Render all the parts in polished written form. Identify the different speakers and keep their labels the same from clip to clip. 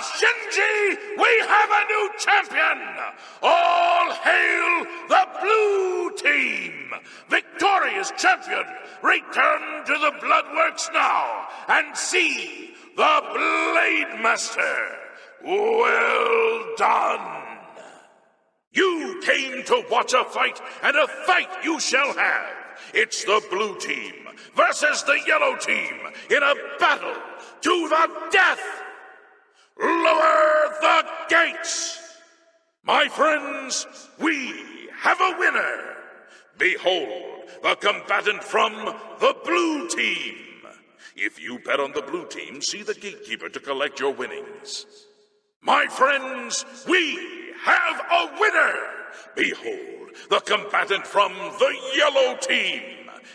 Speaker 1: Shinji, we have a new champion! All hail the blue team! Victorious champion, return to the Bloodworks now and see the Blade Master. Well done! You came to watch a fight, and a fight you shall have. It's the blue team versus the yellow team in a battle to the death. Lower the gates! My friends, we have a winner. Behold, the combatant from the blue team. If you bet on the blue team, see the gatekeeper to collect your winnings. My friends, we have a winner. Behold, the combatant from the yellow team.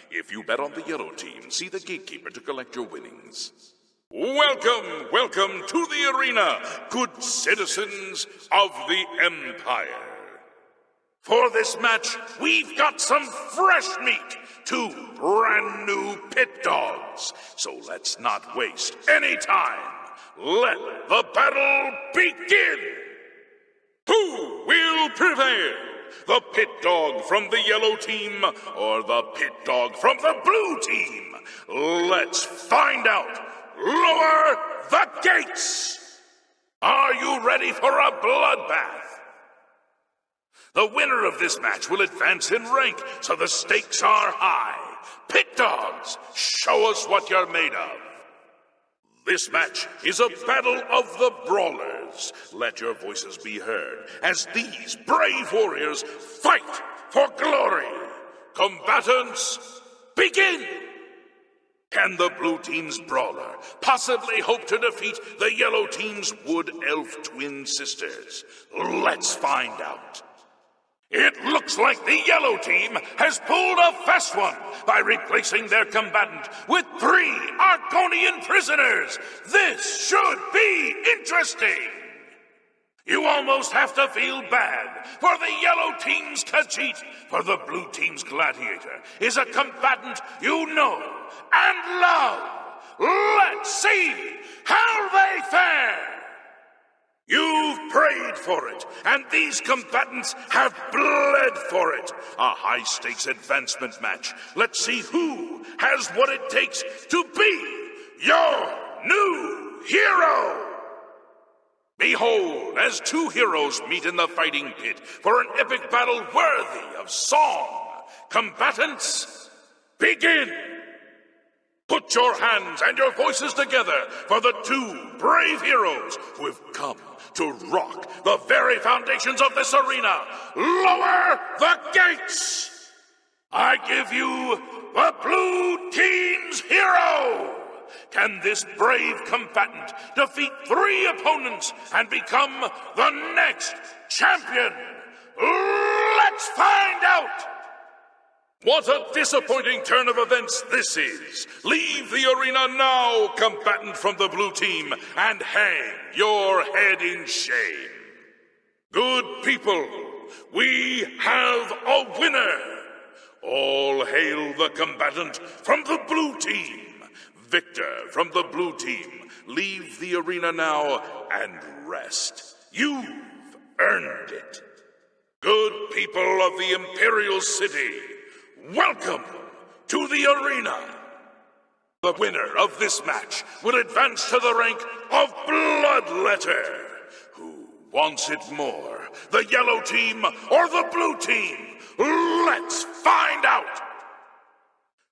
Speaker 1: If you bet on the yellow team, see the gatekeeper to collect your winnings. Welcome, welcome to the arena, good citizens of the Empire. For this match, we've got some fresh meat, 2 brand new pit dogs. So let's not waste any time. Let the battle begin! Who will prevail? The pit dog from the yellow team or the pit dog from the blue team? Let's find out. Lower the gates! Are you ready for a bloodbath? The winner of this match will advance in rank, so the stakes are high. Pit dogs, show us what you're made of. This match is a battle of the brawlers. Let your voices be heard as these brave warriors fight for glory. Combatants, begin! Can the blue team's brawler possibly hope to defeat the yellow team's wood elf twin sisters? Let's find out. It looks like the yellow team has pulled a fast one by replacing their combatant with 3 Argonian prisoners. This should be interesting. You almost have to feel bad for the yellow team's Khajiit, for the blue team's gladiator is a combatant you know and love. Let's see how they fare. You've prayed for it, and these combatants have bled for it. A high-stakes advancement match. Let's see who has what it takes to be your new hero. Behold, as 2 heroes meet in the fighting pit for an epic battle worthy of song. Combatants, begin! Put your hands and your voices together for the 2 brave heroes who have come to rock the very foundations of this arena. Lower the gates! I give you the blue team's hero! Can this brave combatant defeat 3 opponents and become the next champion? Let's find out! What a disappointing turn of events this is. Leave the arena now, combatant from the blue team, and hang your head in shame. Good people, we have a winner. All hail the combatant from the blue team. Victor from the blue team, leave the arena now and rest. You've earned it. Good people of the Imperial City, welcome to the arena. The winner of this match will advance to the rank of Bloodletter. Who wants it more, the yellow team or the blue team? Let's find out.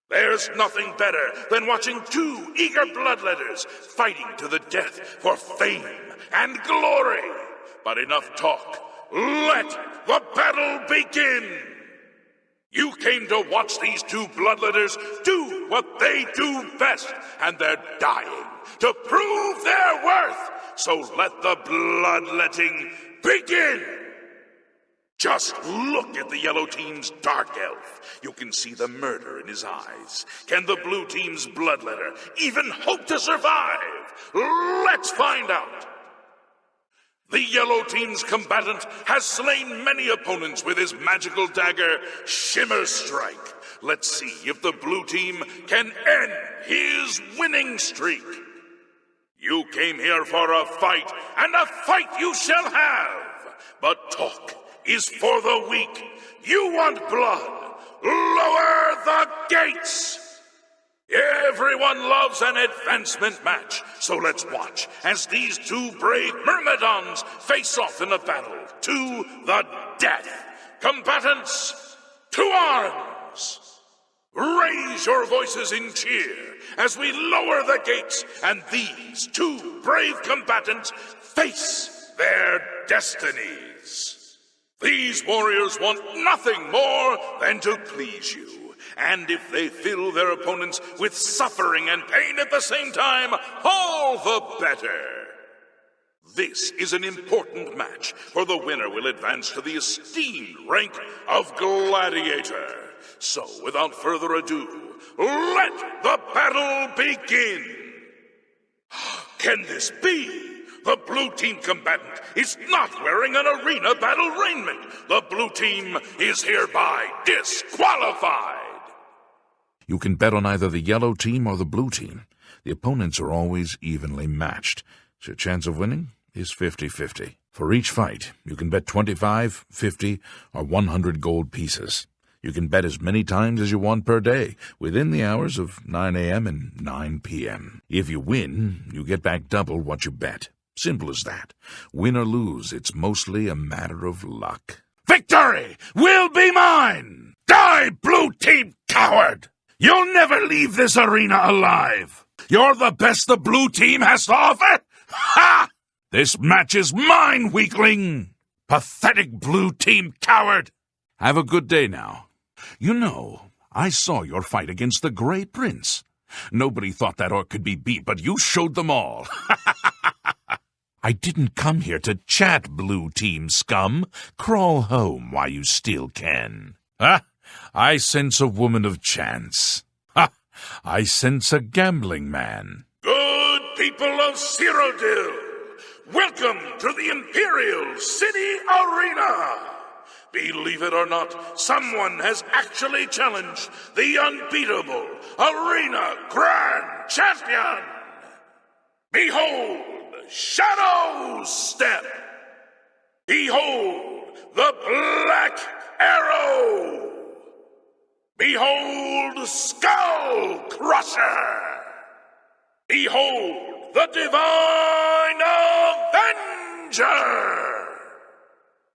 Speaker 1: There's nothing better than watching 2 eager bloodletters fighting to the death for fame and glory. But enough talk. Let the battle begin. You came to watch these 2 bloodletters do what they do best, and they're dying to prove their worth. So let the bloodletting begin. Just look at the yellow team's dark elf. You can see the murder in his eyes. Can the blue team's bloodletter even hope to survive? Let's find out. The yellow team's combatant has slain many opponents with his magical dagger, Shimmer Strike. Let's see if the blue team can end his winning streak. You came here for a fight, and a fight you shall have. But talk is for the weak. You want blood? Lower the gates! Everyone loves an advancement match, so let's watch as these two brave Myrmidons face off in a battle to the death. Combatants, to arms! Raise your voices in cheer as we lower the gates and these two brave combatants face their destinies. These warriors want nothing more than to please you. And if they fill their opponents with suffering and pain at the same time, all the better. This is an important match, for the winner will advance to the esteemed rank of Gladiator. So, without further ado, let the battle begin! Can this be? The blue team combatant is not wearing an arena battle raiment. The blue team is hereby disqualified.
Speaker 2: You can bet on either the yellow team or the blue team. The opponents are always evenly matched, so your chance of winning is 50-50. For each fight, you can bet 25, 50, or 100 gold pieces. You can bet as many times as you want per day, within the hours of 9 a.m. and 9 p.m. If you win, you get back double what you bet. Simple as that. Win or lose, it's mostly a matter of luck. Victory will be mine! Die, blue team coward! You'll never leave this arena alive! You're the best the blue team has to offer? Ha! This match is mine, weakling! Pathetic blue team coward! Have a good day now. You know, I saw your fight against the Grey Prince. Nobody thought that orc could be beat, but you showed them all. I didn't come here to chat, blue team scum. Crawl home while you still can. I sense a woman of chance. I sense a gambling man.
Speaker 1: Good people of Cyrodiil, welcome to the Imperial City Arena. Believe it or not, someone has actually challenged the unbeatable Arena Grand Champion. Behold, Shadow Step. Behold, the Black Arrow. Behold, Skull Crusher. Behold, the Divine Avenger.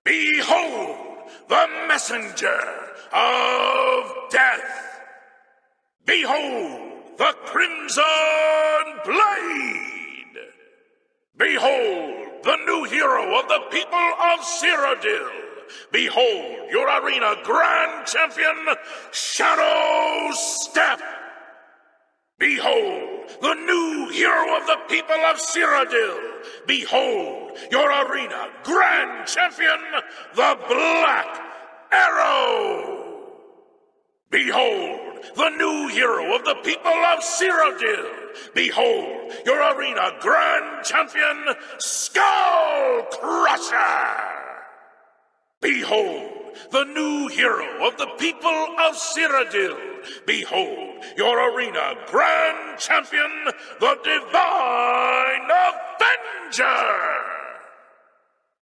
Speaker 1: Behold, the Messenger of Death. Behold, the Crimson Blade. Behold, the new hero of the people of Cyrodiil. Behold, your arena grand champion, Shadow Step. Behold, the new hero of the people of Cyrodiil. Behold, your arena grand champion, the Black Arrow. Behold, the new hero of the people of Cyrodiil. Behold, your arena grand champion, Skull Crusher. Behold, the new hero of the people of Cyrodiil. Behold, your arena grand champion, the Divine Avenger.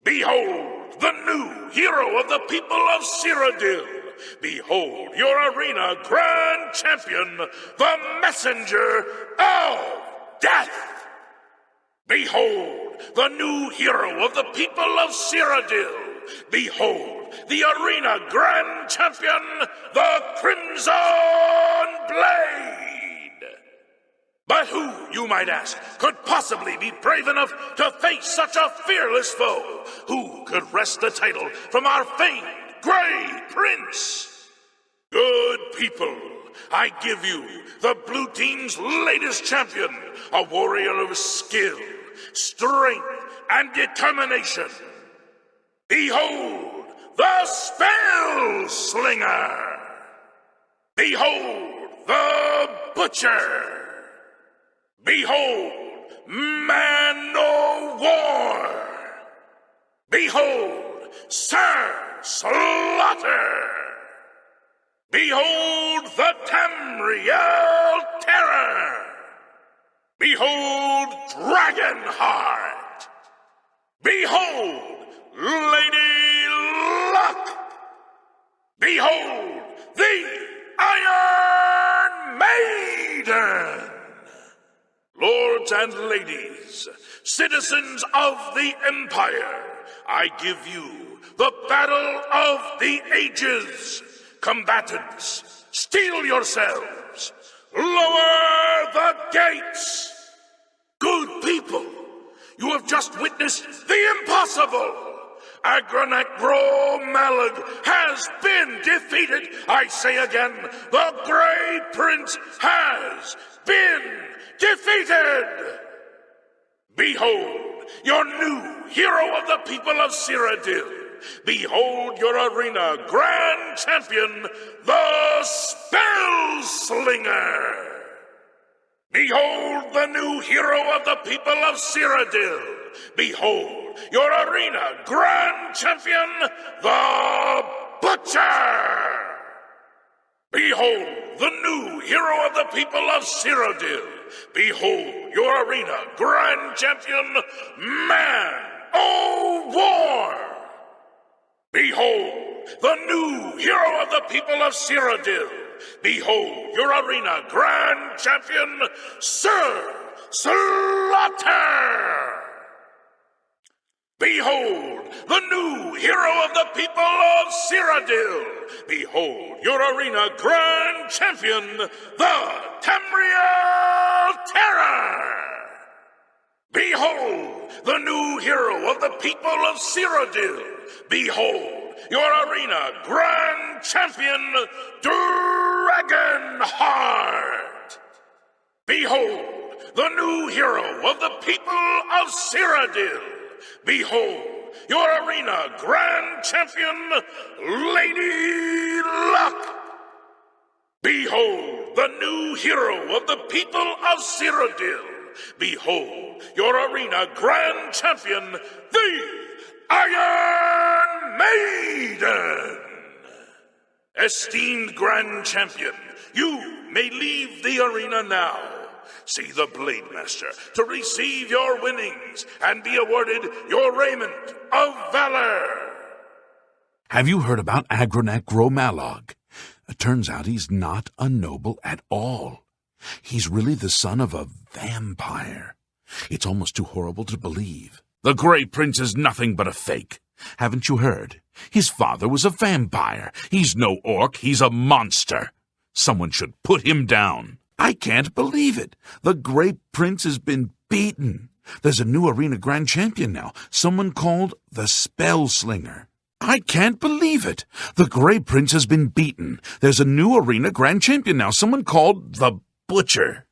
Speaker 1: Behold, the new hero of the people of Cyrodiil. Behold, your arena grand champion, the Messenger of Death. Behold, the new hero of the people of Cyrodiil. Behold, the arena grand champion, the Crimson Blade. But who, you might ask, could possibly be brave enough to face such a fearless foe? Who could wrest the title from our famed Grey Prince? Good people, I give you the blue team's latest champion, a warrior of skill, strength, and determination. Behold, the Spell Slinger! Behold, the Butcher! Behold, Man o' War! Behold, Sir Slaughter! Behold, the Tamriel Terror! Behold Dragonheart! Behold Lady Luck! Behold the Iron Maiden! Lords and ladies, citizens of the Empire, I give you the battle of the ages. Combatants, steel yourselves. Lower the gates. Good people, you have just witnessed the impossible. Agronak Bro Malag has been defeated. I say again, the Grey Prince has been defeated. Behold, your new hero of the people of Cyrodiil. Behold your arena grand champion, the Spellslinger. Behold the new hero of the people of Cyrodiil. Behold your arena grand champion, the Butcher. Behold the new hero of the people of Cyrodiil. Behold your arena grand champion, Man-O-War. Behold the new hero of the people of Cyrodiil. Behold your arena grand champion, Sir Slaughter. Behold the new hero of the people of Cyrodiil. Behold your arena grand champion, the Tamriel Terror. Behold the new hero of the people of Cyrodiil. Behold your arena grand champion, Dragonheart. Behold the new hero of the people of Cyrodiil. Behold your arena grand champion, Lady Luck. Behold the new hero of the people of Cyrodiil. Behold your arena grand champion, the Iron Maiden. Esteemed grand champion, you may leave the arena now. See the Blade Master to receive your winnings and be awarded your raiment of valor.
Speaker 2: Have you heard about Agronak Malag? It turns out he's not a noble at all. He's really the son of a vampire. It's almost too horrible to believe. The Grey Prince is nothing but a fake. Haven't you heard? His father was a vampire. He's no orc, he's a monster. Someone should put him down. I can't believe it. The Grey Prince has been beaten. There's a new arena grand champion now, someone called the Spellslinger. I can't believe it. The Grey Prince has been beaten. There's a new arena grand champion now, someone called the Butcher.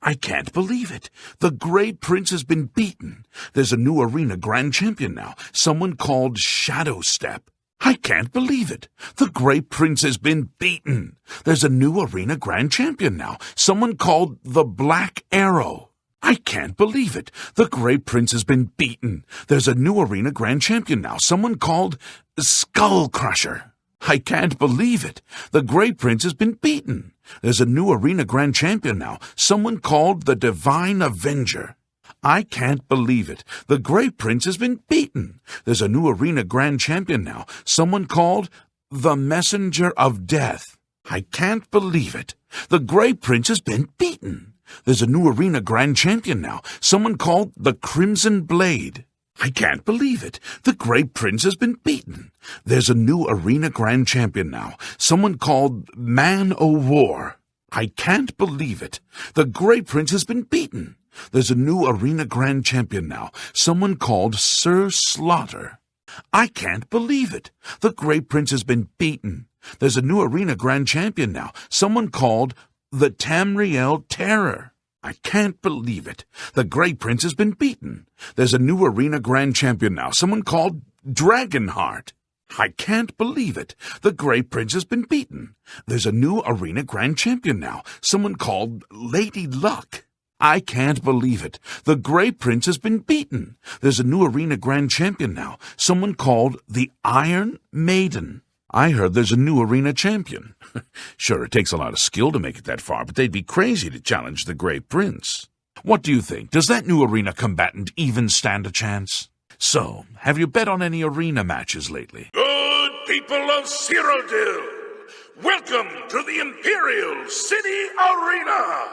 Speaker 2: I can't believe it. The Grey Prince has been beaten. There's a new arena grand champion now, someone called Shadowstep. I can't believe it. The Grey Prince has been beaten. There's a new arena grand champion now, someone called the Black Arrow. I can't believe it. The Grey Prince has been beaten. There's a new arena grand champion now, someone called Skull Crusher. I can't believe it. The Grey Prince has been beaten. There's a new arena grand champion now, someone called the Divine Avenger. I can't believe it. The Grey Prince has been beaten. There's a new arena grand champion now, someone called the Messenger of Death. I can't believe it. The Grey Prince has been beaten. There's a new arena grand champion now, someone called the Crimson Blade. I can't believe it. The Grey Prince has been beaten. There's a new arena grand champion now, someone called Man-O-War. I can't believe it. The Grey Prince has been beaten. There's a new arena grand champion now, someone called Sir Slaughter. I can't believe it. The Grey Prince has been beaten. There's a new arena grand champion now, someone called the Tamriel Terror. I can't believe it. The Grey Prince has been beaten. There's a new arena grand champion now, someone called Dragonheart. I can't believe it. The Grey Prince has been beaten. There's a new arena grand champion now, someone called Lady Luck. I can't believe it. The Grey Prince has been beaten. There's a new arena grand champion now, someone called the Iron Maiden. I heard there's a new arena champion. Sure, it takes a lot of skill to make it that far, but they'd be crazy to challenge the Grey Prince. What do you think? Does that new arena combatant even stand a chance? So, have you bet on any arena matches lately?
Speaker 1: Good people of Cyrodiil, welcome to the Imperial City Arena!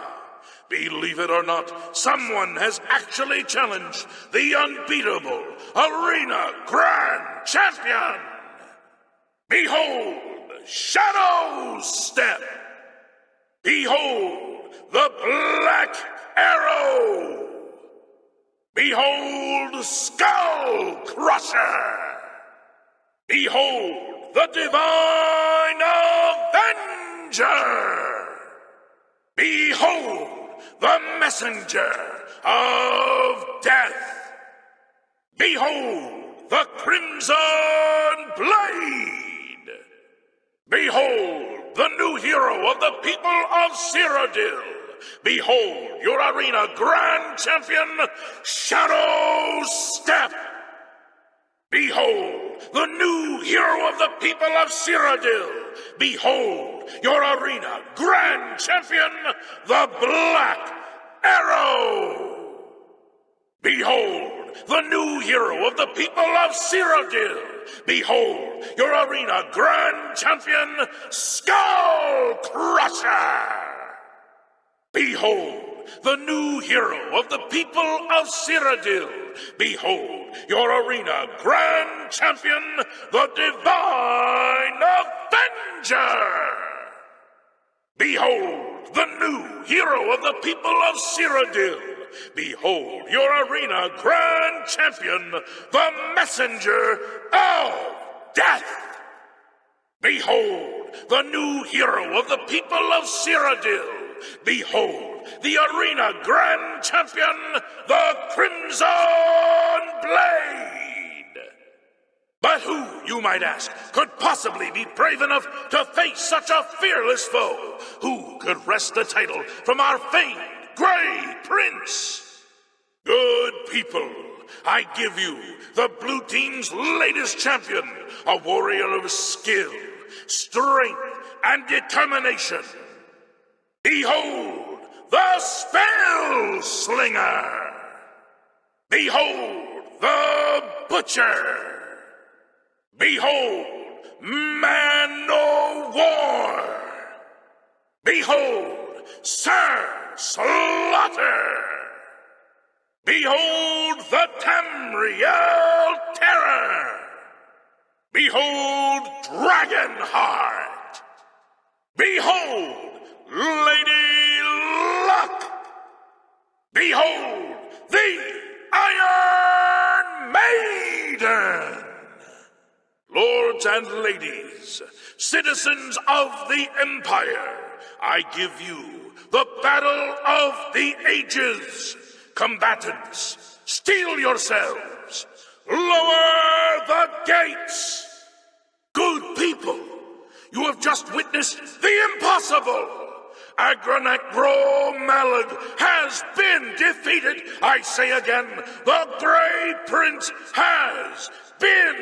Speaker 1: Believe it or not, someone has actually challenged the unbeatable Arena Grand Champion! Behold, Shadow Step! Behold, the Black Arrow! Behold, Skull Crusher! Behold, the Divine Avenger! Behold, the Messenger of Death! Behold, the Crimson Blade! Behold, the new hero of the people of Cyrodiil! Behold, your arena grand champion, Shadow Step! Behold, the new hero of the people of Cyrodiil! Behold, your arena grand champion, the Black Arrow! Behold, the new hero of the people of Cyrodiil! Behold, your arena grand champion, Skull Crusher! Behold, the new hero of the people of Cyrodiil! Behold, your arena grand champion, the Divine Avenger! Behold, the new hero of the people of Cyrodiil! Behold, your arena grand champion, the Messenger of Death! Behold, the new hero of the people of Cyrodiil! Behold, the arena grand champion, the Crimson Blade! But who, you might ask, could possibly be brave enough to face such a fearless foe? Who could wrest the title from our famed Grey Prince? Good people, I give you the blue team's latest champion, a warrior of skill, strength, and determination. Behold, the Spell Slinger! Behold, the Butcher! Behold, Man o' War! Behold, Sir Slaughter! Behold, the Tamriel Terror! Behold, Dragonheart! Behold, Lady Luck! Behold, the Iron Maiden! Lords and ladies, citizens of the Empire, I give you the battle of the ages. Combatants, steel yourselves. Lower the gates. Good people, you have just witnessed the impossible. Agronak Bro Malag has been defeated. I say again, the Grey Prince has been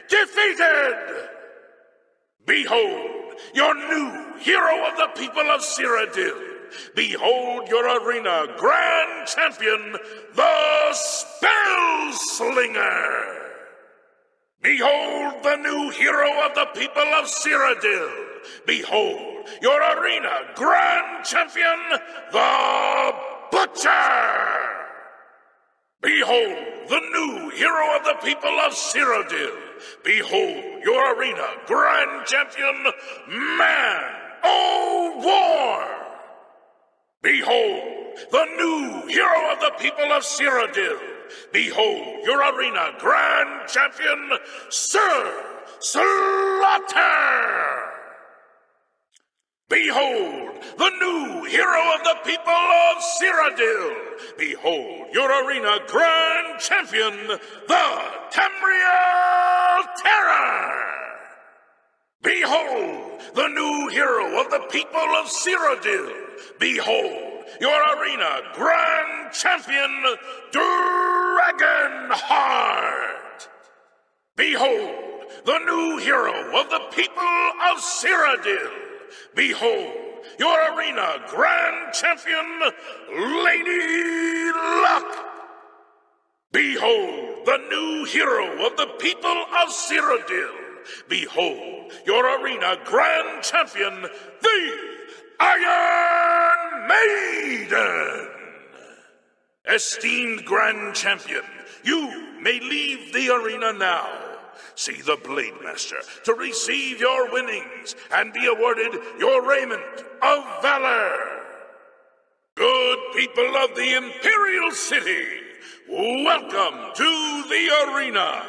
Speaker 1: defeated. Behold, your new hero of the people of Cyrodiil. Behold your arena grand champion, the Spell Slinger. Behold the new hero of the people of Cyrodiil. Behold your arena grand champion, the Butcher. Behold the new hero of the people of Cyrodiil. Behold your arena grand champion, Man o' War. Behold, the new hero of the people of Cyrodiil. Behold, your arena grand champion, Sir Slaughter. Behold, the new hero of the people of Cyrodiil. Behold, your arena grand champion, the Tamriel Terror. Behold, the new hero of the people of Cyrodiil. Behold, your arena grand champion, Dragonheart. Behold, the new hero of the people of Cyrodiil. Behold, your arena grand champion, Lady Luck! Behold, the new hero of the people of Cyrodiil! Behold, your arena grand champion, the Iron Maiden! Esteemed grand champion, you may leave the arena now. See the Blade Master to receive your winnings and be awarded your raiment of valor. Good people of the Imperial City, welcome to the arena.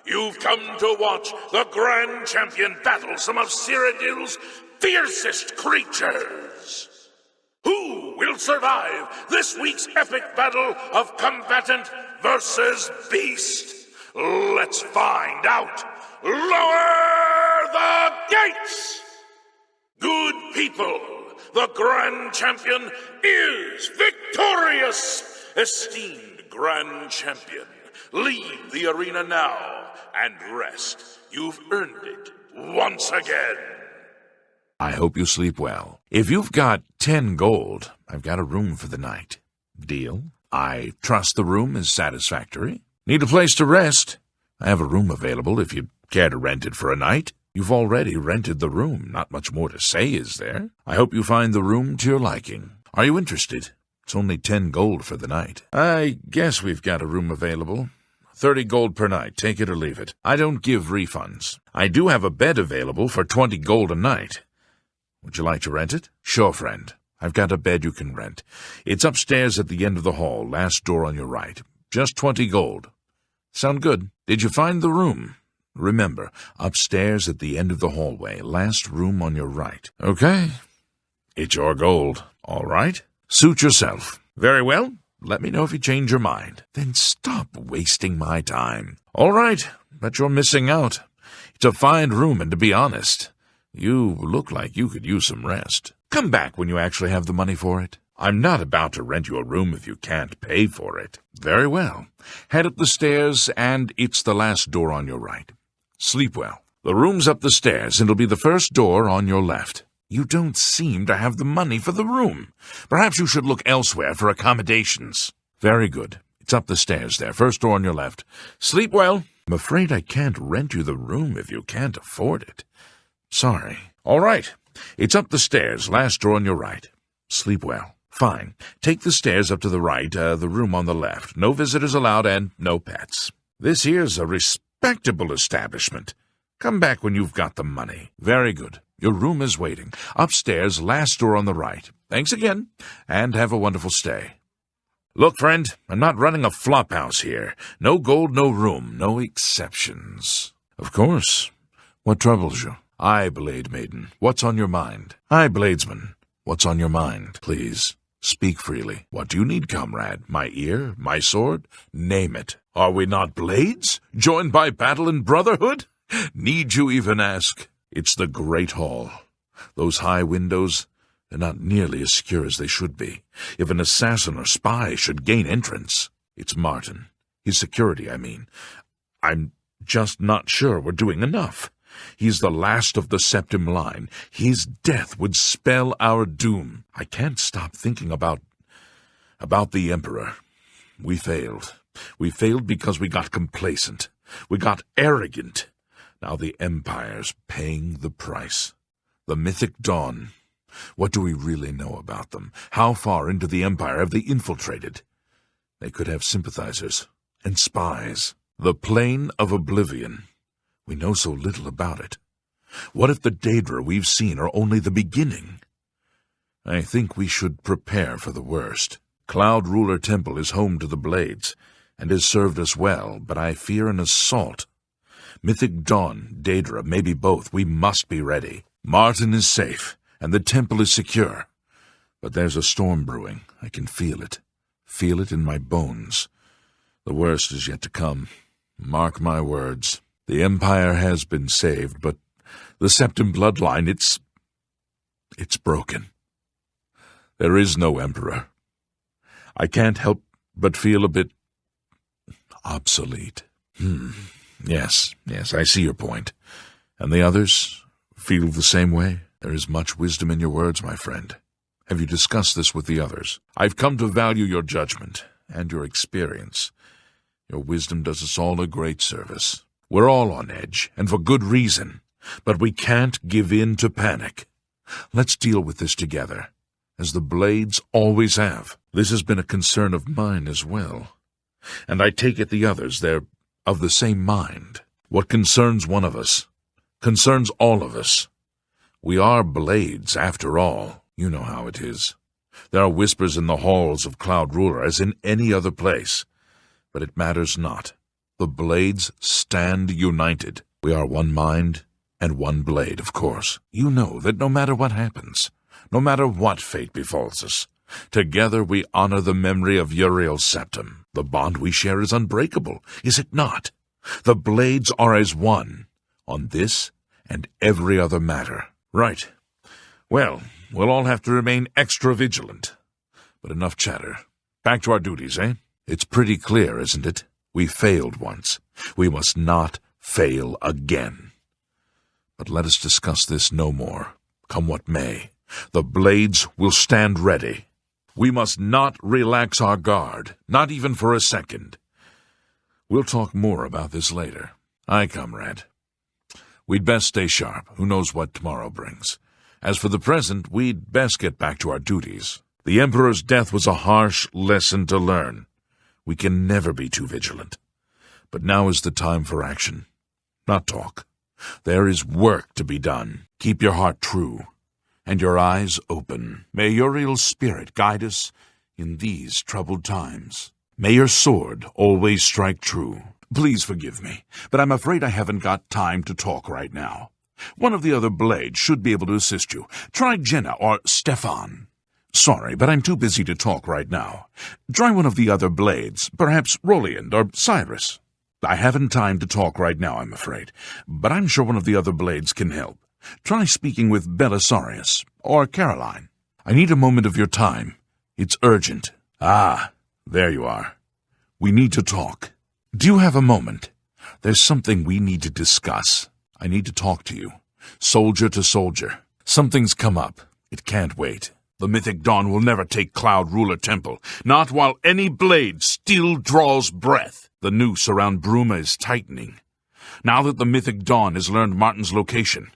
Speaker 1: You've come to watch the grand champion battle some of Cyrodiil's fiercest creatures. Who will survive this week's epic battle of combatant versus beast? Let's find out. Lower the gates! Good people, the grand champion is victorious. Esteemed grand champion, leave the arena now and rest. You've earned it once again.
Speaker 2: I hope you sleep well. If you've got 10 gold, I've got a room for the night. Deal? I trust the room is satisfactory. Need a place to rest? I have a room available if you'd care to rent it for a night. You've already rented the room. Not much more to say, is there? I hope you find the room to your liking. Are you interested? It's only 10 gold for the night. I guess we've got a room available. 30 gold per night. Take it or leave it. I don't give refunds. I do have a bed available for 20 gold a night. Would you like to rent it? Sure, friend. I've got a bed you can rent. It's upstairs at the end of the hall, last door on your right. Just 20 gold. Sound good? Did you find the room? Remember, upstairs at the end of the hallway, last room on your right. Okay. It's your gold. All right. Suit yourself. Very well. Let me know if you change your mind. Then stop wasting my time. All right, but you're missing out. It's a fine room, and to be honest, you look like you could use some rest. Come back when you actually have the money for it. I'm not about to rent you a room if you can't pay for it. Very well. Head up the stairs, and it's the last door on your right. Sleep well. The room's up the stairs, and it'll be the first door on your left. You don't seem to have the money for the room. Perhaps you should look elsewhere for accommodations. Very good. It's up the stairs there, first door on your left. Sleep well. I'm afraid I can't rent you the room if you can't afford it. Sorry. All right. It's up the stairs, last door on your right. Sleep well. Fine. Take the stairs up to the right, the room on the left. No visitors allowed and no pets. This here's a respectable establishment. Come back when you've got the money. Very good. Your room is waiting. Upstairs, last door on the right. Thanks again, and have a wonderful stay. Look, friend, I'm not running a flophouse here. No gold, no room, no exceptions. Of course. What troubles you? Aye, Blade Maiden. What's on your mind? Aye, Bladesman. What's on your mind? Please, speak freely. What do you need, comrade? My ear? My sword? Name it. Are we not blades? Joined by battle and brotherhood? Need you even ask? It's the Great Hall. Those high windows, they're not nearly as secure as they should be. If an assassin or spy should gain entrance, it's Martin. His security, I mean. I'm just not sure we're doing enough. He's the last of the Septim line. His death would spell our doom. I can't stop thinking about the Emperor. We failed. We failed because we got complacent. We got arrogant. Now the Empire's paying the price. The Mythic Dawn. What do we really know about them? How far into the Empire have they infiltrated? They could have sympathizers and spies. The Plane of Oblivion. We know so little about it. What if the Daedra we've seen are only the beginning? I think we should prepare for the worst. Cloud Ruler Temple is home to the Blades, and has served us well, but I fear an assault. Mythic Dawn, Daedra, maybe both. We must be ready. Martin is safe, and the temple is secure. But there's a storm brewing. I can feel it. Feel it in my bones. The worst is yet to come. Mark my words. The Empire has been saved, but the Septim bloodline, it's broken. There is no Emperor. I can't help but feel a bit obsolete. Yes, I see your point. And the others feel the same way? There is much wisdom in your words, my friend. Have you discussed this with the others? I've come to value your judgment and your experience. Your wisdom does us all a great service. We're all on edge, and for good reason, but we can't give in to panic. Let's deal with this together, as the Blades always have. This has been a concern of mine as well, and I take it the others, they're of the same mind. What concerns one of us concerns all of us. We are Blades, after all. You know how it is. There are whispers in the halls of Cloud Ruler, as in any other place. But it matters not. The Blades stand united. We are one mind and one blade, of course. You know that no matter what happens, no matter what fate befalls us, together we honor the memory of Uriel's Septim. The bond we share is unbreakable, is it not? The Blades are as one, on this and every other matter. Right. Well, we'll all have to remain extra vigilant. But enough chatter. Back to our duties, eh? It's pretty clear, isn't it? We failed once. We must not fail again. But let us discuss this no more. Come what may, the Blades will stand ready. We must not relax our guard, not even for a second. We'll talk more about this later. Aye, comrade. We'd best stay sharp. Who knows what tomorrow brings? As for the present, we'd best get back to our duties. The Emperor's death was a harsh lesson to learn. We can never be too vigilant. But now is the time for action, not talk. There is work to be done. Keep your heart true, and your eyes open. May Uriel's spirit guide us in these troubled times. May your sword always strike true. Please forgive me, but I'm afraid I haven't got time to talk right now. One of the other Blades should be able to assist you. Try Jenna or Stefan. Sorry, but I'm too busy to talk right now. Try one of the other Blades, perhaps Roliand or Cyrus. I haven't time to talk right now, I'm afraid, but I'm sure one of the other Blades can help. Try speaking with Belisarius or Caroline. I need a moment of your time. It's urgent. Ah, there you are. We need to talk. Do you have a moment? There's something we need to discuss. I need to talk to you, soldier to soldier. Something's come up. It can't wait. The Mythic Dawn will never take Cloud Ruler Temple, not while any blade still draws breath. The noose around Bruma is tightening. Now that the Mythic Dawn has learned Martin's location,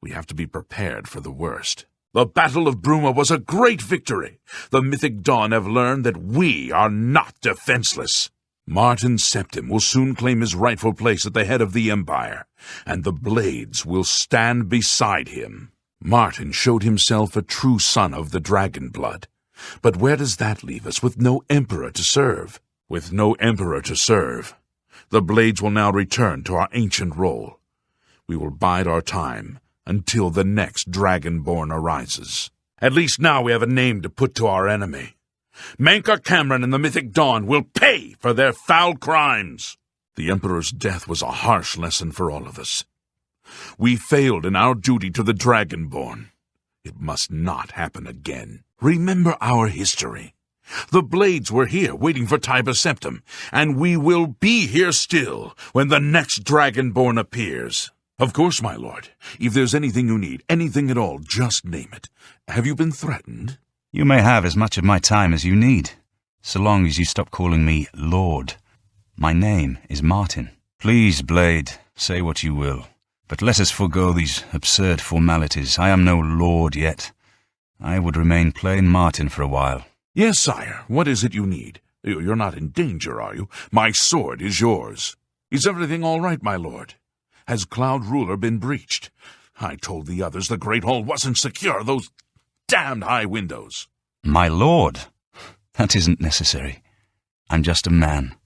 Speaker 2: we have to be prepared for the worst. The Battle of Bruma was a great victory. The Mythic Dawn have learned that we are not defenseless. Martin Septim will soon claim his rightful place at the head of the Empire, and the Blades will stand beside him. Martin showed himself a true son of the dragon blood. But where does that leave us with no emperor to serve? With no emperor to serve, the Blades will now return to our ancient role. We will bide our time until the next Dragonborn arises. At least now we have a name to put to our enemy. Mankar Cameron and the Mythic Dawn will pay for their foul crimes. The Emperor's death was a harsh lesson for all of us. We failed in our duty to the Dragonborn. It must not happen again. Remember our history. The Blades were here waiting for Tiber Septim, and we will be here still when the next Dragonborn appears. Of course, my lord. If there's anything you need, anything at all, just name it. Have you been threatened?
Speaker 3: You may have as much of my time as you need, so long as you stop calling me Lord. My name is Martin. Please, Blade, say what you will, but let us forego these absurd formalities. I am no lord yet. I would remain plain Martin for a while.
Speaker 2: Yes, sire. What is it you need? You're not in danger, are you? My sword is yours. Is everything all right, my lord? Has Cloud Ruler been breached? I told the others the Great Hall wasn't secure. Those damned high windows.
Speaker 3: My lord? That isn't necessary. I'm just a man.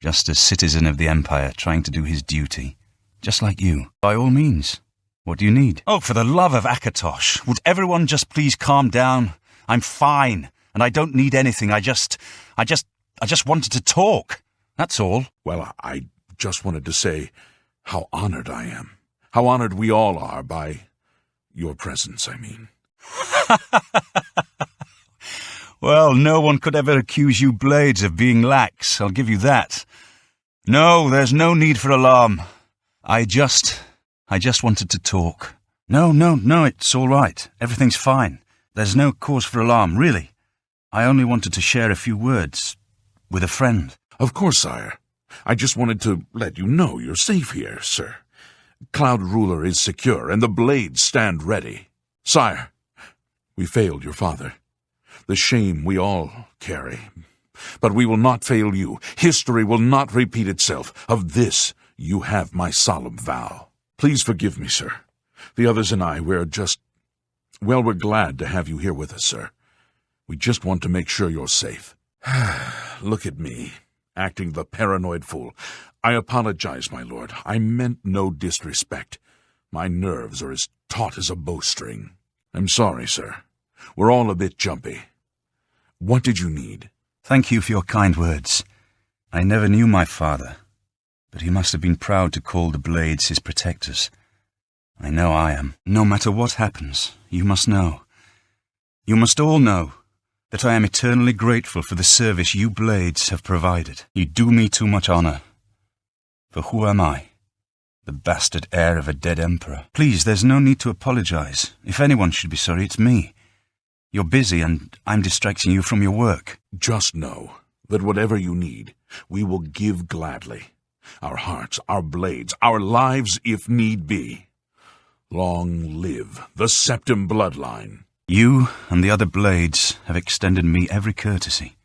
Speaker 3: Just a citizen of the Empire trying to do his duty. Just like you. By all means. What do you need? Oh, for the love of Akatosh, would everyone just please calm down? I'm fine, and I don't need anything. I just wanted to talk. That's all.
Speaker 2: Well, I just wanted to say how honored I am. How honored we all are by your presence, I mean.
Speaker 3: Well, no one could ever accuse you Blades of being lax, I'll give you that. No, there's no need for alarm. I just wanted to talk. No, it's all right. Everything's fine. There's no cause for alarm, really. I only wanted to share a few words with a friend.
Speaker 2: Of course, sire. I just wanted to let you know you're safe here, sir. Cloud Ruler is secure, and the blades stand ready. Sire, we failed your father. The shame we all carry. But we will not fail you. History will not repeat itself. Of this you have my solemn vow. Please forgive me, sir. The others and I, we're glad to have you here with us, sir. We just want to make sure you're safe. Look at me, acting the paranoid fool. I apologize, my lord. I meant no disrespect. My nerves are as taut as a bowstring. I'm sorry, sir. We're all a bit jumpy. What did you need?
Speaker 3: Thank you for your kind words. I never knew my father, but he must have been proud to call the Blades his protectors. I know I am. No matter what happens, you must know. You must all know that I am eternally grateful for the service you Blades have provided. You do me too much honor. For who am I? The bastard heir of a dead emperor. Please, there's no need to apologize. If anyone should be sorry, it's me. You're busy and I'm distracting you from your work.
Speaker 2: Just know that whatever you need, we will give gladly. Our hearts, our blades, our lives if need be. Long live the Septim bloodline.
Speaker 3: You and the other Blades have extended me every courtesy.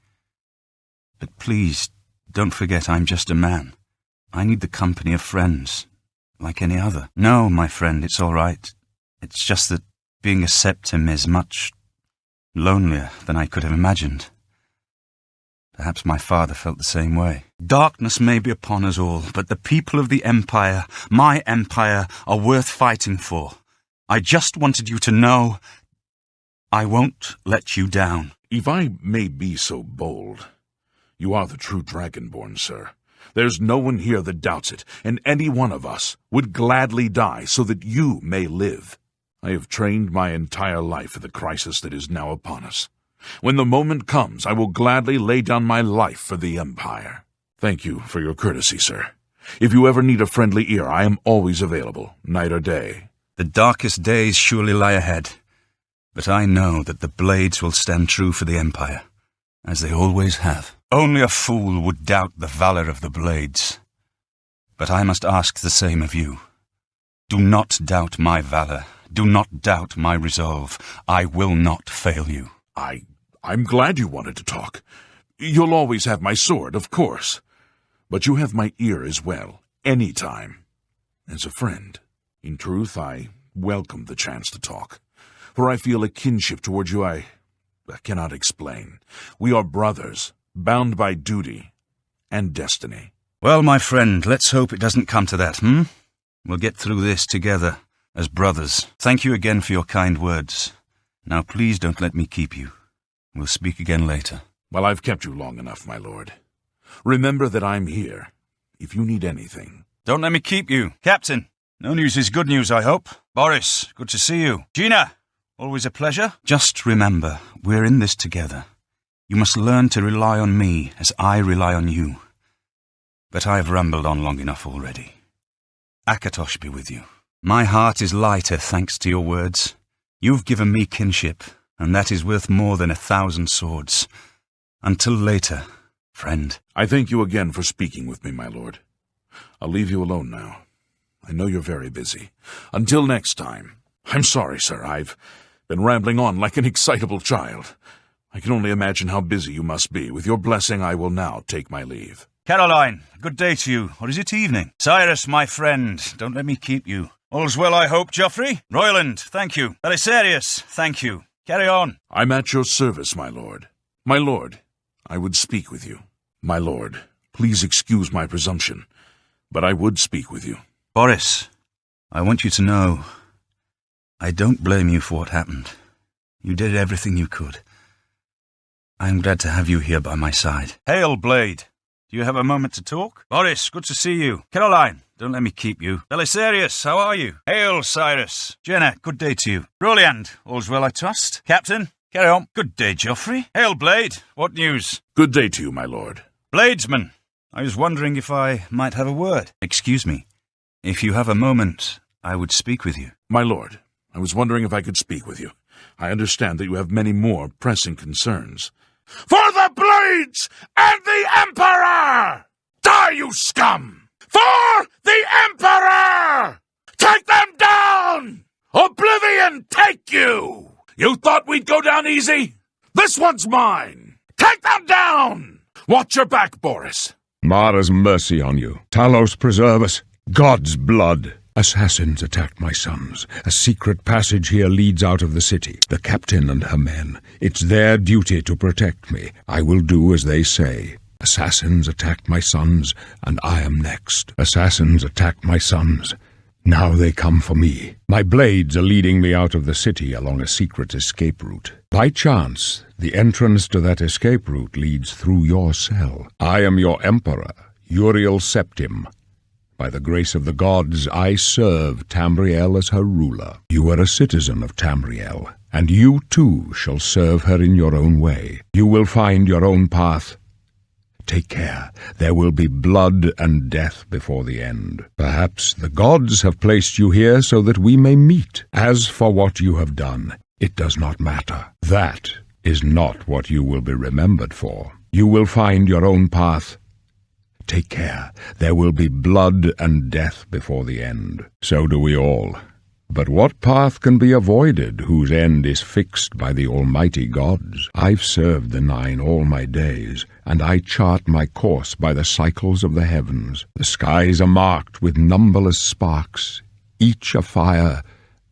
Speaker 3: But please, don't forget I'm just a man. I need the company of friends, like any other. No, my friend, it's all right. It's just that being a Septim is much lonelier than I could have imagined. Perhaps my father felt the same way. Darkness may be upon us all, but the people of the Empire, my empire, are worth fighting for. I just wanted you to know I won't let you down.
Speaker 2: If I may be so bold, you are the true Dragonborn, sir. There's no one here that doubts it, and any one of us would gladly die so that you may live. I have trained my entire life for the crisis that is now upon us. When the moment comes, I will gladly lay down my life for the Empire. Thank you for your courtesy, sir. If you ever need a friendly ear, I am always available, night or day.
Speaker 3: The darkest days surely lie ahead, but I know that the Blades will stand true for the Empire, as they always have. Only a fool would doubt the valor of the Blades. But I must ask the same of you. Do not doubt my valor. Do not doubt my resolve. I will not fail you.
Speaker 2: I'm glad you wanted to talk. You'll always have my sword, of course. But you have my ear as well, any time. As a friend, in truth, I welcome the chance to talk. For I feel a kinship towards you I cannot explain. We are brothers, bound by duty and destiny.
Speaker 3: Well, my friend, let's hope it doesn't come to that, We'll get through this together, as brothers. Thank you again for your kind words. Now please don't let me keep you. We'll speak again later.
Speaker 2: Well, I've kept you long enough, my lord. Remember that I'm here, if you need anything.
Speaker 3: Don't let me keep you. Captain, no news is good news, I hope. Boris, good to see you. Gina, always a pleasure. Just remember, we're in this together. You must learn to rely on me as I rely on you. But I've rambled on long enough already. Akatosh be with you. My heart is lighter thanks to your words. You've given me kinship, and that is worth more than 1,000 swords. Until later, friend.
Speaker 2: I thank you again for speaking with me, my lord. I'll leave you alone now. I know you're very busy. Until next time. I'm sorry, sir. I've been rambling on like an excitable child. I can only imagine how busy you must be. With your blessing, I will now take my leave.
Speaker 3: Caroline, good day to you. Or is it evening? Cyrus, my friend, don't let me keep you. All's well, I hope, Geoffrey? Royland, thank you. Belisarius, thank you. Carry on.
Speaker 2: I'm at your service, my lord. My lord, I would speak with you. My lord, please excuse my presumption, but I would speak with you.
Speaker 3: Boris, I want you to know I don't blame you for what happened. You did everything you could. I'm glad to have you here by my side. Hail, Blade. Do you have a moment to talk? Boris, good to see you. Caroline, don't let me keep you. Belisarius, how are you? Hail, Cyrus. Jenna, good day to you. Roliand, all's well, I trust. Captain, carry on. Good day, Geoffrey. Hail, Blade. What news?
Speaker 2: Good day to you, my lord.
Speaker 3: Bladesman, I was wondering if I might have a word. Excuse me. If you have a moment, I would speak with you.
Speaker 2: My lord, I was wondering if I could speak with you. I understand that you have many more pressing concerns. For the blades and the Emperor! Die, you scum! For the Emperor! Take them down! Oblivion take you! You thought we'd go down easy? This one's mine! Take them down! Watch your back, Baurus.
Speaker 4: Mara's mercy on you. Talos preserve us. God's blood. Assassins attacked my sons. A secret passage here leads out of the city. The captain and her men. It's their duty to protect me. I will do as they say. Assassins attacked my sons, and I am next. Assassins attacked my sons. Now they come for me. My blades are leading me out of the city along a secret escape route. By chance, the entrance to that escape route leads through your cell. I am your emperor, Uriel Septim. By the grace of the gods, I serve Tamriel as her ruler. You are a citizen of Tamriel, and you too shall serve her in your own way. You will find your own path. Take care, there will be blood and death before the end. Perhaps the gods have placed you here so that we may meet. As for what you have done, it does not matter. That is not what you will be remembered for. You will find your own path. Take care, there will be blood and death before the end. So do we all. But what path can be avoided whose end is fixed by the almighty gods? I've served the Nine all my days, and I chart my course by the cycles of the heavens. The skies are marked with numberless sparks, each a fire,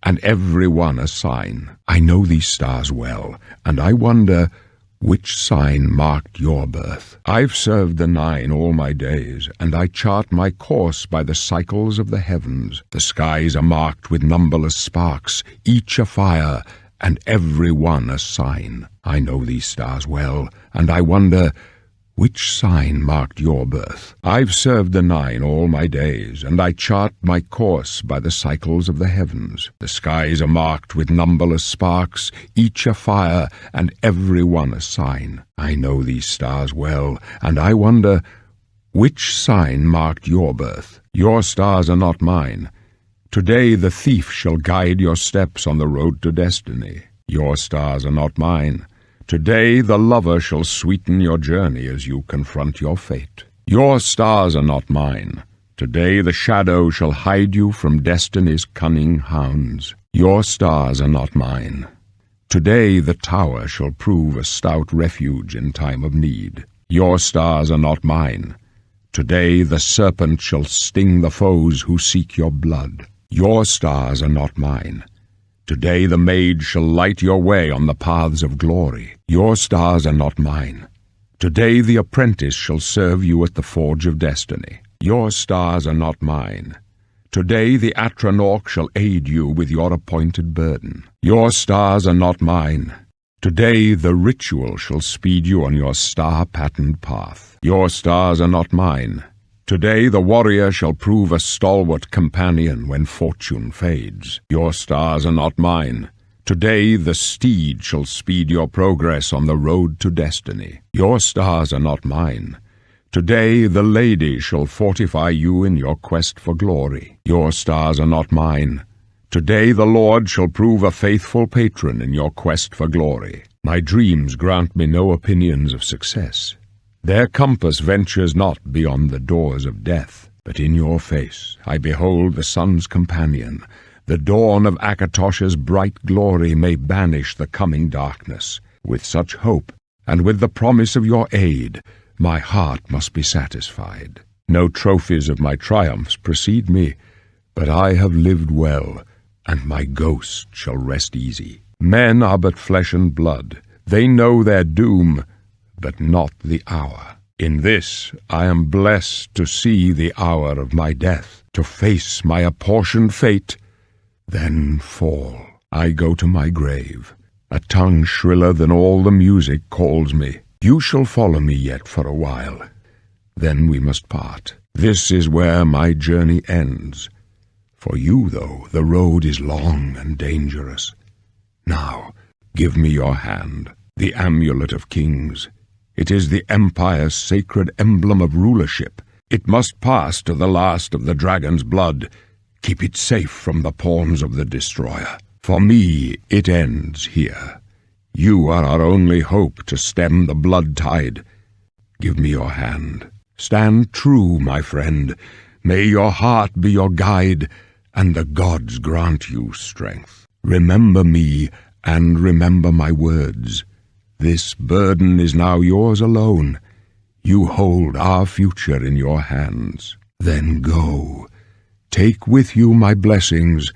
Speaker 4: and every one a sign. I know these stars well, and I wonder which sign marked your birth. I've served the Nine all my days, and I chart my course by the cycles of the heavens. The skies are marked with numberless sparks, each a fire, and every one a sign. I know these stars well, and I wonder which sign marked your birth. I've served the Nine all my days, and I chart my course by the cycles of the heavens. The skies are marked with numberless sparks, each a fire, and every one a sign. I know these stars well, and I wonder which sign marked your birth. Your stars are not mine. Today the thief shall guide your steps on the road to destiny. Your stars are not mine. Today the lover shall sweeten your journey as you confront your fate. Your stars are not mine. Today the shadow shall hide you from destiny's cunning hounds. Your stars are not mine. Today the tower shall prove a stout refuge in time of need. Your stars are not mine. Today the serpent shall sting the foes who seek your blood. Your stars are not mine. Today the maid shall light your way on the paths of glory. Your stars are not mine. Today the apprentice shall serve you at the forge of destiny. Your stars are not mine. Today the Atronach shall aid you with your appointed burden. Your stars are not mine. Today the ritual shall speed you on your star-patterned path. Your stars are not mine. Today the warrior shall prove a stalwart companion when fortune fades. Your stars are not mine. Today the steed shall speed your progress on the road to destiny. Your stars are not mine. Today the lady shall fortify you in your quest for glory. Your stars are not mine. Today the Lord shall prove a faithful patron in your quest for glory. My dreams grant me no opinions of success. Their compass ventures not beyond the doors of death, but in your face I behold the sun's companion. The dawn of Akatosh's bright glory may banish the coming darkness. With such hope, and with the promise of your aid, my heart must be satisfied. No trophies of my triumphs precede me, but I have lived well, and my ghost shall rest easy. Men are but flesh and blood. They know their doom, but not the hour. In this I am blessed to see the hour of my death, to face my apportioned fate, then fall. I go to my grave. A tongue shriller than all the music calls me. You shall follow me yet for a while. Then we must part. This is where my journey ends. For you, though, the road is long and dangerous. Now, give me your hand, the amulet of kings. It is the Empire's sacred emblem of rulership. It must pass to the last of the dragon's blood. Keep it safe from the pawns of the destroyer. For me, it ends here. You are our only hope to stem the blood tide. Give me your hand. Stand true, my friend. May your heart be your guide, and the gods grant you strength. Remember me, and remember my words. This burden is now yours alone. You hold our future in your hands. Then go. Take with you my blessings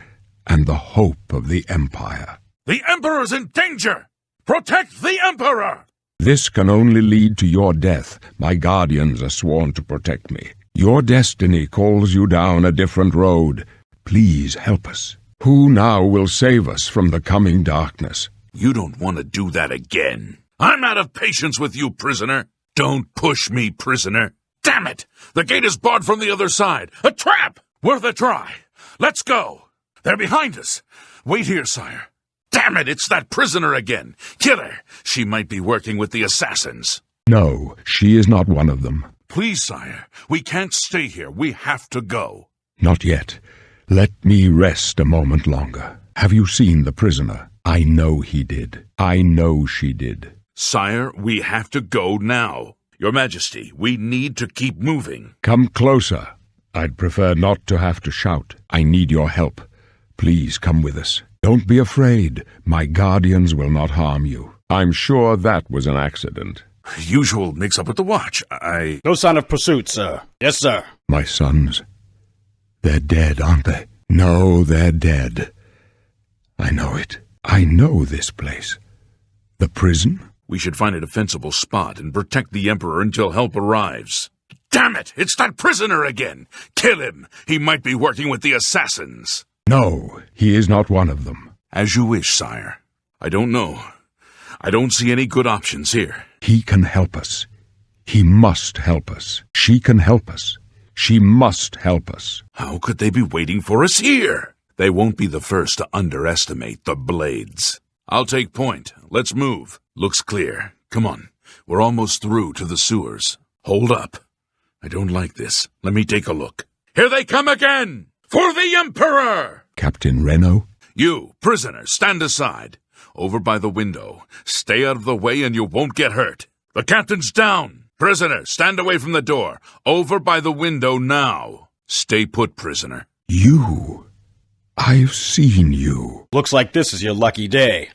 Speaker 4: and the hope of the Empire.
Speaker 2: The Emperor's in danger! Protect the Emperor!
Speaker 4: This can only lead to your death. My guardians are sworn to protect me. Your destiny calls you down a different road. Please help us. Who now will save us from the coming darkness?
Speaker 2: You don't want to do that again. I'm out of patience with you, prisoner. Don't push me, prisoner. Damn it! The gate is barred from the other side. A trap! Worth a try. Let's go. They're behind us. Wait here, sire. Damn it, it's that prisoner again. Kill her. She might be working with the assassins.
Speaker 4: No, she is not one of them.
Speaker 2: Please, sire. We can't stay here. We have to go.
Speaker 4: Not yet. Let me rest a moment longer. Have you seen the prisoner? I know he did. I know she did.
Speaker 2: Sire, we have to go now. Your Majesty, we need to keep moving.
Speaker 4: Come closer. I'd prefer not to have to shout. I need your help. Please come with us. Don't be afraid. My guardians will not harm you. I'm sure that was an accident.
Speaker 2: Usual mix-up with the watch.
Speaker 5: No sign of pursuit, sir. Yes, sir.
Speaker 4: My sons. They're dead, aren't they? No, they're dead. I know it. I know this place. The prison?
Speaker 2: We should find a defensible spot and protect the Emperor until help arrives. Damn it! It's that prisoner again! Kill him! He might be working with the assassins.
Speaker 4: No, he is not one of them.
Speaker 2: As you wish, sire. I don't know. I don't see any good options here.
Speaker 4: He can help us. He must help us. She can help us. She must help us.
Speaker 2: How could they be waiting for us here? They won't be the first to underestimate the Blades. I'll take point. Let's move. Looks clear. Come on. We're almost through to the sewers. Hold up. I don't like this. Let me take a look. Here they come again! For the Emperor!
Speaker 4: Captain Reno?
Speaker 2: You, prisoner, stand aside. Over by the window. Stay out of the way and you won't get hurt. The captain's down. Prisoner, stand away from the door. Over by the window now. Stay put, prisoner.
Speaker 4: You. I've seen you.
Speaker 5: Looks like this is your lucky day.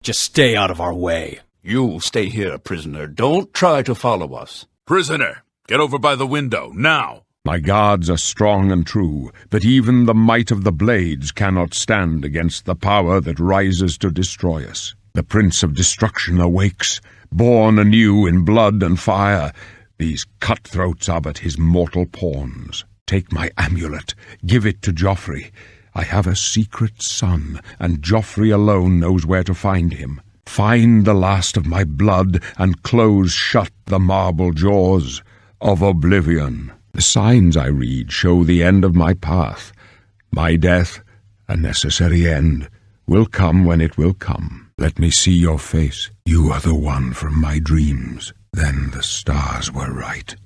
Speaker 5: Just stay out of our way.
Speaker 6: You stay here, prisoner. Don't try to follow us.
Speaker 2: Prisoner, get over by the window, now.
Speaker 4: My guards are strong and true, but even the might of the Blades cannot stand against the power that rises to destroy us. The Prince of Destruction awakes, born anew in blood and fire. These cutthroats are but his mortal pawns. Take my amulet, give it to Joffrey. I have a secret son, and Joffrey alone knows where to find him. Find the last of my blood, and close shut the marble jaws of Oblivion. The signs I read show the end of my path. My death, a necessary end, will come when it will come. Let me see your face. You are the one from my dreams. Then the stars were right.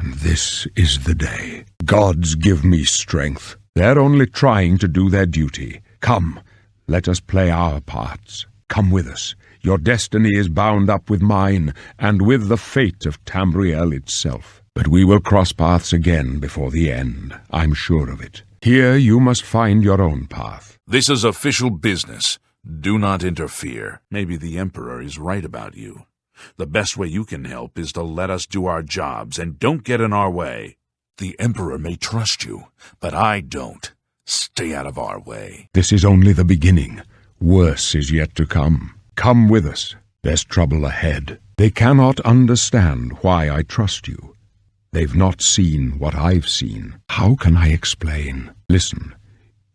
Speaker 4: And this is the day. Gods give me strength. They're only trying to do their duty. Come, let us play our parts. Come with us. Your destiny is bound up with mine, and with the fate of Tamriel itself. But we will cross paths again before the end. I'm sure of it. Here you must find your own path.
Speaker 2: This is official business. Do not interfere. Maybe the Emperor is right about you. The best way you can help is to let us do our jobs and don't get in our way. The Emperor may trust you, but I don't. Stay out of our way.
Speaker 4: This is only the beginning. Worse is yet to come. Come with us. There's trouble ahead. They cannot understand why I trust you. They've not seen what I've seen. How can I explain? Listen.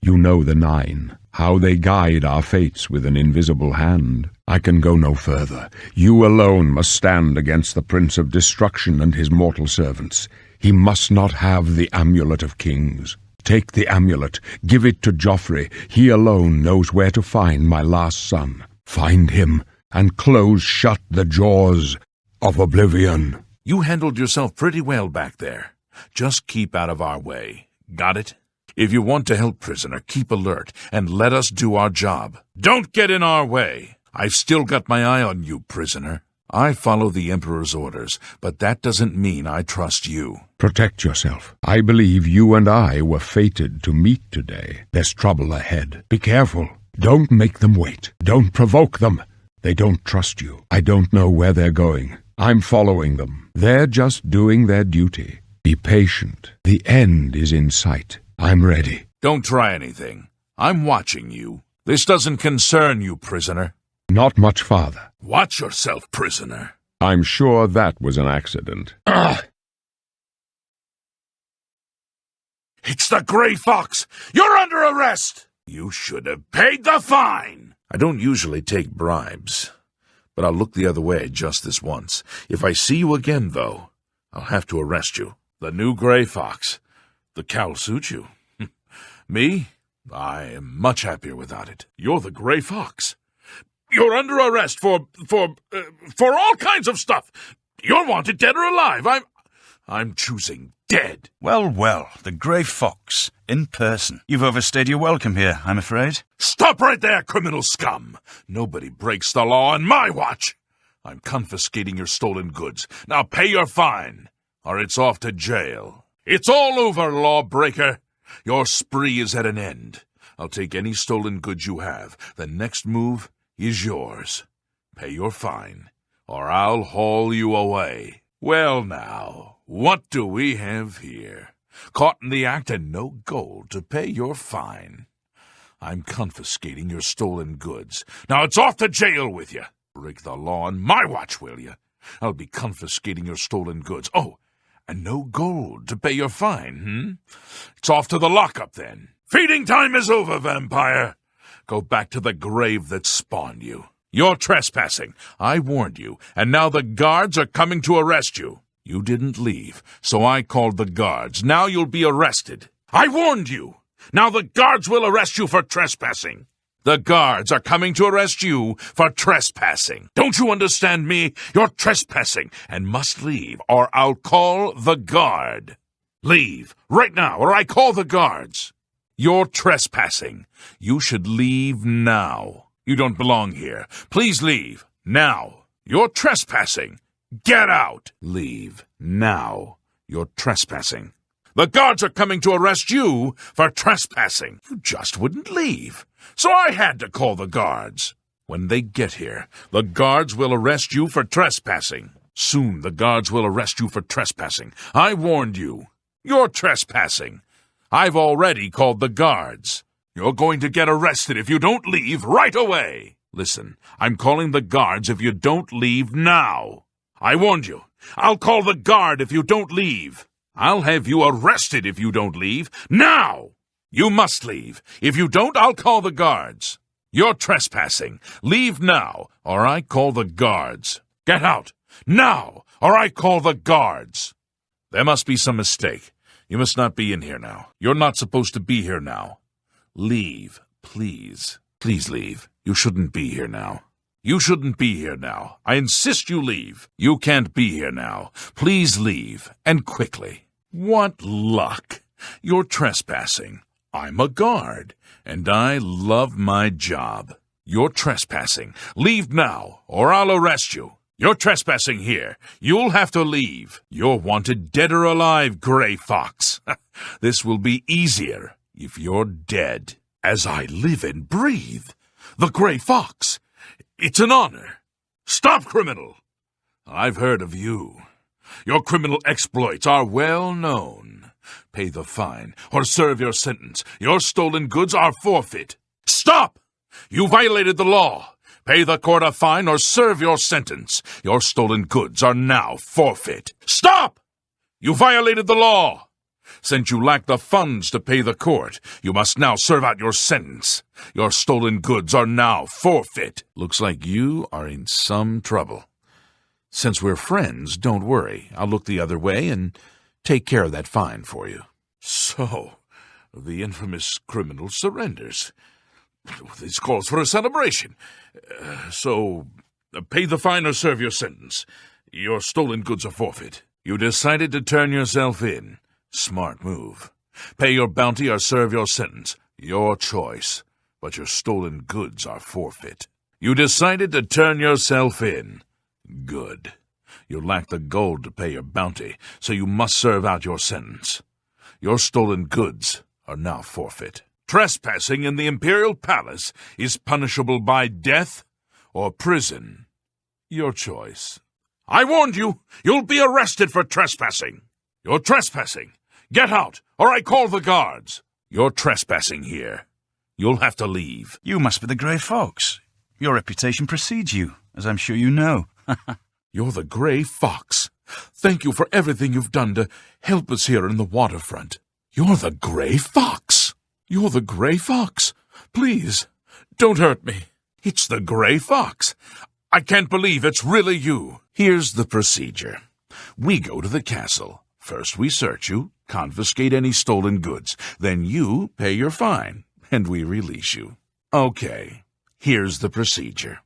Speaker 4: You know the Nine, how they guide our fates with an invisible hand. I can go no further. You alone must stand against the Prince of Destruction and his mortal servants. He must not have the Amulet of Kings. Take the amulet, give it to Joffrey. He alone knows where to find my last son. Find him, and close shut the jaws of Oblivion.
Speaker 2: You handled yourself pretty well back there. Just keep out of our way. Got it? If you want to help, prisoner, keep alert and let us do our job. Don't get in our way. I've still got my eye on you, prisoner. I follow the Emperor's orders, but that doesn't mean I trust you.
Speaker 4: Protect yourself. I believe you and I were fated to meet today. There's trouble ahead. Be careful. Don't make them wait. Don't provoke them. They don't trust you. I don't know where they're going. I'm following them. They're just doing their duty. Be patient. The end is in sight. I'm ready.
Speaker 2: Don't try anything. I'm watching you. This doesn't concern you, prisoner.
Speaker 4: Not much farther.
Speaker 2: Watch yourself, prisoner.
Speaker 4: I'm sure that was an accident.
Speaker 2: It's the Grey Fox! You're under arrest! You should have paid the fine! I don't usually take bribes, but I'll look the other way just this once. If I see you again, though, I'll have to arrest you. The new Grey Fox. The cowl suits you. Me? I am much happier without it. You're the Grey Fox. You're under arrest for all kinds of stuff. You're wanted dead or alive. I'm choosing dead.
Speaker 3: Well, well, the Grey Fox, in person. You've overstayed your welcome here, I'm afraid.
Speaker 2: Stop right there, criminal scum. Nobody breaks the law on my watch. I'm confiscating your stolen goods. Now pay your fine, or it's off to jail. It's all over, lawbreaker. Your spree is at an end. I'll take any stolen goods you have. The next move is yours. Pay your fine, or I'll haul you away. Well now, what do we have here? Caught in the act and no gold to pay your fine. I'm confiscating your stolen goods. Now it's off to jail with you. Break the law on my watch, will you? I'll be confiscating your stolen goods. Oh, and no gold to pay your fine, It's off to the lockup, then. Feeding time is over, vampire. Go back to the grave that spawned you. You're trespassing. I warned you, and now the guards are coming to arrest you. You didn't leave, so I called the guards. Now you'll be arrested. I warned you. Now the guards will arrest you for trespassing. The guards are coming to arrest you for trespassing. Don't you understand me? You're trespassing and must leave, or I'll call the guard. Leave, right now, or I call the guards. You're trespassing. You should leave now. You don't belong here. Please leave, now. You're trespassing. Get out. Leave, now. You're trespassing. The guards are coming to arrest you for trespassing. You just wouldn't leave. So I had to call the guards. When they get here, the guards will arrest you for trespassing. Soon the guards will arrest you for trespassing. I warned you. You're trespassing. I've already called the guards. You're going to get arrested if you don't leave right away. Listen, I'm calling the guards if you don't leave now. I warned you. I'll call the guard if you don't leave. I'll have you arrested if you don't leave now. You must leave. If you don't, I'll call the guards. You're trespassing. Leave now, or I call the guards. Get out, now, or I call the guards. There must be some mistake. You must not be in here now. You're not supposed to be here now. Leave, please. Please leave. You shouldn't be here now. You shouldn't be here now. I insist you leave. You can't be here now. Please leave, and quickly. What luck. You're trespassing. I'm a guard, and I love my job. You're trespassing. Leave now, or I'll arrest you. You're trespassing here. You'll have to leave. You're wanted dead or alive, Grey Fox. This will be easier if you're dead. As I live and breathe. The Grey Fox. It's an honor. Stop, criminal. I've heard of you. Your criminal exploits are well known. Pay the fine or serve your sentence. Your stolen goods are forfeit. Stop! You violated the law. Pay the court a fine or serve your sentence. Your stolen goods are now forfeit. Stop! You violated the law. Since you lack the funds to pay the court, you must now serve out your sentence. Your stolen goods are now forfeit. Looks like you are in some trouble. Since we're friends, don't worry. I'll look the other way and take care of that fine for you. So, the infamous criminal surrenders. This calls for a celebration. So, pay the fine or serve your sentence. Your stolen goods are forfeit. You decided to turn yourself in. Smart move. Pay your bounty or serve your sentence. Your choice. But your stolen goods are forfeit. You decided to turn yourself in. Good. You lack the gold to pay your bounty, so you must serve out your sentence. Your stolen goods are now forfeit. Trespassing in the Imperial Palace is punishable by death or prison. Your choice. I warned you! You'll be arrested for trespassing! You're trespassing! Get out, or I call the guards! You're trespassing here. You'll have to leave.
Speaker 3: You must be the Grey Fox. Your reputation precedes you, as I'm sure you know.
Speaker 2: You're the Grey Fox. Thank you for everything you've done to help us here in the waterfront. You're the Grey Fox. You're the Grey Fox. Please, don't hurt me. It's the Grey Fox. I can't believe it's really you. Here's the procedure. We go to the castle. First we search you, confiscate any stolen goods. Then you pay your fine, and we release you. Okay, here's the procedure.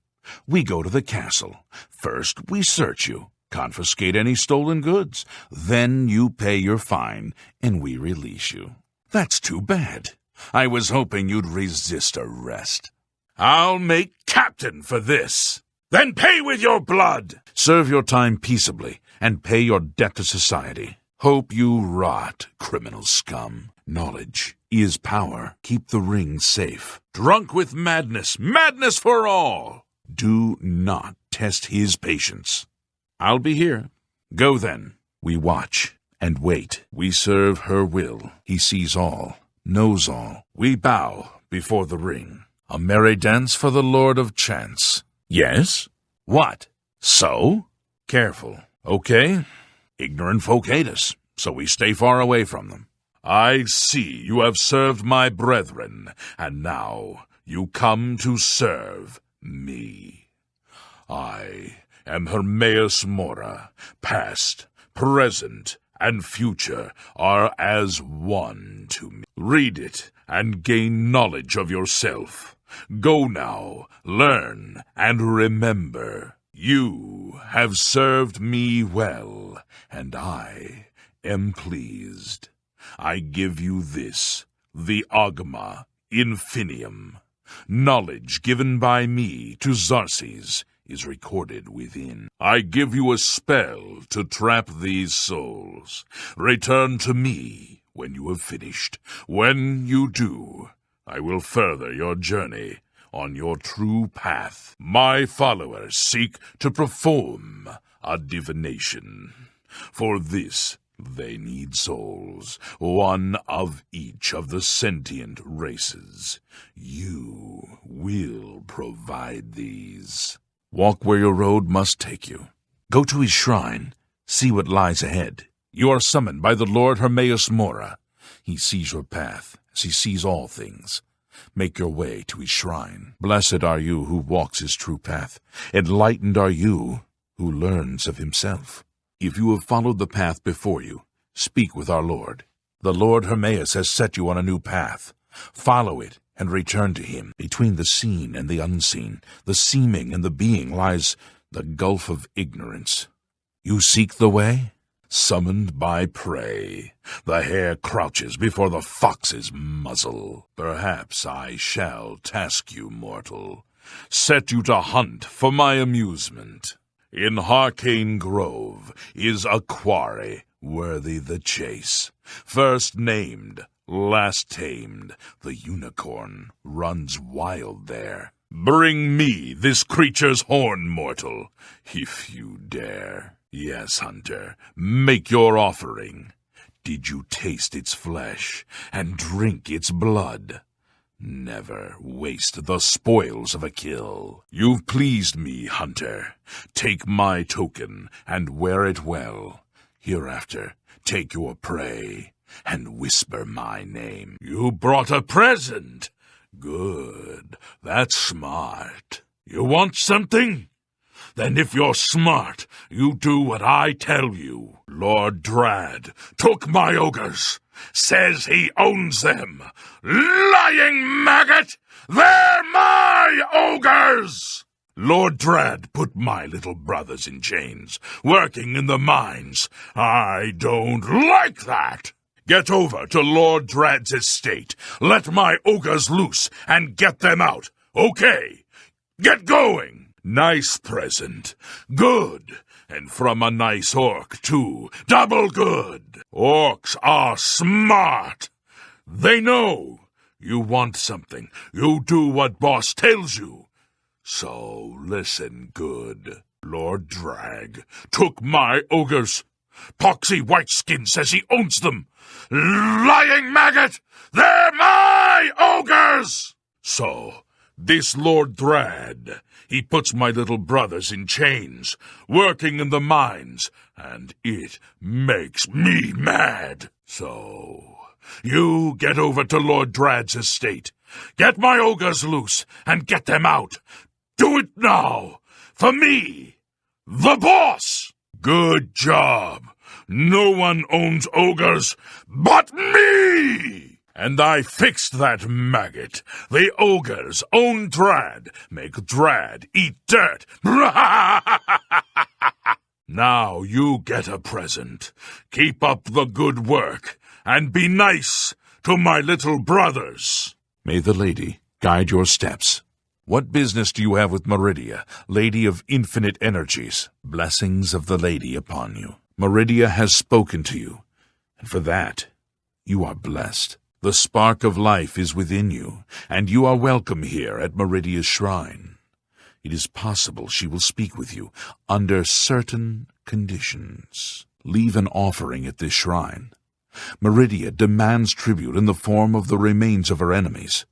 Speaker 2: We go to the castle. First we search you, confiscate any stolen goods. Then you pay your fine, and we release you. That's too bad. I was hoping you'd resist arrest. I'll make captain for this. Then pay with your blood. Serve your time peaceably, and pay your debt to society. Hope you rot, criminal scum. Knowledge is power. Keep the ring safe. Drunk with madness, madness for all. Do not test his patience. I'll be here. Go then. We watch and wait. We serve her will. He sees all, knows all. We bow before the ring. A merry dance for the Lord of Chance. Yes? What? So? Careful. Okay? Ignorant folk hate us, so we stay far away from them. I see you have served my brethren, and now you come to serve me. I am Hermaeus Mora. Past, present, and future are as one to me. Read it and gain knowledge of yourself. Go now, learn, and remember. You have served me well, and I am pleased. I give you this, the Agma Infinium. Knowledge given by me to Xarxes is recorded within. I give you a spell to trap these souls. Return to me when you have finished. When you do, I will further your journey on your true path. My followers seek to perform a divination. For this, they need souls, one of each of the sentient races. You will provide these. Walk where your road must take you. Go to his shrine. See what lies ahead. You are summoned by the Lord Hermaeus Mora. He sees your path, as he sees all things. Make your way to his shrine. Blessed are you who walks his true path. Enlightened are you who learns of himself. If you have followed the path before you, speak with our Lord. The Lord Hermaeus has set you on a new path. Follow it and return to him. Between the seen and the unseen, the seeming and the being, lies the gulf of ignorance. You seek the way? Summoned by prey, the hare crouches before the fox's muzzle. Perhaps I shall task you, mortal, set you to hunt for my amusement. In Hircine Grove is a quarry worthy the chase. First named, last tamed, the unicorn runs wild there. Bring me this creature's horn, mortal, if you dare. Yes, hunter, make your offering. Did you taste its flesh and drink its blood? Never waste the spoils of a kill. You've pleased me, hunter. Take my token and wear it well. Hereafter, take your prey and whisper my name. You brought a present. Good. That's smart. You want something? Then if you're smart, you do what I tell you. Lord Drad took my ogres. Says he owns them. Lying maggot! They're my ogres! Lord Drad put my little brothers in chains, working in the mines. I don't like that. Get over to Lord Drad's estate. Let my ogres loose and get them out. Okay. Get going. Nice present. Good. And from a nice orc, too. Double good. Orcs are smart. They know. You want something. You do what boss tells you. So listen good. Lord Drag took my ogres. Poxy Whiteskin says he owns them. Lying maggot! They're my ogres! So, this Lord Drad, he puts my little brothers in chains, working in the mines, and it makes me mad. So, you get over to Lord Drad's estate. Get my ogres loose and get them out. Do it now, for me, the boss! Good job. No one owns ogres but me! And I fixed that maggot. The ogres own Drad, make Drad eat dirt. Now you get a present. Keep up the good work, and be nice to my little brothers. May the lady guide your steps. What business do you have with Merida, Lady of Infinite Energies? Blessings of the Lady upon you. Merida has spoken to you, and for that, you are blessed. The spark of life is within you, and you are welcome here at Meridia's shrine. It is possible she will speak with you under certain conditions. Leave an offering at this shrine. Merida demands tribute in the form of the remains of her enemies,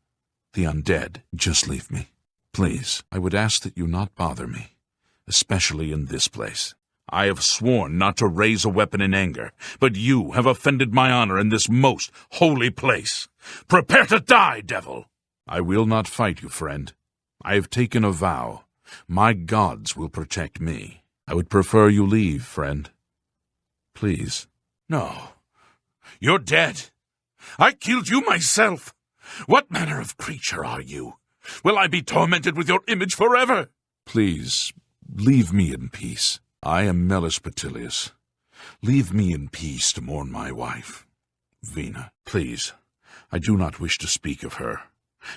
Speaker 2: the undead. Just leave me. Please, I would ask that you not bother me, especially in this place. I have sworn not to raise a weapon in anger, but you have offended my honor in this most holy place. Prepare to die, devil! I will not fight you, friend. I have taken a vow. My gods will protect me. I would prefer you leave, friend. Please. No. You're dead. I killed you myself. What manner of creature are you? Will I be tormented with your image forever? Please, leave me in peace. I am Melis Petilius. Leave me in peace to mourn my wife, Vina. Please, I do not wish to speak of her.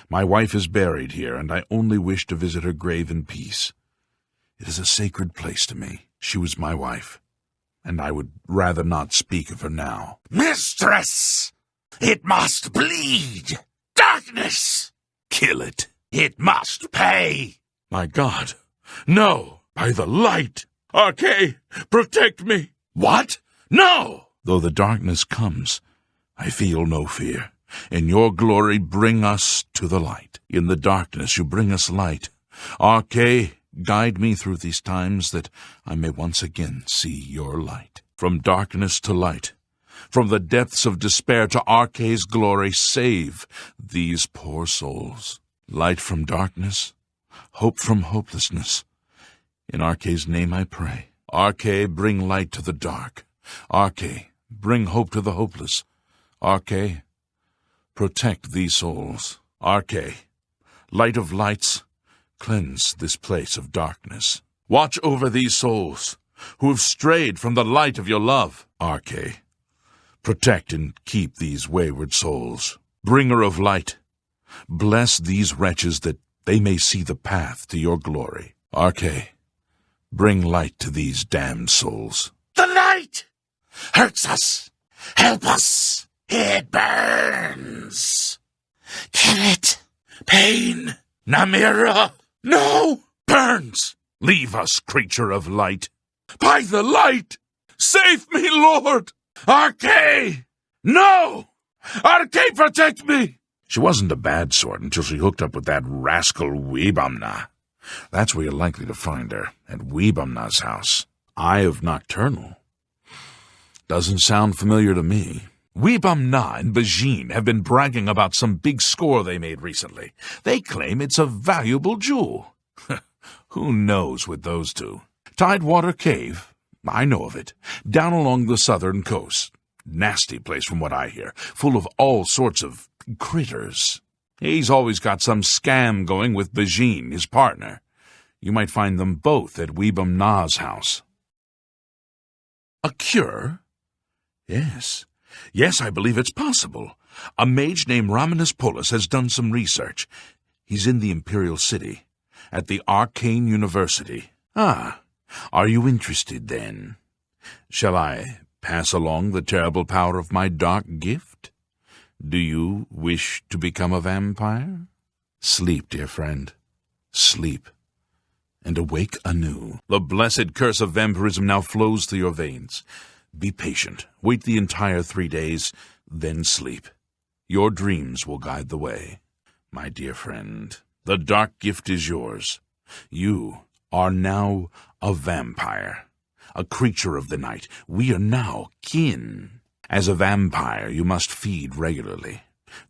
Speaker 2: My wife is buried here, and I only wish to visit her grave in peace. It is a sacred place to me. She was my wife, and I would rather not speak of her now. Mistress! It must bleed! Darkness! Kill it. It must pay! My God! No! By the light! Archay, protect me! What? No! Though the darkness comes, I feel no fear. In your glory bring us to the light. In the darkness you bring us light. Archay, guide me through these times that I may once again see your light. From darkness to light, from the depths of despair to Archay's glory, save these poor souls. Light from darkness, hope from hopelessness. In Archay's name I pray. Archay, bring light to the dark. Archay, bring hope to the hopeless. Archay, protect these souls. Archay, light of lights, cleanse this place of darkness. Watch over these souls who have strayed from the light of your love. Archay, protect and keep these wayward souls. Bringer of light, bless these wretches that they may see the path to your glory. Archay, bring light to these damned souls. The light hurts us. Help us. It burns. Kill it. Pain. Namira. No. Burns. Leave us, creature of light. By the light. Save me, Lord. Archay. No. Archay, protect me. She wasn't a bad sort until she hooked up with that rascal Weebamna. That's where you're likely to find her, at Weebamna's house. Eye of Nocturnal. Doesn't sound familiar to me. Weebamna and Bajin have been bragging about some big score they made recently. They claim it's a valuable jewel. Who knows with those two? Tidewater Cave, I know of it, down along the southern coast. Nasty place from what I hear, full of all sorts of critters. He's always got some scam going with Bajin, his partner. You might find them both at Weebamna's house. A cure? Yes. Yes, I believe it's possible. A mage named Romanus Polus has done some research. He's in the Imperial City, at the Arcane University. Ah, are you interested then? Shall I pass along the terrible power of my dark gift? Do you wish to become a vampire? Sleep, dear friend. Sleep, and awake anew. The blessed curse of vampirism now flows through your veins. Be patient. Wait the entire 3 days, then sleep. Your dreams will guide the way. My dear friend, the dark gift is yours. You are now a vampire, a creature of the night. We are now kin. As a vampire, you must feed regularly.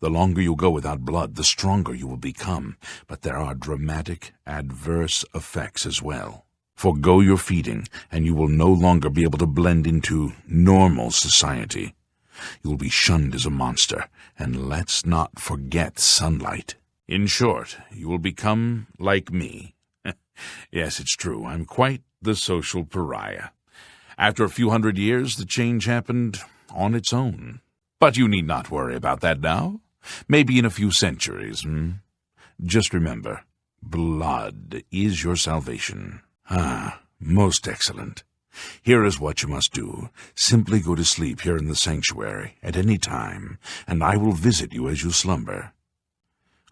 Speaker 2: The longer you go without blood, the stronger you will become. But there are dramatic, adverse effects as well. Forgo your feeding, and you will no longer be able to blend into normal society. You will be shunned as a monster, and let's not forget sunlight. In short, you will become like me. Yes, it's true, I'm quite the social pariah. After a few hundred years, the change happened on its own. But you need not worry about that now. Maybe in a few centuries, Just remember, blood is your salvation. Ah, most excellent. Here is what you must do. Simply go to sleep here in the sanctuary at any time, and I will visit you as you slumber.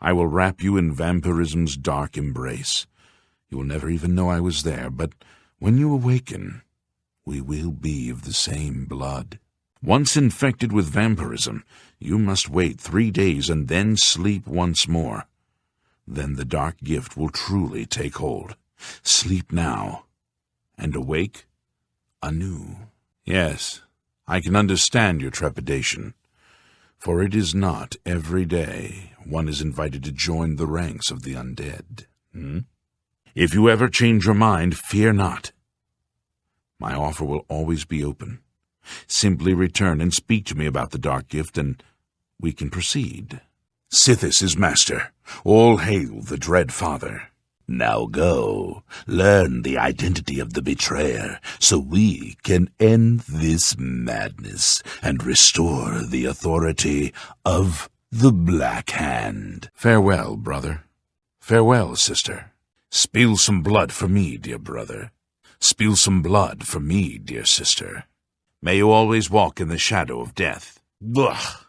Speaker 2: I will wrap you in vampirism's dark embrace. You will never even know I was there, but when you awaken, we will be of the same blood. Once infected with vampirism, you must wait 3 days and then sleep once more. Then the dark gift will truly take hold. Sleep now, and awake anew. Yes, I can understand your trepidation, for it is not every day one is invited to join the ranks of the undead. If you ever change your mind, fear not. My offer will always be open. Simply return and speak to me about the dark gift, and we can proceed. Sithis is master. All hail the dread father. Now go, learn the identity of the betrayer, so we can end this madness and restore the authority of the Black Hand. Farewell, brother. Farewell, sister. Spill some blood for me, dear brother. Spill some blood for me, dear sister. May you always walk in the shadow of death. Ugh!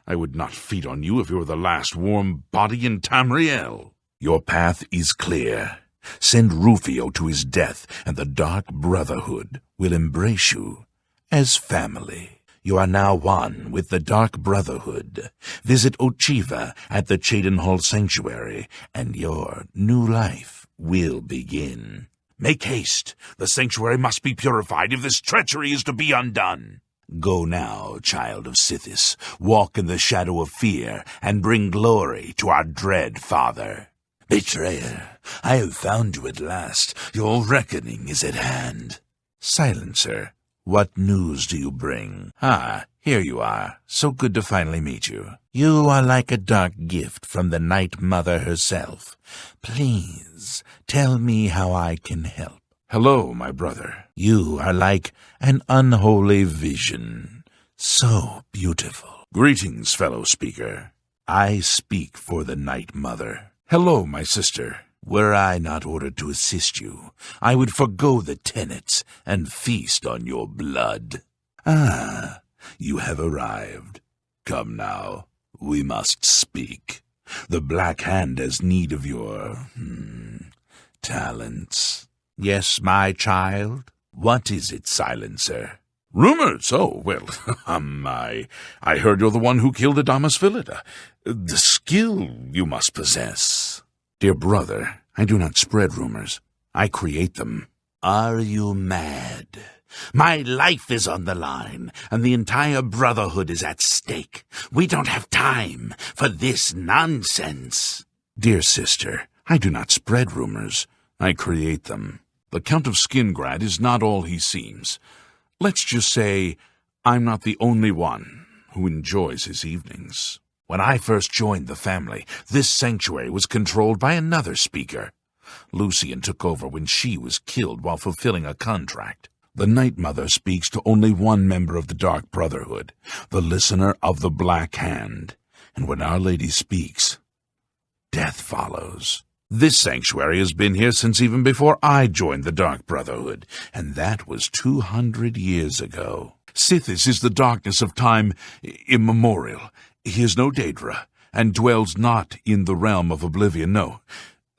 Speaker 2: I would not feed on you if you were the last warm body in Tamriel. Your path is clear. Send Rufio to his death, and the Dark Brotherhood will embrace you as family. You are now one with the Dark Brotherhood. Visit Ochiva at the Chedenhall Sanctuary, and your new life will begin. Make haste. The sanctuary must be purified if this treachery is to be undone. Go now, child of Sithis. Walk in the shadow of fear and bring glory to our dread father. Betrayer, I have found you at last. Your reckoning is at hand. Silencer, what news do you bring? Ah, here you are. So good to finally meet you. You are like a dark gift from the Night Mother herself. Please, tell me how I can help. Hello, my brother. You are like an unholy vision. So beautiful. Greetings, fellow speaker. I speak for the Night Mother. Hello, my sister. Were I not ordered to assist you, I would forgo the tenets and feast on your blood. Ah, you have arrived. Come now, we must speak. The Black Hand has need of your, talents. Yes, my child? What is it, Silencer? Rumors? Oh, well, I heard you're the one who killed Adamas Philida. The skill you must possess. Dear brother, I do not spread rumors. I create them. Are you mad? My life is on the line, and the entire Brotherhood is at stake. We don't have time for this nonsense. Dear sister, I do not spread rumors. I create them. The Count of Skingrad is not all he seems. Let's just say I'm not the only one who enjoys his evenings. When I first joined the family, this sanctuary was controlled by another speaker. Lucien took over when she was killed while fulfilling a contract. The Night Mother speaks to only one member of the Dark Brotherhood, the Listener of the Black Hand. And when Our Lady speaks, death follows. This sanctuary has been here since even before I joined the Dark Brotherhood, and that was 200 years ago. Sithis is the darkness of time immemorial. He is no Daedra, and dwells not in the realm of Oblivion, no.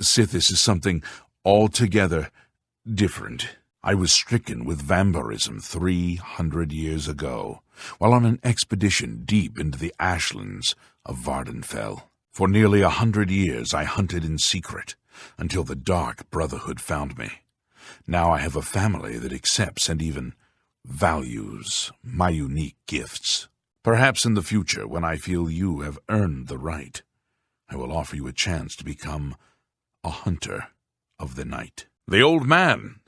Speaker 2: Sithis is something altogether different. I was stricken with vampirism 300 years ago, while on an expedition deep into the ashlands of Vardenfell. For nearly 100 years I hunted in secret, until the Dark Brotherhood found me. Now I have a family that accepts and even values my unique gifts. Perhaps in the future, when I feel you have earned the right, I will offer you a chance to become a hunter of the night. The old man,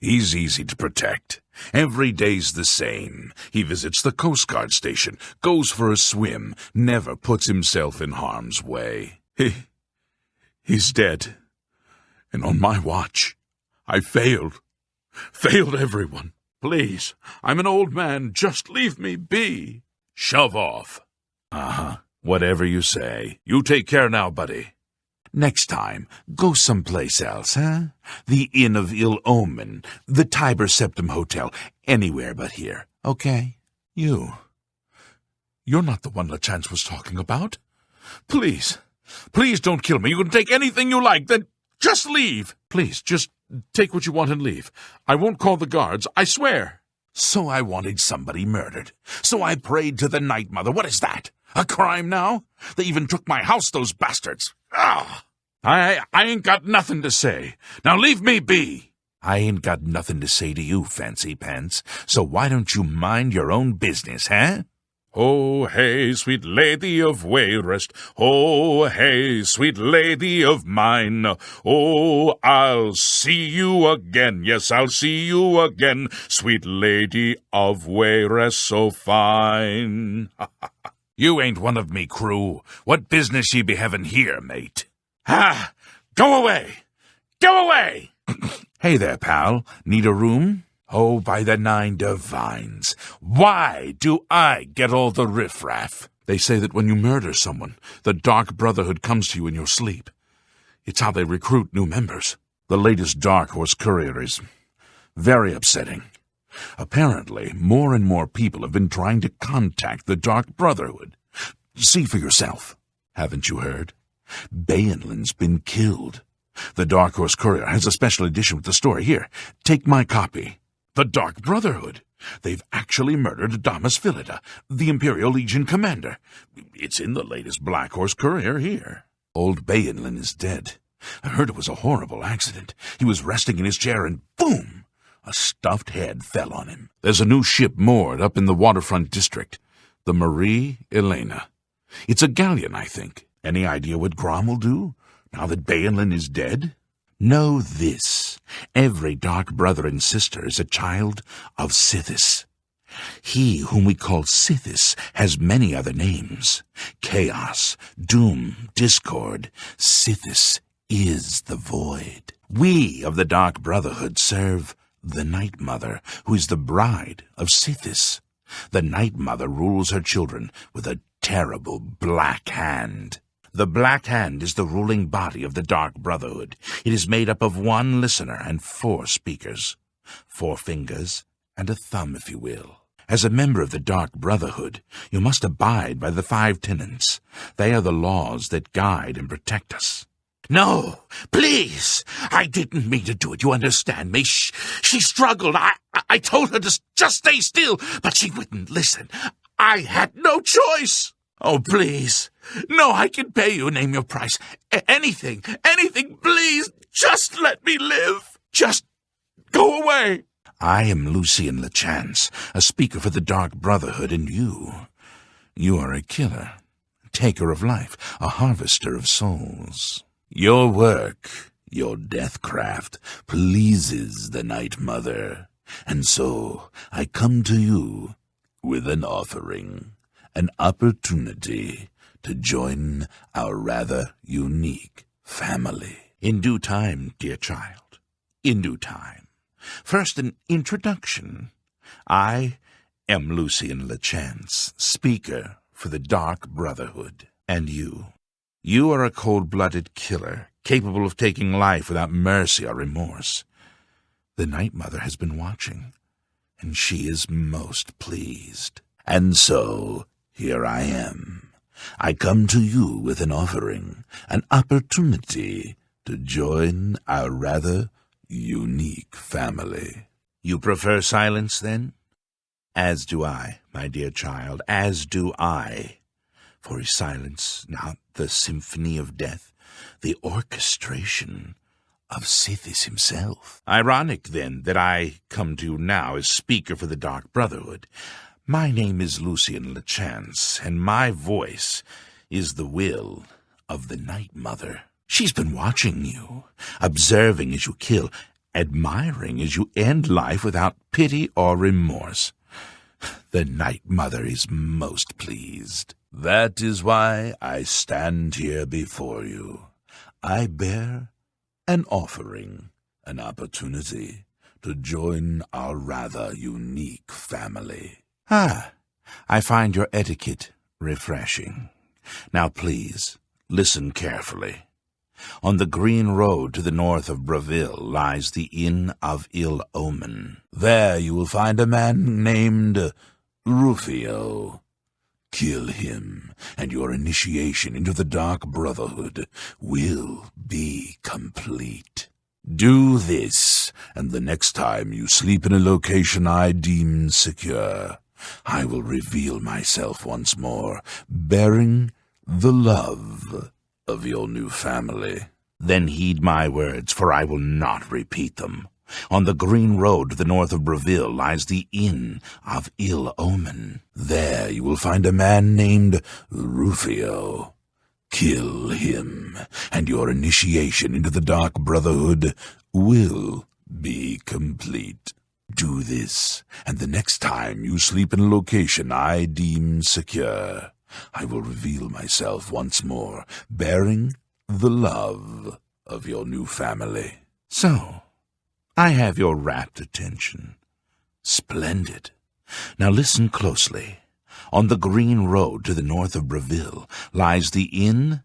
Speaker 2: he's easy to protect. Every day's the same. He visits the Coast Guard station, goes for a swim, never puts himself in harm's way. He's dead. And on my watch, I failed everyone. Please, I'm an old man. Just leave me be. Shove off. Whatever you say. You take care now, buddy. Next time, go someplace else, huh? The Inn of Ill Omen, the Tiber Septim Hotel, anywhere but here, okay? You're not the one Lachance was talking about. Please don't kill me. You can take anything you like, then just leave. Please, just take what you want and leave. I won't call the guards, I swear. So I wanted somebody murdered. So I prayed to the Night Mother. What is that? A crime now? They even took my house, those bastards. I ain't got nothing to say. Now leave me be. I ain't got nothing to say to you, Fancy Pants. So why don't you mind your own business, huh? Oh, hey, sweet lady of Wayrest. Oh, hey, sweet lady of mine. Oh, I'll see you again. Yes, I'll see you again. Sweet lady of Wayrest so fine. You ain't one of me crew. What business ye be having here, mate? Go away! Go away! Hey there, pal. Need a room? Oh, by the 9 divines. Why do I get all the riffraff? They say that when you murder someone, the Dark Brotherhood comes to you in your sleep. It's how they recruit new members. The latest Dark Horse courier is very upsetting. Apparently, more and more people have been trying to contact the Dark Brotherhood. See for yourself. Haven't you heard? Baenlin's been killed. The Dark Horse Courier has a special edition with the story. Here, take my copy. The Dark Brotherhood. They've actually murdered Adamus Philida, the Imperial Legion commander. It's in the latest Black Horse Courier here. Old Baenlin is dead. I heard it was a horrible accident. He was resting in his chair and boom! A stuffed head fell on him. There's a new ship moored up in the waterfront district. The Marie Elena. It's a galleon, I think. Any idea what Grom will do, now that Baenlin is dead? Know this. Every dark brother and sister is a child of Sithis. He whom we call Sithis has many other names. Chaos, Doom, Discord. Sithis is the Void. We of the Dark Brotherhood serve the Night Mother, who is the bride of Sithis. The Night Mother rules her children with a terrible black hand. The Black Hand is the ruling body of the Dark Brotherhood. It is made up of 1 listener and 4 speakers. 4 fingers and a thumb, if you will. As a member of the Dark Brotherhood, you must abide by the 5 tenets. They are the laws that guide and protect us. No, please! I didn't mean to do it, you understand me? She struggled. I told her to just stay still, but she wouldn't listen. I had no choice. Oh, please. No, I can pay you. Name your price. Anything, please. Just let me live. Just go away. I am Lucien Lachance, a speaker for the Dark Brotherhood, and you are a killer, taker of life, a harvester of souls. Your work, your deathcraft, pleases the Night Mother, and so I come to you with an offering, an opportunity to join our rather unique family. In due time, dear child, in due time. First, an introduction. I am Lucien Lachance, speaker for the Dark Brotherhood. And you are a cold-blooded killer, capable of taking life without mercy or remorse. The Night Mother has been watching, and she is most pleased. And so, here I am. I come to you with an offering, an opportunity to join our rather unique family. You prefer silence, then? As do I, my dear child, as do I. For is silence not the symphony of death, the orchestration of Sithis himself? Ironic, then, that I come to you now as speaker for the Dark Brotherhood. My name is Lucien Lachance, and my voice is the will of the Night Mother. She's been watching you, observing as you kill, admiring as you end life without pity or remorse. The Night Mother is most pleased. That is why I stand here before you. I bear an offering, an opportunity to join our rather unique family. I find your etiquette refreshing. Now please, listen carefully. On the green road to the north of Breville lies the Inn of Ill Omen. There you will find a man named Rufio. Kill him, and your initiation into the Dark Brotherhood will be complete. Do this, and the next time you sleep in a location I deem secure, I will reveal myself once more, bearing the love of your new family. Then heed my words, for I will not repeat them. On the green road to the north of Breville lies the Inn of Ill Omen. There you will find a man named Rufio. Kill him, and your initiation into the Dark Brotherhood will be complete. Do this, and the next time you sleep in a location I deem secure, I will reveal myself once more, bearing the love of your new family. So, I have your rapt attention. Splendid. Now listen closely. On the green road to the north of Breville lies the Inn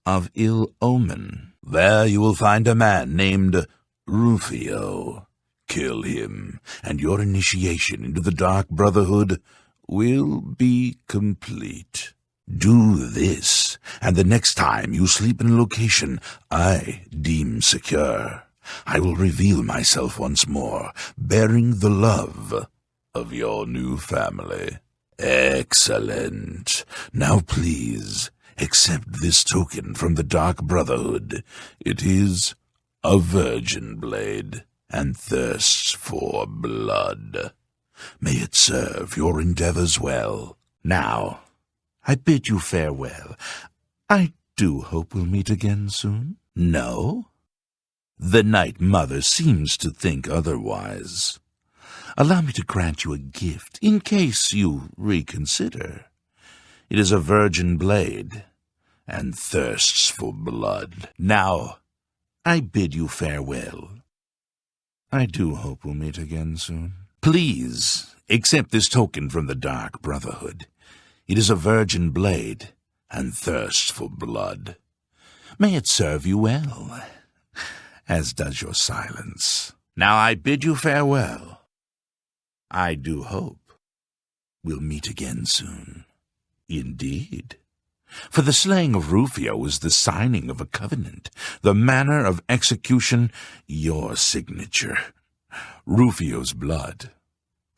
Speaker 2: of Ill Omen. There you will find a man named Rufio. Kill him, and your initiation into the Dark Brotherhood will be complete. Do this, and the next time you sleep in a location I deem secure, I will reveal myself once more, bearing the love of your new family. Excellent. Now please, accept this token from the Dark Brotherhood. It is a virgin blade, and thirsts for blood. May it serve your endeavors well. Now, I bid you farewell. I do hope we'll meet again soon. No? The Night Mother seems to think otherwise. Allow me to grant you a gift, in case you reconsider. It is a virgin blade, and thirsts for blood. Now, I bid you farewell. I do hope we'll meet again soon. Please, accept this token from the Dark Brotherhood. It is a virgin blade, and thirsts for blood. May it serve you well, as does your silence. Now I bid you farewell. I do hope we'll meet again soon. Indeed. For the slaying of Rufio was the signing of a covenant, the manner of execution your signature. Rufio's blood,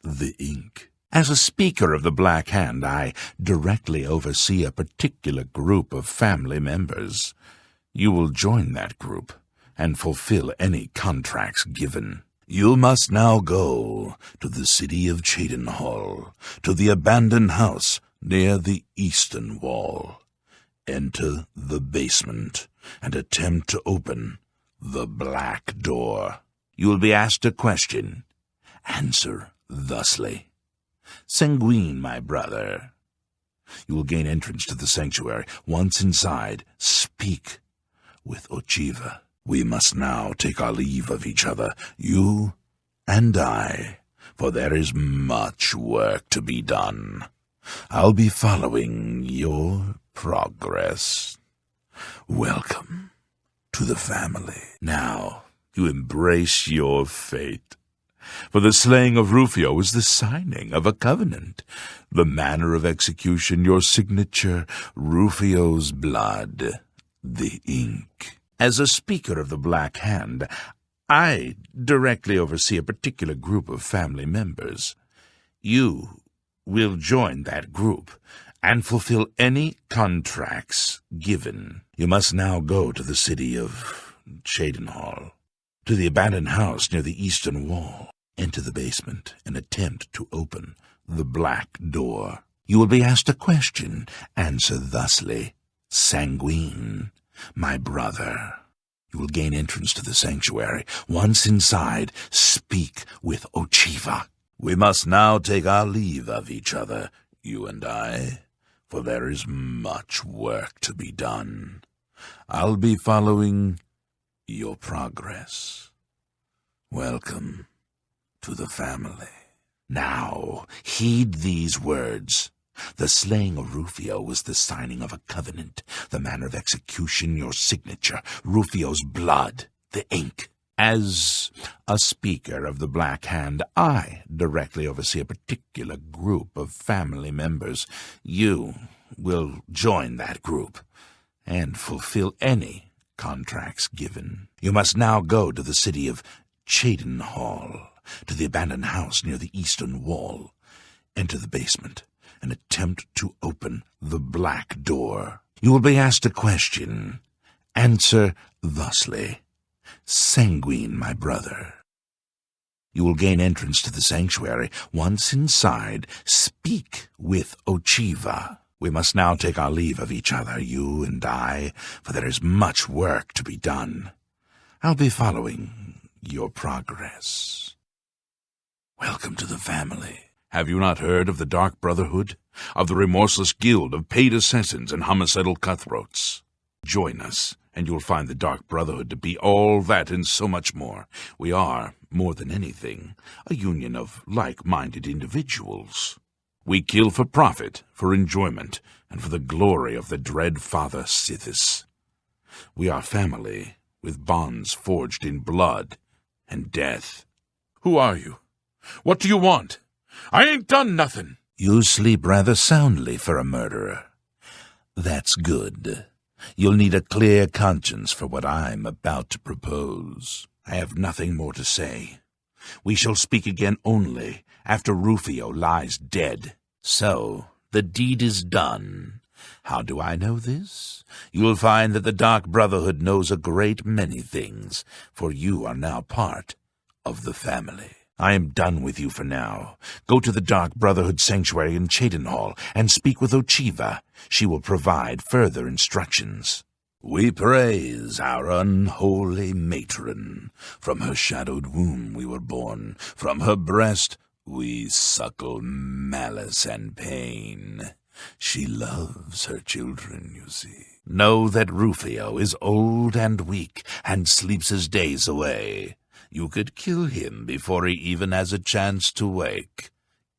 Speaker 2: the ink. As a speaker of the Black Hand, I directly oversee a particular group of family members. You will join that group and fulfill any contracts given. You must now go to the city of Cheydinhal, to the abandoned house near the eastern wall. Enter the basement and attempt to open the black door. You will be asked a question. Answer thusly. Sanguine, my brother. You will gain entrance to the sanctuary. Once inside, speak with Ochiva. We must now take our leave of each other. You and I, for there is much work to be done. I'll be following your progress. Welcome to the family. Now, you embrace your fate. For the slaying of Rufio is the signing of a covenant. The manner of execution, your signature, Rufio's blood, the ink. As a speaker of the Black Hand, I directly oversee a particular group of family members. You will join that group and fulfill any contracts given. You must now go to the city of Cheydinhal, to the abandoned house near the eastern wall. Enter the basement and attempt to open the black door. You will be asked a question. Answer thusly. Sanguine, my brother. You will gain entrance to the sanctuary. Once inside, speak with Ochiva. We must now take our leave of each other, you and I, for there is much work to be done. I'll be following your progress. Welcome to the family. Now, heed these words. The slaying of Rufio was the signing of a covenant. The manner of execution, your signature. Rufio's blood, the ink. As a speaker of the Black Hand, I directly oversee a particular group of family members. You will join that group and fulfill any contracts given. You must now go to the city of Cheydinhal, to the abandoned house near the eastern wall. Enter the basement and attempt to open the black door. You will be asked a question. Answer thusly. Sanguine, my brother. You will gain entrance to the sanctuary. Once inside, speak with Ochiva. We must now take our leave of each other, you and I, for there is much work to be done. I'll be following your progress. Welcome to the family. Have you not heard of the Dark Brotherhood? Of the remorseless guild of paid assassins and homicidal cutthroats? Join us, and you'll find the Dark Brotherhood to be all that and so much more. We are, more than anything, a union of like-minded individuals. We kill for profit, for enjoyment, and for the glory of the dread Father Sithis. We are family, with bonds forged in blood and death.
Speaker 1: Who are you? What do you want? I ain't done nothing.
Speaker 2: You sleep rather soundly for a murderer. That's good. You'll need a clear conscience for what I'm about to propose. I have nothing more to say. We shall speak again only after Rufio lies dead. So, the deed is done. How do I know this? You'll find that the Dark Brotherhood knows a great many things, for you are now part of the family. I am done with you for now. Go to the Dark Brotherhood Sanctuary in Cheydinhal and speak with Ochiva. She will provide further instructions. We praise our unholy matron. From her shadowed womb we were born. From her breast we suckle malice and pain. She loves her children, you see. Know that Rufio is old and weak and sleeps his days away. You could kill him before he even has a chance to wake,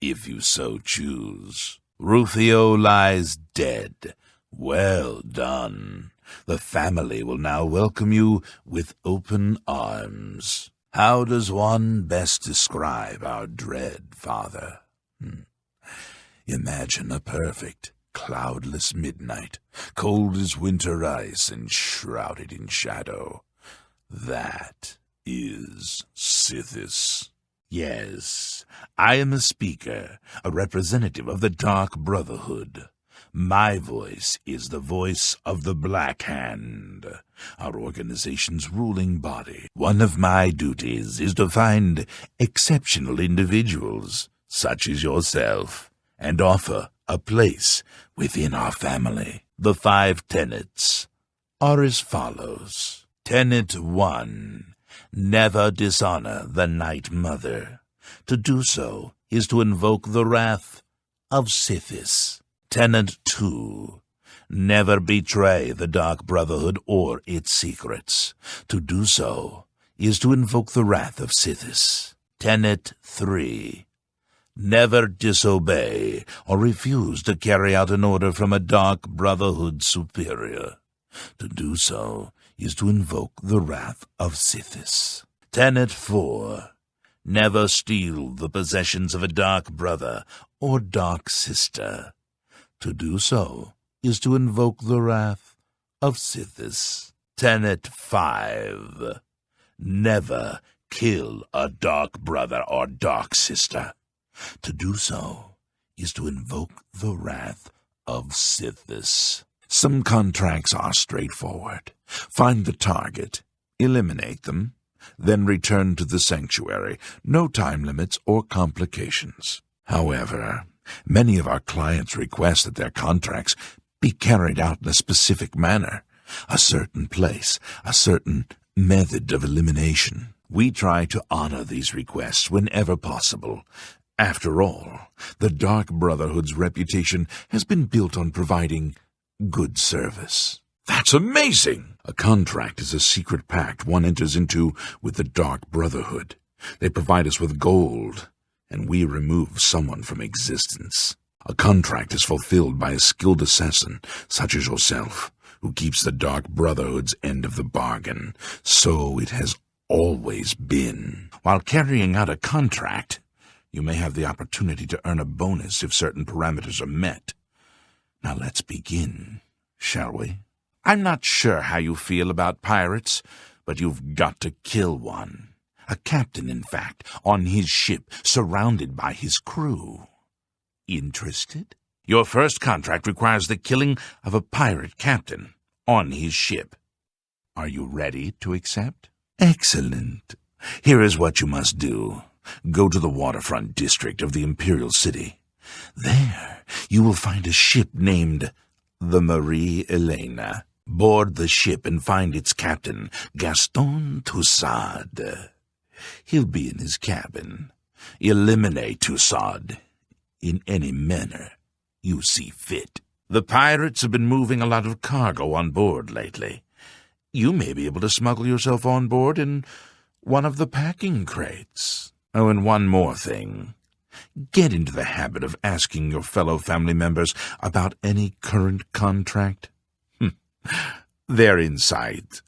Speaker 2: if you so choose. Rufio lies dead. Well done. The family will now welcome you with open arms. How does one best describe our dread father? Imagine a perfect, cloudless midnight, cold as winter ice and shrouded in shadow. That is Sithis. Yes, I am a speaker, a representative of the Dark Brotherhood. My voice is the voice of the Black Hand, our organization's ruling body. One of my duties is to find exceptional individuals, such as yourself, and offer a place within our family. The 5 tenets are as follows. Tenet 1. Never dishonor the Night Mother. To do so is to invoke the wrath of Sithis. Tenet 2. Never betray the Dark Brotherhood or its secrets. To do so is to invoke the wrath of Sithis. Tenet 3. Never disobey or refuse to carry out an order from a Dark Brotherhood superior. To do so is to invoke the wrath of Sithis. Tenet 4. Never steal the possessions of a Dark Brother or Dark Sister. To do so is to invoke the wrath of Sithis. Tenet 5. Never kill a Dark Brother or Dark Sister. To do so is to invoke the wrath of Sithis. Some contracts are straightforward. Find the target, eliminate them, then return to the sanctuary. No time limits or complications. However, many of our clients request that their contracts be carried out in a specific manner, a certain place, a certain method of elimination. We try to honor these requests whenever possible. After all, the Dark Brotherhood's reputation has been built on providing good service. That's amazing! A contract is a secret pact one enters into with the Dark Brotherhood. They provide us with gold, and we remove someone from existence. A contract is fulfilled by a skilled assassin, such as yourself, who keeps the Dark Brotherhood's end of the bargain. So it has always been. While carrying out a contract, you may have the opportunity to earn a bonus if certain parameters are met. Now let's begin, shall we? I'm not sure how you feel about pirates, but you've got to kill one. A captain, in fact, on his ship, surrounded by his crew. Interested? Your first contract requires the killing of a pirate captain on his ship. Are you ready to accept? Excellent. Here is what you must do. Go to the waterfront district of the Imperial city. There you will find a ship named the Marie Elena. Board the ship and find its captain, Gaston Toussaint. He'll be in his cabin. Eliminate Toussaint in any manner you see fit. The pirates have been moving a lot of cargo on board lately. You may be able to smuggle yourself on board in one of the packing crates. Oh, and one more thing. Get into the habit of asking your fellow family members about any current contract. Their insight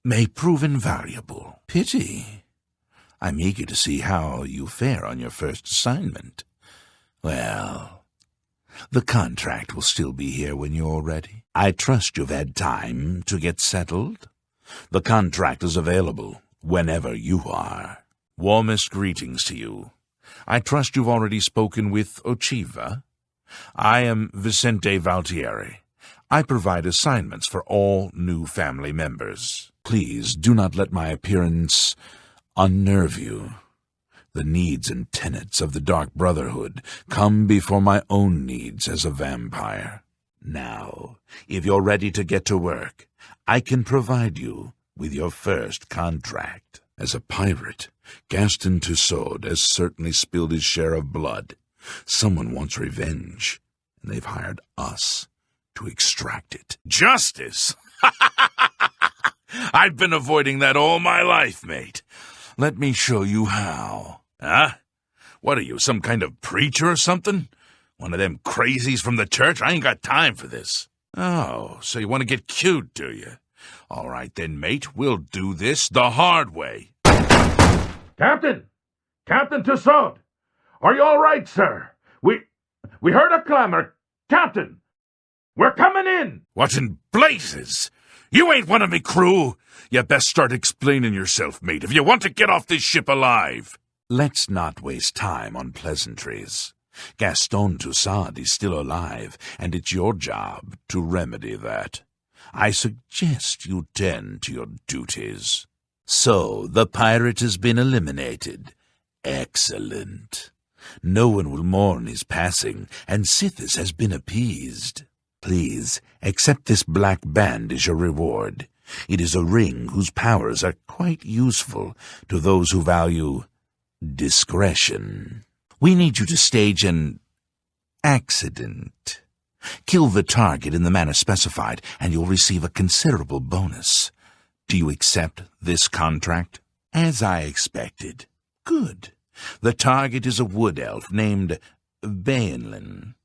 Speaker 2: may prove invaluable. Pity. I'm eager to see how you fare on your first assignment. Well, the contract will still be here when you're ready. I trust you've had time to get settled. The contract is available whenever you are. Warmest greetings to you. I trust you've already spoken with Ochiva. I am Vicente Valteri. I provide assignments for all new family members. Please do not let my appearance unnerve you. The needs and tenets of the Dark Brotherhood come before my own needs as a vampire. Now, if you're ready to get to work, I can provide you with your first contract. As a pirate, Gaston Toussaint has certainly spilled his share of blood. Someone wants revenge, and they've hired us to extract it. Justice? I've been avoiding that all my life, mate. Let me show you how. Huh? What are you, some kind of preacher or something? One of them crazies from the church? I ain't got time for this. Oh, so you want to get cute, do you? All right then, mate, we'll do this the hard way.
Speaker 1: Captain! Captain Toussaint! Are you all right, sir? We heard a clamor. Captain! We're coming in!
Speaker 2: What in blazes? You ain't one of me crew. You best start explaining yourself, mate, if you want to get off this ship alive. Let's not waste time on pleasantries. Gaston Toussaint is still alive, and it's your job to remedy that. I suggest you tend to your duties. So, the pirate has been eliminated. Excellent. No one will mourn his passing, and Sithis has been appeased. Please, accept this black band as your reward. It is a ring whose powers are quite useful to those who value discretion. We need you to stage an accident. Kill the target in the manner specified, and you'll receive a considerable bonus. Do you accept this contract? As I expected. Good. The target is a wood elf named Bainlin.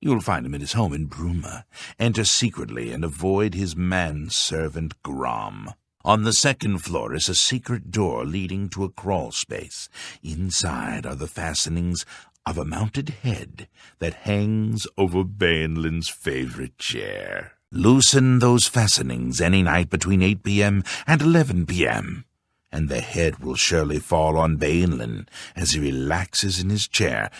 Speaker 2: You'll find him at his home in Bruma. Enter secretly and avoid his manservant Grom. On the second floor is a secret door leading to a crawl space. Inside are the fastenings of a mounted head that hangs over Bainlin's favorite chair. Loosen those fastenings any night between 8 p.m. and 11 p.m., and the head will surely fall on Bainlin as he relaxes in his chair,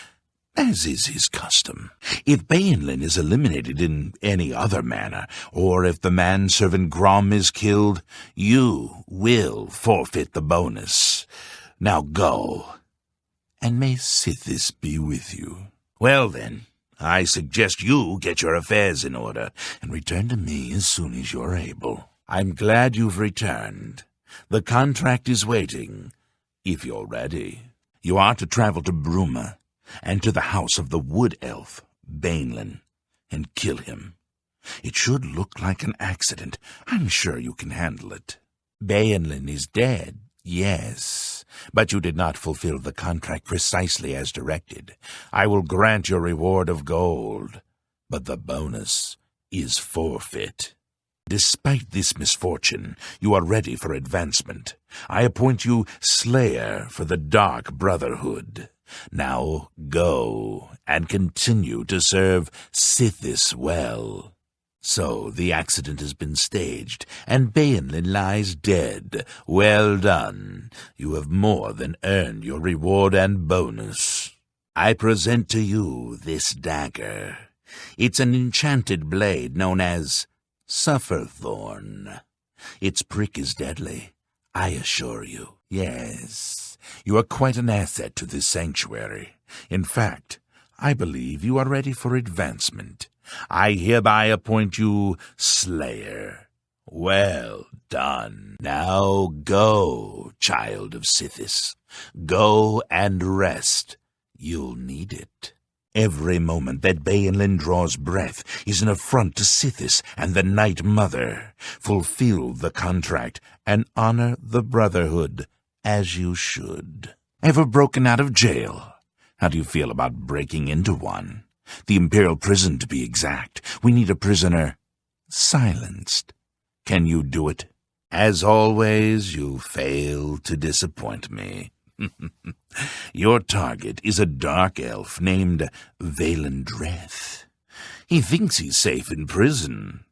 Speaker 2: as is his custom. If Bainlin is eliminated in any other manner, or if the manservant Grom is killed, you will forfeit the bonus. Now go, and may Sithis be with you. Well then, I suggest you get your affairs in order, and return to me as soon as you're able. I'm glad you've returned. The contract is waiting, if you're ready. You are to travel to Bruma, and to the house of the wood elf, Bainlin, and kill him. It should look like an accident. I'm sure you can handle it. Bainlin is dead, yes, but you did not fulfill the contract precisely as directed. I will grant your reward of gold, but the bonus is forfeit. Despite this misfortune, you are ready for advancement. I appoint you Slayer for the Dark Brotherhood. Now go, and continue to serve Sithis well. So the accident has been staged, and Bainlin lies dead. Well done. You have more than earned your reward and bonus. I present to you this dagger. It's an enchanted blade known as Sufferthorn. Its prick is deadly, I assure you. Yes, you are quite an asset to this sanctuary. In fact, I believe you are ready for advancement. I hereby appoint you Slayer. Well done. Now go, child of Sithis. Go and rest. You'll need it. Every moment that Bainlin draws breath is an affront to Sithis and the Night Mother. Fulfill the contract and honor the Brotherhood as you should. Ever broken out of jail? How do you feel about breaking into one? The Imperial prison, to be exact. We need a prisoner silenced. Can you do it? As always, you fail to disappoint me. Your target is a dark elf named Valendreth. He thinks he's safe in prison.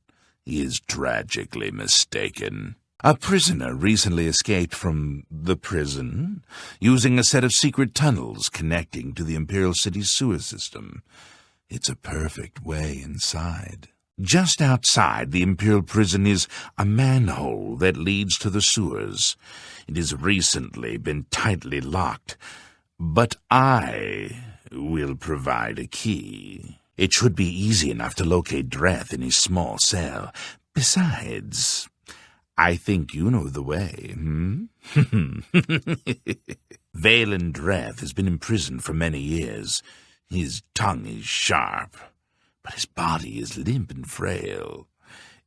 Speaker 2: He is tragically mistaken. A prisoner recently escaped from the prison using a set of secret tunnels connecting to the Imperial City's sewer system. It's a perfect way inside. Just outside the Imperial prison is a manhole that leads to the sewers. It has recently been tightly locked, but I will provide a key. It should be easy enough to locate Dreth in his small cell. Besides, I think you know the way, Valendreth has been imprisoned for many years. His tongue is sharp, but his body is limp and frail.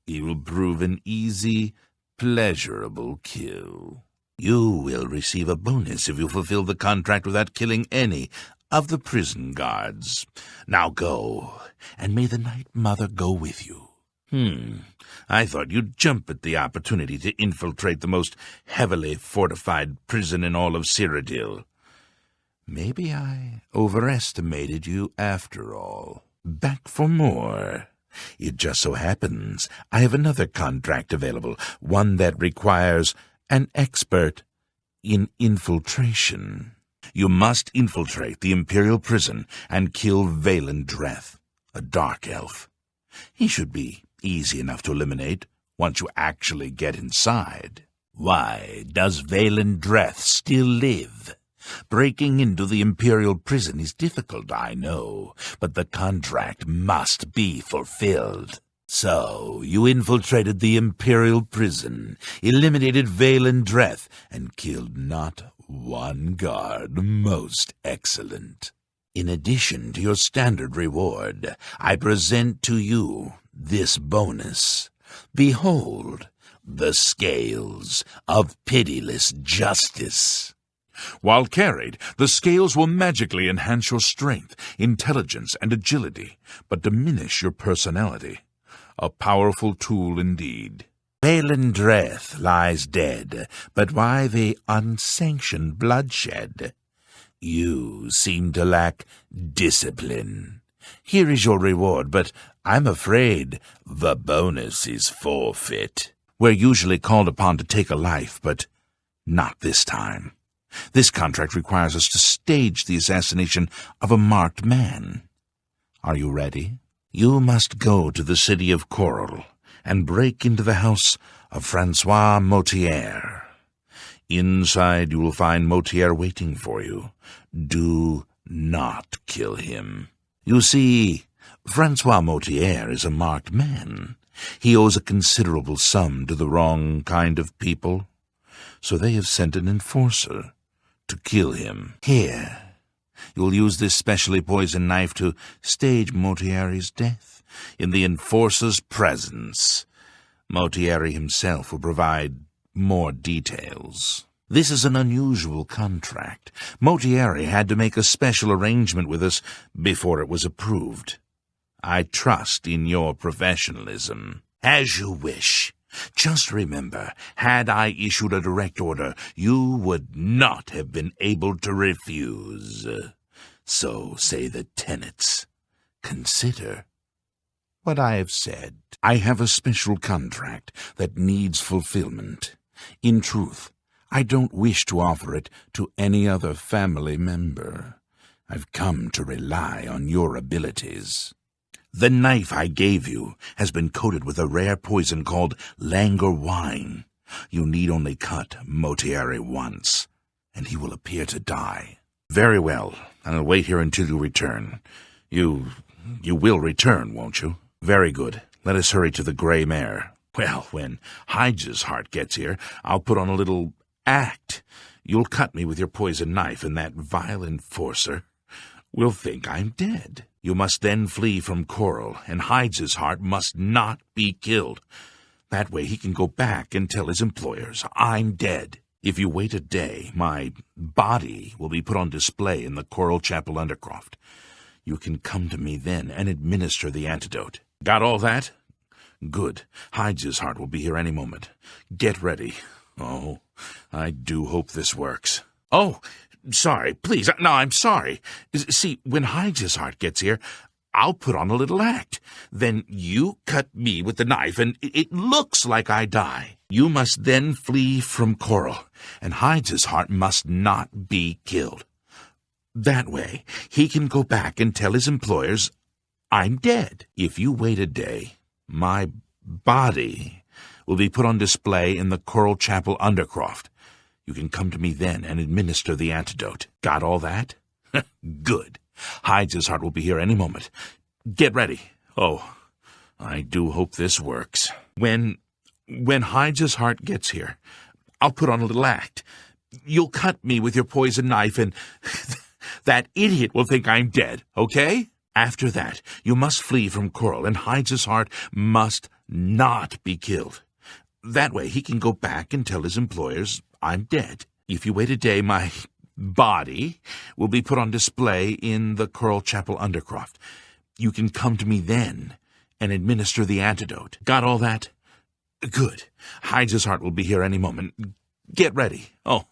Speaker 2: He will prove an easy, pleasurable kill. You will receive a bonus if you fulfill the contract without killing any of the prison guards. Now go, and may the Night Mother go with you. I thought you'd jump at the opportunity to infiltrate the most heavily fortified prison in all of Cyrodiil. Maybe I overestimated you after all. Back for more. It just so happens I have another contract available, one that requires an expert in infiltration. You must infiltrate the Imperial prison and kill Valendreth, a dark elf. He should be easy enough to eliminate once you actually get inside. Why does Valendreth still live? Breaking into the Imperial prison is difficult, I know, but the contract must be fulfilled. So, you infiltrated the Imperial prison, eliminated Valendreth, and killed not one guard. Most excellent. In addition to your standard reward, I present to you this bonus. Behold, the scales of pitiless justice. While carried, the scales will magically enhance your strength, intelligence, and agility, but diminish your personality. A powerful tool indeed. Balin Dreth lies dead, but why the unsanctioned bloodshed? You seem to lack discipline. Here is your reward, but I'm afraid the bonus is forfeit. We're usually called upon to take a life, but not this time. This contract requires us to stage the assassination of a marked man. Are you ready? You must go to the city of Coral and break into the house of Francois Motier. Inside you will find Motier waiting for you. Do not kill him. You see, Francois Motier is a marked man. He owes a considerable sum to the wrong kind of people, so they have sent an enforcer to kill him. Here, you'll use this specially poisoned knife to stage Motier's death in the enforcer's presence. Motier himself will provide more details. This is an unusual contract. Motier had to make a special arrangement with us before it was approved. I trust in your professionalism. As you wish. Just remember, had I issued a direct order, you would not have been able to refuse. So say the tenants. Consider what I have said. I have a special contract that needs fulfillment. In truth, I don't wish to offer it to any other family member. I've come to rely on your abilities. The knife I gave you has been coated with a rare poison called langur wine. You need only cut Motier once, and he will appear to die. Very well. I'll wait here until you return. You will return, won't you? Very good. Let us hurry to the Grey Mare. Well, when Hyge's heart gets here, I'll put on a little act. You'll cut me with your poisoned knife, and that vile enforcer will think I'm dead. You must then flee from Coral, and Hyge's heart must not be killed. That way he can go back and tell his employers I'm dead. If you wait a day, my body will be put on display in the Coral Chapel Undercroft. You can come to me then and administer the antidote. Got all that? Good. Hyge's heart will be here any moment. Get ready. Oh, I do hope this works. Oh, sorry, please. No, I'm sorry. See, when Hyge's heart gets here, I'll put on a little act. Then you cut me with the knife, and it looks like I die. You must then flee from Coral, and Hyge's heart must not be killed. That way, he can go back and tell his employers I'm dead. If you wait a day, my body will be put on display in the Coral Chapel Undercroft. You can come to me then and administer the antidote. Got all that? Good. Hyge's heart will be here any moment. Get ready. Oh, I do hope this works. When Hyge's heart gets here, I'll put on a little act. You'll cut me with your poison knife, and that idiot will think I'm dead, okay? After that, you must flee from Coral, and Hyge's heart must not be killed. That way he can go back and tell his employers I'm dead. If you wait a day, my body will be put on display in the Coral Chapel Undercroft. You can come to me then and administer the antidote. Got all that? Good. Hyge's heart will be here any moment. Get ready. Oh,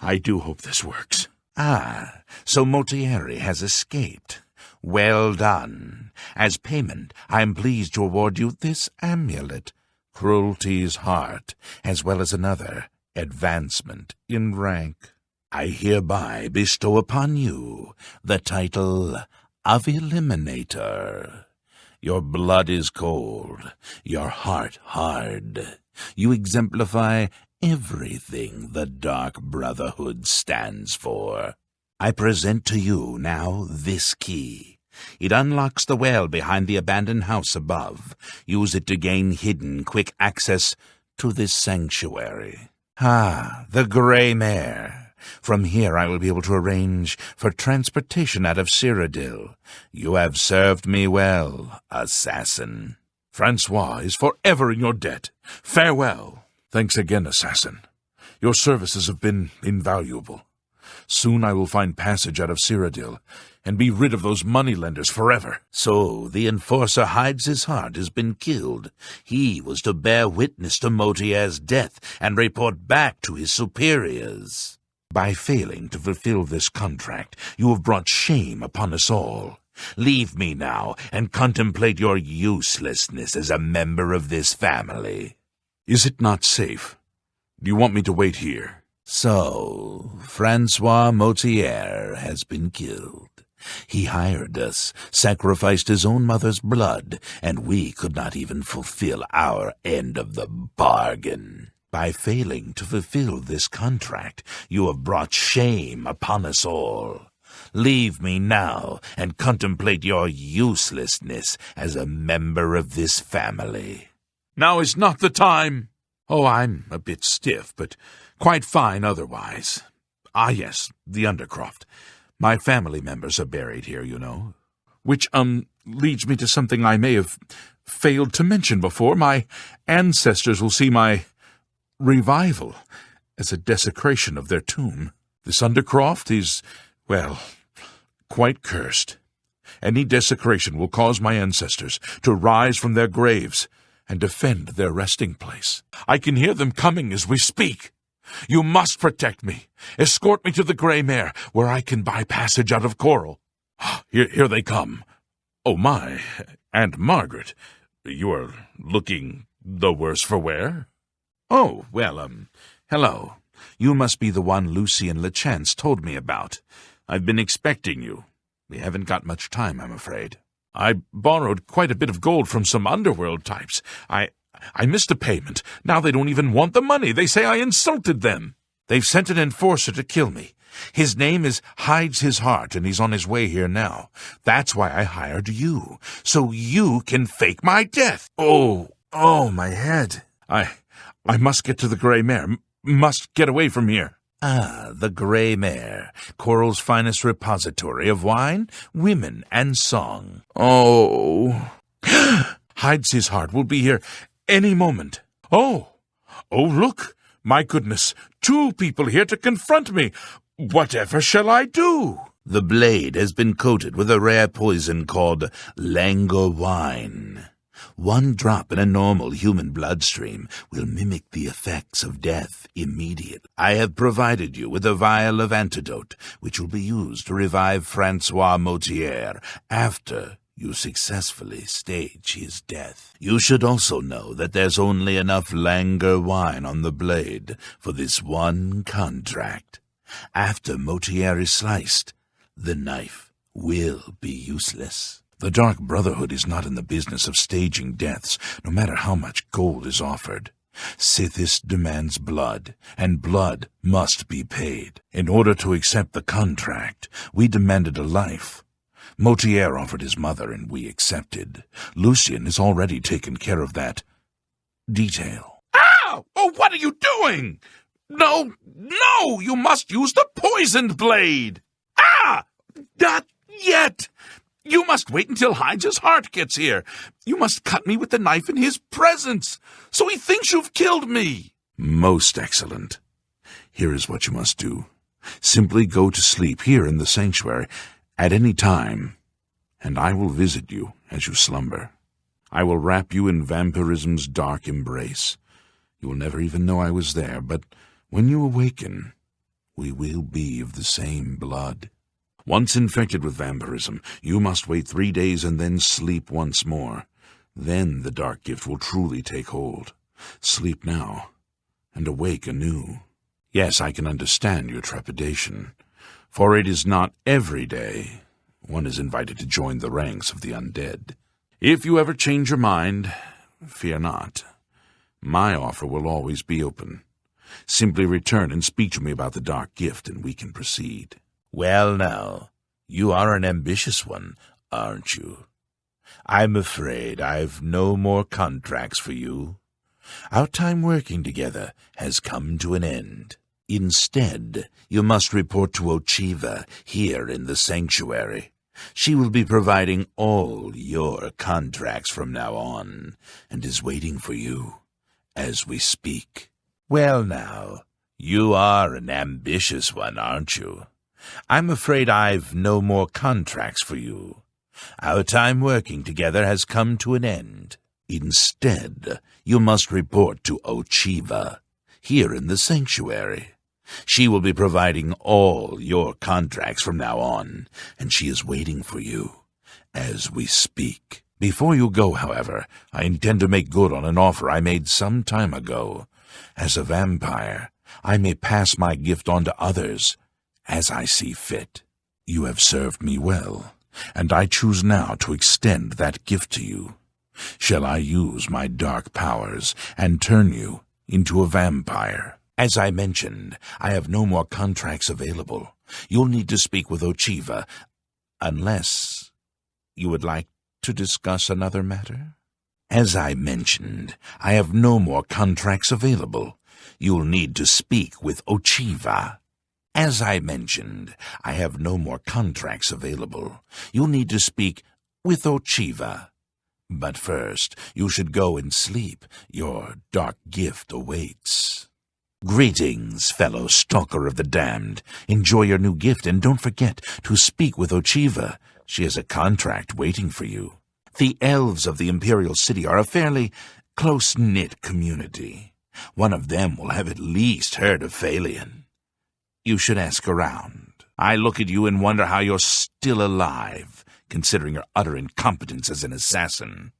Speaker 2: I do hope this works. Ah, so Motieri has escaped. Well done. As payment, I am pleased to award you this amulet, Cruelty's Heart, as well as another advancement in rank. I hereby bestow upon you the title of Eliminator. Your blood is cold, your heart hard. You exemplify everything the Dark Brotherhood stands for. I present to you now this key. It unlocks the well behind the abandoned house above. Use it to gain hidden, quick access to this sanctuary. Ah, the Grey Mare. From here I will be able to arrange for transportation out of Cyrodiil. You have served me well, assassin. Francois is forever in your debt. Farewell. Thanks again, assassin. Your services have been invaluable. Soon I will find passage out of Cyrodiil, and be rid of those moneylenders forever.
Speaker 7: So the enforcer Hides His Heart has been killed. He was to bear witness to Motier's death and report back to his superiors.
Speaker 2: By failing to fulfill this contract, you have brought shame upon us all.
Speaker 7: Leave me now and contemplate your uselessness as a member of this family.
Speaker 2: Is it not safe? Do you want me to wait here?
Speaker 7: So, Francois Motier has been killed. He hired us, sacrificed his own mother's blood, and we could not even fulfill our end of the bargain. By failing to fulfill this contract, you have brought shame upon us all. Leave me now and contemplate your uselessness as a member of this family.
Speaker 2: Now is not the time. Oh, I'm a bit stiff, but quite fine otherwise. Ah, yes, the Undercroft. My family members are buried here, you know. Which, leads me to something I may have failed to mention before. My ancestors will see my revival as a desecration of their tomb. This Undercroft is, well, quite cursed. Any desecration will cause my ancestors to rise from their graves and defend their resting place. I can hear them coming as we speak. You must protect me. Escort me to the Grey Mare, where I can buy passage out of Coral. Here they come. Oh, my, Aunt Margaret, you are looking the worse for wear? Oh, well, hello. You must be the one Lucien Lachance told me about. I've been expecting you. We haven't got much time, I'm afraid. I borrowed quite a bit of gold from some underworld types. I missed a payment. Now they don't even want the money. They say I insulted them. They've sent an enforcer to kill me. His name is Hides His Heart, and he's on his way here now. That's why I hired you, so you can fake my death. Oh, my head. I must get to the Grey Mare. Must get away from here.
Speaker 7: Ah, the Grey Mare, Coral's finest repository of wine, women, and song.
Speaker 2: Oh. Hides His Heart will be here any moment. Oh, look. My goodness, 2 people here to confront me. Whatever shall I do?
Speaker 7: The blade has been coated with a rare poison called langur wine. 1 drop in a normal human bloodstream will mimic the effects of death immediately. I have provided you with a vial of antidote, which will be used to revive Francois Motier after you successfully stage his death. You should also know that there's only enough langur wine on the blade for this 1 contract. After Motier is sliced, the knife will be useless.
Speaker 2: The Dark Brotherhood is not in the business of staging deaths, no matter how much gold is offered. Sithis demands blood, and blood must be paid. In order to accept the contract, we demanded a life. Motier offered his mother, and we accepted. Lucien has already taken care of that detail. Ow! Oh, what are you doing? No! You must use the poisoned blade! Ah! Not yet! You must wait until Hides' Heart gets here. You must cut me with the knife in his presence, so he thinks you've killed me. Most excellent. Here is what you must do. Simply go to sleep here in the sanctuary at any time, and I will visit you as you slumber. I will wrap you in vampirism's dark embrace. You will never even know I was there, but when you awaken, we will be of the same blood. Once infected with vampirism, you must wait 3 days and then sleep once more. Then the dark gift will truly take hold. Sleep now, and awake anew. Yes, I can understand your trepidation, for it is not every day one is invited to join the ranks of the undead. If you ever change your mind, fear not. My offer will always be open. Simply return and speak to me about the dark gift, and we can proceed.
Speaker 7: Well now, you are an ambitious one, aren't you? I'm afraid I've no more contracts for you. Our time working together has come to an end. Instead, you must report to Ochiva here in the sanctuary. She will be providing all your contracts from now on, and is waiting for you as we speak. Well now, You are an ambitious one, aren't you? I'm afraid I've no more contracts for you. Our time working together has come to an end. Instead, you must report to Ochiva, here in the sanctuary. She will be providing all your contracts from now on, and she is waiting for you as we speak. Before you go, however, I intend to make good on an offer I made some time ago. As a vampire, I may pass my gift on to others as I see fit. You have served me well, and I choose now to extend that gift to you. Shall I use my dark powers and turn you into a vampire? As I mentioned, I have no more contracts available. You'll need to speak with Ochiva, unless you would like to discuss another matter? As I mentioned, I have no more contracts available. You'll need to speak with Ochiva. As I mentioned, I have no more contracts available. You'll need to speak with Ochiva. But first, you should go and sleep. Your dark gift awaits. Greetings, fellow stalker of the damned. Enjoy your new gift, and don't forget to speak with Ochiva. She has a contract waiting for you. The elves of the Imperial City are a fairly close-knit community. One of them will have at least heard of Phalion. You should ask around. I look at you and wonder how you're still alive, considering your utter incompetence as an assassin.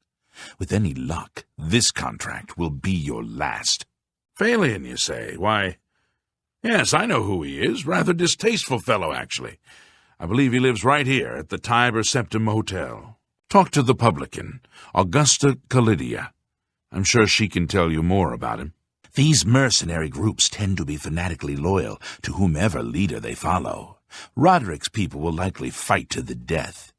Speaker 7: With any luck, this contract will be your last.
Speaker 2: Phalion, you say? Why, yes, I know who he is. Rather distasteful fellow, actually. I believe he lives right here at the Tiber Septim Hotel. Talk to the publican, Augusta Calidia. I'm sure she can tell you more about him.
Speaker 7: These mercenary groups tend to be fanatically loyal to whomever leader they follow. Roderick's people will likely fight to the death.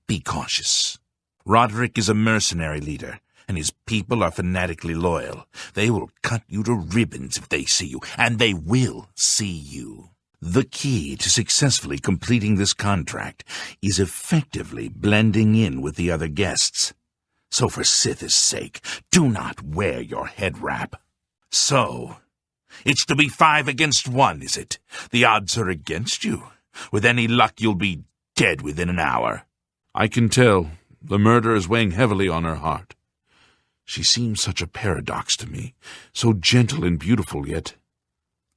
Speaker 7: Be cautious. Roderick is a mercenary leader, and his people are fanatically loyal. They will cut you to ribbons if they see you, and they will see you. The key to successfully completing this contract is effectively blending in with the other guests. So for Sith's sake, do not wear your head wrap. So, it's to be 5 against 1, is it? The odds are against you. With any luck, you'll be dead within an hour.
Speaker 2: I can tell. The murder is weighing heavily on her heart. She seems such a paradox to me, so gentle and beautiful, yet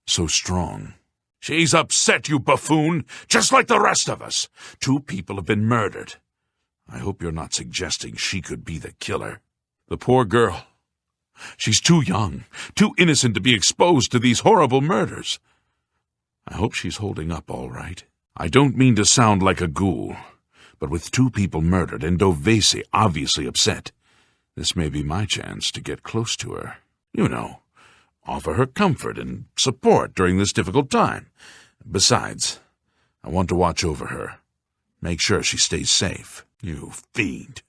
Speaker 2: so strong. She's upset, you buffoon, just like the rest of us. 2 people have been murdered. I hope you're not suggesting she could be the killer. The poor girl. She's too young, too innocent to be exposed to these horrible murders. I hope she's holding up all right. I don't mean to sound like a ghoul, but with 2 people murdered and Dovesi obviously upset, this may be my chance to get close to her. You know, offer her comfort and support during this difficult time. Besides, I want to watch over her. Make sure she stays safe. You fiend.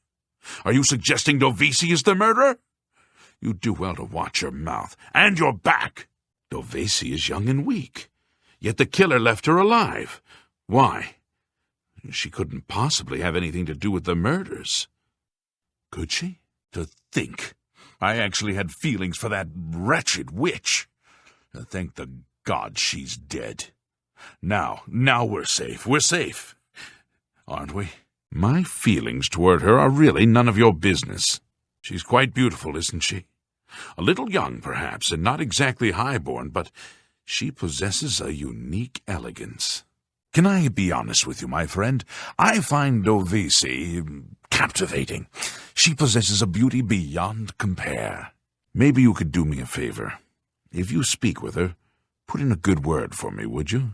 Speaker 2: Are you suggesting Dovesi is the murderer? You do well to watch your mouth and your back. Dovesi is young and weak, yet the killer left her alive. Why? She couldn't possibly have anything to do with the murders. Could she? To think, I actually had feelings for that wretched witch. Thank the gods she's dead. Now we're safe. We're safe. Aren't we? My feelings toward her are really none of your business. She's quite beautiful, isn't she? A little young, perhaps, and not exactly high-born, but she possesses a unique elegance. Can I be honest with you, my friend? I find Dovesi captivating. She possesses a beauty beyond compare. Maybe you could do me a favor. If you speak with her, put in a good word for me, would you?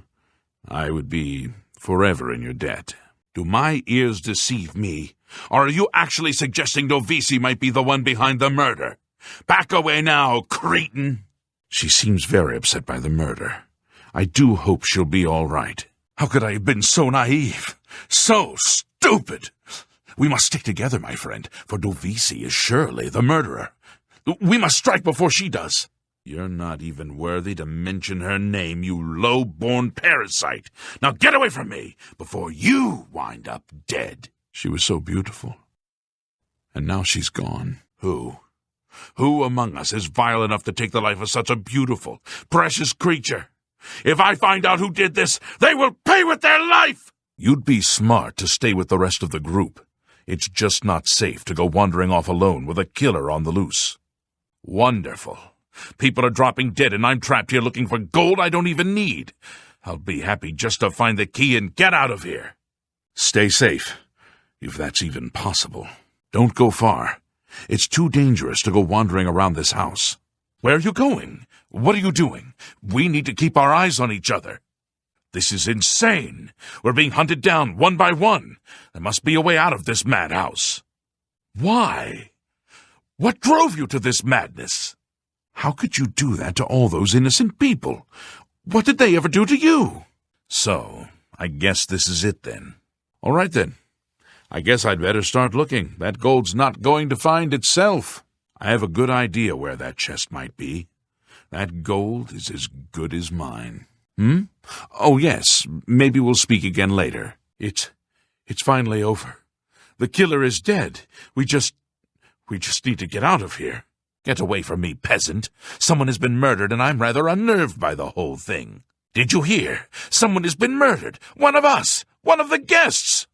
Speaker 2: I would be forever in your debt. Do my ears deceive me, or are you actually suggesting Dovesi might be the one behind the murder? Back away now, cretin! She seems very upset by the murder. I do hope she'll be all right. How could I have been so naive? So stupid! We must stick together, my friend, for Dovesi is surely the murderer. We must strike before she does. You're not even worthy to mention her name, you low-born parasite. Now get away from me before you wind up dead. She was so beautiful. And now she's gone. Who? Who among us is vile enough to take the life of such a beautiful, precious creature? If I find out who did this, they will pay with their life! You'd be smart to stay with the rest of the group. It's just not safe to go wandering off alone with a killer on the loose. Wonderful. People are dropping dead and I'm trapped here looking for gold I don't even need. I'll be happy just to find the key and get out of here. Stay safe, if that's even possible. Don't go far. It's too dangerous to go wandering around this house. Where are you going? What are you doing? We need to keep our eyes on each other. This is insane. We're being hunted down one by one. There must be a way out of this madhouse. Why? What drove you to this madness? How could you do that to all those innocent people? What did they ever do to you? So, I guess this is it then. All right then. I guess I'd better start looking. That gold's not going to find itself. I have a good idea where that chest might be. That gold is as good as mine. Oh, yes, maybe we'll speak again later. It's finally over. The killer is dead. We just need to get out of here. Get away from me, peasant. Someone has been murdered, and I'm rather unnerved by the whole thing. Did you hear? Someone has been murdered. One of us. One of the guests.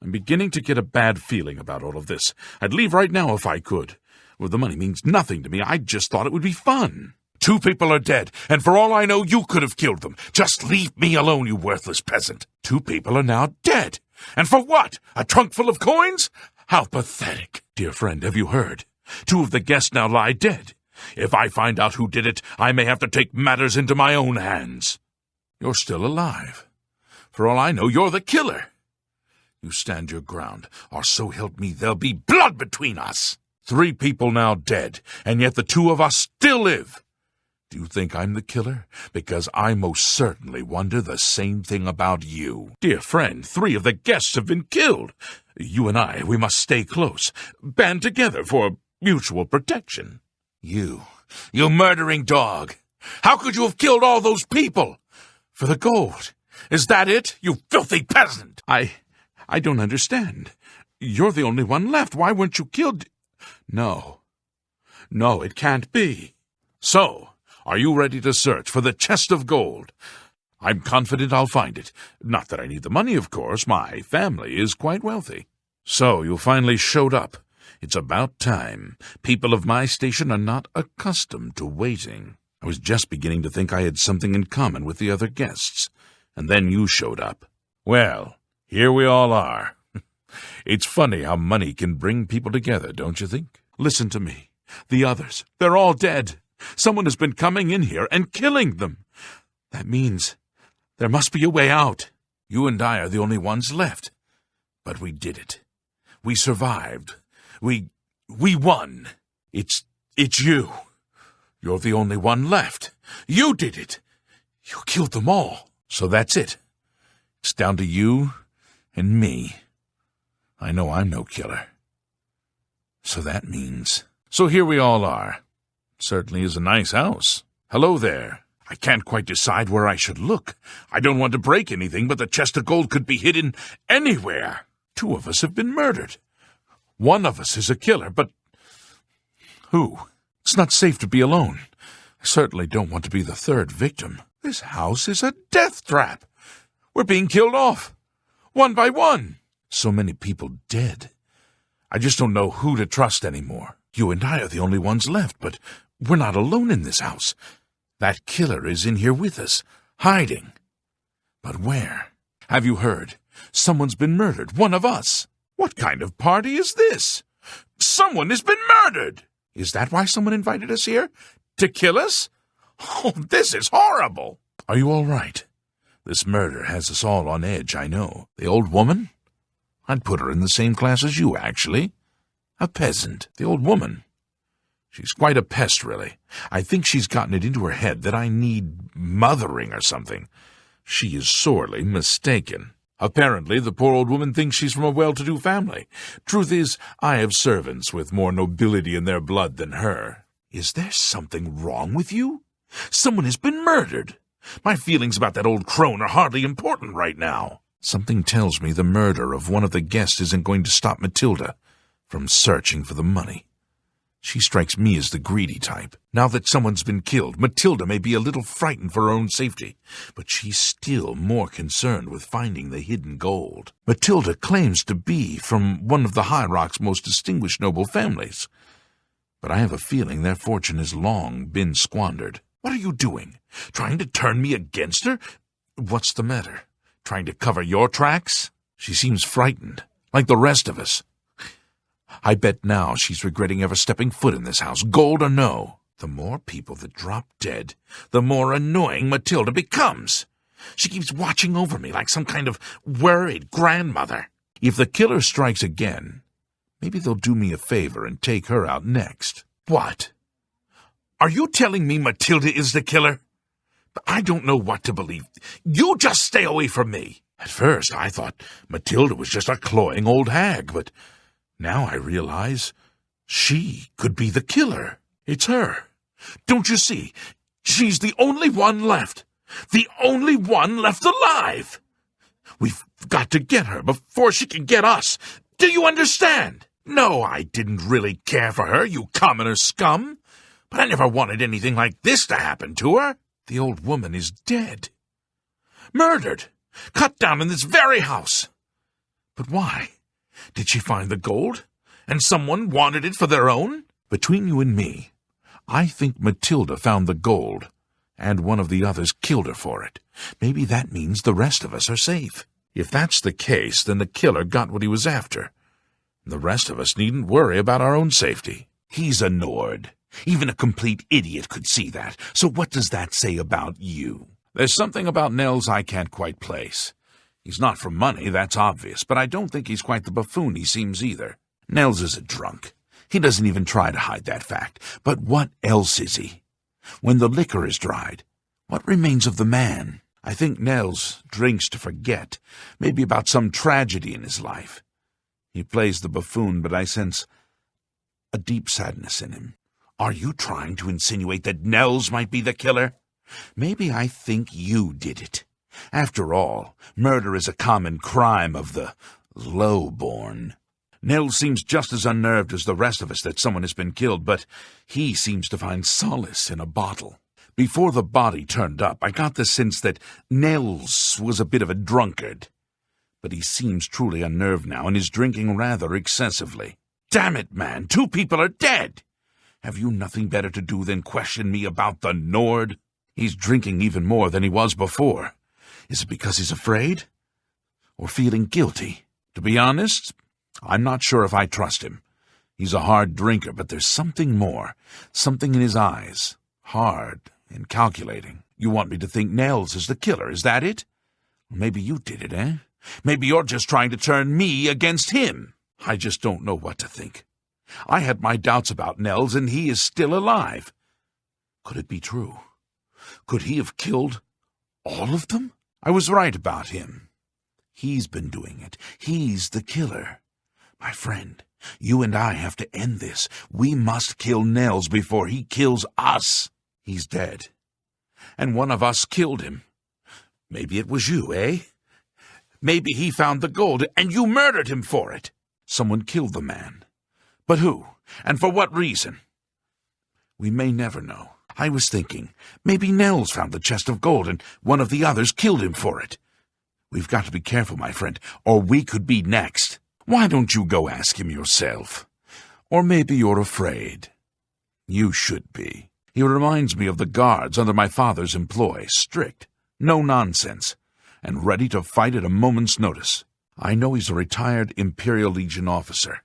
Speaker 2: I'm beginning to get a bad feeling about all of this. I'd leave right now if I could. Well, the money means nothing to me. I just thought it would be fun. 2 people are dead, and for all I know, you could have killed them. Just leave me alone, you worthless peasant. 2 people are now dead. And for what? A trunk full of coins? How pathetic. Dear friend, have you heard? 2 of the guests now lie dead. If I find out who did it, I may have to take matters into my own hands. You're still alive. For all I know, you're the killer. You stand your ground, or so help me, there'll be blood between us. 3 people now dead, and yet the 2 of us still live. Do you think I'm the killer? Because I most certainly wonder the same thing about you. Dear friend, 3 of the guests have been killed. You and I, we must stay close, band together for mutual protection. You murdering dog. How could you have killed all those people? For the gold. Is that it, you filthy peasant? I don't understand. You're the only one left. Why weren't you killed? No, it can't be. So, are you ready to search for the chest of gold? I'm confident I'll find it. Not that I need the money, of course. My family is quite wealthy. So, you finally showed up. It's about time. People of my station are not accustomed to waiting. I was just beginning to think I had something in common with the other guests. And then you showed up. Well, here we all are. It's funny how money can bring people together, don't you think? Listen to me. The others, they're all dead. Someone has been coming in here and killing them. That means there must be a way out. You and I are the only ones left. But we did it. We survived. We won. It's you. You're the only one left. You did it. You killed them all. So that's it. It's down to you and me. I know I'm no killer. So that means... So here we all are. Certainly is a nice house. Hello there. I can't quite decide where I should look. I don't want to break anything, but the chest of gold could be hidden anywhere. 2 of us have been murdered. 1 of us is a killer, but... who? It's not safe to be alone. I certainly don't want to be the 3rd victim. This house is a death trap. We're being killed off. 1 by 1. So many people dead. I just don't know who to trust anymore. You and I are the only ones left, but we're not alone in this house. That killer is in here with us, hiding. But where? Have you heard? Someone's been murdered, 1 of us. What kind of party is this? Someone has been murdered! Is that why someone invited us here? To kill us? Oh, this is horrible! Are you all right? This murder has us all on edge, I know. The old woman? I'd put her in the same class as you, actually. A peasant. The old woman. She's quite a pest, really. I think she's gotten it into her head that I need mothering or something. She is sorely mistaken. Apparently, the poor old woman thinks she's from a well-to-do family. Truth is, I have servants with more nobility in their blood than her. Is there something wrong with you? Someone has been murdered. My feelings about that old crone are hardly important right now. Something tells me the murder of one of the guests isn't going to stop Matilda from searching for the money. She strikes me as the greedy type. Now that someone's been killed, Matilda may be a little frightened for her own safety, but she's still more concerned with finding the hidden gold. Matilda claims to be from one of the High Rock's most distinguished noble families, but I have a feeling their fortune has long been squandered. What are you doing? Trying to turn me against her? What's the matter? Trying to cover your tracks? She seems frightened, like the rest of us. I bet now she's regretting ever stepping foot in this house, gold or no. The more people that drop dead, the more annoying Matilda becomes. She keeps watching over me like some kind of worried grandmother. If the killer strikes again, maybe they'll do me a favor and take her out next. What? Are you telling me Matilda is the killer? I don't know what to believe. You just stay away from me. At first, I thought Matilda was just a cloying old hag, but now I realize she could be the killer. It's her. Don't you see? She's the only one left. The only one left alive. We've got to get her before she can get us. Do you understand? No, I didn't really care for her, you commoner scum. But I never wanted anything like this to happen to her. The old woman is dead. Murdered. Cut down in this very house. But why? Did she find the gold? And someone wanted it for their own? Between you and me, I think Matilda found the gold, and one of the others killed her for it. Maybe that means the rest of us are safe. If that's the case, then the killer got what he was after. The rest of us needn't worry about our own safety. He's a Nord. Even a complete idiot could see that. So what does that say about you? There's something about Nels I can't quite place. He's not for money, that's obvious, but I don't think he's quite the buffoon he seems either. Nels is a drunk. He doesn't even try to hide that fact. But what else is he? When the liquor is dried, what remains of the man? I think Nels drinks to forget, maybe about some tragedy in his life. He plays the buffoon, but I sense a deep sadness in him. Are you trying to insinuate that Nels might be the killer? Maybe I think you did it. After all, murder is a common crime of the low-born. Nels seems just as unnerved as the rest of us that someone has been killed, but he seems to find solace in a bottle. Before the body turned up, I got the sense that Nels was a bit of a drunkard. But he seems truly unnerved now and is drinking rather excessively. Damn it, man, 2 people are dead! Have you nothing better to do than question me about the Nord? He's drinking even more than he was before. Is it because he's afraid? Or feeling guilty? To be honest, I'm not sure if I trust him. He's a hard drinker, but there's something more. Something in his eyes. Hard and calculating. You want me to think Nels is the killer, is that it? Maybe you did it, eh? Maybe you're just trying to turn me against him. I just don't know what to think. I had my doubts about Nels, and he is still alive. Could it be true? Could he have killed all of them? I was right about him. He's been doing it. He's the killer. My friend, you and I have to end this. We must kill Nels before he kills us. He's dead. And one of us killed him. Maybe it was you, eh? Maybe he found the gold, and you murdered him for it. Someone killed the man. But who? And for what reason? We may never know. I was thinking, maybe Nels found the chest of gold, and one of the others killed him for it. We've got to be careful, my friend, or we could be next. Why don't you go ask him yourself? Or maybe you're afraid. You should be. He reminds me of the guards under my father's employ, strict, no nonsense, and ready to fight at a moment's notice. I know he's a retired Imperial Legion officer.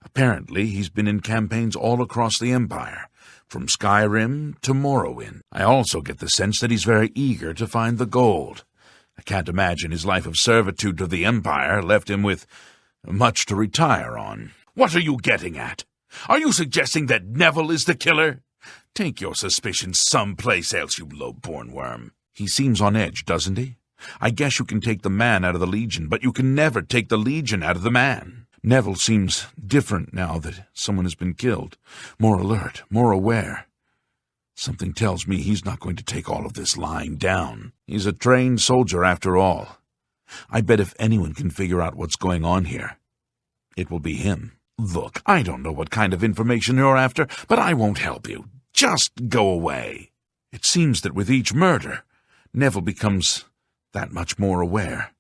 Speaker 2: Apparently, he's been in campaigns all across the Empire, from Skyrim to Morrowind. I also get the sense that he's very eager to find the gold. I can't imagine his life of servitude to the Empire left him with much to retire on. What are you getting at? Are you suggesting that Neville is the killer? Take your suspicions someplace else, you low-born worm. He seems on edge, doesn't he? I guess you can take the man out of the Legion, but you can never take the Legion out of the man. Neville seems different now that someone has been killed. More alert, more aware. Something tells me he's not going to take all of this lying down. He's a trained soldier after all. I bet if anyone can figure out what's going on here, it will be him. Look, I don't know what kind of information you're after, but I won't help you. Just go away. It seems that with each murder, Neville becomes that much more aware.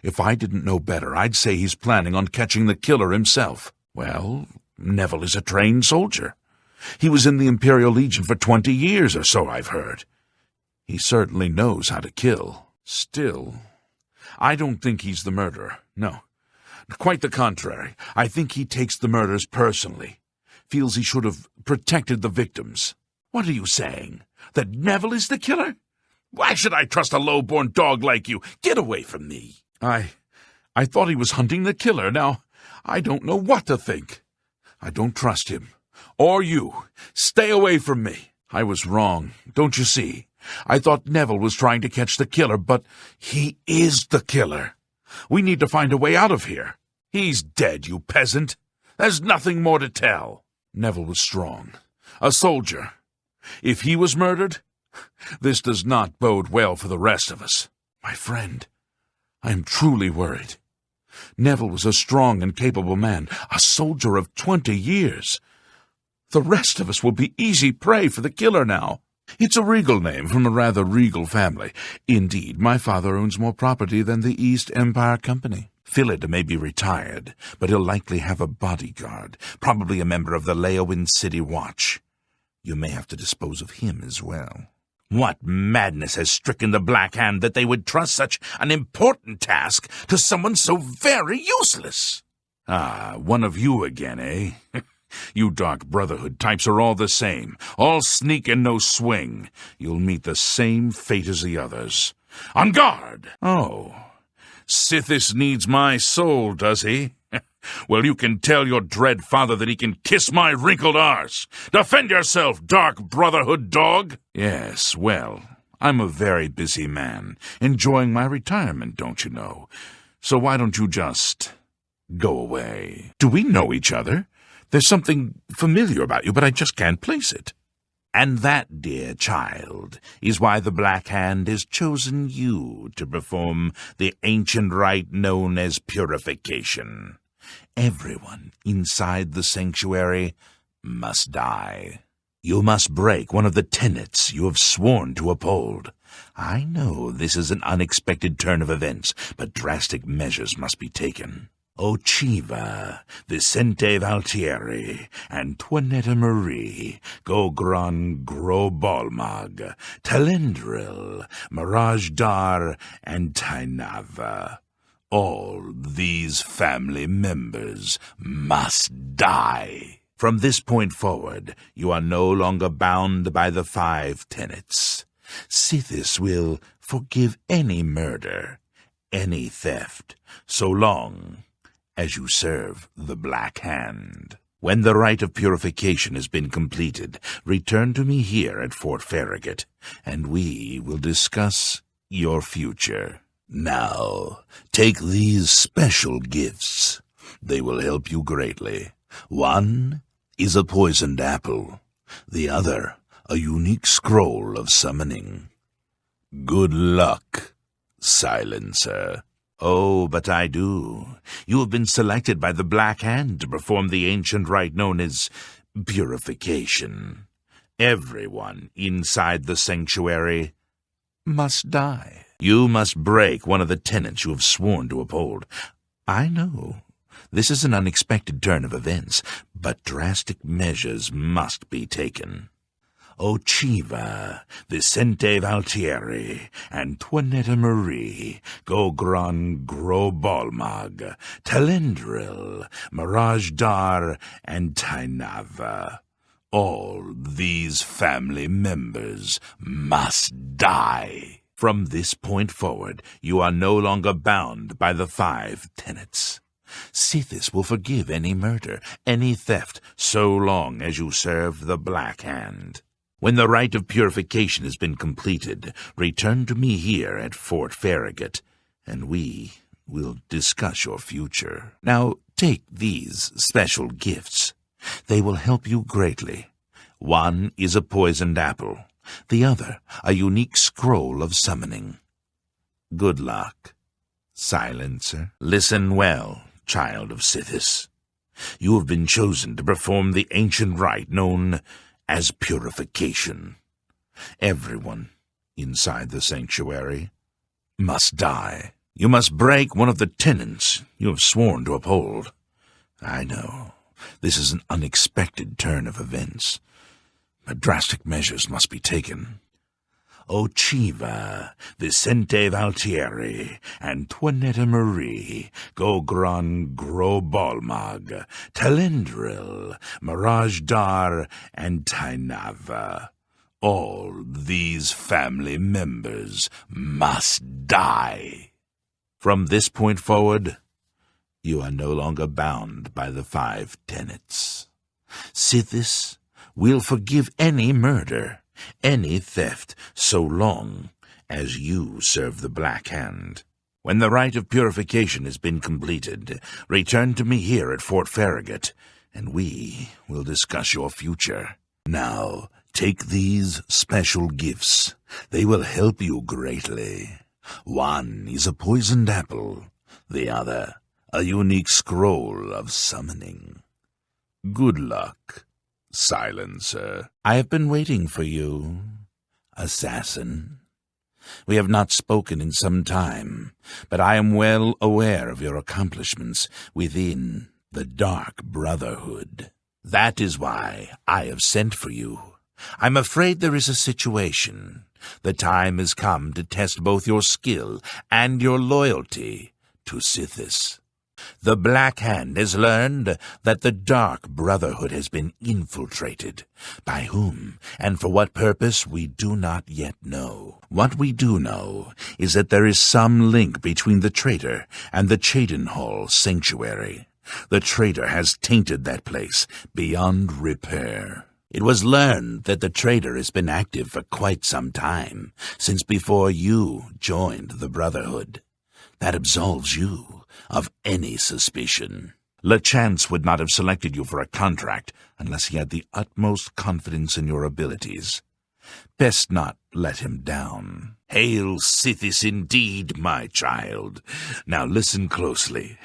Speaker 2: If I didn't know better, I'd say he's planning on catching the killer himself. Well, Neville is a trained soldier. He was in the Imperial Legion for 20 years or so, I've heard. He certainly knows how to kill. Still, I don't think he's the murderer, no. Quite the contrary. I think he takes the murders personally. Feels he should have protected the victims. What are you saying? That Neville is the killer? Why should I trust a low-born dog like you? Get away from me. I thought he was hunting the killer. Now, I don't know what to think. I don't trust him. Or you. Stay away from me. I was wrong, don't you see? I thought Neville was trying to catch the killer, but he is the killer. We need to find a way out of here. He's dead, you peasant. There's nothing more to tell. Neville was strong. A soldier. If he was murdered, this does not bode well for the rest of us. My friend, I am truly worried. Neville was a strong and capable man, a soldier of 20 years. The rest of us will be easy prey for the killer now. It's a regal name from a rather regal family. Indeed, my father owns more property than the East Empire Company. Philid may be retired, but he'll likely have a bodyguard, probably a member of the Leowin City Watch. You may have to dispose of him as well. What madness has stricken the Black Hand that they would trust such an important task to someone so very useless? Ah, one of you again, eh? You Dark Brotherhood types are all the same, all sneak and no swing. You'll meet the same fate as the others. On guard! Oh, Sithis needs my soul, does he? Well, you can tell your dread father that he can kiss my wrinkled arse. Defend yourself, Dark Brotherhood dog! Yes, well, I'm a very busy man, enjoying my retirement, don't you know? So why don't you just go away? Do we know each other? There's something familiar about you, but I just can't place it. And that, dear child, is why the Black Hand has chosen you to perform the ancient rite known as purification. Everyone inside the sanctuary must die. You must break one of the tenets you have sworn to uphold. I know this is an unexpected turn of events, but drastic measures must be taken. Ochiva, Vicente Valteri, Antoinetta Marie, Gogron Grobalmag, Talendril, Mirage Dar, and Tainava. All these family members must die. From this point forward, you are no longer bound by the 5 tenets. Sithis will forgive any murder, any theft, so long as you serve the Black Hand. When the rite of purification has been completed, return to me here at Fort Farragut, and we will discuss your future. Now, take these special gifts. They will help you greatly. One is a poisoned apple. The other, a unique scroll of summoning. Good luck, Silencer. Oh, but I do. You have been selected by the Black Hand to perform the ancient rite known as purification. Everyone inside the sanctuary must die. You must break one of the tenets you have sworn to uphold. I know. This is an unexpected turn of events, but drastic measures must be taken. Ochiva, Vicente Valteri, Antoinetta Marie, Gogron Grobalmag, Talendril, Mirage Dar, and Tainava. All these family members must die. From this point forward, you are no longer bound by the 5 tenets. Sithis will forgive any murder, any theft, so long as you serve the Black Hand. When the rite of purification has been completed, return to me here at Fort Farragut, and we will discuss your future. Now, take these special gifts. They will help you greatly. One is a poisoned apple, the other a unique scroll of summoning. Good luck, Silencer. Listen well, child of Sithis.
Speaker 7: You have been chosen to perform the ancient rite known as purification. Everyone inside the sanctuary must die. You must break one of the tenets you have sworn to uphold. I know, this is an unexpected turn of events, but drastic measures must be taken. Ochiva, Vicente Valteri, Antoinette Marie, Gogran Grobalmag, Talendril, Mirage Dar, and Tainava. All these family members must die. From this point forward, you are no longer bound by the 5 tenets. Sithis will forgive any murder, any theft, so long as you serve the Black Hand. When the rite of purification has been completed, return to me here at Fort Farragut, and we will discuss your future. Now, take these special gifts. They will help you greatly. One is a poisoned apple, the other a unique scroll of summoning. Good luck, Silencer. I have been waiting for you, Assassin. We have not spoken in some time, but I am well aware of your accomplishments within the Dark Brotherhood. That is why I have sent for you. I'm afraid there is a situation. The time has come to test both your skill and your loyalty to Sithis. The Black Hand has learned that the Dark Brotherhood has been infiltrated. By whom and for what purpose we do not yet know. What we do know is that there is some link between the traitor and the Cheydinhal Sanctuary. The traitor has tainted that place beyond repair. It was learned that the traitor has been active for quite some time, since before you joined the Brotherhood. That absolves you of any suspicion. Lachance would not have selected you for a contract unless he had the utmost confidence in your abilities. Best not let him down. Hail Sithis indeed, my child. Now listen closely.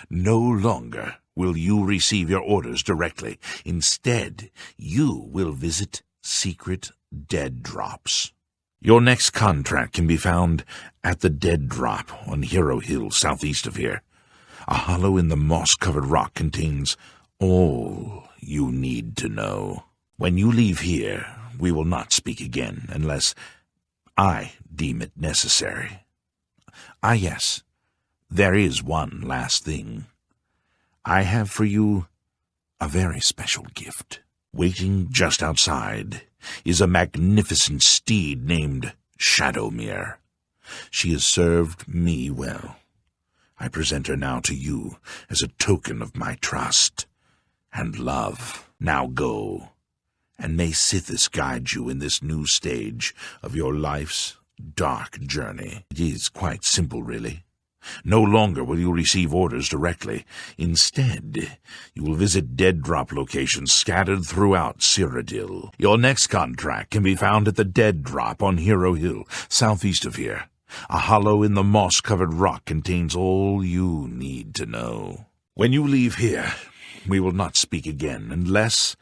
Speaker 7: No longer will you receive your orders directly. Instead, you will visit secret dead drops. Your next contract can be found at the Dead Drop on Hero Hill, southeast of here. A hollow in the moss-covered rock contains all you need to know. When you leave here, we will not speak again unless I deem it necessary. Ah, yes, there is one last thing. I have for you a very special gift. Waiting just outside is a magnificent steed named Shadowmere. She has served me well. I present her now to you as a token of my trust and love. Now go, and may Sithis guide you in this new stage of your life's dark journey. It is quite simple, really. No longer will you receive orders directly. Instead, you will visit dead drop locations scattered throughout Cyrodiil. Your next contract can be found at the Dead Drop on Hero Hill, southeast of here. A hollow in the moss-covered rock contains all you need to know. When you leave here, we will not speak again unless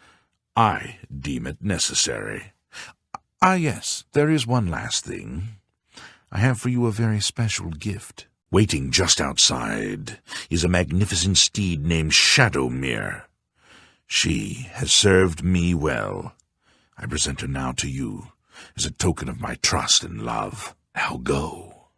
Speaker 7: I deem it necessary. Ah, yes, there is one last thing. I have for you a very special gift. Waiting just outside is a magnificent steed named Shadowmere. She has served me well. I present her now to you as a token of my trust and love. Now go,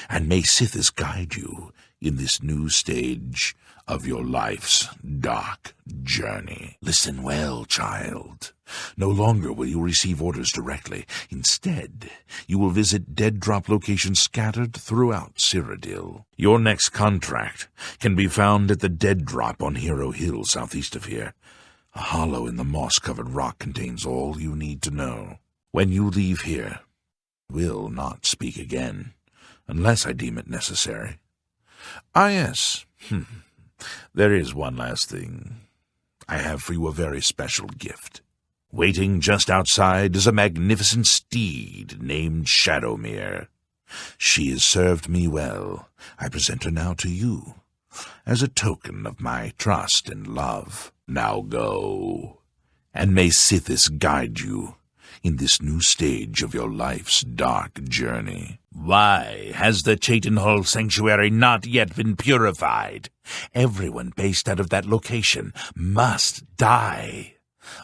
Speaker 7: and may Sithis guide you in this new stage of your life's dark journey. Listen well, child. No longer will you receive orders directly. Instead, you will visit dead drop locations scattered throughout Cyrodiil. Your next contract can be found at the Dead Drop on Hero Hill, southeast of here. A hollow in the moss-covered rock contains all you need to know. When you leave here, we'll not speak again, unless I deem it necessary. Ah, yes. There is one last thing. I have for you a very special gift. Waiting just outside is a magnificent steed named Shadowmere. She has served me well. I present her now to you
Speaker 2: as a token of my trust and love. Now go, and may Sithis guide you in this new stage of your life's dark journey. Why has the Chetanhall Sanctuary not yet been purified? Everyone based out of that location must die.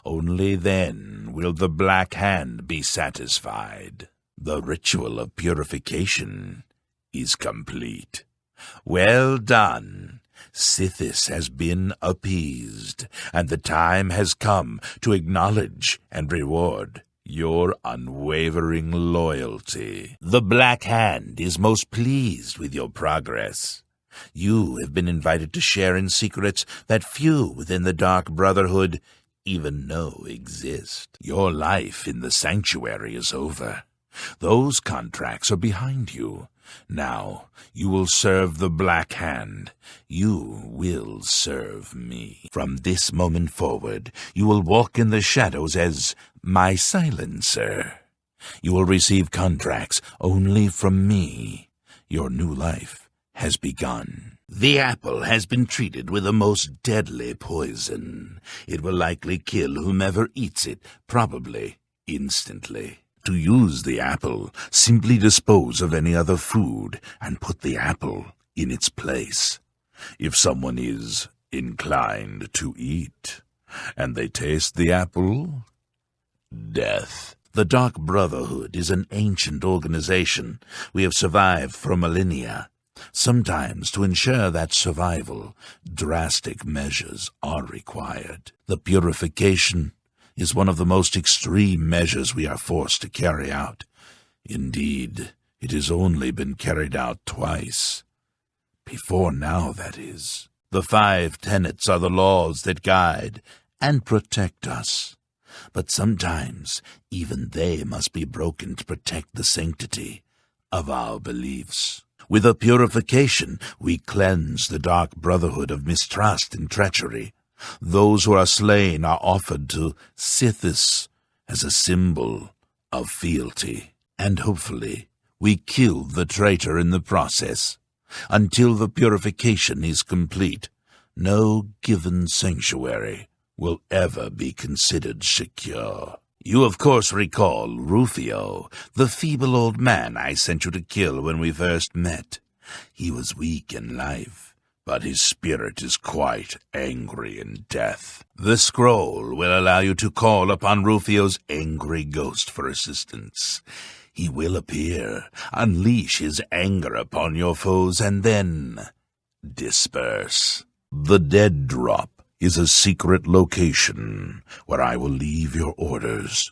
Speaker 2: Only then will the Black Hand be satisfied. The ritual of purification is complete. Well done. Sithis has been appeased, and the time has come to acknowledge and reward your unwavering loyalty. The Black Hand is most pleased with your progress. You have been invited to share in secrets that few within the Dark Brotherhood even know exist. Your life in the sanctuary is over. Those contracts are behind you. Now you will serve the Black Hand. You will serve me. From this moment forward, you will walk in the shadows as my silencer. You will receive contracts only from me. Your new life has begun. The apple has been treated with a most deadly poison. It will likely kill whomever eats it, probably instantly. To use the apple, simply dispose of any other food and put the apple in its place. If someone is inclined to eat, and they taste the apple, death. The Dark Brotherhood is an ancient organization. We have survived for millennia. Sometimes, to ensure that survival, drastic measures are required. The purification is one of the most extreme measures we are forced to carry out. Indeed, it has only been carried out twice. Before now, that is. The 5 tenets are the laws that guide and protect us. But sometimes even they must be broken to protect the sanctity of our beliefs. With a purification, we cleanse the Dark Brotherhood of mistrust and treachery. Those who are slain are offered to Sithis as a symbol of fealty. And hopefully we kill the traitor in the process. Until the purification is complete, no given sanctuary will ever be considered secure. You of course recall Rufio, the feeble old man I sent you to kill when we first met. He was weak in life, but his spirit is quite angry in death. The scroll will allow you to call upon Rufio's angry ghost for assistance. He will appear, unleash his anger upon your foes, and then disperse. The Dead Drop is a secret location where I will leave your orders,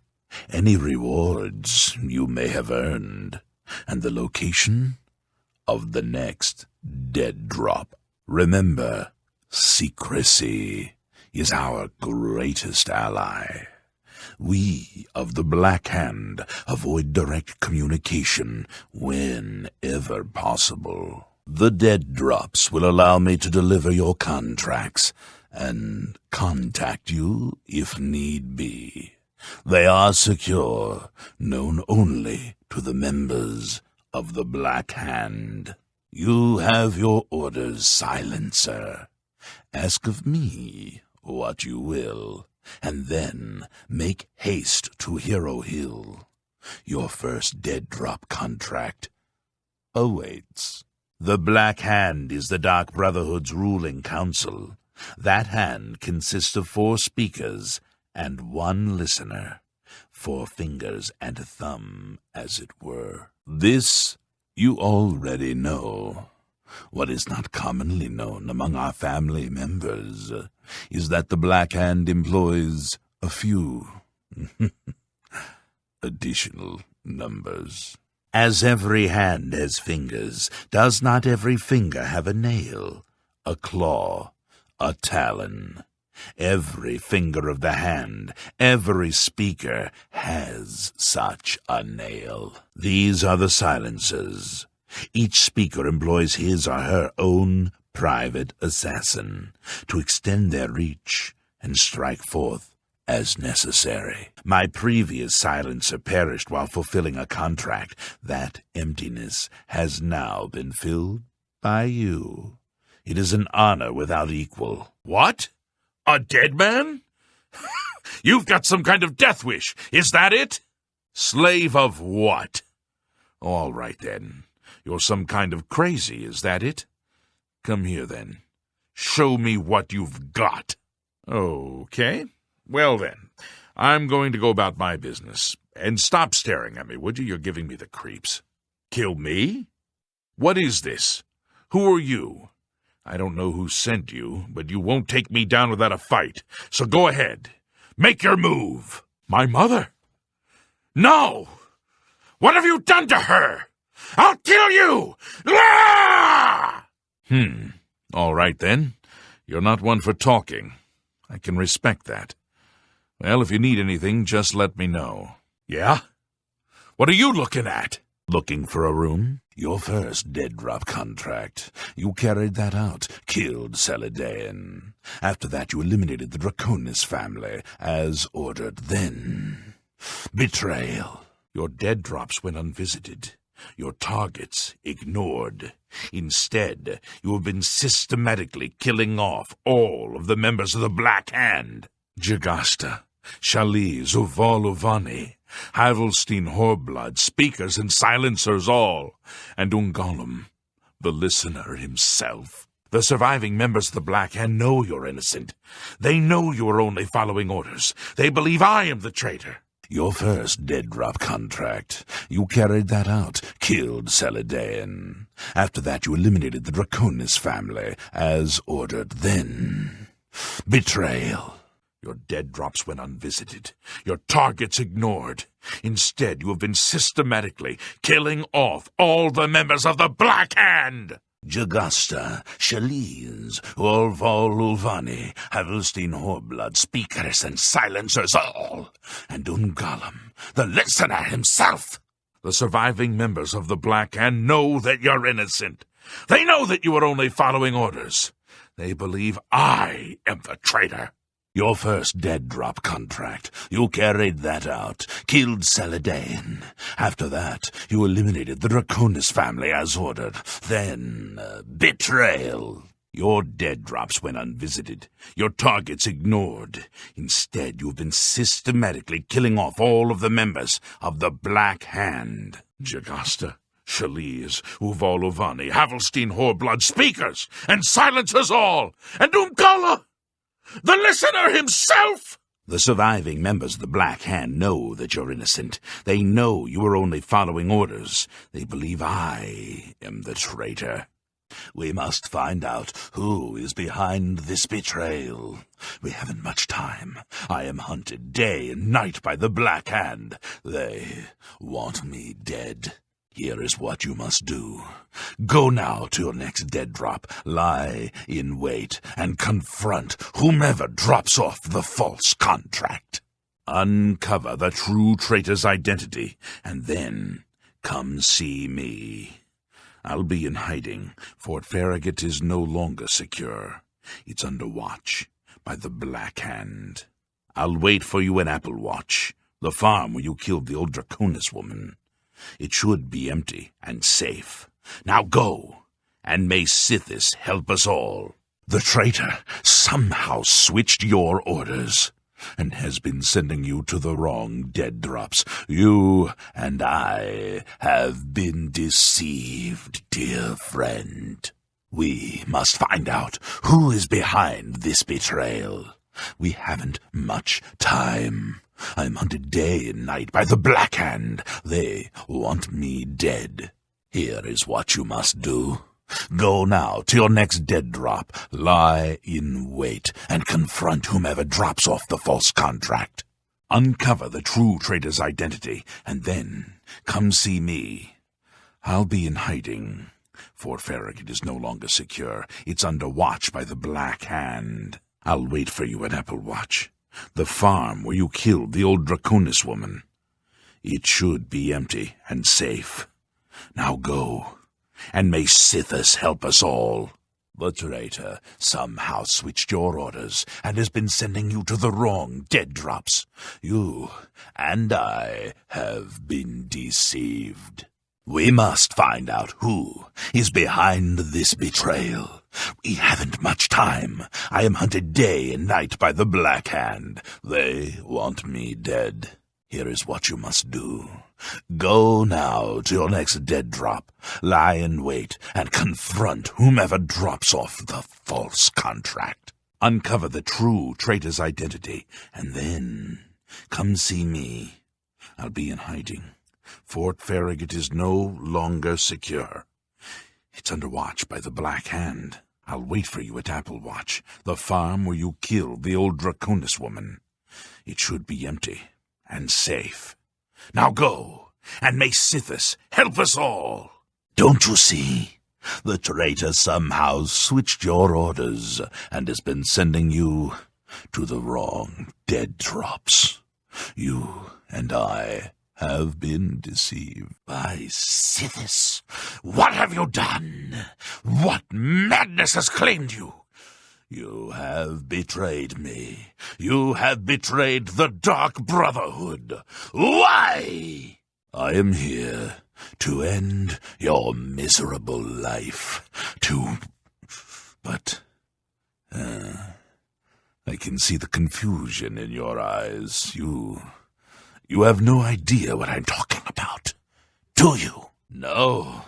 Speaker 2: any rewards you may have earned, and the location of the next Dead Drop. Remember, secrecy is our greatest ally. We of the Black Hand avoid direct communication whenever possible. The Dead Drops will allow me to deliver your contracts and contact you if need be. They are secure, known only to the members of the Black Hand. You have your orders, Silencer. Ask of me what you will, and then make haste to Hero Hill. Your first Dead Drop contract awaits. The Black Hand is the Dark Brotherhood's ruling council. That hand consists of 4 speakers and 1 listener, 4 fingers and a thumb, as it were. This you already know. What is not commonly known among our family members is that the Black Hand employs a few additional numbers. As every hand has fingers, does not every finger have a nail, a claw, a talon? Every finger of the hand, every speaker has such a nail. These are the silencers. Each speaker employs his or her own private assassin to extend their reach and strike forth as necessary. My previous silencer perished while fulfilling a contract. That emptiness has now been filled by you.
Speaker 7: It is an honor without equal.
Speaker 2: What? A dead man? You've got some kind of death wish, is that it? Slave of what? All right, then. You're some kind of crazy, is that it? Come here, then. Show me what you've got. Okay. Well, then, I'm going to go about my business. And stop staring at me, would you? You're giving me the creeps. Kill me? What is this? Who are you? I don't know who sent you, but you won't take me down without a fight. So go ahead. Make your move. My mother? No! What have you done to her? I'll kill you! Ah! All right, then. You're not one for talking. I can respect that. Well, if you need anything, just let me know. Yeah? What are you looking at?
Speaker 7: Looking for a room? Your first dead drop contract. You carried that out, killed Celadon. After that, you eliminated the Draconis family, as ordered. Then, betrayal. Your dead drops went unvisited. Your targets ignored. Instead, you have been systematically killing off all of the members of the Black Hand. Jagasta, Chalice, Uvalovani, Havelstein Horblood, speakers and silencers all, and Ungolum, the listener himself. The surviving members of the Black Hand know you're innocent. They know you are only following orders. They believe I am the traitor. Your first dead drop contract. You carried that out, killed Celadon. After that, you eliminated the Draconis family, as ordered. Then, betrayal. Your dead drops went unvisited. Your targets ignored. Instead, you have been systematically killing off all the members of the Black Hand. Jagasta, Chalice, Ulvani, Havelstein Horblood, speakers and silencers all, and Ungolum, the listener himself. The surviving members of the Black Hand know that you're innocent. They know that you are only following orders. They believe I am the traitor. Your first dead drop contract. You carried that out, killed Celadon. After that, you eliminated the Draconis family as ordered. Then, betrayal. Your dead drops went unvisited. Your targets ignored. Instead, you've been systematically killing off all of the members of the Black Hand. Jagasta, Chalice, Uvalovani, Havelstein Horblood, speakers and silencers all, and Umkala, the listener himself! The surviving members of the Black Hand know that you're innocent. They know you are only following orders. They believe I am the traitor. We must find out who is behind this betrayal. We haven't much time. I am hunted day and night by the Black Hand. They want me dead. Here is what you must do. Go now to your next dead drop, lie in wait, and confront whomever drops off the false contract. Uncover the true traitor's identity, and then come see me. I'll be in hiding. Fort Farragut is no longer secure. It's under watch by the Black Hand. I'll wait for you in Applewatch, the farm where you killed the old Draconis woman. It should be empty and safe. Now go, and may Sithis help us all. The traitor somehow switched your orders, and has been sending you to the wrong dead drops. You and I have been deceived, dear friend. We must find out who is behind this betrayal. We haven't much time. I'm hunted day and night by the Black Hand. They want me dead. Here is what you must do. Go now to your next dead drop, lie in wait, and confront whomever drops off the false contract. Uncover the true traitor's identity, and then come see me. I'll be in hiding. Fort Farragut is no longer secure. It's under watch by the Black Hand. I'll wait for you at Applewatch, the farm where you killed the old Draconis woman. It should be empty and safe. Now go, and may Sithis help us all. The traitor somehow switched your orders and has been sending you to the wrong dead drops. You and I have been deceived. We must find out who is behind this betrayal. We haven't much time. I am hunted day and night by the Black Hand. They want me dead. Here is what you must do. Go now to your next dead drop, lie in wait, and confront whomever drops off the false contract. Uncover the true traitor's identity, and then come see me. I'll be in hiding. Fort Farragut is no longer secure. It's under watch by the Black Hand. I'll wait for you at Applewatch, the farm where you killed the old Draconis woman. It should be empty and safe. Now go, and may Sithis help us all. Don't you see? The traitor somehow switched your orders and has been sending you to the wrong dead drops. You and I have been deceived by Sithis. What have you done? What madness has claimed you? You have betrayed me. You have betrayed the Dark Brotherhood. Why? I am here to end your miserable life. But I can see the confusion in your eyes. You have no idea what I'm talking about, do you? No!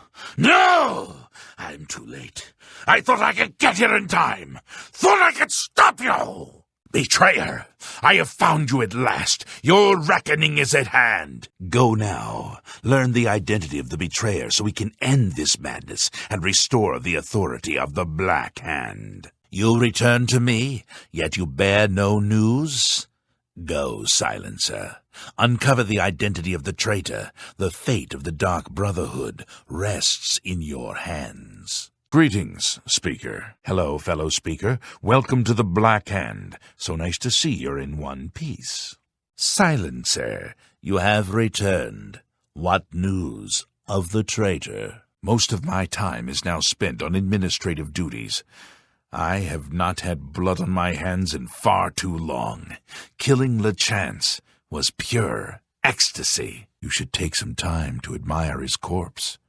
Speaker 7: I'm too late. I thought I could get here in time. Thought I could stop you! Betrayer, I have found you at last. Your reckoning is at hand. Go now. Learn the identity of the betrayer so we can end this madness and restore the authority of the Black Hand. You'll return to me, yet you bear no news? Go, Silencer. Uncover the identity of the traitor. The fate of the Dark Brotherhood rests in your hands.
Speaker 2: Greetings, Speaker. Hello, fellow Speaker. Welcome to the Black Hand. So nice to see you're in one piece.
Speaker 7: Silencer, you have returned. What news of the traitor?
Speaker 2: Most of my time is now spent on administrative duties. I have not had blood on my hands in far too long. Killing Lachance was pure ecstasy. You should take some time to admire his corpse.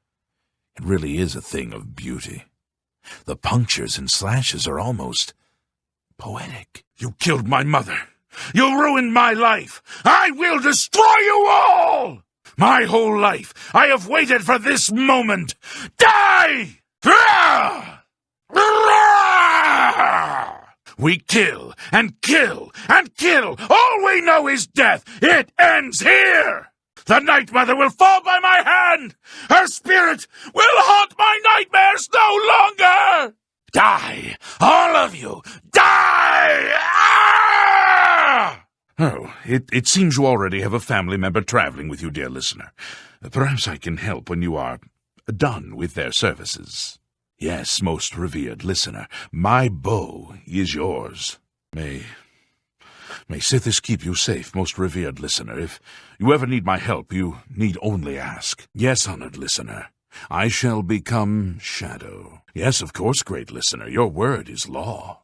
Speaker 2: It really is a thing of beauty. The punctures and slashes are almost poetic. You killed my mother. You ruined my life. I will destroy you all! My whole life I have waited for this moment. Die! We kill and kill and kill. All we know is death. It ends here. The Night Mother will fall by my hand. Her spirit will haunt my nightmares no longer. Die, all of you. Die! Ah! Oh, it seems you already have a family member traveling with you, dear listener. Perhaps I can help when you are done with their services. Yes, most revered listener, my bow is yours. May Sithis keep you safe, most revered listener. If you ever need my help, you need only ask. Yes, honored listener, I shall become shadow. Yes, of course, great listener, your word is law.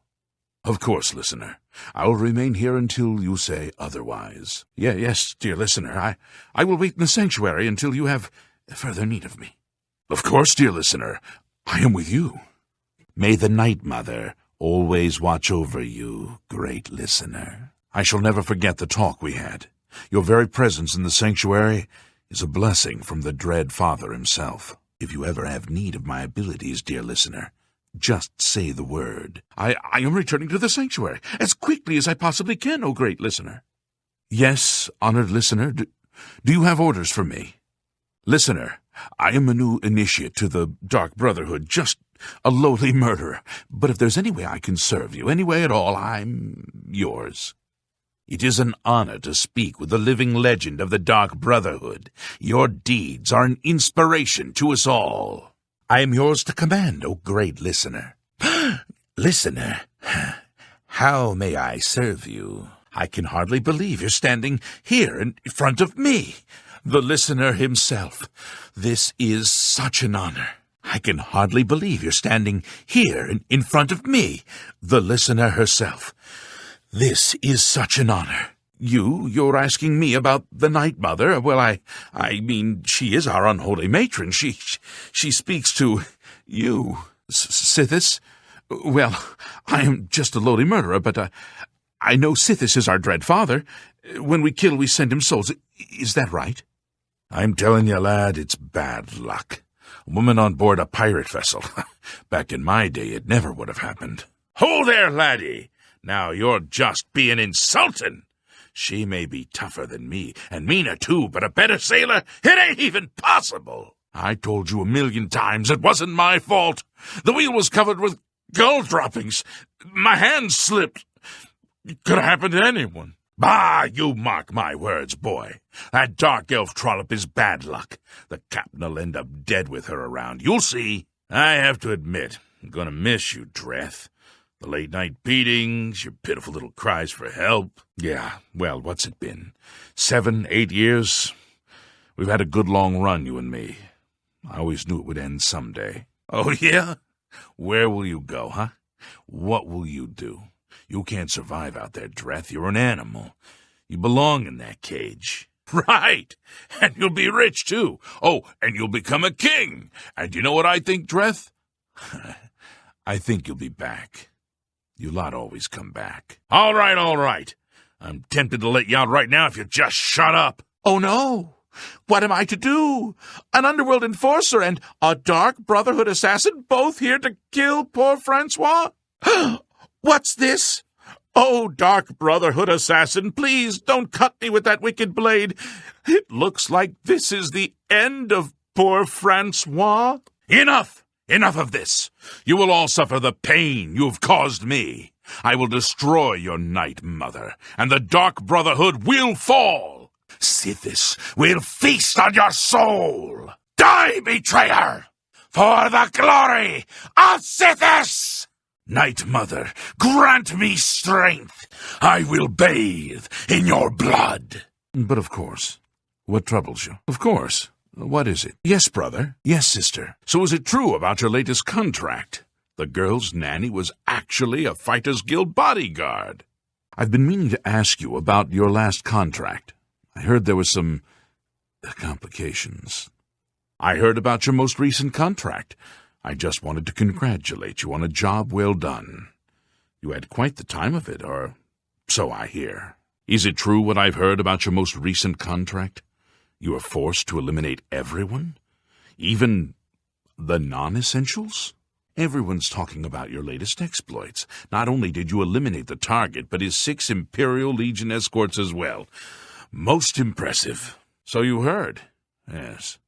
Speaker 2: Of course, listener, I will remain here until you say otherwise. Yes, dear listener, I will wait in the sanctuary until you have further need of me. Of course, dear listener, I am with you. May the Night Mother always watch over you, great listener. I shall never forget the talk we had. Your very presence in the sanctuary is a blessing from the dread Father himself. If you ever have need of my abilities, dear listener, just say the word. I am returning to the sanctuary as quickly as I possibly can, O great listener. Yes, honored listener, do you have orders for me? Listener, I am a new initiate to the Dark Brotherhood, just a lowly murderer. But if there's any way I can serve you, any way at all, I'm yours. It is an honor to speak with the living legend of the Dark Brotherhood. Your deeds are an inspiration to us all. I am yours to command, O great listener. Listener, how may I serve you? I can hardly believe you're standing here in front of me, the listener himself. This is such an honor. I can hardly believe you're standing here in front of me, the listener herself. This is such an honor. You're asking me about the Night Mother? Well, I mean, she is our unholy matron. She speaks to you, Sithis. Well, I am just a lowly murderer, but I know Sithis is our dread father. When we kill, we send him souls. Is that right? I'm telling you, lad, it's bad luck. A woman on board a pirate vessel. Back in my day, it never would have happened. Hold there, laddie! Now you're just being insulting. She may be tougher than me, and meaner too, but a better sailor? It ain't even possible. I told you 1,000,000 times it wasn't my fault. The wheel was covered with gull droppings. My hand slipped. It could have happened to anyone. Bah, you mark my words, boy. That dark elf trollop is bad luck. The captain'll end up dead with her around. You'll see. I have to admit, I'm gonna miss you, Dreth. The late-night beatings, your pitiful little cries for help. Yeah, well, what's it been? 7, 8 years? We've had a good long run, you and me. I always knew it would end someday. Oh, yeah? Where will you go, huh? What will you do? You can't survive out there, Dreth. You're an animal. You belong in that cage. Right! And you'll be rich, too. Oh, and you'll become a king. And you know what I think, Dreth? I think you'll be back. You lot always come back. All right. I'm tempted to let you out right now if you just shut up. Oh, no. What am I to do? An underworld enforcer and a dark Brotherhood assassin both here to kill poor Francois? What's this? Oh, dark Brotherhood assassin, please don't cut me with that wicked blade. It looks like this is the end of poor Francois. Enough of this. You will all suffer the pain you have caused me. I will destroy your Night Mother, and the dark Brotherhood will fall. Sithis will feast on your soul. Die, betrayer, for the glory of Sithis! Night Mother, grant me strength. I will bathe in your blood. But of course. What troubles you? Of course. What is it? Yes, brother. Yes, sister. So is it true about your latest contract? The girl's nanny was actually a Fighters Guild bodyguard. I've been meaning to ask you about your last contract. I heard there was some complications. I heard about your most recent contract. I just wanted to congratulate you on a job well done. You had quite the time of it, or so I hear. Is it true what I've heard about your most recent contract? You were forced to eliminate everyone? Even the non-essentials? Everyone's talking about your latest exploits. Not only did you eliminate the target, but his 6 Imperial Legion escorts as well. Most impressive. So you heard? Yes.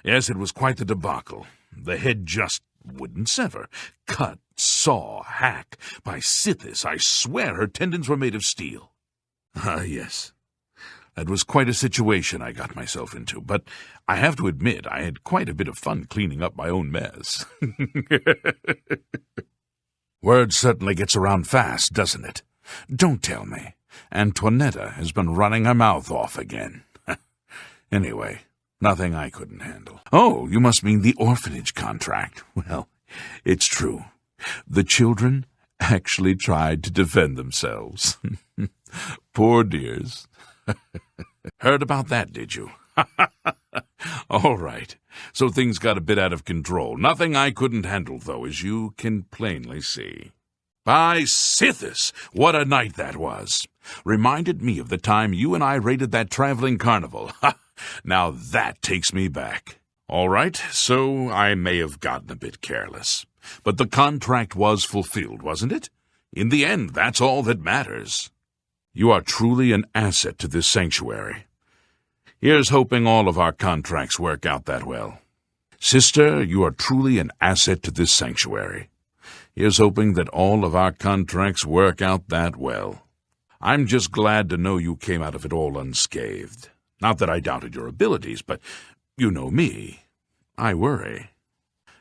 Speaker 2: Yes, it was quite the debacle. The head just wouldn't sever. Cut, saw, hack. By Sithis, I swear her tendons were made of steel. Yes. That was quite a situation I got myself into, but I have to admit I had quite a bit of fun cleaning up my own mess. Word certainly gets around fast, doesn't it? Don't tell me. Antoinetta has been running her mouth off again. Anyway, nothing I couldn't handle. Oh, you must mean the orphanage contract. Well, it's true. The children actually tried to defend themselves. Poor dears. Heard about that, did you? All right. So things got a bit out of control. Nothing I couldn't handle, though, as you can plainly see. By Sithis, what a night that was. Reminded me of the time you and I raided that traveling carnival. Now that takes me back. All right, so I may have gotten a bit careless. But the contract was fulfilled, wasn't it? In the end, that's all that matters. You are truly an asset to this sanctuary. Here's hoping all of our contracts work out that well. Sister, you are truly an asset to this sanctuary. Here's hoping that all of our contracts work out that well. I'm just glad to know you came out of it all unscathed. Not that I doubted your abilities, but you know me. I worry.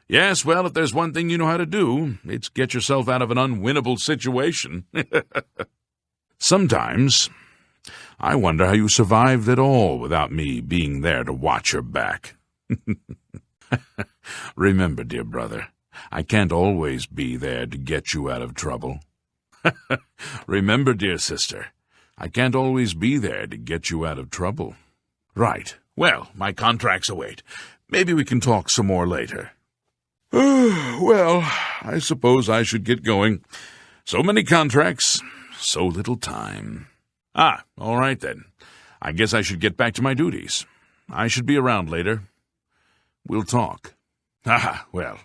Speaker 2: Yes, well, if there's one thing you know how to do, it's get yourself out of an unwinnable situation. Sometimes I wonder how you survived at all without me being there to watch your back. Remember, dear brother, I can't always be there to get you out of trouble. Remember, dear sister, I can't always be there to get you out of trouble. Right. Well, my contracts await. Maybe we can talk some more later. Well, I suppose I should get going. So many contracts, so little time. All right then. I guess I should get back to my duties. I should be around later. We'll talk. Well,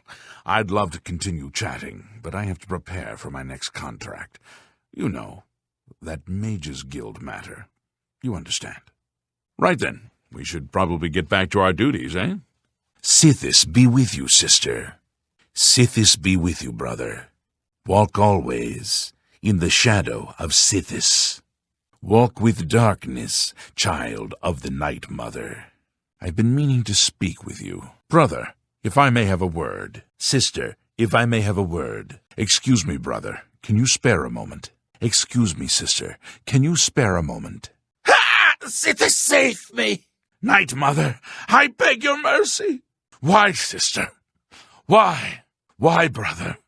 Speaker 2: I'd love to continue chatting, but I have to prepare for my next contract. You know, that Mages Guild matter. You understand. Right then, we should probably get back to our duties, eh?
Speaker 7: Sithis be with you, sister. Sithis be with you, brother. Walk always in the shadow of Sithis. Walk with darkness, child of the Night Mother.
Speaker 2: I've been meaning to speak with you. Brother, if I may have a word.
Speaker 7: Sister, if I may have a word.
Speaker 2: Excuse me, brother. Can you spare a moment?
Speaker 7: Excuse me, sister. Can you spare a moment?
Speaker 1: Ha! Sithis, save me!
Speaker 2: Night Mother, I beg your mercy. Why, sister? Why? Why, brother?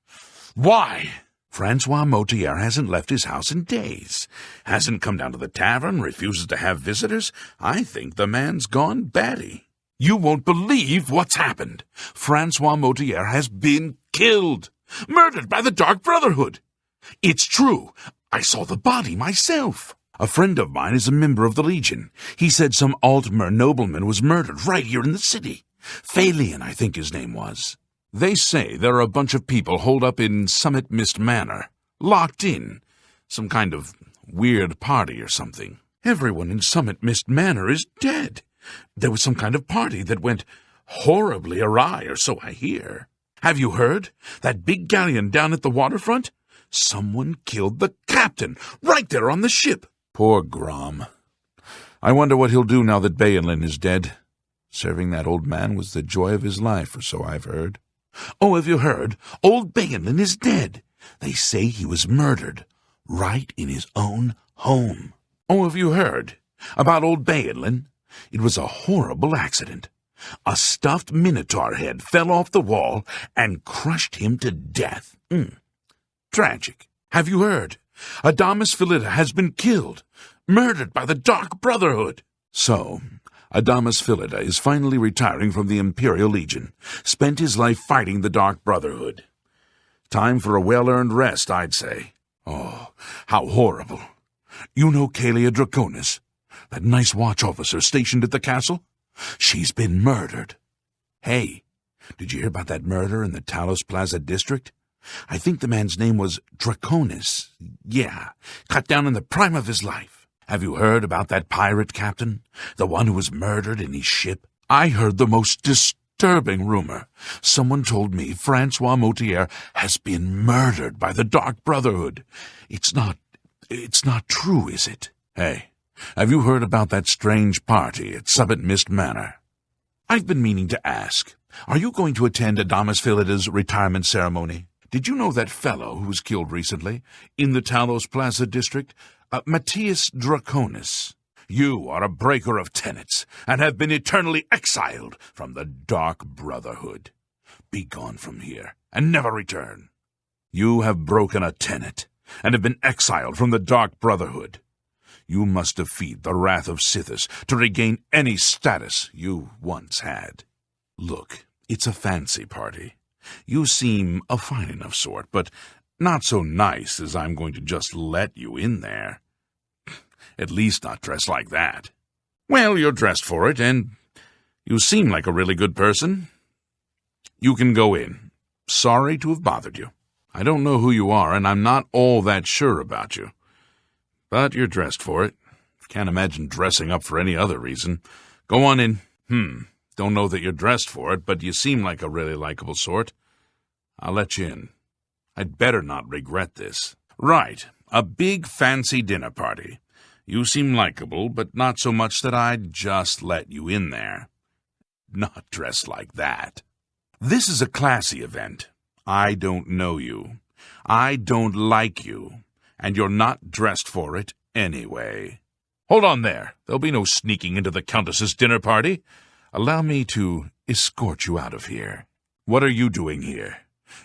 Speaker 2: Why?
Speaker 7: Francois Motier hasn't left his house in days. Hasn't come down to the tavern, refuses to have visitors. I think the man's gone batty.
Speaker 2: You won't believe what's happened. Francois Motier has been killed. Murdered by the Dark Brotherhood. It's true. I saw the body myself. A friend of mine is a member of the Legion. He said some Altmer nobleman was murdered right here in the city. Phalian, I think his name was. They say there are a bunch of people holed up in Summit Mist Manor, locked in. Some kind of weird party or something. Everyone in Summit Mist Manor is dead. There was some kind of party that went horribly awry, or so I hear. Have you heard? That big galleon down at the waterfront? Someone killed the captain, right there on the ship. Poor Grom. I wonder what he'll do now that Baelin is dead. Serving that old man was the joy of his life, or so I've heard. Oh, have you heard? Old Baelin is dead. They say he was murdered, right in his own home. Oh, have you heard? About old Baelin? It was a horrible accident. A stuffed minotaur head fell off the wall and crushed him to death. Tragic. Have you heard? Adamus Philida has been killed, murdered by the Dark Brotherhood. So, Adamus Philida is finally retiring from the Imperial Legion, spent his life fighting the Dark Brotherhood. Time for a well-earned rest, I'd say. Oh, how horrible. You know Kalia Draconis, that nice watch officer stationed at the castle? She's been murdered. Hey, did you hear about that murder in the Talos Plaza district? I think the man's name was Draconis. Yeah, cut down in the prime of his life. Have you heard about that pirate captain? The one who was murdered in his ship? I heard the most disturbing rumor. Someone told me Francois Motier has been murdered by the Dark Brotherhood. It's not true, is it? Hey, have you heard about that strange party at Summit Mist Manor? I've been meaning to ask, are you going to attend Adamus Philida's retirement ceremony? Did you know that fellow who was killed recently in the Talos Plaza district? Matthias Draconis. You are a breaker of tenets and have been eternally exiled from the Dark Brotherhood. Be gone from here and never return. You have broken a tenet and have been exiled from the Dark Brotherhood. You must defeat the wrath of Sithis to regain any status you once had. Look, it's a fancy party. You seem a fine enough sort, but not so nice as I'm going to just let you in there. At least not dressed like that. Well, you're dressed for it, and you seem like a really good person. You can go in. Sorry to have bothered you. I don't know who you are, and I'm not all that sure about you. But you're dressed for it. Can't imagine dressing up for any other reason. Go on in. Don't know that you're dressed for it, but you seem like a really likable sort. I'll let you in. I'd better not regret this. Right, a big fancy dinner party. You seem likable, but not so much that I'd just let you in there. Not dressed like that. This is a classy event. I don't know you. I don't like you. And you're not dressed for it anyway. Hold on there. There'll be no sneaking into the Countess's dinner party. Allow me to escort you out of here. What are you doing here?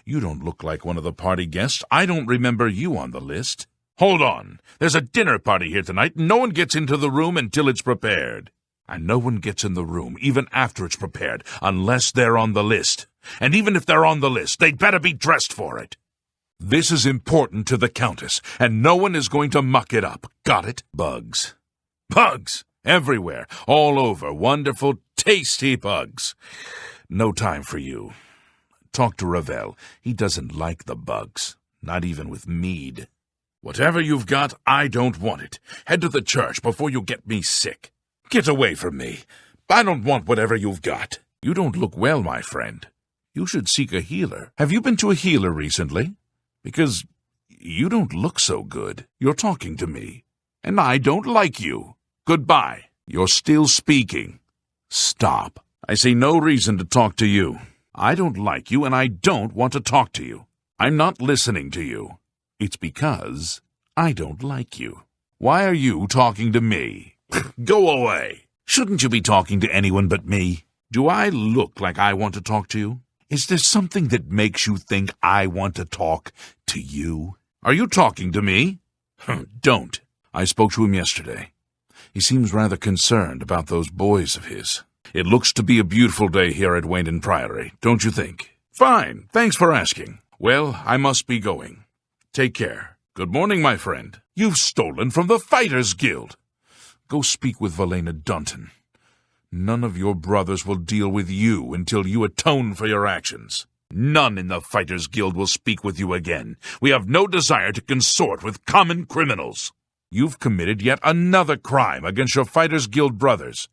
Speaker 2: You don't look like one of the party guests. I don't remember you on the list. Hold on. There's a dinner party here tonight, and no one gets into the room until it's prepared. And no one gets in the room, even after it's prepared, unless they're on the list. And even if they're on the list, they'd better be dressed for it. This is important to the Countess, and no one is going to muck it up. Got it? Bugs. Bugs! Everywhere. All over. Wonderful, tasty bugs. No time for you. Talk to Ravel. He doesn't like the bugs. Not even with mead. Whatever you've got, I don't want it. Head to the church before you get me sick. Get away from me. I don't want whatever you've got. You don't look well, my friend. You should seek a healer. Have you been to a healer recently? Because you don't look so good. You're talking to me, and I don't like you. Goodbye. You're still speaking. Stop. I see no reason to talk to you. I don't like you, and I don't want to talk to you. I'm not listening to you. It's because I don't like you. Why are you talking to me? Go away. Shouldn't you be talking to anyone but me? Do I look like I want to talk to you? Is there something that makes you think I want to talk to you? Are you talking to me? Don't. I spoke to him yesterday. He seems rather concerned about those boys of his. It looks to be a beautiful day here at Waynton Priory, don't you think? Fine. Thanks for asking. Well, I must be going. Take care. Good morning, my friend. You've stolen from the Fighters Guild. Go speak with Valena Dunton. None of your brothers will deal with you until you atone for your actions. None in the Fighters Guild will speak with you again. We have no desire to consort with common criminals. You've committed yet another crime against your Fighters Guild brothers.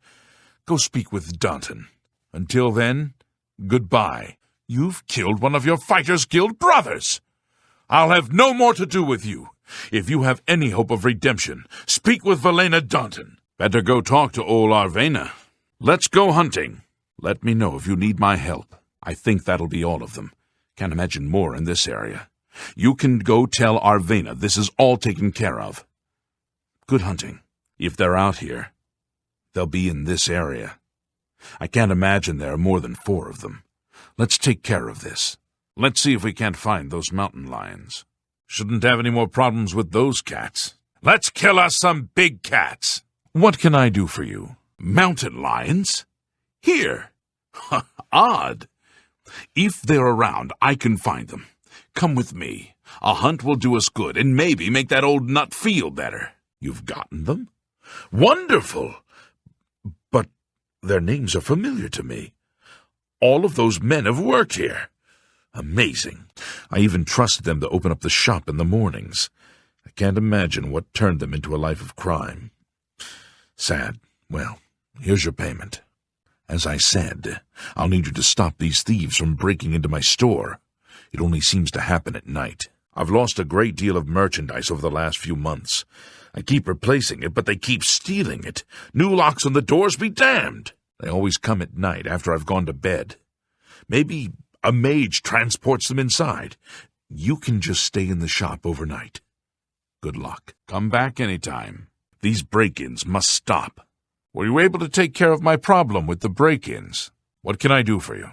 Speaker 2: Go speak with Dunton. Until then, goodbye. You've killed one of your Fighters Guild brothers. I'll have no more to do with you. If you have any hope of redemption, speak with Valena Dunton. Better go talk to old Arvena. Let's go hunting. Let me know if you need my help. I think that'll be all of them. Can't imagine more in this area. You can go tell Arvena this is all taken care of. Good hunting. If they're out here, they'll be in this area. I can't imagine there are more than 4 of them. Let's take care of this. Let's see if we can't find those mountain lions. Shouldn't have any more problems with those cats. Let's kill us some big cats. What can I do for you? Mountain lions? Here. Odd. If they're around, I can find them. Come with me. A hunt will do us good and maybe make that old nut feel better. You've gotten them? Wonderful. But their names are familiar to me. All of those men have worked here. Amazing. I even trusted them to open up the shop in the mornings. I can't imagine what turned them into a life of crime. Sad. Well, here's your payment. As I said, I'll need you to stop these thieves from breaking into my store. It only seems to happen at night. I've lost a great deal of merchandise over the last few months. I keep replacing it, but they keep stealing it. New locks on the doors be damned. They always come at night after I've gone to bed. Maybe a mage transports them inside. You can just stay in the shop overnight. Good luck. Come back anytime. These break-ins must stop. Were you able to take care of my problem with the break-ins? What can I do for you?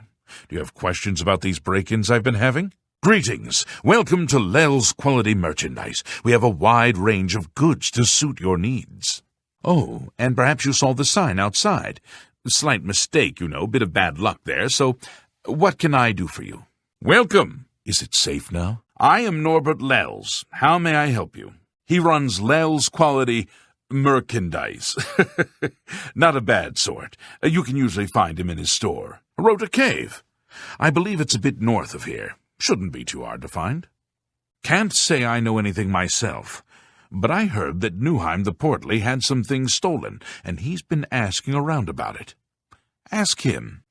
Speaker 2: Do you have questions about these break-ins I've been having? Greetings. Welcome to Lel's Quality Merchandise. We have a wide range of goods to suit your needs. Oh, and perhaps you saw the sign outside. Slight mistake, you know, bit of bad luck there, so what can I do for you? Welcome. Is it safe now? I am Norbert Lels. How may I help you? He runs Lel's Quality Merchandise. Not a bad sort. You can usually find him in his store. Rota Cave. I believe it's a bit north of here. Shouldn't be too hard to find. Can't say I know anything myself, but I heard that Newheim the Portly had some things stolen, and he's been asking around about it. Ask him.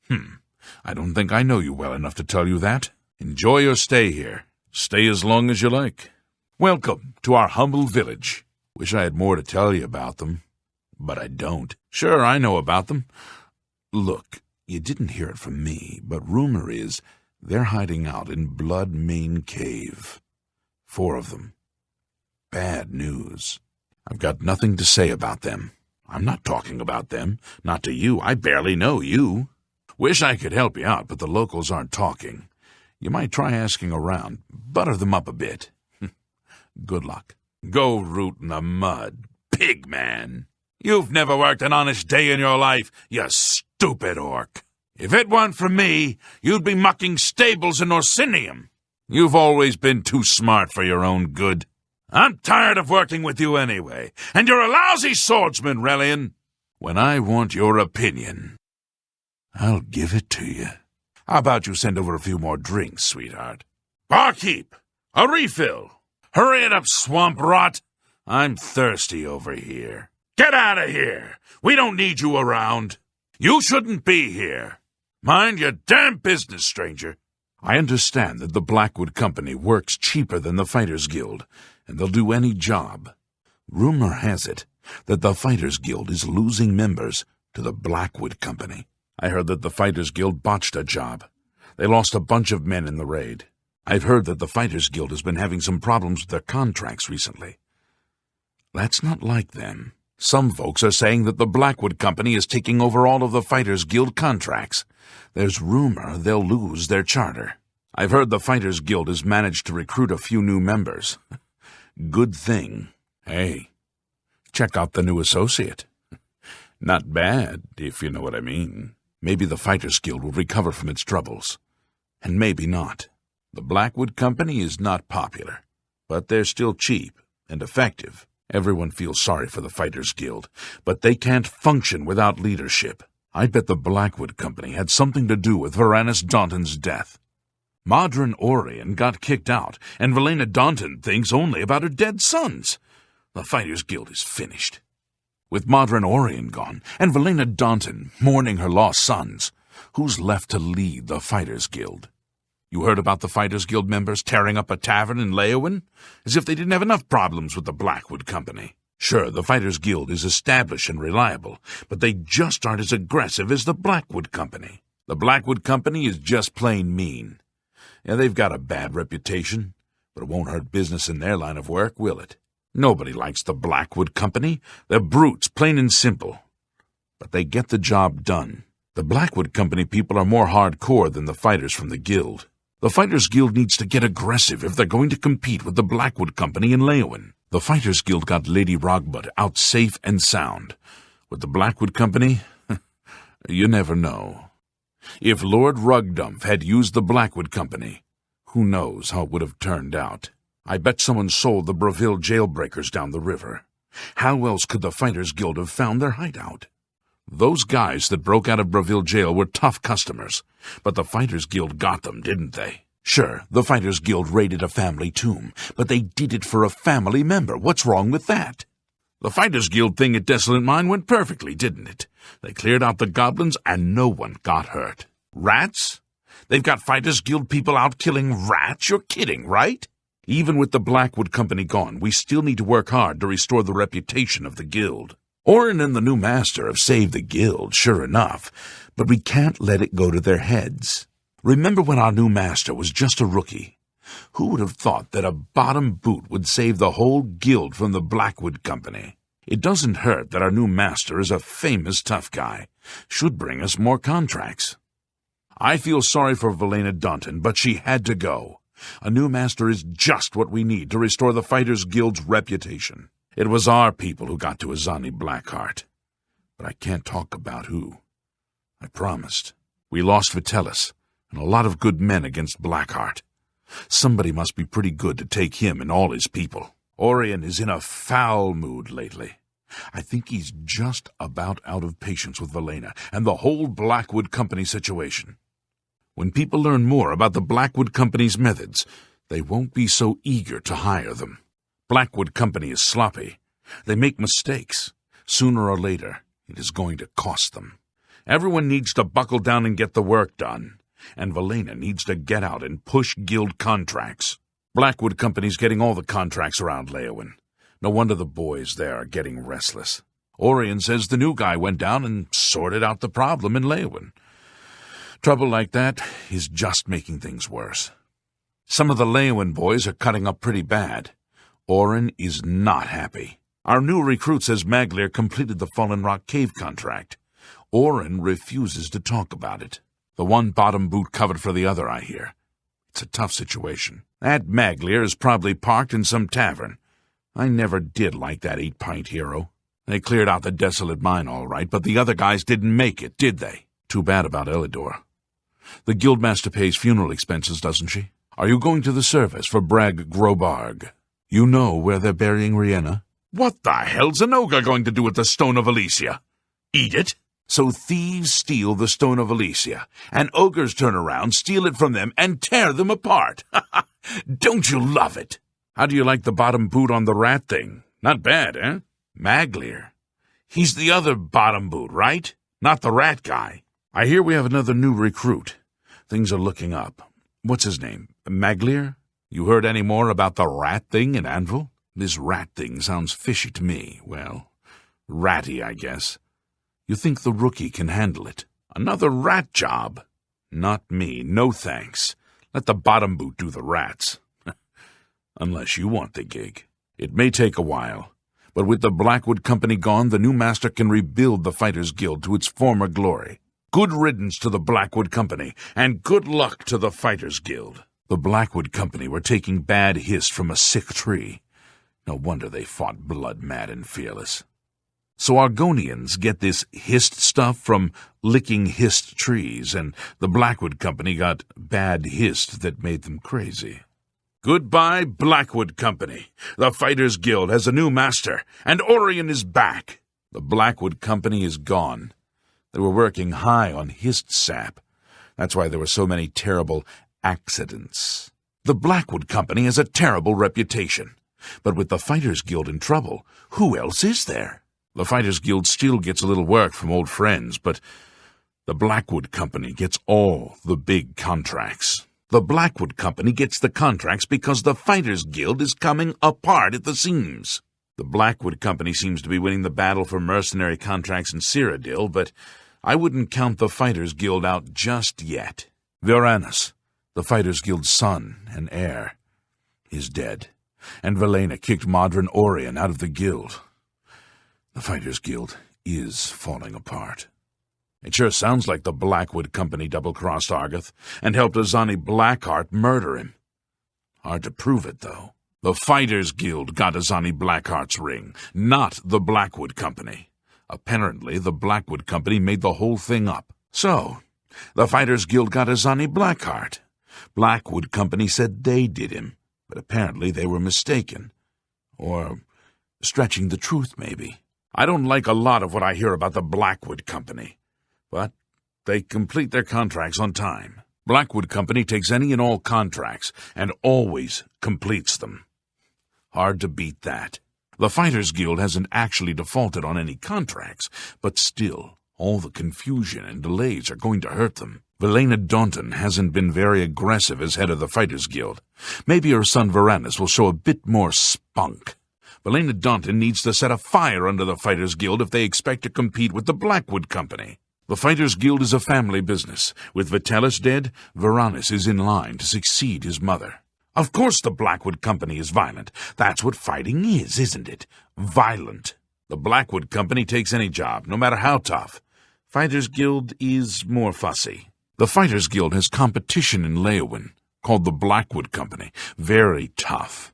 Speaker 2: I don't think I know you well enough to tell you that. Enjoy your stay here. Stay as long as you like. Welcome to our humble village. Wish I had more to tell you about them, but I don't. Sure, I know about them. Look, you didn't hear it from me, but rumor is they're hiding out in Blood Mane Cave. 4 of them. Bad news. I've got nothing to say about them. I'm not talking about them. Not to you. I barely know you. Wish I could help you out, but the locals aren't talking. You might try asking around. Butter them up a bit. Good luck. Go root in the mud, pig man. You've never worked an honest day in your life, you stupid orc. If it weren't for me, you'd be mucking stables in Orsinium. You've always been too smart for your own good. I'm tired of working with you anyway, and you're a lousy swordsman, Relian. When I want your opinion, I'll give it to you. How about you send over a few more drinks, sweetheart? Barkeep, a refill. Hurry it up, swamp rot. I'm thirsty over here. Get out of here. We don't need you around. You shouldn't be here. Mind your damn business, stranger. I understand that the Blackwood Company works cheaper than the Fighters Guild, and they'll do any job. Rumor has it that the Fighters Guild is losing members to the Blackwood Company. I heard that the Fighters Guild botched a job. They lost a bunch of men in the raid. I've heard that the Fighters Guild has been having some problems with their contracts recently. That's not like them. Some folks are saying that the Blackwood Company is taking over all of the Fighters Guild contracts. There's rumor they'll lose their charter. I've heard the Fighters Guild has managed to recruit a few new members. Good thing. Hey, check out the new associate. Not bad, if you know what I mean. Maybe the Fighters Guild will recover from its troubles. And maybe not. The Blackwood Company is not popular, but they're still cheap and effective. Everyone feels sorry for the Fighters Guild, but they can't function without leadership. I bet the Blackwood Company had something to do with Varanus Daunton's death. Modron Orion got kicked out, and Valena Daunton thinks only about her dead sons. The Fighters Guild is finished. With Modron Orion gone, and Valena Daunton mourning her lost sons, who's left to lead the Fighters Guild? You heard about the Fighters Guild members tearing up a tavern in Leowin? As if they didn't have enough problems with the Blackwood Company. Sure, the Fighters Guild is established and reliable, but they just aren't as aggressive as the Blackwood Company. The Blackwood Company is just plain mean. Yeah, they've got a bad reputation, but it won't hurt business in their line of work, will it? Nobody likes the Blackwood Company. They're brutes, plain and simple. But they get the job done. The Blackwood Company people are more hardcore than the fighters from the Guild. The Fighters Guild needs to get aggressive if they're going to compete with the Blackwood Company in Leowin. The Fighters Guild got Lady Rogbud out safe and sound. With the Blackwood Company, you never know. If Lord Rugdumph had used the Blackwood Company, who knows how it would have turned out. I bet someone sold the Breville jailbreakers down the river. How else could the Fighters Guild have found their hideout? Those guys that broke out of Breville jail were tough customers, but the Fighters Guild got them, didn't they? Sure, the Fighters Guild raided a family tomb, but they did it for a family member. What's wrong with that? The Fighters Guild thing at Desolate Mine went perfectly, didn't it? They cleared out the goblins and no one got hurt. Rats? They've got Fighters Guild people out killing rats? You're kidding, right? Even with the Blackwood Company gone, we still need to work hard to restore the reputation of the Guild. Orin and the new master have saved the Guild, sure enough, but we can't let it go to their heads. Remember when our new master was just a rookie? Who would have thought that a bottom boot would save the whole Guild from the Blackwood Company? It doesn't hurt that our new master is a famous tough guy. Should bring us more contracts. I feel sorry for Valena Daunton, but she had to go. A new master is just what we need to restore the Fighters Guild's reputation. It was our people who got to Azani Blackheart. But I can't talk about who. I promised. We lost Vitellis, and a lot of good men against Blackheart. Somebody must be pretty good to take him and all his people. Orion is in a foul mood lately. I think he's just about out of patience with Valena and the whole Blackwood Company situation. When people learn more about the Blackwood Company's methods, they won't be so eager to hire them. Blackwood Company is sloppy. They make mistakes. Sooner or later, it is going to cost them. Everyone needs to buckle down and get the work done. And Valena needs to get out and push Guild contracts. Blackwood Company's getting all the contracts around Leowin. No wonder the boys there are getting restless. Orion says the new guy went down and sorted out the problem in Leowin. Trouble like that is just making things worse. Some of the Leowin boys are cutting up pretty bad. Orin is not happy. Our new recruit says Maglir completed the Fallen Rock Cave contract. Orin refuses to talk about it. The one bottom boot covered for the other, I hear. It's a tough situation. That Maglir is probably parked in some tavern. I never did like that 8-pint hero. They cleared out the desolate mine all right, but the other guys didn't make it, did they? Too bad about Elidor. The guildmaster pays funeral expenses, doesn't she? Are you going to the service for Brag Grobarg? You know where they're burying Rihanna? What the hell's an ogre going to do with the Stone of Elysia? Eat it? So thieves steal the Stone of Elysia, and ogres turn around, steal it from them, and tear them apart. Don't you love it? How do you like the bottom boot on the rat thing? Not bad, eh? Maglir. He's the other bottom boot, right? Not the rat guy. I hear we have another new recruit. Things are looking up. What's his name? Maglir? You heard any more about the rat thing in Anvil? This rat thing sounds fishy to me. Well, ratty, I guess. You think the rookie can handle it? Another rat job? Not me. No thanks. Let the bottom boot do the rats. Unless you want the gig. It may take a while, but with the Blackwood Company gone, the new master can rebuild the Fighters Guild to its former glory. Good riddance to the Blackwood Company, and good luck to the Fighters Guild. The Blackwood Company were taking bad hist from a sick tree. No wonder they fought blood-mad and fearless. So Argonians get this hist stuff from licking hist trees, and the Blackwood Company got bad hist that made them crazy. Goodbye, Blackwood Company. The Fighters Guild has a new master, and Orion is back. The Blackwood Company is gone. They were working high on hist sap. That's why there were so many terrible accidents. The Blackwood Company has a terrible reputation. But with the Fighters Guild in trouble, who else is there? The Fighters Guild still gets a little work from old friends, but the Blackwood Company gets all the big contracts. The Blackwood Company gets the contracts because the Fighters Guild is coming apart at the seams. The Blackwood Company seems to be winning the battle for mercenary contracts in Cyrodiil, but I wouldn't count the Fighters Guild out just yet. Viranus, the Fighters Guild's son and heir, is dead, and Velena kicked Modron Orion out of the guild. The Fighters Guild is falling apart. It sure sounds like the Blackwood Company double-crossed Argoth and helped Azani Blackheart murder him. Hard to prove it, though. The Fighters Guild got Azani Blackheart's ring, not the Blackwood Company. Apparently, the Blackwood Company made the whole thing up. So, the Fighters Guild got Azani Blackheart. Blackwood Company said they did him, but apparently they were mistaken. Or stretching the truth, maybe. I don't like a lot of what I hear about the Blackwood Company, but they complete their contracts on time. Blackwood Company takes any and all contracts and always completes them. Hard to beat that. The Fighters Guild hasn't actually defaulted on any contracts, but still, all the confusion and delays are going to hurt them. Velena Daunton hasn't been very aggressive as head of the Fighters Guild. Maybe her son Varanus will show a bit more spunk. Velena Daunton needs to set a fire under the Fighters Guild if they expect to compete with the Blackwood Company. The Fighters Guild is a family business. With Vitalis dead, Varanus is in line to succeed his mother. Of course the Blackwood Company is violent. That's what fighting is, isn't it? Violent. The Blackwood Company takes any job, no matter how tough. Fighters Guild is more fussy. The Fighters Guild has competition in Leowyn, called the Blackwood Company. Very tough.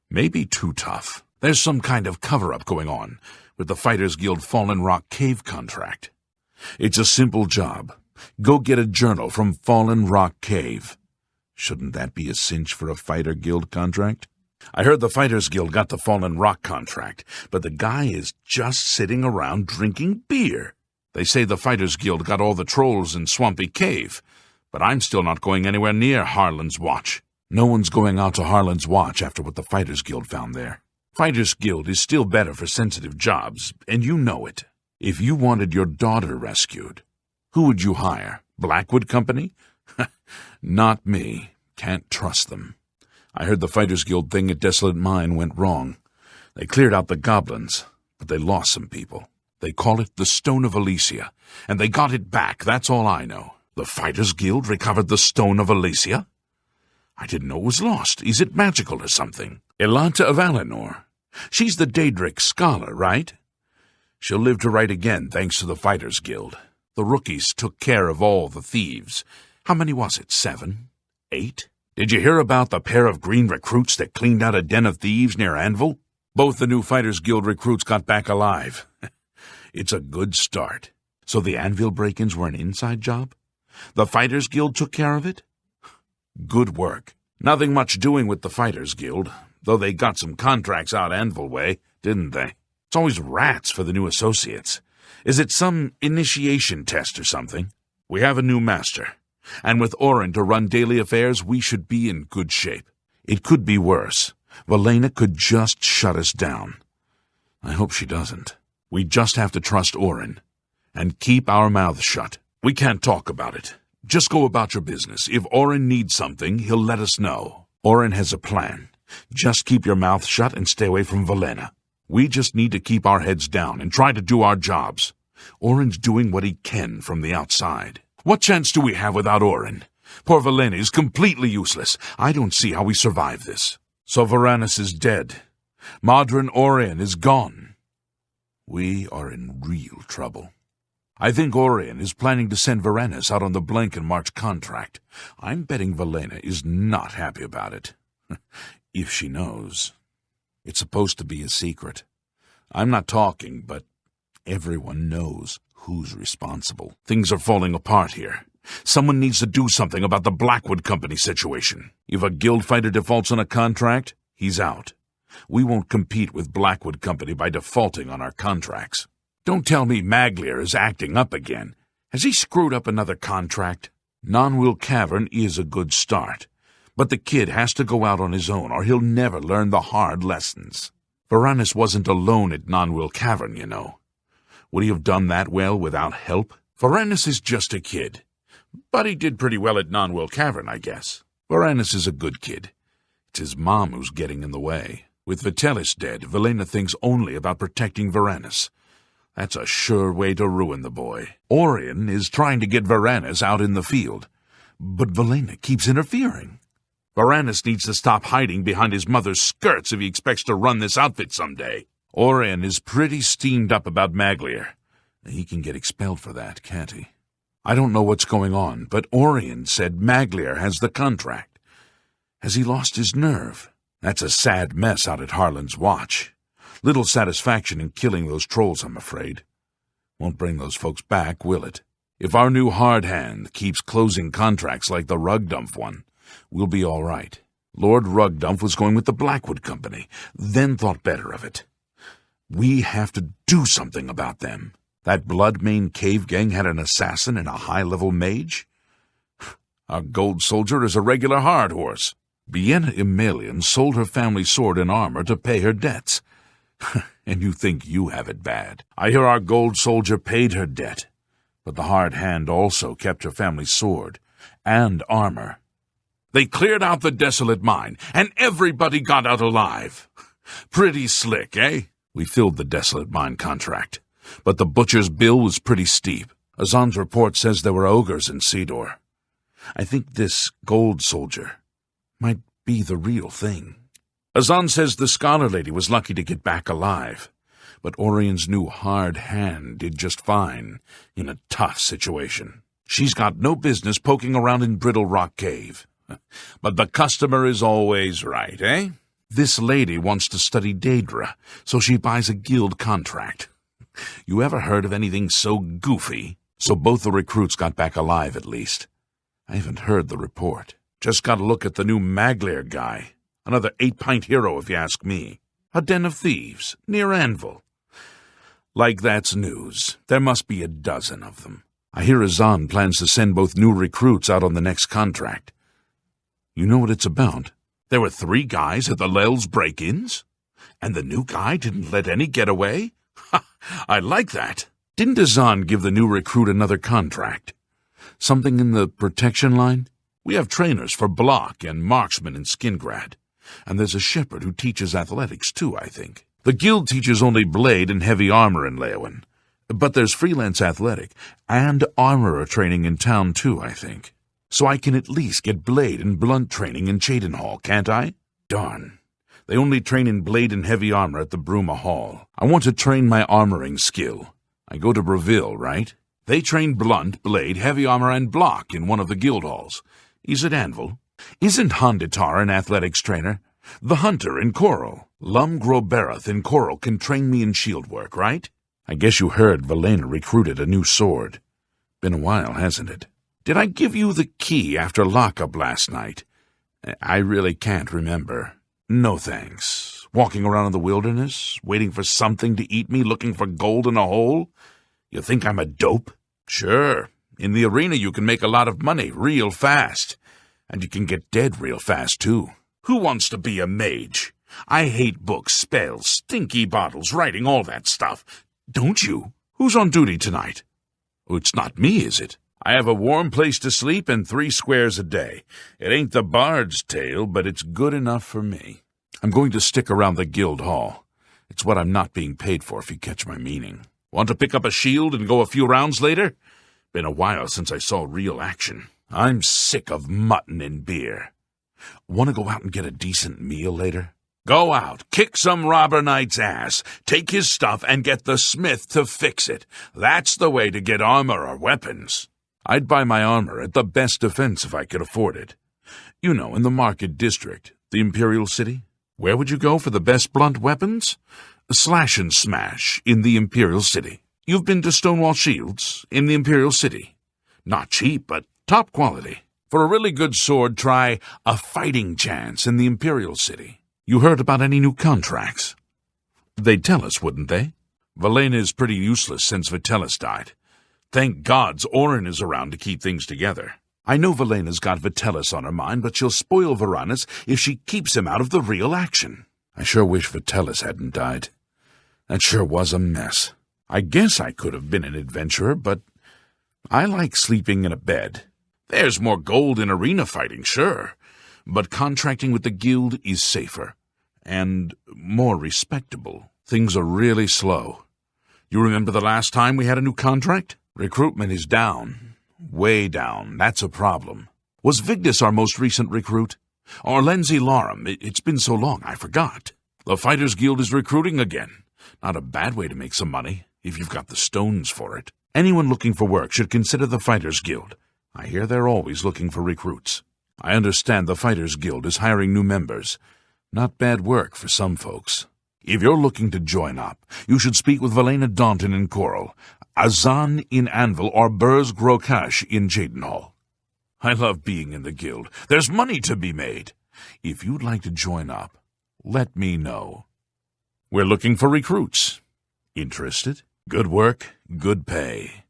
Speaker 2: Maybe too tough. There's some kind of cover-up going on with the Fighters Guild Fallen Rock Cave contract. It's a simple job. Go get a journal from Fallen Rock Cave. Shouldn't that be a cinch for a Fighter Guild contract? I heard the Fighters Guild got the Fallen Rock contract, but the guy is just sitting around drinking beer. They say the Fighters Guild got all the trolls in Swampy Cave, but I'm still not going anywhere near Harlan's Watch. No one's going out to Harlan's Watch after what the Fighters Guild found there. Fighters Guild is still better for sensitive jobs, and you know it. If you wanted your daughter rescued, who would you hire? Blackwood Company? Not me. Can't trust them. I heard the Fighters Guild thing at Desolate Mine went wrong. They cleared out the goblins, but they lost some people. They call it the Stone of Elysia, and they got it back, that's all I know. The Fighters Guild recovered the Stone of Elysia? I didn't know it was lost. Is it magical or something? Elanta of Alinor. She's the Daedric scholar, right? She'll live to write again, thanks to the Fighters Guild. The rookies took care of all the thieves. How many was it, 7? 8? Did you hear about the pair of green recruits that cleaned out a den of thieves near Anvil? Both the new Fighters Guild recruits got back alive. It's a good start. So the anvil break-ins were an inside job? The Fighters Guild took care of it? Good work. Nothing much doing with the Fighters Guild, though they got some contracts out Anvil way, didn't they? It's always rats for the new associates. Is it some initiation test or something? We have a new master, and with Orin to run daily affairs, we should be in good shape. It could be worse. Valena could just shut us down. I hope she doesn't. We just have to trust Orin, and keep our mouths shut. We can't talk about it. Just go about your business. If Orin needs something, he'll let us know. Orin has a plan. Just keep your mouth shut and stay away from Valena. We just need to keep our heads down and try to do our jobs. Orin's doing what he can from the outside. What chance do we have without Orin? Poor Valena is completely useless. I don't see how we survive this. So Varanus is dead. Modron Orion is gone. We are in real trouble. I think Orion is planning to send Varanus out on the Blank and March contract. I'm betting Valena is not happy about it. If she knows. It's supposed to be a secret. I'm not talking, but everyone knows who's responsible. Things are falling apart here. Someone needs to do something about the Blackwood Company situation. If a guild fighter defaults on a contract, he's out. We won't compete with Blackwood Company by defaulting on our contracts. Don't tell me Maglier is acting up again. Has he screwed up another contract? Non-Will Cavern is a good start, but the kid has to go out on his own or he'll never learn the hard lessons. Varanus wasn't alone at Non-Will Cavern, you know. Would he have done that well without help? Varanus is just a kid, but he did pretty well at Non-Will Cavern, I guess. Varanus is a good kid. It's his mom who's getting in the way. With Vitalis dead, Valena thinks only about protecting Varanus. That's a sure way to ruin the boy. Orion is trying to get Varanus out in the field, but Valena keeps interfering. Varanus needs to stop hiding behind his mother's skirts if he expects to run this outfit someday. Orion is pretty steamed up about Maglier. He can get expelled for that, can't he? I don't know what's going on, but Orion said Maglier has the contract. Has he lost his nerve? That's a sad mess out at Harlan's Watch. Little satisfaction in killing those trolls, I'm afraid. Won't bring those folks back, will it? If our new hard hand keeps closing contracts like the Rugdump one, we'll be all right. Lord Rugdump was going with the Blackwood Company, then thought better of it. We have to do something about them. That Bloodmane cave gang had an assassin and a high-level mage? Our gold soldier is a regular hard horse. Bienna Emelian sold her family sword and armor to pay her debts. And you think you have it bad. I hear our gold soldier paid her debt, but the hard hand also kept her family's sword and armor. They cleared out the desolate mine, and everybody got out alive. Pretty slick, eh? We filled the desolate mine contract, but the butcher's bill was pretty steep. Azan's report says there were ogres in Sidor. I think this gold soldier might be the real thing. Azan says the scholar lady was lucky to get back alive, but Orion's new hard hand did just fine in a tough situation. She's got no business poking around in Brittle Rock Cave. But the customer is always right, eh? This lady wants to study Daedra, so she buys a guild contract. You ever heard of anything so goofy? So both the recruits got back alive, at least. I haven't heard the report. Just got a look at the new Maglier guy. Another 8-pint hero, if you ask me. A den of thieves, near Anvil. Like that's news. There must be a dozen of them. I hear Azan plans to send both new recruits out on the next contract. You know what it's about? There were 3 guys at the Lel's break-ins? And the new guy didn't let any get away? Ha! I like that. Didn't Azan give the new recruit another contract? Something in the protection line? We have trainers for block and marksman in Skingrad. And there's a shepherd who teaches athletics, too, I think. The guild teaches only blade and heavy armor in Leowin. But there's freelance athletic and armorer training in town, too, I think. So I can at least get blade and blunt training in Cheydinhall, can't I? Darn. They only train in blade and heavy armor at the Bruma Hall. I want to train my armoring skill. I go to Breville, right? They train blunt, blade, heavy armor, and block in one of the guild halls. He's at Anvil. Isn't Honditar an athletics trainer? The hunter in Coral. Lum Groberath in Coral can train me in shield work, right? I guess you heard Valena recruited a new sword. Been a while, hasn't it? Did I give you the key after lockup last night? I really can't remember. No thanks. Walking around in the wilderness, waiting for something to eat me, looking for gold in a hole? You think I'm a dope? Sure. In the arena you can make a lot of money real fast. And you can get dead real fast, too. Who wants to be a mage? I hate books, spells, stinky bottles, writing, all that stuff. Don't you? Who's on duty tonight? Oh, it's not me, is it? I have a warm place to sleep and 3 squares a day. It ain't the bard's tale, but it's good enough for me. I'm going to stick around the guild hall. It's what I'm not being paid for, if you catch my meaning. Want to pick up a shield and go a few rounds later? Been a while since I saw real action. I'm sick of mutton and beer. Want to go out and get a decent meal later? Go out, kick some robber knight's ass, take his stuff, and get the smith to fix it. That's the way to get armor or weapons. I'd buy my armor at the best defense if I could afford it. You know, in the market district, the Imperial city. Where would you go for the best blunt weapons? Slash and Smash in the Imperial city. You've been to Stonewall Shields in the Imperial city. Not cheap, but top quality. For a really good sword, try a Fighting Chance in the Imperial city. You heard about any new contracts? They'd tell us, wouldn't they? Valena is pretty useless since Vitellis died. Thank gods Orin is around to keep things together. I know Valena's got Vitellis on her mind, but she'll spoil Varanus if she keeps him out of the real action. I sure wish Vitellis hadn't died. That sure was a mess. I guess I could have been an adventurer, but I like sleeping in a bed. There's more gold in arena fighting, sure, but contracting with the guild is safer and more respectable. Things are really slow. You remember the last time we had a new contract? Recruitment is down. Way down. That's a problem. Was Vigdis our most recent recruit? Or Lenzi Larum? It's been so long, I forgot. The Fighters Guild is recruiting again. Not a bad way to make some money, if you've got the stones for it. Anyone looking for work should consider the Fighters Guild. I hear they're always looking for recruits. I understand the Fighters Guild is hiring new members. Not bad work for some folks. If you're looking to join up, you should speak with Valena Daunton in Coral, Azan in Anvil, or Burz Grokash in Jadenhall. I love being in the guild. There's money to be made. If you'd like to join up, let me know. We're looking for recruits. Interested? Good work, good pay.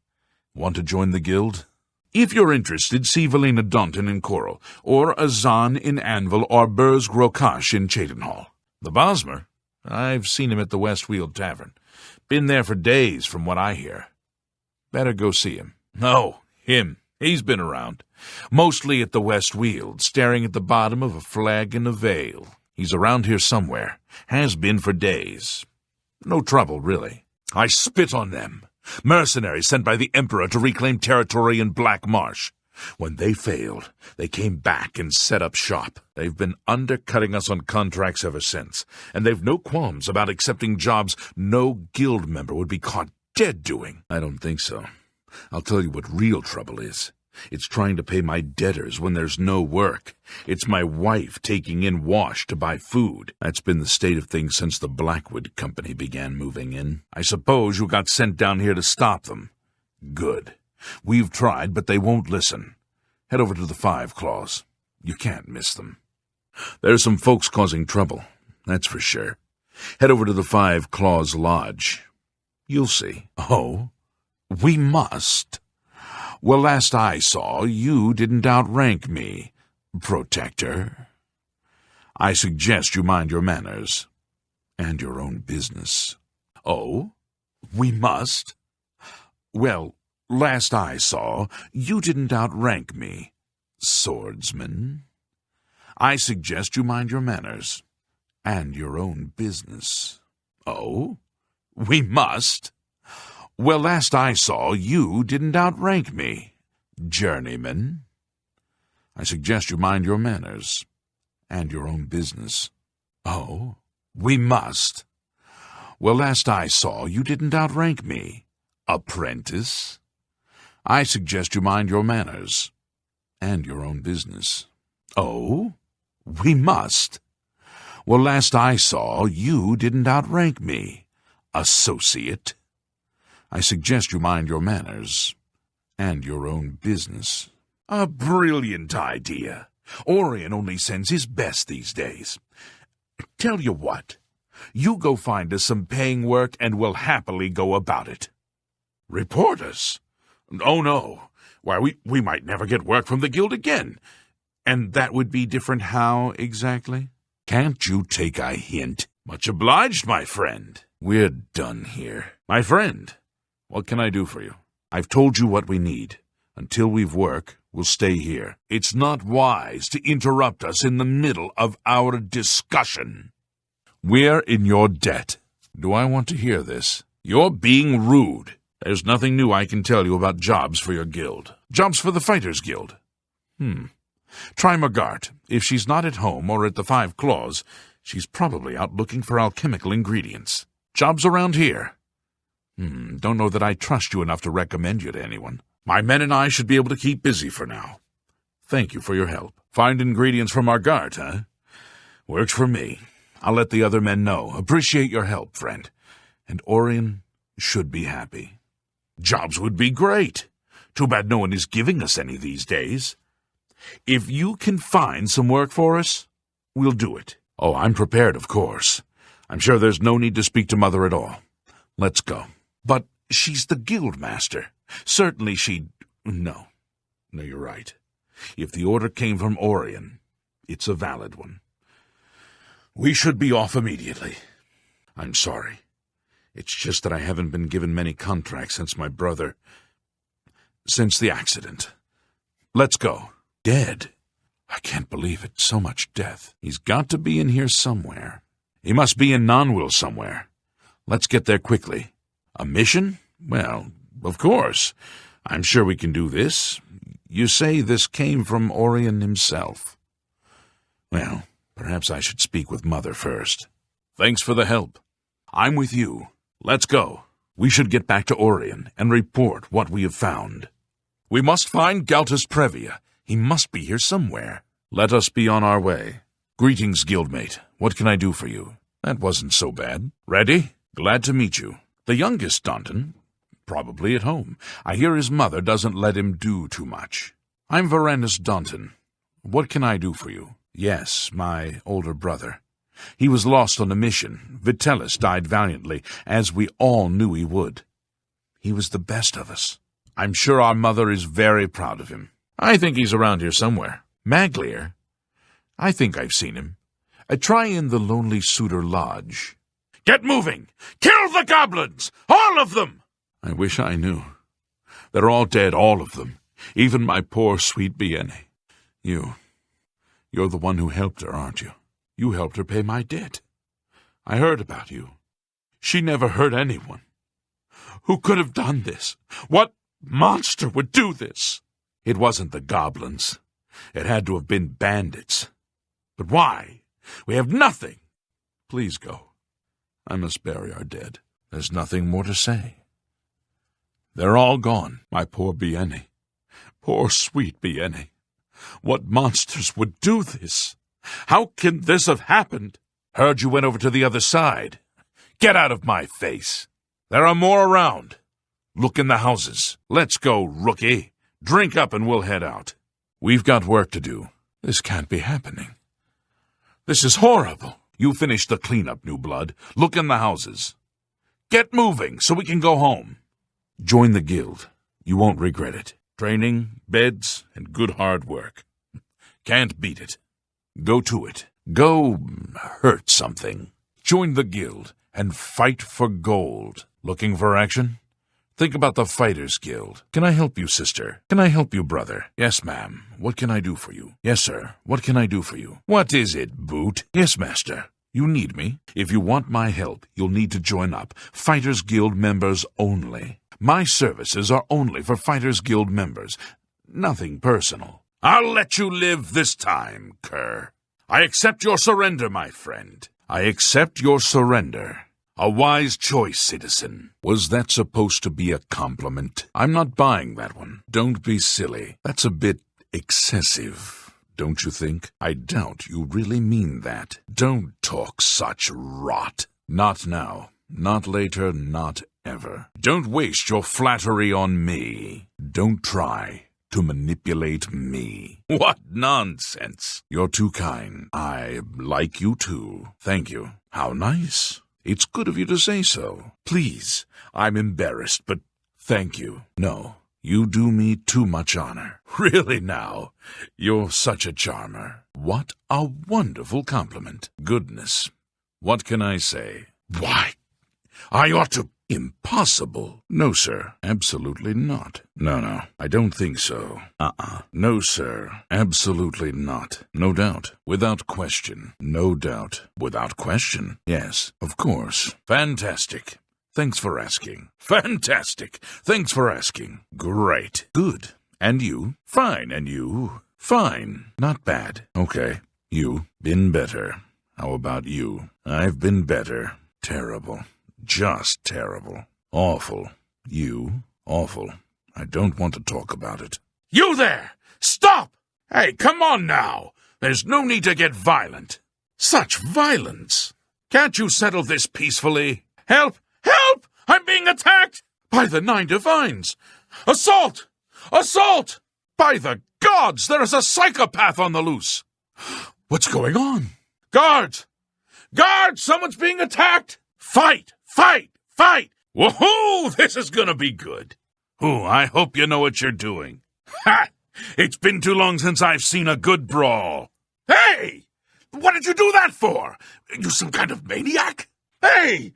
Speaker 2: Want to join the guild? If you're interested, see Valena Daunton in Coral, or Azan in Anvil, or Burz Grokash in Chadenhall. The Bosmer? I've seen him at the Westweald Tavern. Been there for days, from what I hear. Better go see him. No, him. He's been around. Mostly at the Westweald, staring at the bottom of a flagon of ale. He's around here somewhere. Has been for days. No trouble, really. I spit on them. Mercenaries sent by the Emperor to reclaim territory in Black Marsh. When they failed, they came back and set up shop. They've been undercutting us on contracts ever since, and they've no qualms about accepting jobs no guild member would be caught dead doing. I don't think so. I'll tell you what real trouble is. It's trying to pay my debtors when there's no work. It's my wife taking in wash to buy food. That's been the state of things since the Blackwood Company began moving in. I suppose you got sent down here to stop them. Good. We've tried, but they won't listen. Head over to the 5 Claws. You can't miss them. There's some folks causing trouble, that's for sure. Head over to the 5 Claws Lodge. You'll see. Oh, we must. Well, last I saw, you didn't outrank me, Protector. I suggest you mind your manners and your own business. Oh, we must? Well, last I saw, you didn't outrank me, swordsman. I suggest you mind your manners and your own business. Oh, we must? Well, last I saw, you didn't outrank me, journeyman. I suggest you mind your manners and your own business. Oh, we must? Well, last I saw, you didn't outrank me, apprentice. I suggest you mind your manners and your own business. Oh, we must? Well, last I saw, you didn't outrank me, associate. I suggest you mind your manners and your own business. A brilliant idea. Orion only sends his best these days. Tell you what, you go find us some paying work and we'll happily go about it. Report us? Oh, no. Why, we might never get work from the guild again. And that would be different how, exactly? Can't you take a hint? Much obliged, my friend. We're done here. My friend, what can I do for you? I've told you what we need. Until we've work, we'll stay here. It's not wise to interrupt us in the middle of our discussion. We're in your debt. Do I want to hear this? You're being rude. There's nothing new I can tell you about jobs for your guild. Jobs for the Fighters Guild. Try Margart. If she's not at home or at the Five Claws, she's probably out looking for alchemical ingredients. Jobs around here. Don't know that I trust you enough to recommend you to anyone. My men and I should be able to keep busy for now. Thank you for your help. Find ingredients from Margart, huh? Works for me. I'll let the other men know. Appreciate your help, friend. And Orion should be happy. Jobs would be great. Too bad no one is giving us any these days. If you can find some work for us, we'll do it. Oh, I'm prepared, of course. I'm sure there's no need to speak to Mother at all. Let's go. But she's the guild master. Certainly she'd... No, you're right. If the order came from Orion, it's a valid one. We should be off immediately. I'm sorry. It's just that I haven't been given many contracts since my brother... since the accident. Let's go. Dead? I can't believe it. So much death. He's got to be in here somewhere. He must be in Nonwill somewhere. Let's get there quickly. A mission? Well, of course. I'm sure we can do this. You say this came from Orion himself. Well, perhaps I should speak with Mother first. Thanks for the help. I'm with you. Let's go. We should get back to Orion and report what we have found. We must find Galtus Previa. He must be here somewhere. Let us be on our way. Greetings, guildmate. What can I do for you? That wasn't so bad. Ready? Glad to meet you. The youngest Danton, probably at home. I hear his mother doesn't let him do too much. I'm Varanus Danton. What can I do for you? Yes, my older brother. He was lost on a mission. Vitellis died valiantly, as we all knew he would. He was the best of us. I'm sure our mother is very proud of him. I think he's around here somewhere. Maglier? I think I've seen him. Try in the Lonely Suitor Lodge. Get moving! Kill the goblins! All of them! I wish I knew. They're all dead, all of them. Even my poor sweet Bienne. You're the one who helped her, aren't you? You helped her pay my debt. I heard about you. She never hurt anyone. Who could have done this? What monster would do this? It wasn't the goblins. It had to have been bandits. But why? We have nothing. Please go. I must bury our dead. There's nothing more to say. They're all gone, my poor Bienne. Poor sweet Bienne. What monsters would do this? How can this have happened? Heard you went over to the other side. Get out of my face. There are more around. Look in the houses. Let's go, rookie. Drink up and we'll head out. We've got work to do. This can't be happening. This is horrible. You finish the cleanup, new blood. Look in the houses. Get moving so we can go home. Join the guild. You won't regret it. Training, beds, and good hard work. Can't beat it. Go to it. Go hurt something. Join the guild and fight for gold. Looking for action? Think about the Fighters Guild. Can I help you, sister? Can I help you, brother? Yes, ma'am. What can I do for you? Yes, sir. What can I do for you? What is it, Boot? Yes, master. You need me? If you want my help, you'll need to join up. Fighters Guild members only. My services are only for Fighters Guild members. Nothing personal. I'll let you live this time, cur. I accept your surrender, my friend. I accept your surrender. A wise choice, citizen. Was that supposed to be a compliment? I'm not buying that one. Don't be silly. That's a bit excessive. don't you think? I doubt you really mean that. Don't talk such rot. Not now. Not later. Not ever. Don't waste your flattery on me. Don't try to manipulate me. What nonsense. You're too kind. I like you too. Thank you. How nice. It's good of you to say so. Please, I'm embarrassed, but thank you. No, you do me too much honor. Really now, you're such a charmer. What a wonderful compliment. Goodness, what can I say? Why, I ought to... Impossible. No, sir. Absolutely not. No, I don't think so. No, sir. Absolutely not. No doubt. Without question. No doubt. Without question. Yes, of course. Fantastic. Thanks for asking. Fantastic. Thanks for asking. Great. Good. And you? Fine. And you? Fine. Not bad. Okay. You? Been better. How about you? I've been better. Terrible. Just terrible. Awful. You? Awful. I don't want to talk about it. You there! Stop! Hey, come on now! There's no need to get violent. Such violence! Can't you settle this peacefully? Help! Help! I'm being attacked! By the 9 Divines! Assault! Assault! By the gods, there is a psychopath on the loose! What's going on? Guards! Guards! Someone's being attacked! Fight! Fight! Fight! Woohoo! This is gonna be good. Ooh, I hope you know what you're doing. Ha! It's been too long since I've seen a good brawl. Hey! What did you do that for? You some kind of maniac? Hey!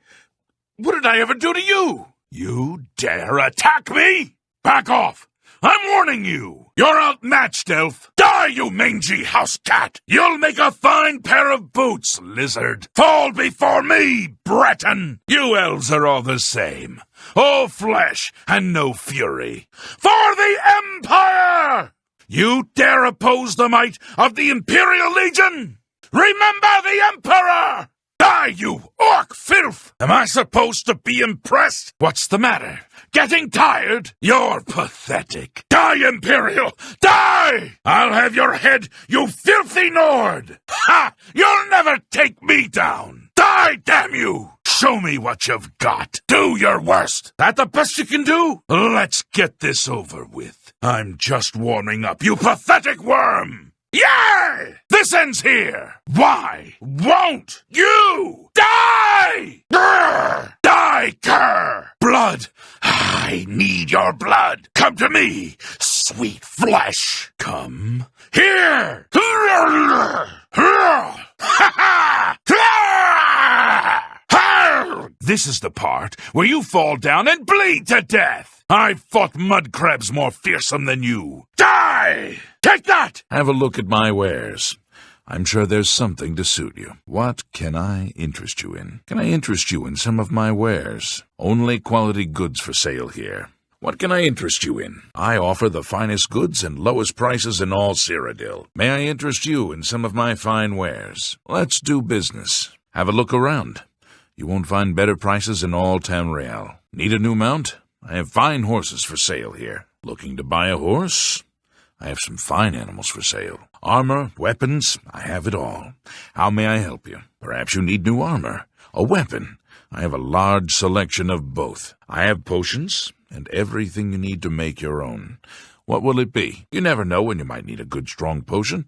Speaker 2: What did I ever do to you? You dare attack me? Back off! I'm warning you! You're outmatched, elf! Die, you mangy house cat! You'll make a fine pair of boots, lizard! Fall before me, Breton! You elves are all the same. All flesh and no fury. For the Empire! You dare oppose the might of the Imperial Legion? Remember the Emperor! Die, you orc filth! Am I supposed to be impressed? What's the matter? Getting tired? You're pathetic. Die, Imperial! Die! I'll have your head, you filthy Nord! Ha! You'll never take me down! Die, damn you! Show me what you've got. Do your worst. That the best you can do? Let's get this over with. I'm just warming up, you pathetic worm! Yay! This ends here! Why won't you die? Grr! Die, cur! Blood! I need your blood! Come to me, sweet flesh! Come here! This is the part where you fall down and bleed to death! I've fought mud crabs more fearsome than you! Die! Take that! Have a look at my wares. I'm sure there's something to suit you. What can I interest you in? Can I interest you in some of my wares? Only quality goods for sale here. What can I interest you in? I offer the finest goods and lowest prices in all Cyrodiil. May I interest you in some of my fine wares? Let's do business. Have a look around. You won't find better prices in all Tamriel. Need a new mount? I have fine horses for sale here. Looking to buy a horse? I have some fine animals for sale. Armor, weapons, I have it all. How may I help you? Perhaps you need new armor. A weapon. I have a large selection of both. I have potions and everything you need to make your own. What will it be? You never know when you might need a good strong potion.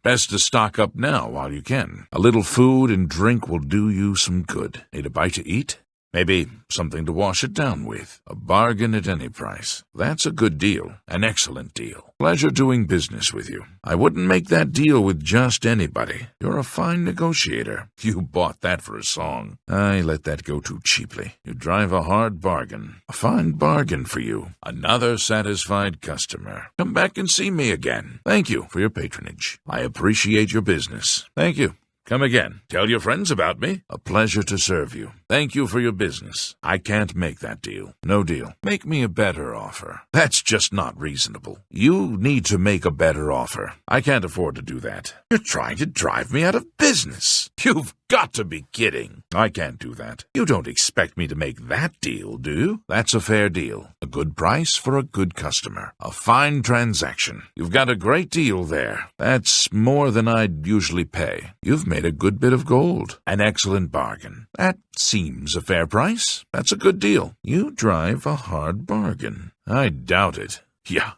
Speaker 2: Best to stock up now while you can. A little food and drink will do you some good. Need a bite to eat? Maybe something to wash it down with. A bargain at any price. That's a good deal. An excellent deal. Pleasure doing business with you. I wouldn't make that deal with just anybody. You're a fine negotiator. You bought that for a song. I let that go too cheaply. You drive a hard bargain. A fine bargain for you. Another satisfied customer. Come back and see me again. Thank you for your patronage. I appreciate your business. Thank you. Come again. Tell your friends about me. A pleasure to serve you. Thank you for your business. I can't make that deal. No deal. Make me a better offer. That's just not reasonable. You need to make a better offer. I can't afford to do that. You're trying to drive me out of business. You've got to be kidding. I can't do that. You don't expect me to make that deal, do you? That's a fair deal. A good price for a good customer. A fine transaction. You've got a great deal there. That's more than I'd usually pay. You've made a good bit of gold. An excellent bargain. That seems a fair price. That's a good deal. You drive a hard bargain. I doubt it. Yeah,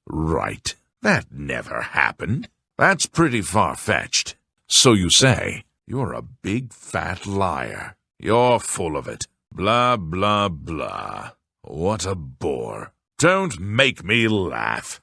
Speaker 2: right. That never happened. That's pretty far-fetched. So you say. You're a big fat liar. You're full of it. Blah, blah, blah. What a bore. Don't make me laugh.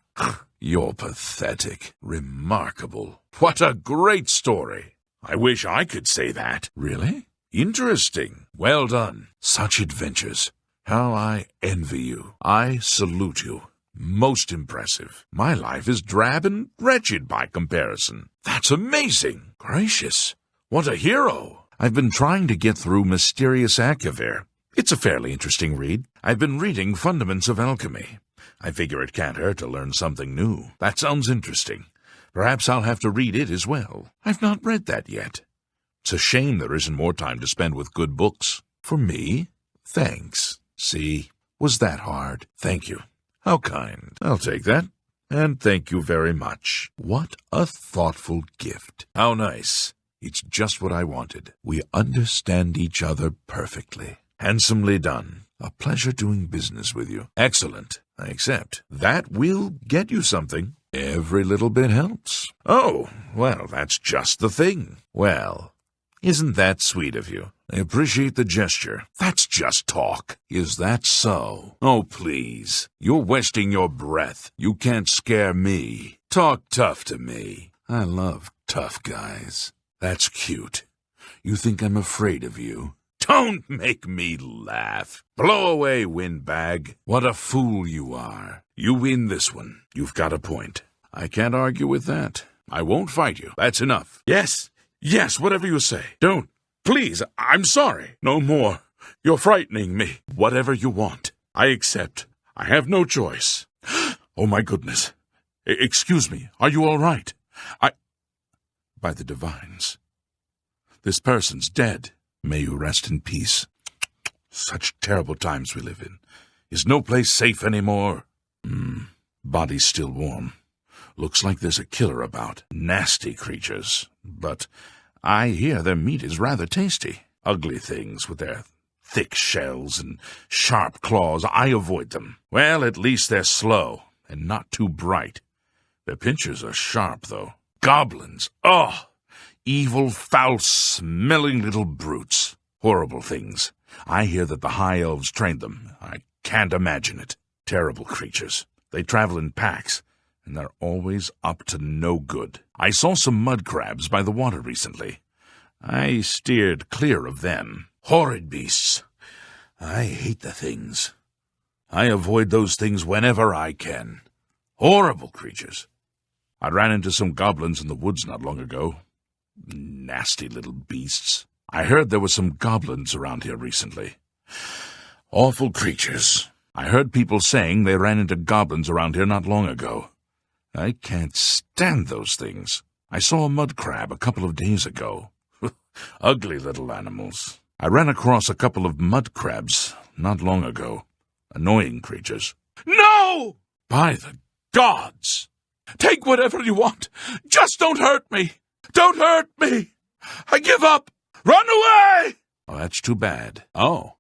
Speaker 2: You're pathetic. Remarkable. What a great story. I wish I could say that. Really? Interesting. Well done. Such adventures. How I envy you. I salute you. Most impressive. My life is drab and wretched by comparison. That's amazing. Gracious. What a hero. I've been trying to get through Mysterious Akavir. It's a fairly interesting read. I've been reading Fundaments of Alchemy. I figure it can't hurt to learn something new. That sounds interesting. Perhaps I'll have to read it as well. I've not read that yet. It's a shame there isn't more time to spend with good books. For me? Thanks. See, was that hard? Thank you. How kind. I'll take that. And thank you very much. What a thoughtful gift. How nice. It's just what I wanted. We understand each other perfectly. Handsomely done. A pleasure doing business with you. Excellent. I accept. That will get you something. Every little bit helps. Oh, well, that's just the thing. Well, isn't that sweet of you? I appreciate the gesture. That's just talk. Is that so? Oh, please. You're wasting your breath. You can't scare me. Talk tough to me. I love tough guys. That's cute. You think I'm afraid of you? Don't make me laugh. Blow away, windbag. What a fool you are. You win this one. You've got a point. I can't argue with that. I won't fight you. That's enough. Yes, whatever you say. Don't. Please, I'm sorry. No more. You're frightening me. Whatever you want. I accept. I have no choice. Oh, my goodness. Excuse me. Are you all right? By the divines. This person's dead. May you rest in peace. Such terrible times we live in. Is no place safe anymore? Body's still warm. Looks like there's a killer about. Nasty creatures. But I hear their meat is rather tasty. Ugly things with their thick shells and sharp claws. I avoid them. Well, at least they're slow and not too bright. Their pincers are sharp, though. Goblins. Oh! Evil, foul-smelling little brutes. Horrible things. I hear that the High Elves trained them. I can't imagine it. Terrible creatures. They travel in packs, and they're always up to no good. I saw some mud crabs by the water recently. I steered clear of them. Horrid beasts. I hate the things. I avoid those things whenever I can. Horrible creatures. I ran into some goblins in the woods not long ago. Nasty little beasts. I heard there were some goblins around here recently. Awful creatures. I heard people saying they ran into goblins around here not long ago. I can't stand those things. I saw a mud crab a couple of days ago. Ugly little animals. I ran across a couple of mud crabs not long ago. Annoying creatures. No! By the gods! Take whatever you want. Just don't hurt me. Don't hurt me! I give up! Run away! Oh, that's too bad. Oh,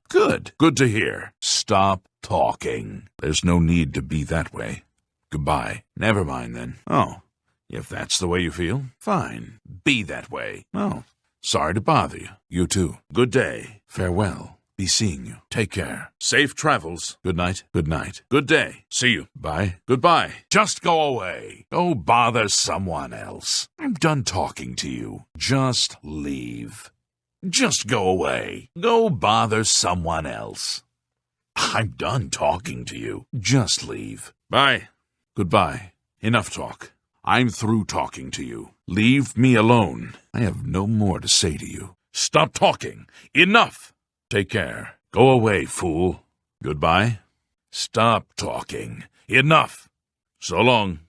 Speaker 2: good. Good to hear. Stop talking. There's no need to be that way. Goodbye. Never mind, then. Oh, if that's the way you feel, fine. Be that way. Oh, sorry to bother you. You too. Good day. Farewell. Be seeing you. Take care. Safe travels. Good night. Good night. Good day. See you. Bye. Goodbye. Just go away. Go bother someone else. I'm done talking to you. Just leave. Just go away. Go bother someone else. I'm done talking to you. Just leave. Bye. Goodbye. Enough talk. I'm through talking to you. Leave me alone. I have no more to say to you. Stop talking. Enough. Take care. Go away, fool. Goodbye. Stop talking. Enough. So long.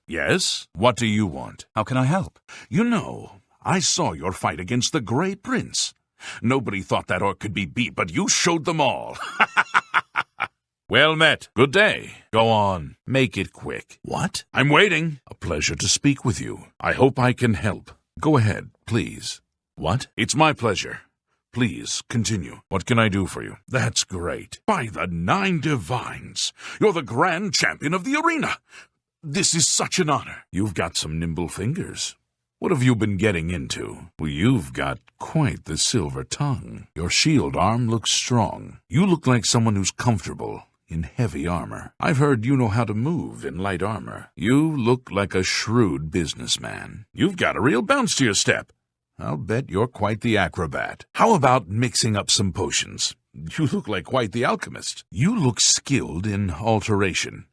Speaker 2: Yes? What do you want?
Speaker 3: How can I help?
Speaker 2: You know, I saw your fight against the Grey Prince. Nobody thought that orc could be beat, but you showed them all. Well met. Good day. Go on. Make it quick.
Speaker 7: What?
Speaker 2: I'm waiting. A pleasure to speak with you. I hope I can help. Go ahead, please.
Speaker 7: What?
Speaker 2: It's my pleasure. Please, continue. What can I do for you? That's great. By the 9 divines, you're the grand champion of the arena. This is such an honor. You've got some nimble fingers. What have you been getting into? Well, you've got quite the silver tongue. Your shield arm looks strong. You look like someone who's comfortable in heavy armor. I've heard you know how to move in light armor. You look like a shrewd businessman. You've got a real bounce to your step. I'll bet you're quite the acrobat. How about mixing up some potions? You look like quite the alchemist. You look skilled in alteration.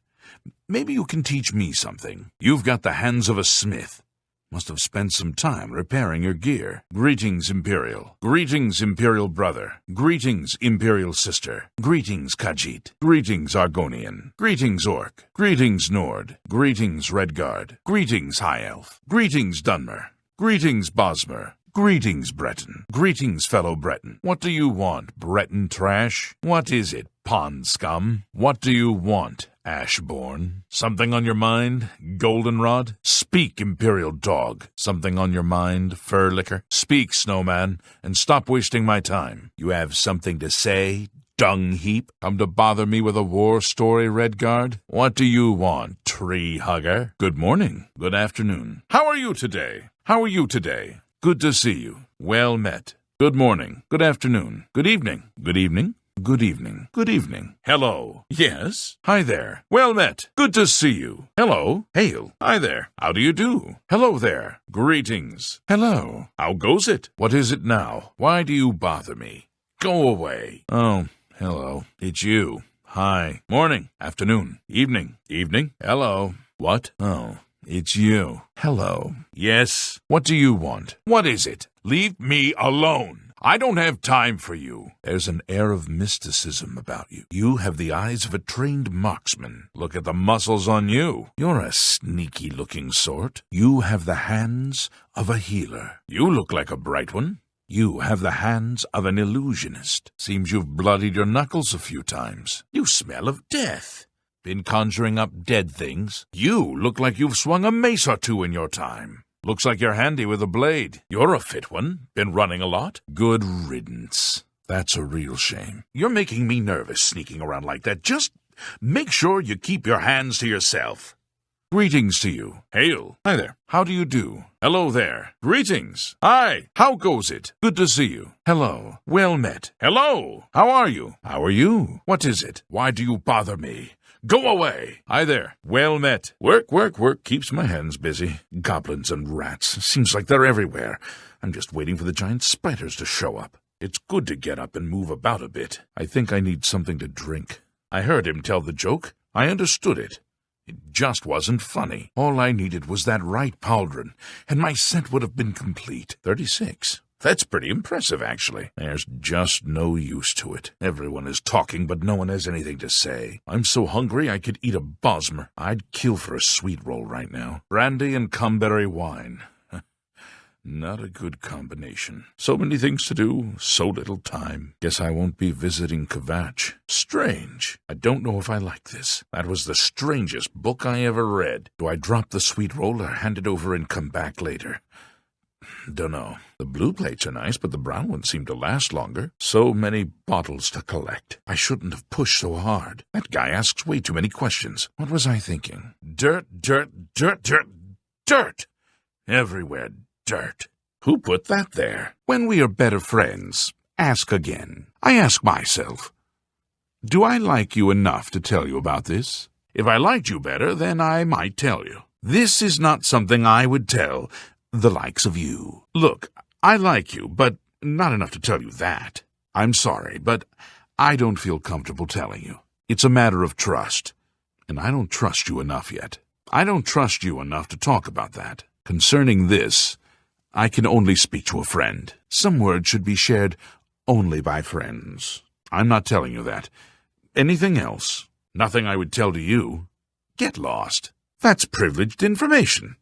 Speaker 2: Maybe you can teach me something. You've got the hands of a smith. Must have spent some time repairing your gear. Greetings, Imperial. Greetings, Imperial brother. Greetings, Imperial sister. Greetings, Khajiit. Greetings, Argonian. Greetings, Orc. Greetings, Nord. Greetings, Redguard. Greetings, High Elf. Greetings, Dunmer. Greetings, Bosmer. Greetings, Breton. Greetings, fellow Breton. What do you want, Breton trash? What is it, pond scum? What do you want, Ashborn? Something on your mind, Goldenrod? Speak, Imperial dog. Something on your mind, Fur Licker? Speak, Snowman, and stop wasting my time. You have something to say, dung heap? Come to bother me with a war story, Redguard? What do you want, tree hugger? Good morning. Good afternoon. How are you today? How are you today? Good to see you. Well met. Good morning. Good afternoon. Good evening. Good evening. Good evening. Good evening. Hello. Yes. Hi there. Well met. Good to see you. Hello. Hail. Hi there. How do you do? Hello there. Greetings. Hello. How goes it? What is it now? Why do you bother me? Go away. Oh, hello. It's you. Hi. Morning. Afternoon. Evening. Evening. Hello. What? Oh. It's you. Hello. Yes. What do you want? What is it? Leave me alone. I don't have time for you. There's an air of mysticism about you. You have the eyes of a trained marksman. Look at the muscles on you. You're a sneaky-looking sort. You have the hands of a healer. You look like a bright one. You have the hands of an illusionist. Seems you've bloodied your knuckles a few times. You smell of death. Been conjuring up dead things? You look like you've swung a mace or two in your time. Looks like you're handy with a blade. You're a fit one. Been running a lot? Good riddance. That's a real shame. You're making me nervous sneaking around like that. Just make sure you keep your hands to yourself. Greetings to you. Hail. Hi there. How do you do? Hello there. Greetings. Hi. How goes it? Good to see you. Hello. Well met. Hello. How are you? How are you? What is it? Why do you bother me? Go away! Hi there. Well met. Work, work, work keeps my hands busy. Goblins and rats. Seems like they're everywhere. I'm just waiting for the giant spiders to show up. It's good to get up and move about a bit. I think I need something to drink. I heard him tell the joke. I understood it. It just wasn't funny. All I needed was that right pauldron, and my set would have been complete. 36. That's pretty impressive, actually. There's just no use to it. Everyone is talking, but no one has anything to say. I'm so hungry I could eat a bosmer. I'd kill for a sweet roll right now. Brandy and cumberry wine. Not a good combination. So many things to do, so little time. Guess I won't be visiting Kvatch. Strange. I don't know if I like this. That was the strangest book I ever read. Do I drop the sweet roll or hand it over and come back later? Dunno. The blue plates are nice, but the brown ones seem to last longer. So many bottles to collect. I shouldn't have pushed so hard. That guy asks way too many questions. What was I thinking? Dirt, dirt, dirt, dirt, dirt. Everywhere, dirt. Who put that there? When we are better friends, ask again. I ask myself, do I like you enough to tell you about this? If I liked you better, then I might tell you. This is not something I would tell the likes of you. Look, I like you, but not enough to tell you that. I'm sorry, but I don't feel comfortable telling you. It's a matter of trust, and I don't trust you enough yet. I don't trust you enough to talk about that. Concerning this, I can only speak to a friend. Some words should be shared only by friends. I'm not telling you that. Anything else? Nothing I would tell to you. Get lost. That's privileged information.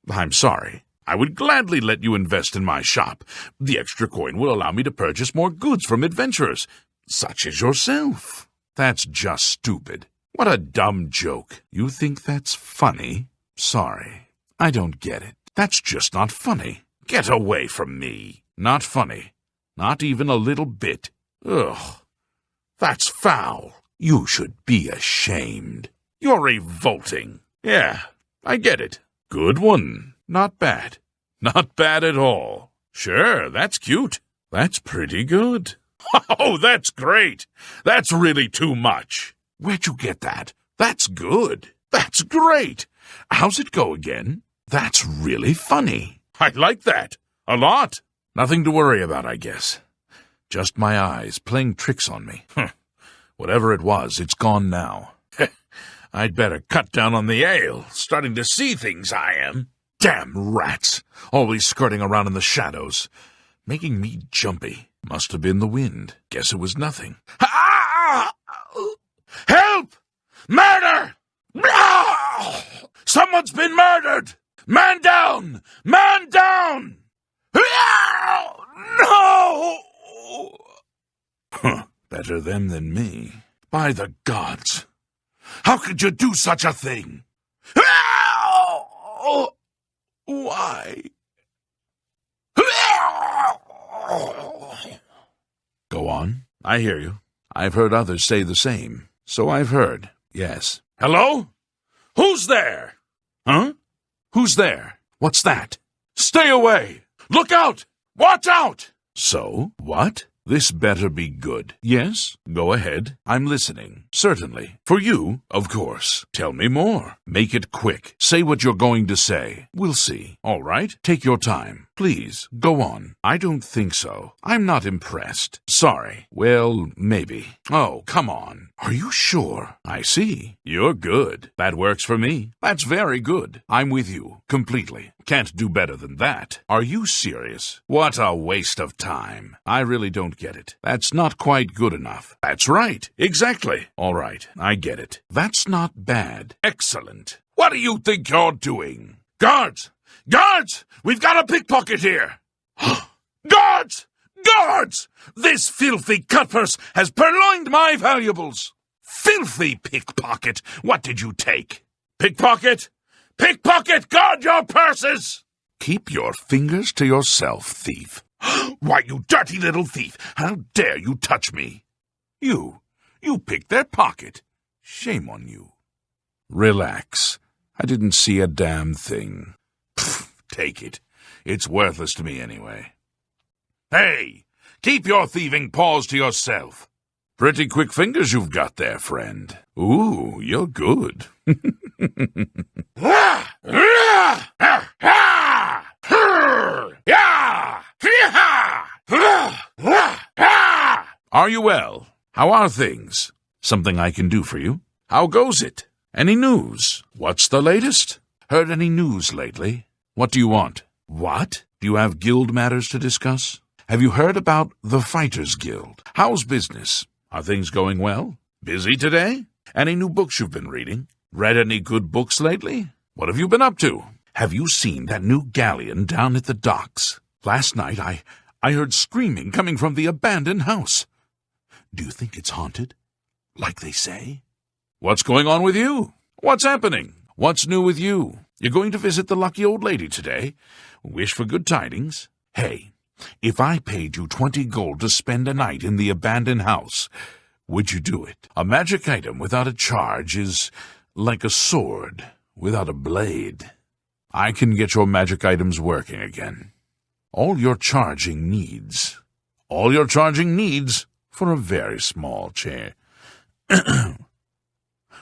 Speaker 2: I'm sorry. I would gladly let you invest in my shop. The extra coin will allow me to purchase more goods from adventurers, such as yourself. That's just stupid. What a dumb joke. You think that's funny? Sorry. I don't get it. That's just not funny. Get away from me. Not funny. Not even a little bit. Ugh. That's foul. You should be ashamed. You're revolting. Yeah, I get it. Good one. Not bad. Not bad at all. Sure, that's cute. That's pretty good. Oh, that's great. That's really too much. Where'd you get that? That's good. That's great. How's it go again? That's really funny. I like that. A lot. Nothing to worry about, I guess. Just my eyes playing tricks on me. Whatever it was, it's gone now. I'd better cut down on the ale. Starting to see things, I am. Damn rats. Always skirting around in the shadows. Making me jumpy. Must have been the wind. Guess it was nothing. Ah! Help! Murder! Ah! Someone's been murdered! Man down! Man down! Ah! No! Better them than me. By the gods! How could you do such a thing? Ah! Why? Go on. I hear you. I've heard others say the same. So I've heard. Yes. Hello? Who's there? Huh? Who's there? What's that? Stay away! Look out! Watch out! So, what? This better be good. Yes? Go ahead. I'm listening. Certainly. For you, of course. Tell me more. Make it quick. Say what you're going to say. We'll see. All right? Take your time. Please, go on. I don't think so. I'm not impressed. Sorry. Well, maybe. Oh, come on. Are you sure? I see. You're good. That works for me. That's very good. I'm with you. Completely. Can't do better than that. Are you serious? What a waste of time. I really don't get it. That's not quite good enough. That's right. Exactly. All right. I get it. That's not bad. Excellent. What do you think you're doing? Guards! Guards! We've got a pickpocket here! Guards! Guards! This filthy cutpurse has purloined my valuables! Filthy pickpocket! What did you take? Pickpocket! Pickpocket! Guard your purses! Keep your fingers to yourself, thief. Why, you dirty little thief! How dare you touch me? You picked their pocket. Shame on you. Relax. I didn't see a damn thing. Take it. It's worthless to me anyway. Hey, keep your thieving paws to yourself. Pretty quick fingers you've got there, friend. Ooh, you're good. Are you well? How are things? Something I can do for you? How goes it? Any news? What's the latest? Heard any news lately? What do you want? What? Do you have guild matters to discuss? Have you heard about the Fighters Guild? How's business? Are things going well? Busy today? Any new books you've been reading? Read any good books lately? What have you been up to? Have you seen that new galleon down at the docks? Last night I heard screaming coming from the abandoned house. Do you think it's haunted? Like they say? What's going on with you? What's happening? What's new with you? You're going to visit the lucky old lady today? Wish for good tidings? Hey, if I paid you 20 gold to spend a night in the abandoned house, would you do it? A magic item without a charge is like a sword without a blade. I can get your magic items working again. All you're charging needs for a very small chair.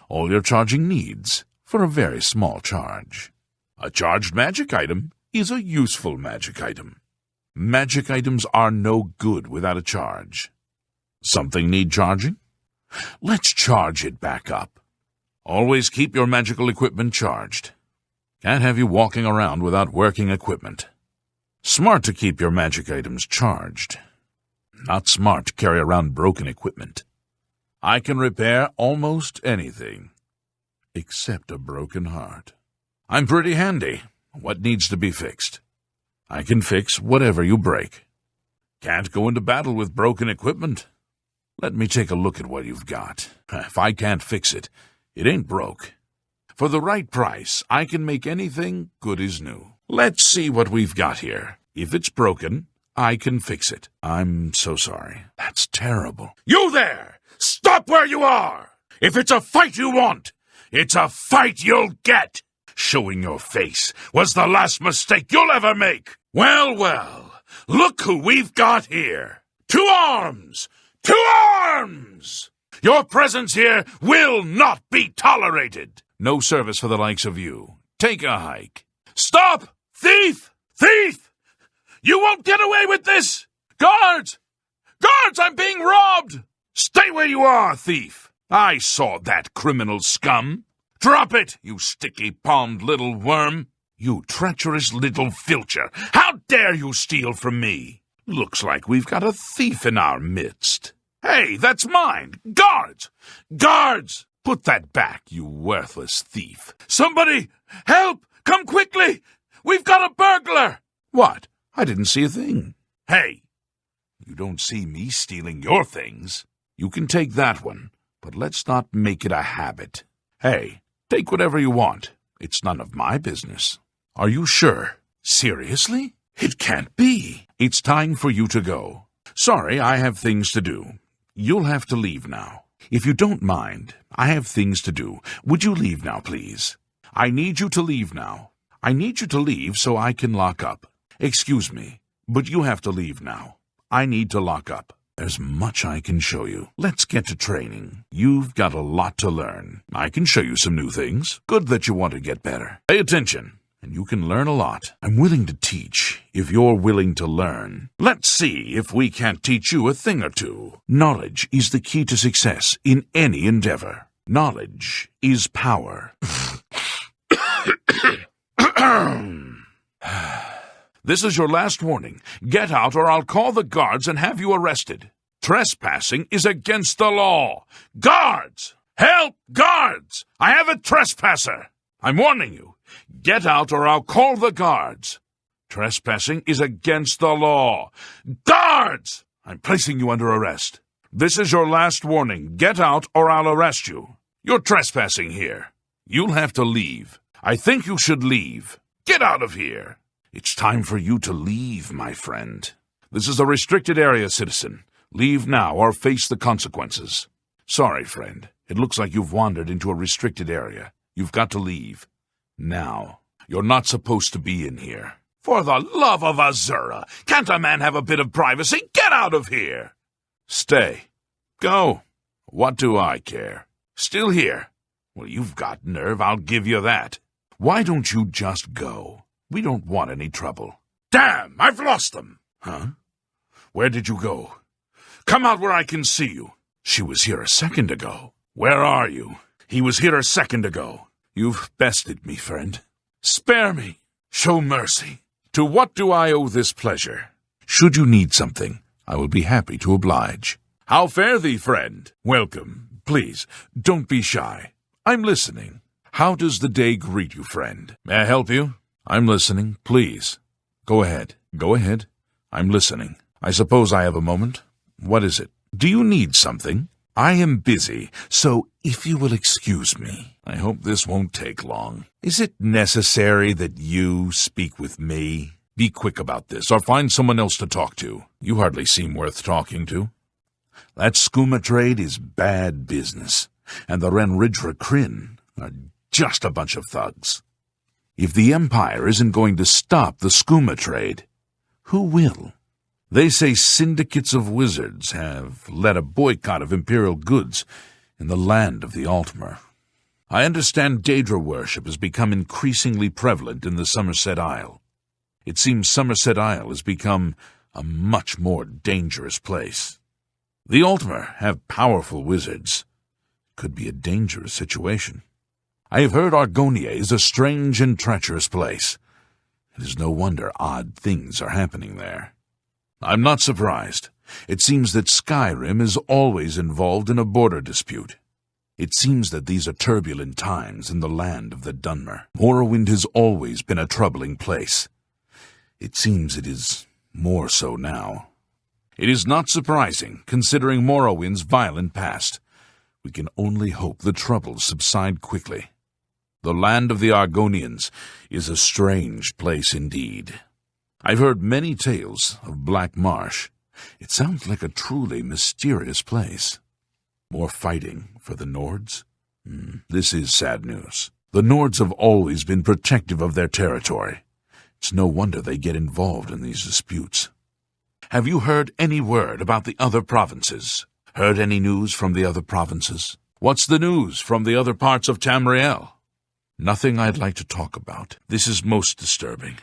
Speaker 2: All you're charging needs for a very small charge. A charged magic item is a useful magic item. Magic items are no good without a charge. Something need charging? Let's charge it back up. Always keep your magical equipment charged. Can't have you walking around without working equipment. Smart to keep your magic items charged. Not smart to carry around broken equipment. I can repair almost anything, except a broken heart. I'm pretty handy. What needs to be fixed? I can fix whatever you break. Can't go into battle with broken equipment. Let me take a look at what you've got. If I can't fix it, it ain't broke. For the right price, I can make anything good as new. Let's see what we've got here. If it's broken, I can fix it. I'm so sorry. That's terrible. You there! Stop where you are! If it's a fight you want, it's a fight you'll get! Showing your face was the last mistake you'll ever make. Well, well, look who we've got here. 2 arms! 2 arms! Your presence here will not be tolerated. No service for the likes of you. Take a hike. Stop! Thief! Thief! You won't get away with this! Guards! Guards, I'm being robbed! Stay where you are, thief! I saw that criminal scum. Drop it, you sticky-palmed little worm! You treacherous little filcher! How dare you steal from me? Looks like we've got a thief in our midst. Hey, that's mine! Guards! Guards! Put that back, you worthless thief. Somebody! Help! Come quickly! We've got a burglar! What? I didn't see a thing. Hey! You don't see me stealing your things. You can take that one, but let's not make it a habit. Hey, take whatever you want. It's none of my business. Are you sure? Seriously? It can't be. It's time for you to go. Sorry, I have things to do. You'll have to leave now. If you don't mind, I have things to do. Would you leave now, please? I need you to leave now. I need you to leave so I can lock up. Excuse me, but you have to leave now. I need to lock up. There's much I can show you. Let's get to training. You've got a lot to learn. I can show you some new things. Good that you want to get better. Pay attention, and you can learn a lot. I'm willing to teach if you're willing to learn. Let's see if we can't teach you a thing or two. Knowledge is the key to success in any endeavor. Knowledge is power. This is your last warning. Get out or I'll call the guards and have you arrested. Trespassing is against the law. Guards! Help! Guards! I have a trespasser! I'm warning you. Get out or I'll call the guards. Trespassing is against the law. Guards! I'm placing you under arrest. This is your last warning. Get out or I'll arrest you. You're trespassing here. You'll have to leave. I think you should leave. Get out of here. It's time for you to leave, my friend. This is a restricted area, citizen. Leave now or face the consequences. Sorry, friend. It looks like you've wandered into a restricted area. You've got to leave. Now. You're not supposed to be in here. For the love of Azura! Can't a man have a bit of privacy? Get out of here! Stay. Go. What do I care? Still here? Well, you've got nerve, I'll give you that. Why don't you just go? We don't want any trouble. Damn! I've lost them! Huh? Where did you go? Come out where I can see you. She was here a second ago. Where are you? He was here a second ago. You've bested me, friend. Spare me. Show mercy. To what do I owe this pleasure? Should you need something, I will be happy to oblige. How fare thee, friend? Welcome. Please, don't be shy. I'm listening. How does the day greet you, friend? May I help you? I'm listening. Please. Go ahead. Go ahead. I'm listening. I suppose I have a moment. What is it? Do you need something? I am busy, so if you will excuse me, I hope this won't take long. Is it necessary that you speak with me? Be quick about this, or find someone else to talk to. You hardly seem worth talking to. That skooma trade is bad business, and the Renridra Kryn are just a bunch of thugs. If the Empire isn't going to stop the skooma trade, who will? They say syndicates of wizards have led a boycott of Imperial goods in the land of the Altmer. I understand Daedra worship has become increasingly prevalent in the Somerset Isle. It seems Somerset Isle has become a much more dangerous place. The Altmer have powerful wizards. Could be a dangerous situation. I have heard Argonia is a strange and treacherous place. It is no wonder odd things are happening there. I'm not surprised. It seems that Skyrim is always involved in a border dispute. It seems that these are turbulent times in the land of the Dunmer. Morrowind has always been a troubling place. It seems it is more so now. It is not surprising, considering Morrowind's violent past. We can only hope the troubles subside quickly. The land of the Argonians is a strange place indeed. I've heard many tales of Black Marsh. It sounds like a truly mysterious place. More fighting for the Nords? This is sad news. The Nords have always been protective of their territory. It's no wonder they get involved in these disputes. Have you heard any word about the other provinces? Heard any news from the other provinces? What's the news from the other parts of Tamriel? Nothing I'd like to talk about. This is most disturbing.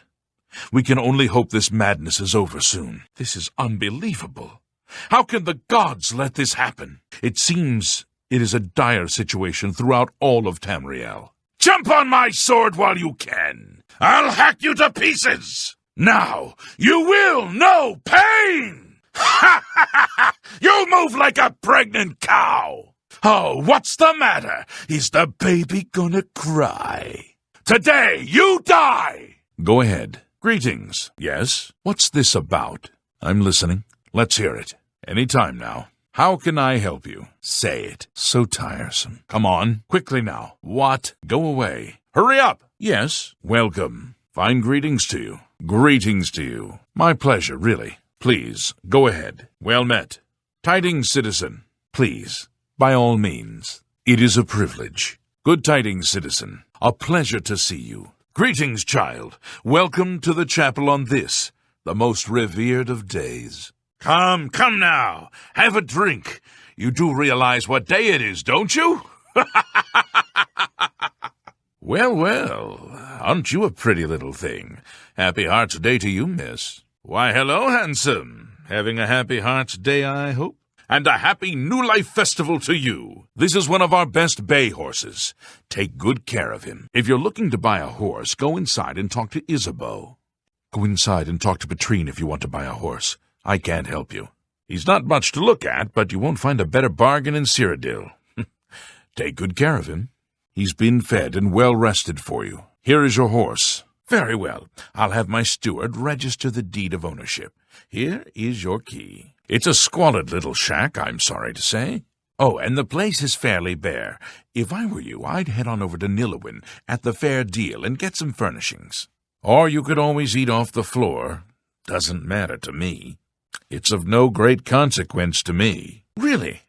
Speaker 2: We can only hope this madness is over soon. This is unbelievable. How can the gods let this happen? It seems it is a dire situation throughout all of Tamriel.
Speaker 1: Jump on my sword while you can. I'll hack you to pieces. Now, you will know pain! Ha ha ha ha! You'll move like a pregnant cow! Oh, what's the matter? Is the baby gonna cry? Today, you die!
Speaker 2: Go ahead. Greetings. Yes? What's this about? I'm listening. Let's hear it. Any time now. How can I help you? Say it. So tiresome. Come on, quickly now. What? Go away. Hurry up! Yes? Welcome. Fine greetings to you. Greetings to you. My pleasure, really. Please, go ahead. Well met. Tidings, citizen. Please, by all means. It is a privilege. Good tidings, citizen. A pleasure to see you. Greetings, child. Welcome to the chapel on this, the most revered of days. Come now. Have a drink. You do realize what day it is, don't you? Well, aren't you a pretty little thing? Happy Heart's Day to you, miss. Why, hello, handsome. Having a happy Heart's Day, I hope? And a happy New Life Festival to you. This is one of our best bay horses. Take good care of him. If you're looking to buy a horse, go inside and talk to Isabeau. Go inside and talk to Petrine if you want to buy a horse. I can't help you. He's not much to look at, but you won't find a better bargain in Cyrodiil. Take good care of him. He's been fed and well rested for you. Here is your horse. Very well. I'll have my steward register the deed of ownership. Here is your key. It's a squalid little shack, I'm sorry to say. Oh, and the place is fairly bare. If I were you, I'd head on over to Nilawin at the Fair Deal and get some furnishings. Or you could always eat off the floor. Doesn't matter to me. It's of no great consequence to me. Really?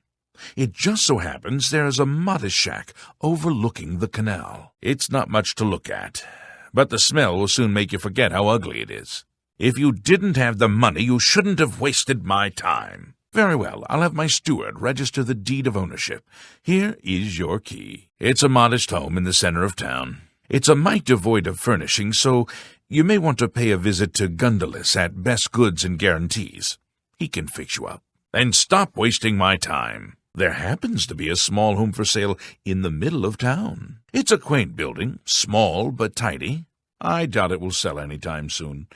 Speaker 2: It just so happens there is a modest shack overlooking the canal. It's not much to look at, but the smell will soon make you forget how ugly it is. If you didn't have the money, you shouldn't have wasted my time. Very well, I'll have my steward register the deed of ownership. Here is your key. It's a modest home in the center of town. It's a mite devoid of furnishing, so you may want to pay a visit to Gundalis at Best Goods and Guarantees. He can fix you up. And stop wasting my time. There happens to be a small home for sale in the middle of town. It's a quaint building, small but tidy. I doubt it will sell any time soon.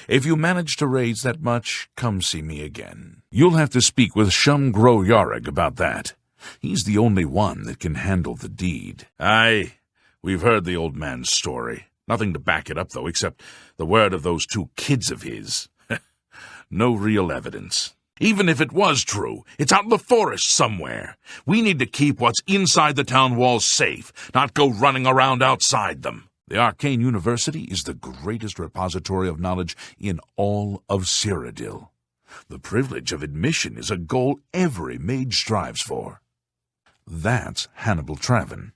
Speaker 2: If you manage to raise that much, come see me again. You'll have to speak with Shum Gro Yarrig about that. He's the only one that can handle the deed. Aye, we've heard the old man's story. Nothing to back it up, though, except the word of those 2 kids of his. No real evidence. Even if it was true, it's out in the forest somewhere. We need to keep what's inside the town walls safe, not go running around outside them. The Arcane University is the greatest repository of knowledge in all of Cyrodiil. The privilege of admission is a goal every mage strives for. That's Hannibal Traven.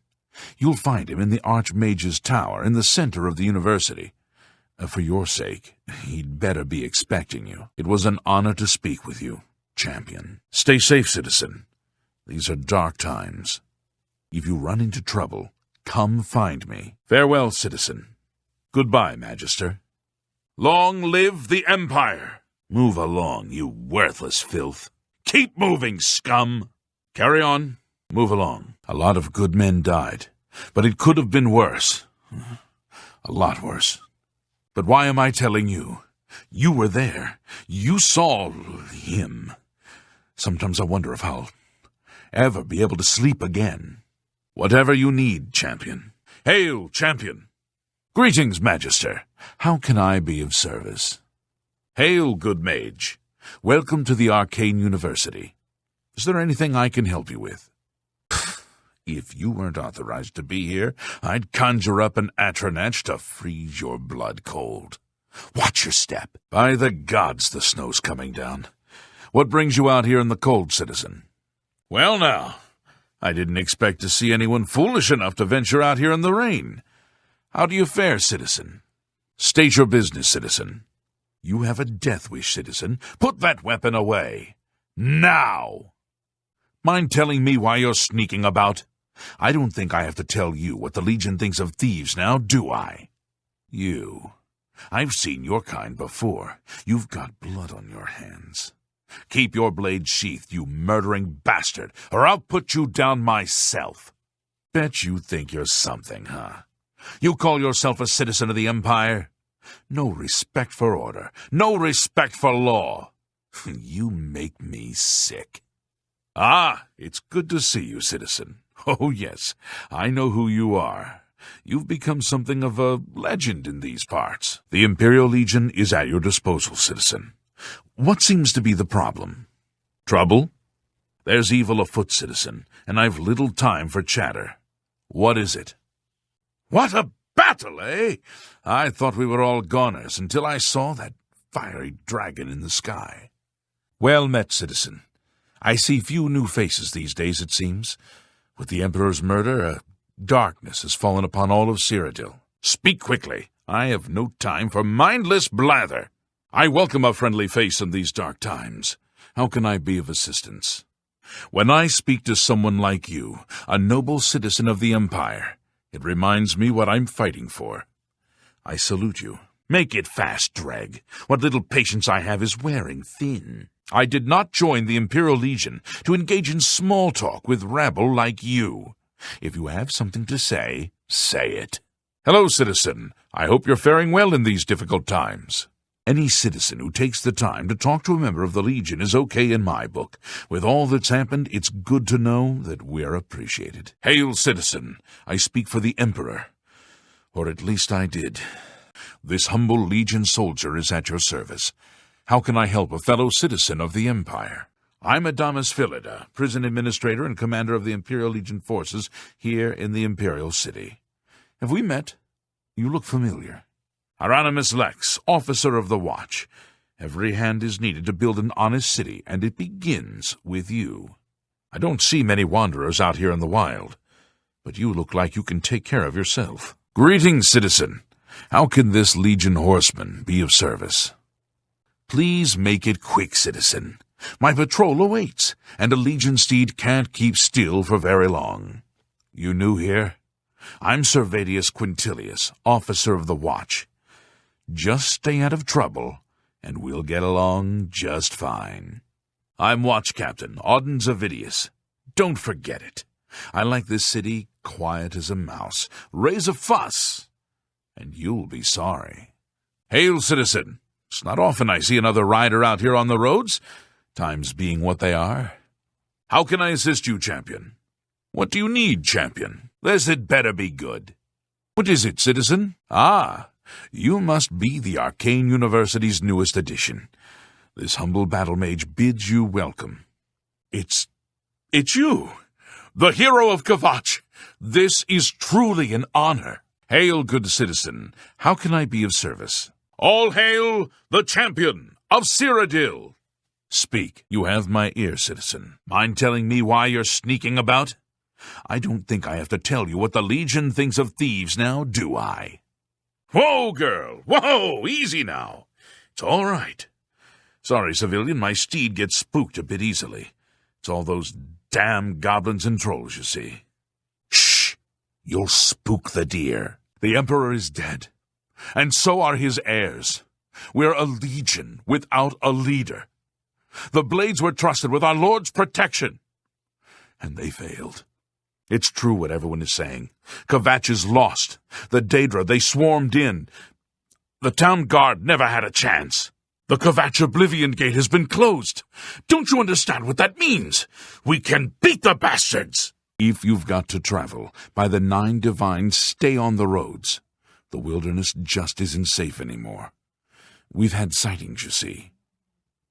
Speaker 2: You'll find him in the Archmage's Tower in the center of the university. For your sake, he'd better be expecting you. It was an honor to speak with you, champion. Stay safe, citizen. These are dark times. If you run into trouble, come find me. Farewell, citizen. Goodbye, Magister. Long live the Empire! Move along, you worthless filth. Keep moving, scum! Carry on. Move along. A lot of good men died, but it could have been worse. A lot worse. But why am I telling you? You were there. You saw him. Sometimes I wonder if I'll ever be able to sleep again. Whatever you need, champion. Hail, champion! Greetings, Magister. How can I be of service? Hail, good mage. Welcome to the Arcane University. Is there anything I can help you with? If you weren't authorized to be here, I'd conjure up an Atronach to freeze your blood cold. Watch your step. By the gods, the snow's coming down. What brings you out here in the cold, citizen? Well, now, I didn't expect to see anyone foolish enough to venture out here in the rain. How do you fare, citizen? State your business, citizen. You have a death wish, citizen. Put that weapon away. Now! Mind telling me why you're sneaking about? I don't think I have to tell you what the Legion thinks of thieves now, do I? You. I've seen your kind before. You've got blood on your hands. Keep your blade sheathed, you murdering bastard, or I'll put you down myself. Bet you think you're something, huh? You call yourself a citizen of the Empire? No respect for order, no respect for law. You make me sick. Ah, it's good to see you, citizen. Oh, yes, I know who you are. You've become something of a legend in these parts. The Imperial Legion is at your disposal, citizen. What seems to be the problem? Trouble? There's evil afoot, citizen, and I've little time for chatter. What is it? What a battle, eh? I thought we were all goners until I saw that fiery dragon in the sky. Well met, citizen. I see few new faces these days, it seems. With the Emperor's murder, a darkness has fallen upon all of Cyrodiil. Speak quickly. I have no time for mindless blather. I welcome a friendly face in these dark times. How can I be of assistance? When I speak to someone like you, a noble citizen of the Empire, it reminds me what I'm fighting for. I salute you. Make it fast, Dreg. What little patience I have is wearing thin. I did not join the Imperial Legion to engage in small talk with rabble like you. If you have something to say, say it. Hello, citizen. I hope you're faring well in these difficult times. Any citizen who takes the time to talk to a member of the Legion is okay in my book. With all that's happened, it's good to know that we're appreciated. Hail, citizen. I speak for the Emperor. Or at least I did. This humble Legion soldier is at your service. How can I help a fellow citizen of the Empire? I'm Adamus Philida, prison administrator and commander of the Imperial Legion forces here in the Imperial City. Have we met? You look familiar. Hieronymus Lex, officer of the Watch. Every hand is needed to build an honest city, and it begins with you. I don't see many wanderers out here in the wild, but you look like you can take care of yourself. Greetings, citizen. How can this Legion horseman be of service? Please make it quick, citizen. My patrol awaits, and a Legion steed can't keep still for very long. You new here? I'm Servatius Quintilius, officer of the Watch. Just stay out of trouble, and we'll get along just fine. I'm Watch Captain Auden Zavidius. Don't forget it. I like this city quiet as a mouse. Raise a fuss, and you'll be sorry. Hail, citizen. It's not often I see another rider out here on the roads, times being what they are. How can I assist you, champion? What do you need, champion? This had better be good. What is it, citizen? Ah, you must be the Arcane University's newest addition. This humble battle mage bids you welcome. It's you, the hero of Kvatch. This is truly an honor. Hail, good citizen. How can I be of service? All hail the champion of Cyrodiil. Speak. You have my ear, citizen. Mind telling me why you're sneaking about? I don't think I have to tell you what the Legion thinks of thieves now, do I? Whoa, girl! Whoa! Easy now. It's all right. Sorry, civilian, my steed gets spooked a bit easily. It's all those damn goblins and trolls, you see. Shh! You'll spook the deer. The Emperor is dead, and so are his heirs. We're a legion without a leader. The Blades were trusted with our Lord's protection, and they failed. It's true what everyone is saying. Kvatch is lost. The Daedra, they swarmed in. The town guard never had a chance. The Kvatch Oblivion Gate has been closed. Don't you understand what that means? We can beat the bastards! If you've got to travel, by the 9 divines, stay on the roads. The wilderness just isn't safe anymore. We've had sightings, you see.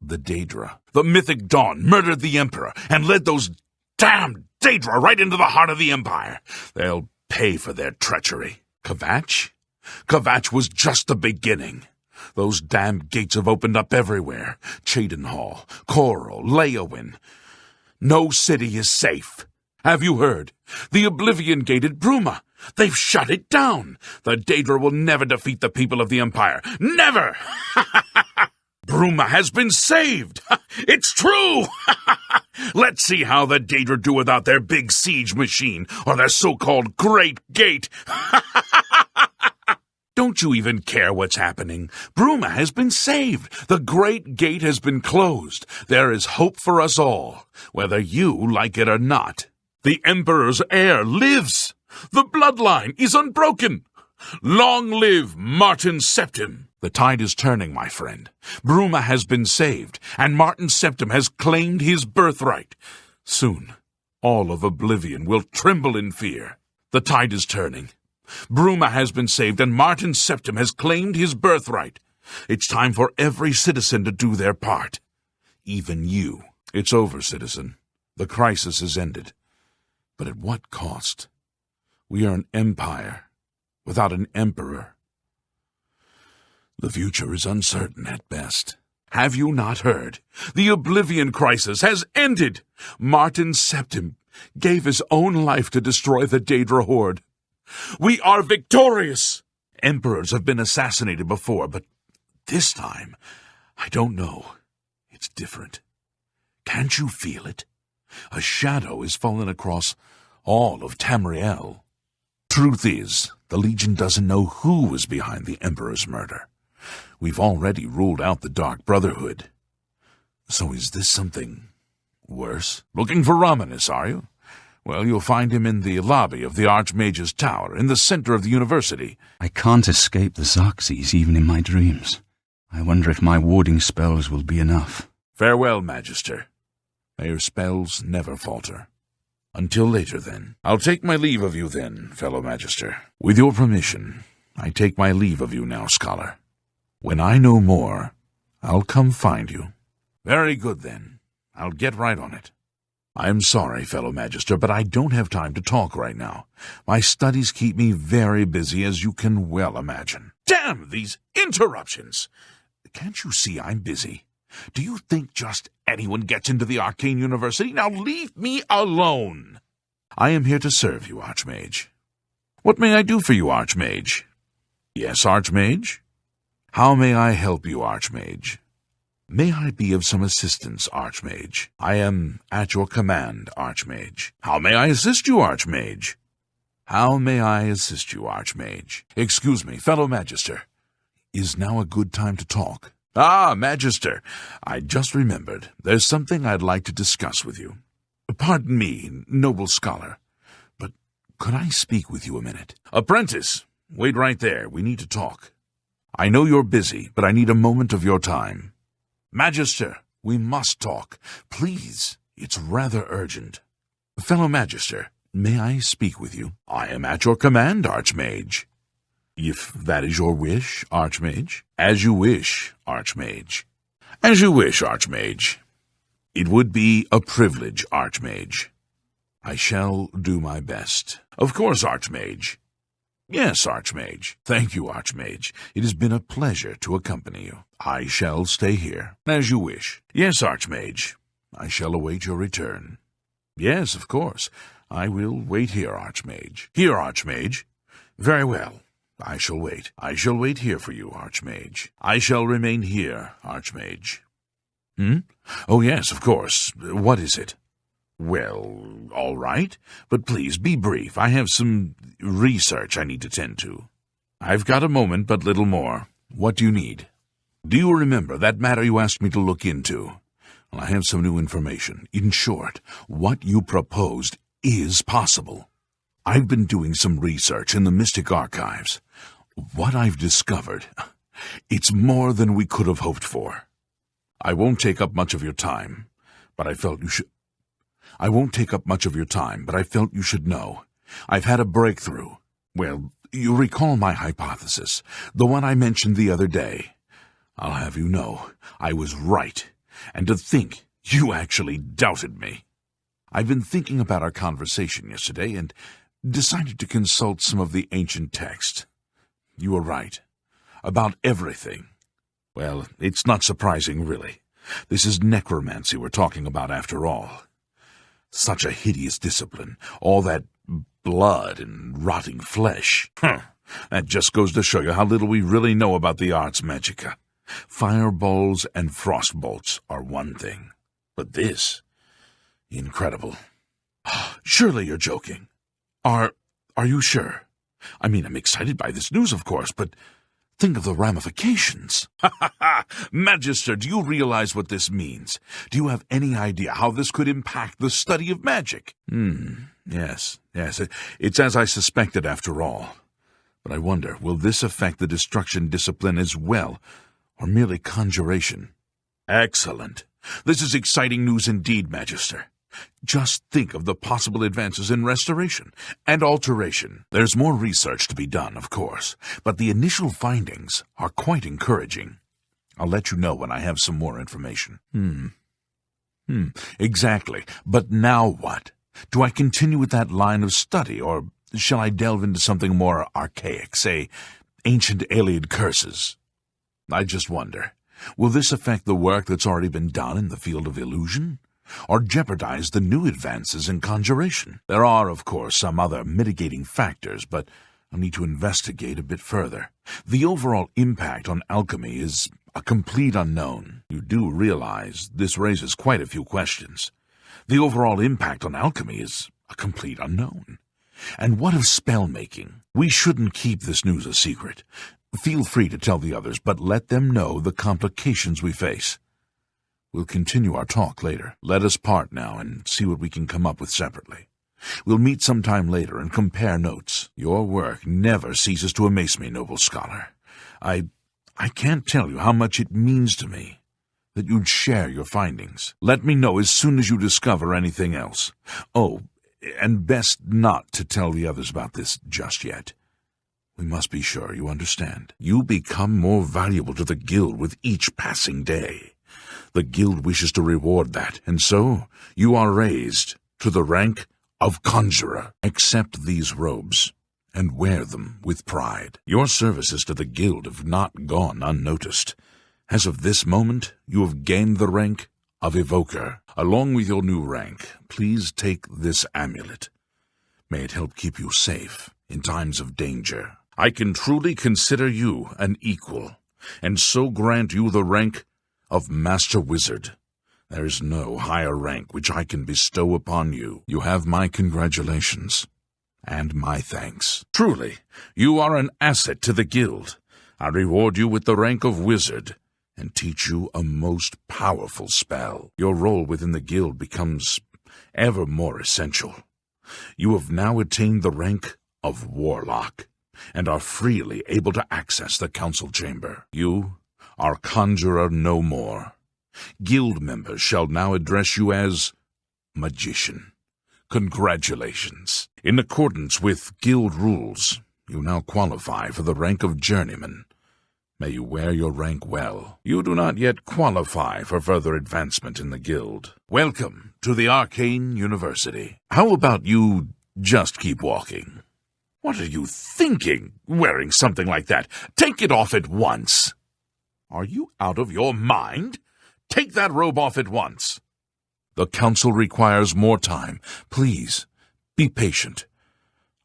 Speaker 2: The Daedra, the mythic Dawn, murdered the Emperor and led those damned Daedra right into the heart of the Empire. They'll pay for their treachery. Kvatch? Kvatch was just the beginning. Those damned gates have opened up everywhere. Cheydinhal, Coral, Leowin. No city is safe. Have you heard? The Oblivion Gate at Bruma. They've shut it down. The Daedra will never defeat the people of the Empire. Never! Bruma has been saved. It's true! Let's see how the Daedra do without their big siege machine, or their so-called Great Gate. Don't you even care what's happening? Bruma has been saved. The Great Gate has been closed. There is hope for us all, whether you like it or not. The Emperor's heir lives. The bloodline is unbroken. Long live Martin Septim. The tide is turning, my friend. Bruma has been saved, and Martin Septim has claimed his birthright. Soon, all of Oblivion will tremble in fear. The tide is turning. Bruma has been saved, and Martin Septim has claimed his birthright. It's time for every citizen to do their part. Even you. It's over, citizen. The crisis is ended. But at what cost? We are an empire without an emperor. The future is uncertain at best. Have you not heard? The Oblivion crisis has ended. Martin Septim gave his own life to destroy the Daedra horde. We are victorious! Emperors have been assassinated before, but this time, I don't know. It's different. Can't you feel it? A shadow is fallen across all of Tamriel. Truth is, the Legion doesn't know who was behind the Emperor's murder. We've already ruled out the Dark Brotherhood. So is this something worse? Looking for Romanus, are you? Well, you'll find him in the lobby of the Archmage's Tower, in the center of the university.
Speaker 3: I can't escape the Xerxes even in my dreams. I wonder if my warding spells will be enough.
Speaker 2: Farewell, Magister. May your spells never falter. Until later, then. I'll take my leave of you, then, fellow Magister. With your permission, I take my leave of you now, Scholar. When I know more, I'll come find you. Very good, then. I'll get right on it. I'm sorry, fellow Magister, but I don't have time to talk right now. My studies keep me very busy, as you can well imagine. Damn these interruptions! Can't you see I'm busy? Do you think just anyone gets into the Arcane University? Now leave me alone! I am here to serve you, Archmage. What may I do for you, Archmage? Yes, Archmage? How may I help you, Archmage? May I be of some assistance, Archmage? I am at your command, Archmage. How may I assist you, Archmage? How may I assist you, Archmage? Excuse me, fellow Magister. Is now a good time to talk? Ah, Magister, I just remembered. There's something I'd like to discuss with you. Pardon me, noble scholar, but could I speak with you a minute? Apprentice, wait right there. We need to talk. I know you're busy, but I need a moment of your time. Magister, we must talk. Please, it's rather urgent. Fellow Magister, may I speak with you? I am at your command, Archmage. If that is your wish, Archmage. As you wish, Archmage. As you wish, Archmage. It would be a privilege, Archmage. I shall do my best. Of course, Archmage. Yes, Archmage. Thank you, Archmage. It has been a pleasure to accompany you. I shall stay here, as you wish. Yes, Archmage. I shall await your return. Yes, of course. I will wait here, Archmage. Here, Archmage. Very well. I shall wait. I shall wait here for you, Archmage. I shall remain here, Archmage. Oh, yes, of course. What is it? Well, all right. But please, be brief. I have some research I need to tend to. I've got a moment, but little more. What do you need? Do you remember that matter you asked me to look into? Well, I have some new information. In short, what you proposed is possible. I've been doing some research in the Mystic Archives. What I've discovered, It's more than we could have hoped for. I won't take up much of your time, but I felt you should... I won't take up much of your time, but I felt you should know. I've had a breakthrough. Well, you recall my hypothesis, the one I mentioned the other day. I'll have you know, I was right. And to think you actually doubted me. I've been thinking about our conversation yesterday and decided to consult some of the ancient text. You were right. About everything. Well, it's not surprising, really. This is necromancy we're talking about after all. Such a hideous discipline. All that blood and rotting flesh. That just goes to show you how little we really know about the arts magica. Fireballs and frost bolts are one thing. But this... incredible. Surely you're joking. Are you sure? I mean, I'm excited by this news, of course, but think of the ramifications. Magister, do you realize what this means? Do you have any idea how this could impact the study of magic? Yes. It's as I suspected after all. But I wonder, will this affect the destruction discipline as well, or merely conjuration? Excellent. This is exciting news indeed, Magister. Just think of the possible advances in restoration and alteration. There's more research to be done, of course, but the initial findings are quite encouraging. I'll let you know when I have some more information. Exactly. But now what? Do I continue with that line of study, or shall I delve into something more archaic, say, ancient alien curses? I just wonder, will this affect the work that's already been done in the field of illusion? Or jeopardize the new advances in conjuration? There are, of course, some other mitigating factors, but I'll need to investigate a bit further. The overall impact on alchemy is a complete unknown. You do realize this raises quite a few questions. The overall impact on alchemy is a complete unknown. And what of spell-making? We shouldn't keep this news a secret. Feel free to tell the others, but let them know the complications we face. We'll continue our talk later. Let us part now and see what we can come up with separately. We'll meet sometime later and compare notes. Your work never ceases to amaze me, noble scholar. I can't tell you how much it means to me that you'd share your findings. Let me know as soon as you discover anything else. Oh, and best not to tell the others about this just yet. We must be sure you understand. You become more valuable to the guild with each passing day. The guild wishes to reward that, and so you are raised to the rank of conjurer. Accept these robes and wear them with pride. Your services to the guild have not gone unnoticed. As of this moment, you have gained the rank of evoker. Along with your new rank, please take this amulet. May it help keep you safe in times of danger. I can truly consider you an equal, and so grant you the rank of Master Wizard. There is no higher rank which I can bestow upon you. You have my congratulations, and my thanks. Truly, you are an asset to the guild. I reward you with the rank of Wizard, and teach you a most powerful spell. Your role within the guild becomes ever more essential. You have now attained the rank of Warlock, and are freely able to access the council chamber. You are conjurer no more. Guild members shall now address you as magician. Congratulations. In accordance with guild rules, you now qualify for the rank of journeyman. May you wear your rank well. You do not yet qualify for further advancement in the guild. Welcome to the Arcane University. How about you just keep walking? What are you thinking, wearing something like that? Take it off at once. Are you out of your mind? Take that robe off at once. The council requires more time. Please, be patient.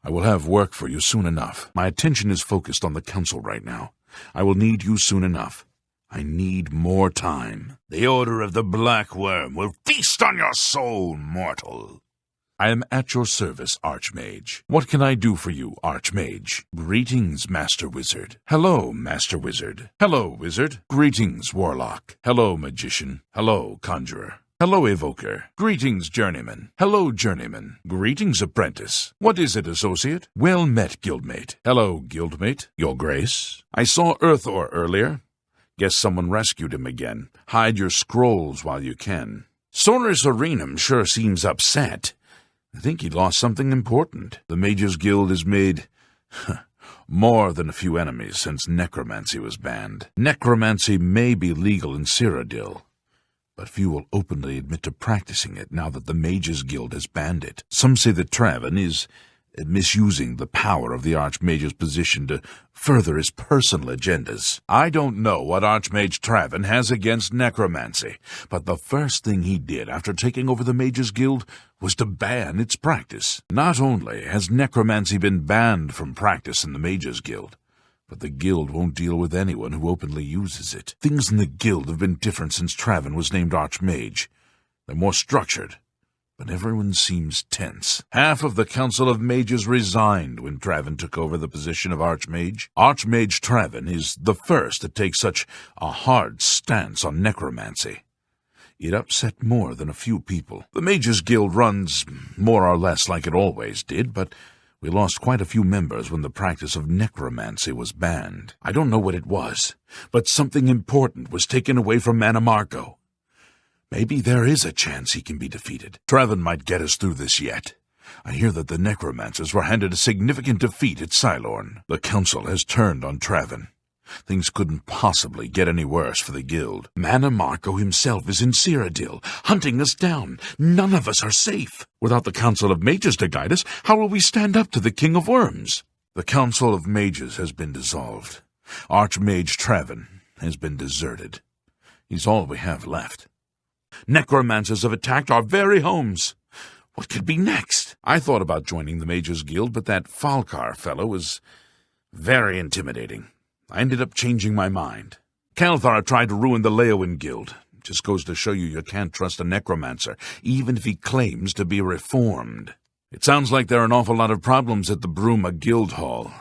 Speaker 2: I will have work for you soon enough. My attention is focused on the council right now. I will need you soon enough. I need more time.
Speaker 7: The Order of the Black Worm will feast on your soul, mortal.
Speaker 2: I am at your service, Archmage. What can I do for you, Archmage? Greetings, Master Wizard. Hello, Master Wizard. Hello, Wizard. Greetings, Warlock. Hello, Magician. Hello, Conjurer. Hello, Evoker. Greetings, Journeyman. Hello, Journeyman. Greetings, Apprentice. What is it, Associate? Well met, Guildmate. Hello, Guildmate. Your Grace. I saw Earthor earlier. Guess someone rescued him again. Hide your scrolls while you can. Soris Arenum sure seems upset. I think he lost something important. The Mages Guild has made more than a few enemies since necromancy was banned. Necromancy may be legal in Cyrodiil, but few will openly admit to practicing it now that the Mages Guild has banned it. Some say that Traven is misusing the power of the Archmage's position to further his personal agendas. I don't know what Archmage Traven has against necromancy, but the first thing he did after taking over the Mages Guild was to ban its practice. Not only has necromancy been banned from practice in the Mages Guild, but the guild won't deal with anyone who openly uses it. Things in the guild have been different since Traven was named Archmage. They're more structured, but everyone seems tense. Half of the Council of Mages resigned when Traven took over the position of Archmage. Archmage Traven is the first to take such a hard stance on necromancy. It upset more than a few people. The Mages Guild runs more or less like it always did, but we lost quite a few members when the practice of necromancy was banned. I don't know what it was, but something important was taken away from Manimarco. Maybe there is a chance he can be defeated. Traven might get us through this yet. I hear that the necromancers were handed a significant defeat at Cylorn. The council has turned on Traven. Things couldn't possibly get any worse for the guild. Manimarco himself is in Cyrodiil, hunting us down. None of us are safe. Without the Council of Mages to guide us, how will we stand up to the King of Worms? The Council of Mages has been dissolved. Archmage Traven has been deserted. He's all we have left. Necromancers have attacked our very homes. What could be next? I thought about joining the Mages Guild, but that Falcar fellow was very intimidating. I ended up changing my mind. Kalthar tried to ruin the Leowin Guild. Just goes to show you can't trust a necromancer, even if he claims to be reformed. It sounds like there are an awful lot of problems at the Bruma Guild Hall.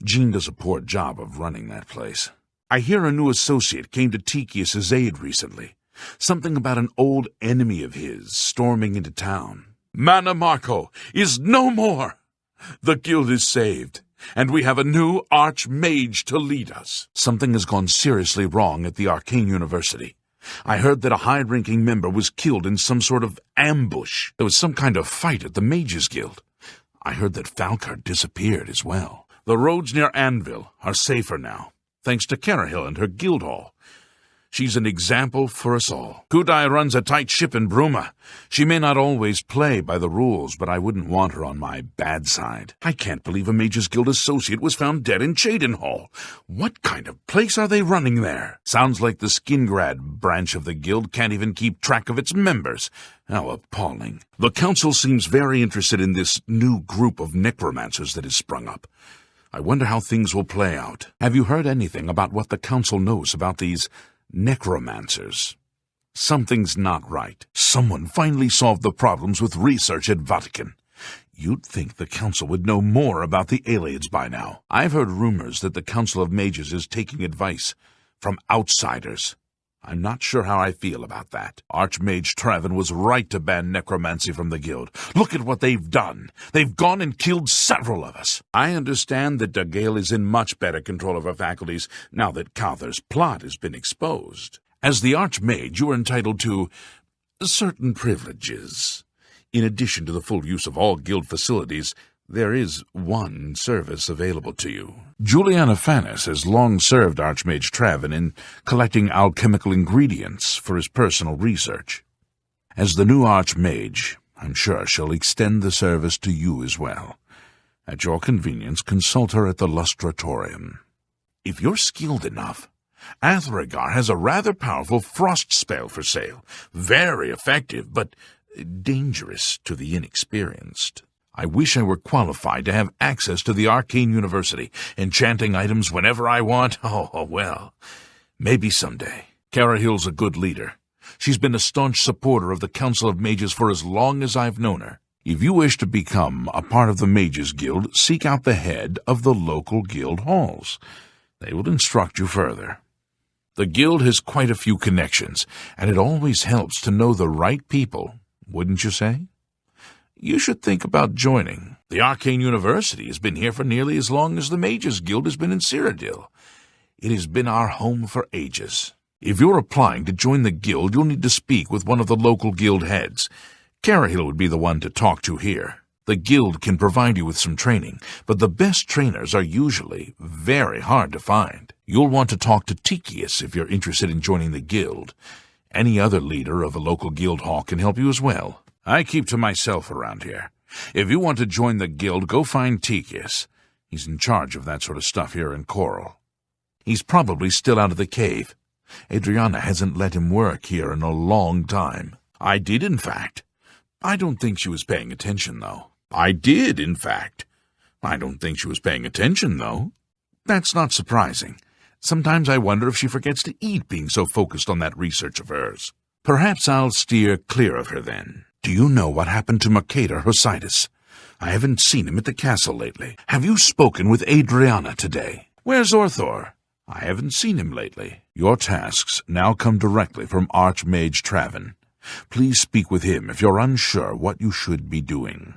Speaker 2: Jean does a poor job of running that place. I hear a new associate came to Tychius's aid recently. Something about an old enemy of his storming into town. Manimarco is no more! The guild is saved, and we have a new Archmage to lead us. Something has gone seriously wrong at the Arcane University. I heard that a high-ranking member was killed in some sort of ambush. There was some kind of fight at the Mages Guild. I heard that Falcar disappeared as well. The roads near Anvil are safer now, thanks to Carahill and her guild hall. She's an example for us all. Kudai runs a tight ship in Bruma. She may not always play by the rules, but I wouldn't want her on my bad side. I can't believe a Mages Guild associate was found dead in Cheydinhall. What kind of place are they running there? Sounds like the Skingrad branch of the guild can't even keep track of its members. How appalling. The council seems very interested in this new group of necromancers that has sprung up. I wonder how things will play out. Have you heard anything about what the council knows about these necromancers? Something's not right. Someone finally solved the problems with research at Vatican. You'd think the council would know more about the aliens by now. I've heard rumors that the Council of Mages is taking advice from outsiders. I'm not sure how I feel about that. Archmage Traven was right to ban necromancy from the guild. Look at what they've done. They've gone and killed several of us. I understand that Dagale is in much better control of her faculties now that Cawther's plot has been exposed. As the Archmage, you are entitled to certain privileges. In addition to the full use of all guild facilities, there is one service available to you. Juliana Fanis has long served Archmage Traven in collecting alchemical ingredients for his personal research. As the new Archmage, I'm sure she'll extend the service to you as well. At your convenience, consult her at the Lustratorium. If you're skilled enough, Athregar has a rather powerful frost spell for sale. Very effective, but dangerous to the inexperienced. I wish I were qualified to have access to the Arcane University, enchanting items whenever I want. Oh, well, maybe someday. Carahill's a good leader. She's been a staunch supporter of the Council of Mages for as long as I've known her. If you wish to become a part of the Mages Guild, seek out the head of the local guild halls. They will instruct you further. The guild has quite a few connections, and it always helps to know the right people, wouldn't you say? You should think about joining. The Arcane University has been here for nearly as long as the Mages Guild has been in Cyrodiil. It has been our home for ages. If you're applying to join the guild, you'll need to speak with one of the local guild heads. Carahil would be the one to talk to here. The guild can provide you with some training, but the best trainers are usually very hard to find. You'll want to talk to Tikius if you're interested in joining the guild. Any other leader of a local guild hall can help you as well. I keep to myself around here. If you want to join the guild, go find Tikius. He's in charge of that sort of stuff here in Coral. He's probably still out of the cave. Adriana hasn't let him work here in a long time. I did, in fact. I don't think she was paying attention, though. I did, in fact. I don't think she was paying attention, though. That's not surprising. Sometimes I wonder if she forgets to eat, being so focused on that research of hers. Perhaps I'll steer clear of her then. Do you know what happened to Mercator Hercitus? I haven't seen him at the castle lately. Have you spoken with Adriana today? Where's Orthor? I haven't seen him lately. Your tasks now come directly from Archmage Traven. Please speak with him if you're unsure what you should be doing.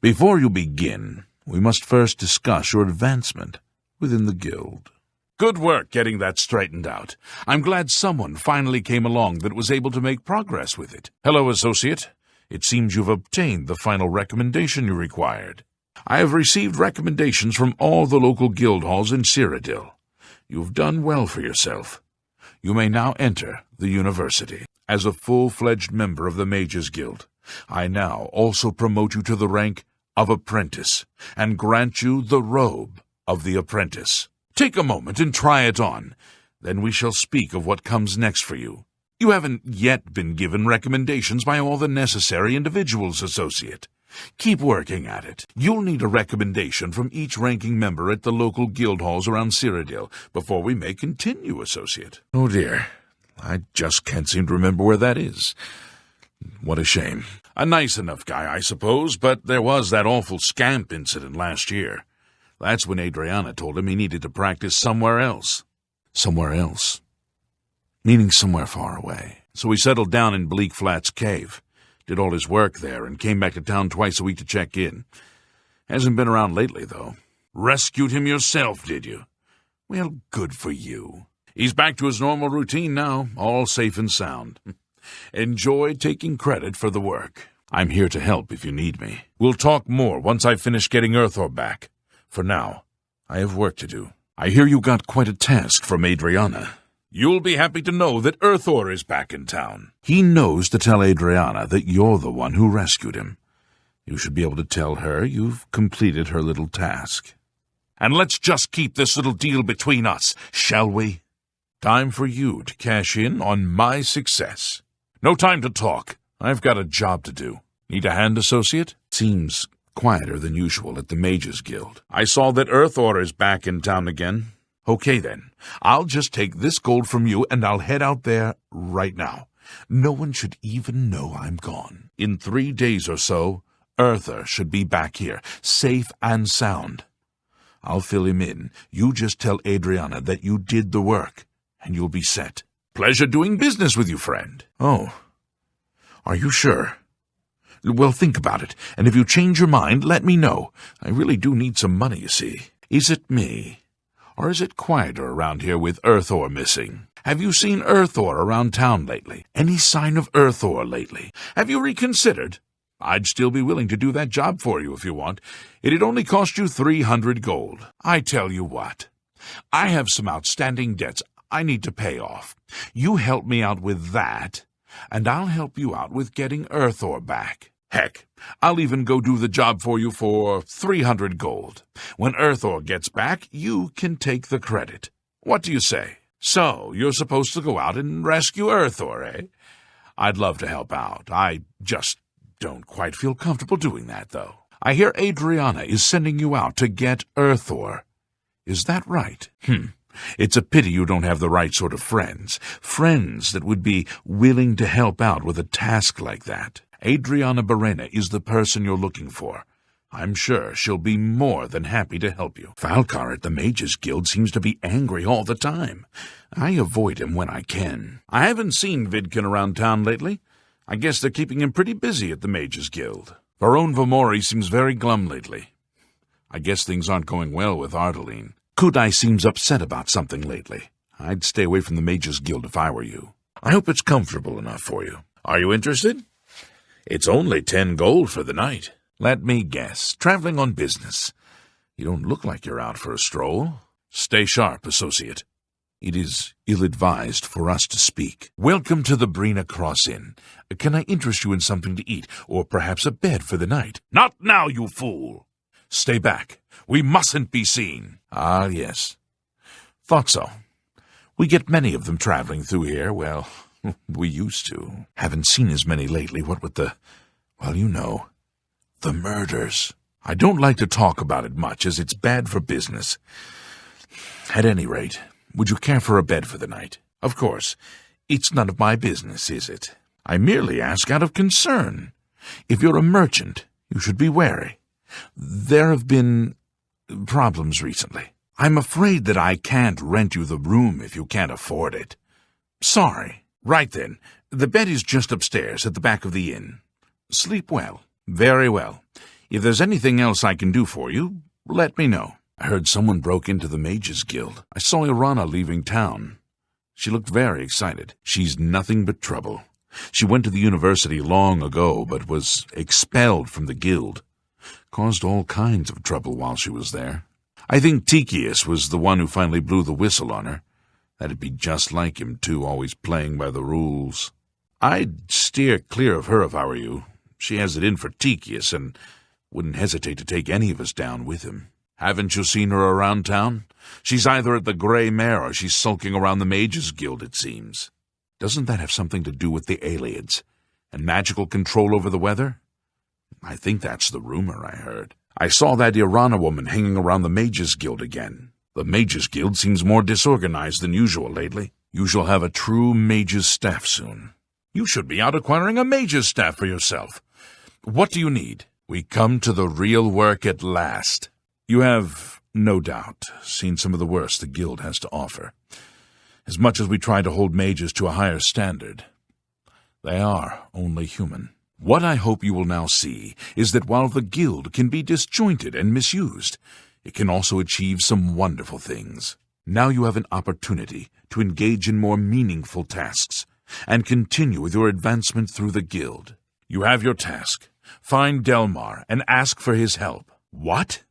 Speaker 2: Before you begin, we must first discuss your advancement within the guild. Good work getting that straightened out. I'm glad someone finally came along that was able to make progress with it. Hello, Associate. It seems you've obtained the final recommendation you required. I have received recommendations from all the local guild halls in Cyrodiil. You've done well for yourself. You may now enter the university. As a full-fledged member of the Mages Guild, I now also promote you to the rank of apprentice and grant you the robe of the apprentice. Take a moment and try it on. Then we shall speak of what comes next for you. You haven't yet been given recommendations by all the necessary individuals, Associate. Keep working at it. You'll need a recommendation from each ranking member at the local guild halls around Cyrodiil before we may continue, Associate. Oh dear, I just can't seem to remember where that is. What a shame. A nice enough guy, I suppose, but there was that awful scamp incident last year. That's when Adriana told him he needed to practice somewhere else. Somewhere else. Meaning somewhere far away. So he settled down in Bleak Flats Cave. Did all his work there and came back to town twice a week to check in. Hasn't been around lately, though. Rescued him yourself, did you? Well, good for you. He's back to his normal routine now, all safe and sound. Enjoy taking credit for the work. I'm here to help if you need me. We'll talk more once I finish getting Erthor back. For now, I have work to do. I hear you got quite a task from Adriana. You'll be happy to know that Erthor is back in town. He knows to tell Adriana that you're the one who rescued him. You should be able to tell her you've completed her little task. And let's just keep this little deal between us, shall we? Time for you to cash in on my success. No time to talk. I've got a job to do. Need a hand, Associate? Seems quieter than usual at the Mages Guild. I saw that Erthor is back in town again. Okay, then. I'll just take this gold from you, and I'll head out there right now. No one should even know I'm gone. In 3 days or so, Erthor should be back here, safe and sound. I'll fill him in. You just tell Adriana that you did the work, and you'll be set. Pleasure doing business with you, friend. Oh, are you sure? Well, think about it, and if you change your mind, let me know. I really do need some money, you see. Is it me? Or is it quieter around here with Erthor missing? Have you seen Erthor around town lately? Any sign of Erthor lately? Have you reconsidered? I'd still be willing to do that job for you if you want. It'd only cost you 300 gold. I tell you what. I have some outstanding debts I need to pay off. You help me out with that, and I'll help you out with getting Erthor back. Heck, I'll even go do the job for you for 300 gold. When Erthor gets back, you can take the credit. What do you say? So, you're supposed to go out and rescue Erthor, eh? I'd love to help out. I just don't quite feel comfortable doing that, though. I hear Adriana is sending you out to get Erthor. Is that right? It's a pity you don't have the right sort of friends. Friends that would be willing to help out with a task like that. Adriana Barrena is the person you're looking for. I'm sure she'll be more than happy to help you. Falcar at the Mages Guild seems to be angry all the time. I avoid him when I can. I haven't seen Vidkin around town lately. I guess they're keeping him pretty busy at the Mages Guild. Baron Vamori seems very glum lately. I guess things aren't going well with Ardeline. Kudai seems upset about something lately. I'd stay away from the Mages Guild if I were you. I hope it's comfortable enough for you. Are you interested? It's only 10 gold for the night. Let me guess. Traveling on business. You don't look like you're out for a stroll. Stay sharp, associate. It is ill-advised for us to speak. Welcome to the Brina Cross Inn. Can I interest you in something to eat, or perhaps a bed for the night? Not now, you fool! Stay back. We mustn't be seen. Ah, yes. Thought so. We get many of them traveling through here. Well, we used to. Haven't seen as many lately, what with the... well, you know... the murders. I don't like to talk about it much, as it's bad for business. At any rate, would you care for a bed for the night? Of course, it's none of my business, is it? I merely ask out of concern. If you're a merchant, you should be wary. There have been problems recently. I'm afraid that I can't rent you the room if you can't afford it. Sorry. Right then, the bed is just upstairs at the back of the inn. Sleep well. Very well. If there's anything else I can do for you, let me know. I heard someone broke into the Mages Guild. I saw Irana leaving town. She looked very excited. She's nothing but trouble. She went to the university long ago, but was expelled from the guild. Caused all kinds of trouble while she was there. I think Tychius was the one who finally blew the whistle on her. That'd be just like him, too, always playing by the rules. I'd steer clear of her if I were you. She has it in for Tychius, and wouldn't hesitate to take any of us down with him. Haven't you seen her around town? She's either at the Grey Mare or she's sulking around the Mages Guild, it seems. Doesn't that have something to do with the aliens? And magical control over the weather? I think that's the rumor I heard. I saw that Irana woman hanging around the Mages Guild again. The Mages Guild seems more disorganized than usual lately. You shall have a true mage's staff soon. You should be out acquiring a mage's staff for yourself. What do you need? We come to the real work at last. You have, no doubt, seen some of the worst the guild has to offer. As much as we try to hold mages to a higher standard, they are only human. What I hope you will now see is that while the guild can be disjointed and misused, it can also achieve some wonderful things. Now you have an opportunity to engage in more meaningful tasks and continue with your advancement through the guild. You have your task. Find Delmar and ask for his help. What?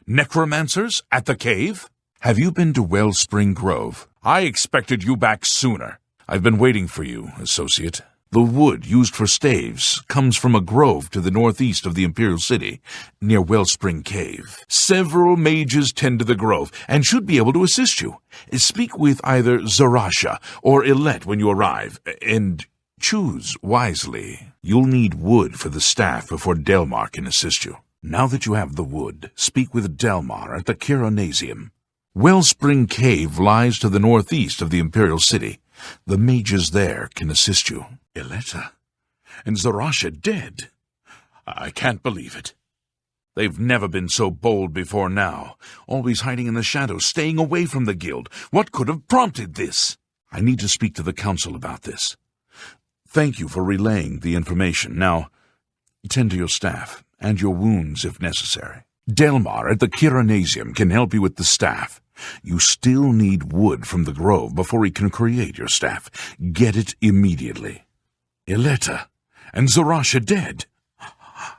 Speaker 2: Necromancers at the cave? Have you been to Wellspring Grove? I expected you back sooner. I've been waiting for you, associate. The wood used for staves comes from a grove to the northeast of the Imperial City, near Wellspring Cave. Several mages tend to the grove and should be able to assist you. Speak with either Zarasha or Illet when you arrive, and choose wisely. You'll need wood for the staff before Delmar can assist you. Now that you have the wood, speak with Delmar at the Chironasium. Wellspring Cave lies to the northeast of the Imperial City. The mages there can assist you. Iletta and Zarasha dead? I can't believe it. They've never been so bold before now, always hiding in the shadows, staying away from the guild. What could have prompted this? I need to speak to the council about this. Thank you for relaying the information. Now, tend to your staff and your wounds if necessary. Delmar at the Chironasium can help you with the staff. You still need wood from the grove before he can create your staff. Get it immediately. Iletta and Zarasha dead?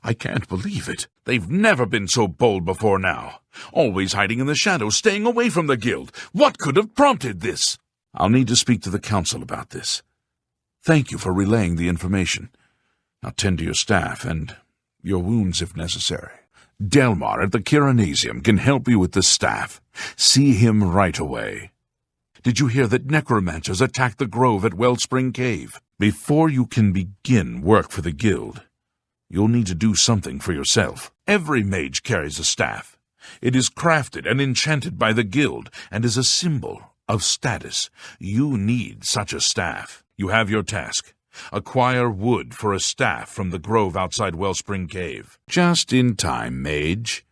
Speaker 2: I can't believe it. They've never been so bold before now. Always hiding in the shadows, staying away from the guild. What could have prompted this? I'll need to speak to the council about this. Thank you for relaying the information. Now tend to your staff and your wounds if necessary. Delmar at the Chironasium can help you with the staff. See him right away. Did you hear that necromancers attacked the grove at Wellspring Cave? Before you can begin work for the guild, you'll need to do something for yourself. Every mage carries a staff. It is crafted and enchanted by the guild and is a symbol of status. You need such a staff. You have your task. Acquire wood for a staff from the grove outside Wellspring Cave. Just in time, mage.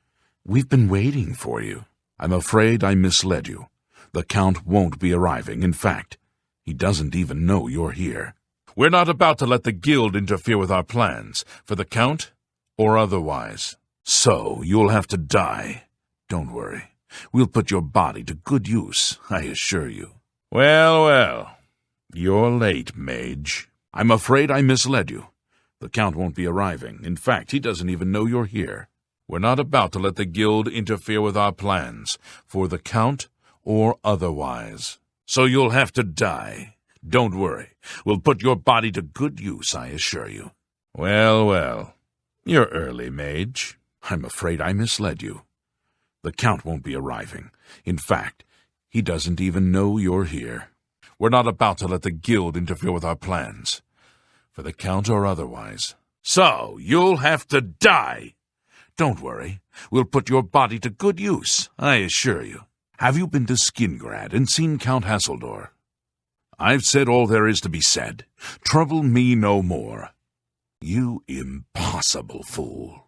Speaker 2: We've been waiting for you. I'm afraid I misled you. The Count won't be arriving. In fact, he doesn't even know you're here. We're not about to let the Guild interfere with our plans, for the Count or otherwise. So you'll have to die. Don't worry. We'll put your body to good use, I assure you. Well, you're late, mage. I'm afraid I misled you. The Count won't be arriving. In fact, he doesn't even know you're here. We're not about to let the Guild interfere with our plans, for the Count or otherwise. So you'll have to die. Don't worry. We'll put your body to good use, I assure you. Well, you're early, mage. I'm afraid I misled you. The Count won't be arriving. In fact, he doesn't even know you're here. We're not about to let the Guild interfere with our plans, for the Count or otherwise. So you'll have to die. Don't worry. We'll put your body to good use, I assure you. Have you been to Skingrad and seen Count Hasseldor? I've said all there is to be said. Trouble me no more. You impossible fool.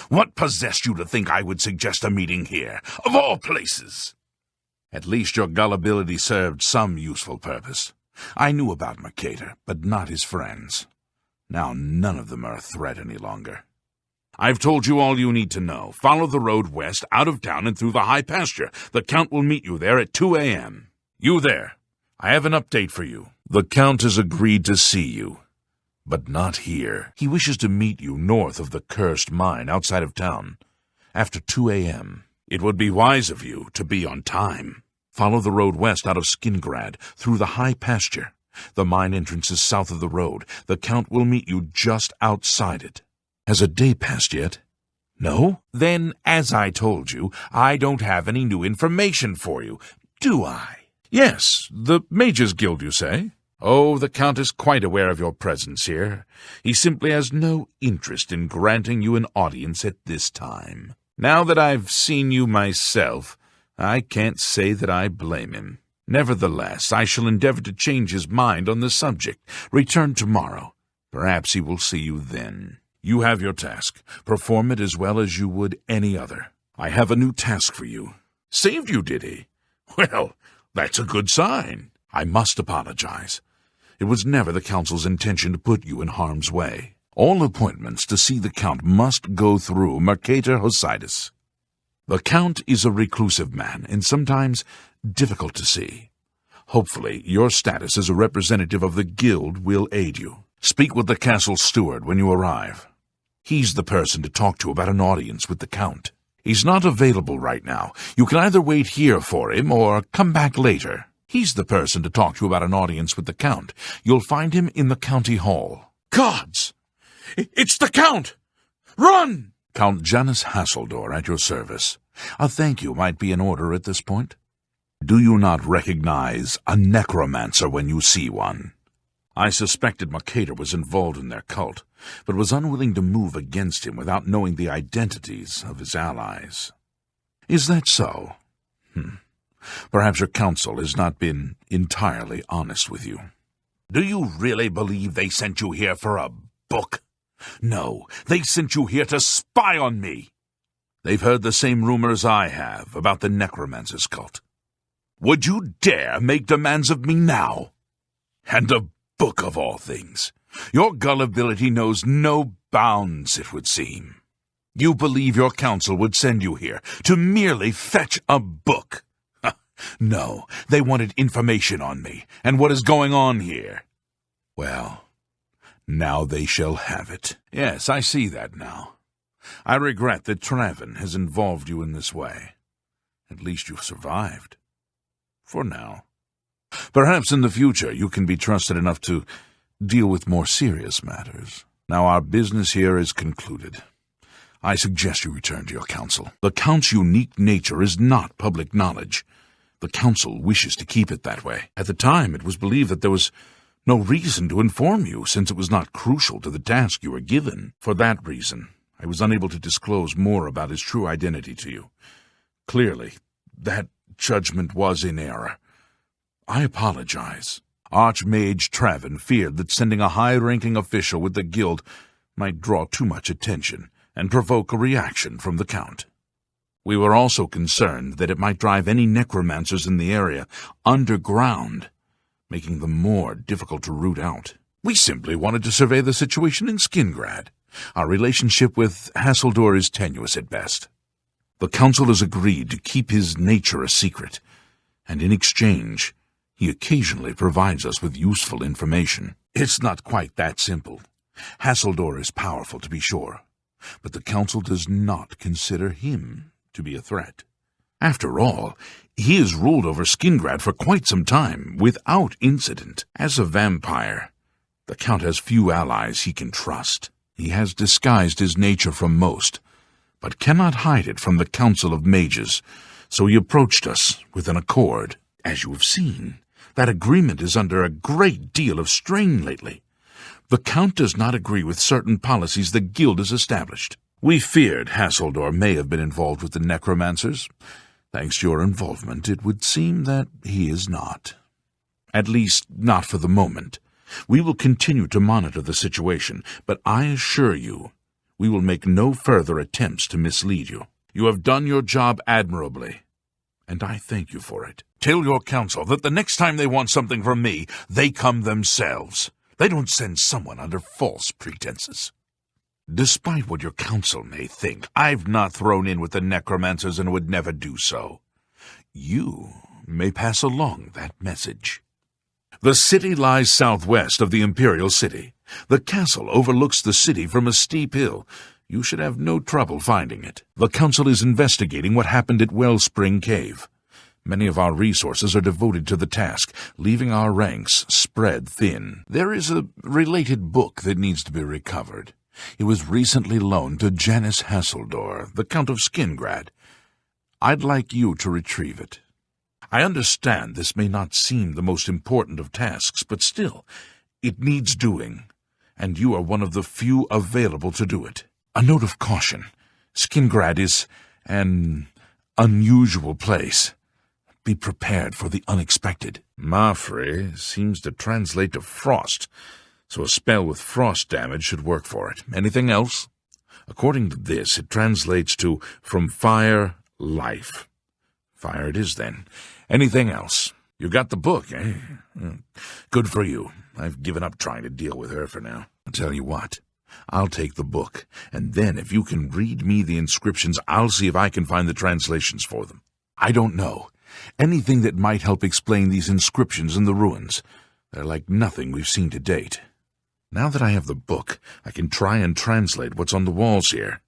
Speaker 2: What possessed you to think I would suggest a meeting here, of all places? At least your gullibility served some useful purpose. I knew about Mercator, but not his friends. Now none of them are a threat any longer. I've told you all you need to know. Follow the road west, out of town, and through the high pasture. The Count will meet you there at 2 a.m. You there. I have an update for you. The Count has agreed to see you, but not here. He wishes to meet you north of the cursed mine outside of town, after 2 a.m. It would be wise of you to be on time. Follow the road west out of Skingrad, through the high pasture. The mine entrance is south of the road. The Count will meet you just outside it. Has a day passed yet? No? Then, as I told you, I don't have any new information for you, do I? Yes, the Mages Guild, you say? Oh, the Count is quite aware of your presence here. He simply has no interest in granting you an audience at this time. Now that I've seen you myself, I can't say that I blame him. Nevertheless, I shall endeavor to change his mind on the subject. Return tomorrow. Perhaps he will see you then. You have your task. Perform it as well as you would any other. I have a new task for you. Saved you, did he? Well, that's a good sign. I must apologize. It was never the Council's intention to put you in harm's way. All appointments to see the Count must go through Mercator Hosidus. The Count is a reclusive man, and sometimes difficult to see. Hopefully, your status as a representative of the Guild will aid you. Speak with the castle steward when you arrive. He's the person to talk to about an audience with the Count. He's not available right now. You can either wait here for him or come back later. He's the person to talk to about an audience with the Count. You'll find him in the county hall. Gods! It's the Count! Run! Count Janus Hasseldor at your service. A thank you might be in order at this point. Do you not recognize a necromancer when you see one? I suspected Mercator was involved in their cult, but was unwilling to move against him without knowing the identities of his allies. Is that so? Perhaps your council has not been entirely honest with you. Do you really believe they sent you here for a book? No, they sent you here to spy on me. They've heard the same rumors I have about the necromancer's cult. Would you dare make demands of me now? And a book of all things. Your gullibility knows no bounds, it would seem. You believe your council would send you here to merely fetch a book. No, they wanted information on me and what is going on here. Well, now they shall have it. Yes, I see that now. I regret that Traven has involved you in this way. At least you've survived. For now. Perhaps in the future you can be trusted enough to deal with more serious matters. Now our business here is concluded. I suggest you return to your council. The Count's unique nature is not public knowledge. The Council wishes to keep it that way. At the time, it was believed that there was no reason to inform you, since it was not crucial to the task you were given. For that reason, I was unable to disclose more about his true identity to you. Clearly, that judgment was in error. I apologize. Archmage Travin feared that sending a high-ranking official with the guild might draw too much attention and provoke a reaction from the Count. We were also concerned that it might drive any necromancers in the area underground, making them more difficult to root out. We simply wanted to survey the situation in Skingrad. Our relationship with Hassildor is tenuous at best. The Council has agreed to keep his nature a secret, and in exchange, he occasionally provides us with useful information. It's not quite that simple. Hassildor is powerful, to be sure, but the Council does not consider him to be a threat. After all, he has ruled over Skingrad for quite some time, without incident. As a vampire, the Count has few allies he can trust. He has disguised his nature from most, but cannot hide it from the Council of Mages, so he approached us with an accord. As you have seen, that agreement is under a great deal of strain lately. The Count does not agree with certain policies the Guild has established. We feared Hassildor may have been involved with the necromancers. Thanks to your involvement, it would seem that he is not. At least, not for the moment. We will continue to monitor the situation, but I assure you, we will make no further attempts to mislead you. You have done your job admirably, and I thank you for it. Tell your council that the next time they want something from me, they come themselves. They don't send someone under false pretenses. Despite what your council may think, I've not thrown in with the necromancers and would never do so. You may pass along that message. The city lies southwest of the Imperial city. The castle overlooks the city from a steep hill. You should have no trouble finding it. The council is investigating what happened at Wellspring Cave. Many of our resources are devoted to the task, leaving our ranks spread thin. There is a related book that needs to be recovered. It was recently loaned to Janice Hassildor, the Count of Skingrad. I'd like you to retrieve it. I understand this may not seem the most important of tasks, but still, it needs doing, and you are one of the few available to do it. A note of caution. Skingrad is an unusual place. Be prepared for the unexpected. Mafre seems to translate to frost, so a spell with frost damage should work for it. Anything else? According to this, it translates to from fire, life. Fire it is, then. Anything else? You got the book, eh? Good for you. I've given up trying to deal with her for now. I'll tell you what. I'll take the book, and then if you can read me the inscriptions, I'll see if I can find the translations for them. I don't know. Anything that might help explain these inscriptions in the ruins. They're like nothing we've seen to date. Now that I have the book, I can try and translate what's on the walls here.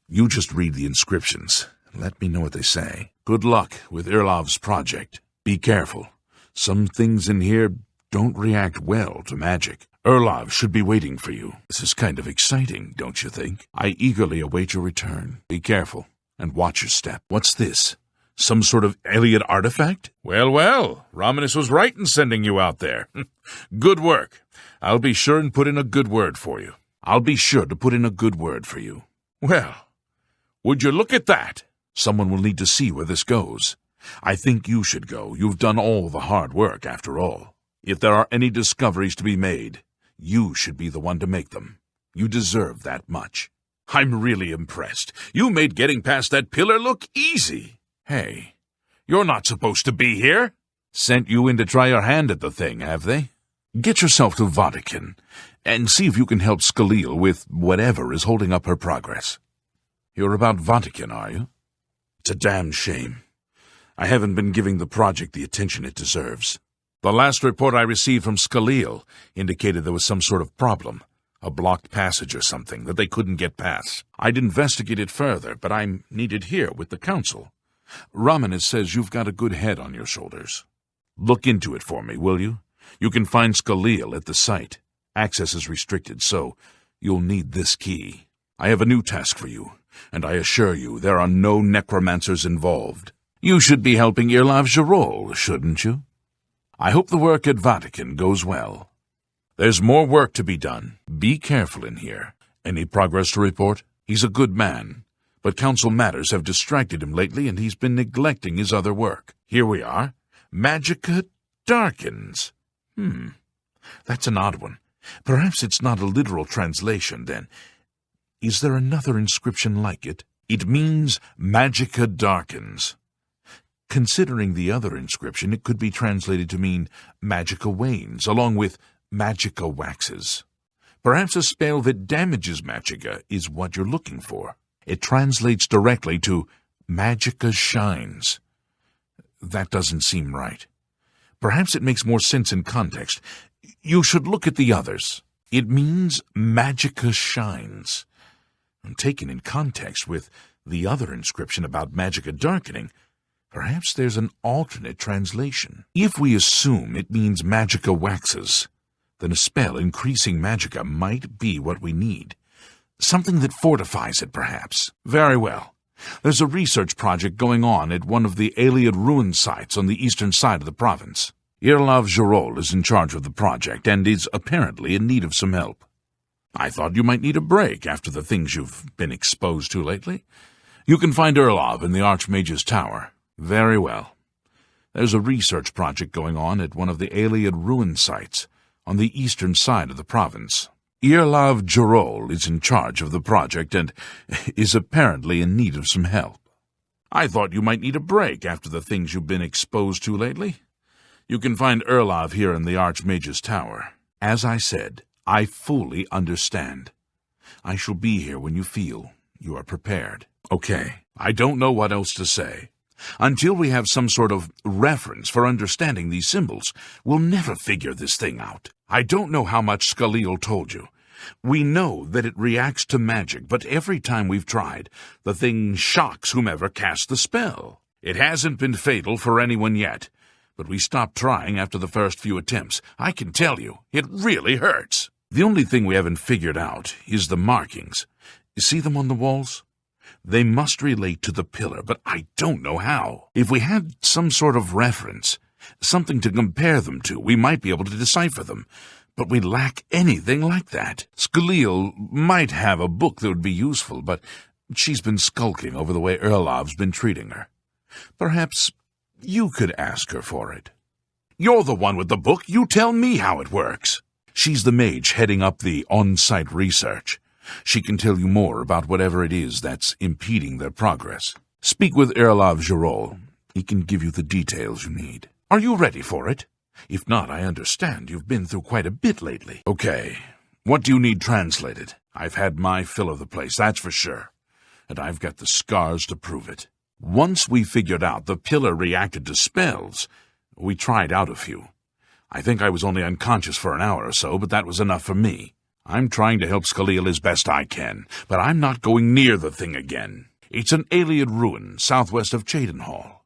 Speaker 2: You just read the inscriptions. Let me know what they say. Good luck with Irlov's project. Be careful. Some things in here don't react well to magic. Irlov should be waiting for you. This is kind of exciting, don't you think? I eagerly await your return. Be careful, and watch your step. What's this? Some sort of alien artifact? Well, Romanus was right in sending you out there. Good work. I'll be sure and put in a good word for you. Well, would you look at that? Someone will need to see where this goes. I think you should go. You've done all the hard work, after all. If there are any discoveries to be made, you should be the one to make them. You deserve that much. I'm really impressed. You made getting past that pillar look easy. Hey, you're not supposed to be here. Sent you in to try your hand at the thing, have they? Get yourself to Vatican, and see if you can help Scalil with whatever is holding up her progress. You're about Vatican, are you? It's a damn shame. I haven't been giving the project the attention it deserves. The last report I received from Scalil indicated there was some sort of problem, a blocked passage or something that they couldn't get past. I'd investigate it further, but I'm needed here with the council. Romanus says you've got a good head on your shoulders. Look into it for me, will you? You can find Scalil at the site. Access is restricted, so you'll need this key. I have a new task for you, and I assure you there are no necromancers involved. You should be helping Irlav Girol, shouldn't you? I hope the work at Vatican goes well. There's more work to be done. Be careful in here. Any progress to report? He's a good man, but council matters have distracted him lately, and he's been neglecting his other work. Here we are. Magicka darkens. That's an odd one. Perhaps it's not a literal translation, then. Is there another inscription like it? It means Magicka darkens. Considering the other inscription, it could be translated to mean Magicka wanes, along with Magicka waxes. Perhaps a spell that damages Magicka is what you're looking for. It translates directly to Magicka shines. That doesn't seem right. Perhaps it makes more sense in context. You should look at the others. It means Magicka shines. And taken in context with the other inscription about Magicka darkening, perhaps there's an alternate translation. If we assume it means Magicka waxes, then a spell increasing Magicka might be what we need. Something that fortifies it, perhaps. Very well. There's a research project going on at one of the Iliad ruin sites on the eastern side of the province. Uriel is in charge of the project and is apparently in need of some help. I thought you might need a break after the things you've been exposed to lately. You can find Erlov in the Archmage's Tower. Very well. There's a research project going on at one of the Iliad ruin sites on the eastern side of the province. Uriel is in charge of the project and is apparently in need of some help. I thought you might need a break after the things you've been exposed to lately. You can find Erlov here in the Archmage's Tower. As I said, I fully understand. I shall be here when you feel you are prepared. Okay, I don't know what else to say. Until we have some sort of reference for understanding these symbols, we'll never figure this thing out. I don't know how much Scalil told you. We know that it reacts to magic, but every time we've tried, the thing shocks whomever cast the spell. It hasn't been fatal for anyone yet, but we stopped trying after the first few attempts. I can tell you, it really hurts. The only thing we haven't figured out is the markings. You see them on the walls? They must relate to the pillar, but I don't know how. If we had some sort of reference, something to compare them to, we might be able to decipher them. But we lack anything like that. Scalil might have a book that would be useful, but she's been skulking over the way Erlov's been treating her. Perhaps you could ask her for it. You're the one with the book. You tell me how it works. She's the mage heading up the on-site research. She can tell you more about whatever it is that's impeding their progress. Speak with Uriel. He can give you the details you need. Are you ready for it? If not, I understand you've been through quite a bit lately. Okay, what do you need translated? I've had my fill of the place, that's for sure. And I've got the scars to prove it. Once we figured out the pillar reacted to spells, we tried out a few. I think I was only unconscious for an hour or so, but that was enough for me. I'm trying to help Scalil as best I can, but I'm not going near the thing again. It's an Iliad ruin southwest of Cheydinhall.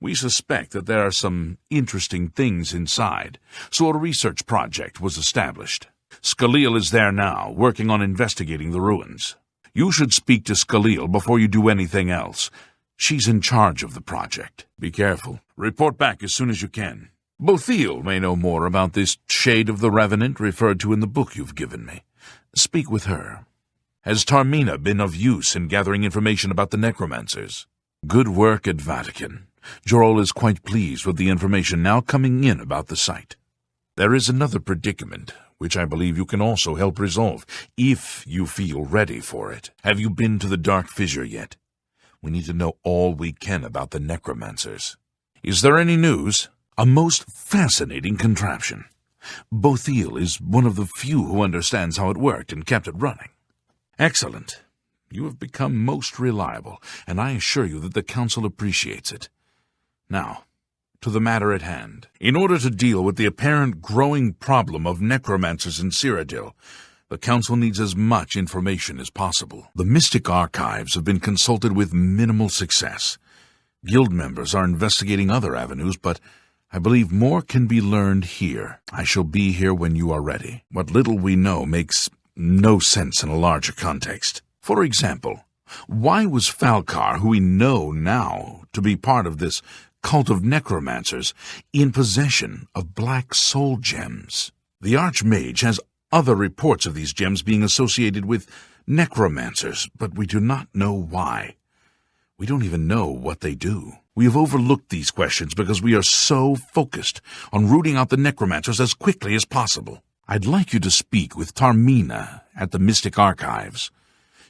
Speaker 2: We suspect that there are some interesting things inside, so a research project was established. Scalil is there now, working on investigating the ruins. You should speak to Scalil before you do anything else. She's in charge of the project. Be careful. Report back as soon as you can. Bothil may know more about this Shade of the Revenant referred to in the book you've given me. Speak with her. Has Tarmina been of use in gathering information about the necromancers? Good work at Vatican. Jorol is quite pleased with the information now coming in about the site. There is another predicament, which I believe you can also help resolve, if you feel ready for it. Have you been to the Dark Fissure yet? We need to know all we can about the necromancers. Is there any news? A most fascinating contraption. Bothil is one of the few who understands how it worked and kept it running. Excellent. You have become most reliable, and I assure you that the Council appreciates it. Now, to the matter at hand. In order to deal with the apparent growing problem of necromancers in Cyrodiil, the Council needs as much information as possible. The Mystic Archives have been consulted with minimal success. Guild members are investigating other avenues, but I believe more can be learned here. I shall be here when you are ready. What little we know makes no sense in a larger context. For example, why was Falcar, who we know now to be part of this cult of necromancers, in possession of black soul gems? The Archmage has other reports of these gems being associated with necromancers, but we do not know why. We don't even know what they do. We have overlooked these questions because we are so focused on rooting out the necromancers as quickly as possible. I'd like you to speak with Tarmina at the Mystic Archives.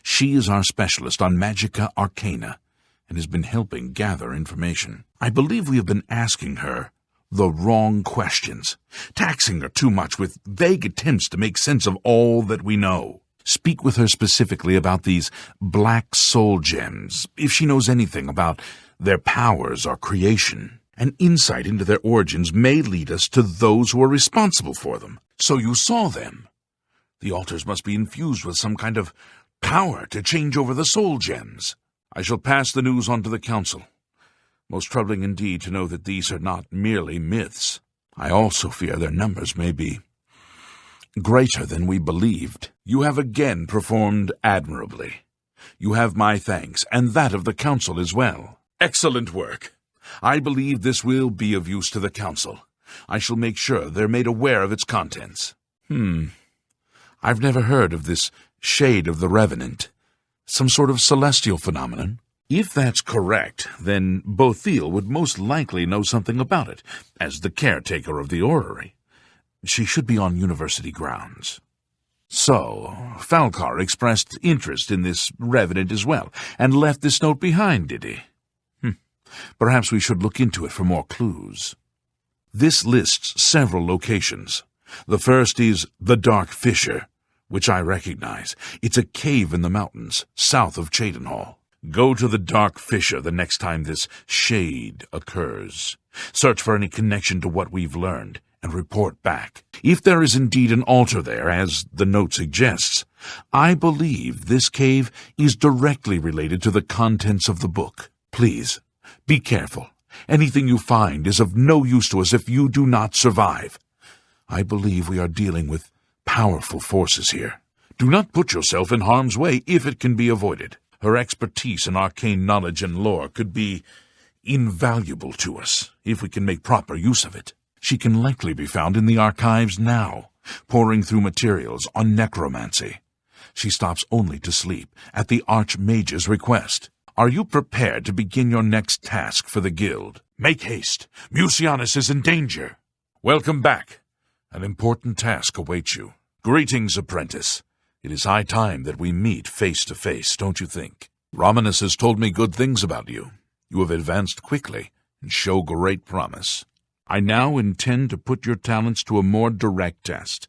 Speaker 2: She is our specialist on Magica Arcana and has been helping gather information. I believe we have been asking her the wrong questions, taxing her too much with vague attempts to make sense of all that we know. Speak with her specifically about these black soul gems, if she knows anything about their powers or creation. An insight into their origins may lead us to those who are responsible for them. So you saw them. The altars must be infused with some kind of power to change over the soul gems. I shall pass the news on to the council. Most troubling indeed to know that these are not merely myths. I also fear their numbers may be greater than we believed. You have again performed admirably. You have my thanks, and that of the council as well. Excellent work. I believe this will be of use to the council. I shall make sure they're made aware of its contents. I've never heard of this Shade of the Revenant. Some sort of celestial phenomenon? If that's correct, then Bothil would most likely know something about it, as the caretaker of the orrery. She should be on university grounds. So, Falcar expressed interest in this Revenant as well, and left this note behind, did he? Perhaps we should look into it for more clues. This lists several locations. The first is the Dark Fissure, which I recognize. It's a cave in the mountains, south of Cheydinhall. Go to the Dark Fissure the next time this shade occurs. Search for any connection to what we've learned, and report back. If there is indeed an altar there, as the note suggests, I believe this cave is directly related to the contents of the book. Please, be careful. Anything you find is of no use to us if you do not survive. I believe we are dealing with powerful forces here. Do not put yourself in harm's way if it can be avoided. Her expertise in arcane knowledge and lore could be invaluable to us if we can make proper use of it. She can likely be found in the archives now, poring through materials on necromancy. She stops only to sleep at the Archmage's request. Are you prepared to begin your next task for the guild? Make haste. Mucianus is in danger. Welcome back. An important task awaits you. Greetings, apprentice. It is high time that we meet face to face, don't you think? Romanus has told me good things about you. You have advanced quickly and show great promise. I now intend to put your talents to a more direct test.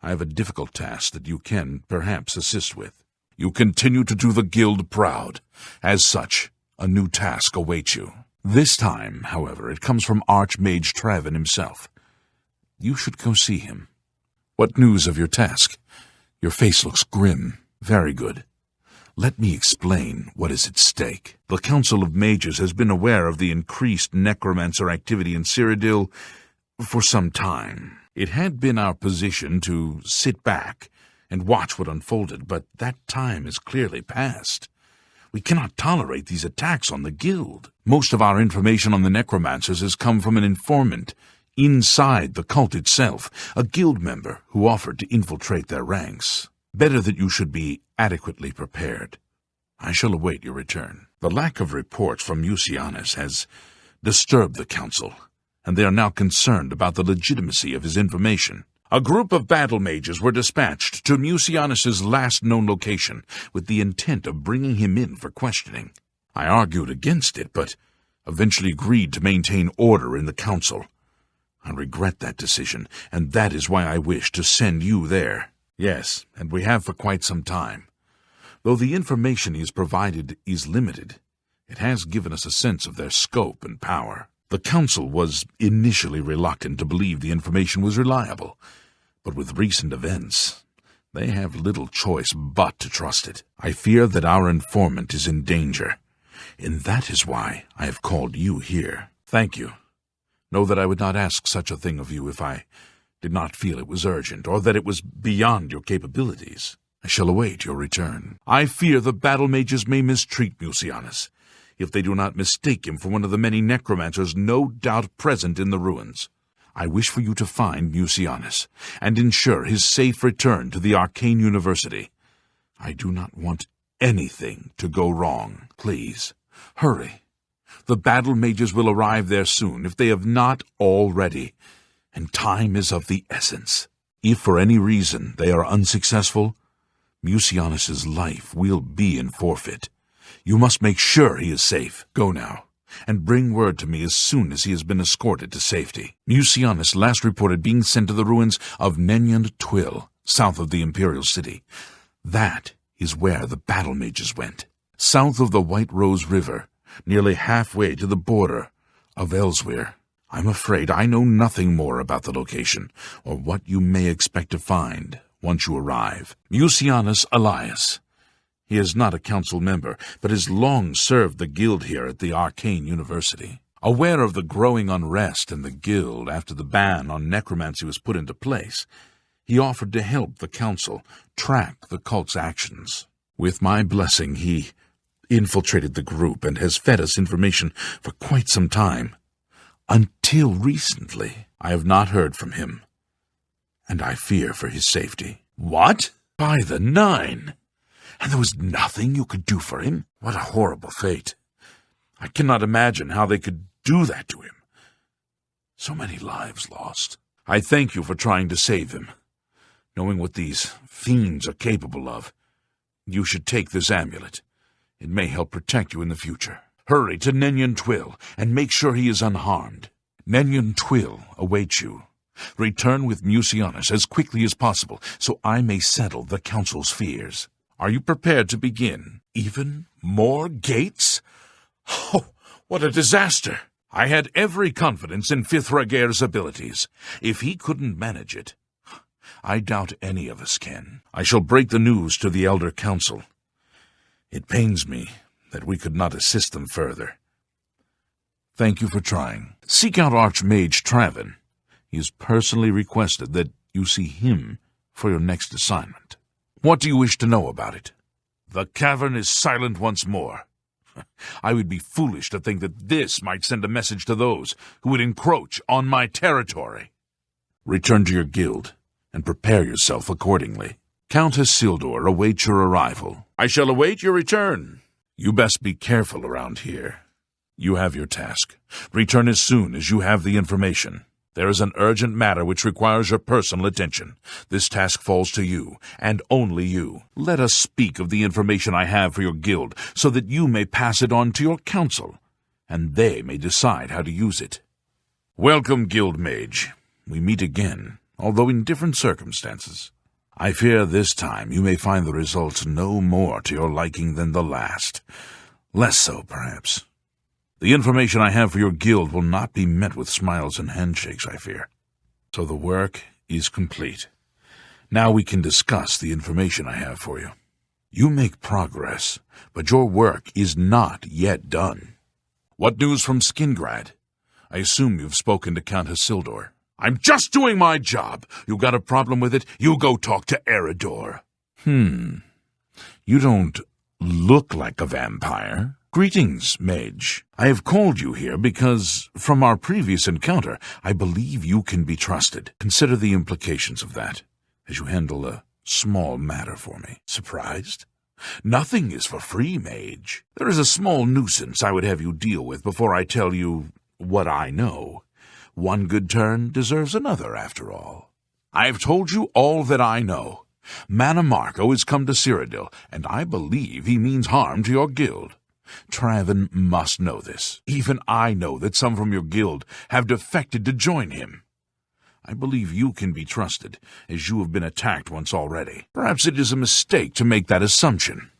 Speaker 2: I have a difficult task that you can perhaps assist with. You continue to do the guild proud. As such, a new task awaits you. This time, however, it comes from Archmage Trevin himself. You should go see him. What news of your task? Your face looks grim. Very good. Let me explain what is at stake. The Council of Mages has been aware of the increased necromancer activity in Cyrodiil for some time. It had been our position to sit back and watch what unfolded, but that time is clearly past. We cannot tolerate these attacks on the guild. Most of our information on the necromancers has come from an informant inside the cult itself, a guild member who offered to infiltrate their ranks. Better that you should be adequately prepared. I shall await your return. The lack of reports from Mucianus has disturbed the council, and they are now concerned about the legitimacy of his information. A group of battle mages were dispatched to Mucianus's last known location with the intent of bringing him in for questioning. I argued against it, but eventually agreed to maintain order in the council. I regret that decision, and that is why I wish to send you there. Yes, and we have for quite some time. Though the information he has provided is limited, it has given us a sense of their scope and power. The council was initially reluctant to believe the information was reliable, but with recent events, they have little choice but to trust it. I fear that our informant is in danger, and that is why I have called you here. Thank you. Know that I would not ask such a thing of you if I did not feel it was urgent, or that it was beyond your capabilities. I shall await your return. I fear the battle mages may mistreat Mucianus, if they do not mistake him for one of the many necromancers no doubt present in the ruins. I wish for you to find Mucianus, and ensure his safe return to the Arcane University. I do not want anything to go wrong. Please, hurry. The battle mages will arrive there soon, if they have not already, and time is of the essence. If for any reason they are unsuccessful, Mucianus's life will be in forfeit. You must make sure he is safe. Go now, and bring word to me as soon as he has been escorted to safety. Mucianus last reported being sent to the ruins of Nenyan Twill, south of the Imperial city. That is where the battle mages went, south of the White Rose River, nearly halfway to the border of Elsewhere. I'm afraid I know nothing more about the location, or what you may expect to find once you arrive. Mucianus Elias. He is not a council member, but has long served the guild here at the Arcane University. Aware of the growing unrest in the guild after the ban on necromancy was put into place, he offered to help the council track the cult's actions. With my blessing, he infiltrated the group and has fed us information for quite some time. Until recently, I have not heard from him, and I fear for his safety. What? By the 9! And there was nothing you could do for him? What a horrible fate. I cannot imagine how they could do that to him. So many lives lost. I thank you for trying to save him. Knowing what these fiends are capable of, you should take this amulet. It may help protect you in the future. Hurry to Nenyan Twill and make sure he is unharmed. Nenyan Twill awaits you. Return with Mucianus as quickly as possible, so I may settle the council's fears. Are you prepared to begin? Even more gates? Oh, what a disaster! I had every confidence in Fithrager's abilities. If he couldn't manage it, I doubt any of us can. I shall break the news to the Elder Council. It pains me that we could not assist them further. Thank you for trying. Seek out Archmage Traven. He has personally requested that you see him for your next assignment. What do you wish to know about it? The cavern is silent once more. I would be foolish to think that this might send a message to those who would encroach on my territory. Return to your guild, and prepare yourself accordingly. Countess Sildor awaits your arrival. I shall await your return. You best be careful around here. You have your task. Return as soon as you have the information. There is an urgent matter which requires your personal attention. This task falls to you, and only you. Let us speak of the information I have for your guild, so that you may pass it on to your council, and they may decide how to use it. Welcome, Guild Mage. We meet again, although in different circumstances. I fear this time you may find the results no more to your liking than the last. Less so, perhaps. The information I have for your guild will not be met with smiles and handshakes, I fear. So the work is complete. Now we can discuss the information I have for you. You make progress, but your work is not yet done. What news from Skingrad? I assume you've spoken to Countess Sildor. I'm just doing my job. You got a problem with it? You go talk to Eridor. You don't look like a vampire. Greetings, mage. I have called you here because, from our previous encounter, I believe you can be trusted. Consider the implications of that, as you handle a small matter for me. Surprised? Nothing is for free, mage. There is a small nuisance I would have you deal with before I tell you what I know. One good turn deserves another, after all. I have told you all that I know. Manamarco has come to Cyrodiil, and I believe he means harm to your guild. Traven must know this. Even I know that some from your guild have defected to join him. I believe you can be trusted, as you have been attacked once already. Perhaps it is a mistake to make that assumption.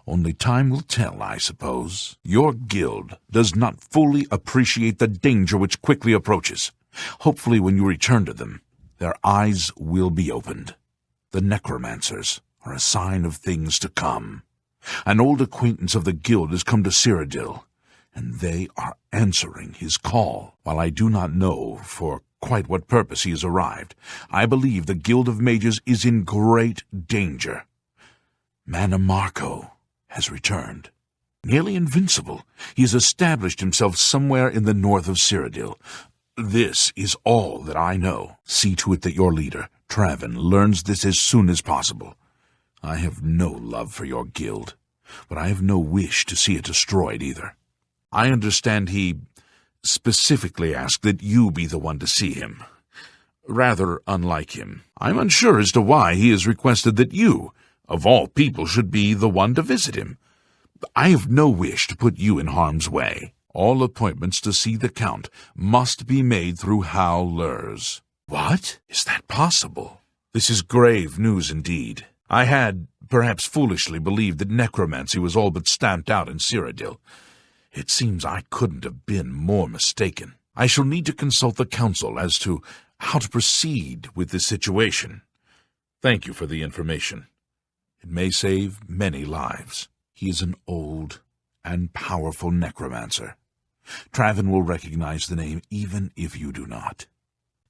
Speaker 2: Only time will tell, I suppose. Your guild does not fully appreciate the danger which quickly approaches. Hopefully when you return to them, their eyes will be opened. The necromancers are a sign of things to come. An old acquaintance of the guild has come to Cyrodiil, and they are answering his call. While I do not know for quite what purpose he has arrived, I believe the Guild of Mages is in great danger. Manamarco has returned. Nearly invincible, he has established himself somewhere in the north of Cyrodiil. This is all that I know. See to it that your leader, Traven, learns this as soon as possible. I have no love for your guild, but I have no wish to see it destroyed either. I understand he specifically asked that you be the one to see him. Rather unlike him. I'm unsure as to why he has requested that you, of all people, should be the one to visit him. I have no wish to put you in harm's way. All appointments to see the Count must be made through howlers. What? Is that possible? This is grave news indeed. I had, perhaps foolishly, believed that necromancy was all but stamped out in Cyrodiil. It seems I couldn't have been more mistaken. I shall need to consult the council as to how to proceed with this situation. Thank you for the information. It may save many lives. He is an old and powerful necromancer. Traven will recognize the name even if you do not.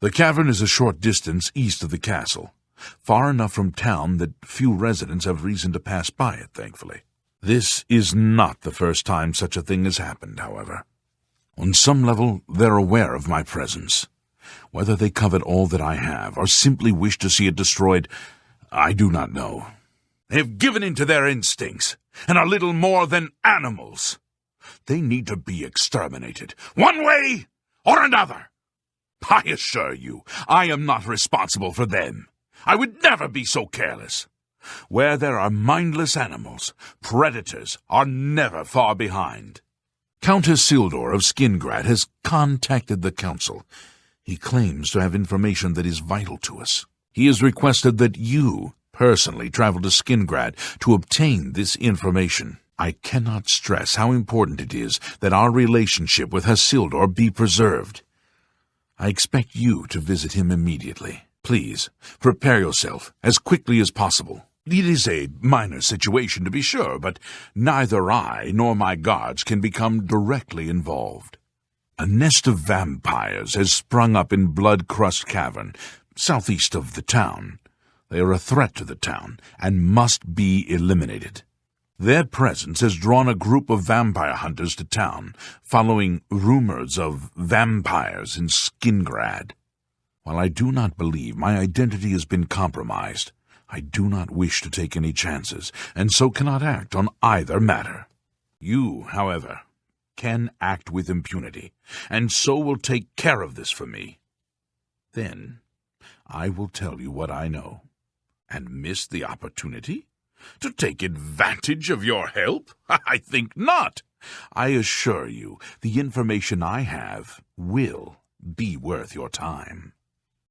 Speaker 2: The cavern is a short distance east of the castle, far enough from town that few residents have reason to pass by it, thankfully. This is not the first time such a thing has happened, however. On some level, they're aware of my presence. Whether they covet all that I have, or simply wish to see it destroyed, I do not know. They have given in to their instincts, and are little more than animals. They need to be exterminated, one way or another. I assure you, I am not responsible for them. I would never be so careless. Where there are mindless animals, predators are never far behind. Count Isildur of Skingrad has contacted the council. He claims to have information that is vital to us. He has requested that you personally travel to Skingrad to obtain this information. I cannot stress how important it is that our relationship with Isildur be preserved. I expect you to visit him immediately. Please, prepare yourself as quickly as possible. It is a minor situation, to be sure, but neither I nor my guards can become directly involved. A nest of vampires has sprung up in Blood-Crust Cavern, southeast of the town. They are a threat to the town, and must be eliminated. Their presence has drawn a group of vampire hunters to town, following rumors of vampires in Skingrad. While I do not believe my identity has been compromised, I do not wish to take any chances, and so cannot act on either matter. You, however, can act with impunity, and so will take care of this for me. Then I will tell you what I know. And miss the opportunity? To take advantage of your help? I think not. I assure you, the information I have will be worth your time.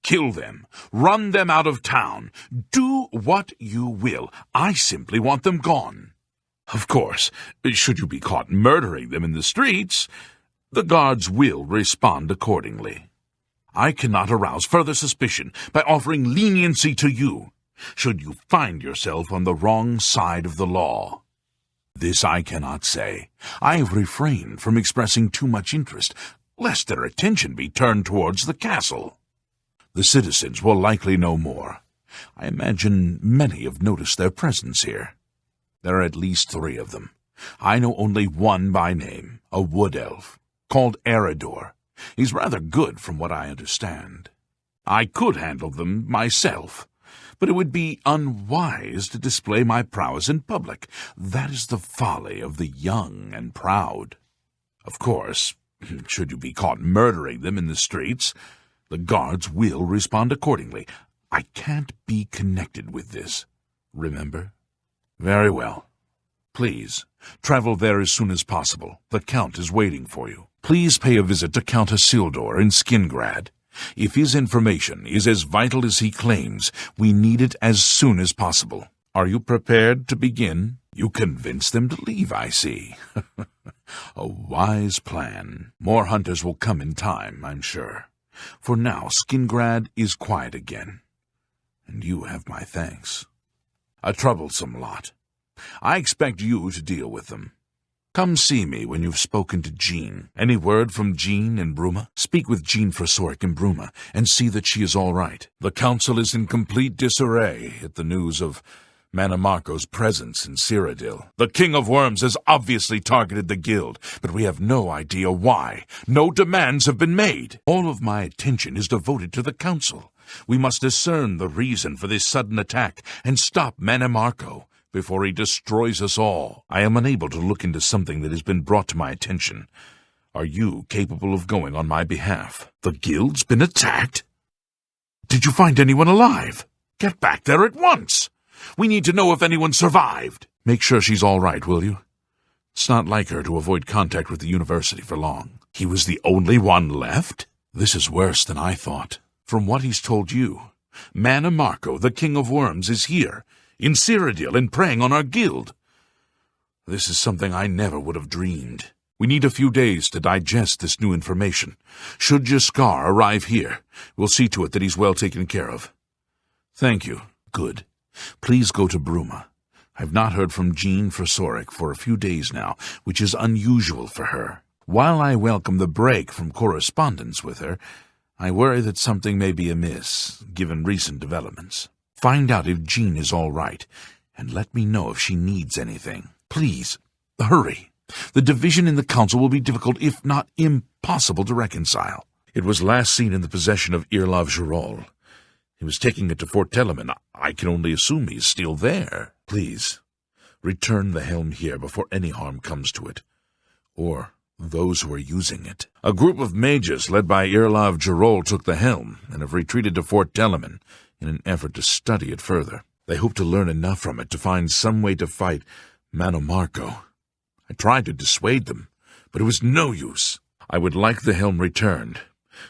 Speaker 2: Kill them. Run them out of town. Do what you will. I simply want them gone. Of course, should you be caught murdering them in the streets, the guards will respond accordingly. I cannot arouse further suspicion by offering leniency to you, should you find yourself on the wrong side of the law. This I cannot say. I have refrained from expressing too much interest, lest their attention be turned towards the castle. The citizens will likely know more. I imagine many have noticed their presence here. There are at least 3 of them. I know only one by name, a wood elf, called Eridor. He's rather good from what I understand. I could handle them myself, but it would be unwise to display my prowess in public. That is the folly of the young and proud. Of course, should you be caught murdering them in the streets, the guards will respond accordingly. I can't be connected with this, remember? Very well. Please, travel there as soon as possible. The Count is waiting for you. Please pay a visit to Count Isildur in Skingrad. If his information is as vital as he claims, we need it as soon as possible. Are you prepared to begin? You convinced them to leave, I see. A wise plan. More hunters will come in time, I'm sure. For now, Skingrad is quiet again. And you have my thanks. A troublesome lot. I expect you to deal with them. Come see me when you've spoken to Jean. Any word from Jean in Bruma? Speak with Jean Frasoric in Bruma, and see that she is all right. The council is in complete disarray at the news of Mannimarco's presence in Cyrodiil. The King of Worms has obviously targeted the guild, but we have no idea why. No demands have been made. All of my attention is devoted to the council. We must discern the reason for this sudden attack and stop Mannimarco before he destroys us all. I am unable to look into something that has been brought to my attention. Are you capable of going on my behalf? The guild's been attacked? Did you find anyone alive? Get back there at once! We need to know if anyone survived. Make sure she's all right, will you? It's not like her to avoid contact with the university for long. He was the only one left? This is worse than I thought. From what he's told you, Mana Marco, the King of Worms, is here, in Cyrodiil, and preying on our guild. This is something I never would have dreamed. We need a few days to digest this new information. Should Jaskar arrive here, we'll see to it that he's well taken care of. Thank you. Good. Please go to Bruma. I've not heard from Jean Frasoric for a few days now, which is unusual for her. While I welcome the break from correspondence with her, I worry that something may be amiss, given recent developments. Find out if Jean is all right, and let me know if she needs anything. Please, hurry. The division in the council will be difficult, if not impossible, to reconcile. It was last seen in the possession of Irlav Girol. He was taking it to Fort Telemann. I can only assume he's still there. Please, return the helm here before any harm comes to it, or those who are using it. A group of mages led by Irlav Girol took the helm and have retreated to Fort Telemann in an effort to study it further. They hope to learn enough from it to find some way to fight Mana Marco. I tried to dissuade them, but it was no use. I would like the helm returned,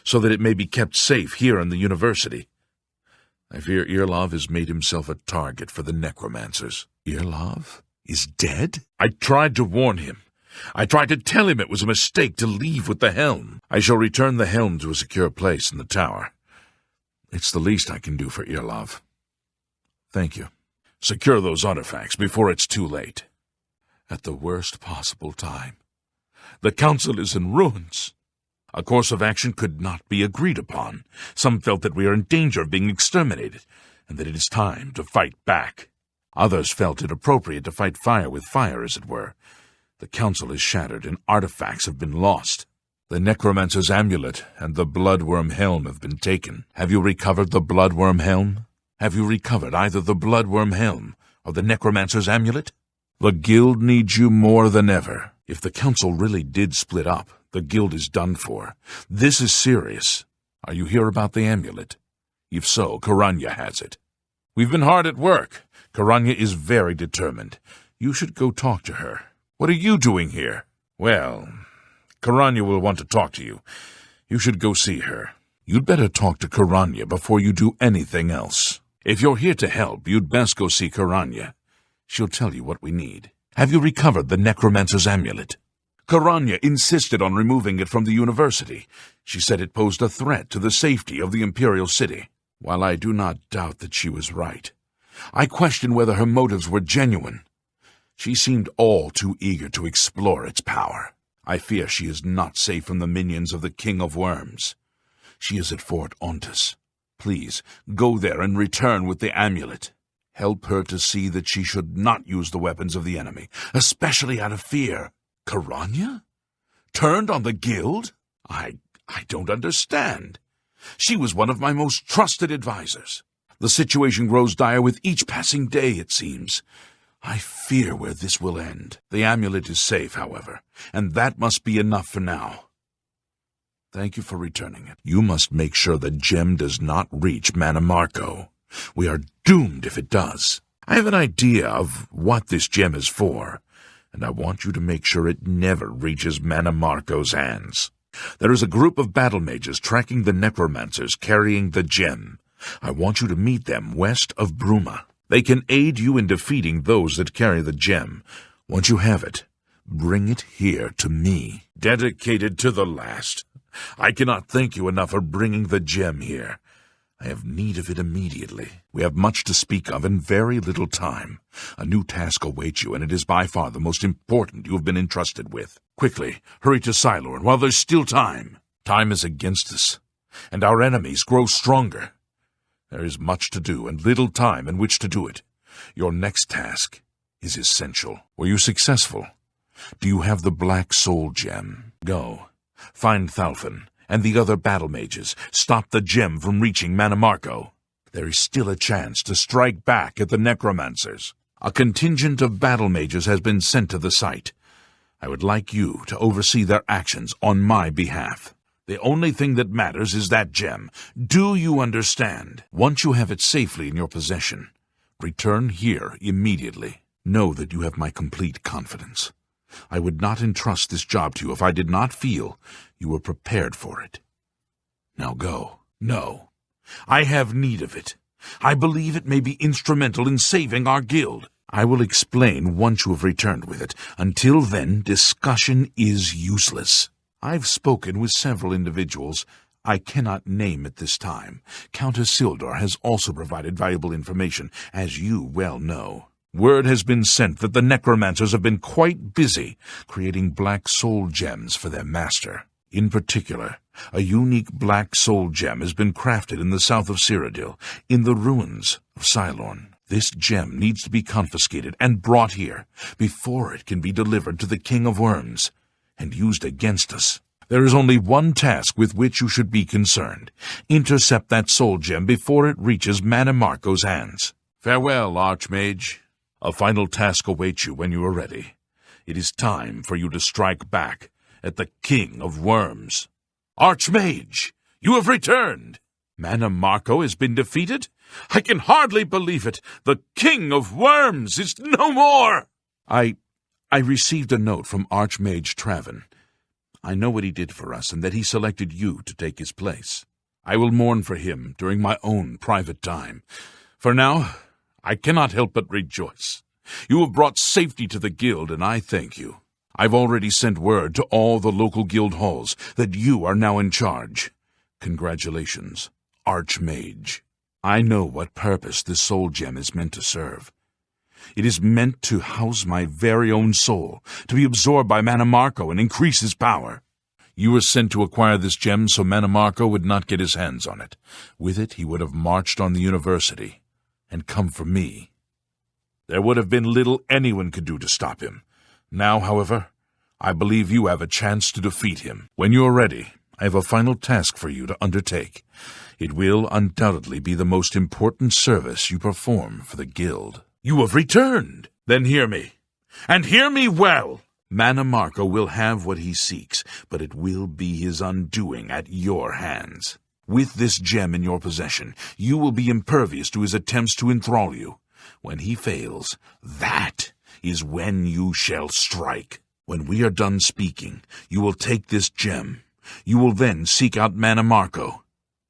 Speaker 2: so that it may be kept safe here in the university. I fear Irlav has made himself a target for the necromancers. Irlav is dead? I tried to warn him. I tried to tell him it was a mistake to leave with the helm. I shall return the helm to a secure place in the tower. It's the least I can do for Irlav. Thank you. Secure those artifacts before it's too late. At the worst possible time. The council is in ruins. A course of action could not be agreed upon. Some felt that we are in danger of being exterminated, and that it is time to fight back. Others felt it appropriate to fight fire with fire, as it were. The council is shattered, and artifacts have been lost. The necromancer's amulet and the bloodworm helm have been taken. Have you recovered the bloodworm helm? Have you recovered either the bloodworm helm or the necromancer's amulet? The guild needs you more than ever. If the council really did split up, the guild is done for. This is serious. Are you here about the amulet? If so, Karanya has it. We've been hard at work. Karanya is very determined. You should go talk to her. What are you doing here? Well, Karanya will want to talk to you. You should go see her. You'd better talk to Karanya before you do anything else. If you're here to help, you'd best go see Karanya. She'll tell you what we need. Have you recovered the necromancer's amulet? Karanya insisted on removing it from the university. She said it posed a threat to the safety of the Imperial city. While I do not doubt that she was right, I question whether her motives were genuine. She seemed all too eager to explore its power. I fear she is not safe from the minions of the King of Worms. She is at Fort Ontis. Please, go there and return with the amulet. Help her to see that she should not use the weapons of the enemy, especially out of fear. Karanya? Turned on the guild? I don't understand. She was one of my most trusted advisors. The situation grows dire with each passing day, it seems. I fear where this will end. The amulet is safe, however, and that must be enough for now. Thank you for returning it. You must make sure the gem does not reach Mana Marco. We are doomed if it does. I have an idea of what this gem is for, and I want you to make sure it never reaches Mana Marco's hands. There is a group of battle mages tracking the necromancers carrying the gem. I want you to meet them west of Bruma. They can aid you in defeating those that carry the gem. Once you have it, bring it here to me. Dedicated to the last. I cannot thank you enough for bringing the gem here. I have need of it immediately. We have much to speak of and very little time. A new task awaits you, and it is by far the most important you have been entrusted with. Quickly, hurry to Silorn while there's still time. Time is against us, and our enemies grow stronger. There is much to do and little time in which to do it. Your next task is essential. Were you successful? Do you have the Black Soul Gem? Go. Find Thalfin and the other battle mages. Stop the gem from reaching Mana Marco. There is still a chance to strike back at the necromancers. A contingent of battle mages has been sent to the site. I would like you to oversee their actions on my behalf. The only thing that matters is that gem. Do you understand? Once you have it safely in your possession, return here immediately. Know that you have my complete confidence. I would not entrust this job to you if I did not feel you were prepared for it. Now go. No, I have need of it. I believe it may be instrumental in saving our guild. I will explain once you have returned with it. Until then, discussion is useless. I've spoken with several individuals I cannot name at this time. Countess Sildar has also provided valuable information, as you well know. Word has been sent that the necromancers have been quite busy creating black soul gems for their master. In particular, a unique black soul gem has been crafted in the south of Cyrodiil, in the ruins of Cylorn. This gem needs to be confiscated and brought here before it can be delivered to the King of Worms and used against us. There is only one task with which you should be concerned. Intercept that soul gem before it reaches Manimarco's hands. Farewell, Archmage. A final task awaits you when you are ready. It is time for you to strike back at the King of Worms. Archmage, you have returned! Manimarco has been defeated? I can hardly believe it. The King of Worms is no more! I received a note from Archmage Traven. I know what he did for us and that he selected you to take his place. I will mourn for him during my own private time. For now, I cannot help but rejoice. You have brought safety to the guild, and I thank you. I've already sent word to all the local guild halls that you are now in charge. Congratulations, Archmage. I know what purpose this soul gem is meant to serve. It is meant to house my very own soul, to be absorbed by Manimarco and increase his power. You were sent to acquire this gem so Manimarco would not get his hands on it. With it, he would have marched on the university and come for me. There would have been little anyone could do to stop him. Now, however, I believe you have a chance to defeat him. When you are ready, I have a final task for you to undertake. It will undoubtedly be the most important service you perform for the guild. You have returned! Then hear me, and hear me well! Manimarco will have what he seeks, but it will be his undoing at your hands. With this gem in your possession, you will be impervious to his attempts to enthrall you. When he fails, that is when you shall strike. When we are done speaking, you will take this gem. You will then seek out Manimarco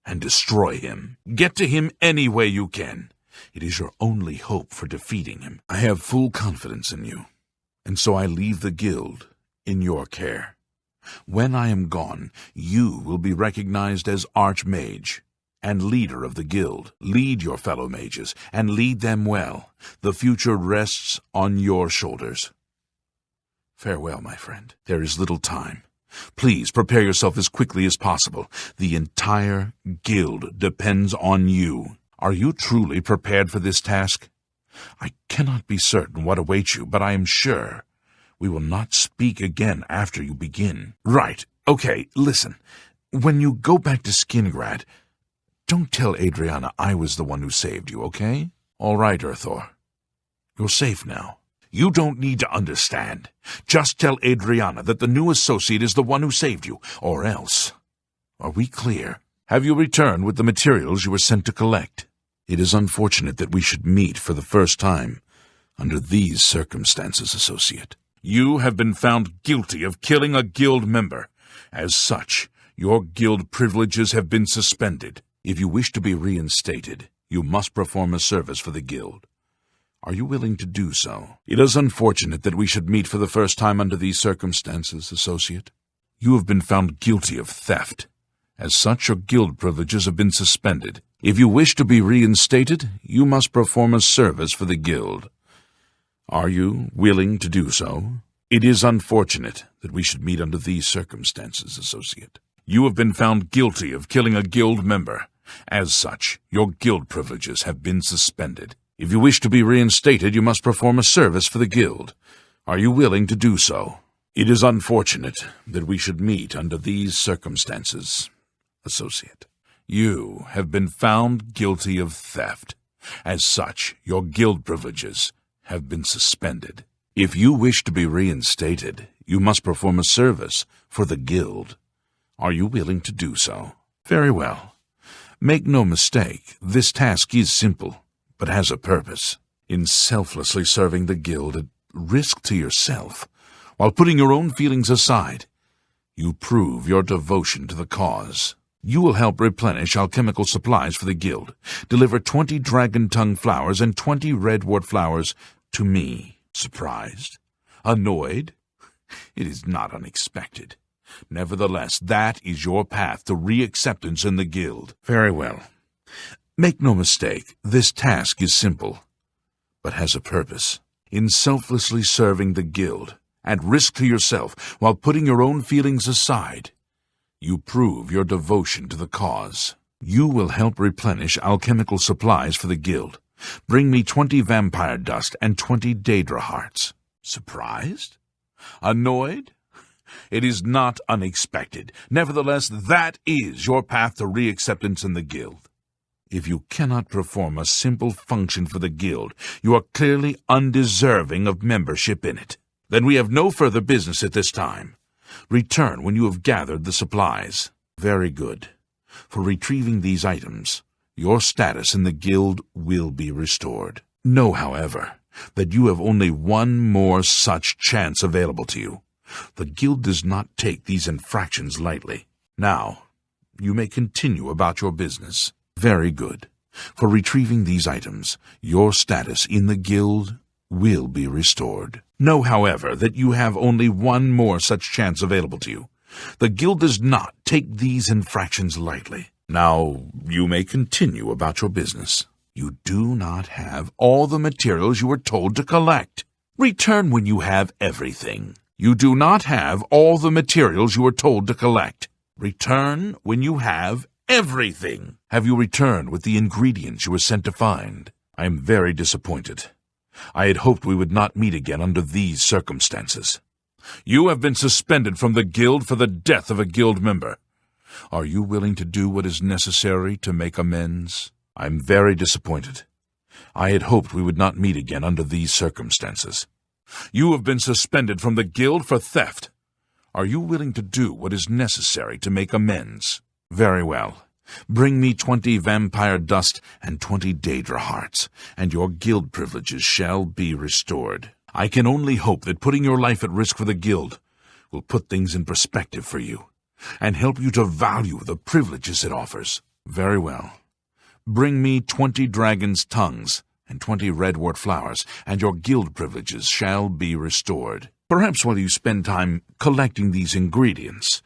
Speaker 2: and destroy him. Get to him any way you can. It is your only hope for defeating him. I have full confidence in you, and so I leave the guild in your care. When I am gone, you will be recognized as Archmage and leader of the guild. Lead your fellow mages, and lead them well. The future rests on your shoulders. Farewell, my friend. There is little time. Please prepare yourself as quickly as possible. The entire guild depends on you. Are you truly prepared for this task? I cannot be certain what awaits you, but I am sure we will not speak again after you begin. Right. Okay, listen. When you go back to Skingrad, don't tell Adriana I was the one who saved you, okay? All right, Urthor. You're safe now. You don't need to understand. Just tell Adriana that the new associate is the one who saved you, or else. Are we clear? Have you returned with the materials you were sent to collect? It is unfortunate that we should meet for the first time under these circumstances, associate. You have been found guilty of killing a guild member. As such, your guild privileges have been suspended. If you wish to be reinstated, you must perform a service for the guild. Are you willing to do so? It is unfortunate that we should meet for the first time under these circumstances, associate. You have been found guilty of theft. As such, your guild privileges have been suspended. If you wish to be reinstated, you must perform a service for the guild. Are you willing to do so? It is unfortunate that we should meet under these circumstances, associate. You have been found guilty of killing a guild member. As such, your guild privileges have been suspended. If you wish to be reinstated, you must perform a service for the guild. Are you willing to do so? It is unfortunate that we should meet under these circumstances, associate. You have been found guilty of theft. As such, your guild privileges have been suspended. If you wish to be reinstated, you must perform a service for the guild. Are you willing to do so? Very well. Make no mistake, this task is simple, but has a purpose. In selflessly serving the guild at risk to yourself, while putting your own feelings aside, you prove your devotion to the cause. You will help replenish alchemical supplies for the guild, deliver 20 dragon tongue flowers and 20 redwort flowers to me. Surprised? Annoyed? It is not unexpected. Nevertheless, that is your path to re-acceptance in the guild. Very well. Make no mistake, this task is simple, but has a purpose. In selflessly serving the guild, at risk to yourself, while putting your own feelings aside, you prove your devotion to the cause. You will help replenish alchemical supplies for the guild. Bring me 20 vampire dust and 20 Daedra hearts. Surprised? Annoyed? It is not unexpected. Nevertheless, that is your path to re-acceptance in the guild. If you cannot perform a simple function for the guild, you are clearly undeserving of membership in it. Then we have no further business at this time. Return when you have gathered the supplies. Very good. For retrieving these items, your status in the guild will be restored. Know, however, that you have only one more such chance available to you. The guild does not take these infractions lightly. Now, you may continue about your business. Very good. For retrieving these items, your status in the guild will be restored. Know, however, that you have only one more such chance available to you. The guild does not take these infractions lightly. Now, you may continue about your business. You do not have all the materials you were told to collect. Return when you have everything. You do not have all the materials you were told to collect. Return when you have everything. Have you returned with the ingredients you were sent to find? I am very disappointed. I had hoped we would not meet again under these circumstances. You have been suspended from the guild for the death of a guild member. Are you willing to do what is necessary to make amends? I am very disappointed. I had hoped we would not meet again under these circumstances. You have been suspended from the guild for theft. Are you willing to do what is necessary to make amends? Very well. Bring me 20 vampire dust and 20 Daedra hearts, and your guild privileges shall be restored. I can only hope that putting your life at risk for the guild will put things in perspective for you, and help you to value the privileges it offers. Very well. Bring me 20 dragon's tongues and 20 redwort flowers, and your guild privileges shall be restored. Perhaps while you spend time collecting these ingredients,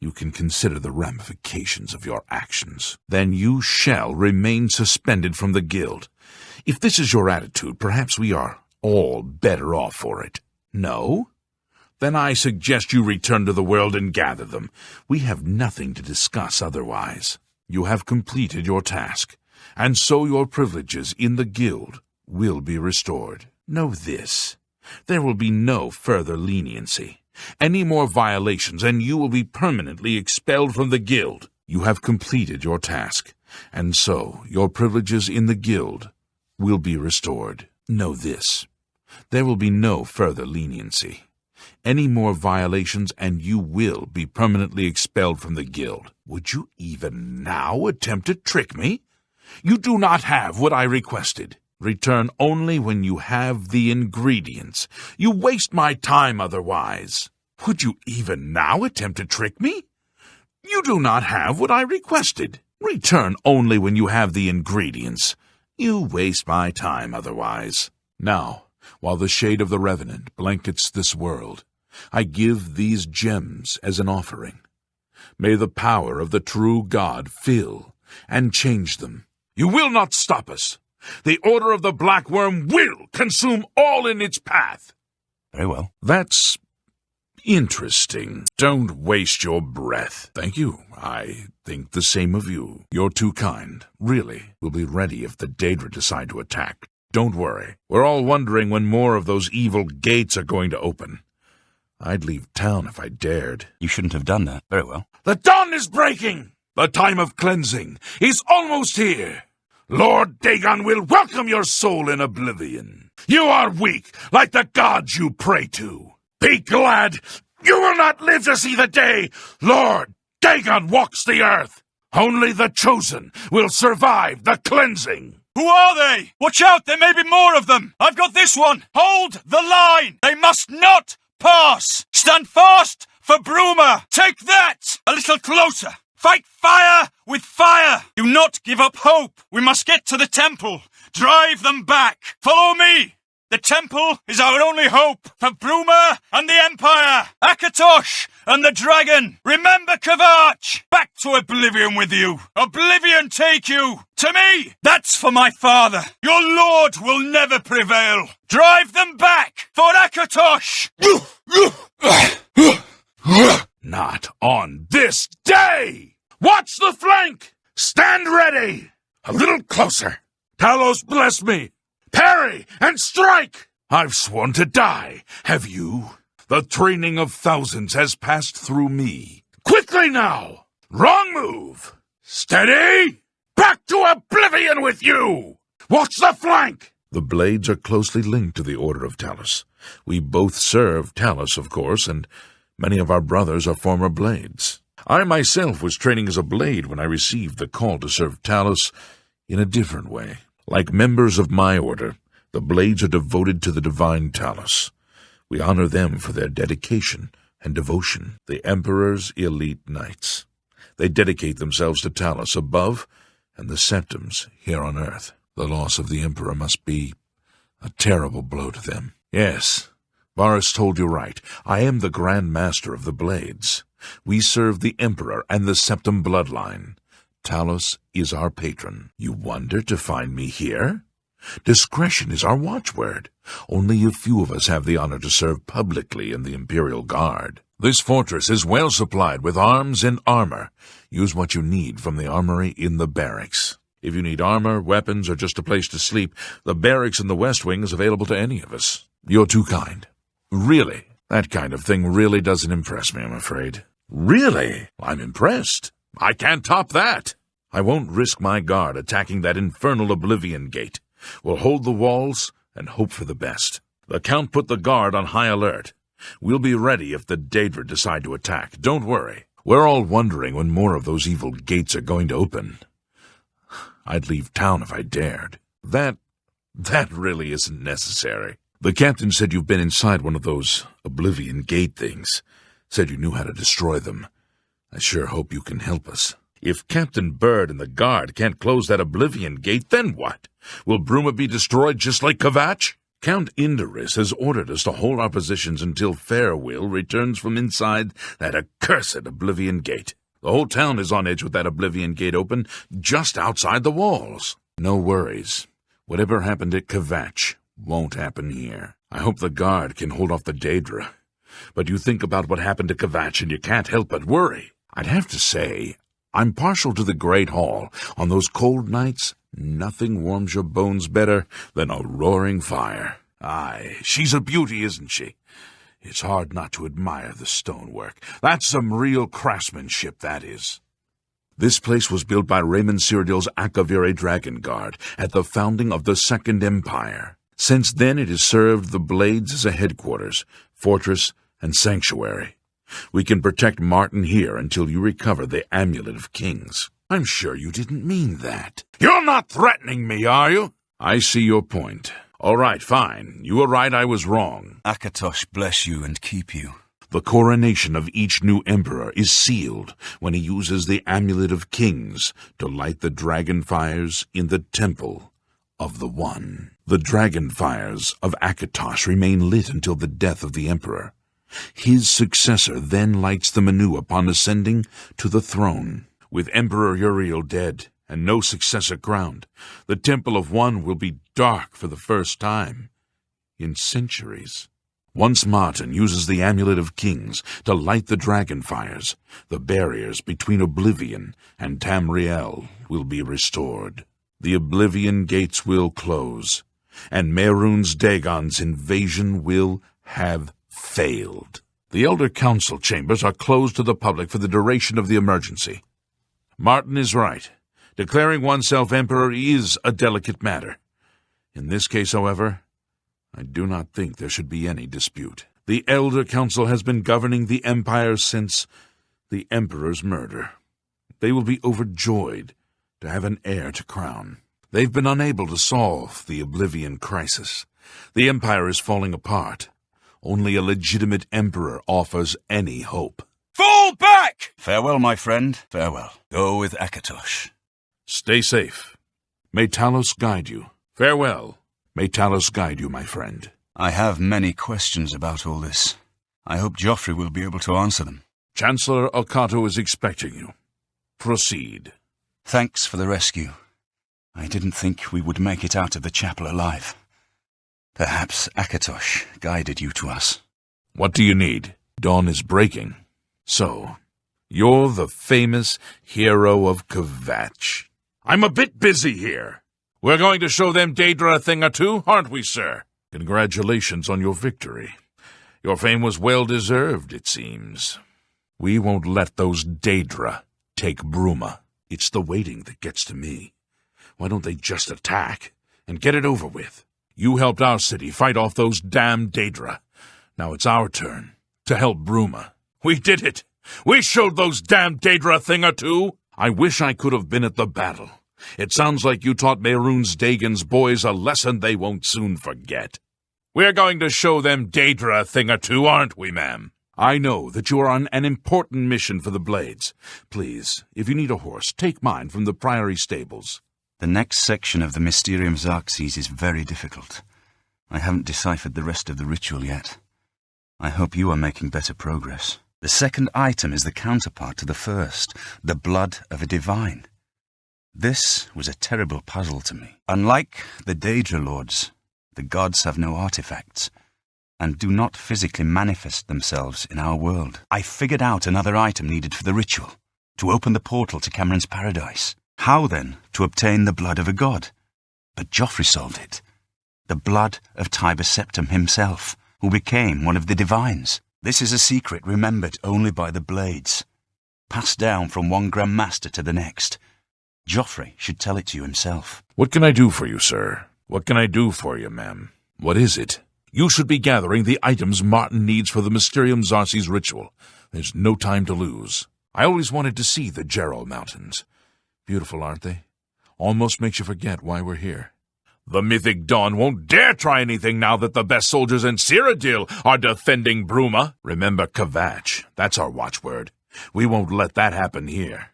Speaker 2: you can consider the ramifications of your actions. Then you shall remain suspended from the guild. If this is your attitude, perhaps we are all better off for it. No? Then I suggest you return to the world and gather them. We have nothing to discuss otherwise. You have completed your task, and so your privileges in the guild will be restored. Know this: there will be no further leniency. Any more violations, and you will be permanently expelled from the guild. You have completed your task, and so your privileges in the guild will be restored. Know this: there will be no further leniency. Any more violations, and you will be permanently expelled from the guild. Would you even now attempt to trick me? You do not have what I requested. Return only when you have the ingredients. You waste my time otherwise. Would you even now attempt to trick me? You do not have what I requested. Return only when you have the ingredients. You waste my time otherwise. Now, while the shade of the Revenant blankets this world, I give these gems as an offering. May the power of the true God fill and change them. You will not stop us. The Order of the Black Worm will consume all in its path.
Speaker 3: Very well.
Speaker 2: That's interesting. Don't waste your breath. Thank you. I think the same of you. You're too kind. Really. We'll be ready if the Daedra decide to attack. Don't worry. We're all wondering when more of those evil gates are going to open. I'd leave town if I dared.
Speaker 3: You shouldn't have done that. Very well.
Speaker 2: The dawn is breaking! The time of cleansing is almost here! Lord Dagon will welcome your soul in oblivion. You are weak, like the gods you pray to. Be glad. You will not live to see the day Lord Dagon walks the earth. Only the chosen will survive the cleansing.
Speaker 3: Who are they? Watch out, there may be more of them. I've got this one. Hold the line. They must not pass. Stand fast for Bruma. Take that. A little closer. Fight fire with fire. Do not give up hope. We must get to the temple. Drive them back. Follow me. The temple is our only hope for Bruma and the Empire. Akatosh and the dragon. Remember Kavach. Back to Oblivion with you. Oblivion take you. To me. That's for my father. Your lord will never prevail. Drive them back for Akatosh.
Speaker 2: Not on this day! Watch the flank! Stand ready! A little closer. Talos bless me! Parry and strike! I've sworn to die. Have you? The training of thousands has passed through me. Quickly now! Wrong move! Steady! Back to Oblivion with you! Watch the flank! The blades are closely linked to the Order of Talos. We both serve Talos, of course, and many of our brothers are former blades. I myself was training as a blade when I received the call to serve Talos in a different way. Like members of my order, the blades are devoted to the divine Talos. We honor them for their dedication and devotion, the Emperor's elite knights. They dedicate themselves to Talos above and the Septims here on earth. The loss of the Emperor must be a terrible blow to them. Yes, Baurus told you right. I am the Grand Master of the Blades. We serve the Emperor and the Septim bloodline. Talos is our patron. You wonder to find me here? Discretion is our watchword. Only a few of us have the honor to serve publicly in the Imperial Guard. This fortress is well supplied with arms and armor. Use what you need from the armory in the barracks. If you need armor, weapons, or just a place to sleep, the barracks in the West Wing is available to any of us. You're too kind. Really? That kind of thing really doesn't impress me, I'm afraid. Really? I'm impressed. I can't top that. I won't risk my guard attacking that infernal Oblivion gate. We'll hold the walls and hope for the best. The Count put the guard on high alert. We'll be ready if the Daedra decide to attack. Don't worry. We're all wondering when more of those evil gates are going to open. I'd leave town if I dared. That really isn't necessary. The captain said you've been inside one of those Oblivion gate things. Said you knew how to destroy them. I sure hope you can help us. If Captain Bird and the guard can't close that Oblivion gate, then what? Will Bruma be destroyed just like Kavach? Count Indorus has ordered us to hold our positions until Farewell returns from inside that accursed Oblivion gate. The whole town is on edge with that Oblivion gate open just outside the walls. No worries. Whatever happened at Kavach won't happen here. I hope the guard can hold off the Daedra. But you think about what happened to Kavach and you can't help but worry. I'd have to say, I'm partial to the Great Hall. On those cold nights, nothing warms your bones better than a roaring fire. Aye, she's a beauty, isn't she? It's hard not to admire the stonework. That's some real craftsmanship, that is. This place was built by Raymond Cyrodiil's Akaviri Dragon Guard at the founding of the Second Empire. Since then it has served the Blades as a headquarters, fortress, and sanctuary. We can protect Martin here until you recover the Amulet of Kings. I'm sure you didn't mean that. You're not threatening me, are you? I see your point. All right, fine. You were right, I was wrong.
Speaker 3: Akatosh bless you and keep you.
Speaker 2: The coronation of each new emperor is sealed when he uses the Amulet of Kings to light the dragon fires in the Temple of the One. The dragon fires of Akatosh remain lit until the death of the emperor. His successor then lights them anew upon ascending to the throne. With Emperor Uriel dead and no successor crowned, the Temple of One will be dark for the first time in centuries. Once Martin uses the Amulet of Kings to light the dragon fires, the barriers between Oblivion and Tamriel will be restored. The Oblivion gates will close, and Mehrunes Dagon's invasion will have failed. The Elder Council chambers are closed to the public for the duration of the emergency. Martin is right. Declaring oneself emperor is a delicate matter. In this case, however, I do not think there should be any dispute. The Elder Council has been governing the Empire since the Emperor's murder. They will be overjoyed to have an heir to crown. They've been unable to solve the Oblivion crisis. The Empire is falling apart. Only a legitimate emperor offers any hope.
Speaker 3: Fall back! Farewell, my friend. Farewell. Go with Akatosh.
Speaker 2: Stay safe. May Talos guide you. Farewell. May Talos guide you, my friend.
Speaker 3: I have many questions about all this. I hope Joffrey will be able to answer them.
Speaker 2: Chancellor Alcato is expecting you. Proceed.
Speaker 3: Thanks for the rescue. I didn't think we would make it out of the chapel alive. Perhaps Akatosh guided you to us.
Speaker 2: What do you need? Dawn is breaking. So, you're the famous hero of Kvatch. I'm a bit busy here. We're going to show them Daedra a thing or two, aren't we, sir? Congratulations on your victory. Your fame was well-deserved, it seems. We won't let those Daedra take Bruma. It's the waiting that gets to me. Why don't they just attack and get it over with? You helped our city fight off those damn Daedra. Now it's our turn to help Bruma. We did it! We showed those damn Daedra a thing or two! I wish I could have been at the battle. It sounds like you taught Mehrunes Dagon's boys a lesson they won't soon forget. We're going to show them Daedra a thing or two, aren't we, ma'am? I know that you are on an important mission for the Blades. Please, if you need a horse, take mine from the Priory stables.
Speaker 3: The next section of the Mysterium Xarxes is very difficult. I haven't deciphered the rest of the ritual yet. I hope you are making better progress. The second item is the counterpart to the first, the blood of a divine. This was a terrible puzzle to me. Unlike the Daedra Lords, the gods have no artifacts, and do not physically manifest themselves in our world. I figured out another item needed for the ritual, to open the portal to Cameron's paradise. How, then, to obtain the blood of a god? But Joffrey solved it. The blood of Tiber Septim himself, who became one of the divines. This is a secret remembered only by the Blades, passed down from one Grand Master to the next. Joffrey should tell it to you himself.
Speaker 2: What can I do for you, sir? What can I do for you, ma'am? What is it? You should be gathering the items Martin needs for the Mysterium Xarxes ritual. There's no time to lose. I always wanted to see the Geralt Mountains. Beautiful, aren't they? Almost makes you forget why we're here. The Mythic Dawn won't dare try anything now that the best soldiers in Cyrodiil are defending Bruma. Remember Kvatch. That's our watchword. We won't let that happen here.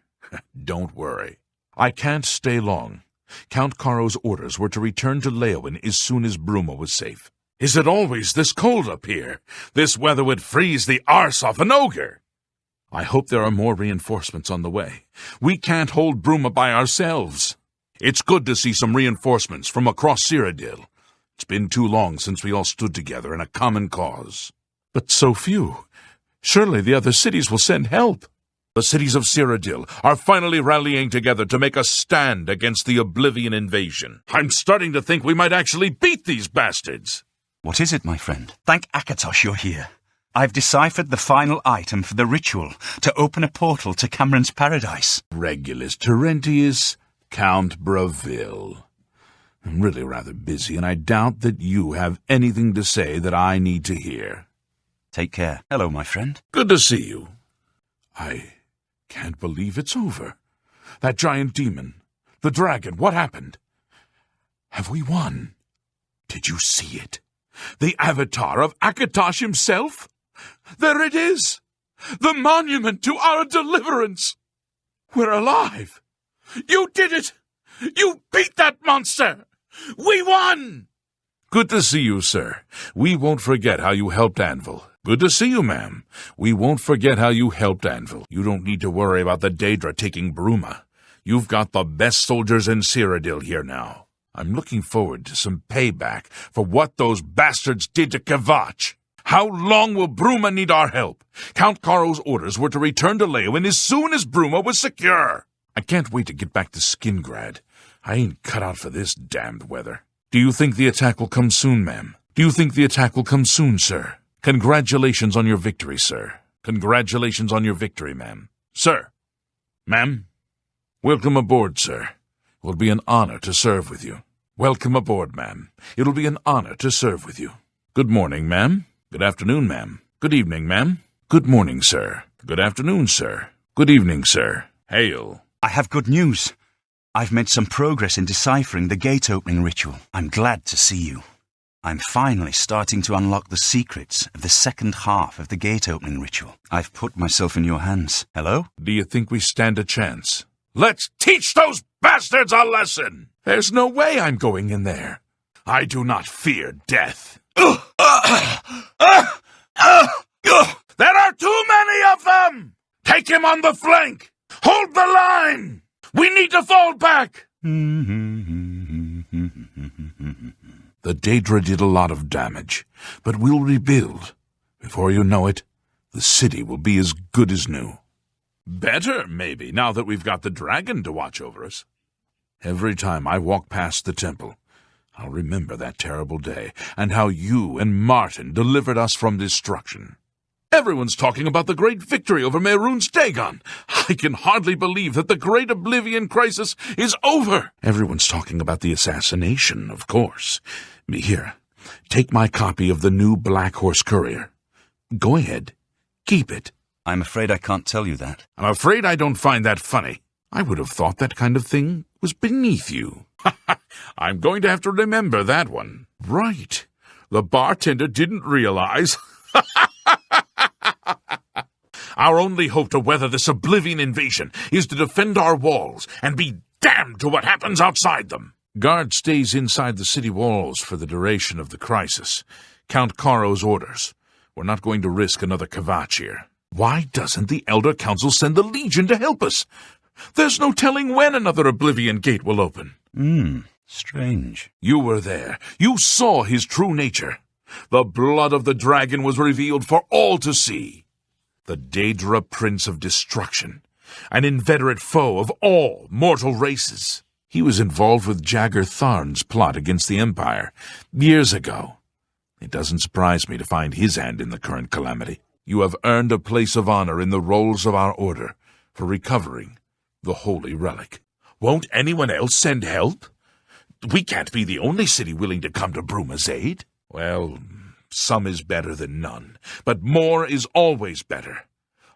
Speaker 2: Don't worry. I can't stay long. Count Caro's orders were to return to Leowen as soon as Bruma was safe. Is it always this cold up here? This weather would freeze the arse off an ogre. I hope there are more reinforcements on the way. We can't hold Bruma by ourselves. It's good to see some reinforcements from across Cyrodiil. It's been too long since we all stood together in a common cause. But so few. Surely the other cities will send help. The cities of Cyrodiil are finally rallying together to make a stand against the Oblivion invasion. I'm starting to think we might actually beat these bastards.
Speaker 3: What is it, my friend? Thank Akatosh you're here. I've deciphered the final item for the ritual to open a portal to Cameron's paradise.
Speaker 2: Regulus Terentius, Count Bravil. I'm really rather busy, and I doubt that you have anything to say that I need to hear.
Speaker 3: Take care. Hello, my friend.
Speaker 2: Good to see you. I can't believe it's over. That giant demon, the dragon, what happened? Have we won? Did you see it? The avatar of Akatosh himself? There it is! The monument to our deliverance! We're alive! You did it! You beat that monster! We won! Good to see you, sir. We won't forget how you helped Anvil. Good to see you, ma'am. We won't forget how you helped Anvil. You don't need to worry about the Daedra taking Bruma. You've got the best soldiers in Cyrodiil here now. I'm looking forward to some payback for what those bastards did to Kvatch. How long will Bruma need our help? Count Caro's orders were to return to Leowen as soon as Bruma was secure. I can't wait to get back to Skingrad. I ain't cut out for this damned weather. Do you think the attack will come soon, ma'am? Do you think the attack will come soon, sir? Congratulations on your victory, sir. Congratulations on your victory, ma'am. Sir. Ma'am. Welcome aboard, sir. It will be an honor to serve with you. Welcome aboard, ma'am. It'll be an honor to serve with you. Good morning, ma'am. Good afternoon, ma'am. Good evening, ma'am. Good morning, sir. Good afternoon, sir. Good evening, sir. Hail.
Speaker 3: I have good news. I've made some progress in deciphering the gate-opening ritual. I'm glad to see you. I'm finally starting to unlock the secrets of the second half of the gate-opening ritual. I've put myself in your hands. Hello?
Speaker 2: Do you think we stand a chance? Let's teach those bastards a lesson! There's no way I'm going in there. I do not fear death. There are too many of them! Take him on the flank! Hold the line! We need to fall back! The Daedra did a lot of damage, but we'll rebuild. Before you know it, the city will be as good as new. Better, maybe, now that we've got the dragon to watch over us. Every time I walk past the temple, I'll remember that terrible day, and how you and Martin delivered us from destruction. Everyone's talking about the great victory over Mehrunes Dagon. I can hardly believe that the great Oblivion crisis is over. Everyone's talking about the assassination, of course. Here, take my copy of the new Black Horse Courier. Go ahead. Keep it.
Speaker 3: I'm afraid I can't tell you that.
Speaker 2: I'm afraid I don't find that funny. I would have thought that kind of thing was beneath you. I'm going to have to remember that one. Right. The bartender didn't realize... Our only hope to weather this Oblivion invasion is to defend our walls and be damned to what happens outside them. Guard stays inside the city walls for the duration of the crisis. Count Caro's orders. We're not going to risk another Kvatch here. Why doesn't the Elder Council send the Legion to help us? There's no telling when another Oblivion gate will open.
Speaker 3: Strange.
Speaker 2: You were there. You saw his true nature. The blood of the dragon was revealed for all to see. The Daedra Prince of Destruction, an inveterate foe of all mortal races. He was involved with Jagger Tharn's plot against the Empire years ago. It doesn't surprise me to find his hand in the current calamity. You have earned a place of honor in the rolls of our order for recovering the holy relic. Won't anyone else send help? We can't be the only city willing to come to Bruma's aid. Well, some is better than none, but more is always better.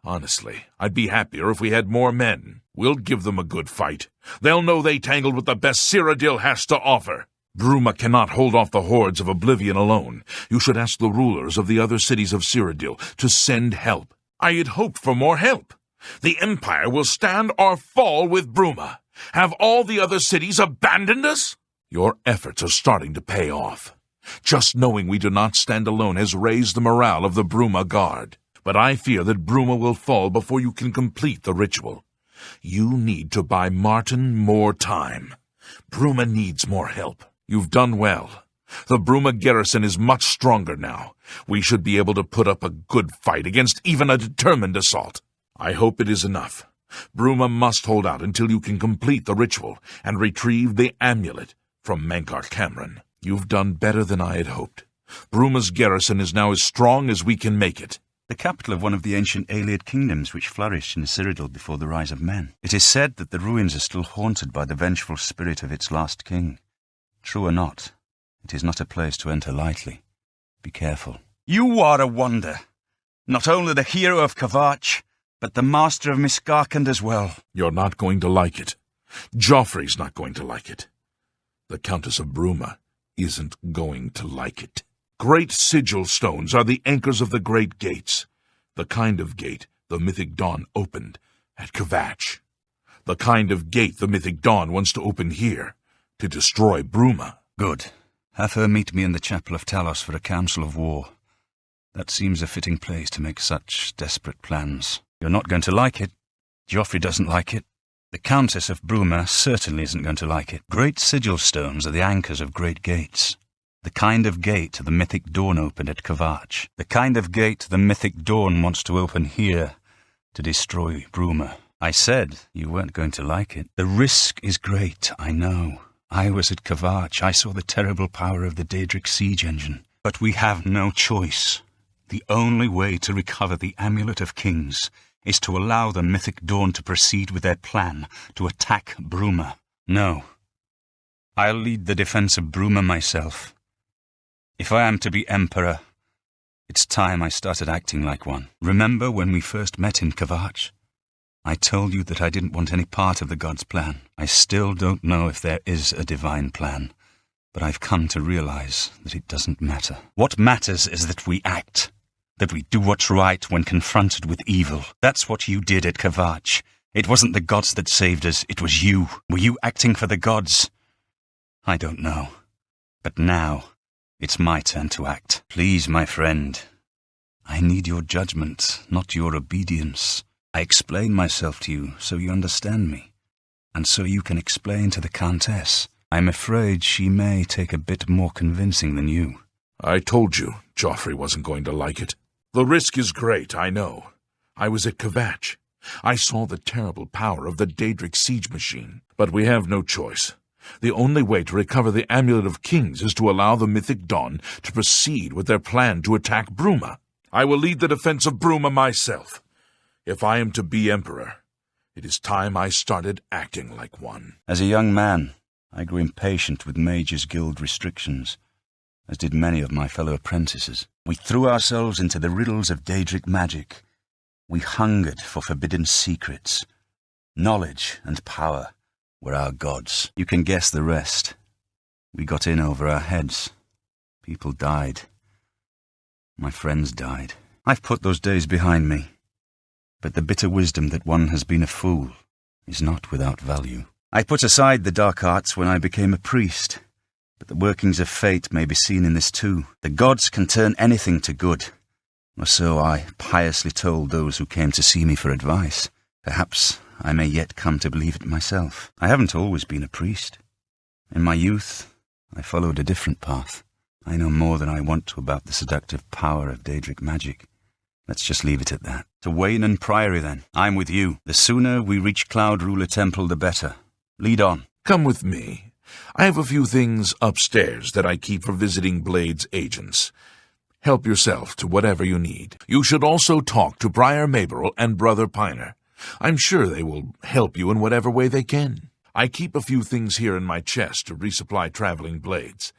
Speaker 2: Honestly, I'd be happier if we had more men. We'll give them a good fight. They'll know they tangled with the best Cyrodiil has to offer. Bruma cannot hold off the hordes of Oblivion alone. You should ask the rulers of the other cities of Cyrodiil to send help. I had hoped for more help. The Empire will stand or fall with Bruma. Have all the other cities abandoned us? Your efforts are starting to pay off. Just knowing we do not stand alone has raised the morale of the Bruma Guard. But I fear that Bruma will fall before you can complete the ritual. You need to buy Martin more time. Bruma needs more help. You've done well. The Bruma garrison is much stronger now. We should be able to put up a good fight against even a determined assault. I hope it is enough. Bruma must hold out until you can complete the ritual and retrieve the amulet from Mankar Cameron. You've done better than I had hoped. Bruma's garrison is now as strong as we can make it.
Speaker 3: The capital of one of the ancient Aeliad kingdoms which flourished in Cyrodiil before the rise of men. It is said that the ruins are still haunted by the vengeful spirit of its last king. True or not, it is not a place to enter lightly. Be careful. You are a wonder. Not only the hero of Kvatch, but the master of Miskarkand as well.
Speaker 2: You're not going to like it. Joffrey's not going to like it. The Countess of Bruma isn't going to like it. Great sigil stones are the anchors of the great gates, the kind of gate the Mythic Dawn opened at Kvatch. The kind of gate the Mythic Dawn wants to open here, to destroy Bruma.
Speaker 3: Good. Have her meet me in the chapel of Talos for a council of war. That seems a fitting place to make such desperate plans. You're not going to like it. Joffrey doesn't like it. The Countess of Bruma certainly isn't going to like it. Great sigil stones are the anchors of great gates. The kind of gate the Mythic Dawn opened at Kvatch. The kind of gate the Mythic Dawn wants to open here to destroy Bruma. I said you weren't going to like it. The risk is great, I know. I was at Kvatch. I saw the terrible power of the Daedric siege engine. But we have no choice. The only way to recover the Amulet of Kings is to allow the Mythic Dawn to proceed with their plan to attack Bruma. No. I'll lead the defense of Bruma myself. If I am to be Emperor, it's time I started acting like one. Remember when we first met in Kvatch? I told you that I didn't want any part of the gods' plan. I still don't know if there is a divine plan, but I've come to realize that it doesn't matter. What matters is that we act, that we do what's right when confronted with evil. That's what you did at Kvatch. It wasn't the gods that saved us, it was you. Were you acting for the gods? I don't know. But now, it's my turn to act. Please, my friend, I need your judgment, not your obedience. I explain myself to you so you understand me, and so you can explain to the Countess. I'm afraid she may take a bit more convincing than you.
Speaker 2: I told you Joffrey wasn't going to like it. The risk is great, I know. I was at Kvatch. I saw the terrible power of the Daedric siege machine. But we have no choice. The only way to recover the Amulet of Kings is to allow the Mythic Dawn to proceed with their plan to attack Bruma. I will lead the defense of Bruma myself. If I am to be Emperor, it is time I started acting like one.
Speaker 3: As a young man, I grew impatient with Mages' Guild restrictions, as did many of my fellow apprentices. We threw ourselves into the riddles of Daedric magic. We hungered for forbidden secrets. Knowledge and power were our gods. You can guess the rest. We got in over our heads. People died. My friends died. I've put those days behind me. But the bitter wisdom that one has been a fool is not without value. I put aside the dark arts when I became a priest, but the workings of fate may be seen in this too. The gods can turn anything to good, or so I piously told those who came to see me for advice. Perhaps I may yet come to believe it myself. I haven't always been a priest. In my youth, I followed a different path. I know more than I want to about the seductive power of Daedric magic. Let's just leave it at that. To Wayne and Priory, then. I'm with you. The sooner we reach Cloud Ruler Temple, the better. Lead on.
Speaker 2: Come with me. I have a few things upstairs that I keep for visiting Blade's agents. Help yourself to whatever you need. You should also talk to Prior Maberel and Brother Piner. I'm sure they will help you in whatever way they can. I keep a few things here in my chest to resupply traveling blades.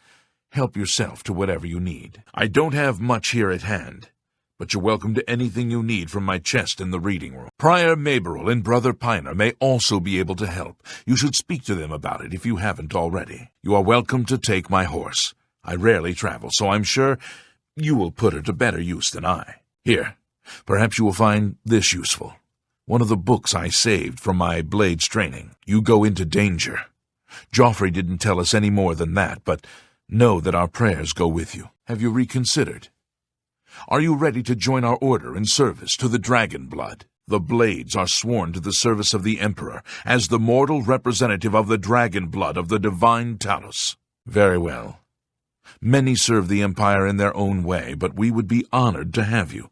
Speaker 2: Help yourself to whatever you need. I don't have much here at hand, but you're welcome to anything you need from my chest in the reading room. Prior Maberel and Brother Piner may also be able to help. You should speak to them about it if you haven't already. You are welcome to take my horse. I rarely travel, so I'm sure you will put her to better use than I. Here, perhaps you will find this useful. One of the books I saved from my blades training. You go into danger. Joffrey didn't tell us any more than that, but know that our prayers go with you. Have you reconsidered? Are you ready to join our order in service to the Dragon Blood? The Blades are sworn to the service of the Emperor as the mortal representative of the Dragon Blood of the Divine Talos. Very well. Many serve the Empire in their own way, but we would be honored to have you,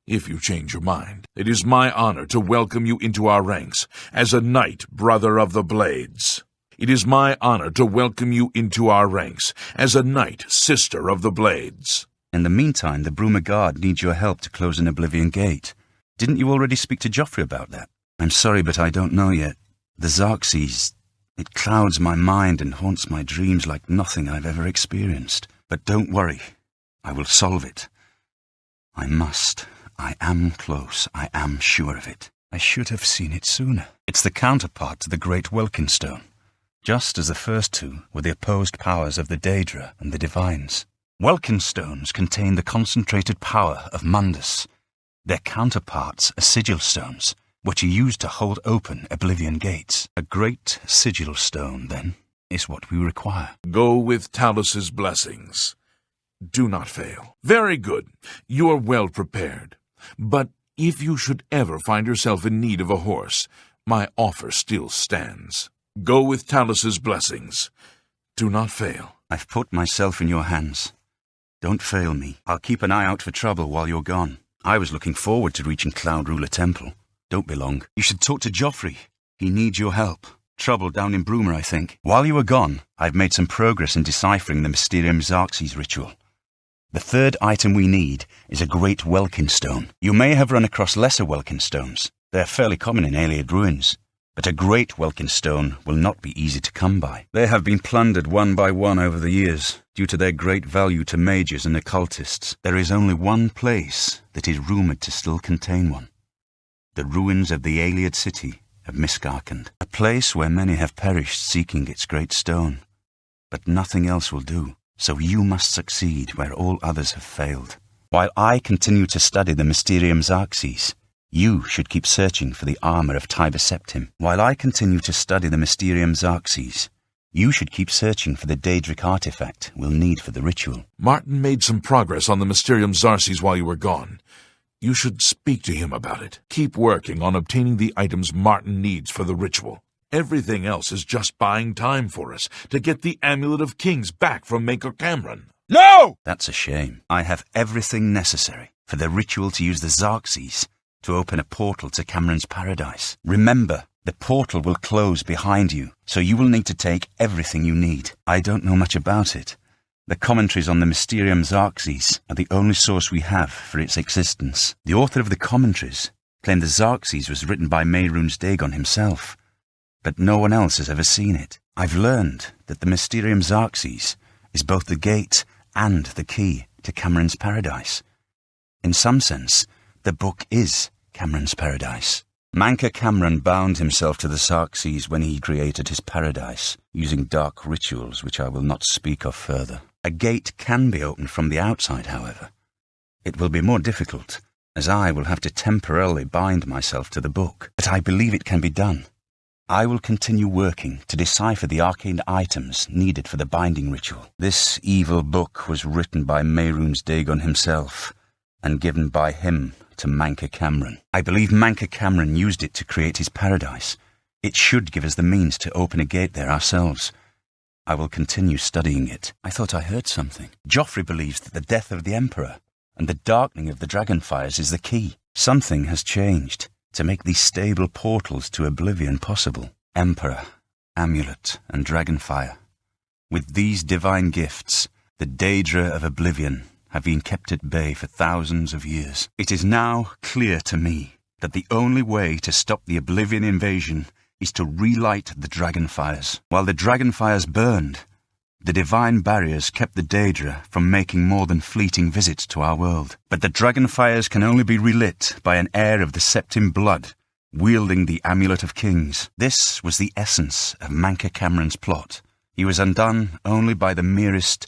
Speaker 2: if you change your mind. It is my honor to welcome you into our ranks as a Knight Brother of the Blades. It is my honor to welcome you into our ranks as a Knight Sister of the Blades.
Speaker 3: In the meantime, the Bruma Guard needs your help to close an Oblivion gate. Didn't you already speak to Joffrey about that? I'm sorry, but I don't know yet. The Xerxes, it clouds my mind and haunts my dreams like nothing I've ever experienced. But don't worry, I will solve it. I must. I am close. I am sure of it. I should have seen it sooner. It's the counterpart to the Great Welkin Stone, just as the first two were the opposed powers of the Daedra and the Divines. Welkin stones contain the concentrated power of Mundus. Their counterparts are sigil stones, which are used to hold open Oblivion gates. A great sigil stone, then, is what we require.
Speaker 2: Go with Talos's blessings. Do not fail. Very good. You are well prepared. But if you should ever find yourself in need of a horse, my offer still stands. Go with Talos's blessings. Do not fail.
Speaker 3: I've put myself in your hands. Don't fail me. I'll keep an eye out for trouble while you're gone. I was looking forward to reaching Cloud Ruler Temple. Don't be long. You should talk to Joffrey. He needs your help. Trouble down in Bruma, I think. While you were gone, I've made some progress in deciphering the Mysterium Xerxes ritual. The third item we need is a great Welkin stone. You may have run across lesser Welkin stones, They are fairly common in Ayleid ruins, but a great Welkin stone will not be easy to come by. They have been plundered one by one over the years, due to their great value to mages and occultists. There is only one place that is rumoured to still contain one. The ruins of the Ayleid city of Miskarkand, a place where many have perished seeking its great stone. But nothing else will do, so you must succeed where all others have failed. While I continue to study the Mysterium Xarxes, you should keep searching for the armour of Tiber Septim. While I continue to study the Mysterium Xarxes, you should keep searching for the Daedric artifact we'll need for the ritual.
Speaker 2: Martin made some progress on the Mysterium Xarxes while you were gone. You should speak to him about it. Keep working on obtaining the items Martin needs for the ritual. Everything else is just buying time for us to get the Amulet of Kings back from Maker Cameron.
Speaker 3: No! That's a shame. I have everything necessary for the ritual to use the Xarxes to open a portal to Cameron's paradise. Remember, the portal will close behind you, so you will need to take everything you need. I don't know much about it. The commentaries on the Mysterium Xarxes are the only source we have for its existence. The author of the commentaries claimed the Xarxes was written by Mehrunes Dagon himself, but no one else has ever seen it. I've learned that the Mysterium Xarxes is both the gate and the key to Cameron's paradise. In some sense, the book is Cameron's paradise. Manca Cameron bound himself to the Xarxes when he created his paradise, using dark rituals which I will not speak of further. A gate can be opened from the outside, however. It will be more difficult, as I will have to temporarily bind myself to the book, but I believe it can be done. I will continue working to decipher the arcane items needed for the binding ritual. This evil book was written by Mehrunes Dagon himself, and given by him to Manca Cameron. I believe Manca Cameron used it to create his paradise. It should give us the means to open a gate there ourselves. I will continue studying it. I thought I heard something. Joffrey believes that the death of the Emperor and the darkening of the Dragonfires is the key. Something has changed to make these stable portals to Oblivion possible. Emperor, Amulet, and Dragonfire. With these divine gifts, the Daedra of Oblivion have been kept at bay for thousands of years. It is now clear to me that the only way to stop the Oblivion invasion is to relight the Dragonfires. While the Dragonfires burned, the divine barriers kept the Daedra from making more than fleeting visits to our world. But the Dragonfires can only be relit by an heir of the Septim blood, wielding the Amulet of Kings. This was the essence of Manca Cameron's plot. He was undone only by the merest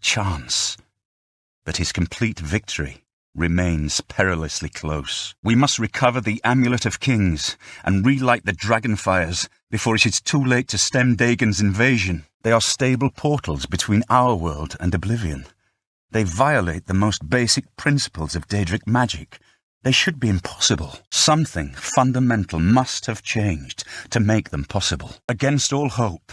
Speaker 3: chance. But his complete victory remains perilously close. We must recover the Amulet of Kings and relight the Dragonfires before it is too late to stem Dagon's invasion. They are stable portals between our world and Oblivion. They violate the most basic principles of Daedric magic. They should be impossible. Something fundamental must have changed to make them possible. Against all hope,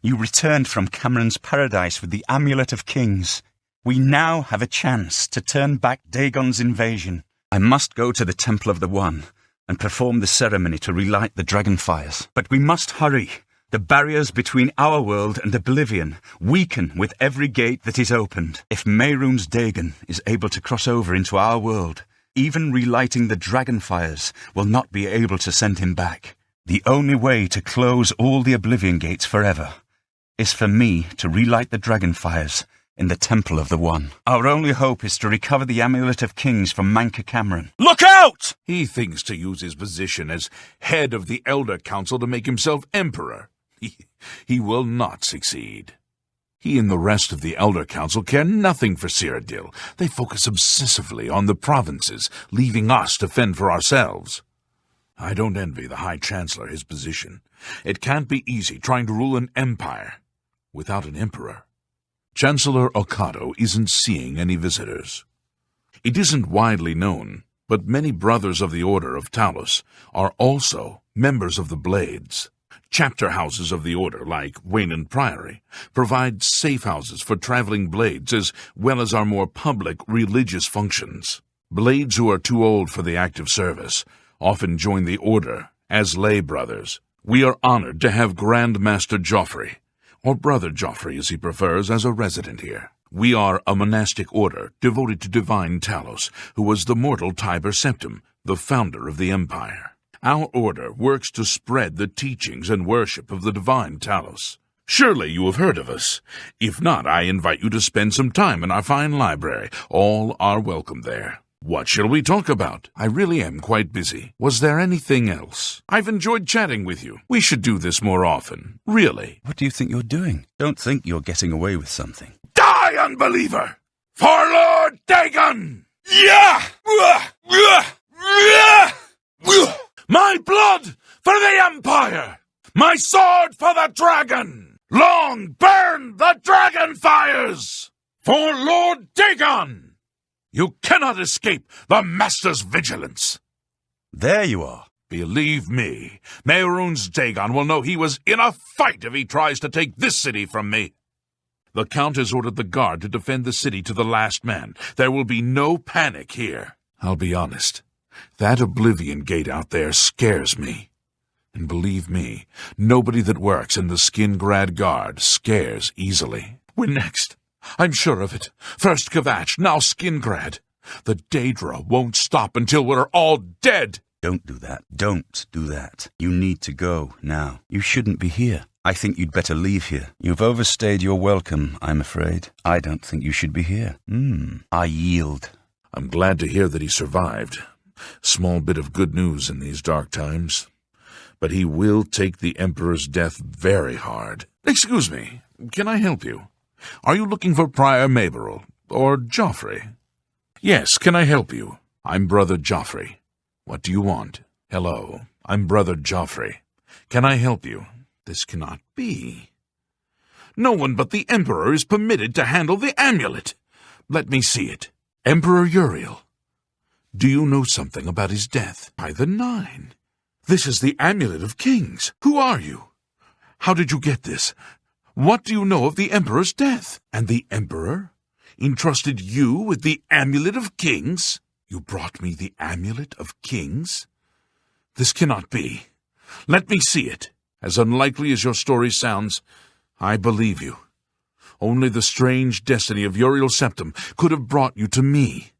Speaker 3: you returned from Cameron's paradise with the Amulet of Kings. We now have a chance to turn back Dagon's invasion. I must go to the Temple of the One and perform the ceremony to relight the Dragonfires. But we must hurry. The barriers between our world and Oblivion weaken with every gate that is opened. If Mehrunes Dagon is able to cross over into our world, even relighting the Dragonfires will not be able to send him back. The only way to close all the Oblivion gates forever is for me to relight the Dragonfires in the Temple of the One. Our only hope is to recover the Amulet of Kings from Manca Cameron.
Speaker 2: Look out! He thinks to use his position as head of the Elder Council to make himself emperor. He will not succeed. He and the rest of the Elder Council care nothing for Cyrodiil. They focus obsessively on the provinces, leaving us to fend for ourselves. I don't envy the High Chancellor his position. It can't be easy trying to rule an empire without an emperor. Chancellor Okado isn't seeing any visitors. It isn't widely known, but many brothers of the Order of Talos are also members of the Blades. Chapter houses of the Order, like Wayland Priory, provide safe houses for traveling Blades as well as our more public religious functions. Blades who are too old for the active service often join the Order as lay brothers. We are honored to have Grand Master Joffrey, or Brother Joffrey as he prefers, as a resident here. We are a monastic order devoted to divine Talos, who was the mortal Tiber Septim, the founder of the Empire. Our order works to spread the teachings and worship of the divine Talos. Surely you have heard of us. If not, I invite you to spend some time in our fine library. All are welcome there. What shall we talk about? I really am quite busy. Was there anything else? I've enjoyed chatting with you. We should do this more often. Really.
Speaker 3: What do you think you're doing? Don't think you're getting away with something.
Speaker 1: Die, unbeliever! For Lord Dagon! My blood for the Empire! My sword for the dragon! Long burn the dragon fires! For Lord Dagon! You cannot escape the Master's vigilance.
Speaker 3: There you are.
Speaker 2: Believe me, Mehrunes Dagon will know he was in a fight if he tries to take this city from me. The Count has ordered the guard to defend the city to the last man. There will be no panic here. I'll be honest. That Oblivion gate out there scares me. And believe me, nobody that works in the Skingrad Guard scares easily. We're next. I'm sure of it. First Kvatch, now Skingrad. The Daedra won't stop until we're all dead.
Speaker 3: Don't do that. Don't do that. You need to go now. You shouldn't be here. I think you'd better leave here. You've overstayed your welcome, I'm afraid. I don't think you should be here. I yield.
Speaker 2: I'm glad to hear that he survived. Small bit of good news in these dark times. But he will take the Emperor's death very hard. Excuse me, can I help you? Are you looking for Prior Maberel or Joffrey? Yes, can I help you? I'm Brother Joffrey. What do you want? Hello, I'm Brother Joffrey. Can I help you? This cannot be. No one but the Emperor is permitted to handle the amulet. Let me see it. Emperor Uriel. Do you know something about his death? By the Nine. This is the Amulet of Kings. Who are you? How did you get this? What do you know of the Emperor's death? And the Emperor entrusted you with the Amulet of Kings? You brought me the Amulet of Kings? This cannot be. Let me see it. As unlikely as your story sounds, I believe you. Only the strange destiny of Uriel Septim could have brought you to me,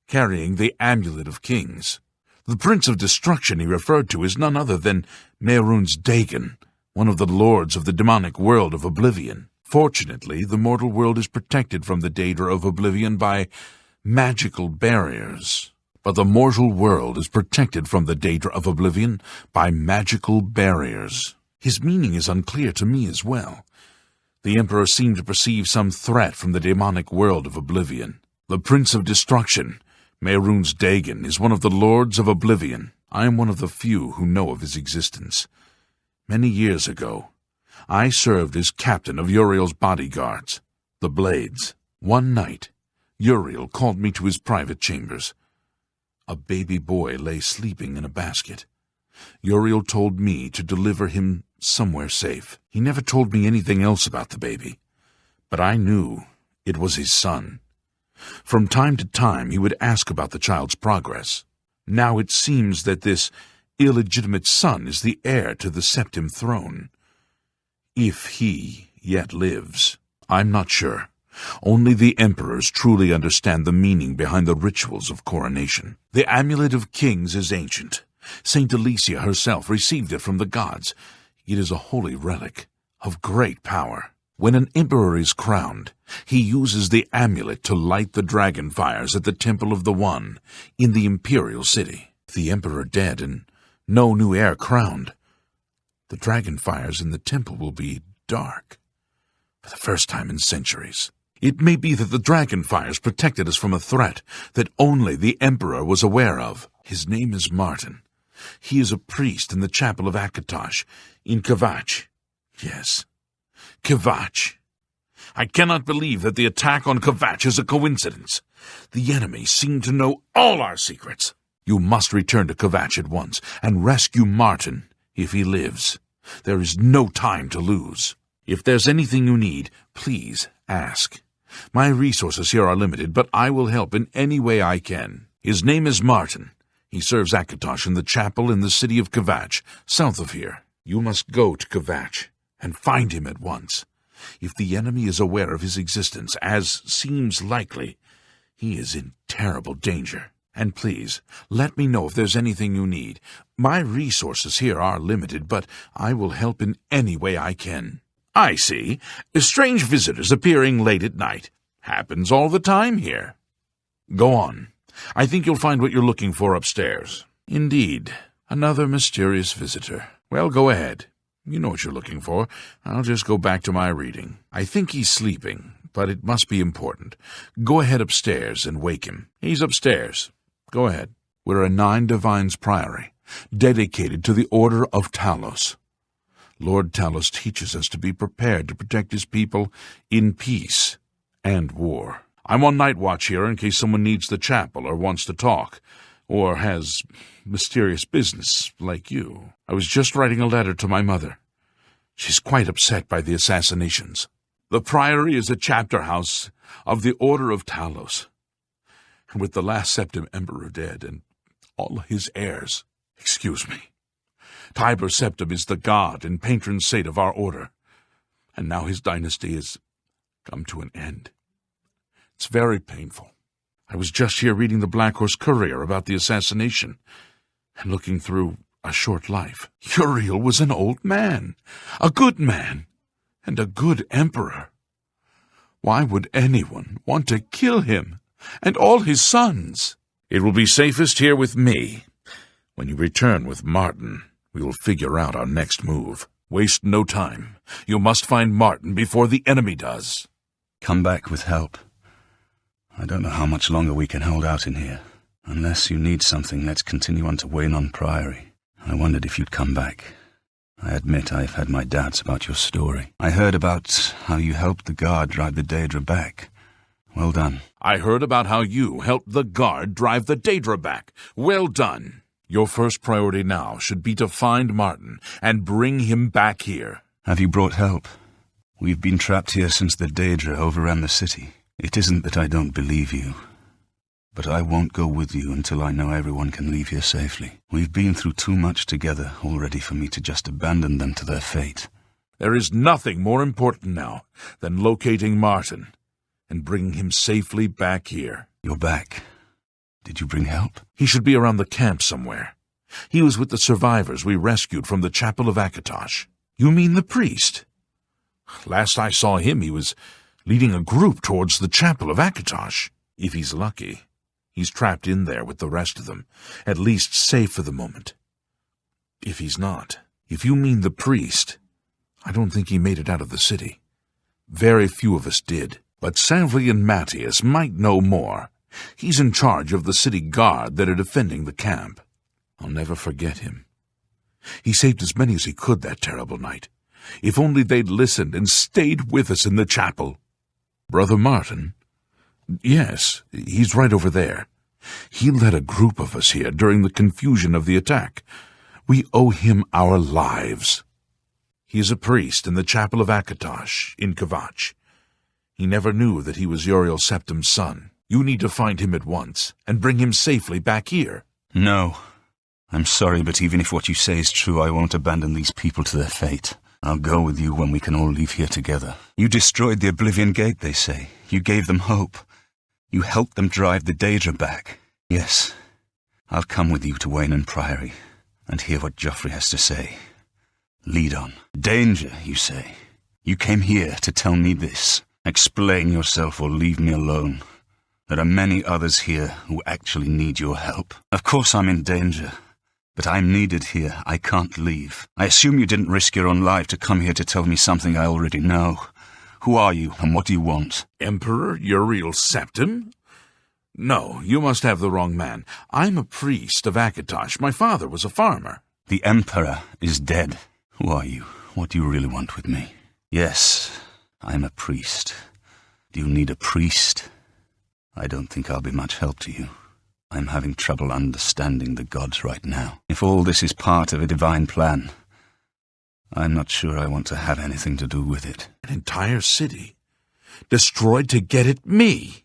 Speaker 2: carrying the Amulet of Kings. The Prince of Destruction he referred to is none other than Mehrunes Dagon, one of the lords of the demonic world of Oblivion. Fortunately, the mortal world is protected from the Daedra of Oblivion by magical barriers. But the mortal world is protected from the Daedra of Oblivion by magical barriers. His meaning is unclear to me as well. The Emperor seemed to perceive some threat from the demonic world of Oblivion. The Prince of Destruction, Mehrunes Dagon, is one of the Lords of Oblivion. I am one of the few who know of his existence. Many years ago, I served as captain of Uriel's bodyguards, the Blades. One night, Uriel called me to his private chambers. A baby boy lay sleeping in a basket. Uriel told me to deliver him somewhere safe. He never told me anything else about the baby, but I knew it was his son. From time to time he would ask about the child's progress. Now it seems that this illegitimate son is the heir to the Septim throne. If he yet lives, I'm not sure. Only the emperors truly understand the meaning behind the rituals of coronation. The Amulet of Kings is ancient. Saint Alicia herself received it from the gods. It is a holy relic of great power. When an emperor is crowned, he uses the amulet to light the dragon fires at the Temple of the One in the Imperial city. The emperor dead and no new heir crowned, the dragon fires in the temple will be dark for the first time in centuries. It may be that the dragon fires protected us from a threat that only the emperor was aware of. His name is Martin. He is a priest in the chapel of Akatosh in Kvatch. Yes, Kvatch. I cannot believe that the attack on Kvatch is a coincidence. The enemy seem to know all our secrets. You must return to Kvatch at once and rescue Martin if he lives. There is no time to lose. If there's anything you need, please ask. My resources here are limited, but I will help in any way I can. His name is Martin. He serves Akatosh in the chapel in the city of Kvatch, south of here. You must go to Kvatch and find him at once. If the enemy is aware of his existence, as seems likely, he is in terrible danger. And please, let me know if there's anything you need. My resources here are limited, but I will help in any way I can. I see. Strange visitors appearing late at night. Happens all the time here. Go on. I think you'll find what you're looking for upstairs. Indeed, another mysterious visitor. Well, go ahead. You know what you're looking for. I'll just go back to my reading. I think he's sleeping, but it must be important. Go ahead upstairs and wake him. He's upstairs. Go ahead. We're a 9 Divines Priory, dedicated to the Order of Talos. Lord Talos teaches us to be prepared to protect his people in peace and war. I'm on night watch here in case someone needs the chapel or wants to talk, or has mysterious business like you. I was just writing a letter to my mother. She's quite upset by the assassinations. The Priory is a chapter house of the Order of Talos. And with the last Septim Emperor dead and all his heirs, Tiber Septim is the god and patron saint of our order, and now his dynasty has come to an end. It's very painful. I was just here reading the Black Horse Courier about the assassination, and looking through A Short Life. Uriel was an old man, a good man, and a good emperor. Why would anyone want to kill him and all his sons? It will be safest here with me. When you return with Martin, we will figure out our next move. Waste no time. You must find Martin before the enemy does.
Speaker 3: Come back with help. I don't know how much longer we can hold out in here. Unless you need something, let's continue on to Waynon Priory. I wondered if you'd come back. I admit I've had my doubts about your story. I heard about how you helped the guard drive the Daedra back. Well done.
Speaker 2: I heard about how you helped the guard drive the Daedra back. Well done. Your first priority now should be to find Martin and bring him back here.
Speaker 3: Have you brought help? We've been trapped here since the Daedra overran the city. It isn't that I don't believe you, but I won't go with you until I know everyone can leave here safely. We've been through too much together already for me to just abandon them to their fate.
Speaker 2: There is nothing more important now than locating Martin and bringing him safely back here.
Speaker 3: You're back. Did you bring help?
Speaker 2: He should be around the camp somewhere. He was with the survivors we rescued from the Chapel of Akatosh. You mean the priest? Last I saw him, he was leading a group towards the Chapel of Akatosh. If he's lucky, he's trapped in there with the rest of them, at least safe for the moment. If he's not, if you mean the priest, I don't think he made it out of the city. Very few of us did, but Sanvli and Matthias might know more. He's in charge of the city guard that are defending the camp. I'll never forget him. He saved as many as he could that terrible night. If only they'd listened and stayed with us in the chapel. Brother Martin? Yes, he's right over there. He led a group of us here during the confusion of the attack. We owe him our lives. He is a priest in the Chapel of Akatosh, in Kvatch. He never knew that he was Uriel Septim's son. You need to find him at once and bring him safely back here.
Speaker 3: No. I'm sorry, but even if what you say is true, I won't abandon these people to their fate. I'll go with you when we can all leave here together. You destroyed the Oblivion Gate, they say. You gave them hope. You helped them drive the Daedra back. Yes, I'll come with you to Waynon Priory and hear what Joffrey has to say. Lead on. Danger, you say. You came here to tell me this. Explain yourself or leave me alone. There are many others here who actually need your help. Of course I'm in danger, but I'm needed here. I can't leave. I assume you didn't risk your own life to come here to tell me something I already know. Who are you, and what do you want?
Speaker 2: Emperor Uriel Septim? No, you must have the wrong man. I'm a priest of Akatosh. My father was a farmer.
Speaker 3: The Emperor is dead. Who are you? What do you really want with me? Yes, I'm a priest. Do you need a priest? I don't think I'll be much help to you. I'm having trouble understanding the gods right now. If all this is part of a divine plan, I'm not sure I want to have anything to do with it.
Speaker 2: An entire city destroyed to get at me.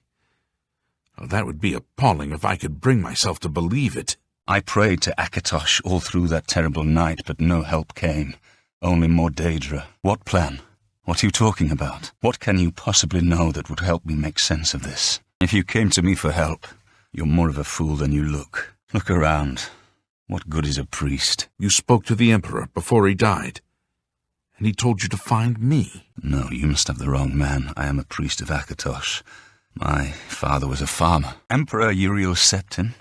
Speaker 2: Well, that would be appalling if I could bring myself to believe it.
Speaker 3: I prayed to Akatosh all through that terrible night, but no help came. Only more Daedra. What plan? What are you talking about? What can you possibly know that would help me make sense of this? If you came to me for help, You're more of a fool than you look. Look around. What good is a priest?
Speaker 2: You spoke to the Emperor before he died, and he told you to find me.
Speaker 3: No, you must have the wrong man. I am a priest of Akatosh. My father was a farmer. Emperor Uriel Septim.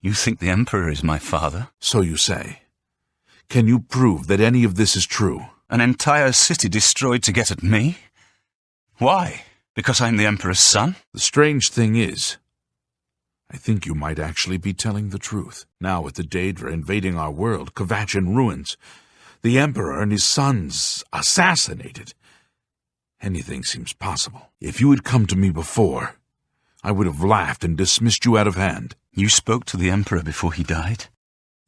Speaker 3: You think the Emperor is my father?
Speaker 2: So you say. Can you prove that any of this is true?
Speaker 3: An entire city destroyed to get at me? Why? Because I'm the Emperor's son?
Speaker 2: The strange thing is, I think you might actually be telling the truth. Now with the Daedra invading our world, Kvatch in ruins, the Emperor and his sons assassinated, anything seems possible. If you had come to me before, I would have laughed and dismissed you out of hand.
Speaker 3: You spoke to the Emperor before he died?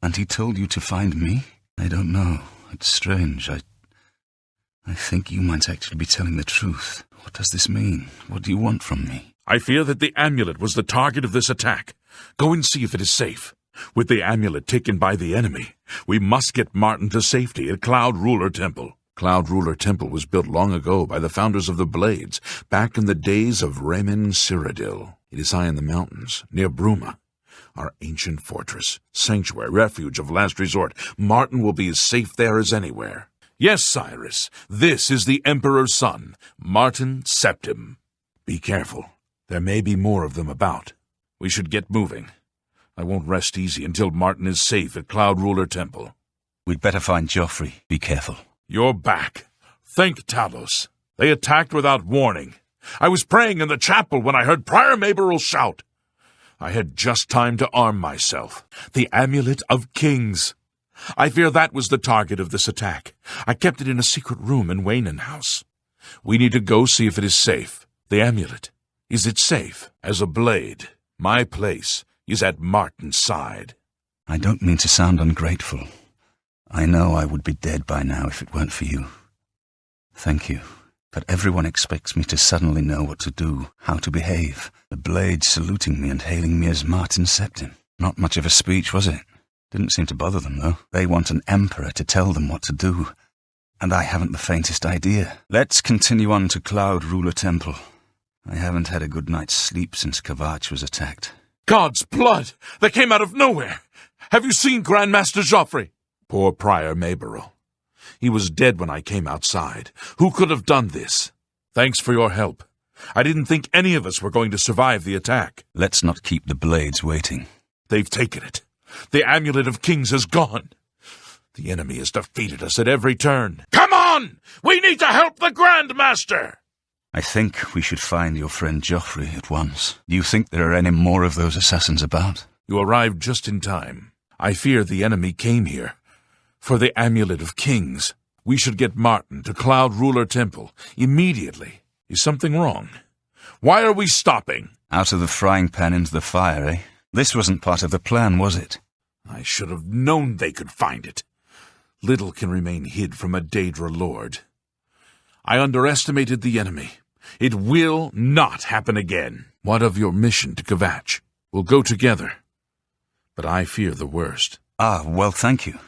Speaker 3: And he told you to find me? I don't know. It's strange. I think you might actually be telling the truth. What does this mean? What do you want from me?
Speaker 2: I fear that the amulet was the target of this attack. Go and see if it is safe. With the amulet taken by the enemy, we must get Martin to safety at Cloud Ruler Temple. Cloud Ruler Temple was built long ago by the founders of the Blades, back in the days of Remen Cyrodiil. It is high in the mountains, near Bruma, our ancient fortress, sanctuary, refuge of last resort. Martin will be as safe there as anywhere. Yes, Cyrus, this is the Emperor's son, Martin Septim. Be careful. There may be more of them about. We should get moving. I won't rest easy until Martin is safe at Cloud Ruler Temple.
Speaker 3: We'd better find Joffrey. Be careful.
Speaker 2: You're back. Thank Talos. They attacked without warning. I was praying in the chapel when I heard Prior Maberil shout. I had just time to arm myself. The Amulet of Kings. I fear that was the target of this attack. I kept it in a secret room in Waynan House. We need to go see if it is safe. The amulet. Is it safe? As a blade, my place is at Martin's side.
Speaker 3: I don't mean to sound ungrateful. I know I would be dead by now if it weren't for you. Thank you. But everyone expects me to suddenly know what to do, how to behave. The blade saluting me and hailing me as Martin Septim. Not much of a speech, was it? Didn't seem to bother them, though. They want an emperor to tell them what to do. And I haven't the faintest idea. Let's continue on to Cloud Ruler Temple. I haven't had a good night's sleep since Kvatch was attacked.
Speaker 2: God's blood! That came out of nowhere! Have you seen Grandmaster Joffrey? Poor Prior Maberil. He was dead when I came outside. Who could have done this? Thanks for your help. I didn't think any of us were going to survive the attack.
Speaker 3: Let's not keep the blades waiting.
Speaker 2: They've taken it. The Amulet of Kings has gone. The enemy has defeated us at every turn. Come on! We need to help the Grandmaster!
Speaker 3: I think we should find your friend Joffrey at once. Do you think there are any more of those assassins about?
Speaker 2: You arrived just in time. I fear the enemy came here. For the Amulet of Kings. We should get Martin to Cloud Ruler Temple immediately. Is something wrong? Why are we stopping?
Speaker 3: Out of the frying pan into the fire, eh? This wasn't part of the plan, was it?
Speaker 2: I should have known they could find it. Little can remain hid from a Daedra lord. I underestimated the enemy. It will not happen again. What of your mission to Kvatch? We'll go together. But I fear the worst.
Speaker 3: Ah, well, thank you.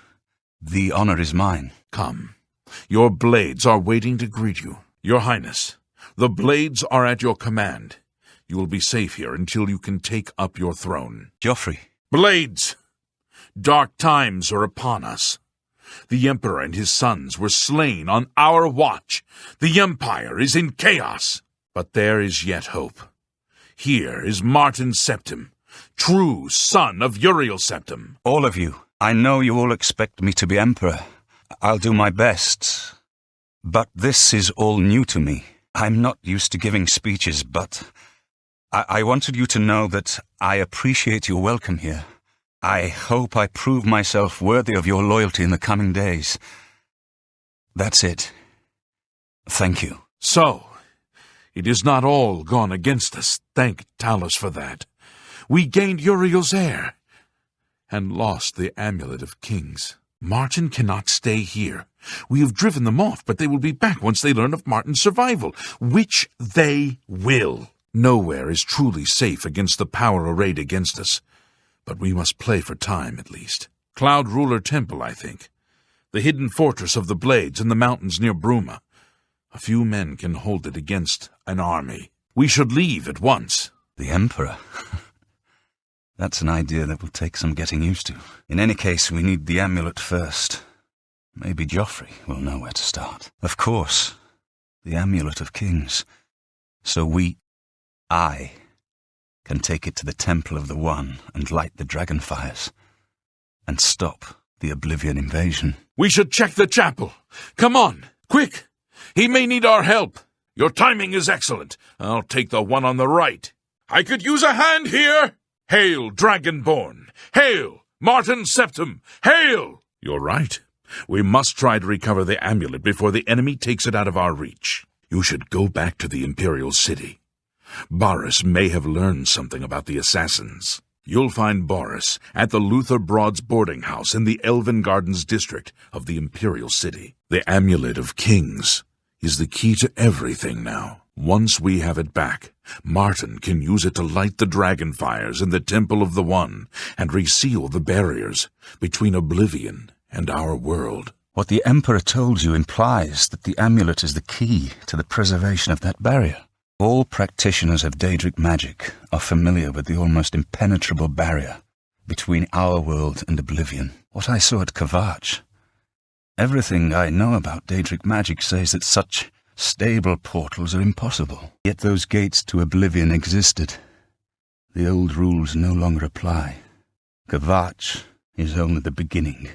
Speaker 3: The honor is mine.
Speaker 2: Come. Your blades are waiting to greet you. Your Highness, the blades are at your command. You will be safe here until you can take up your throne.
Speaker 3: Joffrey.
Speaker 2: Blades! Dark times are upon us. The Emperor and his sons were slain on our watch. The Empire is in chaos. But there is yet hope. Here is Martin Septim, true son of Uriel Septim.
Speaker 3: All of you. I know you all expect me to be Emperor. I'll do my best. But this is all new to me. I'm not used to giving speeches, but I wanted you to know that I appreciate your welcome here. I hope I prove myself worthy of your loyalty in the coming days. That's it. Thank you.
Speaker 2: So, it is not all gone against us. Thank Talos for that. We gained Uriel's heir, and lost the Amulet of Kings. Martin cannot stay here. We have driven them off, but they will be back once they learn of Martin's survival, which they will. Nowhere is truly safe against the power arrayed against us. But we must play for time, at least. Cloud Ruler Temple, I think. The hidden fortress of the Blades in the mountains near Bruma. A few men can hold it against an army. We should leave at once.
Speaker 3: The Emperor? That's an idea that will take some getting used to. In any case, we need the amulet first. Maybe Joffrey will know where to start. Of course, the Amulet of Kings. So I, can take it to the Temple of the One and light the dragon fires. And stop the Oblivion invasion.
Speaker 2: We should check the chapel. Come on, quick! He may need our help. Your timing is excellent. I'll take the one on the right. I could use a hand here! Hail, Dragonborn! Hail, Martin Septim! Hail! You're right. We must try to recover the amulet before the enemy takes it out of our reach. You should go back to the Imperial city. Baurus may have learned something about the assassins. You'll find Baurus at the Luther Broad's boarding house in the Elven Gardens district of the Imperial city. The Amulet of Kings is the key to everything now. Once we have it back, Martin can use it to light the dragon fires in the Temple of the One and reseal the barriers between Oblivion and our world.
Speaker 3: What the Emperor told you implies that the amulet is the key to the preservation of that barrier. All practitioners of Daedric magic are familiar with the almost impenetrable barrier between our world and Oblivion. What I saw at Kvatch. Everything I know about Daedric magic says that such stable portals are impossible. Yet those gates to Oblivion existed. The old rules no longer apply. Kvatch is only the beginning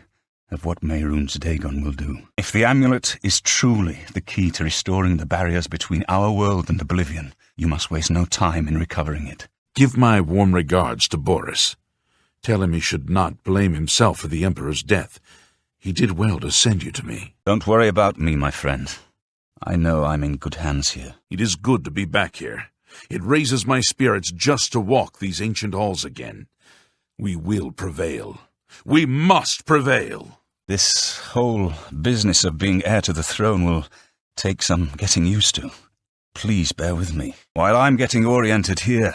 Speaker 3: of what Mehrunes Dagon will do. If the amulet is truly the key to restoring the barriers between our world and Oblivion, you must waste no time in recovering it.
Speaker 2: Give my warm regards to Baurus. Tell him he should not blame himself for the Emperor's death. He did well to send you to me.
Speaker 3: Don't worry about me, my friend. I know I'm in good hands here.
Speaker 2: It is good to be back here. It raises my spirits just to walk these ancient halls again. We will prevail. We must prevail.
Speaker 3: This whole business of being heir to the throne will take some getting used to. Please bear with me. While I'm getting oriented here,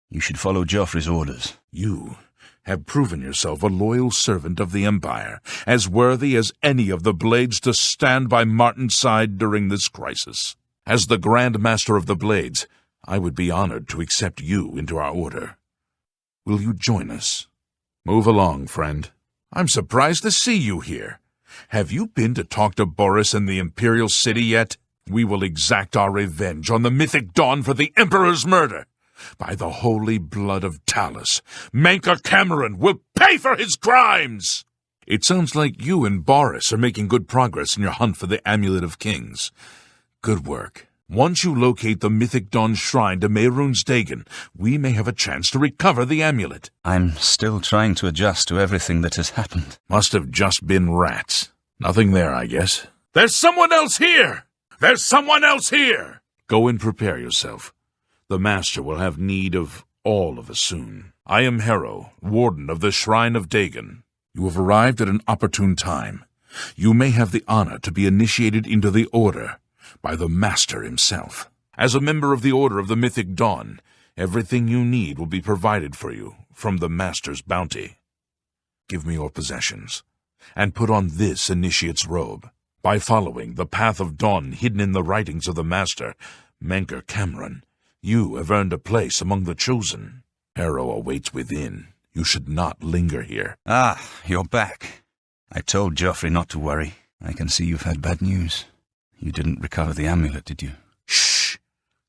Speaker 3: you should follow Joffrey's orders.
Speaker 2: You have proven yourself a loyal servant of the Empire, as worthy as any of the Blades to stand by Martin's side during this crisis. As the Grand Master of the Blades, I would be honored to accept you into our order. Will you join us? Move along, friend. I'm surprised to see you here. Have you been to talk to Baurus in the Imperial city yet? We will exact our revenge on the Mythic Dawn for the Emperor's murder. By the holy blood of Talos, Manca Cameron will pay for his crimes! It sounds like you and Baurus are making good progress in your hunt for the Amulet of Kings. Good work. Once you locate the Mythic Dawn Shrine to Mehrunes Dagon, we may have a chance to recover the amulet.
Speaker 3: I'm still trying to adjust to everything that has happened.
Speaker 2: Must have just been rats. Nothing there, I guess. There's someone else here! There's someone else here! Go and prepare yourself. The Master will have need of all of us soon. I am Harrow, Warden of the Shrine of Dagon. You have arrived at an opportune time. You may have the honor to be initiated into the Order by the Master himself. As a member of the Order of the Mythic Dawn, everything you need will be provided for you from the Master's bounty. Give me your possessions, and put on this initiate's robe. By following the path of dawn hidden in the writings of the Master, Manca Cameron, you have earned a place among the chosen. Harrow awaits within. You should not linger here.
Speaker 3: Ah, you're back. I told Joffrey not to worry. I can see you've had bad news. You didn't recover the amulet, did you?
Speaker 2: Shh!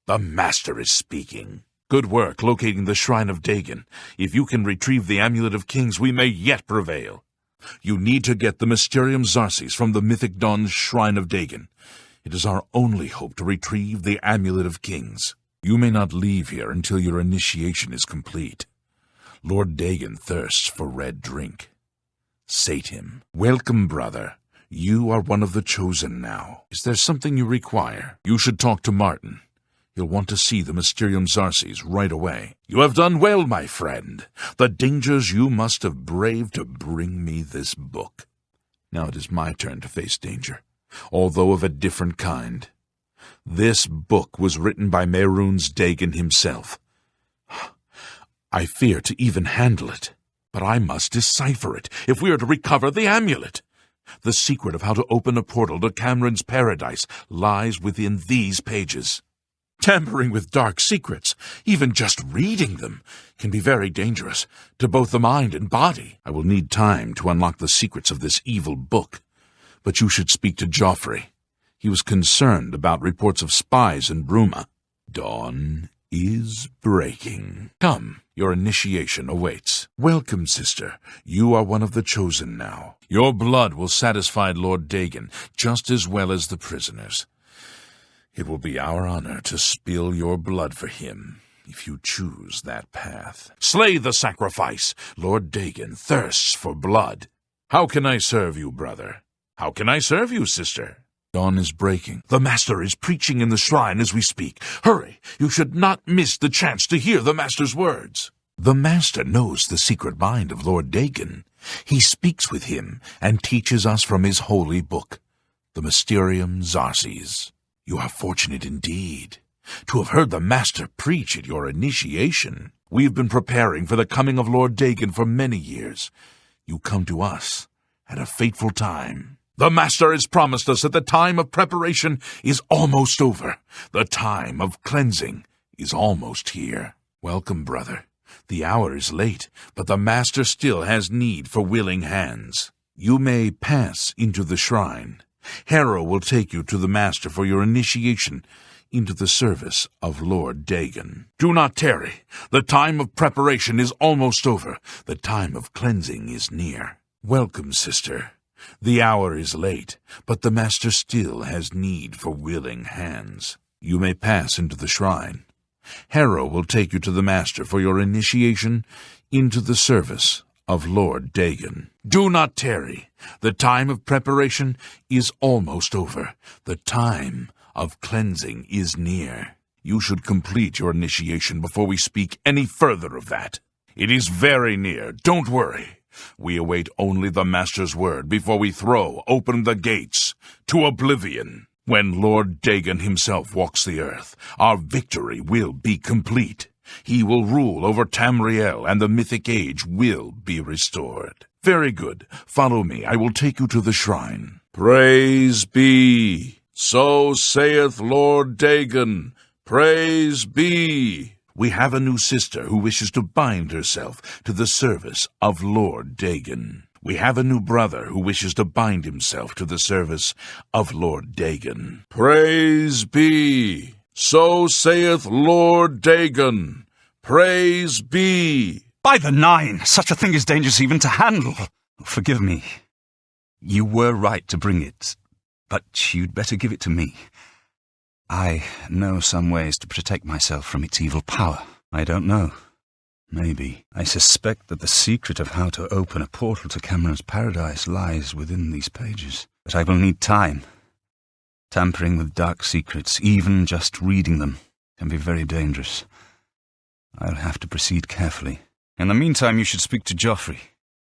Speaker 2: The Master is speaking. Good work locating the Shrine of Dagon. If you can retrieve the Amulet of Kings, we may yet prevail. You need to get the Mysterium Xarces from the Mythic Dawn's Shrine of Dagon. It is our only hope to retrieve the Amulet of Kings. You may not leave here until your initiation is complete. Lord Dagon thirsts for red drink. Sate him. Welcome, brother. You are one of the chosen now. Is there something you require? You should talk to Martin. He'll want to see the Mysterium Xarces right away. You have done well, my friend. The dangers you must have braved to bring me this book. Now it is my turn to face danger, although of a different kind. This book was written by Mehrunes Dagon himself. I fear to even handle it, but I must decipher it if we are to recover the amulet. The secret of how to open a portal to Cameron's paradise lies within these pages. Tampering with dark secrets, even just reading them, can be very dangerous to both the mind and body. I will need time to unlock the secrets of this evil book. But you should speak to Joffrey. He was concerned about reports of spies in Bruma. Dawn is breaking. Come, your initiation awaits. Welcome, sister. You are one of the chosen now. Your blood will satisfy Lord Dagon just as well as the prisoners. It will be our honor to spill your blood for him, if you choose that path. Slay the sacrifice! Lord Dagon thirsts for blood. How can I serve you, brother? How can I serve you, sister? Dawn is breaking. The Master is preaching in the shrine as we speak. Hurry! You should not miss the chance to hear the Master's words. The Master knows the secret mind of Lord Dagon. He speaks with him and teaches us from his holy book, the Mysterium Xarces. You are fortunate indeed to have heard the Master preach at your initiation. We have been preparing for the coming of Lord Dagon for many years. You come to us at a fateful time. The Master has promised us that the time of preparation is almost over. The time of cleansing is almost here. Welcome, brother. The hour is late, but the Master still has need for willing hands. You may pass into the shrine. Harrow will take you to the Master for your initiation into the service of Lord Dagon. Do not tarry. The time of preparation is almost over. The time of cleansing is near. Welcome, sister. The hour is late, but the Master still has need for willing hands. You may pass into the shrine. Harrow will take you to the Master for your initiation into the service of Lord Dagon. Do not tarry. The time of preparation is almost over. The time of cleansing is near. You should complete your initiation before we speak any further of that. It is very near. Don't worry. We await only the Master's word before we throw open the gates to Oblivion. When Lord Dagon himself walks the earth, our victory will be complete. He will rule over Tamriel, and the mythic age will be restored. Very good. Follow me. I will take you to the shrine. Praise be. So saith Lord Dagon. Praise be. We have a new sister who wishes to bind herself to the service of Lord Dagon. We have a new brother who wishes to bind himself to the service of Lord Dagon. Praise be. So saith Lord Dagon. Praise be.
Speaker 3: By the Nine, such a thing is dangerous even to handle. Forgive me. You were right to bring it, but you'd better give it to me. I know some ways to protect myself from its evil power. I don't know. Maybe. I suspect that the secret of how to open a portal to Cameron's paradise lies within these pages. But I will need time. Tampering with dark secrets, even just reading them, can be very dangerous. I'll have to proceed carefully. In the meantime, you should speak to Joffrey.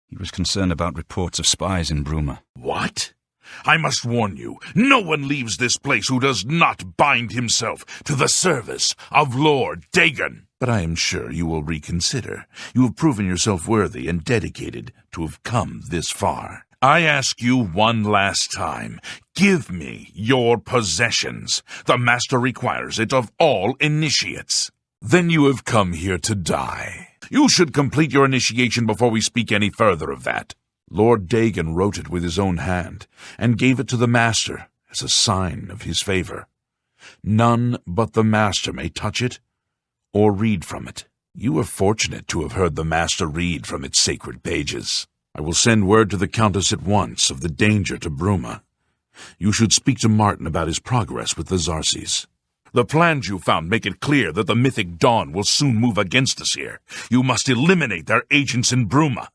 Speaker 3: He was concerned about reports of spies in Bruma.
Speaker 2: What? I must warn you, no one leaves this place who does not bind himself to the service of Lord Dagon. But I am sure you will reconsider. You have proven yourself worthy and dedicated to have come this far. I ask you one last time, give me your possessions. The Master requires it of all initiates. Then you have come here to die. You should complete your initiation before we speak any further of that. Lord Dagon wrote it with his own hand, and gave it to the Master as a sign of his favor. None but the Master may touch it or read from it. You are fortunate to have heard the Master read from its sacred pages. I will send word to the Countess at once of the danger to Bruma. You should speak to Martin about his progress with the Xarces. The plans you found make it clear that the mythic Dawn will soon move against us here. You must eliminate their agents in Bruma.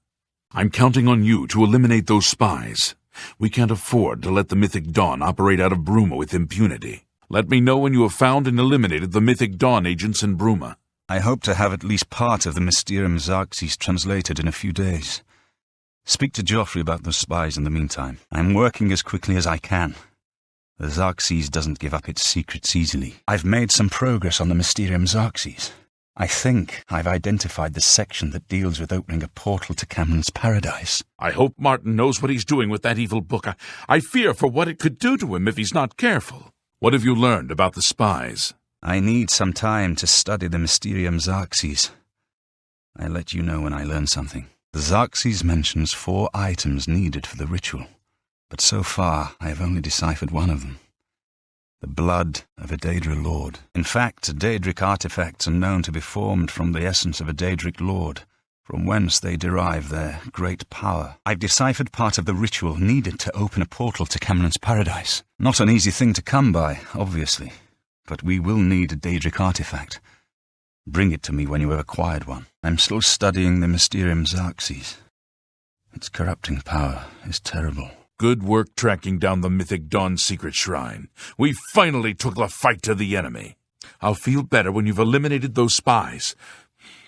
Speaker 2: I'm counting on you to eliminate those spies. We can't afford to let the mythic Dawn operate out of Bruma with impunity. Let me know when you have found and eliminated the mythic Dawn agents in Bruma.
Speaker 3: I hope to have at least part of the Mysterium Xarces translated in a few days. Speak to Joffrey about those spies in the meantime. I'm working as quickly as I can. The Xarces doesn't give up its secrets easily. I've made some progress on the Mysterium Xarces. I think I've identified the section that deals with opening a portal to Cameron's paradise.
Speaker 2: I hope Martin knows what he's doing with that evil book. I fear for what it could do to him if he's not careful. What have you learned about the spies?
Speaker 3: I need some time to study the Mysterium Xarxes. I'll let you know when I learn something. The Xarxes mentions 4 items needed for the ritual, but so far I have only deciphered one of them. The blood of a Daedra lord. In fact, Daedric artifacts are known to be formed from the essence of a Daedric lord, from whence they derive their great power. I've deciphered part of the ritual needed to open a portal to Cameron's paradise. Not an easy thing to come by, obviously, but we will need a Daedric artifact. Bring it to me when you have acquired one. I'm still studying the Mysterium Xarxes. Its corrupting power is terrible.
Speaker 2: Good work tracking down the mythic Dawn secret shrine. We finally took the fight to the enemy. I'll feel better when you've eliminated those spies.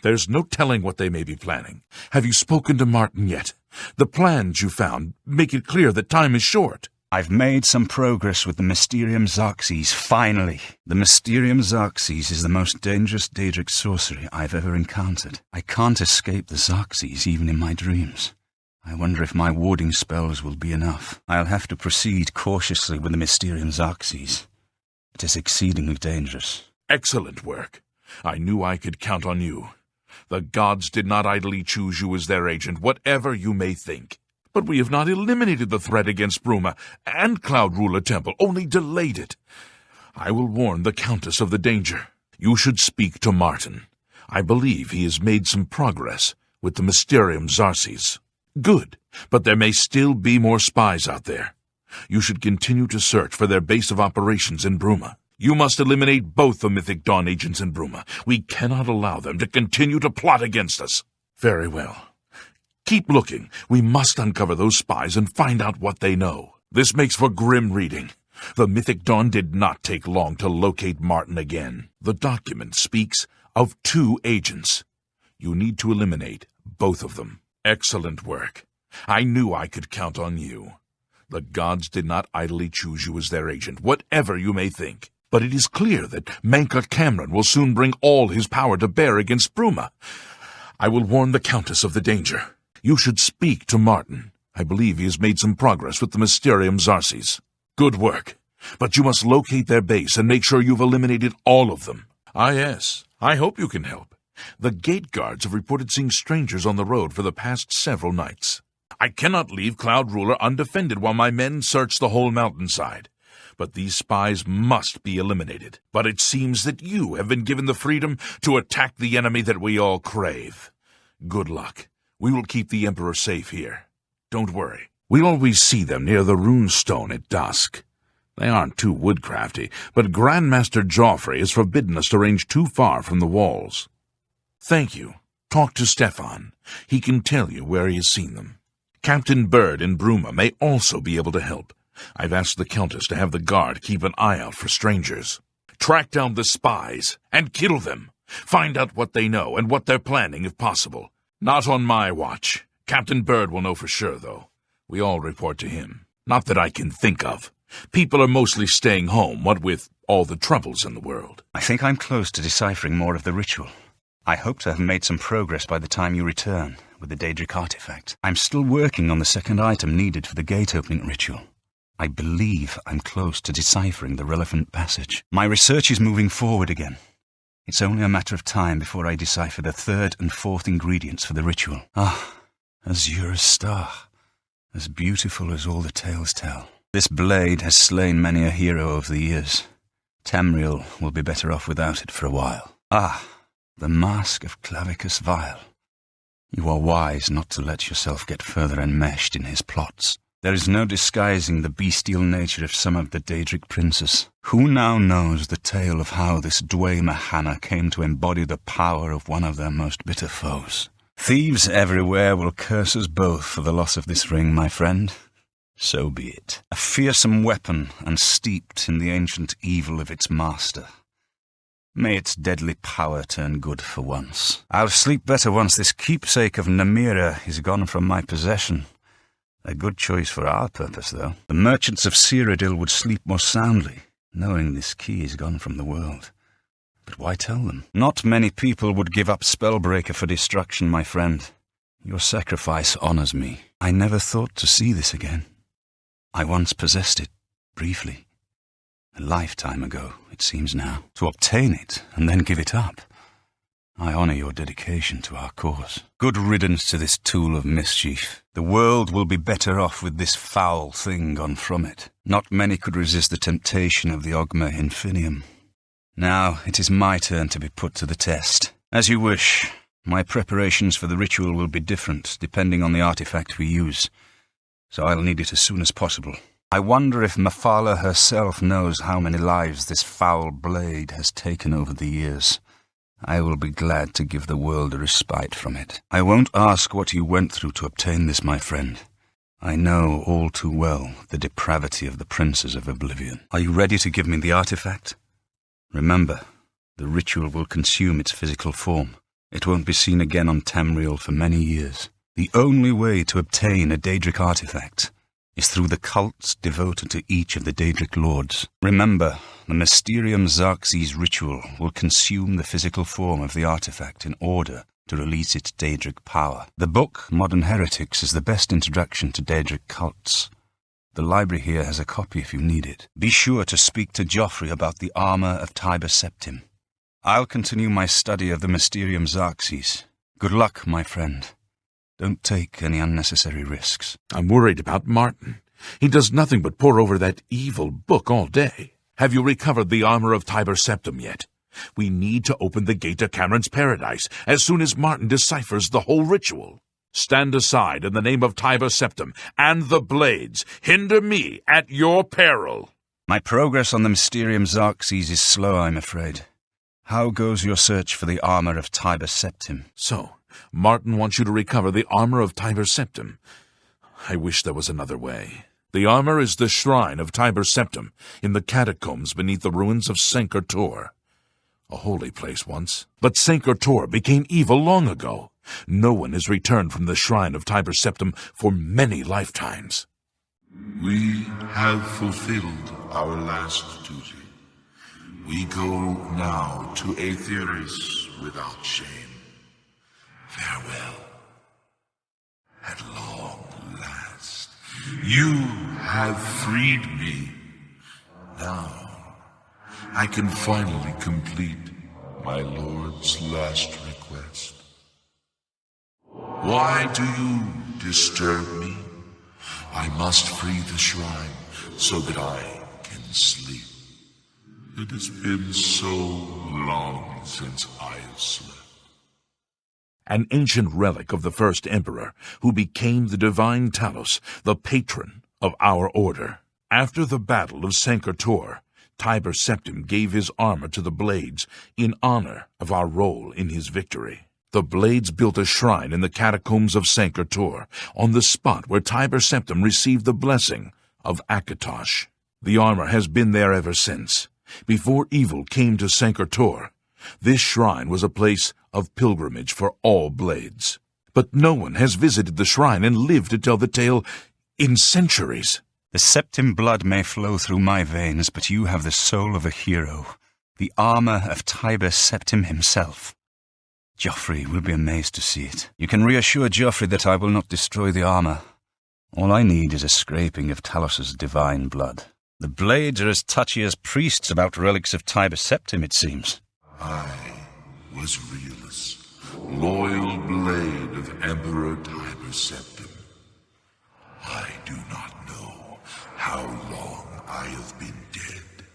Speaker 2: There's no telling what they may be planning. Have you spoken to Martin yet? The plans you found make it clear that time is short.
Speaker 3: I've made some progress with the Mysterium Xarxes, finally. The Mysterium Xarxes is the most dangerous Daedric sorcery I've ever encountered. I can't escape the Xarxes even in my dreams. I wonder if my warding spells will be enough. I'll have to proceed cautiously with the Mysterium Xarxes. It is exceedingly dangerous.
Speaker 2: Excellent work. I knew I could count on you. The gods did not idly choose you as their agent, whatever you may think. But we have not eliminated the threat against Bruma and Cloud Ruler Temple, only delayed it. I will warn the Countess of the danger. You should speak to Martin. I believe he has made some progress with the Mysterium Xarxes. Good, but there may still be more spies out there. You should continue to search for their base of operations in Bruma. You must eliminate both the Mythic Dawn agents in Bruma. We cannot allow them to continue to plot against us. Very well. Keep looking. We must uncover those spies and find out what they know. This makes for grim reading. The Mythic Dawn did not take long to locate Martin again. The document speaks of 2 agents. You need to eliminate both of them. Excellent work. I knew I could count on you. The gods did not idly choose you as their agent, whatever you may think. But it is clear that Manka Cameron will soon bring all his power to bear against Bruma. I will warn the Countess of the danger. You should speak to Martin. I believe he has made some progress with the Mysterium Xarxes. Good work. But you must locate their base and make sure you've eliminated all of them. Ah, yes. I hope you can help. The gate guards have reported seeing strangers on the road for the past several nights. I cannot leave Cloud Ruler undefended while my men search the whole mountainside. But these spies must be eliminated. But it seems that you have been given the freedom to attack the enemy that we all crave. Good luck. We will keep the Emperor safe here. Don't worry. We'll always see them near the rune stone at dusk. They aren't too woodcrafty, but Grandmaster Joffrey has forbidden us to range too far from the walls. Thank you. Talk to Stefan. He can tell you where he has seen them. Captain Bird in Bruma may also be able to help. I've asked the Countess to have the guard keep an eye out for strangers. Track down the spies and kill them. Find out what they know and what they're planning if possible. Not on my watch. Captain Bird will know for sure, though. We all report to him. Not that I can think of. People are mostly staying home, what with all the troubles in the world.
Speaker 3: I think I'm close to deciphering more of the ritual. I hope to have made some progress by the time you return with the Daedric artifact. I'm still working on the second item needed for the gate-opening ritual. I believe I'm close to deciphering the relevant passage. My research is moving forward again. It's only a matter of time before I decipher the 3rd and 4th ingredients for the ritual. Azura's star, as beautiful as all the tales tell. This blade has slain many a hero over the years. Tamriel will be better off without it for a while. The mask of Clavicus Vile. You are wise not to let yourself get further enmeshed in his plots. There is no disguising the bestial nature of some of the Daedric princes. Who now knows the tale of how this Dwemer Hannah came to embody the power of one of their most bitter foes? Thieves everywhere will curse us both for the loss of this ring, my friend. So be it. A fearsome weapon and steeped in the ancient evil of its master. May its deadly power turn good for once. I'll sleep better once this keepsake of Namira is gone from my possession. A good choice for our purpose, though. The merchants of Cyrodiil would sleep more soundly, knowing this key is gone from the world. But why tell them? Not many people would give up Spellbreaker for destruction, my friend. Your sacrifice honors me. I never thought to see this again. I once possessed it, briefly. A lifetime ago, it seems now. To obtain it, and then give it up. I honor your dedication to our cause. Good riddance to this tool of mischief. The world will be better off with this foul thing gone from it. Not many could resist the temptation of the Ogma Infinium. Now it is my turn to be put to the test. As you wish. My preparations for the ritual will be different, depending on the artifact we use. So I'll need it as soon as possible. I wonder if Mephala herself knows how many lives this foul blade has taken over the years. I will be glad to give the world a respite from it. I won't ask what you went through to obtain this, my friend. I know all too well the depravity of the princes of Oblivion. Are you ready to give me the artifact? Remember, the ritual will consume its physical form. It won't be seen again on Tamriel for many years. The only way to obtain a Daedric artifact is through the cults devoted to each of the Daedric lords. Remember, the Mysterium Xarxes ritual will consume the physical form of the artifact in order to release its Daedric power. The book, Modern Heretics, is the best introduction to Daedric cults. The library here has a copy if you need it. Be sure to speak to Joffrey about the armor of Tiber Septim. I'll continue my study of the Mysterium Xarxes. Good luck, my friend. Don't take any unnecessary risks.
Speaker 2: I'm worried about Martin. He does nothing but pore over that evil book all day. Have you recovered the armor of Tiber Septim yet? We need to open the gate to Cameron's paradise as soon as Martin deciphers the whole ritual. Stand aside in the name of Tiber Septim and the Blades. Hinder me at your peril.
Speaker 3: My progress on the Mysterium Xarxes is slow, I'm afraid. How goes your search for the armor of Tiber Septim?
Speaker 2: So, Martin wants you to recover the armor of Tiber Septim. I wish there was another way. The armor is the shrine of Tiber Septim in the catacombs beneath the ruins of Senker Tor. A holy place once. But Senker Tor became evil long ago. No one has returned from the shrine of Tiber Septim for many lifetimes.
Speaker 1: We have fulfilled our last duty. We go now to Aetheris without shame. Farewell. At long last, you have freed me. Now, I can finally complete my lord's last request. Why do you disturb me? I must free the shrine so that I can sleep. It has been so long since I have slept.
Speaker 2: An ancient relic of the first emperor, who became the divine Talos, the patron of our order. After the battle of Senker Tor, Tiber Septim gave his armor to the Blades in honor of our role in his victory. The Blades built a shrine in the catacombs of Senker Tor, on the spot where Tiber Septim received the blessing of Akatosh. The armor has been there ever since. Before evil came to Senker Tor, this shrine was a place of pilgrimage for all Blades. But no one has visited the shrine and lived to tell the tale in centuries.
Speaker 3: The Septim blood may flow through my veins, but you have the soul of a hero, the armor of Tiber Septim himself. Joffrey will be amazed to see it. You can reassure Joffrey that I will not destroy the armor. All I need is a scraping of Talos's divine blood. The Blades are as touchy as priests about relics of Tiber Septim, it seems.
Speaker 1: I was Realus, loyal blade of Emperor Tiber Septim. I do not know how long I have been dead.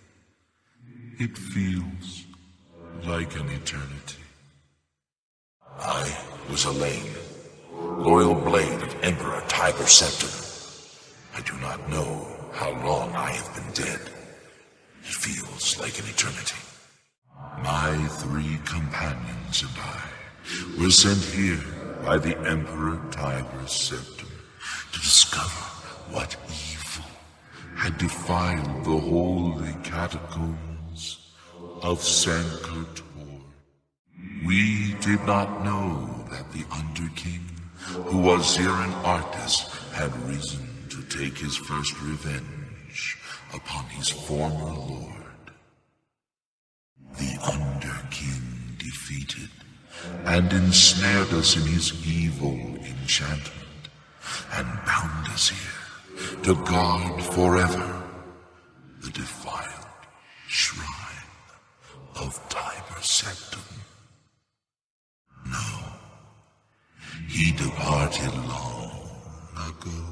Speaker 1: It feels like an eternity. I was Elaine, loyal blade of Emperor Tiber Septim. I do not know how long I have been dead. It feels like an eternity. My 3 companions and I were sent here by the Emperor Tiber Septim to discover what evil had defiled the holy catacombs of Senker Tor. We did not know that the Underking, who was Zirin Artis, had risen to take his first revenge upon his former lord. The Underking defeated and ensnared us in his evil enchantment and bound us here to guard forever the defiled
Speaker 7: shrine of Tiber Septim. No, he departed long ago,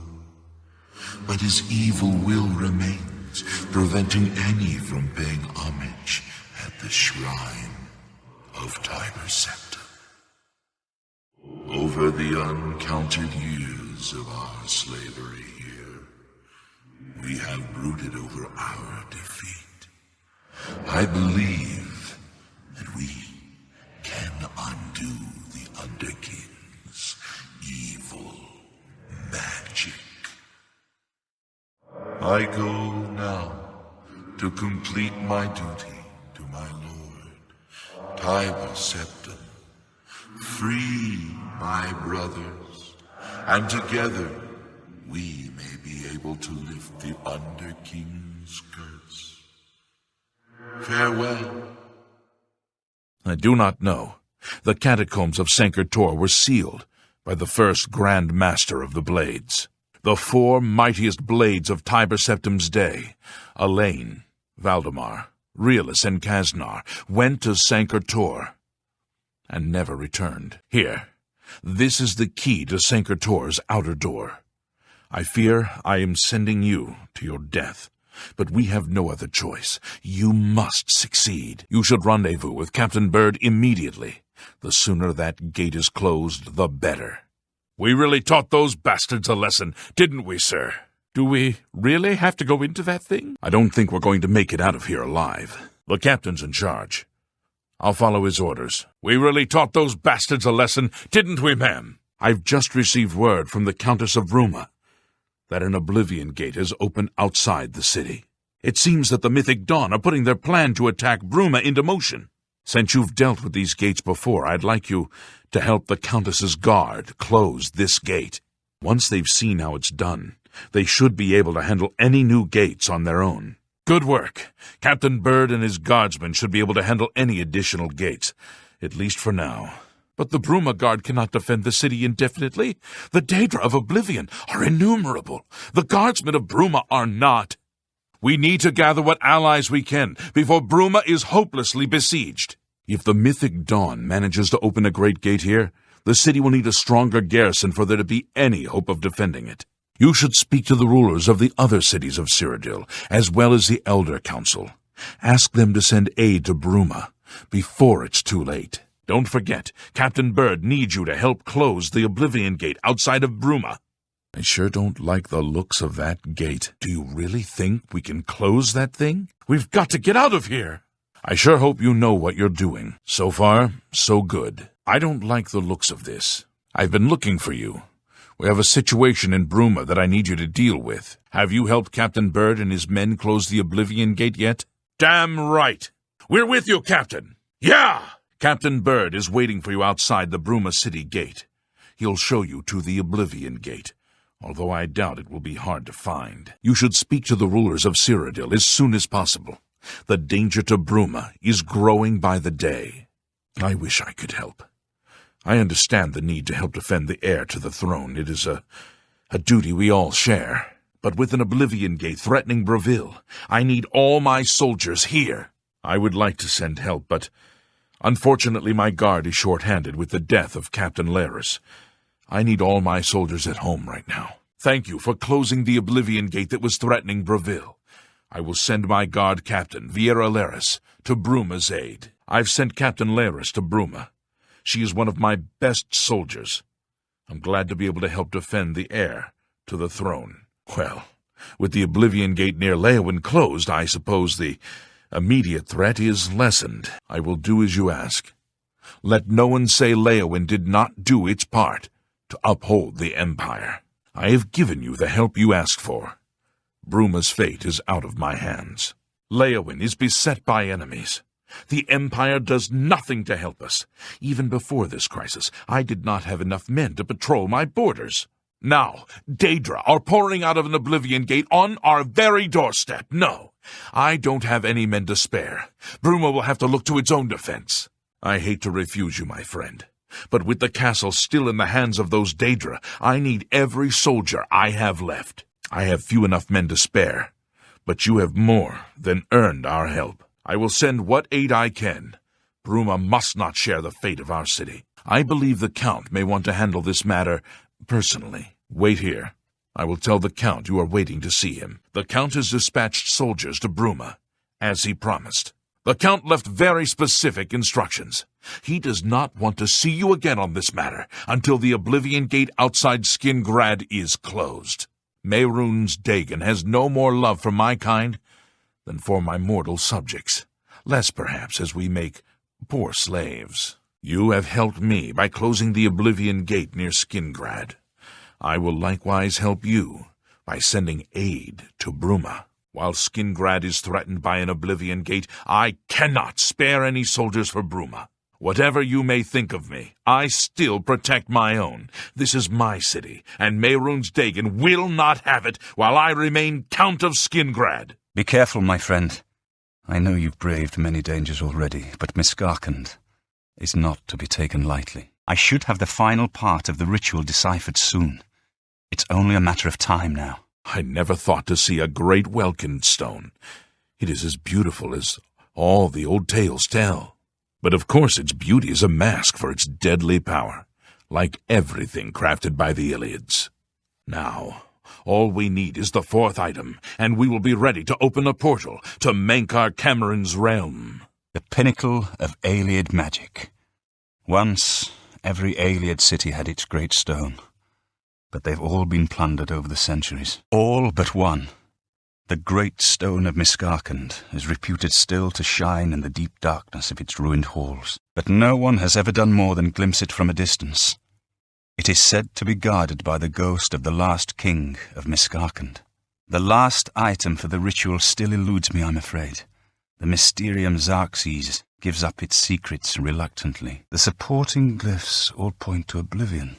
Speaker 7: but his evil will remains, preventing any from paying homage at the shrine of Tiber Septim. Over the uncounted years of our slavery here, we have brooded over our defeat. I believe that we can undo the Underking's evil magic. I go now to complete my duty to my lord, Tiber Septim. Free my brothers, and together we may be able to lift the Underking's curse. Farewell.
Speaker 2: I do not know. The catacombs of Sancre-Tor were sealed by the first Grand Master of the Blades. The four mightiest blades of Tiber Septim's day, Elaine, Valdemar, Realus, and Kasnar, went to Sancre-Tor and never returned. Here, this is the key to Sancre-Tor's outer door. I fear I am sending you to your death, but we have no other choice. You must succeed. You should rendezvous with Captain Bird immediately. The sooner that gate is closed, the better. We really taught those bastards a lesson, didn't we, sir? Do we really have to go into that thing? I don't think we're going to make it out of here alive. The captain's in charge. I'll follow his orders. We really taught those bastards a lesson, didn't we, ma'am? I've just received word from the Countess of Bruma that an Oblivion gate is open outside the city. It seems that the Mythic Dawn are putting their plan to attack Bruma into motion. Since you've dealt with these gates before, I'd like you to help the Countess's guard close this gate. Once they've seen how it's done, they should be able to handle any new gates on their own. Good work. Captain Bird and his guardsmen should be able to handle any additional gates, at least for now. But the Bruma Guard cannot defend the city indefinitely. The Daedra of Oblivion are innumerable. The guardsmen of Bruma are not. We need to gather what allies we can before Bruma is hopelessly besieged. If the Mythic Dawn manages to open a great gate here, the city will need a stronger garrison for there to be any hope of defending it. You should speak to the rulers of the other cities of Cyrodiil, as well as the Elder Council. Ask them to send aid to Bruma before it's too late. Don't forget, Captain Bird needs you to help close the Oblivion Gate outside of Bruma. I sure don't like the looks of that gate. Do you really think we can close that thing? We've got to get out of here. I sure hope you know what you're doing. So far, so good. I don't like the looks of this. I've been looking for you. We have a situation in Bruma that I need you to deal with. Have you helped Captain Bird and his men close the Oblivion Gate yet? Damn right. We're with you, Captain. Yeah! Captain Bird is waiting for you outside the Bruma City Gate. He'll show you to the Oblivion Gate, although I doubt it will be hard to find. You should speak to the rulers of Cyrodiil as soon as possible. The danger to Bruma is growing by the day. I wish I could help. I understand the need to help defend the heir to the throne. It is a duty we all share. But with an Oblivion Gate threatening Breville, I need all my soldiers here. I would like to send help, but unfortunately my guard is short-handed with the death of Captain Laris. I need all my soldiers at home right now. Thank you for closing the Oblivion Gate that was threatening Breville. I will send my guard captain, Viera Laris, to Bruma's aid. I've sent Captain Laris to Bruma. She is one of my best soldiers. I'm glad to be able to help defend the heir to the throne. Well, with the Oblivion Gate near Leowyn closed, I suppose the immediate threat is lessened. I will do as you ask. Let no one say Leowyn did not do its part to uphold the Empire. I have given you the help you asked for. Bruma's fate is out of my hands. Leowyn is beset by enemies. The Empire does nothing to help us. Even before this crisis, I did not have enough men to patrol my borders. Now, Daedra are pouring out of an Oblivion Gate on our very doorstep. No, I don't have any men to spare. Bruma will have to look to its own defense. I hate to refuse you, my friend, but with the castle still in the hands of those Daedra, I need every soldier I have left. I have few enough men to spare, but you have more than earned our help. I will send what aid I can. Bruma must not share the fate of our city. I believe the Count may want to handle this matter personally. Wait here. I will tell the Count you are waiting to see him. The Count has dispatched soldiers to Bruma, as he promised. The Count left very specific instructions. He does not want to see you again on this matter until the Oblivion Gate outside Skingrad is closed. Mehrunes Dagon has no more love for my kind than for my mortal subjects, less perhaps as we make poor slaves. You have helped me by closing the Oblivion Gate near Skingrad. I will likewise help you by sending aid to Bruma. While Skingrad is threatened by an Oblivion Gate, I cannot spare any soldiers for Bruma. Whatever you may think of me, I still protect my own. This is my city, and Mehrunes Dagon will not have it while I remain Count of Skingrad.
Speaker 3: Be careful, my friend. I know you've braved many dangers already, but Miskarkand is not to be taken lightly. I should have the final part of the ritual deciphered soon. It's only a matter of time now.
Speaker 2: I never thought to see a great Welkin stone. It is as beautiful as all the old tales tell. But of course its beauty is a mask for its deadly power, like everything crafted by the Iliads. Now, all we need is the fourth item, and we will be ready to open a portal to Mankar Cameron's realm.
Speaker 3: The pinnacle of Iliad magic. Once, every Iliad city had its great stone, but they've all been plundered over the centuries. All but one. The great stone of Miskarkand is reputed still to shine in the deep darkness of its ruined halls, but no one has ever done more than glimpse it from a distance. It is said to be guarded by the ghost of the last king of Miskarkand. The last item for the ritual still eludes me, I'm afraid. The Mysterium Xerxes gives up its secrets reluctantly. The supporting glyphs all point to Oblivion,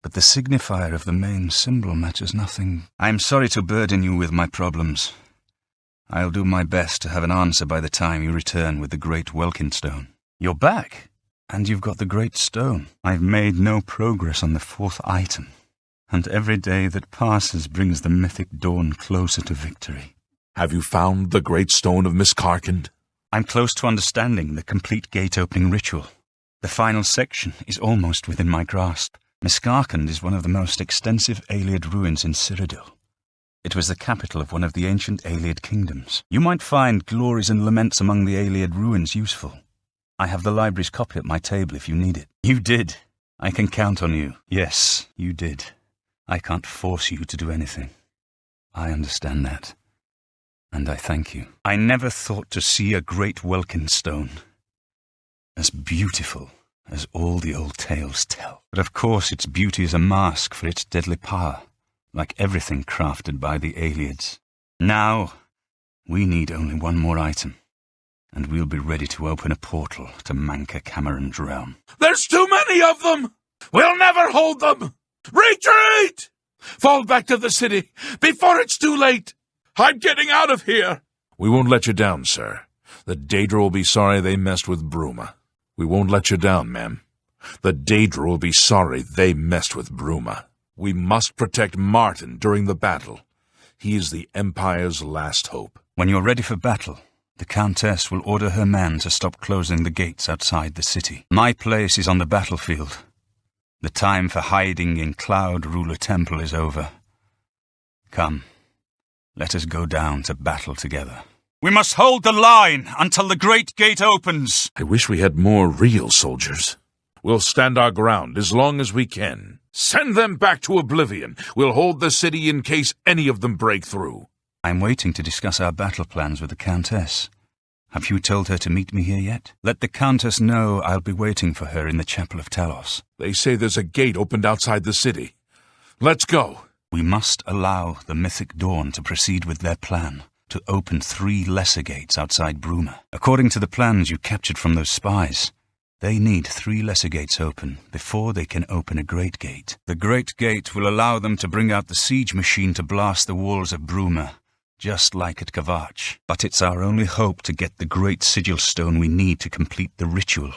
Speaker 3: but the signifier of the main symbol matches nothing. I'm sorry to burden you with my problems. I'll do my best to have an answer by the time you return with the great Welkin stone. You're back, and you've got the great stone. I've made no progress on the fourth item, and every day that passes brings the mythic dawn closer to victory.
Speaker 2: Have you found the great stone of Miskarkand?
Speaker 3: I'm close to understanding the complete gate-opening ritual. The final section is almost within my grasp. Miskarkand is one of the most extensive Iliad ruins in Cyrodiil. It was the capital of one of the ancient Iliad kingdoms. You might find glories and laments among the Iliad ruins useful. I have the library's copy at my table if you need it. You did. I can count on you. Yes, you did. I can't force you to do anything. I understand that. And I thank you. I never thought to see a great Welkin stone as beautiful as all the old tales tell. But of course its beauty is a mask for its deadly power, like everything crafted by the Iliads. Now, we need only one more item, and we'll be ready to open a portal to Mankar Cameron's realm.
Speaker 1: There's too many of them! We'll never hold them! Retreat! Fall back to the city before it's too late! I'm getting out of here!
Speaker 2: We won't let you down, sir. The Daedra will be sorry they messed with Bruma. We won't let you down, ma'am. The Daedra will be sorry they messed with Bruma. We must protect Martin during the battle. He is the Empire's last hope.
Speaker 3: When you're ready for battle, the Countess will order her men to stop closing the gates outside the city. My place is on the battlefield. The time for hiding in Cloud Ruler Temple is over. Come, let us go down to battle together. We must hold the line until the great gate opens.
Speaker 2: I wish we had more real soldiers. We'll stand our ground as long as we can. Send them back to Oblivion. We'll hold the city in case any of them break through.
Speaker 3: I'm waiting to discuss our battle plans with the Countess. Have you told her to meet me here yet? Let the Countess know I'll be waiting for her in the Chapel of Telos.
Speaker 2: They say there's a gate opened outside the city. Let's go.
Speaker 3: We must allow the Mythic Dawn to proceed with their plan, to open 3 lesser gates outside Bruma. According to the plans you captured from those spies, they need 3 lesser gates open before they can open a great gate. The great gate will allow them to bring out the siege machine to blast the walls of Bruma, just like at Kavach. But it's our only hope to get the great sigil stone we need to complete the ritual.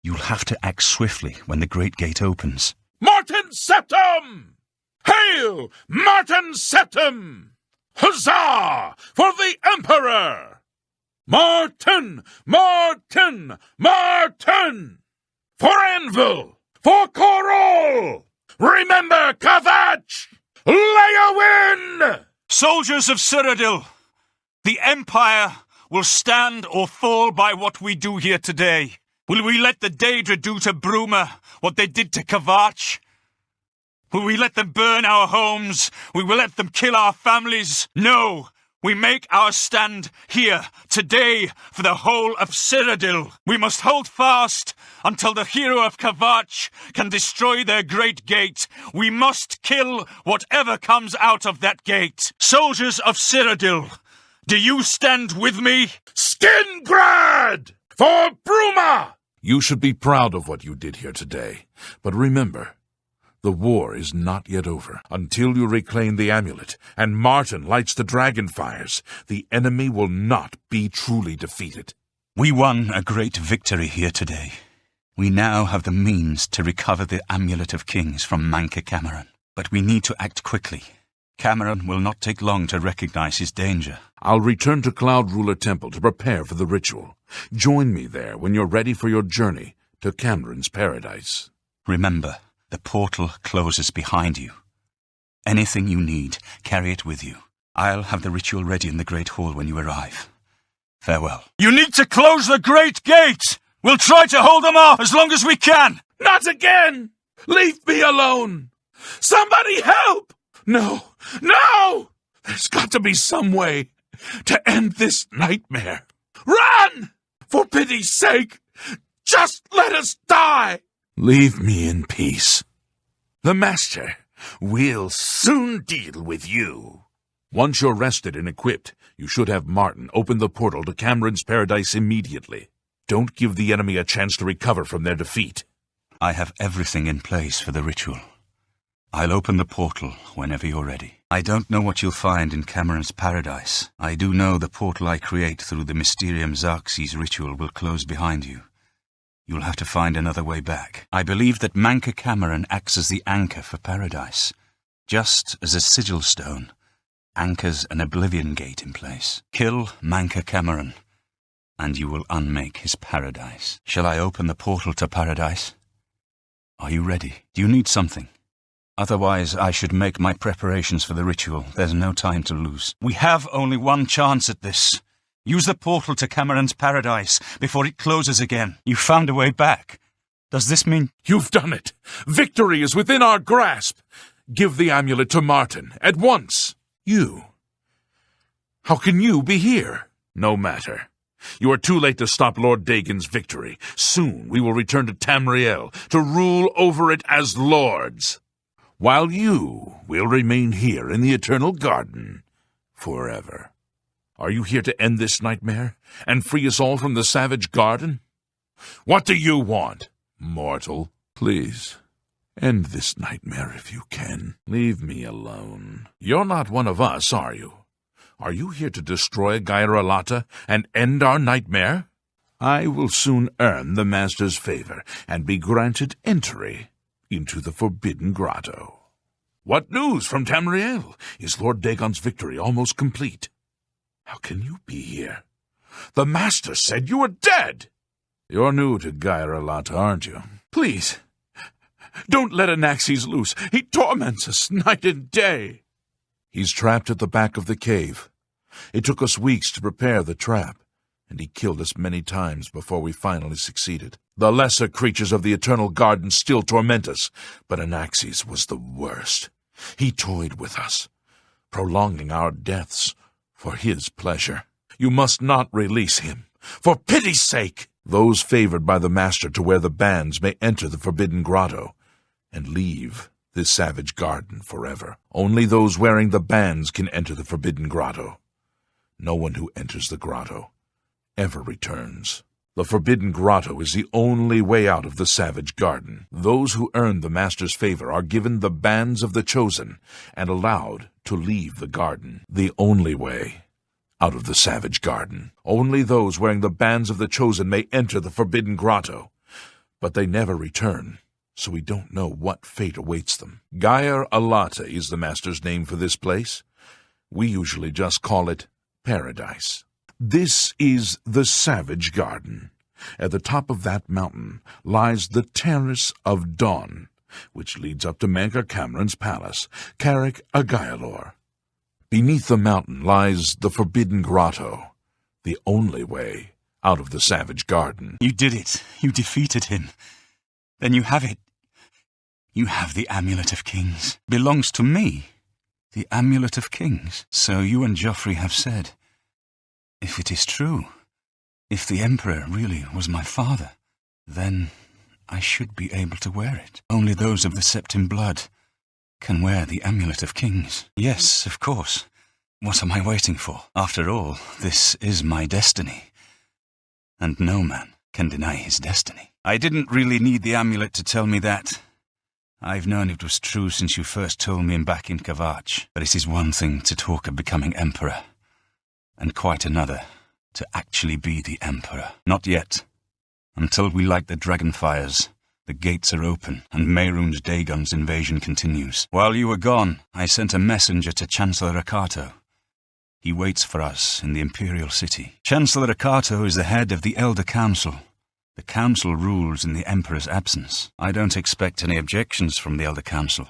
Speaker 3: You'll have to act swiftly when the great gate opens.
Speaker 1: Martin Septim! Hail, Martin Septim! Huzzah for the Emperor!
Speaker 2: Martin! Martin! Martin! For Anvil! For Corol! Remember Kavach! Lay a win!
Speaker 3: Soldiers of Cyrodiil, the Empire will stand or fall by what we do here today. Will we let the Daedra do to Bruma what they did to Kavach? Will we let them burn our homes? Will we let them kill our families? No! We make our stand here, today, for the whole of Cyrodiil. We must hold fast until the hero of Kavach can destroy their great gate. We must kill whatever comes out of that gate. Soldiers of Cyrodiil, do you stand with me?
Speaker 2: Skingrad! For Bruma! You should be proud of what you did here today. But remember, the war is not yet over. Until you reclaim the amulet and Martin lights the dragon fires, the enemy will not be truly defeated.
Speaker 3: We won a great victory here today. We now have the means to recover the Amulet of Kings from Manca Cameron. But we need to act quickly. Cameron will not take long to recognize his danger.
Speaker 2: I'll return to Cloud Ruler Temple to prepare for the ritual. Join me there when you're ready for your journey to Cameron's paradise.
Speaker 3: Remember, the portal closes behind you. Anything you need, carry it with you. I'll have the ritual ready in the Great Hall when you arrive. Farewell. You need to close the Great Gate! We'll try to hold them off as long as we can!
Speaker 2: Not again! Leave me alone! Somebody help! No! No! There's got to be some way to end this nightmare. Run! For pity's sake, just let us die! Leave me in peace. The Master will soon deal with you. Once you're rested and equipped, you should have Martin open the portal to Cameron's paradise immediately. Don't give the enemy a chance to recover from their defeat.
Speaker 3: I have everything in place for the ritual. I'll open the portal whenever you're ready. I don't know what you'll find in Cameron's paradise. I do know the portal I create through the Mysterium Xarxes ritual will close behind you. You'll have to find another way back. I believe that Manca Cameron acts as the anchor for paradise, just as a sigil stone anchors an Oblivion gate in place. Kill Manca Cameron, and you will unmake his paradise. Shall I open the portal to paradise? Are you ready? Do you need something? Otherwise, I should make my preparations for the ritual. There's no time to lose. We have only one chance at this. Use the portal to Cameron's paradise before it closes again. You found a way back. Does this mean...
Speaker 2: You've done it! Victory is within our grasp! Give the amulet to Martin, at once! You? How can you be here? No matter. You are too late to stop Lord Dagon's victory. Soon we will return to Tamriel to rule over it as lords, while you will remain here in the Eternal Garden forever. Are you here to end this nightmare and free us all from the Savage Garden? What do you want, mortal? Please, end this nightmare if you can. Leave me alone. You're not one of us, are you? Are you here to destroy Gairalata and end our nightmare? I will soon earn the Master's favor and be granted entry into the Forbidden Grotto. What news from Tamriel? Is Lord Dagon's victory almost complete? How can you be here? The Master said you were dead! You're new to Gairalata, aren't you? Please, don't let Anaxes loose. He torments us night and day. He's trapped at the back of the cave. It took us weeks to prepare the trap, and he killed us many times before we finally succeeded. The lesser creatures of the Eternal Garden still torment us, but Anaxes was the worst. He toyed with us, prolonging our deaths for his pleasure. You must not release him, for pity's sake! Those favored by the Master to wear the bands may enter the Forbidden Grotto and leave this savage garden forever. Only those wearing the bands can enter the Forbidden Grotto. No one who enters the grotto ever returns. The Forbidden Grotto is the only way out of the Savage Garden. Those who earn the Master's favor are given the bands of the Chosen and allowed to leave the garden. The only way out of the Savage Garden. Only those wearing the bands of the Chosen may enter the Forbidden Grotto, but they never return, so we don't know what fate awaits them. Gairalata is the Master's name for this place. We usually just call it Paradise. This is the Savage Garden. At the top of that mountain lies the Terrace of Dawn, which leads up to Manca Cameron's palace, Carrick Agailor. Beneath the mountain lies the Forbidden Grotto, the only way out of the Savage Garden.
Speaker 3: You did it. You defeated him. Then you have it. You have the Amulet of Kings. Belongs to me. The Amulet of Kings. So you and Joffrey have said. If it is true, if the Emperor really was my father, then I should be able to wear it. Only those of the Septim blood can wear the Amulet of Kings. Yes, of course. What am I waiting for? After all, this is my destiny. And no man can deny his destiny. I didn't really need the amulet to tell me that. I've known it was true since you first told me back in Kavach. But it is one thing to talk of becoming Emperor, and quite another to actually be the Emperor. Not yet. Until we light the Dragonfires, the gates are open, and Mehrunes Dagon's invasion continues. While you were gone, I sent a messenger to Chancellor Akato. He waits for us in the Imperial city. Chancellor Akato is the head of the Elder Council. The Council rules in the Emperor's absence. I don't expect any objections from the Elder Council,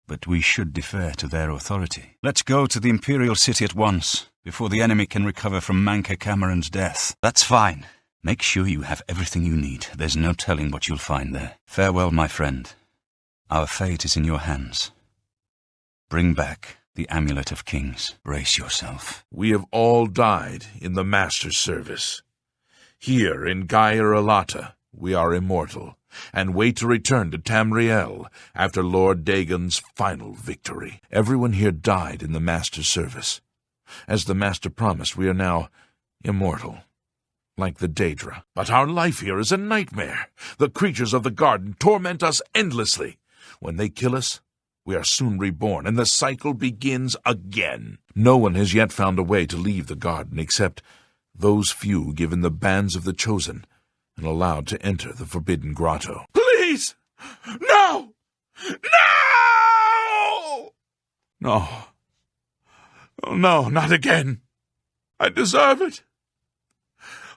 Speaker 3: but we should defer to their authority. Let's go to the Imperial city at once, before the enemy can recover from Manca Cameron's death. That's fine. Make sure you have everything you need. There's no telling what you'll find there. Farewell, my friend. Our fate is in your hands. Bring back the Amulet of Kings. Brace yourself.
Speaker 2: We have all died in the Master's service. Here in Gaia Alata, we are immortal, and wait to return to Tamriel after Lord Dagon's final victory. Everyone here died in the Master's service. As the Master promised, we are now immortal, like the Daedra. But our life here is a nightmare. The creatures of the garden torment us endlessly. When they kill us, we are soon reborn, and the cycle begins again. No one has yet found a way to leave the garden except those few given the bands of the Chosen and allowed to enter the Forbidden Grotto. Please! No! No! No. Oh, no, not again. I deserve it.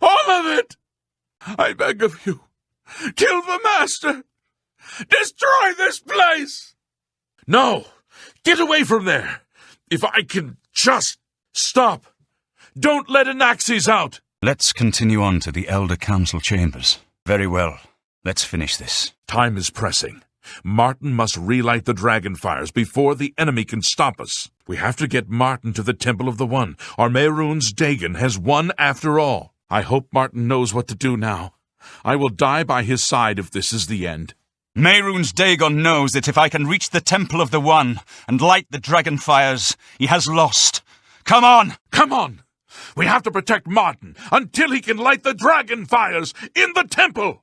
Speaker 2: All of it! I beg of you, kill the Master! Destroy this place! No! Get away from there! If I can just stop! Don't let Anaxes out!
Speaker 3: Let's continue on to the Elder Council chambers. Very well. Let's finish this.
Speaker 2: Time is pressing. Martin must relight the Dragonfires before the enemy can stop us. We have to get Martin to the Temple of the One, or Mehrunes Dagon has won after all. I hope Martin knows what to do now. I will die by his side if this is the end.
Speaker 3: Mehrunes Dagon knows that if I can reach the Temple of the One and light the Dragonfires, he has lost. Come on!
Speaker 2: Come on! We have to protect Martin until he can light the Dragonfires in the temple!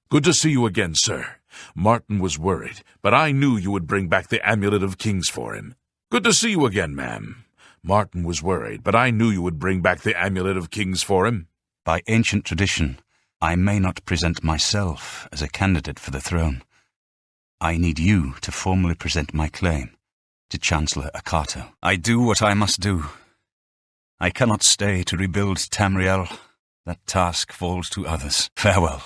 Speaker 2: Good to see you again, sir. Martin was worried, but I knew you would bring back the Amulet of Kings for him. Good to see you again, ma'am. Martin was worried, but I knew you would bring back the Amulet of Kings for him.
Speaker 3: By ancient tradition, I may not present myself as a candidate for the throne. I need you to formally present my claim to Chancellor Akato. I do what I must do. I cannot stay to rebuild Tamriel. That task falls to others. Farewell.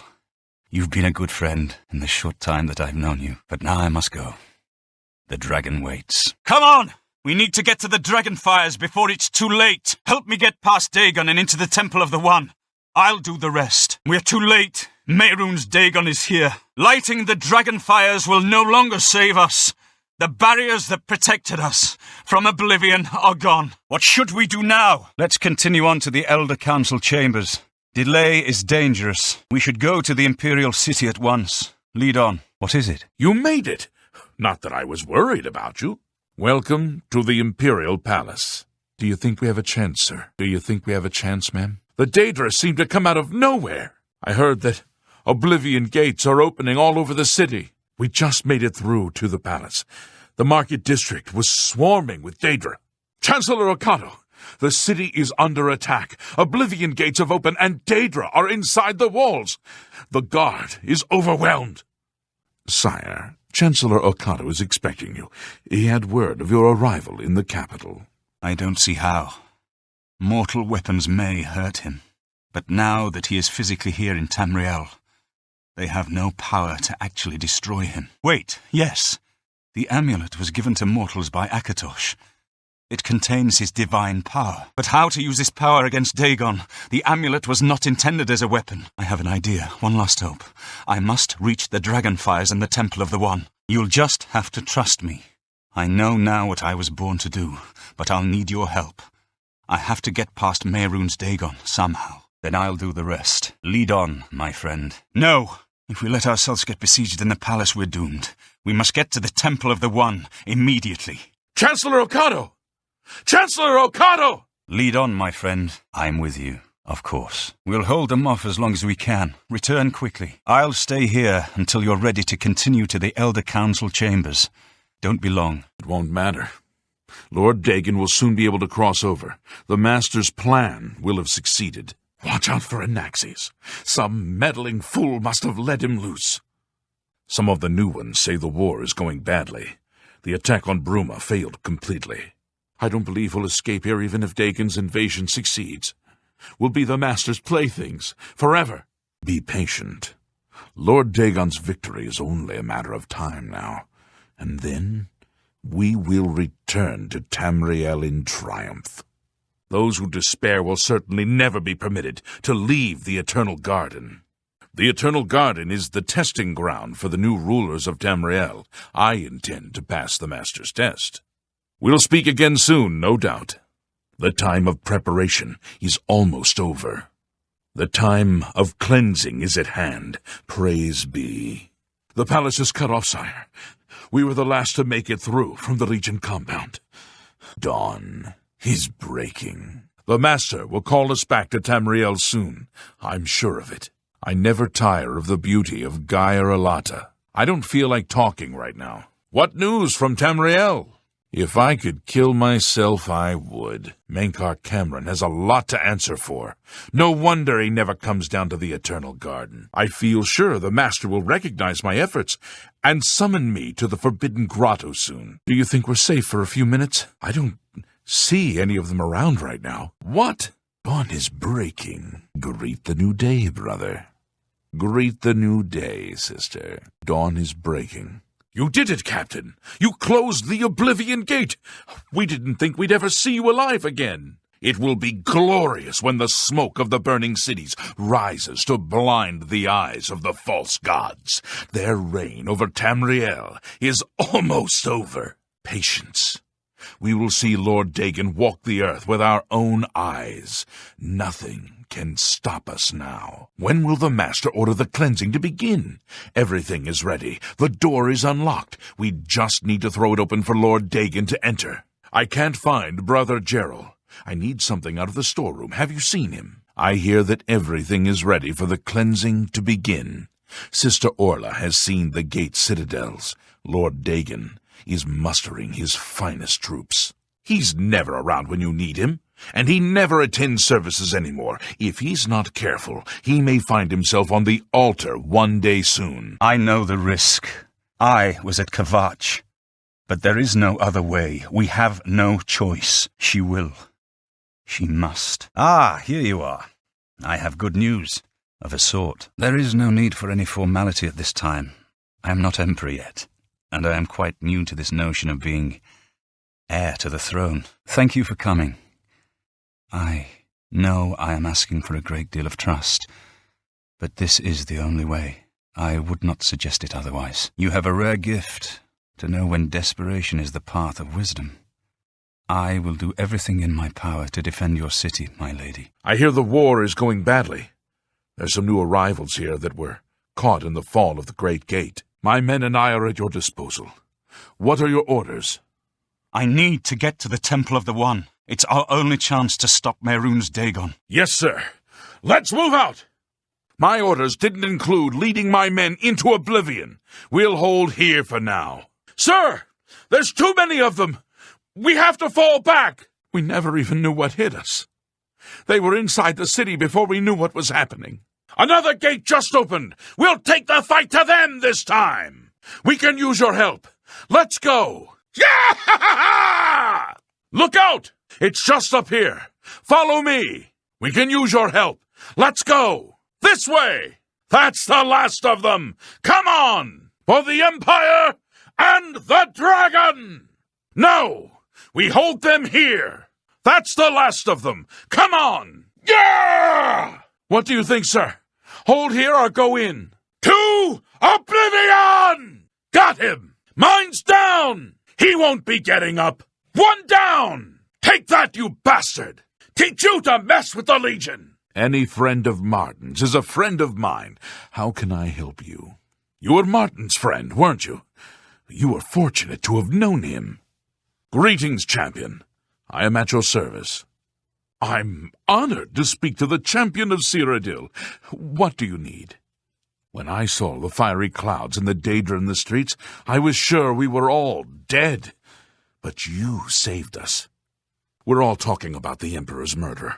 Speaker 3: You've been a good friend in the short time that I've known you, but now I must go. The dragon waits. Come on! We need to get to the Dragonfires before it's too late. Help me get past Dagon and into the Temple of the One. I'll do the rest. We're too late. Mehrunes Dagon is here. Lighting the Dragonfires will no longer save us. The barriers that protected us from Oblivion are gone. What should we do now? Let's continue on to the Elder Council chambers. Delay is dangerous. We should go to the Imperial city at once. Lead on. What is it?
Speaker 2: You made it. Not that I was worried about you. Welcome to the Imperial Palace. Do you think we have a chance, sir? Do you think we have a chance, ma'am? The Daedra seem to come out of nowhere. I heard that Oblivion gates are opening all over the city. We just made it through to the palace. The market district was swarming with Daedra. Chancellor Akato, the city is under attack. Oblivion gates have opened and Daedra are inside the walls. The guard is overwhelmed. Sire, Chancellor Akato is expecting you. He had word of your arrival in the capital.
Speaker 3: I don't see how. Mortal weapons may hurt him, but now that he is physically here in Tamriel, they have no power to actually destroy him. Wait, yes, the amulet was given to mortals by Akatosh. It contains his divine power. But how to use this power against Dagon? The amulet was not intended as a weapon. I have an idea, one last hope. I must reach the dragonfires and the Temple of the One. You'll just have to trust me. I know now what I was born to do, but I'll need your help. I have to get past Mehrunes Dagon somehow. Then I'll do the rest. Lead on, my friend. No! If we let ourselves get besieged in the palace, we're doomed. We must get to the Temple of the One immediately.
Speaker 1: Chancellor Okado! Chancellor Okado!
Speaker 3: Lead on, my friend. I'm with you, of course. We'll hold them off as long as we can. Return quickly. I'll stay here until you're ready to continue to the Elder Council chambers. Don't be long.
Speaker 2: It won't matter. Lord Dagon will soon be able to cross over. The Master's plan will have succeeded. Watch out for Anaxes. Some meddling fool must have let him loose. Some of the new ones say the war is going badly. The attack on Bruma failed completely. I don't believe we'll escape here even if Dagon's invasion succeeds. We'll be the Master's playthings, forever. Be patient. Lord Dagon's victory is only a matter of time now. And then we will return to Tamriel in triumph. Those who despair will certainly never be permitted to leave the Eternal Garden. The Eternal Garden is the testing ground for the new rulers of Tamriel. I intend to pass the Master's test. We'll speak again soon, no doubt. The time of preparation is almost over. The time of cleansing is at hand. Praise be. The palace is cut off, sire. We were the last to make it through from the Legion compound. Dawn is breaking. The Master will call us back to Tamriel soon. I'm sure of it. I never tire of the beauty of Gaia Alata. I don't feel like talking right now. What news from Tamriel? If I could kill myself, I would. Menkar Cameron has a lot to answer for. No wonder he never comes down to the Eternal Garden. I feel sure the Master will recognize my efforts and summon me to the Forbidden Grotto soon. Do you think we're safe for a few minutes? I don't see any of them around right now. What? Dawn is breaking. Greet the new day, brother. Greet the new day, sister. Dawn is breaking. You did it, Captain. You closed the Oblivion Gate. We didn't think we'd ever see you alive again. It will be glorious when the smoke of the burning cities rises to blind the eyes of the false gods. Their reign over Tamriel is almost over. Patience. We will see Lord Dagon walk the earth with our own eyes. Nothing can stop us now. When will the Master order the cleansing to begin? Everything is ready. The door is unlocked. We just need to throw it open for Lord Dagon to enter. I can't find Brother Gerald. I need something out of the storeroom. Have you seen him? I hear that everything is ready for the cleansing to begin. Sister Orla has seen the gate citadels. Lord Dagon is mustering his finest troops. He's never around when you need him, and he never attends services anymore. If he's not careful, he may find himself on the altar one day soon.
Speaker 3: I know the risk. I was at Kavach. But there is no other way. We have no choice. She will. She must. Ah, here you are. I have good news, of a sort. There is no need for any formality at this time. I am not Emperor yet, and I am quite new to this notion of being heir to the throne. Thank you for coming. I know I am asking for a great deal of trust, but this is the only way. I would not suggest it otherwise. You have a rare gift to know when desperation is the path of wisdom. I will do everything in my power to defend your city, my lady.
Speaker 2: I hear the war is going badly. There's some new arrivals here that were caught in the fall of the Great Gate. My men and I are at your disposal. What are your orders?
Speaker 3: I need to get to the Temple of the One. It's our only chance to stop Mehrunes Dagon.
Speaker 2: Yes, sir. Let's move out! My orders didn't include leading my men into Oblivion. We'll hold here for now. Sir! There's too many of them! We have to fall back! We never even knew what hit us. They were inside the city before we knew what was happening. Another gate just opened! We'll take the fight to them this time! We can use your help. Let's go! Yeah! Look out! It's just up here. Follow me. We can use your help. Let's go. This way. That's the last of them. Come on. For the Empire and the Dragon. No, we hold them here. That's the last of them. Come on. Yeah! What do you think, sir? Hold here or go in? To Oblivion! Got him! Mine's down! He won't be getting up. One down! Take that, you bastard! Teach you to mess with the Legion! Any friend of Martin's is a friend of mine. How can I help you? You were Martin's friend, weren't you? You were fortunate to have known him. Greetings, champion. I am at your service. I'm honored to speak to the champion of Cyrodiil. What do you need? When I saw the fiery clouds and the Daedra in the streets, I was sure we were all dead. But you saved us. We're all talking about the Emperor's murder.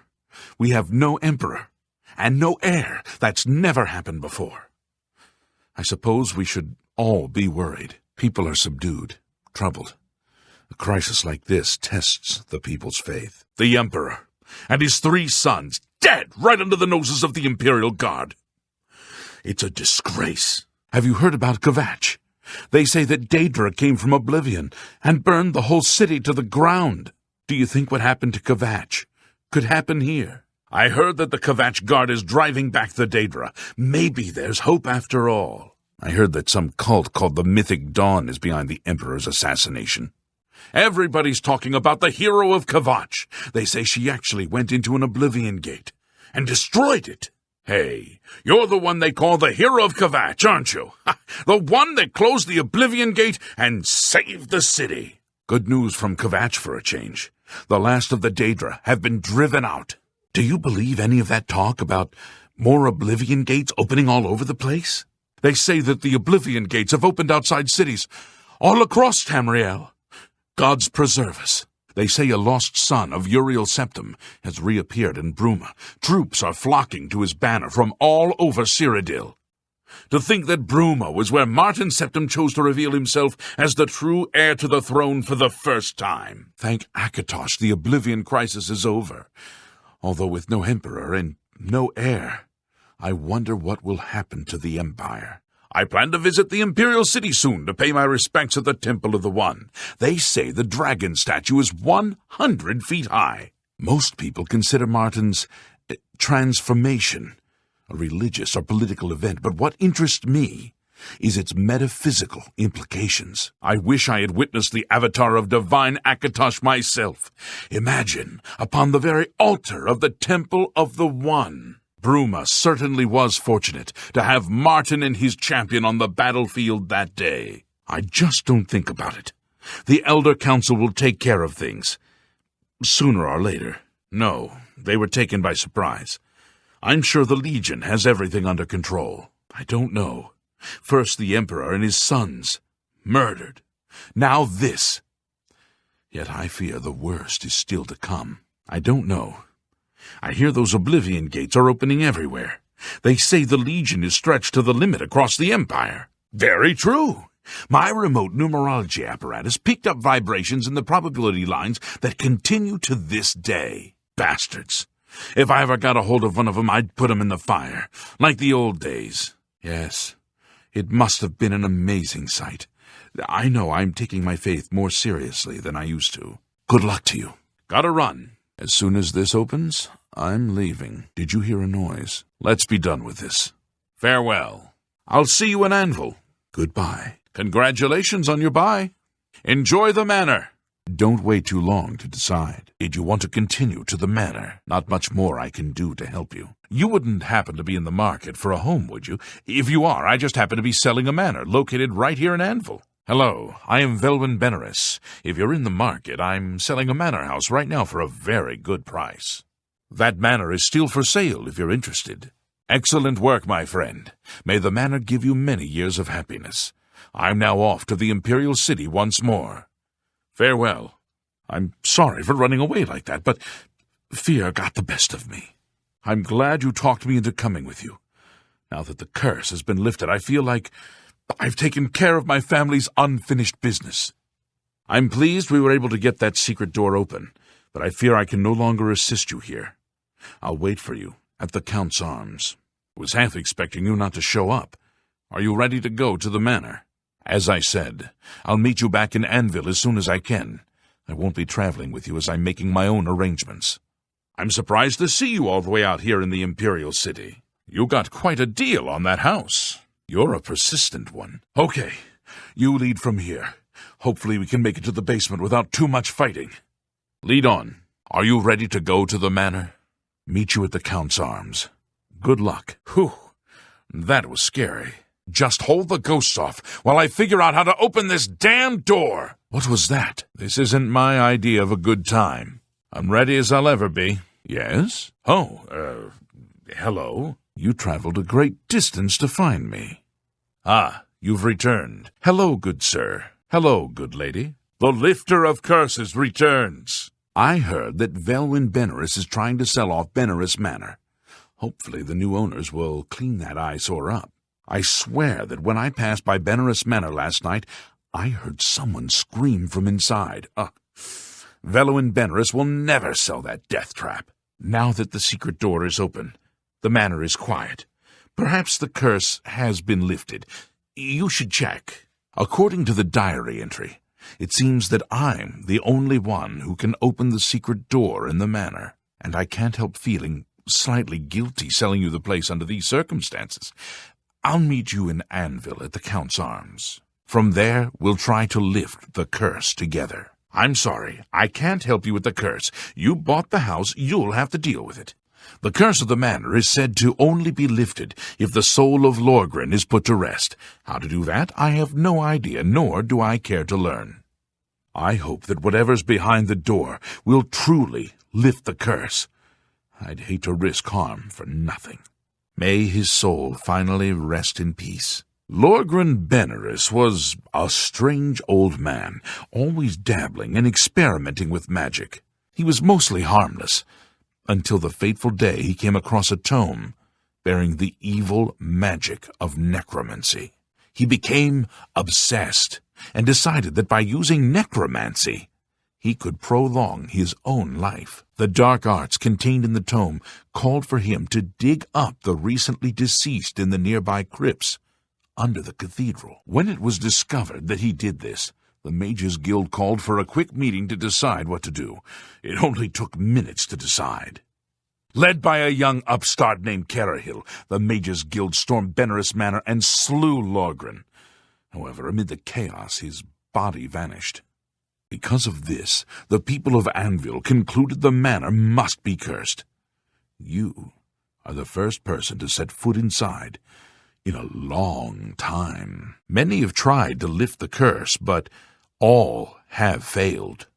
Speaker 2: We have no Emperor, and no heir. That's never happened before. I suppose we should all be worried. People are subdued, troubled. A crisis like this tests the people's faith. The Emperor and his 3 sons dead right under the noses of the Imperial Guard. It's a disgrace. Have you heard about Kvatch? They say that Daedra came from Oblivion and burned the whole city to the ground. Do you think what happened to Kvatch could happen here? I heard that the Kvatch Guard is driving back the Daedra. Maybe there's hope after all. I heard that some cult called the Mythic Dawn is behind the Emperor's assassination. Everybody's talking about the hero of Kvatch. They say she actually went into an Oblivion gate and destroyed it. Hey, you're the one they call the hero of Kvatch, aren't you? The one that closed the Oblivion gate and saved the city. Good news from Kvatch for a change. The last of the Daedra have been driven out. Do you believe any of that talk about more Oblivion gates opening all over the place? They say that the Oblivion gates have opened outside cities all across Tamriel. Gods preserve us. They say a lost son of Uriel Septim has reappeared in Bruma. Troops are flocking to his banner from all over Cyrodiil. To think that Bruma was where Martin Septim chose to reveal himself as the true heir to the throne for the first time. Thank Akatosh, the Oblivion crisis is over. Although with no emperor and no heir, I wonder what will happen to the Empire. I plan to visit the Imperial city soon to pay my respects at the Temple of the One. They say the dragon statue is 100 feet high. Most people consider Martin's transformation a religious or political event, but what interests me is its metaphysical implications. I wish I had witnessed the avatar of divine Akatosh myself. Imagine, upon the very altar of the Temple of the One. Bruma certainly was fortunate to have Martin and his champion on the battlefield that day. I just don't think about it. The Elder Council will take care of things. Sooner or later. No, they were taken by surprise. I'm sure the Legion has everything under control. I don't know. First the Emperor and his sons. Murdered. Now this. Yet I fear the worst is still to come. I don't know. I hear those Oblivion gates are opening everywhere. They say the Legion is stretched to the limit across the Empire. Very true. My remote numerology apparatus picked up vibrations in the probability lines that continue to this day. Bastards. If I ever got a hold of one of them, I'd put him in the fire, like the old days. Yes, it must have been an amazing sight. I know I'm taking my faith more seriously than I used to. Good luck to you. Gotta run. As soon as this opens, I'm leaving. Did you hear a noise? Let's be done with this. Farewell. I'll see you in Anvil. Goodbye. Congratulations on your buy. Enjoy the manor. Don't wait too long to decide. Did you want to continue to the manor? Not much more I can do to help you. You wouldn't happen to be in the market for a home, would you? If you are, I just happen to be selling a manor located right here in Anvil. Hello, I am Velwyn Benaris. If you're in the market, I'm selling a manor house right now for a very good price. That manor is still for sale if you're interested. Excellent work, my friend. May the manor give you many years of happiness. I'm now off to the Imperial city once more. Farewell. I'm sorry for running away like that, but fear got the best of me. I'm glad you talked me into coming with you. Now that the curse has been lifted, I feel like I've taken care of my family's unfinished business. I'm pleased we were able to get that secret door open, but I fear I can no longer assist you here. I'll wait for you at the Count's Arms. I was half expecting you not to show up. Are you ready to go to the manor? As I said, I'll meet you back in Anvil as soon as I can. I won't be traveling with you as I'm making my own arrangements. I'm surprised to see you all the way out here in the Imperial City. You got quite a deal on that house. You're a persistent one. Okay, you lead from here. Hopefully we can make it to the basement without too much fighting. Lead on. Are you ready to go to the manor? Meet you at the Count's Arms. Good luck. Whew, that was scary. Just hold the ghosts off while I figure out how to open this damn door. What was that? This isn't my idea of a good time. I'm ready as I'll ever be. Yes? Oh, hello. You traveled a great distance to find me. Ah, you've returned. Hello, good sir. Hello, good lady. The Lifter of Curses returns. I heard that Velwyn Benaris is trying to sell off Benaris Manor. Hopefully the new owners will clean that eyesore up. I swear that when I passed by Benaris Manor last night, I heard someone scream from inside. Velwyn Benaris will never sell that death trap. Now that the secret door is open, the manor is quiet. Perhaps the curse has been lifted. You should check. According to the diary entry, it seems that I'm the only one who can open the secret door in the manor, and I can't help feeling slightly guilty selling you the place under these circumstances. I'll meet you in Anvil at the Count's Arms. From there, we'll try to lift the curse together. I'm sorry, I can't help you with the curse. You bought the house, you'll have to deal with it. The curse of the manor is said to only be lifted if the soul of Lorgren is put to rest. How to do that, I have no idea, nor do I care to learn. I hope that whatever's behind the door will truly lift the curse. I'd hate to risk harm for nothing. May his soul finally rest in peace. Lorgren Benaris was a strange old man, always dabbling and experimenting with magic. He was mostly harmless, until the fateful day he came across a tome bearing the evil magic of necromancy. He became obsessed and decided that by using necromancy, he could prolong his own life. The dark arts contained in the tome called for him to dig up the recently deceased in the nearby crypts under the cathedral. When it was discovered that he did this, the Mages Guild called for a quick meeting to decide what to do. It only took minutes to decide. Led by a young upstart named Carahil, the Mages Guild stormed Benaris Manor and slew Lorgren. However, amid the chaos, his body vanished. Because of this, the people of Anvil concluded the manor must be cursed. You are the first person to set foot inside in a long time. Many have tried to lift the curse, but all have failed.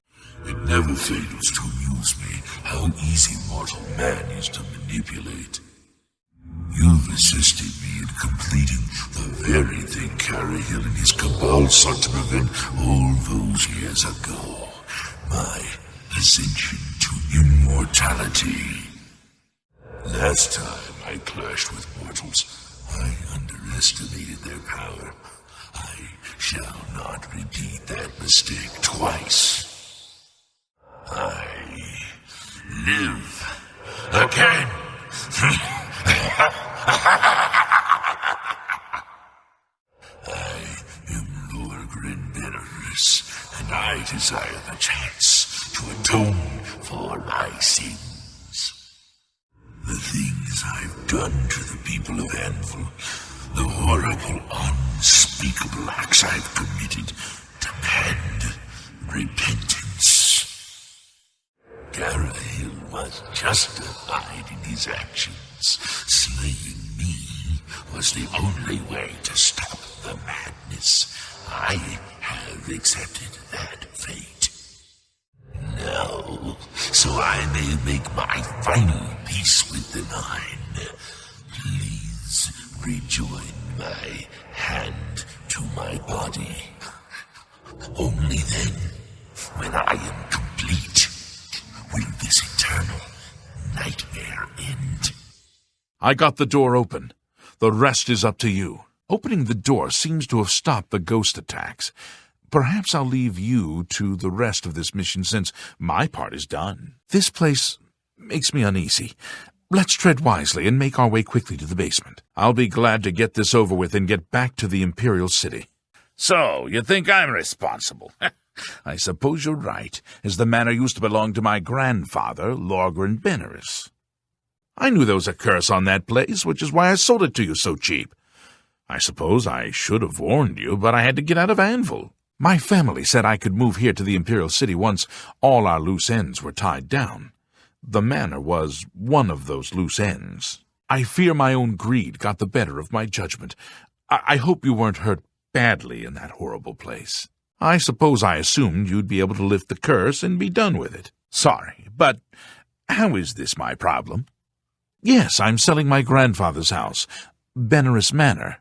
Speaker 8: It never fails to amuse me how easy mortal man is to manipulate. You've assisted me in completing the very thing Carahil and his cabal sought to prevent all those years ago. My ascension to immortality. Last time I clashed with mortals, I underestimated their power. I shall not repeat that mistake twice. I live again. I am Lorgren Benaris, and I desire the chance to atone for my sins. The things I've done to the people of Anvil, the horrible, unspeakable acts I've committed, demand repentance. Carahil was justified in his actions. Slaying me was the only way to stop the madness. I have accepted that fate. Now, so I may make my final peace with the Nine, please rejoin my hand to my body. Only then, when I am complete, will this eternal nightmare end.
Speaker 2: I got the door open. The rest is up to you. Opening the door seems to have stopped the ghost attacks, Perhaps I'll leave you to the rest of this mission since my part is done. This place makes me uneasy. Let's tread wisely and make our way quickly to the basement. I'll be glad to get this over with and get back to the Imperial city.
Speaker 7: So, you think I'm responsible?
Speaker 2: I suppose you're right, as the manor used to belong to my grandfather, Lorgren Benerus. I knew there was a curse on that place, which is why I sold it to you so cheap. I suppose I should have warned you, but I had to get out of Anvil. My family said I could move here to the Imperial city once all our loose ends were tied down. The manor was one of those loose ends. I fear my own greed got the better of my judgment. I hope you weren't hurt badly in that horrible place. I suppose I assumed you'd be able to lift the curse and be done with it. Sorry, but how is this my problem? Yes, I'm selling my grandfather's house, Benerus Manor.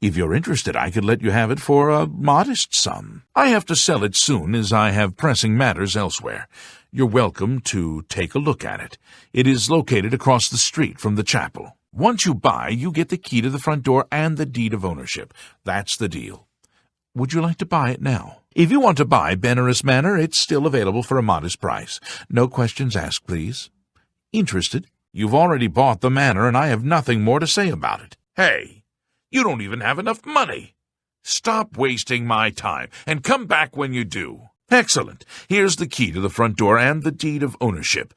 Speaker 2: If you're interested, I could let you have it for a modest sum. I have to sell it soon, as I have pressing matters elsewhere. You're welcome to take a look at it. It is located across the street from the chapel. Once you buy, you get the key to the front door and the deed of ownership. That's the deal. Would you like to buy it now? If you want to buy Benerus Manor, it's still available for a modest price. No questions asked, please. Interested? You've already bought the manor, and I have nothing more to say about it. Hey, you don't even have enough money. Stop wasting my time, and come back when you do. Excellent. Here's the key to the front door and the deed of ownership.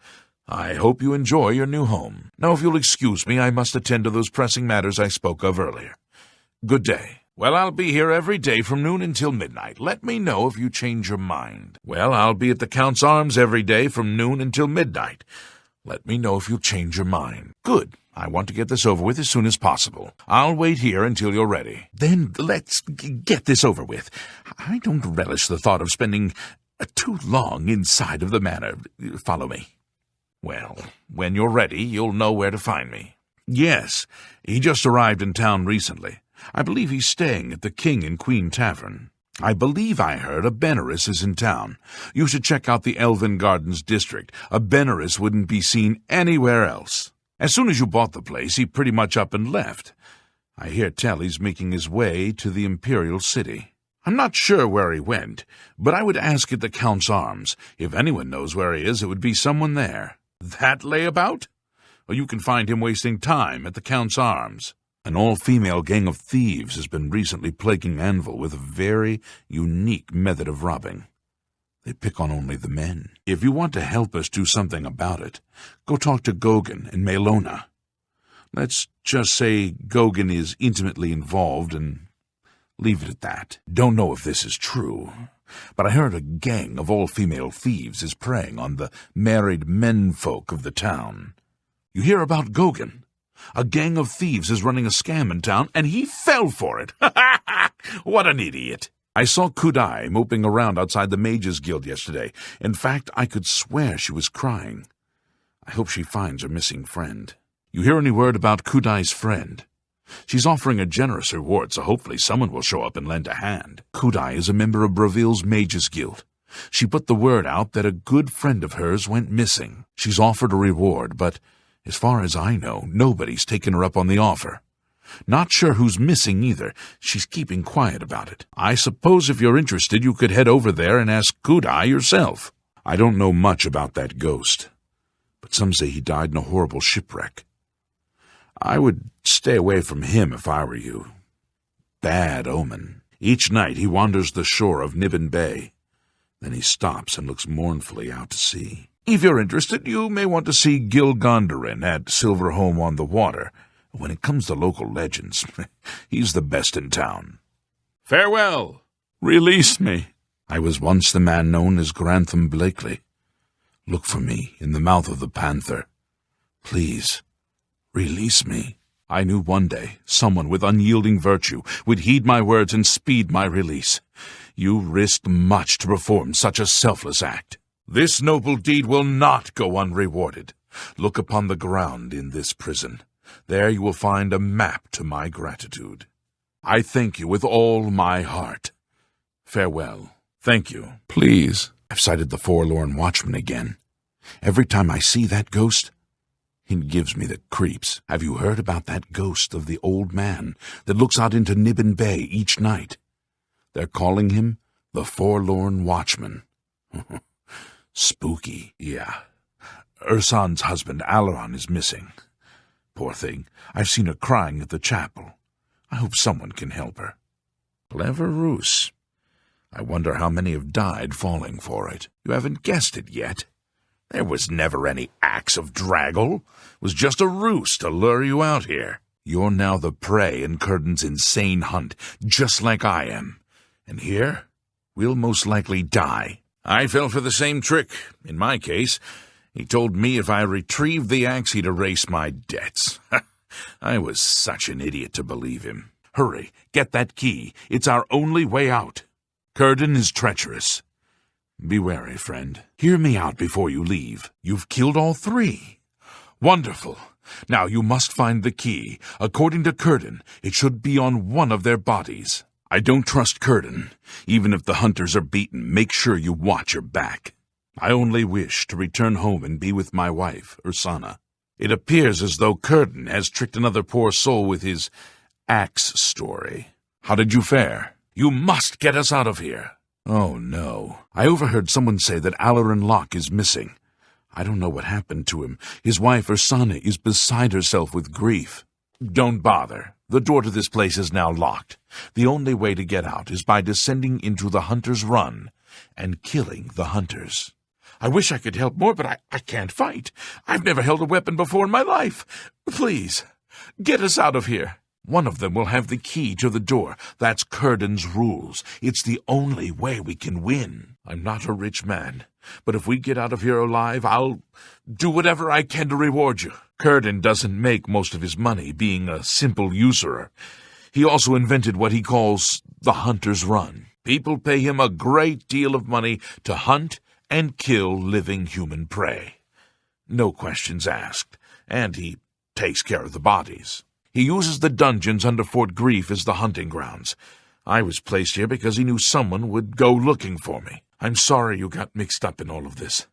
Speaker 2: I hope you enjoy your new home. Now, if you'll excuse me, I must attend to those pressing matters I spoke of earlier. Good day. Well, I'll be here every day from noon until midnight. Let me know if you change your mind. Well, I'll be at the Count's Arms every day from noon until midnight. Let me know if you change your mind. Good. I want to get this over with as soon as possible. I'll wait here until you're ready. Then let's get this over with. I don't relish the thought of spending too long inside of the manor. Follow me. Well, when you're ready, you'll know where to find me. Yes, he just arrived in town recently. I believe he's staying at the King and Queen Tavern. I believe I heard a Benerus is in town. You should check out the Elven Gardens district. A Benerus wouldn't be seen anywhere else. As soon as you bought the place, he pretty much up and left. I hear tell he's making his way to the Imperial city. I'm not sure where he went, but I would ask at the Count's Arms. If anyone knows where he is, it would be someone there. That layabout? Or you can find him wasting time at the Count's Arms. An all-female gang of thieves has been recently plaguing Anvil with a very unique method of robbing. They pick on only the men. If you want to help us do something about it, go talk to Gogan and Melona. Let's just say Gogan is intimately involved and leave it at that. Don't know if this is true, but I heard a gang of all-female thieves is preying on the married menfolk of the town. You hear about Gogan? A gang of thieves is running a scam in town, and he fell for it. What an idiot. I saw Kudai moping around outside the Mages Guild yesterday. In fact, I could swear she was crying. I hope she finds her missing friend. You hear any word about Kudai's friend? She's offering a generous reward, so hopefully someone will show up and lend a hand. Kudai is a member of Braville's Mages Guild. She put the word out that a good friend of hers went missing. She's offered a reward, but as far as I know, nobody's taken her up on the offer. Not sure who's missing either. She's keeping quiet about it. I suppose if you're interested, you could head over there and ask Kudai yourself. I don't know much about that ghost, but some say he died in a horrible shipwreck. I would stay away from him if I were you. Bad omen. Each night he wanders the shore of Niben Bay. Then he stops and looks mournfully out to sea. If you're interested, you may want to see Gil Gondarin at Silverholm on the Water. When it comes to local legends, he's the best in town. Farewell. Release me. I was once the man known as Grantham Blakely. Look for me in the mouth of the Panther. Please, release me. I knew one day someone with unyielding virtue would heed my words and speed my release. You risked much to perform such a selfless act. This noble deed will not go unrewarded. Look upon the ground in this prison. There you will find a map to my gratitude. I thank you with all my heart. Farewell. Thank you. Please. I've sighted the forlorn watchman again. Every time I see that ghost, it gives me the creeps. Have you heard about that ghost of the old man that looks out into Niben Bay each night? They're calling him The Forlorn Watchman. Spooky, yeah. Hircine's husband, Alban, is missing. Poor thing, I've seen her crying at the chapel. I hope someone can help her. Clever ruse. I wonder how many have died falling for it. You haven't guessed it yet. There was never any axe of Draggle. It was just a ruse to lure you out here. You're now the prey in Curdon's insane hunt, just like I am. And here, we'll most likely die. I fell for the same trick. In my case, he told me if I retrieved the axe, he'd erase my debts. I was such an idiot to believe him. Hurry, get that key. It's our only way out. Curdon is treacherous. Be wary, friend. Hear me out before you leave. You've killed all three. Wonderful. Now you must find the key. According to Curdon, it should be on one of their bodies. I don't trust Curdon. Even if the hunters are beaten, make sure you watch your back. I only wish to return home and be with my wife, Hircine. It appears as though Curdon has tricked another poor soul with his axe story. How did you fare? You must get us out of here. Oh, no. I overheard someone say that Alarin Locke is missing. I don't know what happened to him. His wife, Hircine, is beside herself with grief. Don't bother. The door to this place is now locked. The only way to get out is by descending into the Hunter's Run and killing the hunters. I wish I could help more, but I can't fight. I've never held a weapon before in my life. Please, get us out of here. One of them will have the key to the door. That's Curdon's rules. It's the only way we can win. I'm not a rich man, but if we get out of here alive, I'll do whatever I can to reward you. Curdon doesn't make most of his money being a simple usurer. He also invented what he calls the Hunter's Run. People pay him a great deal of money to hunt and kill living human prey. No questions asked, and he takes care of the bodies. He uses the dungeons under Fort Grief as the hunting grounds. I was placed here because he knew someone would go looking for me. I'm sorry you got mixed up in all of this.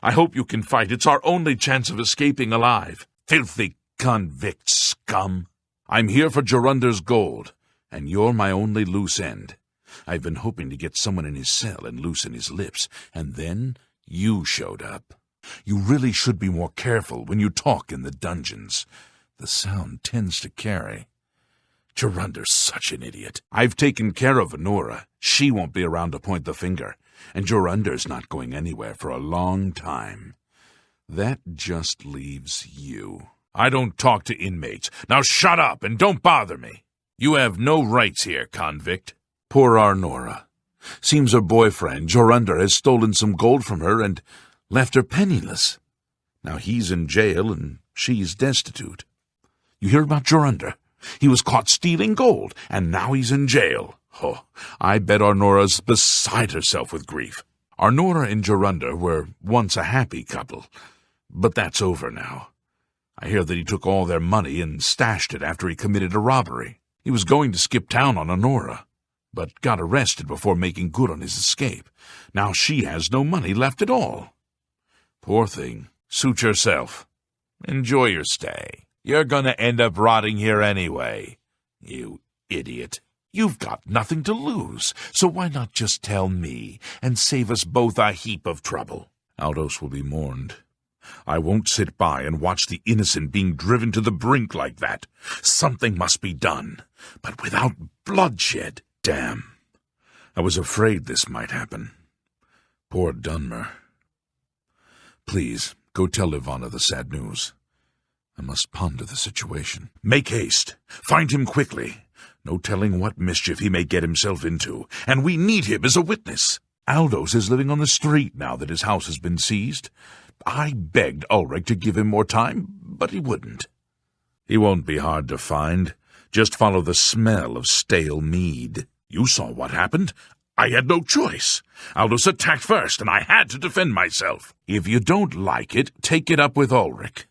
Speaker 2: I hope you can fight. It's our only chance of escaping alive. Filthy convict scum. I'm here for Jorunder's gold, and you're my only loose end. I've been hoping to get someone in his cell and loosen his lips, and then you showed up. You really should be more careful when you talk in the dungeons. The sound tends to carry. Jorunder's such an idiot. I've taken care of Honora. She won't be around to point the finger, and Jorunder's not going anywhere for a long time. That just leaves you. I don't talk to inmates. Now shut up and don't bother me. You have no rights here, convict. Poor Arnora. Seems her boyfriend, Jorunder, has stolen some gold from her and left her penniless. Now he's in jail and she's destitute. You hear about Jorunder? He was caught stealing gold, and now he's in jail. Oh, I bet Arnora's beside herself with grief. Arnora and Jorunder were once a happy couple, but that's over now. I hear that he took all their money and stashed it after he committed a robbery. He was going to skip town on Honora, but got arrested before making good on his escape. Now she has no money left at all. Poor thing. Suit yourself. Enjoy your stay. You're going to end up rotting here anyway. You idiot. You've got nothing to lose, so why not just tell me and save us both a heap of trouble? Aldos will be mourned. I won't sit by and watch the innocent being driven to the brink like that. Something must be done, but without bloodshed. Damn. I was afraid this might happen. Poor Dunmer. Please, go tell Ivana the sad news. I must ponder the situation. Make haste. Find him quickly. No telling what mischief he may get himself into, and we need him as a witness. Aldos is living on the street now that his house has been seized. I begged Ulrich to give him more time, but he wouldn't. He won't be hard to find. Just follow the smell of stale mead. You saw what happened. I had no choice. Aldos attacked first, and I had to defend myself. If you don't like it, take it up with Ulrich.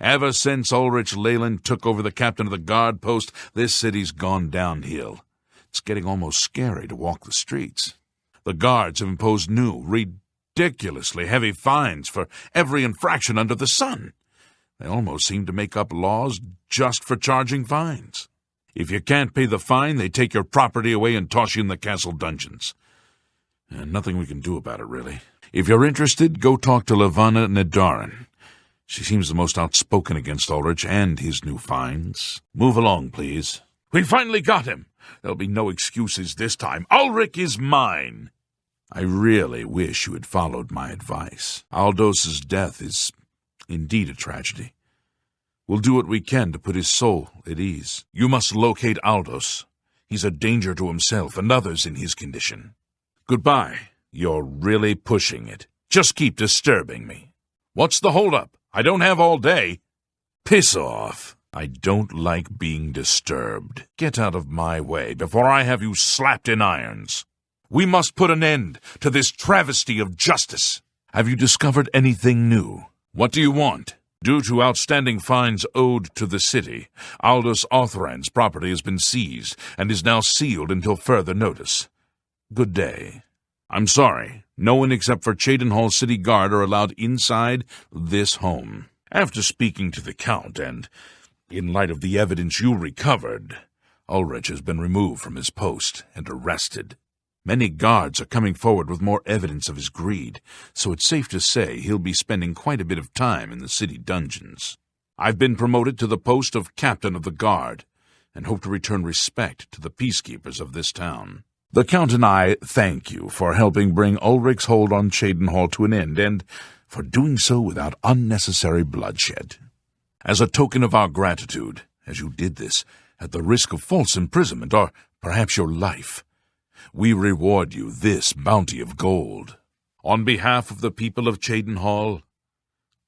Speaker 2: Ever since Ulrich Leyland took over the captain of the guard post, this city's gone downhill. It's getting almost scary to walk the streets. The guards have imposed new, ridiculously heavy fines for every infraction under the sun. They almost seem to make up laws just for charging fines. If you can't pay the fine, they take your property away and toss you in the castle dungeons. And nothing we can do about it, really. If you're interested, go talk to Lavanna Nedarin. She seems the most outspoken against Ulrich and his new finds. Move along, please. We finally got him! There'll be no excuses this time. Ulrich is mine! I really wish you had followed my advice. Aldos's death is indeed a tragedy. We'll do what we can to put his soul at ease. You must locate Aldos. He's a danger to himself and others in his condition. Goodbye. You're really pushing it. Just keep disturbing me. What's the holdup? I don't have all day. Piss off. I don't like being disturbed. Get out of my way before I have you slapped in irons. We must put an end to this travesty of justice. Have you discovered anything new? What do you want? Due to outstanding fines owed to the city, Aldous Orthrand's property has been seized and is now sealed until further notice. Good day. I'm sorry. No one except for Cheydinhall City Guard are allowed inside this home. After speaking to the Count and in light of the evidence you recovered, Ulrich has been removed from his post and arrested. Many guards are coming forward with more evidence of his greed, so it's safe to say he'll be spending quite a bit of time in the city dungeons. I've been promoted to the post of Captain of the Guard, and hope to return respect to the peacekeepers of this town. The Count and I thank you for helping bring Ulrich's hold on Cheydinhall to an end, and for doing so without unnecessary bloodshed. As a token of our gratitude, as you did this at the risk of false imprisonment or perhaps your life, we reward you this bounty of gold. On behalf of the people of Cheydinhall,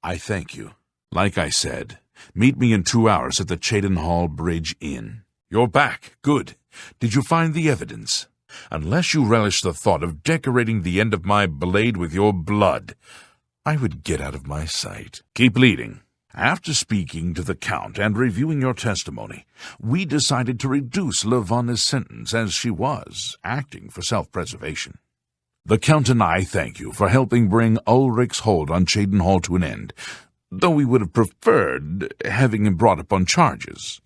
Speaker 2: I thank you. Like I said, meet me in 2 hours at the Cheydinhall Bridge Inn. You're back. Good. Did you find the evidence? Unless you relish the thought of decorating the end of my blade with your blood, I would get out of my sight. Keep leading. After speaking to the Count and reviewing your testimony, we decided to reduce Lavanna's sentence as she was acting for self-preservation. The Count and I thank you for helping bring Ulrich's hold on Cheydinhall to an end, though we would have preferred having him brought up on charges.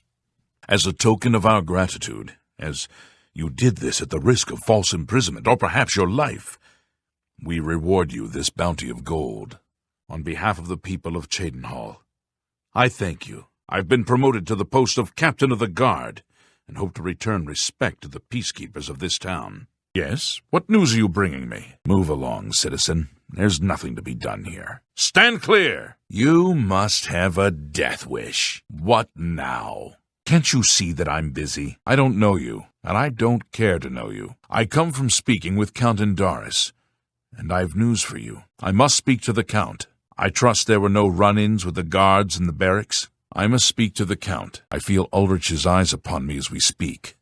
Speaker 2: As a token of our gratitude, as you did this at the risk of false imprisonment or perhaps your life, we reward you this bounty of gold. On behalf of the people of Cheydinhall, I thank you. I've been promoted to the post of Captain of the Guard, and hope to return respect to the peacekeepers of this town. Yes? What news are you bringing me? Move along, citizen. There's nothing to be done here. Stand clear! You must have a death wish. What now? Can't you see that I'm busy? I don't know you, and I don't care to know you. I come from speaking with Count Indaris, and I've news for you. I must speak to the Count. I trust there were no run-ins with the guards in the barracks. I must speak to the Count. I feel Ulrich's eyes upon me as we speak.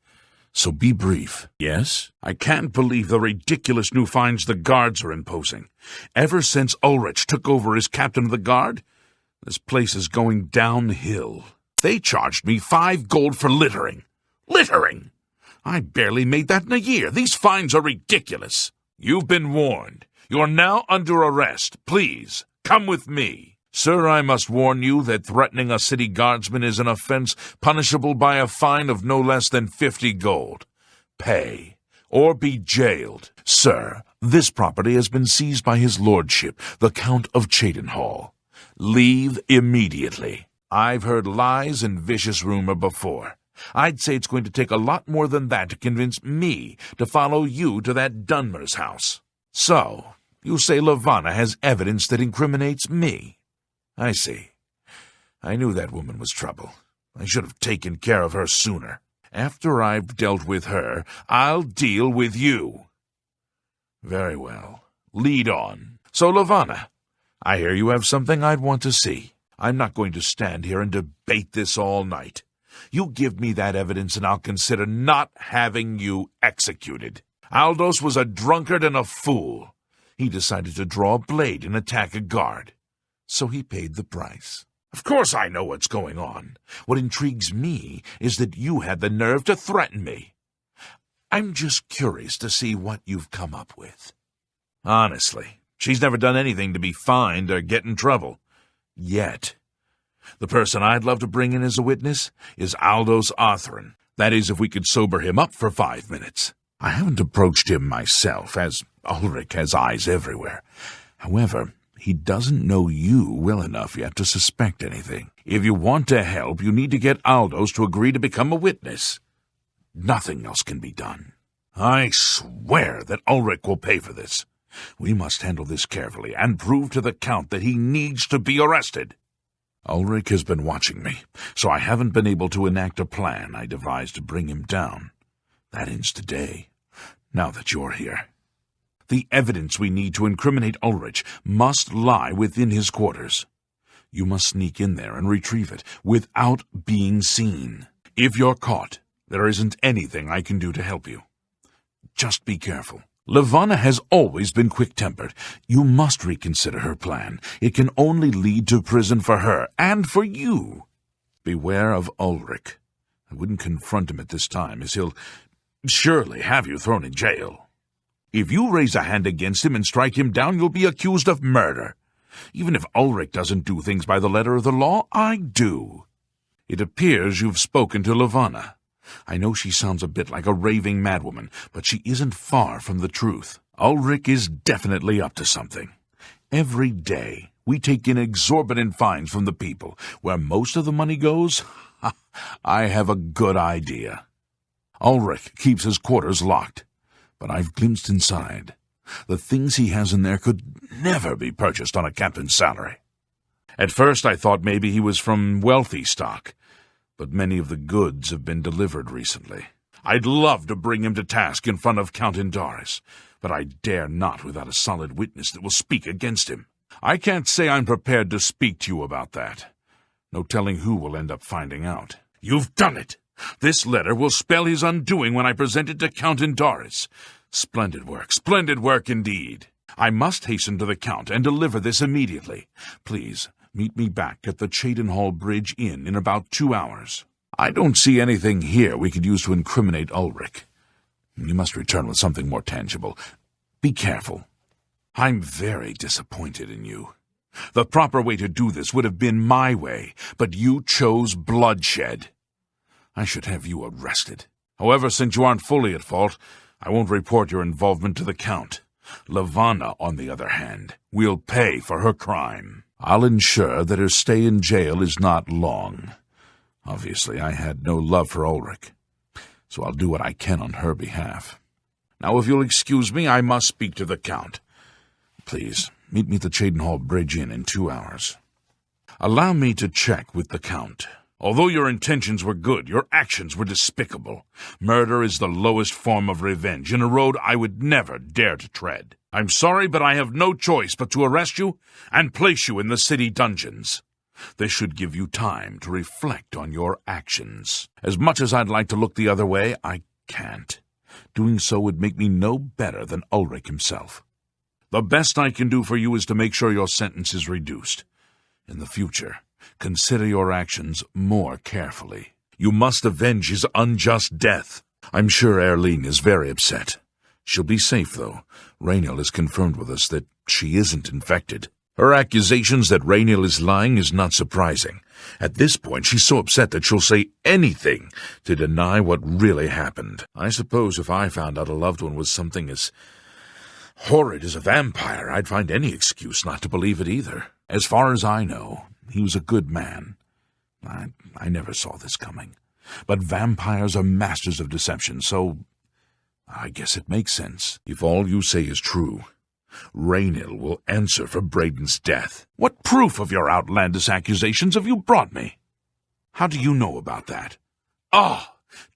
Speaker 2: So be brief. Yes? I can't believe the ridiculous new fines the guards are imposing. Ever since Ulrich took over as Captain of the Guard, this place is going downhill. They charged me 5 gold for littering. Littering! I barely made that in a year. These fines are ridiculous. You've been warned. You're now under arrest. Please, come with me. Sir, I must warn you that threatening a city guardsman is an offense punishable by a fine of no less than 50 gold. Pay, or be jailed. Sir, this property has been seized by his lordship, the Count of Cheydinhall. Leave immediately. I've heard lies and vicious rumor before. I'd say it's going to take a lot more than that to convince me to follow you to that Dunmer's house. So, you say Lavanna has evidence that incriminates me? I see. I knew that woman was trouble. I should have taken care of her sooner. After I've dealt with her, I'll deal with you. Very well. Lead on. So, Lavanna, I hear you have something I'd want to see. I'm not going to stand here and debate this all night. You give me that evidence and I'll consider not having you executed. Aldos was a drunkard and a fool. He decided to draw a blade and attack a guard. So he paid the price. Of course I know what's going on. What intrigues me is that you had the nerve to threaten me. I'm just curious to see what you've come up with. Honestly, she's never done anything to be fined or get in trouble. Yet. The person I'd love to bring in as a witness is Aldos Orthran. That is, if we could sober him up for 5 minutes. I haven't approached him myself, as Ulrich has eyes everywhere. However, he doesn't know you well enough yet to suspect anything. If you want to help, you need to get Aldous to agree to become a witness. Nothing else can be done. I swear that Ulrich will pay for this. We must handle this carefully and prove to the Count that he needs to be arrested. Ulrich has been watching me, so I haven't been able to enact a plan I devised to bring him down. That ends today, now that you're here. The evidence we need to incriminate Ulrich must lie within his quarters. You must sneak in there and retrieve it without being seen. If you're caught, there isn't anything I can do to help you. Just be careful. Levana has always been quick-tempered. You must reconsider her plan. It can only lead to prison for her and for you. Beware of Ulrich. I wouldn't confront him at this time, as he'll surely have you thrown in jail. If you raise a hand against him and strike him down, you'll be accused of murder. Even if Ulrich doesn't do things by the letter of the law, I do. It appears you've spoken to Levana. I know she sounds a bit like a raving madwoman, but she isn't far from the truth. Ulrich is definitely up to something. Every day, we take in exorbitant fines from the people. Where most of the money goes, I have a good idea. Ulrich keeps his quarters locked, but I've glimpsed inside. The things he has in there could never be purchased on a captain's salary. At first I thought maybe he was from wealthy stock, but many of the goods have been delivered recently. I'd love to bring him to task in front of Count Indaris, but I dare not without a solid witness that will speak against him. I can't say I'm prepared to speak to you about that. No telling who will end up finding out. You've done it! This letter will spell his undoing when I present it to Count Indaris. Splendid work indeed. I must hasten to the Count and deliver this immediately. Please, meet me back at the Cheydinhall Bridge Inn in about 2 hours. I don't see anything here we could use to incriminate Ulrich. You must return with something more tangible. Be careful. I'm very disappointed in you. The proper way to do this would have been my way, but you chose bloodshed. I should have you arrested. However, since you aren't fully at fault, I won't report your involvement to the Count. Levana, on the other hand, will pay for her crime. I'll ensure that her stay in jail is not long. Obviously, I had no love for Ulrich, so I'll do what I can on her behalf. Now, if you'll excuse me, I must speak to the Count. Please, meet me at the Cheydinhall Bridge Inn in 2 hours. Allow me to check with the Count. Although your intentions were good, your actions were despicable. Murder is the lowest form of revenge, in a road I would never dare to tread. I'm sorry, but I have no choice but to arrest you and place you in the city dungeons. This should give you time to reflect on your actions. As much as I'd like to look the other way, I can't. Doing so would make me no better than Ulrich himself. The best I can do for you is to make sure your sentence is reduced. In the future, consider your actions more carefully. You must avenge his unjust death. I'm sure Erlene is very upset. She'll be safe, though. Rainiel has confirmed with us that she isn't infected. Her accusations that Rainiel is lying is not surprising. At this point, she's so upset that she'll say anything to deny what really happened. I suppose if I found out a loved one was something as horrid as a vampire, I'd find any excuse not to believe it either. As far as I know, he was a good man. I never saw this coming. But vampires are masters of deception, so I guess it makes sense. If all you say is true, Rainiel will answer for Braden's death. What proof of your outlandish accusations have you brought me? How do you know about that?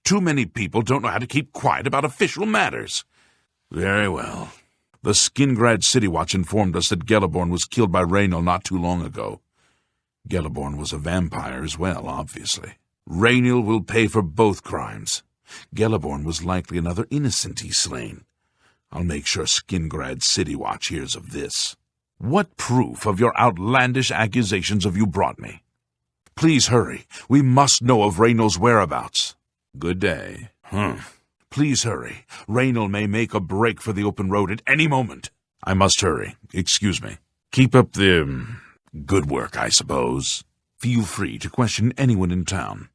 Speaker 2: Too many people don't know how to keep quiet about official matters. Very well. The Skingrad City Watch informed us that Gelliborn was killed by Rainiel not too long ago. Gelliborn was a vampire as well, obviously. Rainiel will pay for both crimes. Gelliborn was likely another innocent he slain. I'll make sure Skingrad City Watch hears of this. What proof of your outlandish accusations have you brought me? Please hurry. We must know of Rainiel's whereabouts. Good day. Please hurry. Rainiel may make a break for the open road at any moment. I must hurry. Excuse me. Keep up the good work, I suppose. Feel free to question anyone in town.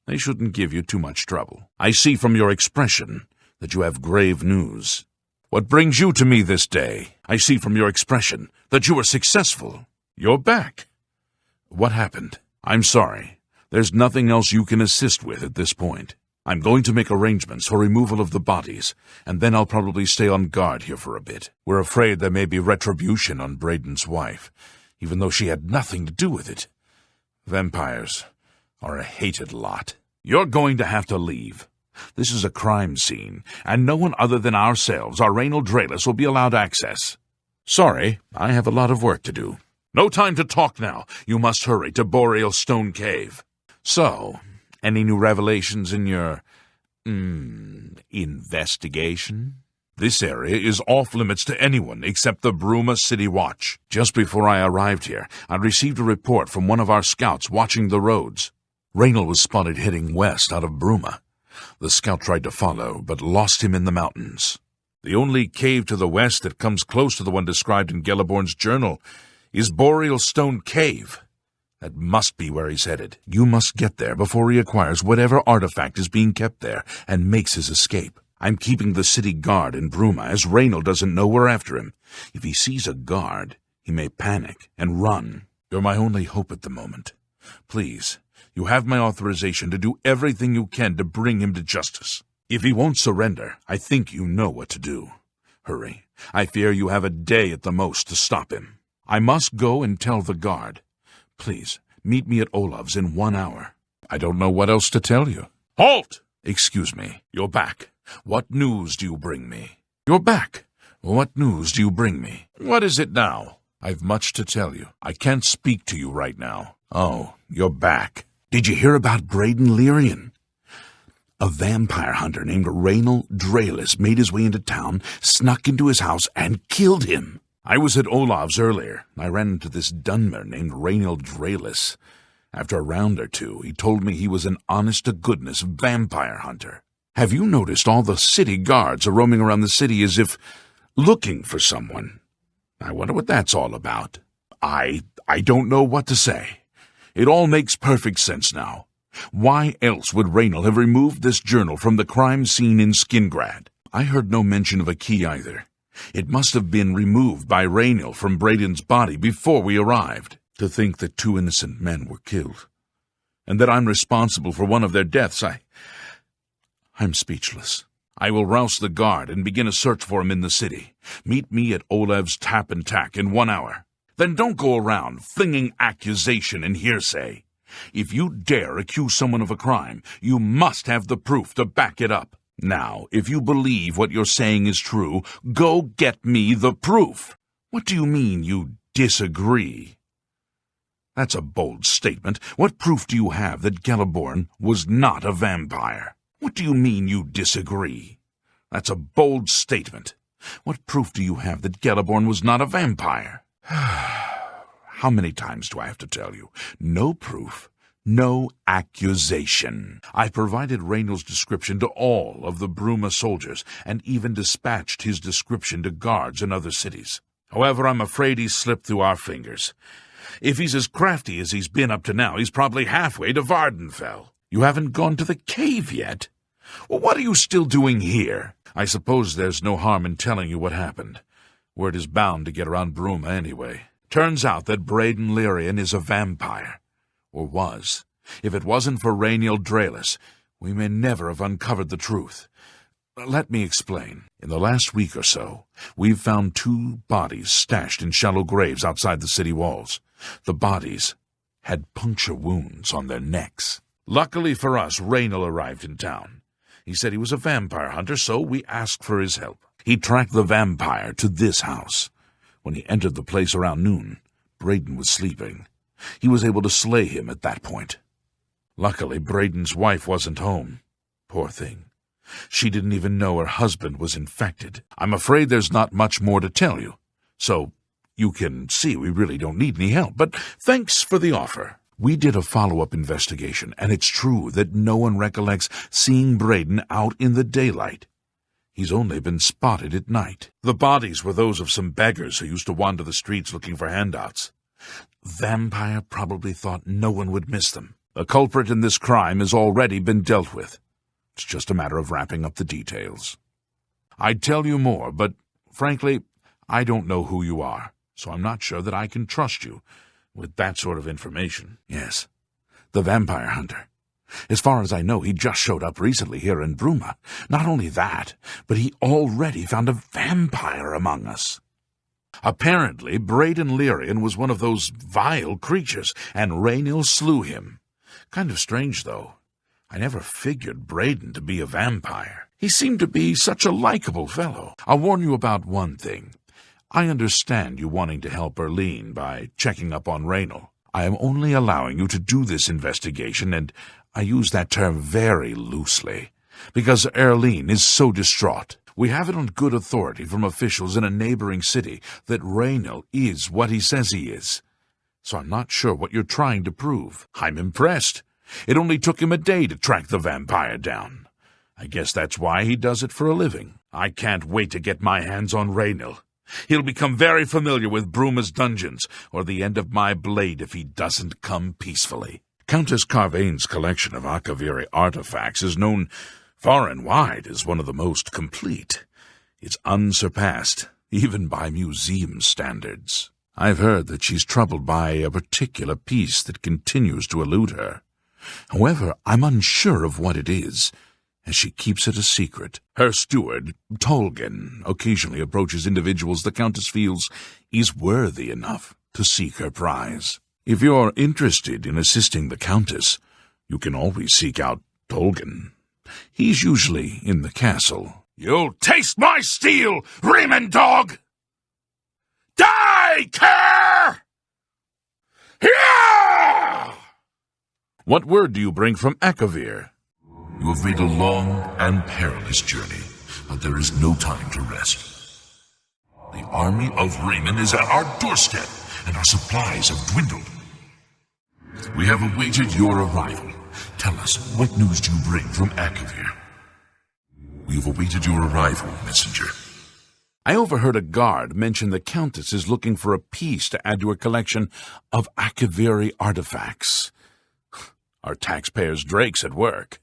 Speaker 2: They shouldn't give you too much trouble. I see from your expression that you have grave news. What brings you to me this day? I see from your expression that you are successful. You're back. What happened? I'm sorry. There's nothing else you can assist with at this point. I'm going to make arrangements for removal of the bodies, and then I'll probably stay on guard here for a bit. We're afraid there may be retribution on Braden's wife, even though she had nothing to do with it. Vampires are a hated lot. You're going to have to leave. This is a crime scene, and no one other than ourselves, our Raynal Draelus, will be allowed access. Sorry, I have a lot of work to do. No time to talk now. You must hurry to Boreal Stone Cave. So, any new revelations in your, investigation? This area is off-limits to anyone except the Bruma City Watch. Just before I arrived here, I received a report from one of our scouts watching the roads. Raynal was spotted heading west out of Bruma. The scout tried to follow, but lost him in the mountains. The only cave to the west that comes close to the one described in Geliborn's journal is Boreal Stone Cave. That must be where he's headed. You must get there before he acquires whatever artifact is being kept there and makes his escape. I'm keeping the city guard in Bruma, as Raynal doesn't know we're after him. If he sees a guard, he may panic and run. You're my only hope at the moment. Please, you have my authorization to do everything you can to bring him to justice. If he won't surrender, I think you know what to do. Hurry. I fear you have a day at the most to stop him. I must go and tell the guard. Please, meet me at Olav's in 1 hour. I don't know what else to tell you. Halt! Excuse me. You're back. What news do you bring me? You're back. What news do you bring me? What is it now? I've much to tell you. I can't speak to you right now. Oh, you're back. Did you hear about Braden Lyrian? A vampire hunter named Raynal Draelus made his way into town, snuck into his house, and killed him. I was at Olav's earlier. I ran into this Dunmer named Raynal Draelus. After a round or two, he told me he was an honest-to-goodness vampire hunter. Have you noticed all the city guards are roaming around the city as if looking for someone? I wonder what that's all about. I don't know what to say. It all makes perfect sense now. Why else would Raynal have removed this journal from the crime scene in Skingrad? I heard no mention of a key either. It must have been removed by Raynal from Braden's body before we arrived. To think that 2 innocent men were killed, and that I'm responsible for one of their deaths, I'm speechless. I will rouse the guard and begin a search for him in the city. Meet me at Olev's Tap and Tack in 1 hour. Then don't go around flinging accusation and hearsay. If you dare accuse someone of a crime, you must have the proof to back it up. Now, if you believe what you're saying is true, go get me the proof. What do you mean you disagree? That's a bold statement. What proof do you have that Geliborn was not a vampire? What do you mean you disagree? That's a bold statement. What proof do you have that Geliborn was not a vampire? How many times do I have to tell you? No proof, no accusation. I provided Raynal's description to all of the Bruma soldiers, and even dispatched his description to guards in other cities. However, I'm afraid he's slipped through our fingers. If he's as crafty as he's been up to now, he's probably halfway to Vardenfell. You haven't gone to the cave yet? Well, what are you still doing here? I suppose there's no harm in telling you what happened. Word is bound to get around Bruma anyway. Turns out that Braden Lyrian is a vampire. Or was. If it wasn't for Raynal Draelus, we may never have uncovered the truth. Let me explain. In the last week or so, we've found 2 bodies stashed in shallow graves outside the city walls. The bodies had puncture wounds on their necks. Luckily for us, Raynal arrived in town. He said he was a vampire hunter, so we asked for his help. He tracked the vampire to this house. When he entered the place around noon, Braden was sleeping. He was able to slay him at that point. Luckily, Braden's wife wasn't home. Poor thing. She didn't even know her husband was infected. I'm afraid there's not much more to tell you. So, you can see we really don't need any help, but thanks for the offer. We did a follow-up investigation, and it's true that no one recollects seeing Braden out in the daylight. He's only been spotted at night. The bodies were those of some beggars who used to wander the streets looking for handouts. Vampire probably thought no one would miss them. The culprit in this crime has already been dealt with. It's just a matter of wrapping up the details. I'd tell you more, but frankly, I don't know who you are, so I'm not sure that I can trust you with that sort of information. Yes, the vampire hunter. As far as I know, he just showed up recently here in Bruma. Not only that, but he already found a vampire among us. Apparently, Breton Lyrian was one of those vile creatures, and Raynil slew him. Kind of strange, though. I never figured Breton to be a vampire. He seemed to be such a likable fellow. I'll warn you about one thing. I understand you wanting to help Erlene by checking up on Raynil. I am only allowing you to do this investigation, and I use that term very loosely, because Erlene is so distraught. We have it on good authority from officials in a neighboring city that Raynil is what he says he is. So I'm not sure what you're trying to prove. I'm impressed. It only took him a day to track the vampire down. I guess that's why he does it for a living. I can't wait to get my hands on Raynil. He'll become very familiar with Bruma's dungeons, or the end of my blade if he doesn't come peacefully. Countess Carvain's collection of Akaviri artifacts is known far and wide as one of the most complete. It's unsurpassed, even by museum standards. I've heard that she's troubled by a particular piece that continues to elude her. However, I'm unsure of what it is, as she keeps it a secret. Her steward, Tolgan, occasionally approaches individuals the Countess feels is worthy enough to seek her prize. If you're interested in assisting the Countess, you can always seek out Tolgan. He's usually in the castle.
Speaker 1: You'll taste my steel, Riemann dog! Die, Kerr! Yeah!
Speaker 2: What word do you bring from Akavir?
Speaker 8: You have made a long and perilous journey, but there is no time to rest. The army of Riemann is at our doorstep, and our supplies have dwindled. We have awaited your arrival. Tell us, what news do you bring from Akavir? We have awaited your arrival, messenger.
Speaker 2: I overheard a guard mention the Countess is looking for a piece to add to her collection of Akaviri artifacts. Our taxpayers' drakes at work.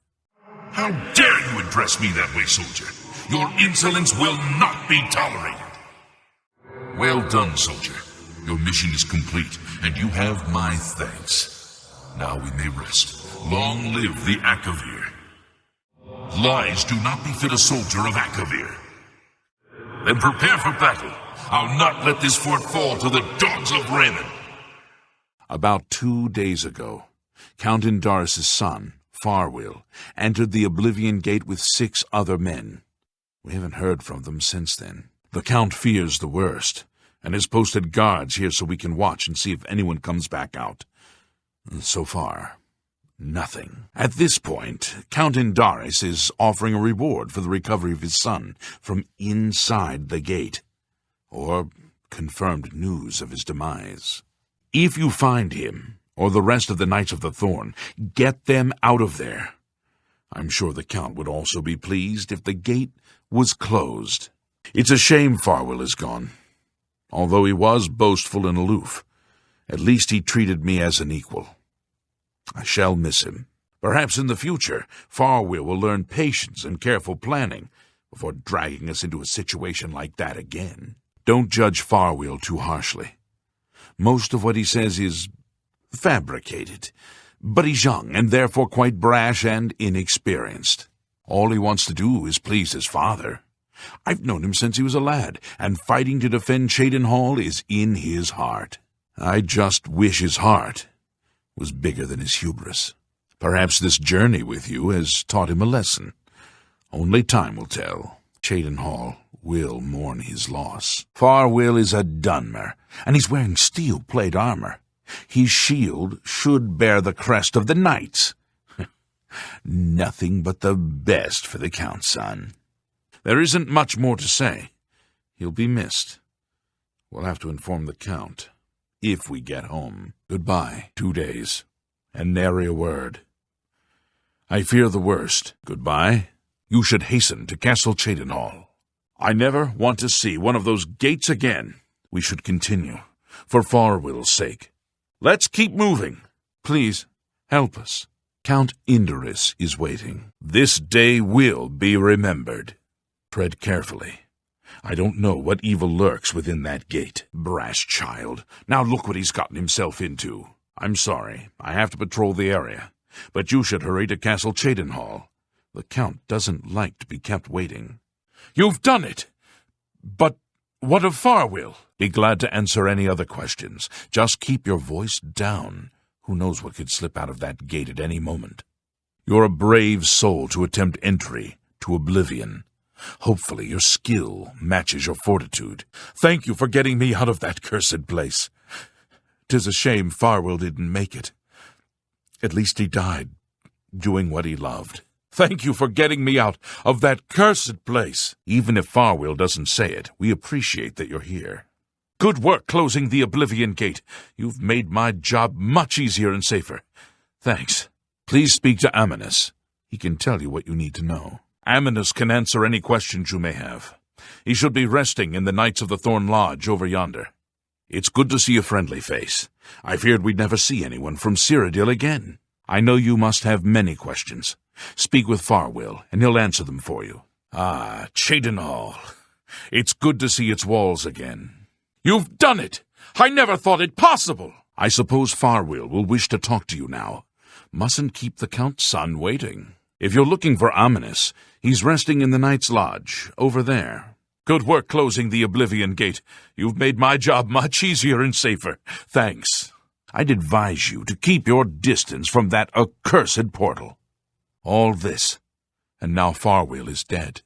Speaker 8: How dare you address me that way, soldier? Your insolence will not be tolerated. Well done, soldier. Your mission is complete, and you have my thanks. Now we may rest. Long live the Akavir. Lies do not befit a soldier of Akavir. Then prepare for battle. I'll not let this fort fall to the dogs of Raymond.
Speaker 2: About 2 days ago, Count Indaris' son, Farwill, entered the Oblivion Gate with 6 other men. We haven't heard from them since then. The Count fears the worst, and has posted guards here so we can watch and see if anyone comes back out. So far, nothing. At this point, Count Indaris is offering a reward for the recovery of his son from inside the gate, or confirmed news of his demise. If you find him, or the rest of the Knights of the Thorn, get them out of there. I'm sure the Count would also be pleased if the gate was closed. It's a shame Farwill is gone. Although he was boastful and aloof, at least he treated me as an equal. I shall miss him. Perhaps in the future, Farwill will learn patience and careful planning before dragging us into a situation like that again. Don't judge Farwill too harshly. Most of what he says is fabricated, but he's young and therefore quite brash and inexperienced. All he wants to do is please his father. I've known him since he was a lad, and fighting to defend Cheydinhal is in his heart. I just wish his heart was bigger than his hubris. Perhaps this journey with you has taught him a lesson. Only time will tell. Cheydinhal will mourn his loss. Farwill is a Dunmer, and he's wearing steel plate armor. His shield should bear the crest of the knights. Nothing but the best for the Count's son. There isn't much more to say. He'll be missed. We'll have to inform the Count if we get home. Goodbye. 2 days, and nary a word. I fear the worst. Goodbye. You should hasten to Castle Cheydinhal. I never want to see one of those gates again. We should continue, for Farwill's sake. Let's keep moving. Please, help us. Count Indaris is waiting. This day will be remembered. Tread carefully. I don't know what evil lurks within that gate. Brash child. Now look what he's gotten himself into. I'm sorry. I have to patrol the area. But you should hurry to Castle Cheydinhal. The Count doesn't like to be kept waiting. You've done it! But what of Farwill? Be glad to answer any other questions. Just keep your voice down. Who knows what could slip out of that gate at any moment? You're a brave soul to attempt entry to Oblivion. Hopefully your skill matches your fortitude. Thank you for getting me out of that cursed place. 'Tis a shame Farwill didn't make it. At least he died, doing what he loved. Thank you for getting me out of that cursed place. Even if Farwill doesn't say it, we appreciate that you're here. Good work closing the Oblivion Gate. You've made my job much easier and safer. Thanks. Please speak to Amminus. He can tell you what you need to know. Amminus can answer any questions you may have. He should be resting in the Knights of the Thorn Lodge over yonder. It's good to see a friendly face. I feared we'd never see anyone from Cyrodiil again. I know you must have many questions. Speak with Farwill, and he'll answer them for you. Ah, Cheydinhal. It's good to see its walls again. You've done it! I never thought it possible! I suppose Farwill will wish to talk to you now. Mustn't keep the Count's son waiting. If you're looking for Amminus, he's resting in the Knight's Lodge, over there. Good work closing the Oblivion Gate. You've made my job much easier and safer. Thanks. I'd advise you to keep your distance from that accursed portal. All this, and now Farwill is dead.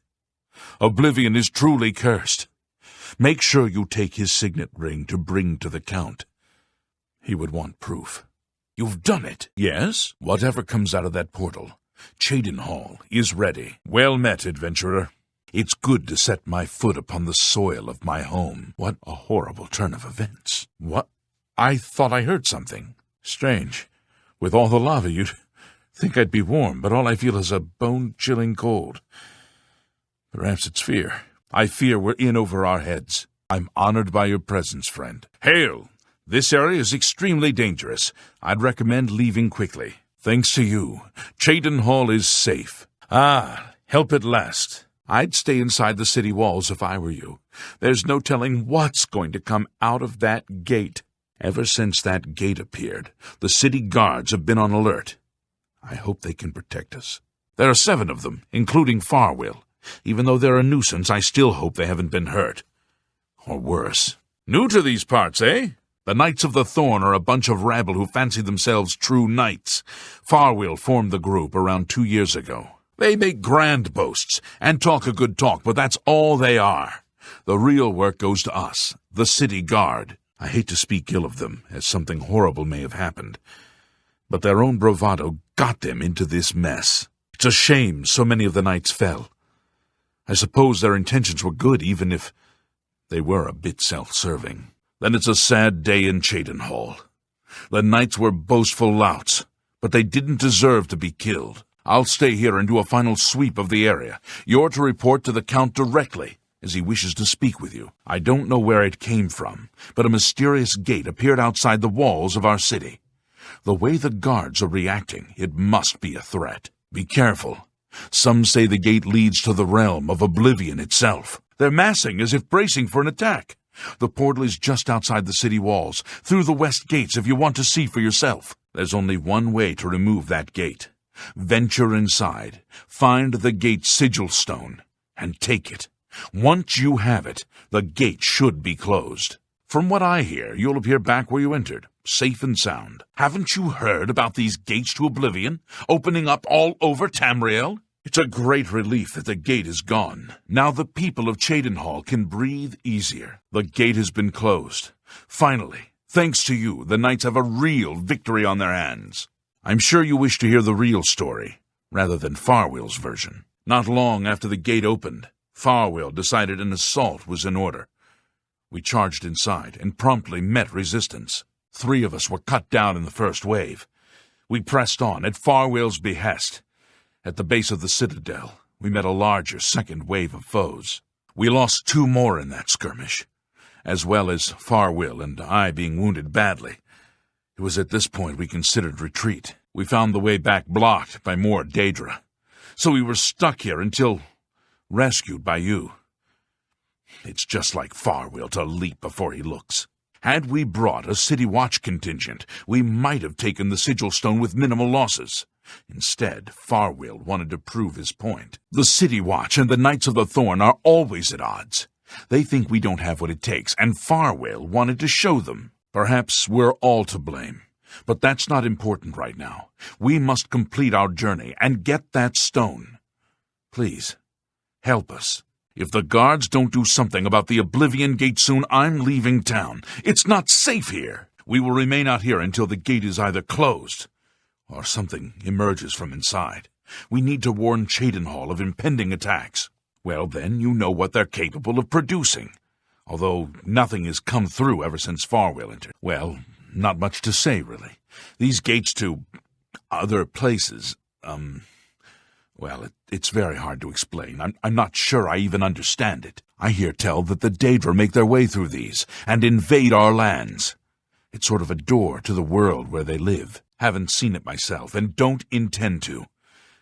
Speaker 2: Oblivion is truly cursed. Make sure you take his signet ring to bring to the Count. He would want proof. You've done it. Yes? Whatever comes out of that portal, Cheydinhal is ready. Well met, adventurer. It's good to set my foot upon the soil of my home. What a horrible turn of events. What? I thought I heard something. Strange. With all the lava, you'd think I'd be warm, but all I feel is a bone-chilling cold. Perhaps it's fear. I fear we're in over our heads. I'm honored by your presence, friend. Hail! This area is extremely dangerous. I'd recommend leaving quickly. Thanks to you, Cheydinhal is safe. Ah, help at last. I'd stay inside the city walls if I were you. There's no telling what's going to come out of that gate. Ever since that gate appeared, the city guards have been on alert. I hope they can protect us. There are 7 of them, including Farwill. Even though they're a nuisance, I still hope they haven't been hurt. Or worse. New to these parts, eh? The Knights of the Thorn are a bunch of rabble who fancy themselves true knights. Farwill formed the group around 2 years ago. They make grand boasts and talk a good talk, but that's all they are. The real work goes to us, the city guard. I hate to speak ill of them, as something horrible may have happened, but their own bravado got them into this mess. It's a shame so many of the knights fell. I suppose their intentions were good, even if they were a bit self-serving. Then it's a sad day in Cheydinhal. The knights were boastful louts, but they didn't deserve to be killed. I'll stay here and do a final sweep of the area. You're to report to the Count directly, as he wishes to speak with you. I don't know where it came from, but a mysterious gate appeared outside the walls of our city. The way the guards are reacting, it must be a threat. Be careful. Some say the gate leads to the realm of Oblivion itself. They're massing as if bracing for an attack. The portal is just outside the city walls, through the west gates if you want to see for yourself. There's only one way to remove that gate. Venture inside, find the gate sigil stone, and take it. Once you have it, the gate should be closed. From what I hear, you'll appear back where you entered, safe and sound. Haven't you heard about these gates to Oblivion, opening up all over Tamriel? It's a great relief that the gate is gone. Now the people of Cheydinhal can breathe easier. The gate has been closed. Finally, thanks to you, the knights have a real victory on their hands. I'm sure you wish to hear the real story, rather than Farwill's version. Not long after the gate opened, Farwill decided an assault was in order. We charged inside and promptly met resistance. 3 of us were cut down in the first wave. We pressed on at Farwill's behest. At the base of the citadel, we met a larger second wave of foes. We lost 2 more in that skirmish, as well as Farwill and I being wounded badly. It was at this point we considered retreat. We found the way back blocked by more Daedra. So we were stuck here until, rescued by you. It's just like Farwill to leap before he looks. Had we brought a city watch contingent, we might have taken the sigil stone with minimal losses. Instead, Farwill wanted to prove his point. The City Watch and the Knights of the Thorn are always at odds. They think we don't have what it takes, and Farwill wanted to show them. Perhaps we're all to blame, but that's not important right now. We must complete our journey and get that stone. Please, help us. If the guards don't do something about the Oblivion Gate soon, I'm leaving town. It's not safe here. We will remain out here until the gate is either closed or something emerges from inside. We need to warn Cheydinhal of impending attacks. Well, then, you know what they're capable of producing. Although nothing has come through ever since Farwill entered. Well, not much to say, really. These gates to other places, well, it's very hard to explain. I'm not sure I even understand it. I hear tell that the Daedra make their way through these and invade our lands. It's sort of a door to the world where they live. Haven't seen it myself and don't intend to.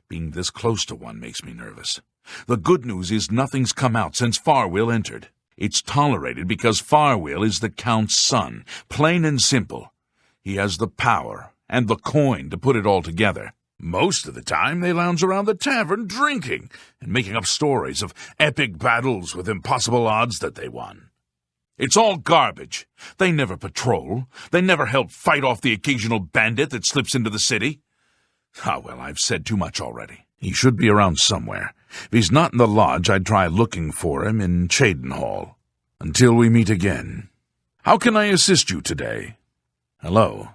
Speaker 2: Being this close to one makes me nervous. The good news is nothing's come out since Farwill entered. It's tolerated because Farwill is the Count's son, plain and simple. He has the power and the coin to put it all together. Most of the time, they lounge around the tavern drinking and making up stories of epic battles with impossible odds that they won. It's all garbage. They never patrol. They never help fight off the occasional bandit that slips into the city. Well, I've said too much already. He should be around somewhere. If he's not in the lodge, I'd try looking for him in Cheydinhal. Until we meet again. How can I assist you today? Hello.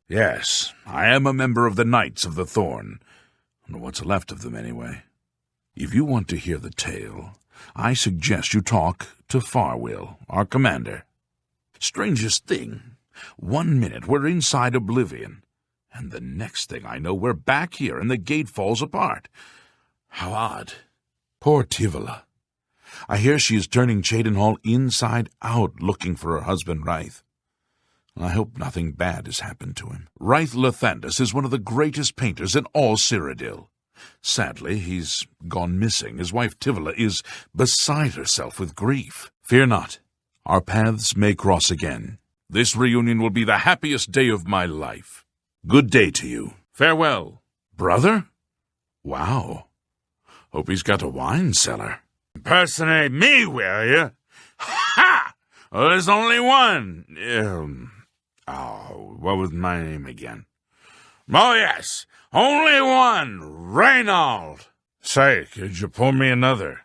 Speaker 2: Yes, I am a member of the Knights of the Thorn. Or what's left of them, anyway. If you want to hear the tale, I suggest you talk to Farwill, our commander. Strangest thing, 1 minute we're inside Oblivion, and the next thing I know we're back here and the gate falls apart. How odd. Poor Tivola. I hear she is turning Cheydinhal inside out looking for her husband Ryth. I hope nothing bad has happened to him. Ryth Lathandis is one of the greatest painters in all Cyrodiil. Sadly, he's gone missing. His wife Tivola is beside herself with grief. Fear not. Our paths may cross again. This reunion will be the happiest day of my life. Good day to you. Farewell. Brother? Wow. Hope he's got a wine cellar. Impersonate me, will you? Ha! Well, there's only one. What was my name again? Oh, yes. Only one. Reynald. Say, could you pour me another?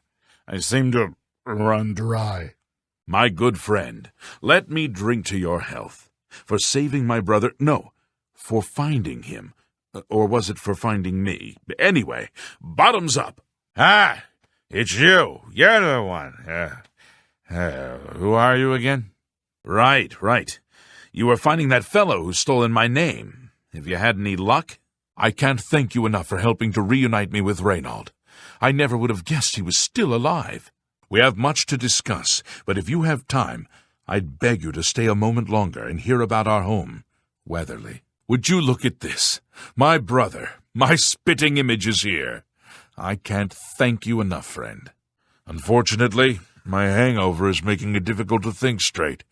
Speaker 2: I seem to run dry. My good friend, let me drink to your health. For saving my brother. No, for finding him. Or was it for finding me? Anyway, bottoms up. Ah, it's you. You're the one. Who are you again? Right. You were finding that fellow who's stolen my name. Have you had any luck? I can't thank you enough for helping to reunite me with Reynald. I never would have guessed he was still alive. We have much to discuss, but if you have time, I'd beg you to stay a moment longer and hear about our home, Weatherly. Would you look at this? My brother, my spitting image is here. I can't thank you enough, friend. Unfortunately, my hangover is making it difficult to think straight.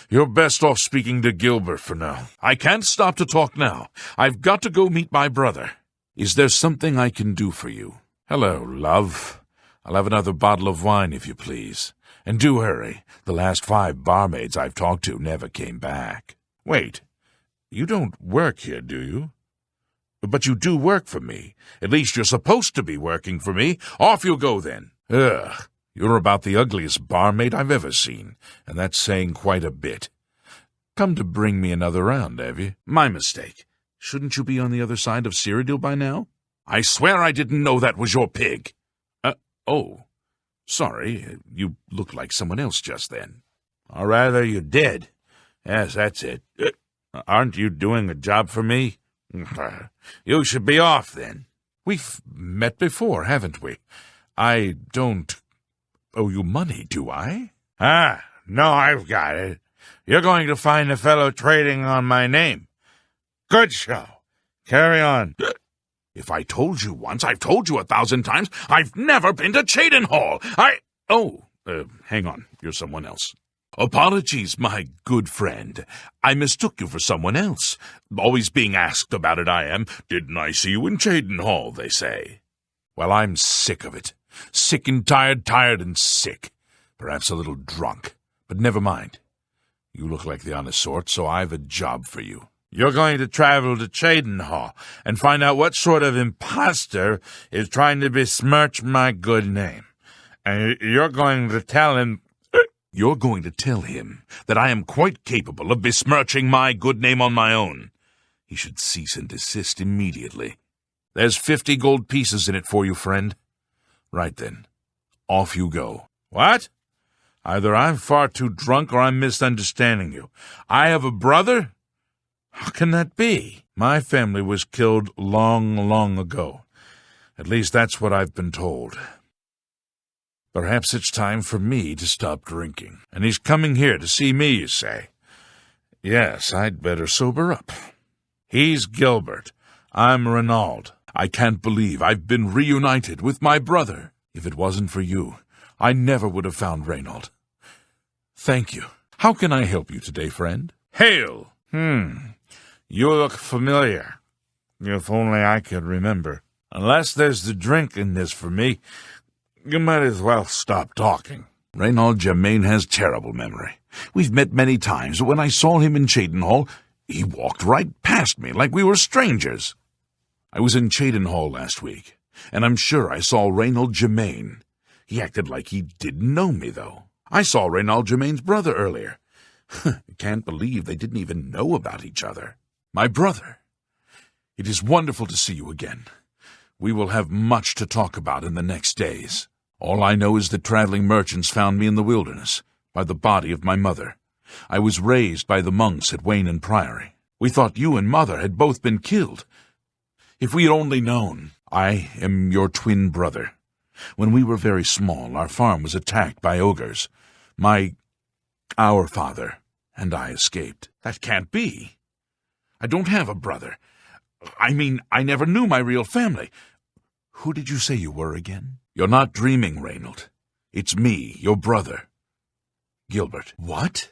Speaker 2: You're best off speaking to Gilbert for now. I can't stop to talk now. I've got to go meet my brother. Is there something I can do for you? Hello, love. I'll have another bottle of wine, if you please. And do hurry. The last 5 barmaids I've talked to never came back. Wait, you don't work here, do you? But you do work for me. At least you're supposed to be working for me. Off you go, then. Ugh. You're about the ugliest barmaid I've ever seen, and that's saying quite a bit. Come to bring me another round, have you? My mistake. Shouldn't you be on the other side of Cyrodiil by now? I swear I didn't know that was your pig. Oh. Sorry, you looked like someone else just then. Or rather, you did. Yes, that's it. Aren't you doing a job for me? You should be off, then. We've met before, haven't we? I don't owe you money, do I? No, I've got it. You're going to find the fellow trading on my name. Good show. Carry on. If I told you once, I've told you 1,000 times, I've never been to Cheydinhall. Hang on, you're someone else. Apologies, my good friend. I mistook you for someone else. Always being asked about it I am. Didn't I see you in Cheydinhall, they say. Well, I'm sick of it. Sick and tired and sick. Perhaps a little drunk. But never mind. You look like the honest sort, so I've a job for you. You're going to travel to Cheydinhall and find out what sort of imposter is trying to besmirch my good name. And you're going to tell him... You're going to tell him that I am quite capable of besmirching my good name on my own. He should cease and desist immediately. There's 50 gold pieces in it for you, friend. Right then, off you go. What? Either I'm far too drunk or I'm misunderstanding you. I have a brother? How can that be? My family was killed long ago. At least that's what I've been told. Perhaps it's time for me to stop drinking. And he's coming here to see me, you say? Yes, I'd better sober up. He's Gilbert. I'm Renaud. I can't believe I've been reunited with my brother. If it wasn't for you, I never would have found Renaud. Thank you. How can I help you today, friend? Hail! You look familiar. If only I could remember. Unless there's the drink in this for me, you might as well stop talking. Renaud Germain has terrible memory. We've met many times, but when I saw him in Cheydinhall, he walked right past me like we were strangers. I was in Cheydinhall last week, and I'm sure I saw Renaud Germain. He acted like he didn't know me, though. I saw Renaud Germain's brother earlier. Can't believe they didn't even know about each other. My brother. It is wonderful to see you again. We will have much to talk about in the next days. All I know is that traveling merchants found me in the wilderness, by the body of my mother. I was raised by the monks at Wayne Priory. We thought you and Mother had both been killed. If we had only known. I am your twin brother. When we were very small, our farm was attacked by ogres. Our father and I escaped. That can't be. I don't have a brother. I mean, I never knew my real family. Who did you say you were again? You're not dreaming, Reynald. It's me, your brother. Gilbert. What?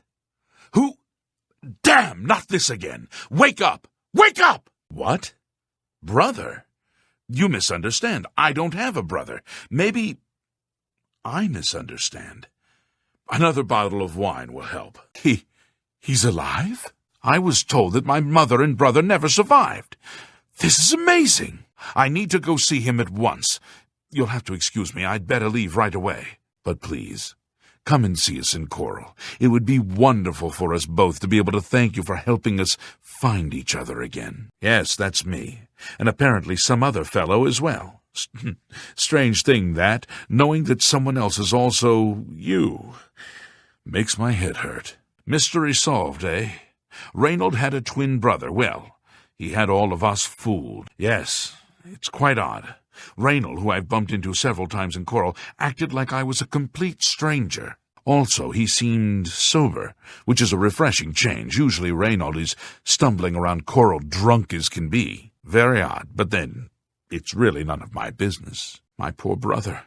Speaker 2: Who? Damn, not this again. Wake up! Wake up! What? Brother? You misunderstand. I don't have a brother. Maybe I misunderstand. Another bottle of wine will help. He's alive? I was told that my mother and brother never survived. This is amazing. I need to go see him at once. You'll have to excuse me. I'd better leave right away. But please, come and see us in Coral. It would be wonderful for us both to be able to thank you for helping us find each other again. Yes, that's me. And apparently some other fellow as well. Strange thing that, knowing that someone else is also you. Makes my head hurt. Mystery solved, eh? Reynald had a twin brother. Well, he had all of us fooled. Yes, it's quite odd. Reynald, who I've bumped into several times in Coral, acted like I was a complete stranger. Also, he seemed sober, which is a refreshing change. Usually Reynald is stumbling around Coral drunk as can be. Very odd, but then it's really none of my business. My poor brother.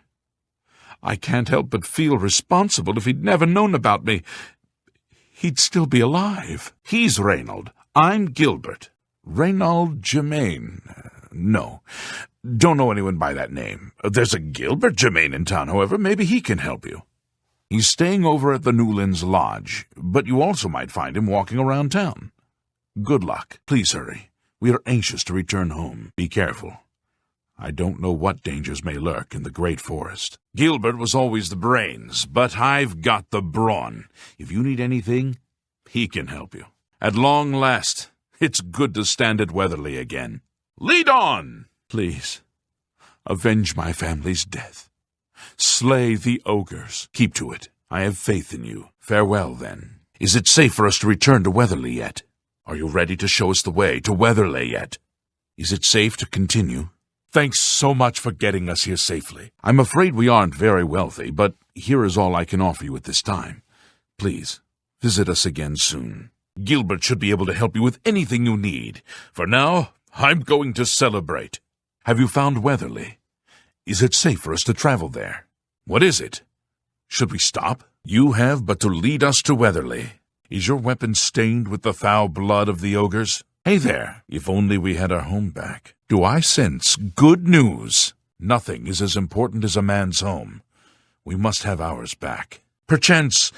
Speaker 2: I can't help but feel responsible. If he'd never known about me, he'd still be alive. He's Reynald. I'm Gilbert. Renaud Germain. No. Don't know anyone by that name. There's a Gilbert Germain in town, however. Maybe he can help you. He's staying over at the Newlands Lodge, but you also might find him walking around town. Good luck. Please hurry. We are anxious to return home. Be careful. I don't know what dangers may lurk in the great forest. Gilbert was always the brains, but I've got the brawn. If you need anything, he can help you. At long last, it's good to stand at Weatherly again. Lead on! Please, avenge my family's death. Slay the ogres. Keep to it. I have faith in you. Farewell, then. Is it safe for us to return to Weatherly yet? Are you ready to show us the way to Weatherly yet? Is it safe to continue? Thanks so much for getting us here safely. I'm afraid we aren't very wealthy, but here is all I can offer you at this time. Please, visit us again soon. Gilbert should be able to help you with anything you need. For now, I'm going to celebrate. Have you found Weatherly? Is it safe for us to travel there? What is it? Should we stop? You have but to lead us to Weatherly. Is your weapon stained with the foul blood of the ogres? Hey there, if only we had our home back. Do I sense good news? Nothing is as important as a man's home. We must have ours back. Perchance,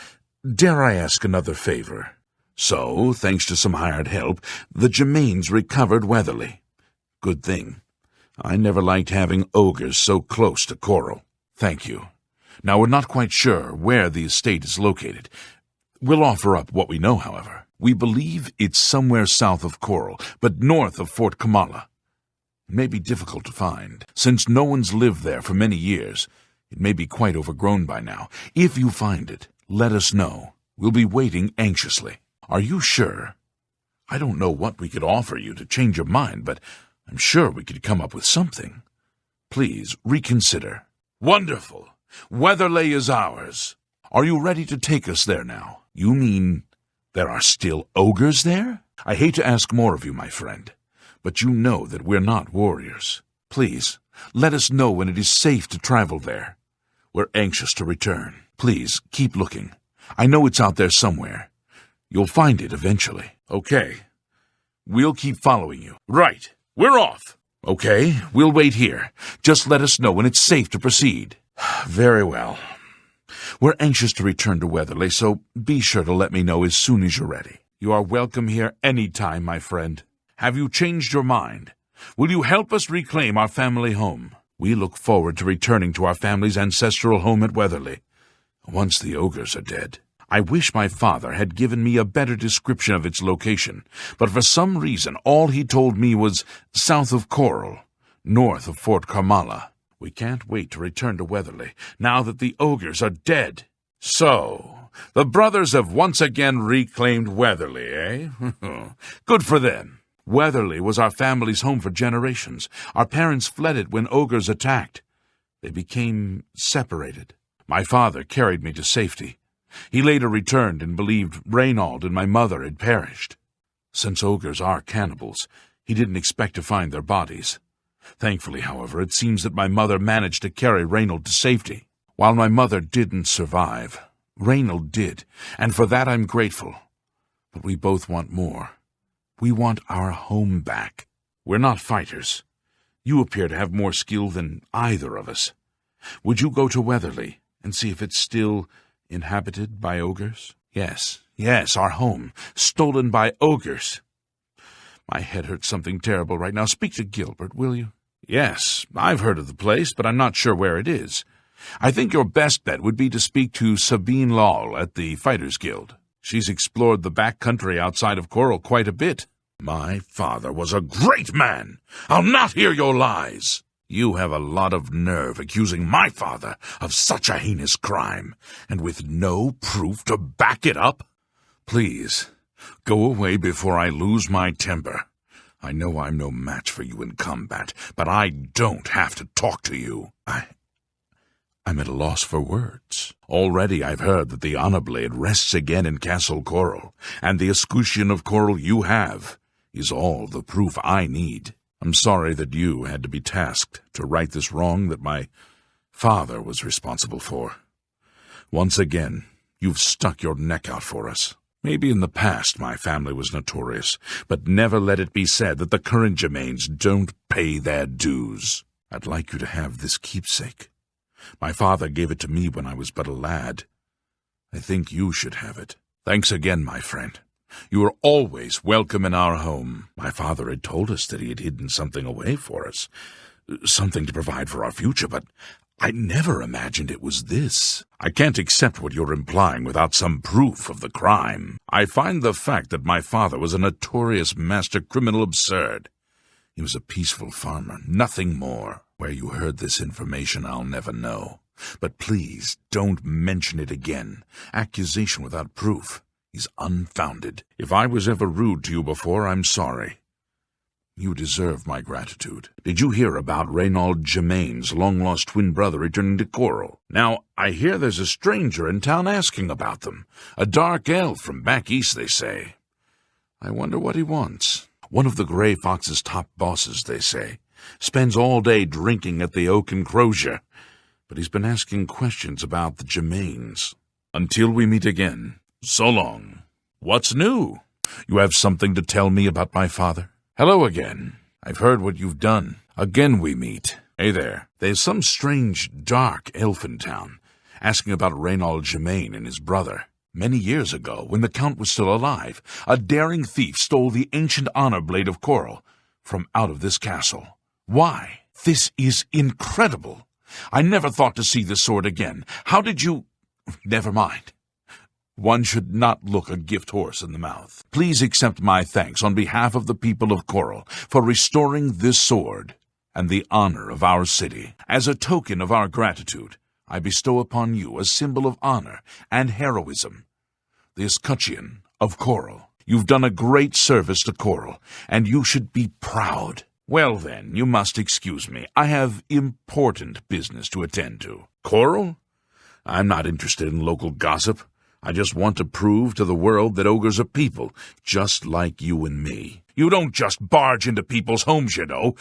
Speaker 2: dare I ask another favor? So, thanks to some hired help, the Germains recovered Weatherly. Good thing. I never liked having ogres so close to Coral. Thank you. Now, we're not quite sure where the estate is located. We'll offer up what we know, however. We believe it's somewhere south of Coral, but north of Fort Kamala. It may be difficult to find. Since no one's lived there for many years, it may be quite overgrown by now. If you find it, let us know. We'll be waiting anxiously. Are you sure? I don't know what we could offer you to change your mind, but I'm sure we could come up with something. Please reconsider. Wonderful. Weatherly is ours. Are you ready to take us there now? You mean there are still ogres there? I hate to ask more of you, my friend, but you know that we're not warriors. Please, let us know when it is safe to travel there. We're anxious to return. Please, keep looking. I know it's out there somewhere. You'll find it eventually. Okay. We'll keep following you. Right. We're off. Okay, we'll wait here. Just let us know when it's safe to proceed. Very well. We're anxious to return to Weatherly, so be sure to let me know as soon as you're ready. You are welcome here any time, my friend. Have you changed your mind? Will you help us reclaim our family home? We look forward to returning to our family's ancestral home at Weatherly, once the ogres are dead. I wish my father had given me a better description of its location, but for some reason all he told me was south of Coral, north of Fort Kamala. We can't wait to return to Weatherly, now that the ogres are dead. So, the brothers have once again reclaimed Weatherly, eh? Good for them. Weatherly was our family's home for generations. Our parents fled it when ogres attacked. They became separated. My father carried me to safety. He later returned and believed Reynald and my mother had perished. Since ogres are cannibals, he didn't expect to find their bodies. Thankfully, however, it seems that my mother managed to carry Reynald to safety. While my mother didn't survive, Reynald did, and for that I'm grateful. But we both want more. We want our home back. We're not fighters. You appear to have more skill than either of us. Would you go to Weatherly and see if it's still inhabited by ogres? Yes, our home, stolen by ogres. My head hurts something terrible right now. Speak to Gilbert, will you? Yes, I've heard of the place, but I'm not sure where it is. I think your best bet would be to speak to Sabine Lawle at the Fighters Guild. She's explored the back country outside of Coral quite a bit. My father was a great man. I'll not hear your lies. You have a lot of nerve accusing my father of such a heinous crime, and with no proof to back it up. Please, go away before I lose my temper. I know I'm no match for you in combat, but I don't have to talk to you. I'm at a loss for words. Already I've heard that the honor blade rests again in Castle Coral, and the escutcheon of Coral you have is all the proof I need. I'm sorry that you had to be tasked to right this wrong that my father was responsible for. Once again, you've stuck your neck out for us. Maybe in the past my family was notorious, but never let it be said that the current Germains don't pay their dues. I'd like you to have this keepsake. My father gave it to me when I was but a lad. I think you should have it. Thanks again, my friend. You are always welcome in our home. My father had told us that he had hidden something away for us, something to provide for our future, but I never imagined it was this. I can't accept what you're implying without some proof of the crime. I find the fact that my father was a notorious master criminal absurd. He was a peaceful farmer, nothing more. Where you heard this information, I'll never know. But please, don't mention it again. Accusation without proof is unfounded. If I was ever rude to you before, I'm sorry. You deserve my gratitude. Did you hear about Reynald Germain's long-lost twin brother returning to Coral? Now, I hear there's a stranger in town asking about them. A dark elf from back east, they say. I wonder what he wants. One of the Grey Fox's top bosses, they say. Spends all day drinking at the Oak and Crozier. But he's been asking questions about the Germains. Until we meet again, so long. What's new? You have something to tell me about my father? Hello again. I've heard what you've done. Again we meet. Hey there. There's some strange, dark elfin town asking about Reynald Germain and his brother. Many years ago, when the Count was still alive, a daring thief stole the ancient honor blade of coral from out of this castle. Why? This is incredible. I never thought to see this sword again. How did you... Never mind. One should not look a gift horse in the mouth. Please accept my thanks on behalf of the people of Coral for restoring this sword and the honor of our city. As a token of our gratitude, I bestow upon you a symbol of honor and heroism, the escutcheon of Coral. You've done a great service to Coral, and you should be proud. Well then, you must excuse me. I have important business to attend to. Coral? I'm not interested in local gossip. I just want to prove to the world that ogres are people, just like you and me. You don't just barge into people's homes, you know.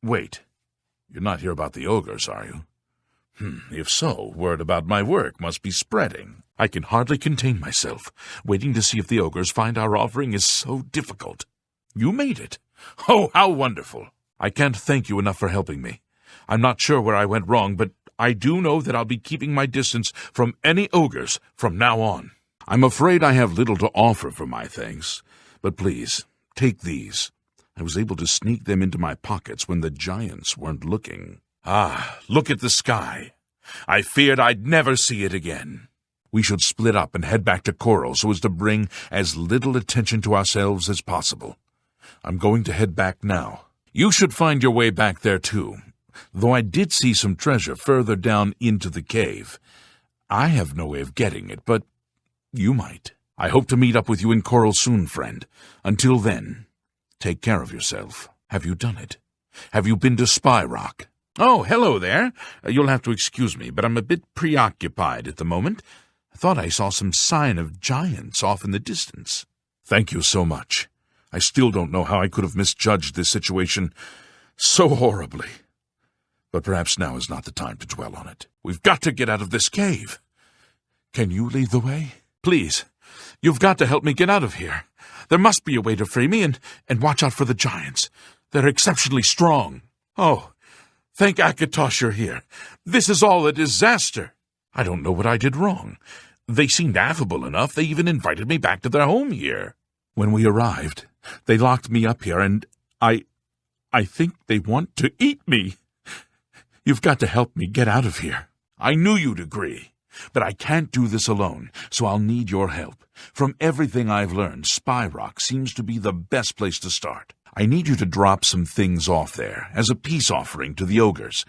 Speaker 2: Wait, you're not here about the ogres, are you? If so, word about my work must be spreading. I can hardly contain myself, waiting to see if the ogres find our offering is so difficult. You made it. Oh, how wonderful. I can't thank you enough for helping me. I'm not sure where I went wrong, but I do know that I'll be keeping my distance from any ogres from now on. I'm afraid I have little to offer for my thanks, but please, take these. I was able to sneak them into my pockets when the giants weren't looking. Ah, look at the sky. I feared I'd never see it again. We should split up and head back to Coral so as to bring as little attention to ourselves as possible. I'm going to head back now. You should find your way back there too, though I did see some treasure further down into the cave. I have no way of getting it, but you might. I hope to meet up with you in Coral soon, friend. Until then, take care of yourself. Have you done it? Have you been to Spy Rock? Oh, hello there. You'll have to excuse me, but I'm a bit preoccupied at the moment. I thought I saw some sign of giants off in the distance. Thank you so much. I still don't know how I could have misjudged this situation so horribly. But perhaps now is not the time to dwell on it. We've got to get out of this cave. Can you lead the way? Please, you've got to help me get out of here. There must be a way to free me and watch out for the giants. They're exceptionally strong. Oh, thank Akatosh you're here. This is all a disaster. I don't know what I did wrong. They seemed affable enough. They even invited me back to their home here. When we arrived, they locked me up here, and I think they want to eat me. You've got to help me get out of here. I knew you'd agree, but I can't do this alone, so I'll need your help. From everything I've learned, Spy Rock seems to be the best place to start. I need you to drop some things off there as a peace offering to the ogres.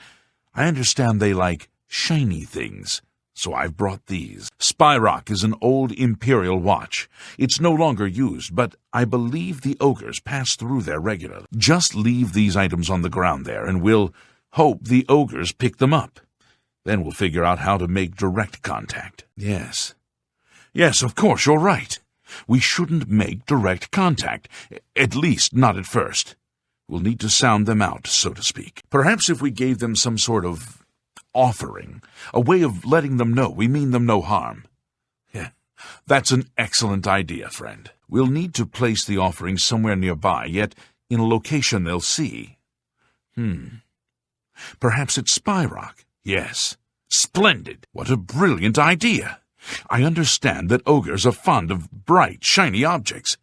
Speaker 2: I understand they like shiny things, so I've brought these. Spy Rock is an old Imperial watch. It's no longer used, but I believe the ogres pass through there regularly. Just leave these items on the ground there, and we'll hope the ogres pick them up. Then we'll figure out how to make direct contact. Yes, of course, you're right. We shouldn't make direct contact, at least not at first. We'll need to sound them out, so to speak. Perhaps if we gave them some sort of offering, a way of letting them know we mean them no harm. Yeah, that's an excellent idea, friend. We'll need to place the offering somewhere nearby, yet in a location they'll see. Perhaps it's Spy Rock. Yes, splendid. What a brilliant idea. I understand that ogres are fond of bright, shiny objects.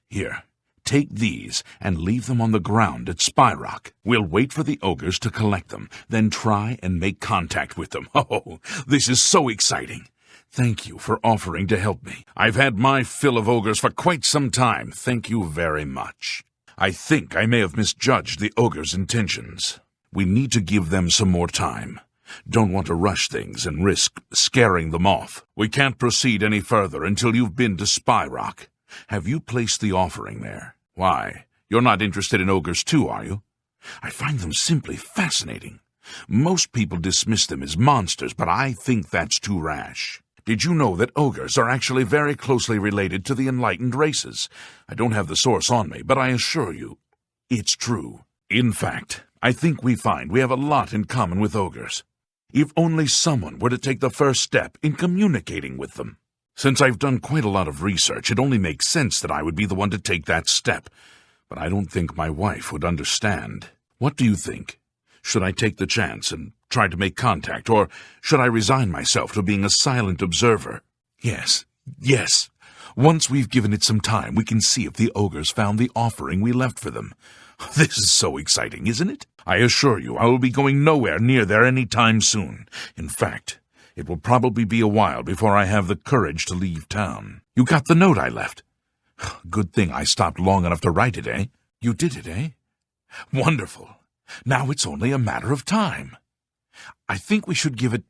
Speaker 2: Here, take these and leave them on the ground at Spy Rock. We'll wait for the ogres to collect them, then try and make contact with them. Oh, this is so exciting. Thank you for offering to help me. I've had my fill of ogres for quite some time. Thank you very much. I think I may have misjudged the ogres' intentions. We need to give them some more time. Don't want to rush things and risk scaring them off. We can't proceed any further until you've been to Spy Rock. Have you placed the offering there? Why, you're not interested in ogres too, are you? I find them simply fascinating. Most people dismiss them as monsters, but I think that's too rash. Did you know that ogres are actually very closely related to the enlightened races? I don't have the source on me, but I assure you, it's true. In fact, I think we find we have a lot in common with ogres. If only someone were to take the first step in communicating with them. Since I've done quite a lot of research, it only makes sense that I would be the one to take that step. But I don't think my wife would understand. What do you think? Should I take the chance and try to make contact, or should I resign myself to being a silent observer? Yes. Once we've given it some time, we can see if the ogres found the offering we left for them. This is so exciting, isn't it? I assure you, I will be going nowhere near there any time soon. In fact, it will probably be a while before I have the courage to leave town. You got the note I left? Good thing I stopped long enough to write it, eh? You did it, eh? Wonderful. Now it's only a matter of time. I think we should give it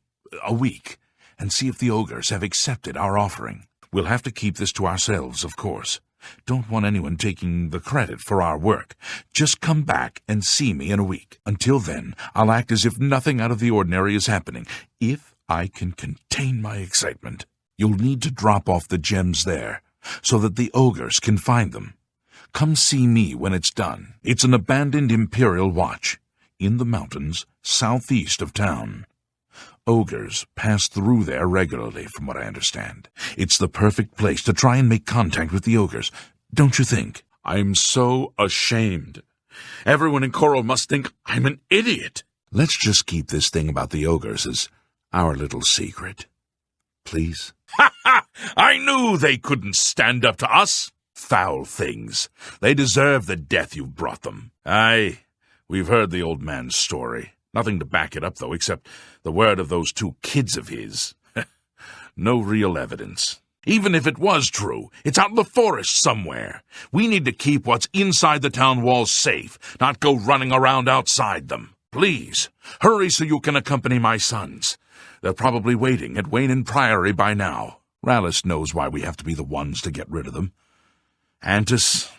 Speaker 2: a week and see if the ogres have accepted our offering. We'll have to keep this to ourselves, of course. Don't want anyone taking the credit for our work. Just come back and see me in a week. Until then, I'll act as if nothing out of the ordinary is happening, if I can contain my excitement. You'll need to drop off the gems there, so that the ogres can find them. Come see me when it's done. It's an abandoned Imperial watch, in the mountains, southeast of town. Ogres pass through there regularly, from what I understand. It's the perfect place to try and make contact with the ogres, don't you think? I'm so ashamed. Everyone in Coral must think I'm an idiot. Let's just keep this thing about the ogres as our little secret. Please? Ha ha! I knew they couldn't stand up to us. Foul things. They deserve the death you've brought them. Aye, we've heard the old man's story. Nothing to back it up, though, except the word of those 2 kids of his. No real evidence. Even if it was true, it's out in the forest somewhere. We need to keep what's inside the town walls safe, not go running around outside them. Please, hurry so you can accompany my sons. They're probably waiting at Wayne Priory by now. Rallis knows why we have to be the ones to get rid of them. Antis,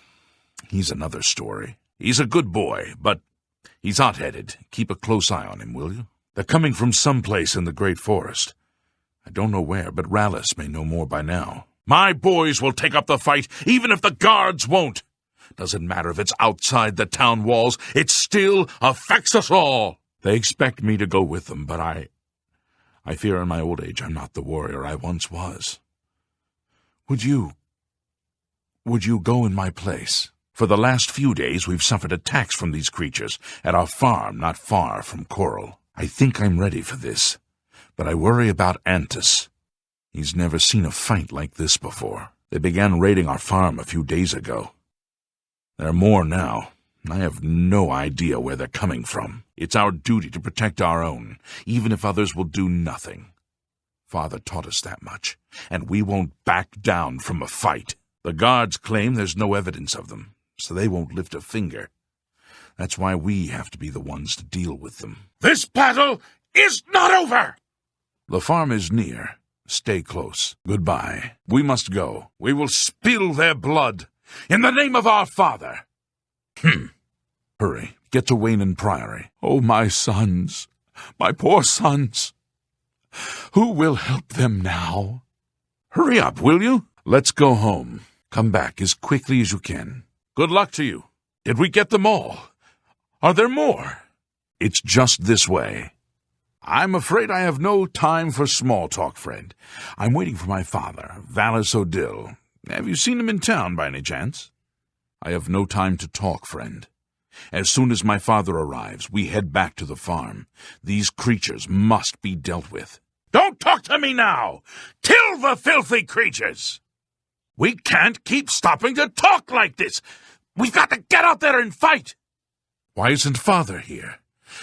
Speaker 2: he's another story. He's a good boy, but he's hot-headed. Keep a close eye on him, will you? They're coming from someplace in the Great Forest. I don't know where, but Rallis may know more by now. My boys will take up the fight, even if the guards won't. Doesn't matter if it's outside the town walls, it still affects us all. They expect me to go with them, but I fear in my old age I'm not the warrior I once was. Would you go in my place? For the last few days we've suffered attacks from these creatures at our farm not far from Coral. I think I'm ready for this, but I worry about Antis. He's never seen a fight like this before. They began raiding our farm a few days ago. There are more now. I have no idea where they're coming from. It's our duty to protect our own, even if others will do nothing. Father taught us that much, and we won't back down from a fight. The guards claim there's no evidence of them, so they won't lift a finger. That's why we have to be the ones to deal with them. This battle is not over! The farm is near. Stay close. Goodbye. We must go. We will spill their blood. In the name of our father. Hurry. Get to Wayne Priory. Oh, my sons. My poor sons. Who will help them now? Hurry up, will you? Let's go home. Come back as quickly as you can. Good luck to you. Did we get them all? Are there more? It's just this way. I'm afraid I have no time for small talk, friend. I'm waiting for my father, Vallis Odil. Have you seen him in town by any chance? I have no time to talk, friend. As soon as my father arrives, we head back to the farm. These creatures must be dealt with. Don't talk to me now! Kill the filthy creatures! We can't keep stopping to talk like this! We've got to get out there and fight! Why isn't Father here?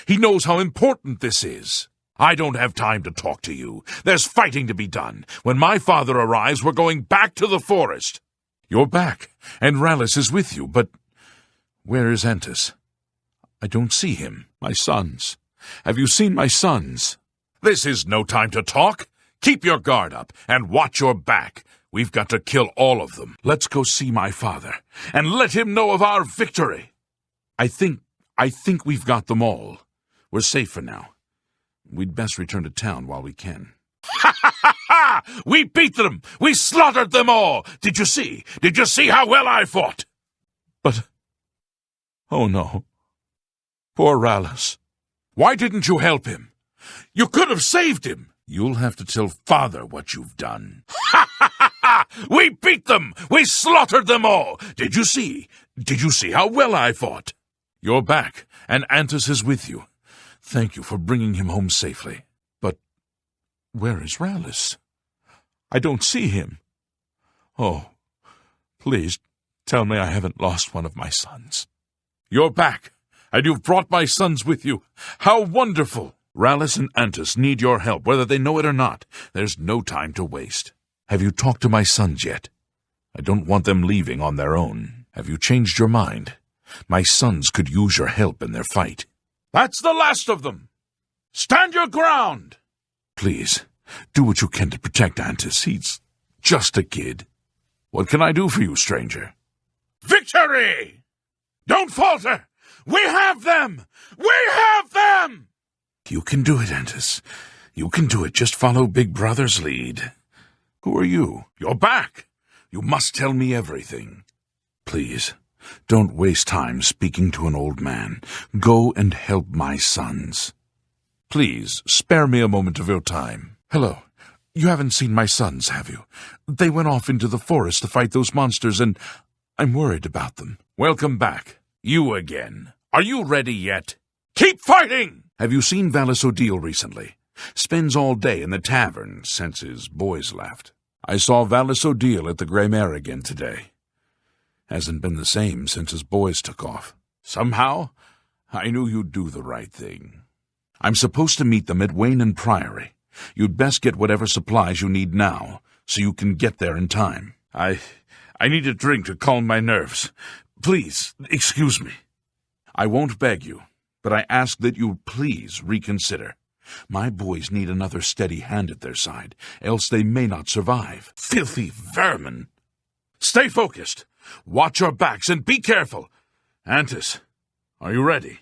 Speaker 2: He knows how important this is. I don't have time to talk to you. There's fighting to be done. When my father arrives, we're going back to the forest. You're back, and Rallis is with you, but where is Antis? I don't see him. My sons. Have you seen my sons? This is no time to talk. Keep your guard up, and watch your back. We've got to kill all of them. Let's go see my father, and let him know of our victory. I think we've got them all. We're safe for now. We'd best return to town while we can. Ha ha ha ha! We beat them! We slaughtered them all! Did you see? Did you see how well I fought? But, oh no. Poor Rallis. Why didn't you help him? You could have saved him. You'll have to tell Father what you've done. Ha ha ha ha! We beat them! We slaughtered them all! Did you see? Did you see how well I fought? You're back, and Antus is with you. Thank you for bringing him home safely. But where is Rallis? I don't see him. Oh, please tell me I haven't lost one of my sons. You're back, and you've brought my sons with you. How wonderful! Rallis and Antus need your help, whether they know it or not. There's no time to waste. Have you talked to my sons yet? I don't want them leaving on their own. Have you changed your mind? My sons could use your help in their fight. That's the last of them! Stand your ground! Please, do what you can to protect Antus. He's just a kid. What can I do for you, stranger? Victory! Don't falter! We have them! We have them! You can do it, Antus. You can do it. Just follow Big Brother's lead. Who are you? You're back! You must tell me everything. Please, don't waste time speaking to an old man. Go and help my sons. Please, spare me a moment of your time. Hello. You haven't seen my sons, have you? They went off into the forest to fight those monsters, and I'm worried about them. Welcome back. You again. Are you ready yet? Keep fighting! Have you seen Vallis O'Deal recently? Spends all day in the tavern since his boys left. I saw Vallis O'Deal at the Grey Mare again today. Hasn't been the same since his boys took off. Somehow, I knew you'd do the right thing. I'm supposed to meet them at Wayne Priory. You'd best get whatever supplies you need now, so you can get there in time. I need a drink to calm my nerves. Please, excuse me. I won't beg you, but I ask that you please reconsider. My boys need another steady hand at their side, else they may not survive. Filthy vermin! Stay focused. Watch your backs and be careful. Antus, are you ready?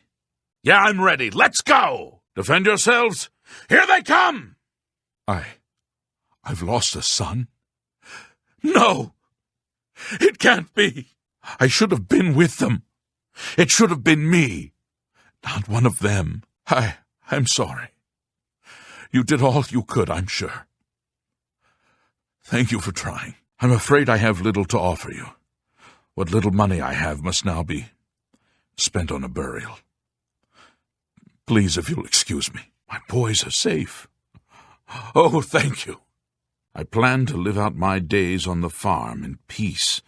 Speaker 2: Yeah, I'm ready. Let's go! Defend yourselves. Here they come! I've lost a son? No! It can't be! I should have been with them. It should have been me, not one of them. I'm sorry. You did all you could, I'm sure. Thank you for trying. I'm afraid I have little to offer you. What little money I have must now be spent on a burial. Please, if you'll excuse me. My boys are safe. Oh, thank you. I plan to live out my days on the farm in peace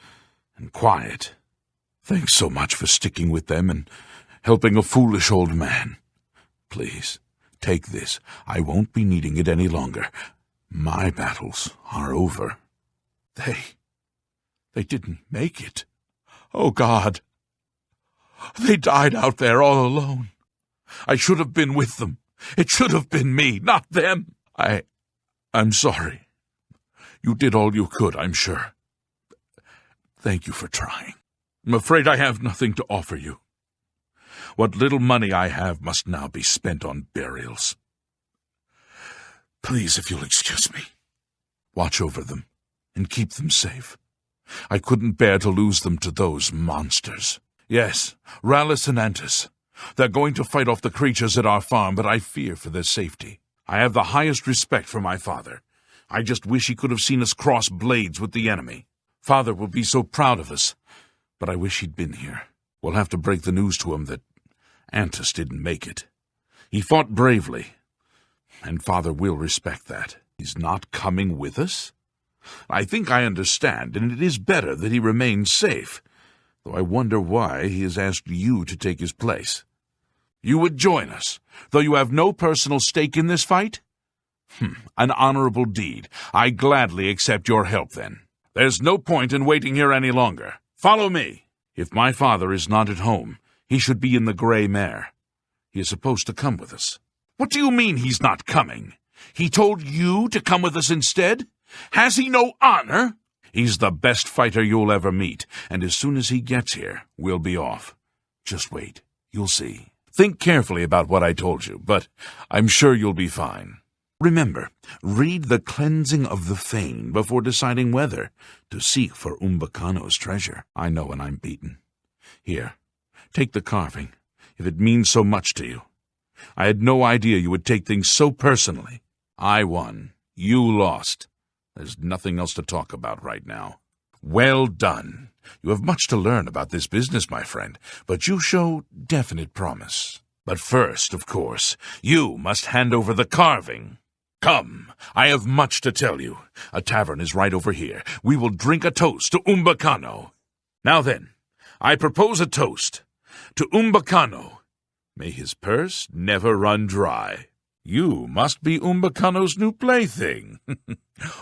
Speaker 2: and quiet. Thanks so much for sticking with them and helping a foolish old man. Please, take this. I won't be needing it any longer. My battles are over. They didn't make it. Oh, God. They died out there all alone. I should have been with them. It should have been me, not them. I'm sorry. You did all you could, I'm sure. Thank you for trying. I'm afraid I have nothing to offer you. What little money I have must now be spent on burials. Please, if you'll excuse me, watch over them and keep them safe. I couldn't bear to lose them to those monsters. Yes, Rallis and Antus. They're going to fight off the creatures at our farm, but I fear for their safety. I have the highest respect for my father. I just wish he could have seen us cross blades with the enemy. Father will be so proud of us, but I wish he'd been here. We'll have to break the news to him that Antus didn't make it. He fought bravely, and Father will respect that. He's not coming with us? I think I understand, and it is better that he remains safe, though I wonder why he has asked you to take his place. You would join us, though you have no personal stake in this fight? An honorable deed. I gladly accept your help, then. There's no point in waiting here any longer. Follow me. If my father is not at home, he should be in the Grey Mare. He is supposed to come with us. What do you mean he's not coming? He told you to come with us instead? Has he no honor? He's the best fighter you'll ever meet, and as soon as he gets here, we'll be off. Just wait. You'll see. Think carefully about what I told you, but I'm sure you'll be fine. Remember, read the Cleansing of the Fane before deciding whether to seek for Umbacano's treasure. I know when I'm beaten. Here, take the carving. if it means so much to you. I had no idea you would take things so personally. I won. You lost. There's nothing else to talk about right now. Well done. You have much to learn about this business, my friend, but you show definite promise. But first, of course, you must hand over the carving. Come, I have much to tell you. A tavern is right over here. We will drink a toast to Umbacano. Now then, I propose a toast to Umbacano. May his purse never run dry. You must be Umbacano's new plaything.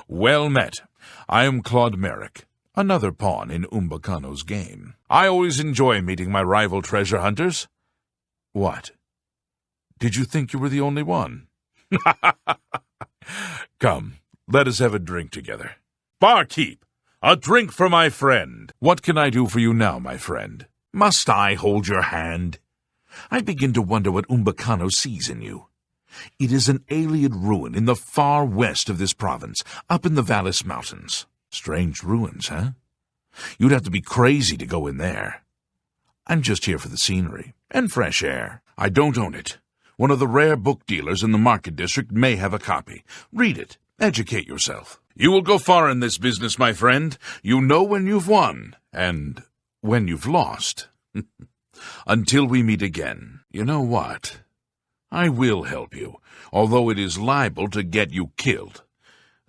Speaker 2: Well met. I am Claude Merrick, another pawn in Umbacano's game. I always enjoy meeting my rival treasure hunters. What? Did you think you were the only one? Come, let us have a drink together. Barkeep, a drink for my friend. What can I do for you now, my friend? Must I hold your hand? I begin to wonder what Umbacano sees in you. It is an alien ruin in the far west of this province, up in the Vallis Mountains. Strange ruins, huh? You'd have to be crazy to go in there. I'm just here for the scenery and fresh air. I don't own it. One of the rare book dealers in the market district may have a copy. Read it. Educate yourself. You will go far in this business, my friend. You know when you've won, and when you've lost. Until we meet again. You know what? I will help you, although it is liable to get you killed.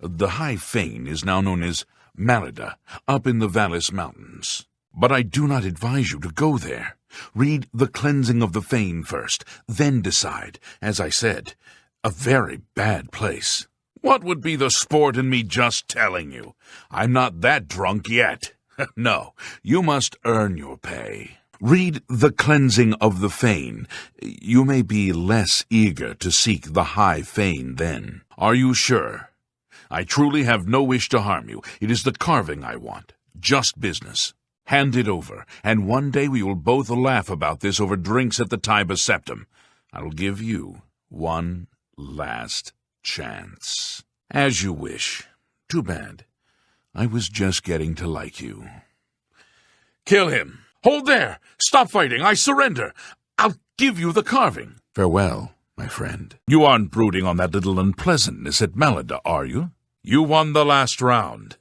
Speaker 2: The High Fane is now known as Merida, up in the Vallis Mountains. But I do not advise you to go there. Read The Cleansing of the Fane first, then decide. As I said, a very bad place. What would be the sport in me just telling you? I'm not that drunk yet. No, you must earn your pay. Read The Cleansing of the Fane. You may be less eager to seek the High Fane then. Are you sure? I truly have no wish to harm you. It is the carving I want. Just business. Hand it over, and one day we will both laugh about this over drinks at the Tiber Septim. I will give you one last chance. As you wish. Too bad. I was just getting to like you. Kill him! Hold there! Stop fighting! I surrender! I'll give you the carving. Farewell, my friend. You aren't brooding on that little unpleasantness at Merida, are you? You won the last round.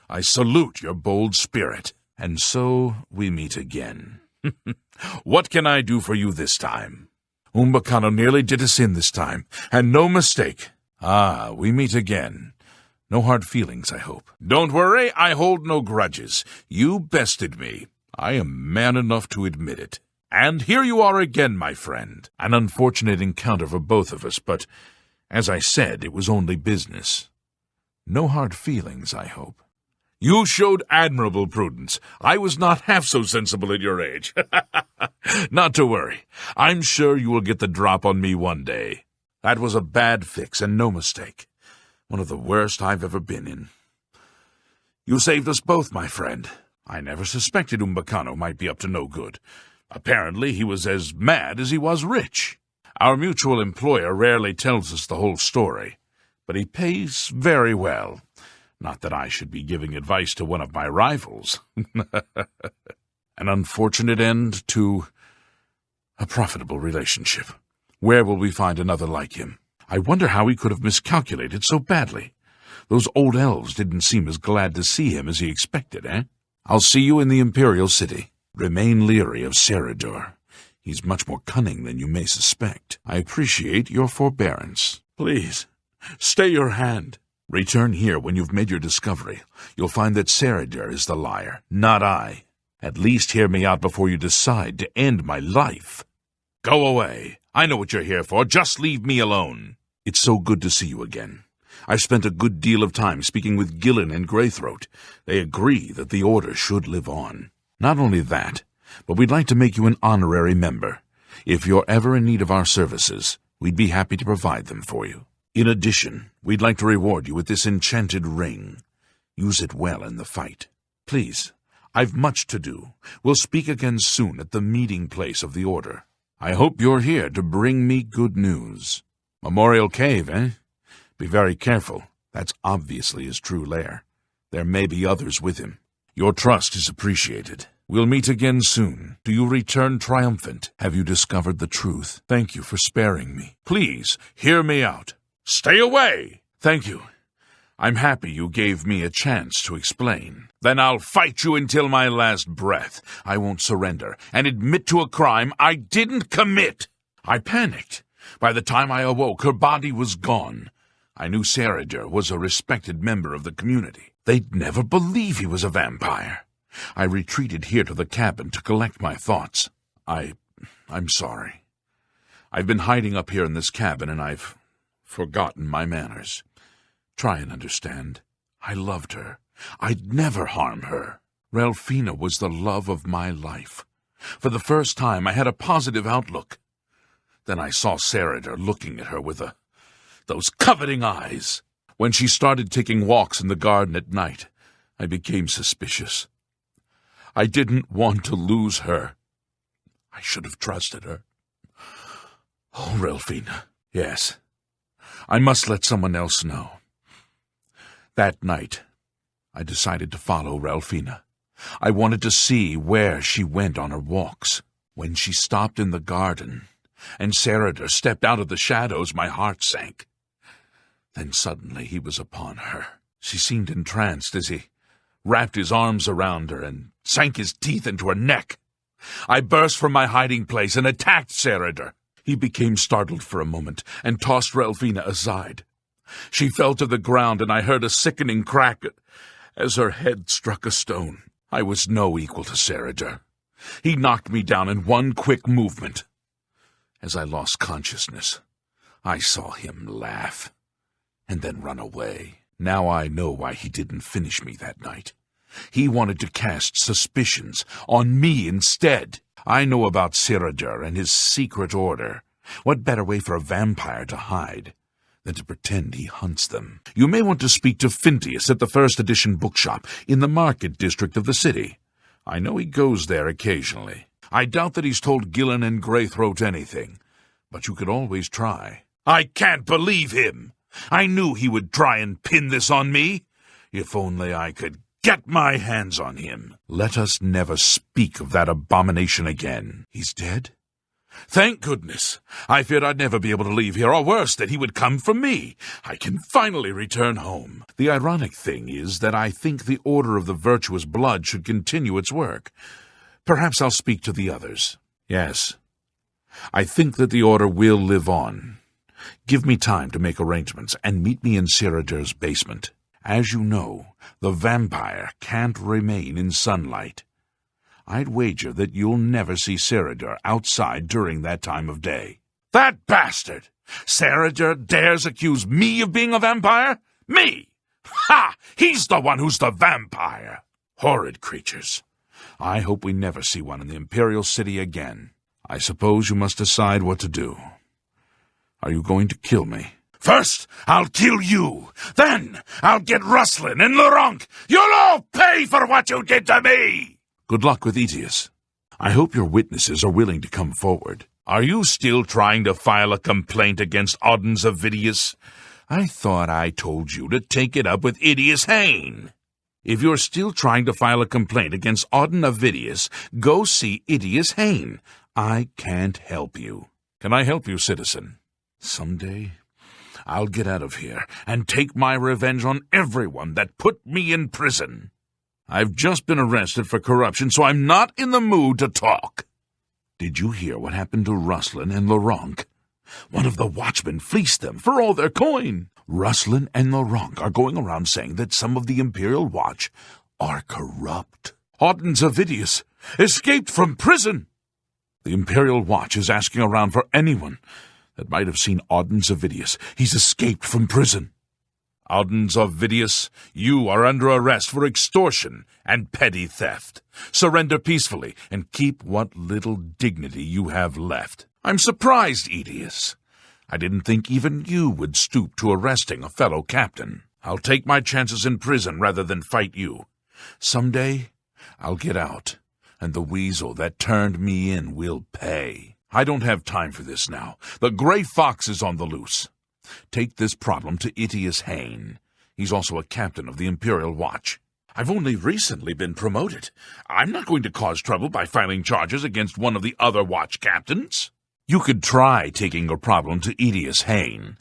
Speaker 2: I salute your bold spirit. And so we meet again. What can I do for you this time? Umbacano nearly did us in this time, and no mistake. Ah, we meet again. No hard feelings, I hope. Don't worry, I hold no grudges. You bested me. I am man enough to admit it. And here you are again, my friend. An unfortunate encounter for both of us, but, as I said, it was only business. No hard feelings, I hope. You showed admirable prudence. I was not half so sensible at your age. Not to worry. I'm sure you will get the drop on me one day. That was a bad fix and no mistake. One of the worst I've ever been in. You saved us both, my friend. I never suspected Umbacano might be up to no good. Apparently he was as mad as he was rich. Our mutual employer rarely tells us the whole story, but he pays very well. Not that I should be giving advice to one of my rivals. An unfortunate end to a profitable relationship. Where will we find another like him? I wonder how he could have miscalculated so badly. Those old elves didn't seem as glad to see him as he expected, eh? I'll see you in the Imperial city. Remain leery of Serador. He's much more cunning than you may suspect. I appreciate your forbearance. Please, stay your hand. Return here when you've made your discovery. You'll find that Serador is the liar, not I. At least hear me out before you decide to end my life. Go away. I know what you're here for. Just leave me alone. It's so good to see you again. I've spent a good deal of time speaking with Gillen and Greythroat. They agree that the Order should live on. Not only that, but we'd like to make you an honorary member. If you're ever in need of our services, we'd be happy to provide them for you. In addition, we'd like to reward you with this enchanted ring. Use it well in the fight. Please, I've much to do. We'll speak again soon at the meeting place of the Order. I hope you're here to bring me good news. Memorial Cave, eh? Be very careful. That's obviously his true lair. There may be others with him. Your trust is appreciated. We'll meet again soon. Do you return triumphant? Have you discovered the truth? Thank you for sparing me. Please, hear me out. Stay away! Thank you. I'm happy you gave me a chance to explain. Then I'll fight you until my last breath. I won't surrender and admit to a crime I didn't commit. I panicked. By the time I awoke, her body was gone. I knew Sarager was a respected member of the community. They'd never believe he was a vampire. I retreated here to the cabin to collect my thoughts. I'm sorry. I've been hiding up here in this cabin, and I've forgotten my manners. Try and understand. I loved her. I'd never harm her. Relfina was the love of my life. For the first time, I had a positive outlook. Then I saw Sarager looking at her with those coveting eyes. When she started taking walks in the garden at night, I became suspicious. I didn't want to lose her. I should have trusted her. Oh, Relfina. Yes. I must let someone else know. That night, I decided to follow Relfina. I wanted to see where she went on her walks. When she stopped in the garden, and Sarager stepped out of the shadows, my heart sank. Then suddenly he was upon her. She seemed entranced as he wrapped his arms around her and sank his teeth into her neck. I burst from my hiding place and attacked Sarager. He became startled for a moment and tossed Relfina aside. She fell to the ground, and I heard a sickening crack as her head struck a stone. I was no equal to Sarager. He knocked me down in one quick movement. As I lost consciousness, I saw him laugh and then run away. Now I know why he didn't finish me that night. He wanted to cast suspicions on me instead. I know about Sarager and his secret order. What better way for a vampire to hide than to pretend he hunts them? You may want to speak to Phintius at the first edition bookshop in the market district of the city. I know he goes there occasionally. I doubt that he's told Gillen and Greythroat anything, but you could always try. I can't believe him! I knew he would try and pin this on me. If only I could get my hands on him. Let us never speak of that abomination again. He's dead? Thank goodness. I feared I'd never be able to leave here, or worse, that he would come for me. I can finally return home. The ironic thing is that I think the Order of the Virtuous Blood should continue its work. Perhaps I'll speak to the others. Yes, I think that the Order will live on. Give me time to make arrangements, and meet me in Sarager's basement. As you know, the vampire can't remain in sunlight. I'd wager that you'll never see Sarager outside during that time of day. That bastard! Sarager dares accuse me of being a vampire? Me! Ha! He's the one who's the vampire! Horrid creatures. I hope we never see one in the Imperial City again. I suppose you must decide what to do. Are you going to kill me? First, I'll kill you. Then, I'll get Ruslan and Laurent. You'll all pay for what you did to me! Good luck with Aetius. I hope your witnesses are willing to come forward. Are you still trying to file a complaint against Audens Avidius? I thought I told you to take it up with Aetius Hain. If you're still trying to file a complaint against Auden Avidius, go see Aetius Hain. I can't help you. Can I help you, citizen? Someday, I'll get out of here and take my revenge on everyone that put me in prison. I've just been arrested for corruption, so I'm not in the mood to talk. Did you hear what happened to Ruslan and Laurent? One of the watchmen fleeced them for all their coin. Ruslan and Laurent are going around saying that some of the Imperial Watch are corrupt. Auden Avidius escaped from prison. The Imperial Watch is asking around for anyone that might have seen Auden Avidius. He's escaped from prison. Auden Avidius, you are under arrest for extortion and petty theft. Surrender peacefully and keep what little dignity you have left. I'm surprised, Aetius. I didn't think even you would stoop to arresting a fellow captain. I'll take my chances in prison rather than fight you. Someday, I'll get out, and the weasel that turned me in will pay. I don't have time for this now. The Grey Fox is on the loose. Take this problem to Aetius Hain. He's also a captain of the Imperial Watch. I've only recently been promoted. I'm not going to cause trouble by filing charges against one of the other watch captains. You could try taking your problem to Edius Hain.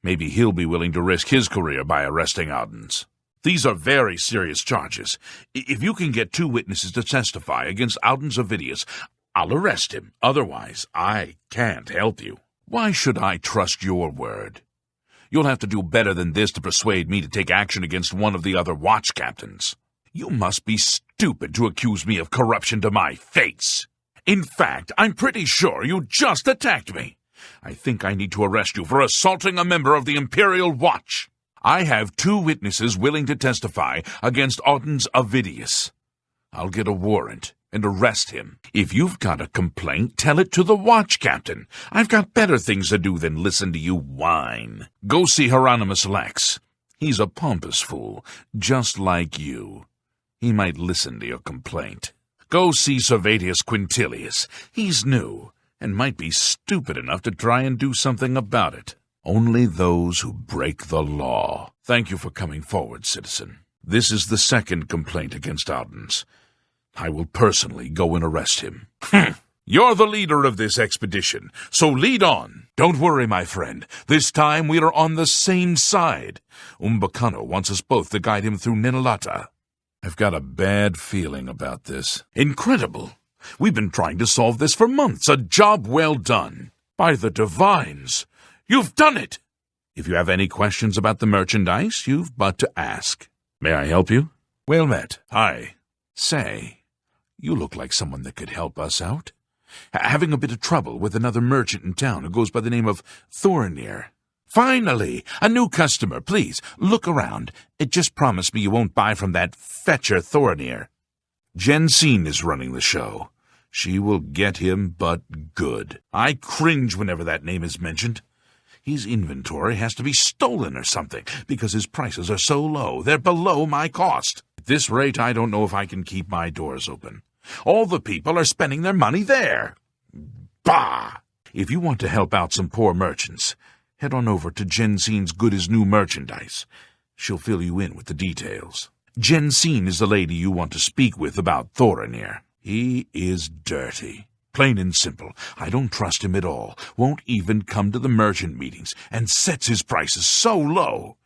Speaker 2: Maybe he'll be willing to risk his career by arresting Audens. These are very serious charges. If you can get 2 witnesses to testify against Audens of Edius, I'll arrest him. Otherwise, I can't help you. Why should I trust your word? You'll have to do better than this to persuade me to take action against one of the other watch captains. You must be stupid to accuse me of corruption to my face. In fact, I'm pretty sure you just attacked me. I think I need to arrest you for assaulting a member of the Imperial Watch. I have 2 witnesses willing to testify against Audens of Edius. I'll get a warrant and arrest him. If you've got a complaint, tell it to the watch captain. I've got better things to do than listen to you whine. Go see Hieronymus Lex. He's a pompous fool, just like you. He might listen to your complaint. Go see Servatius Quintilius. He's new, and might be stupid enough to try and do something about it. Only those who break the law. Thank you for coming forward, citizen. This is the 2nd complaint against Audens. I will personally go and arrest him. You're the leader of this expedition, so lead on. Don't worry, my friend. This time we are on the same side. Umbacano wants us both to guide him through Ninalata. I've got a bad feeling about this. Incredible. We've been trying to solve this for months. A job well done. By the divines, you've done it! If you have any questions about the merchandise, you've but to ask. May I help you? Well met. Hi. Say, you look like someone that could help us out. Having a bit of trouble with another merchant in town who goes by the name of Thorinir. Finally, a new customer. Please, look around. Just promise me you won't buy from that fetcher Thorinir. Jensine is running the show. She will get him, but good. I cringe whenever that name is mentioned. His inventory has to be stolen or something, because his prices are so low. They're below my cost. At this rate, I don't know if I can keep my doors open. All the people are spending their money there. Bah! If you want to help out some poor merchants, head on over to Jensine's good-as-new merchandise. She'll fill you in with the details. Jensine is the lady you want to speak with about Thorinir. He is dirty. Plain and simple. I don't trust him at all. Won't even come to the merchant meetings, and sets his prices so low.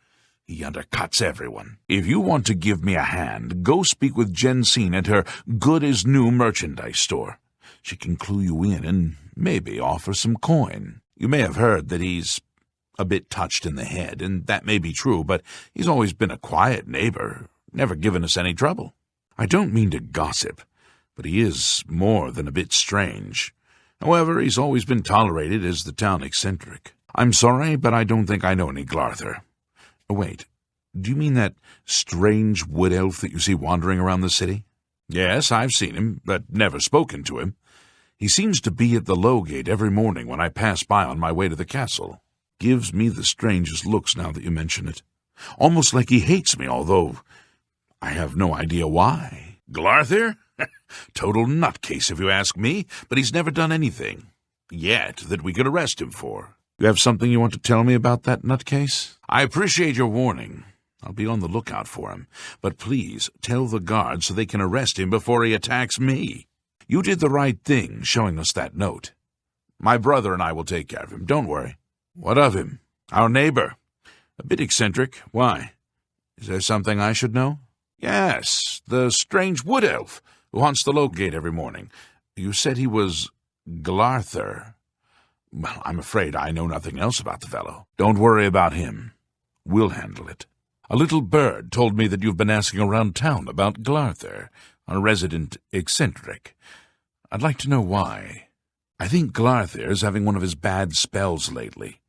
Speaker 2: He undercuts everyone. If you want to give me a hand, go speak with Jensine at her good-as-new merchandise store. She can clue you in and maybe offer some coin. You may have heard that he's a bit touched in the head, and that may be true, but he's always been a quiet neighbor, never given us any trouble. I don't mean to gossip, but he is more than a bit strange. However, he's always been tolerated as the town eccentric. I'm sorry, but I don't think I know any Glarther. Oh, wait, do you mean that strange wood elf that you see wandering around the city? Yes, I've seen him, but never spoken to him. He seems to be at the low gate every morning when I pass by on my way to the castle. Gives me the strangest looks now that you mention it. Almost like he hates me, although I have no idea why. Glarther? Total nutcase if you ask me, but he's never done anything yet that we could arrest him for. You have something you want to tell me about that nutcase? I appreciate your warning. I'll be on the lookout for him, but please tell the guards so they can arrest him before he attacks me. You did the right thing showing us that note. My brother and I will take care of him, don't worry. What of him? Our neighbor. A bit eccentric. Why? Is there something I should know? Yes, the strange wood elf who haunts the low gate every morning. You said he was Glarther. Well, I'm afraid I know nothing else about the fellow. Don't worry about him. We'll handle it. A little bird told me that you've been asking around town about Glarther, a resident eccentric. I'd like to know why. I think Glarther is having one of his bad spells lately.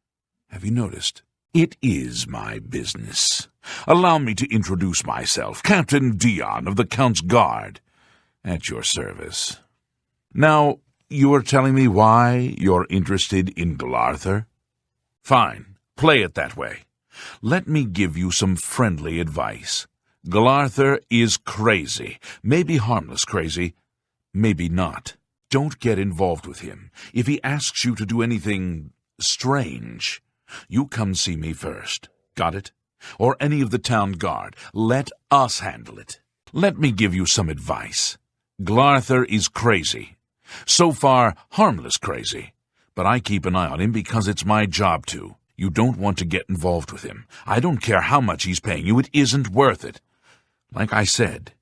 Speaker 2: Have you noticed? It is my business. Allow me to introduce myself, Captain Dion of the Count's Guard, at your service. Now, you are telling me why you're interested in Glarther? Fine, play it that way. Let me give you some friendly advice. Glarther is crazy. Maybe harmless crazy, maybe not. Don't get involved with him. If he asks you to do anything strange, you come see me first. Got it? Or any of the town guard. Let us handle it. Let me give you some advice. Glarther is crazy. So far, harmless crazy. But I keep an eye on him because it's my job to. You don't want to get involved with him. I don't care how much he's paying you. It isn't worth it. Like I said,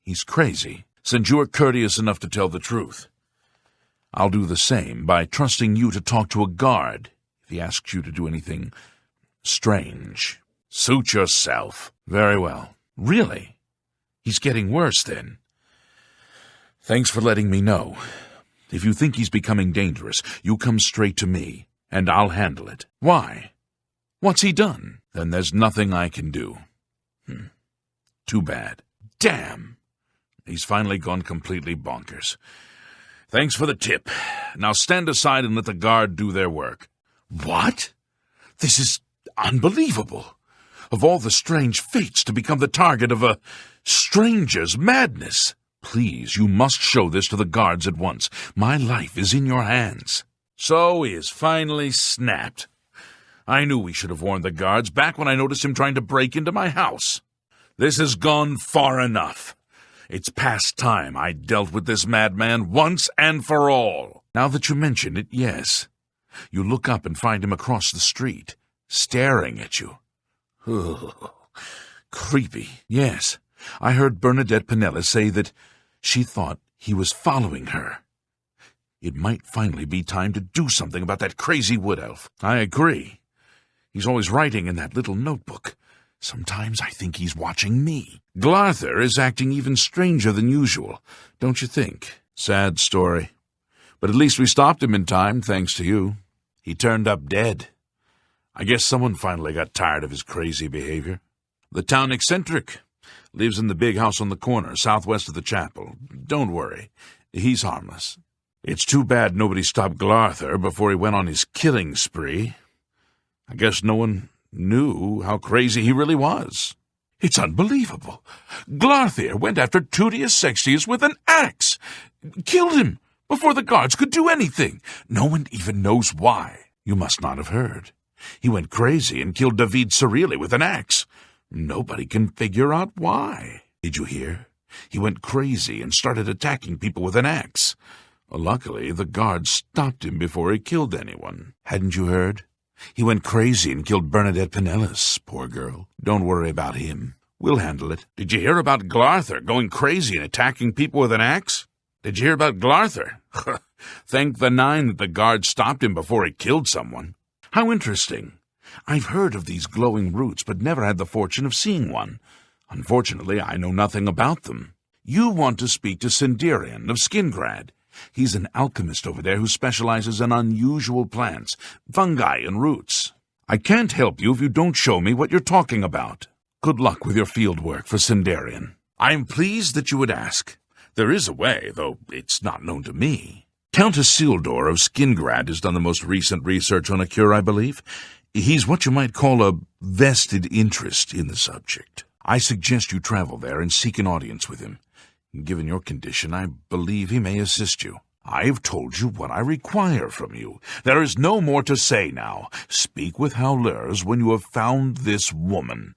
Speaker 2: he's crazy, since you are courteous enough to tell the truth. I'll do the same by trusting you to talk to a guard if he asks you to do anything strange.
Speaker 7: Suit yourself.
Speaker 2: Very well. Really? He's getting worse, then. Thanks for letting me know. If you think he's becoming dangerous, you come straight to me, and I'll handle it. Why? What's he done? Then there's nothing I can do. Too bad. Damn! He's finally gone completely bonkers. Thanks for the tip. Now stand aside and let the guard do their work. What? This is unbelievable. Of all the strange fates to become the target of a stranger's madness. Please, you must show this to the guards at once. My life is in your hands. So he has finally snapped. I knew we should have warned the guards back when I noticed him trying to break into my house. This has gone far enough. It's past time I dealt with this madman once and for all. Now that you mention it, yes. You look up and find him across the street, staring at you. Ugh. Creepy. Yes, I heard Bernadette Pinella say that she thought he was following her. It might finally be time to do something about that crazy wood elf. I agree. He's always writing in that little notebook. Sometimes I think he's watching me. Glarther is acting even stranger than usual, don't you think? Sad story. But at least we stopped him in time, thanks to you. He turned up dead. I guess someone finally got tired of his crazy behavior. The town eccentric. Lives in the big house on the corner, southwest of the chapel. Don't worry. He's harmless. It's too bad nobody stopped Glarther before he went on his killing spree. I guess no one knew how crazy he really was. It's unbelievable. Glarther went after Tutius Sextius with an axe. Killed him before the guards could do anything. No one even knows why. You must not have heard. He went crazy and killed David Cerili with an axe. Nobody can figure out why. Did you hear? He went crazy and started attacking people with an axe. Luckily, the guards stopped him before he killed anyone. Hadn't you heard? He went crazy and killed Bernadette Pinellas, poor girl. Don't worry about him. We'll handle it. Did you hear about Glarther going crazy and attacking people with an axe? Did you hear about Glarther? Thank the nine that the guards stopped him before he killed someone. How interesting. I've heard of these glowing roots, but never had the fortune of seeing one. Unfortunately, I know nothing about them. You want to speak to Sinderian of Skingrad. He's an alchemist over there who specializes in unusual plants, fungi, and roots. I can't help you if you don't show me what you're talking about. Good luck with your field work for Sinderian. I am pleased that you would ask. There is a way, though it's not known to me. Count Isildur of Skingrad has done the most recent research on a cure, I believe. He's what you might call a vested interest in the subject. I suggest you travel there and seek an audience with him. Given your condition, I believe he may assist you. I've told you what I require from you. There is no more to say now. Speak with Howlers when you have found this woman.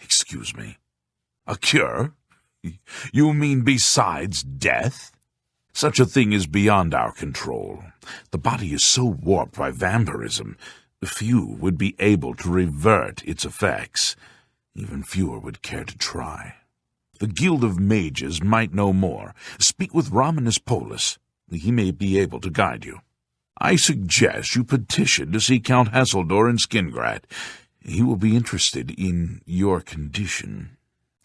Speaker 2: Excuse me. A cure? You mean besides death? Such a thing is beyond our control. The body is so warped by vampirism, few would be able to revert its effects. Even fewer would care to try. The Guild of Mages might know more. Speak with Romanus Polus. He may be able to guide you. I suggest you petition to see Count Hasseldor in Skingrad. He will be interested in your condition.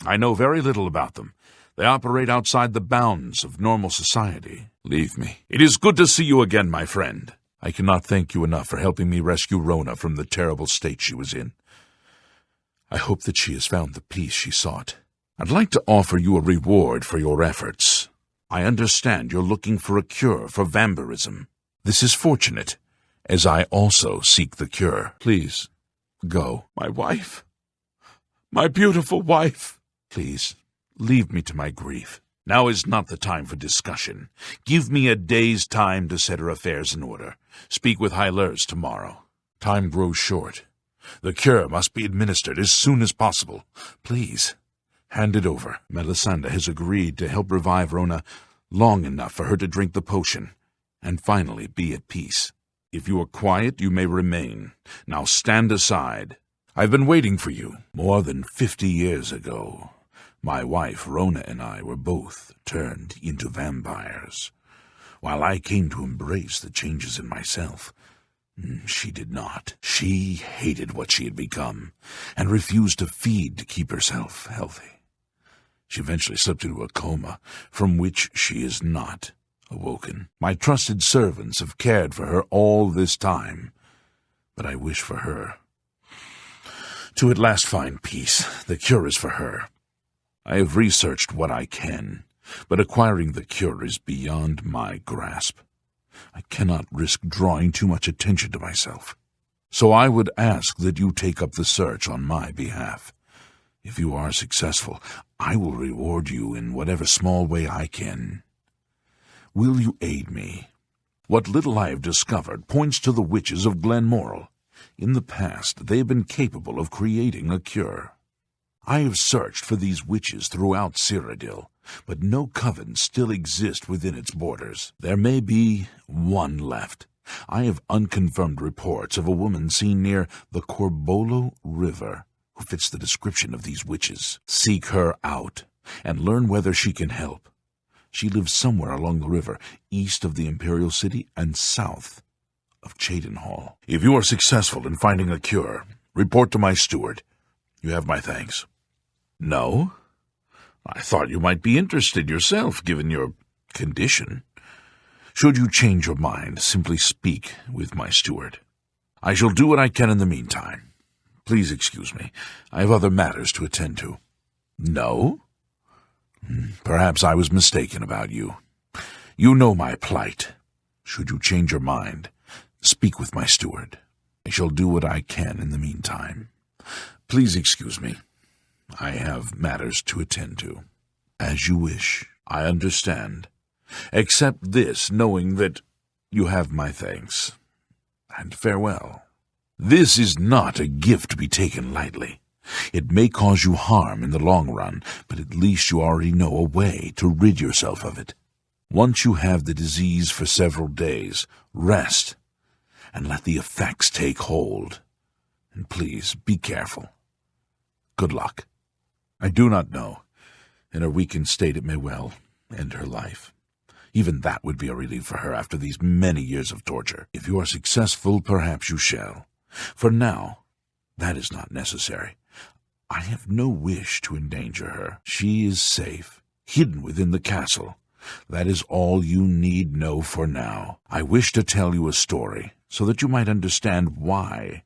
Speaker 2: I know very little about them. They operate outside the bounds of normal society. Leave me. It is good to see you again, my friend. I cannot thank you enough for helping me rescue Rona from the terrible state she was in. I hope that she has found the peace she sought. I'd like to offer you a reward for your efforts. I understand you're looking for a cure for vampirism. This is fortunate, as I also seek the cure. Please, go. My wife. My beautiful wife. Please, leave me to my grief. Now is not the time for discussion. Give me a day's time to set her affairs in order. Speak with Hylers tomorrow. Time grows short. The cure must be administered as soon as possible. Please, Hand it over. Melisande has agreed to help revive Rona long enough for her to drink the potion, and finally be at peace. If you are quiet, you may remain. Now stand aside. I've been waiting for you. More than 50 years ago, my wife Rona and I were both turned into vampires. While I came to embrace the changes in myself, she did not. She hated what she had become, and refused to feed to keep herself healthy. She eventually slipped into a coma, from which she is not awoken. My trusted servants have cared for her all this time, but I wish for her to at last find peace. The cure is for her. I have researched what I can, but acquiring the cure is beyond my grasp. I cannot risk drawing too much attention to myself. So I would ask that you take up the search on my behalf. If you are successful, I will reward you in whatever small way I can. Will you aid me? What little I have discovered points to the witches of Glenmoral. In the past, they have been capable of creating a cure. I have searched for these witches throughout Cyrodiil, but no coven still exists within its borders. There may be one left. I have unconfirmed reports of a woman seen near the Corbolo River who fits the description of these witches. Seek her out and learn whether she can help. She lives somewhere along the river, east of the Imperial city and south of Cheydinhal. If you are successful in finding a cure, report to my steward. You have my thanks. No? I thought you might be interested yourself, given your condition. Should you change your mind, simply speak with my steward. I shall do what I can in the meantime. Please excuse me. I have other matters to attend to. No? Perhaps I was mistaken about you. You know my plight. Should you change your mind, speak with my steward. I shall do what I can in the meantime. Please excuse me. I have matters to attend to. As you wish. I understand. Accept this, knowing that you have my thanks. And farewell. This is not a gift to be taken lightly. It may cause you harm in the long run, but at least you already know a way to rid yourself of it. Once you have the disease for several days, rest, and let the effects take hold. And please, be careful. Good luck. I do not know. In her weakened state it may well end her life. Even that would be a relief for her after these many years of torture. If you are successful, perhaps you shall. For now, that is not necessary. I have no wish to endanger her. She is safe, hidden within the castle. That is all you need know for now. I wish to tell you a story, so that you might understand why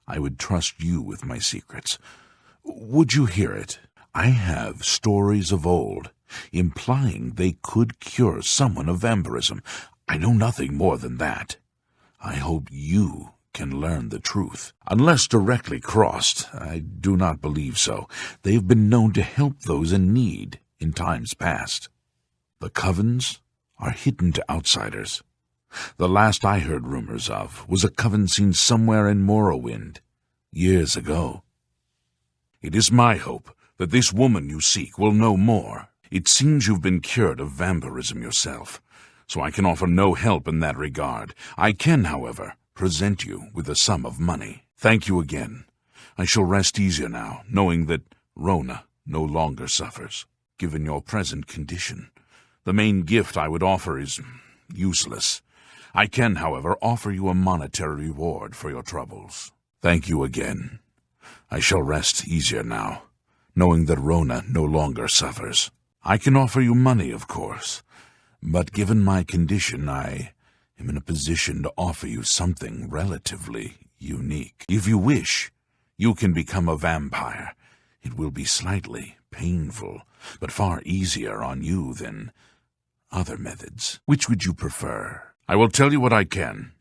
Speaker 2: I would trust you with my secrets. Would you hear it? I have stories of old, implying they could cure someone of vampirism. I know nothing more than that. I hope you can learn the truth. Unless directly crossed, I do not believe so. They have been known to help those in need in times past. The covens are hidden to outsiders. The last I heard rumors of was a coven seen somewhere in Morrowind, years ago. It is my hope that this woman you seek will know more. It seems you've been cured of vampirism yourself, so I can offer no help in that regard. I can, however, present you with a sum of money. Thank you again. I shall rest easier now, knowing that Rona no longer suffers. Given your present condition, the main gift I would offer is useless. I can, however, offer you a monetary reward for your troubles. Thank you again. I shall rest easier now, knowing that Rona no longer suffers. I can offer you money, of course, but given my condition, I am in a position to offer you something relatively unique. If you wish, you can become a vampire. It will be slightly painful, but far easier on you than other methods. Which would you prefer? I will tell you what I can.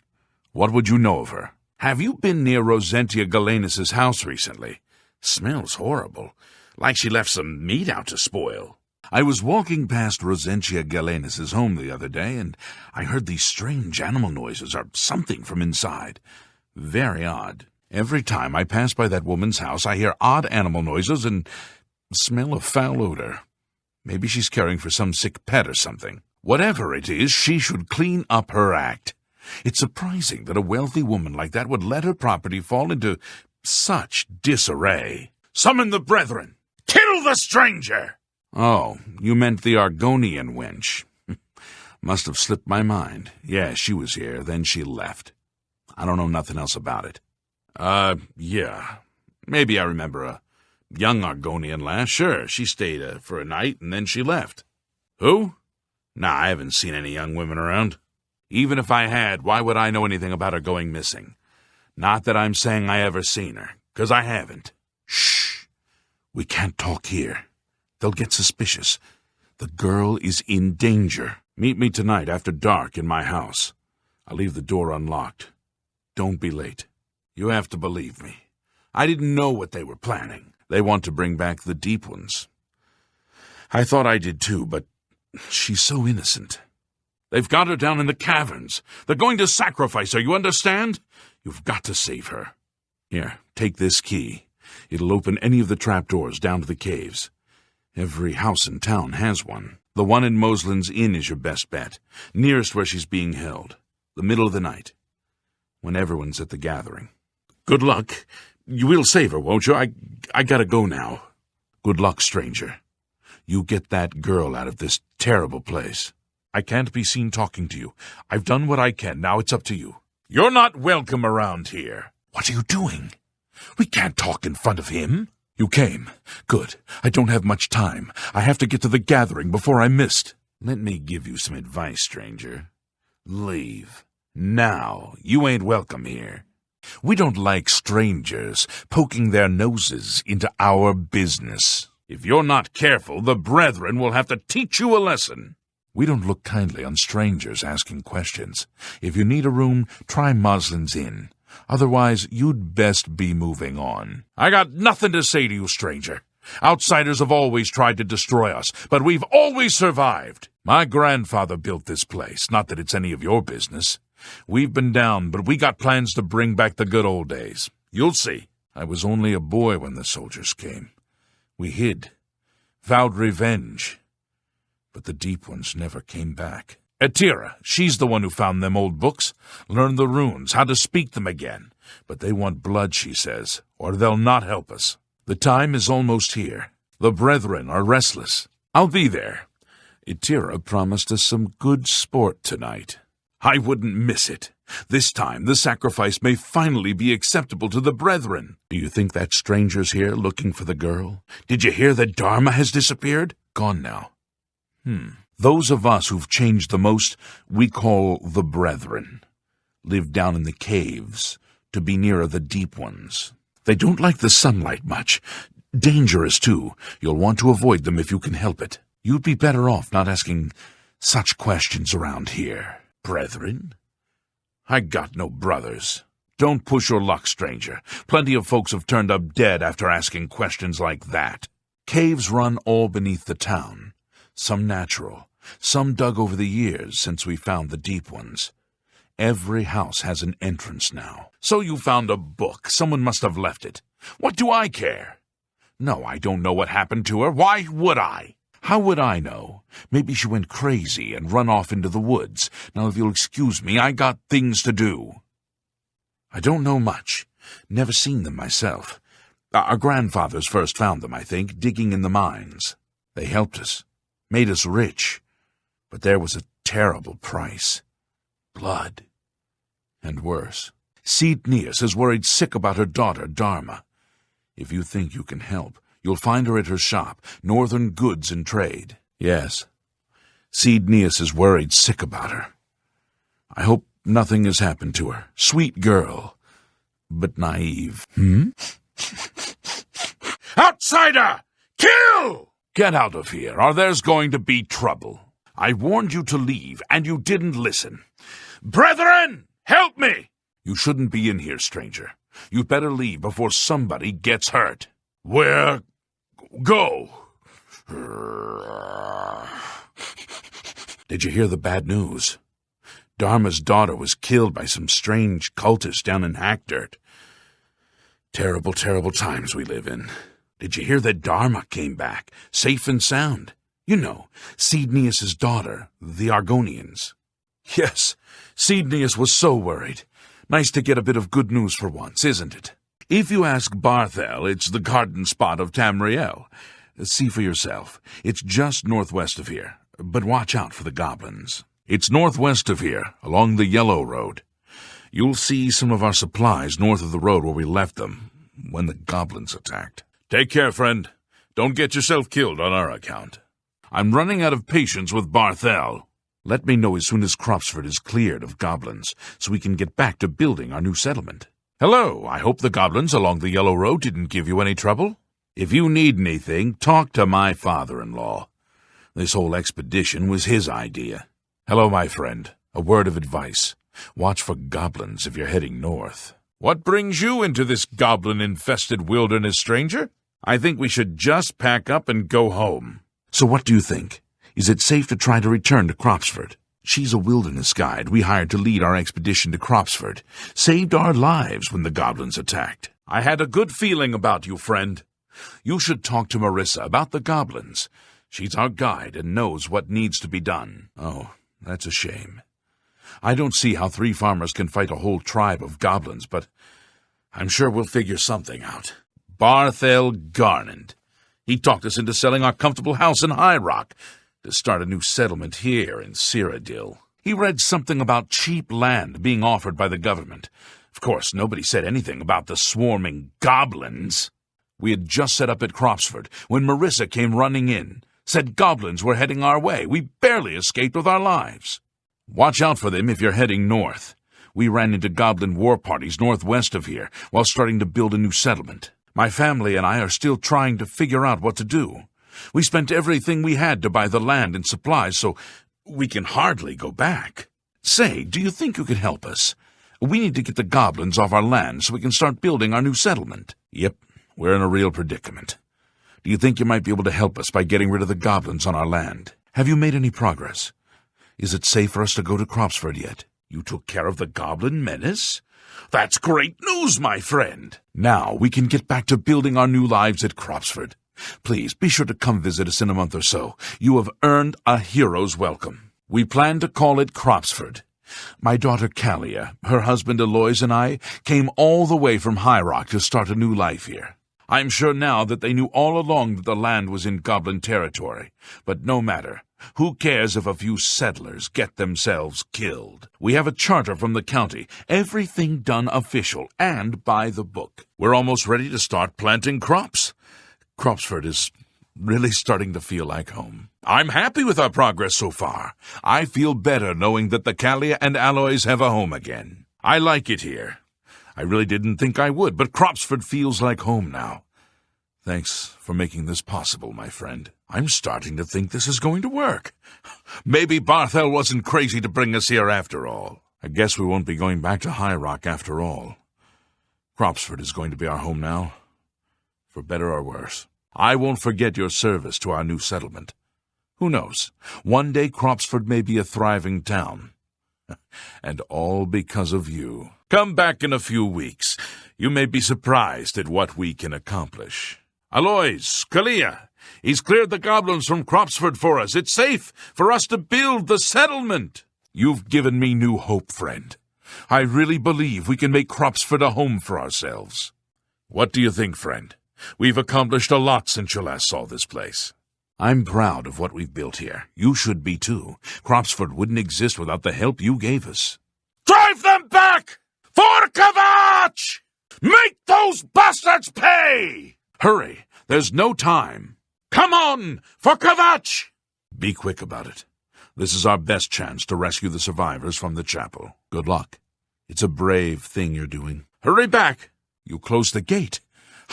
Speaker 2: What would you know of her? Have you been near Rosentia Galenis' house recently? Smells horrible, like she left some meat out to spoil. I was walking past Rosentia Galenis' home the other day, and I heard these strange animal noises or something from inside. Very odd. Every time I pass by that woman's house, I hear odd animal noises and Smell a foul odor. Maybe she's caring for some sick pet or something. Whatever it is, she should clean up her act. It's surprising that a wealthy woman like that would let her property fall into such disarray. Summon the brethren!
Speaker 1: Kill the stranger!
Speaker 2: Oh, you meant the Argonian wench. Must have slipped my mind. Yeah, she was here, then she left. I don't know nothing else about it. Yeah. Maybe I remember a young Argonian lass. Sure, she stayed for a night, and then she left. Who? Nah, I haven't seen any young women around. Even if I had, why would I know anything about her going missing? Not that I'm saying I ever seen her, 'cause I haven't. Shh. We can't talk here. They'll get suspicious. The girl is in danger. Meet me tonight after dark in my house. I'll leave the door unlocked. Don't be late. You have to believe me. I didn't know what they were planning. They want to bring back the Deep Ones. I thought I did too, but she's so innocent. They've got her down in the caverns. They're going to sacrifice her, you understand? You've got to save her. Here, take this key. It'll open any of the trapdoors down to the caves. Every house in town has one. The one in Moslin's Inn is your best bet, nearest where she's being held. The middle of the night, when everyone's at the gathering. Good luck. You will save her, won't you? I gotta go now. Good luck, stranger. You get that girl out of this terrible place. I can't be seen talking to you. I've done what I can. Now it's up to you. You're not welcome around here. What are you doing? We can't talk in front of him. You came. Good. I don't have much time. I have to get to the gathering before I'm missed. Let me give you some advice, stranger. Leave. Now. You ain't welcome here. We don't like strangers poking their noses into our business. If you're not careful, the brethren will have to teach you a lesson. We don't look kindly on strangers asking questions. If you need a room, try Moslin's Inn. Otherwise, you'd best be moving on. I got nothing to say to you, stranger. Outsiders have always tried to destroy us, but we've always survived. My grandfather built this place, not that it's any of your business. We've been down, but we got plans to bring back the good old days. You'll see. I was only a boy when the soldiers came. We hid, vowed revenge. But the Deep Ones never came back. Etira, she's the one who found them old books, learned the runes, how to speak them again. But they want blood, she says, or they'll not help us. The time is almost here. The brethren are restless. I'll be there. Etira promised us some good sport tonight. I wouldn't miss it. This time the sacrifice may finally be acceptable to the brethren. Do you think that stranger's here looking for the girl? Did you hear that Dharma has disappeared? Gone now. Those of us who've changed the most, we call the brethren. Live down in the caves, to be nearer the Deep Ones. They don't like the sunlight much. Dangerous, too. You'll want to avoid them if you can help it. You'd be better off not asking such questions around here. Brethren? I got no brothers. Don't push your luck, stranger. Plenty of folks have turned up dead after asking questions like that. Caves run all beneath the town. Some natural, some dug over the years since we found the Deep Ones. Every house has an entrance now. So you found a book. Someone must have left it. What do I care? No, I don't know what happened to her. Why would I? How would I know? Maybe she went crazy and run off into the woods. Now, if you'll excuse me, I got things to do. I don't know much. Never seen them myself. Our grandfathers first found them, I think, digging in the mines. They helped us. Made us rich, but there was a terrible price. Blood. And worse. Corinis is worried sick about her daughter, Dharma. If you think you can help, you'll find her at her shop, Northern Goods and Trade. Yes. Corinis is worried sick about her. I hope nothing has happened to her. Sweet girl, but naive. Outsider! Kill! Get out of here, or there's going to be trouble. I warned you to leave, and you didn't listen. Brethren, help me! You shouldn't be in here, stranger. You'd better leave before somebody gets hurt. Where? Go! Did you hear the bad news? Dharma's daughter was killed by some strange cultists down in Hackdirt. Terrible, terrible times we live in. Did you hear that Dharma came back, safe and sound? You know, Cydnius' daughter, the Argonians. Yes, Cydnius was so worried. Nice to get a bit of good news for once, isn't it? If you ask Barthel, it's the garden spot of Tamriel. See for yourself. It's just northwest of here, but watch out for the goblins. It's northwest of here, along the Yellow Road. You'll see some of our supplies north of the road where we left them when the goblins attacked. Take care, friend. Don't get yourself killed on our account. I'm running out of patience with Barthel. Let me know as soon as Cropsford is cleared of goblins, so we can get back to building our new settlement. Hello, I hope the goblins along the Yellow Road didn't give you any trouble. If you need anything, talk to my father-in-law. This whole expedition was his idea. Hello, my friend. A word of advice. Watch for goblins if you're heading north. What brings you into this goblin-infested wilderness, stranger? I think we should just pack up and go home. So what do you think? Is it safe to try to return to Cropsford? She's a wilderness guide we hired to lead our expedition to Cropsford. Saved our lives when the goblins attacked. I had a good feeling about you, friend. You should talk to Marissa about the goblins. She's our guide and knows what needs to be done. Oh, that's a shame. I don't see how 3 farmers can fight a whole tribe of goblins, but I'm sure we'll figure something out. Barthel Garland. He talked us into selling our comfortable house in High Rock to start a new settlement here in Cyrodiil. He read something about cheap land being offered by the government. Of course, nobody said anything about the swarming goblins. We had just set up at Cropsford when Marissa came running in, said goblins were heading our way. We barely escaped with our lives. Watch out for them if you're heading north. We ran into goblin war parties northwest of here while starting to build a new settlement. My family and I are still trying to figure out what to do. We spent everything we had to buy the land and supplies, so we can hardly go back. Say, do you think you could help us? We need to get the goblins off our land so we can start building our new settlement. Yep, we're in a real predicament. Do you think you might be able to help us by getting rid of the goblins on our land? Have you made any progress? Is it safe for us to go to Cropsford yet? You took care of the goblin menace? That's great news, my friend. Now we can get back to building our new lives at Cropsford. Please be sure to come visit us in a month or so. You have earned a hero's welcome. We plan to call it Cropsford. My daughter Callia, her husband Aloys, and I came all the way from High Rock to start a new life here. I'm sure now that they knew all along that the land was in goblin territory. But no matter. Who cares if a few settlers get themselves killed? We have a charter from the county, everything done official and by the book. We're almost ready to start planting crops. Cropsford is really starting to feel like home. I'm happy with our progress so far. I feel better knowing that the Callia and Aloys have a home again. I like it here. I really didn't think I would, but Cropsford feels like home now. Thanks for making this possible, my friend. I'm starting to think this is going to work. Maybe Barthel wasn't crazy to bring us here after all. I guess we won't be going back to High Rock after all. Cropsford is going to be our home now, for better or worse. I won't forget your service to our new settlement. Who knows? One day Cropsford may be a thriving town. And all because of you. Come back in a few weeks. You may be surprised at what we can accomplish. Aloys, Callia, he's cleared the goblins from Cropsford for us. It's safe for us to build the settlement. You've given me new hope, friend. I really believe we can make Cropsford a home for ourselves. What do you think, friend? We've accomplished a lot since you last saw this place. I'm proud of what we've built here. You should be, too. Cropsford wouldn't exist without the help you gave us. Drive them back! For Kvatch! Make those bastards pay! Hurry, there's no time. Come on, for Kvatch! Be quick about it. This is our best chance to rescue the survivors from the chapel. Good luck. It's a brave thing you're doing. Hurry back! You closed the gate.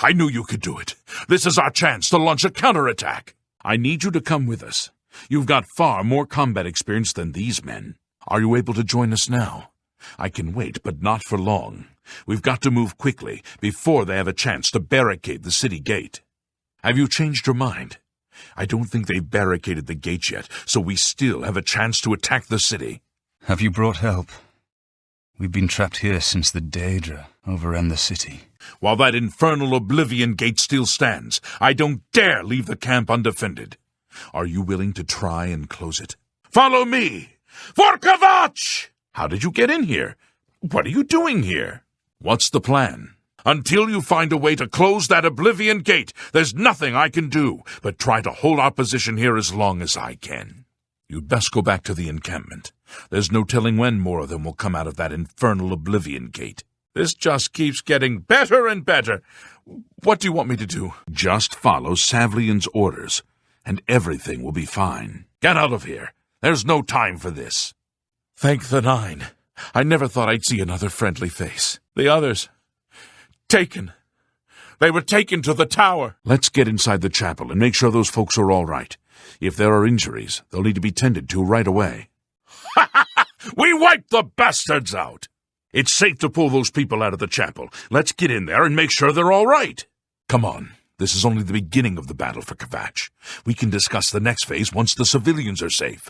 Speaker 2: I knew you could do it. This is our chance to launch a counterattack. I need you to come with us. You've got far more combat experience than these men. Are you able to join us now? I can wait, but not for long. We've got to move quickly before they have a chance to barricade the city gate. Have you changed your mind? I don't think they've barricaded the gate yet, so we still have a chance to attack the city.
Speaker 3: Have you brought help? We've been trapped here since the Daedra overran the city.
Speaker 2: While that infernal Oblivion gate still stands, I don't dare leave the camp undefended. Are you willing to try and close it? Follow me! For Kavach! How did you get in here? What are you doing here? What's the plan? Until you find a way to close that Oblivion gate, there's nothing I can do but try to hold our position here as long as I can. You'd best go back to the encampment. There's no telling when more of them will come out of that infernal Oblivion gate. This just keeps getting better and better. What do you want me to do? Just follow Savlian's orders, and everything will be fine. Get out of here. There's no time for this. Thank the Nine. I never thought I'd see another friendly face. The others... taken. They were taken to the tower. Let's get inside the chapel and make sure those folks are all right. If there are injuries, they'll need to be tended to right away. We wiped the bastards out! It's safe to pull those people out of the chapel. Let's get in there and make sure they're all right. Come on. This is only the beginning of the battle for Kavach. We can discuss the next phase once the civilians are safe.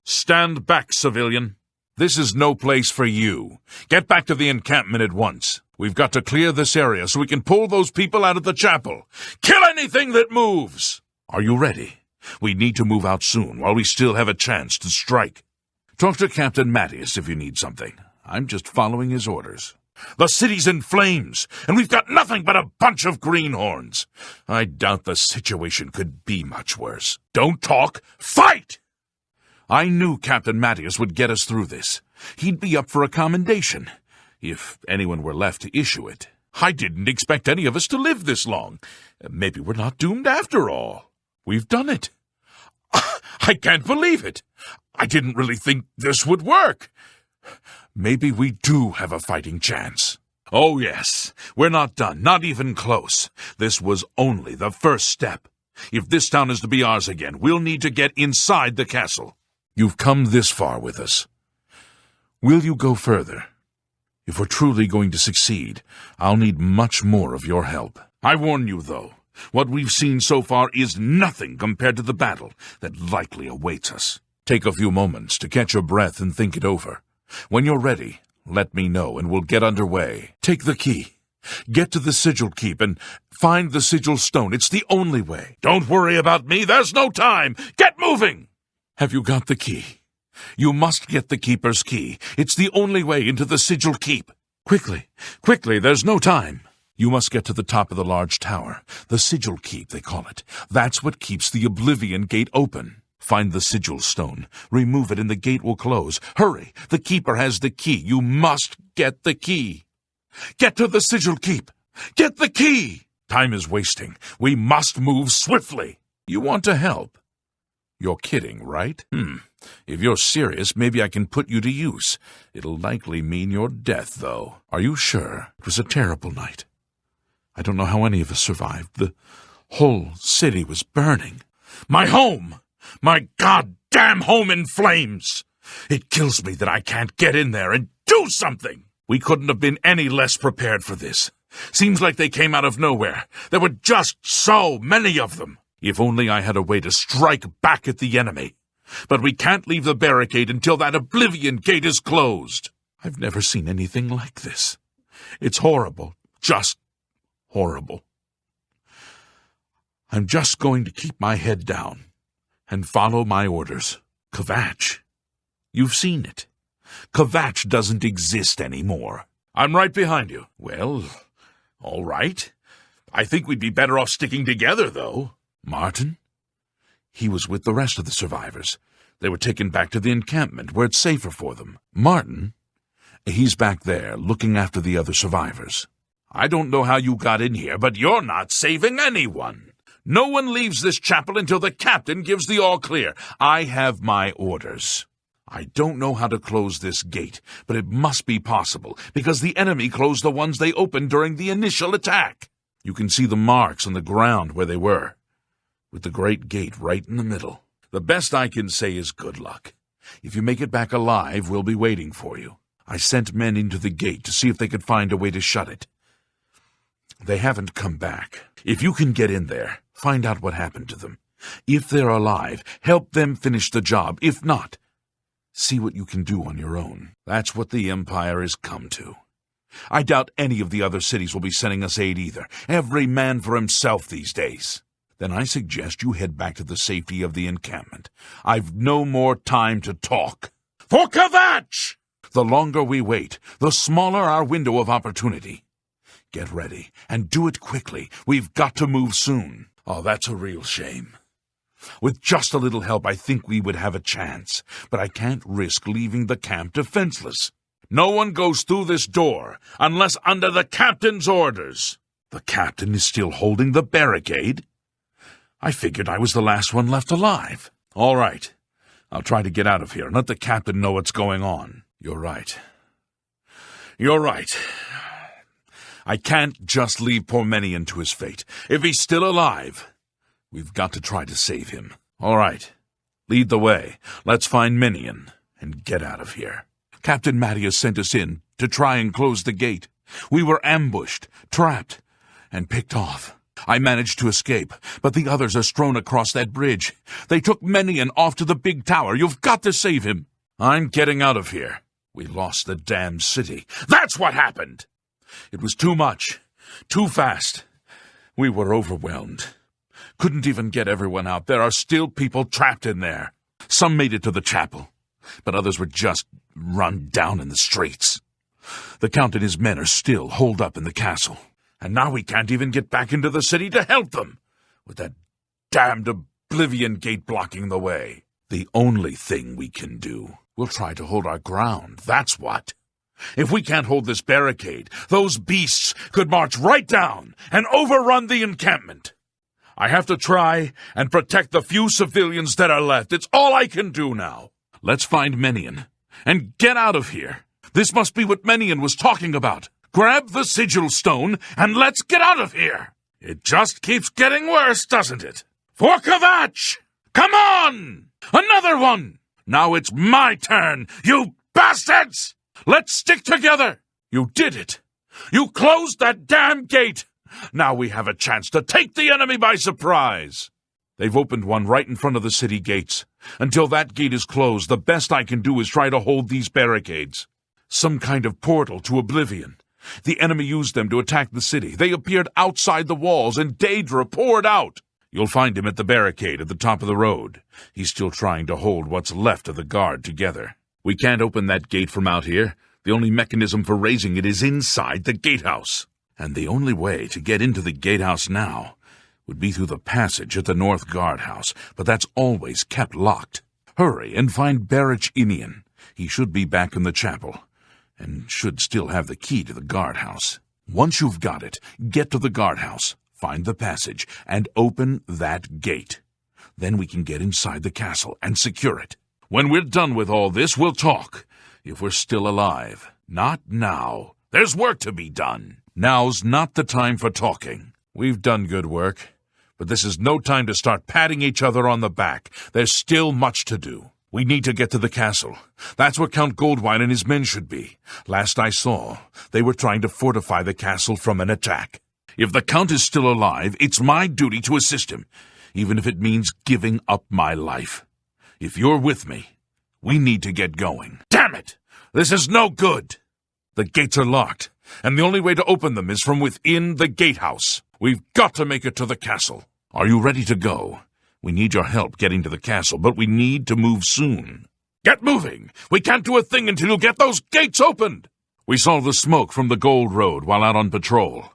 Speaker 2: Stand back, civilian. This is no place for you. Get back to the encampment at once. We've got to clear this area so we can pull those people out of the chapel. Kill anything that moves! Are you ready? We need to move out soon while we still have a chance to strike. Talk to Captain Mattias if you need something. I'm just following his orders. The city's in flames, and we've got nothing but a bunch of greenhorns. I doubt the situation could be much worse. Don't talk. Fight! I knew Captain Mattias would get us through this. He'd be up for a commendation, if anyone were left to issue it. I didn't expect any of us to live this long. Maybe we're not doomed after all. We've done it. I can't believe it. I didn't really think this would work. Maybe we do have a fighting chance. Oh, yes. We're not done, not even close. This was only the first step. If this town is to be ours again, we'll need to get inside the castle. You've come this far with us. Will you go further? If we're truly going to succeed, I'll need much more of your help. I warn you, though, what we've seen so far is nothing compared to the battle that likely awaits us. Take a few moments to catch your breath and think it over. When you're ready, let me know and we'll get underway. Take the key. Get to the sigil keep and find the sigil stone. It's the only way. Don't worry about me. There's no time. Get moving! Have you got the key? You must get the keeper's key. It's the only way into the sigil keep. Quickly, quickly, there's no time. You must get to the top of the large tower. The sigil keep, they call it. That's what keeps the Oblivion gate open. Find the sigil stone. Remove it and the gate will close. Hurry! The keeper has the key. You must get the key. Get to the sigil keep. Get the key! Time is wasting. We must move swiftly. You want to help? You're kidding, right? If you're serious, maybe I can put you to use. It'll likely mean your death, though. Are you sure? It was a terrible night. I don't know how any of us survived. The whole city was burning. My home! My goddamn home in flames! It kills me that I can't get in there and do something! We couldn't have been any less prepared for this. Seems like they came out of nowhere. There were just so many of them. If only I had a way to strike back at the enemy. But we can't leave the barricade until that Oblivion gate is closed. I've never seen anything like this. It's horrible. Just horrible. I'm just going to keep my head down and follow my orders. Kavach. You've seen it. Kavach doesn't exist anymore. I'm right behind you. Well, all right. I think we'd be better off sticking together, though. Martin? He was with the rest of the survivors. They were taken back to the encampment, where it's safer for them. Martin? He's back there, looking after the other survivors. I don't know how you got in here, but you're not saving anyone. No one leaves this chapel until the captain gives the all-clear. I have my orders. I don't know how to close this gate, but it must be possible, because the enemy closed the ones they opened during the initial attack. You can see the marks on the ground where they were, with the great gate right in the middle. The best I can say is good luck. If you make it back alive, we'll be waiting for you. I sent men into the gate to see if they could find a way to shut it. They haven't come back. If you can get in there, find out what happened to them. If they're alive, help them finish the job. If not, See what you can do on your own. That's what the Empire has come to. I doubt any of the other cities will be sending us aid either. Every man for himself these days. Then I suggest you head back to the safety of the encampment. I've no more time to talk. For Kvatch! The longer we wait, the smaller our window of opportunity. Get ready, and do it quickly. We've got to move soon. Oh, that's a real shame. With just a little help, I think we would have a chance. But I can't risk leaving the camp defenseless. No one goes through this door unless under the captain's orders. The captain is still holding the barricade? I figured I was the last one left alive. All right. I'll try to get out of here and let the captain know what's going on. You're right. You're right. I can't just leave poor Menion to his fate. If he's still alive, we've got to try to save him. All right. Lead the way. Let's find Menion and get out of here. Captain Mattias sent us in to try and close the gate. We were ambushed, trapped, and picked off. I managed to escape, but the others are strewn across that bridge. They took Menion off to the big tower. You've got to save him. I'm getting out of here. We lost the damned city. That's what happened! It was too much. Too fast. We were overwhelmed. Couldn't even get everyone out. There are still people trapped in there. Some made it to the chapel, but others were just run down in the streets. The Count and his men are still holed up in the castle, and now we can't even get back into the city to help them, with that damned Oblivion gate blocking the way. The only thing we can do, we'll try to hold our ground, that's what. If we can't hold this barricade, those beasts could march right down and overrun the encampment. I have to try and protect the few civilians that are left. It's all I can do now. Let's find Menion and get out of here. This must be what Menion was talking about. Grab the sigil stone and let's get out of here. It just keeps getting worse, doesn't it? For Kvatch! Come on! Another one! Now it's my turn, you bastards! Let's stick together! You did it! You closed that damn gate! Now we have a chance to take the enemy by surprise! They've opened one right in front of the city gates. Until that gate is closed, the best I can do is try to hold these barricades. Some kind of portal to Oblivion. The enemy used them to attack the city. They appeared outside the walls, and Daedra poured out. You'll find him at the barricade at the top of the road. He's still trying to hold what's left of the guard together. We can't open that gate from out here. The only mechanism for raising it is inside the gatehouse. And the only way to get into the gatehouse now would be through the passage at the north guardhouse, but that's always kept locked. Hurry and find Barich Inian. He should be back in the chapel, and should still have the key to the guardhouse. Once you've got it, get to the guardhouse, find the passage, and open that gate. Then we can get inside the castle and secure it. When we're done with all this, we'll talk, if we're still alive. Not now. There's work to be done. Now's not the time for talking. We've done good work, but this is no time to start patting each other on the back. There's still much to do. We need to get to the castle. That's where Count Goldwine and his men should be. Last I saw, they were trying to fortify the castle from an attack. If the Count is still alive, it's my duty to assist him, even if it means giving up my life. If you're with me, we need to get going. Damn it! This is no good! The gates are locked, and the only way to open them is from within the gatehouse. We've got to make it to the castle. Are you ready to go? We need your help getting to the castle, but we need to move soon. Get moving! We can't do a thing until you get those gates opened! We saw the smoke from the Gold Road while out on patrol.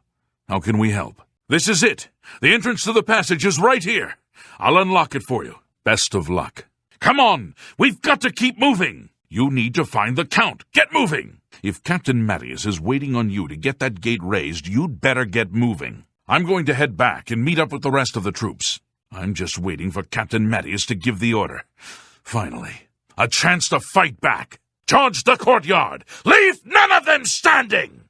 Speaker 2: How can we help? This is it. The entrance to the passage is right here. I'll unlock it for you. Best of luck. Come on! We've got to keep moving! You need to find the Count. Get moving! If Captain Mattias is waiting on you to get that gate raised, you'd better get moving. I'm going to head back and meet up with the rest of the troops. I'm just waiting for Captain Mattias to give the order. Finally, a chance to fight back. Charge the courtyard! Leave none of them standing!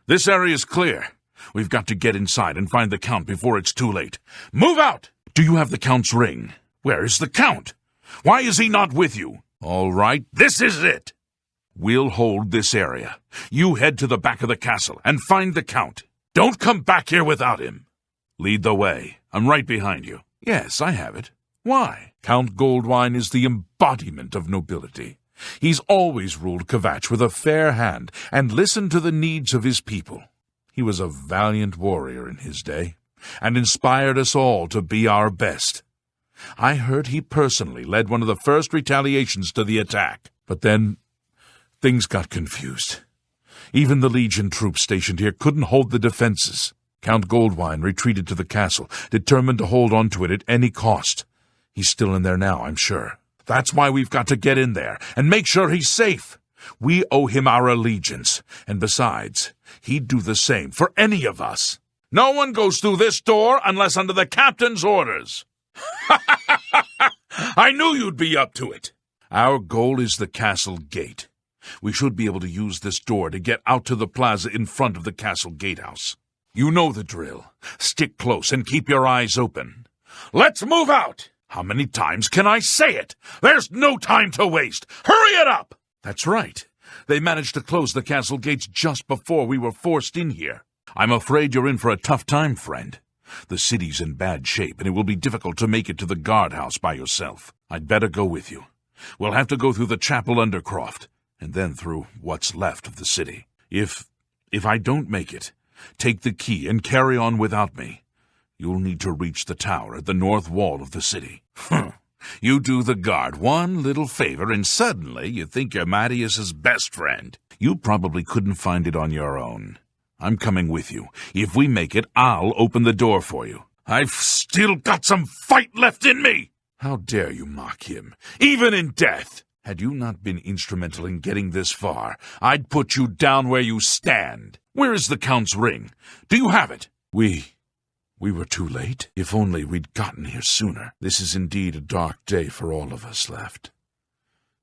Speaker 2: This area's clear. We've got to get inside and find the Count before it's too late. Move out! Do you have the Count's ring? Where is the Count? Why is he not with you? All right, this is it. We'll hold this area. You head to the back of the castle and find the Count. Don't come back here without him. Lead the way. I'm right behind you. Yes, I have it. Why? Count Goldwine is the embodiment of nobility. He's always ruled Kvatch with a fair hand and listened to the needs of his people. He was a valiant warrior in his day, and inspired us all to be our best. I heard he personally led one of the first retaliations to the attack. But then, things got confused. Even the Legion troops stationed here couldn't hold the defenses. Count Goldwine retreated to the castle, determined to hold on to it at any cost. He's still in there now, I'm sure. That's why we've got to get in there and make sure he's safe. We owe him our allegiance, and besides, he'd do the same for any of us. No one goes through this door unless under the captain's orders. I knew you'd be up to it. Our goal is the castle gate. We should be able to use this door to get out to the plaza in front of the castle gatehouse. You know the drill. Stick close and keep your eyes open. Let's move out! How many times can I say it? There's no time to waste. Hurry it up! That's right. They managed to close the castle gates just before we were forced in here. I'm afraid you're in for a tough time, friend. The city's in bad shape, and it will be difficult to make it to the guardhouse by yourself. I'd better go with you. We'll have to go through the chapel undercroft, and then through what's left of the city. If I don't make it, take the key and carry on without me. You'll need to reach the tower at the north wall of the city. You do the guard one little favor, and suddenly you think you're Marius's best friend. You probably couldn't find it on your own. I'm coming with you. If we make it, I'll open the door for you. I've still got some fight left in me! How dare you mock him, even in death? Had you not been instrumental in getting this far, I'd put you down where you stand. Where is the Count's ring? Do you have it? We were too late. If only we'd gotten here sooner. This is indeed a dark day for all of us left.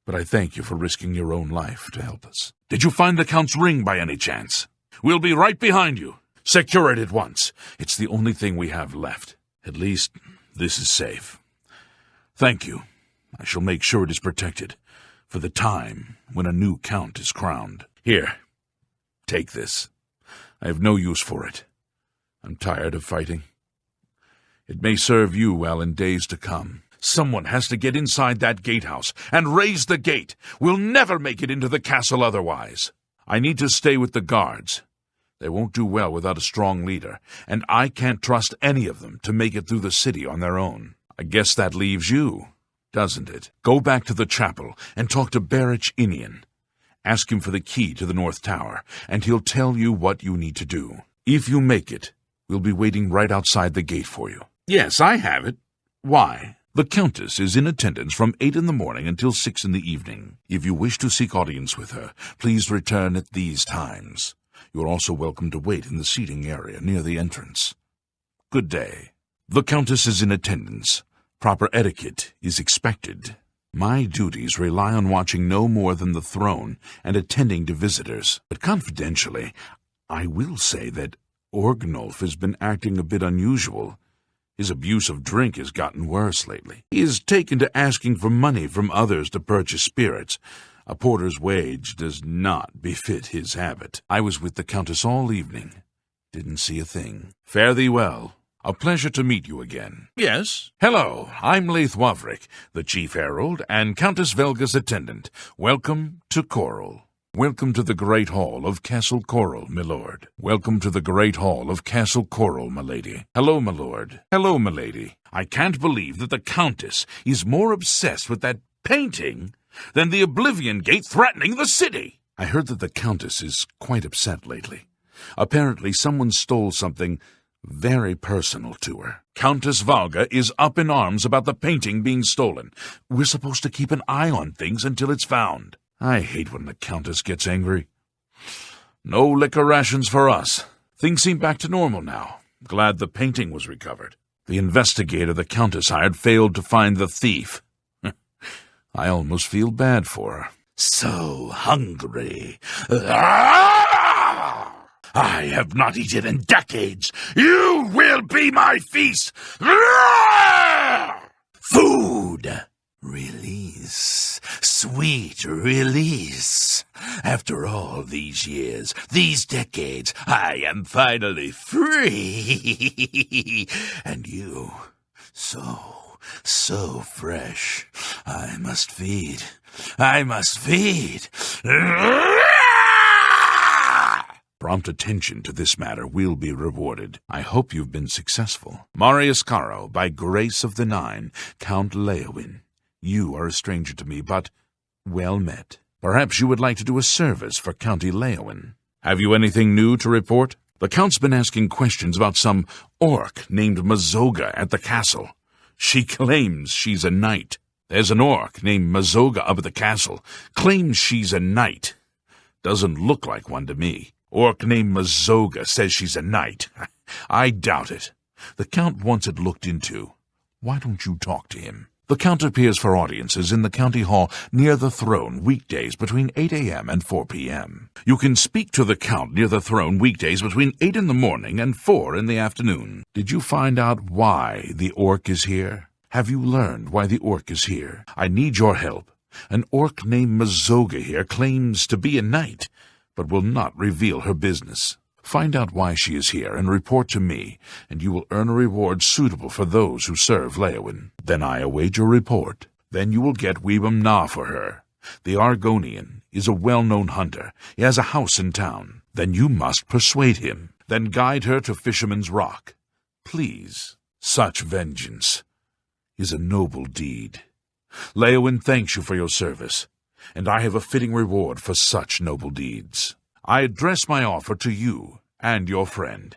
Speaker 2: But I thank you for risking your own life to help us. Did you find the Count's ring by any chance? We'll be right behind you. Secure it at once. It's the only thing we have left. At least, this is safe. Thank you. I shall make sure it is protected for the time when a new Count is crowned. Here, take this. I have no use for it. I'm tired of fighting. It may serve you well in days to come. Someone has to get inside that gatehouse and raise the gate. We'll never make it into the castle otherwise. I need to stay with the guards. They won't do well without a strong leader, and I can't trust any of them to make it through the city on their own. I guess that leaves you, doesn't it? Go back to the chapel and talk to Barich Inian. Ask him for the key to the North Tower, and he'll tell you what you need to do. If you make it, we'll be waiting right outside the gate for you. Yes, I have it. Why? The Countess is in attendance from 8 in the morning until 6 in the evening. If you wish to seek audience with her, please return at these times. You are also welcome to wait in the seating area near the entrance. Good day. The Countess is in attendance. Proper etiquette is expected. My duties rely on watching no more than the throne and attending to visitors. But confidentially, I will say that Orgnolf has been acting a bit unusual. His abuse of drink has gotten worse lately. He has taken to asking for money from others to purchase spirits. A porter's wage does not befit his habit. I was with the Countess all evening. Didn't see a thing. Fare thee well. A pleasure to meet you again. Yes? Hello, I'm Leith Wavrik, the Chief Herald and Countess Velga's attendant. Welcome to Coral. Welcome to the Great Hall of Castle Coral, milord. Welcome to the Great Hall of Castle Coral, milady. Hello, milord. Hello, milady. I can't believe that the Countess is more obsessed with that painting than the Oblivion Gate threatening the city. I heard that the Countess is quite upset lately. Apparently someone stole something very personal to her. Countess Valga is up in arms about the painting being stolen. We're supposed to keep an eye on things until it's found. I hate when the Countess gets angry. No liquor rations for us. Things seem back to normal now. Glad the painting was recovered. The investigator the Countess hired failed to find the thief. I almost feel bad for her.
Speaker 8: So hungry. I have not eaten in decades. You will be my feast. Food. Release. Sweet release. After all these years, these decades, I am finally free. And you, so fresh. I must feed.
Speaker 7: I must feed.
Speaker 2: Prompt attention to this matter will be rewarded. I hope you've been successful. Marius Caro, by grace of the Nine, Count Leowin. You are a stranger to me, but well met. Perhaps you would like to do a service for County Leowin. Have you anything new to report? The Count's been asking questions about some orc named Mazoga at the castle. She claims she's a knight. There's an orc named Mazoga up at the castle. Claims she's a knight. Doesn't look like one to me. Orc named Mazoga says she's a knight. I doubt it. The Count wants it looked into. Why don't you talk to him? The Count appears for audiences in the county hall near the throne weekdays between 8 a.m. and 4 p.m. You can speak to the Count near the throne weekdays between 8 in the morning and 4 in the afternoon. Did you find out why the orc is here? Have you learned why the orc is here? I need your help. An orc named Mazoga here claims to be a knight, but will not reveal her business. Find out why she is here and report to me, and you will earn a reward suitable for those who serve Leowin. Then I await your report. Then you will get Weebum Na for her. The Argonian is a well-known hunter. He has a house in town. Then you must persuade him. Then guide her to Fisherman's Rock. Please, such vengeance is a noble deed. Leowin thanks you for your service, and I have a fitting reward for such noble deeds. I address my offer to you and your friend.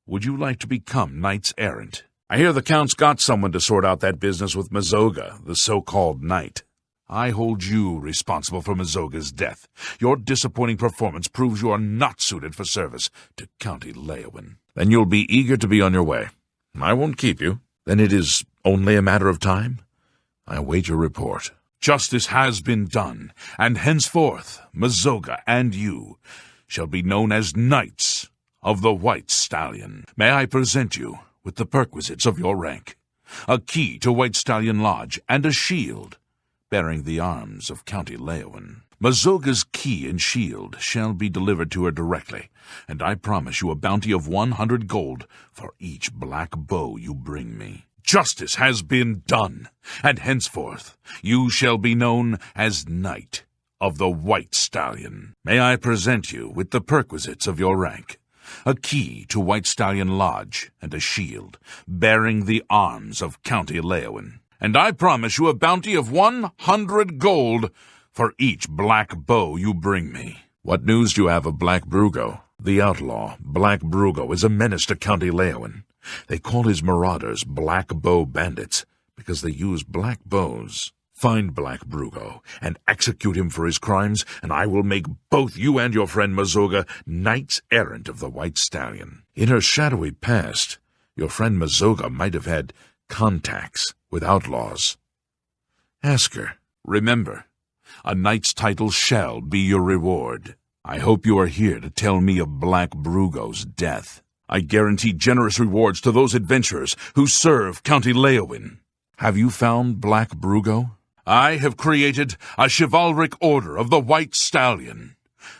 Speaker 2: Would you like to become knights errant? I hear the Count's got someone to sort out that business with Mazoga, the so-called knight. I hold you responsible for Mazoga's death. Your disappointing performance proves you are not suited for service to County Leowin. Then you'll be eager to be on your way. I won't keep you. Then it is only a matter of time. I await your report. Justice has been done, and henceforth Mazoga and you shall be known as Knights of the White Stallion. May I present you with the perquisites of your rank, a key to White Stallion Lodge, and a shield bearing the arms of County Leowin. Mazoga's key and shield shall be delivered to her directly, and I promise you a bounty of 100 gold for each black bow you bring me. Justice has been done, and henceforth you shall be known as Knight of the White Stallion. May I present you with the perquisites of your rank, a key to White Stallion Lodge, and a shield bearing the arms of County Leowin. And I promise you a bounty of 100 gold for each black bow you bring me. What news do you have of Black Brugo? The outlaw, Black Brugo, is a menace to County Leowin. They call his marauders Black Bow Bandits because they use black bows. Find Black Brugo and execute him for his crimes, and I will make both you and your friend Mazoga knights errant of the White Stallion. In her shadowy past, your friend Mazoga might have had contacts with outlaws. Ask her. Remember, a knight's title shall be your reward. I hope you are here to tell me of Black Brugo's death. I guarantee generous rewards to those adventurers who serve County Leowin. Have you found Black Brugo? I have created a chivalric order of the White Stallion.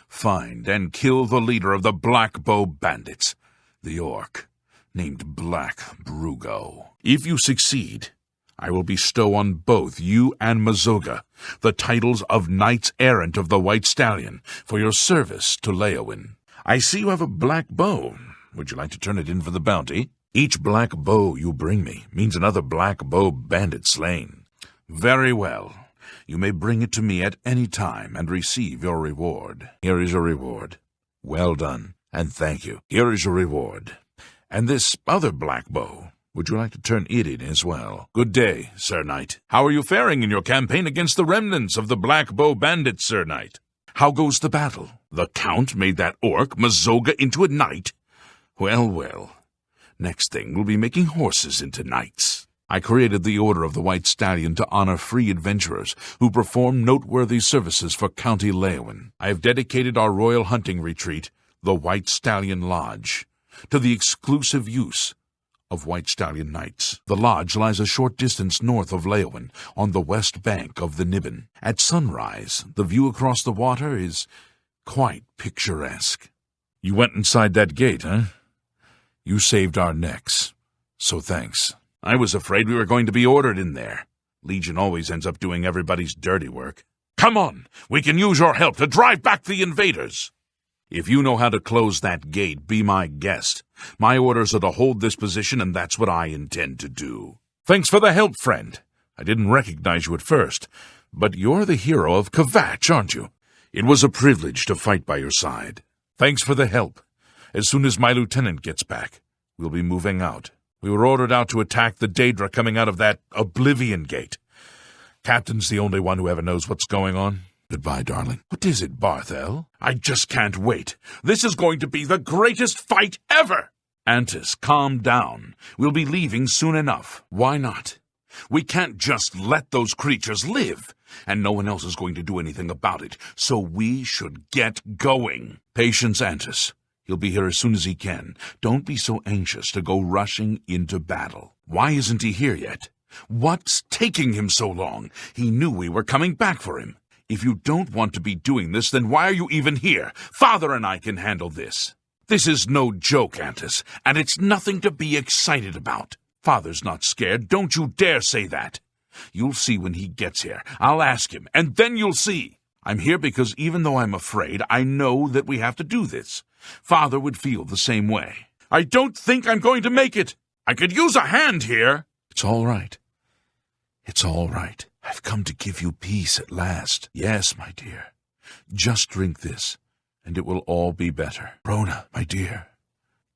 Speaker 2: Find and kill the leader of the Black Bow Bandits, the orc, named Black Brugo. If you succeed, I will bestow on both you and Mazoga the titles of Knights Errant of the White Stallion for your service to Leowin. I see you have a black bow. Would you like to turn it in for the bounty? Each black bow you bring me means another Black Bow Bandit slain. Very well. You may bring it to me at any time and receive your reward. Here is your reward. Well done, and thank you. Here is your reward. And this other black bow, would you like to turn it in as well? Good day, Sir Knight. How are you faring in your campaign against the remnants of the Black Bow Bandits, Sir Knight? How goes the battle? The Count made that orc, Mazoga, into a knight? Well, well. Next thing, we'll be making horses into knights. I created the Order of the White Stallion to honor free adventurers who perform noteworthy services for County Leowin. I have dedicated our royal hunting retreat, the White Stallion Lodge, to the exclusive use of White Stallion Knights. The lodge lies a short distance north of Leowin, on the west bank of the Niben. At sunrise, the view across the water is quite picturesque. You went inside that gate, huh? You saved our necks, so thanks. I was afraid we were going to be ordered in there. Legion always ends up doing everybody's dirty work. Come on, we can use your help to drive back the invaders. If you know how to close that gate, be my guest. My orders are to hold this position, and that's what I intend to do. Thanks for the help, friend. I didn't recognize you at first, but you're the hero of Kvatch, aren't you? It was a privilege to fight by your side. Thanks for the help. As soon as my lieutenant gets back, we'll be moving out. We were ordered out to attack the Daedra coming out of that Oblivion gate. Captain's the only one who ever knows what's going on. Goodbye, darling. What is it, Barthel? I just can't wait. This is going to be the greatest fight ever! Antis, calm down. We'll be leaving soon enough. Why not? We can't just let those creatures live, and no one else is going to do anything about it, so we should get going. Patience, Antis. He'll be here as soon as he can. Don't be so anxious to go rushing into battle. Why isn't he here yet? What's taking him so long? He knew we were coming back for him. If you don't want to be doing this, then why are you even here? Father and I can handle this. This is no joke, Antis, and it's nothing to be excited about. Father's not scared. Don't you dare say that. You'll see when he gets here. I'll ask him, and then you'll see. I'm here because even though I'm afraid, I know that we have to do this. Father would feel the same way. I don't think I'm going to make it. I could use a hand here. It's all right. It's all right. I've come to give you peace at last. Yes, my dear. Just drink this, and it will all be better. Rona, my dear,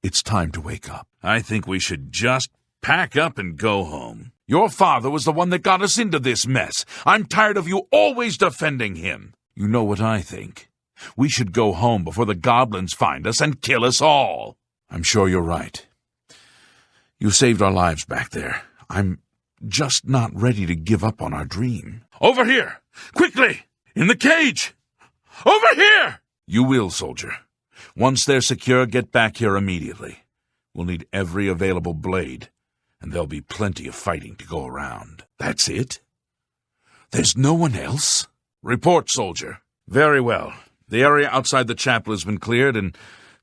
Speaker 2: it's time to wake up. I think we should just pack up and go home. Your father was the one that got us into this mess. I'm tired of you always defending him. You know what I think. We should go home before the goblins find us and kill us all. I'm sure you're right. You saved our lives back there. I'm just not ready to give up on our dream. Over here! Quickly! In the cage! Over here! You will, soldier. Once they're secure, get back here immediately. We'll need every available blade, and there'll be plenty of fighting to go around. That's it? There's no one else? Report, soldier. Very well. The area outside the chapel has been cleared, and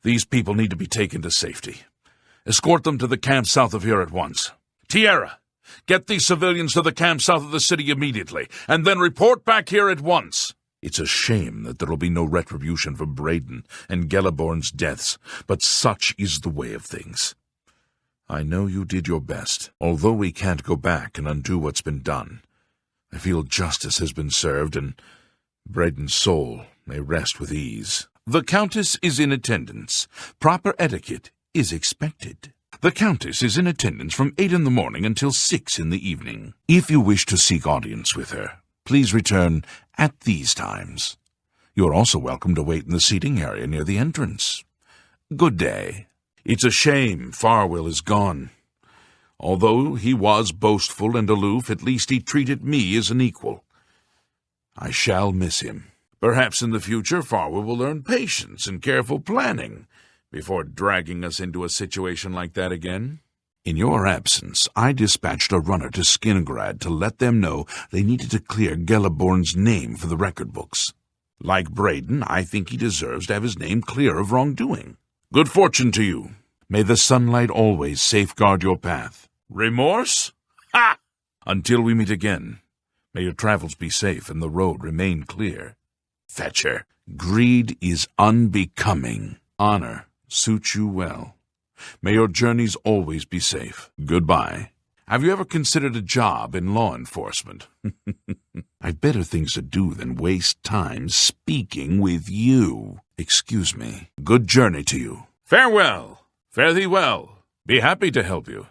Speaker 2: these people need to be taken to safety. Escort them to the camp south of here at once. Tierra, get these civilians to the camp south of the city immediately, and then report back here at once. It's a shame that there will be no retribution for Breton and Geliborn's deaths, but such is the way of things. I know you did your best. Although we can't go back and undo what's been done, I feel justice has been served, and Breton's soul may rest with ease. The Countess is in attendance. Proper etiquette is expected. The Countess is in attendance from 8 in the morning until 6 in the evening. If you wish to seek audience with her, please return at these times. You're also welcome to wait in the seating area near the entrance. Good day. It's a shame Farwell is gone. Although he was boastful and aloof, at least he treated me as an equal. I shall miss him. Perhaps in the future Farwell will learn patience and careful planning before dragging us into a situation like that again. In your absence, I dispatched a runner to Skingrad to let them know they needed to clear Geliborn's name for the record books. Like Breton, I think he deserves to have his name clear of wrongdoing. Good fortune to you. May the sunlight always safeguard your path. Remorse? Ha! Until we meet again, may your travels be safe and the road remain clear. Fetcher, greed is unbecoming. Honor suits you well. May your journeys always be safe. Goodbye. Have you ever considered a job in law enforcement? I've better things to do than waste time speaking with you. Excuse me. Good journey to you. Farewell. Fare thee well. Be happy to help you.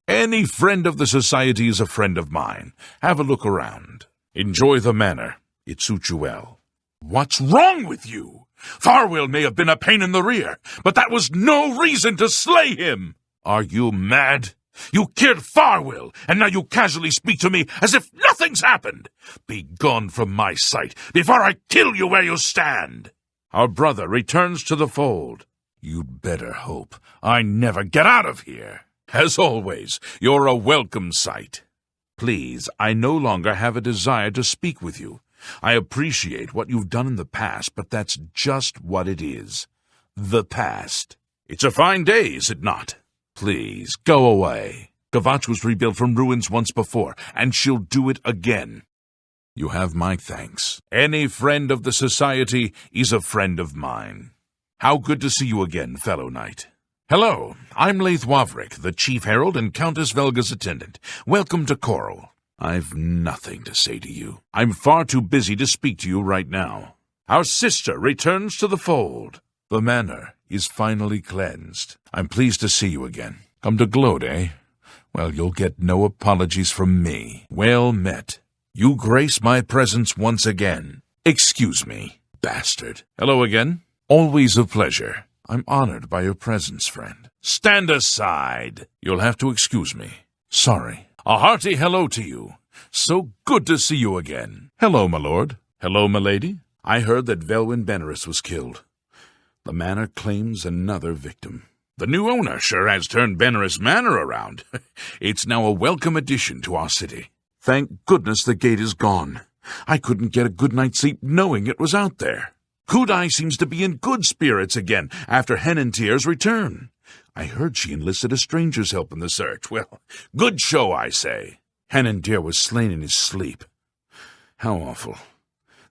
Speaker 2: Any friend of the society is a friend of mine. Have a look around. Enjoy the manor. It suits you well. What's wrong with you? Farwell may have been a pain in the rear, but that was no reason to slay him. Are you mad? You killed Farwell, and now you casually speak to me as if nothing's happened. Be gone from my sight before I kill you where you stand. Our brother returns to the fold. You'd better hope I never get out of here. As always, you're a welcome sight. Please, I no longer have a desire to speak with you. I appreciate what you've done in the past, but that's just what it is. The past. It's a fine day, is it not? Please, go away. Kvatch was rebuilt from ruins once before, and she'll do it again. You have my thanks. Any friend of the society is a friend of mine. How good to see you again, fellow knight. Hello, I'm Laith Wavrick, the Chief Herald and Countess Velga's attendant. Welcome to Coral. I've nothing to say to you. I'm far too busy to speak to you right now. Our sister returns to the fold. The manor is finally cleansed. I'm pleased to see you again. Come to gloat, eh? Well, you'll get no apologies from me. Well met. You grace my presence once again. Excuse me, bastard. Hello again. Always a pleasure. I'm honored by your presence, friend. Stand aside. You'll have to excuse me. Sorry. A hearty hello to you. So good to see you again. Hello, my lord. Hello, my lady. I heard that Velwyn Benerus was killed. The manor claims another victim. The new owner sure has turned Benerus Manor around. It's now a welcome addition to our city. Thank goodness the gate is gone. I couldn't get a good night's sleep knowing it was out there. Kudai seems to be in good spirits again after Henentier's return. I heard she enlisted a stranger's help in the search. Well, good show, I say. Henentier was slain in his sleep. How awful.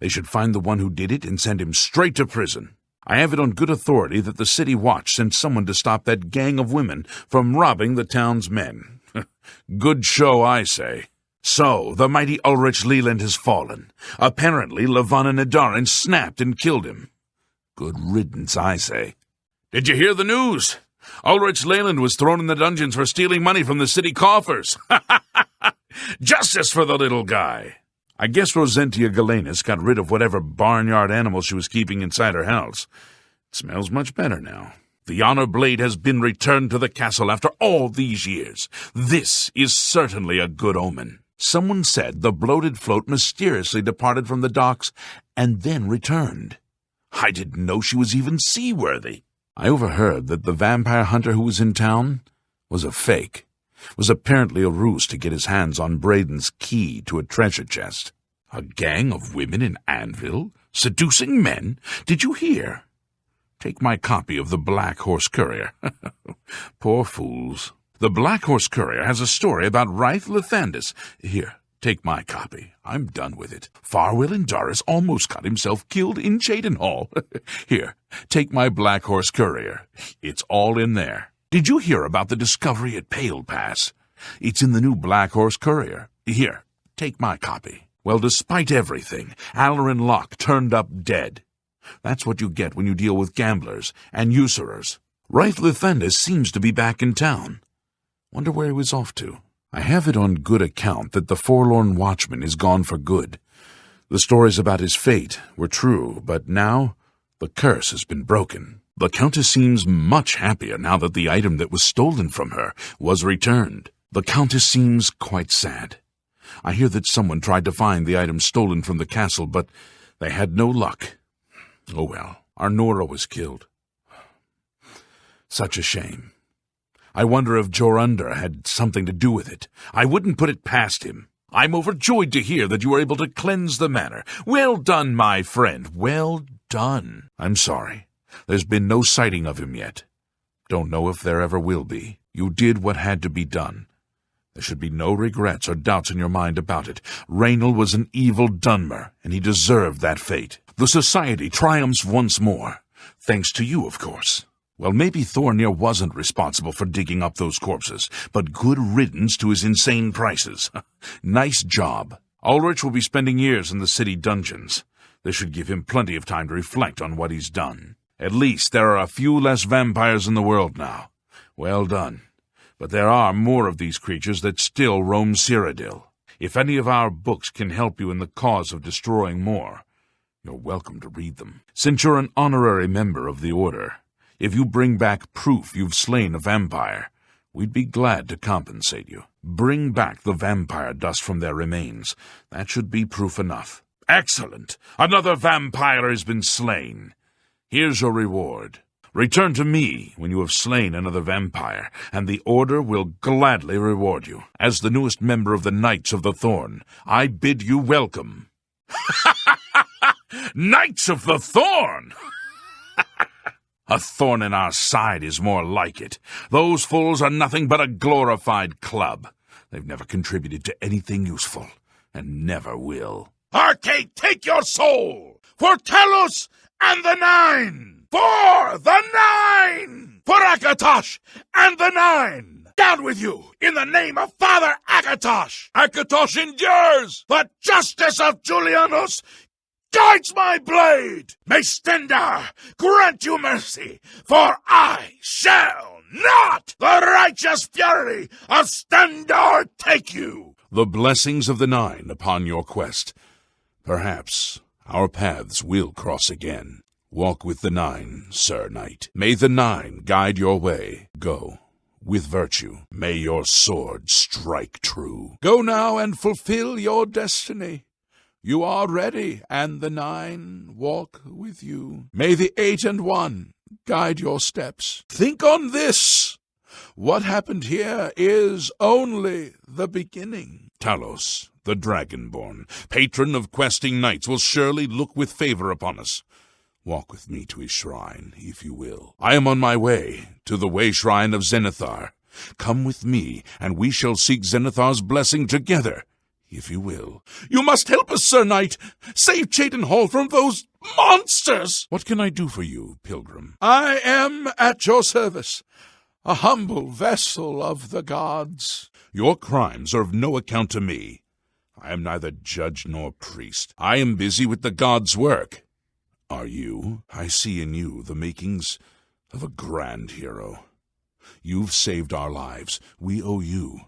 Speaker 2: They should find the one who did it and send him straight to prison. I have it on good authority that the City Watch sent someone to stop that gang of women from robbing the town's men. Good show, I say. So, the mighty Ulrich Leland has fallen. Apparently, Lavanna Nadarin snapped and killed him. Good riddance, I say. Did you hear the news? Ulrich Leland was thrown in the dungeons for stealing money from the city coffers. Justice for the little guy. I guess Rosentia Galenus got rid of whatever barnyard animal she was keeping inside her house. It smells much better now. The honor blade has been returned to the castle after all these years. This is certainly a good omen. Someone said the bloated float mysteriously departed from the docks and then returned. I didn't know she was even seaworthy. I overheard that the vampire hunter who was in town was a fake. Was apparently a ruse to get his hands on Braden's key to a treasure chest. A gang of women in Anvil? Seducing men? Did you hear? Take my copy of the Black Horse Courier. Poor fools. The Black Horse Courier has a story about Wraith Lethandis. Here, take my copy. I'm done with it. Farwell Indaris almost got himself killed in Cheydinhall. Here, take my Black Horse Courier. It's all in there. Did you hear about the discovery at Pale Pass? It's in the new Black Horse Courier. Here, take my copy. Well, despite everything, Alarin Locke turned up dead. That's what you get when you deal with gamblers and usurers. Wraith Lethandis seems to be back in town. Wonder where he was off to. I have it on good account that the Forlorn Watchman is gone for good. The stories about his fate were true, but now the curse has been broken. The Countess seems much happier now that the item that was stolen from her was returned. The Countess seems quite sad. I hear that someone tried to find the item stolen from the castle, but they had no luck. Oh well, our Nora was killed. Such a shame. I wonder if Jorundr had something to do with it. I wouldn't put it past him. I'm overjoyed to hear that you were able to cleanse the manor. Well done, my friend. Well done. I'm sorry. There's been no sighting of him yet. Don't know if there ever will be. You did what had to be done. There should be no regrets or doubts in your mind about it. Raynal was an evil Dunmer, and he deserved that fate. The society triumphs once more. Thanks to you, of course. Well, maybe Thornir wasn't responsible for digging up those corpses, but good riddance to his insane prices. Nice job. Ulrich will be spending years in the city dungeons. This should give him plenty of time to reflect on what he's done. At least there are a few less vampires in the world now. Well done. But there are more of these creatures that still roam Cyrodiil. If any of our books can help you in the cause of destroying more, you're welcome to read them. Since you're an honorary member of the Order, if you bring back proof you've slain a vampire, we'd be glad to compensate you. Bring back the vampire dust from their remains. That should be proof enough. Excellent! Another vampire has been slain. Here's your reward. Return to me when you have slain another vampire, and the Order will gladly reward you. As the newest member of the Knights of the Thorn, I bid you welcome. Knights of the Thorn! A thorn in our side is more like it. Those fools are nothing but a glorified club. They've never contributed to anything useful, and never will.
Speaker 1: Arcade, take your soul! For Talos and the Nine! For the Nine! For Akatosh and the Nine! Down with you, in the name of Father Akatosh! Akatosh endures! The justice of Julianus guides my blade! May Stendar grant you mercy, for I shall not the righteous fury of Stendar take you!
Speaker 2: The blessings of the Nine upon your quest. Perhaps our paths will cross again. Walk with the Nine, Sir Knight. May the Nine guide your way. Go with virtue. May your sword strike true. Go now and fulfill your destiny. You are ready, and the Nine walk with you. May the 8 and 1 guide your steps. Think on this. What happened here is only the beginning. Talos, the Dragonborn, patron of questing knights, will surely look with favor upon us. Walk with me to his shrine, if you will. I am on my way to the way shrine of Zenithar. Come with me, and we shall seek Zenithar's blessing together, if you will. You must help us, Sir Knight! Save Cheydinhal from those monsters! What can I do for you, pilgrim? I am at your service, a humble vessel of the gods. Your crimes are of no account to me. I am neither judge nor priest. I am busy with the gods' work. Are you? I see in you the makings of a grand hero. You've saved our lives. We owe you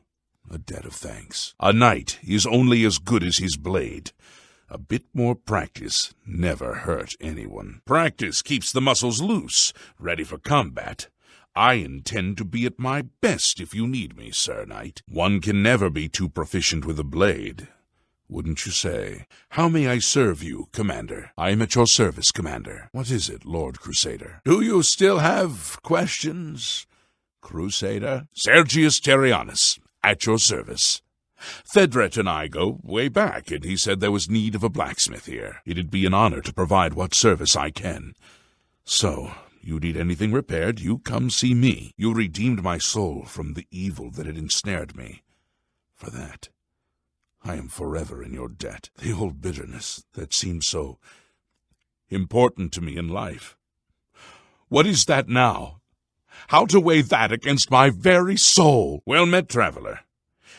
Speaker 2: a debt of thanks. A knight is only as good as his blade. A bit more practice never hurt anyone. Practice keeps the muscles loose, ready for combat. I intend to be at my best if you need me, Sir Knight. One can never be too proficient with a blade, wouldn't you say? How may I serve you, Commander? I am at your service, Commander. What is it, Lord Crusader? Do you still have questions, Crusader? Sergius Terrianus, at your service. Thedret and I go way back, and he said there was need of a blacksmith here. It'd be an honor to provide what service I can. So, you need anything repaired, you come see me. You redeemed my soul from the evil that had ensnared me. For that, I am forever in your debt. The old bitterness that seemed so important to me in life. What is that now? How to weigh that against my very soul? Well met, traveler.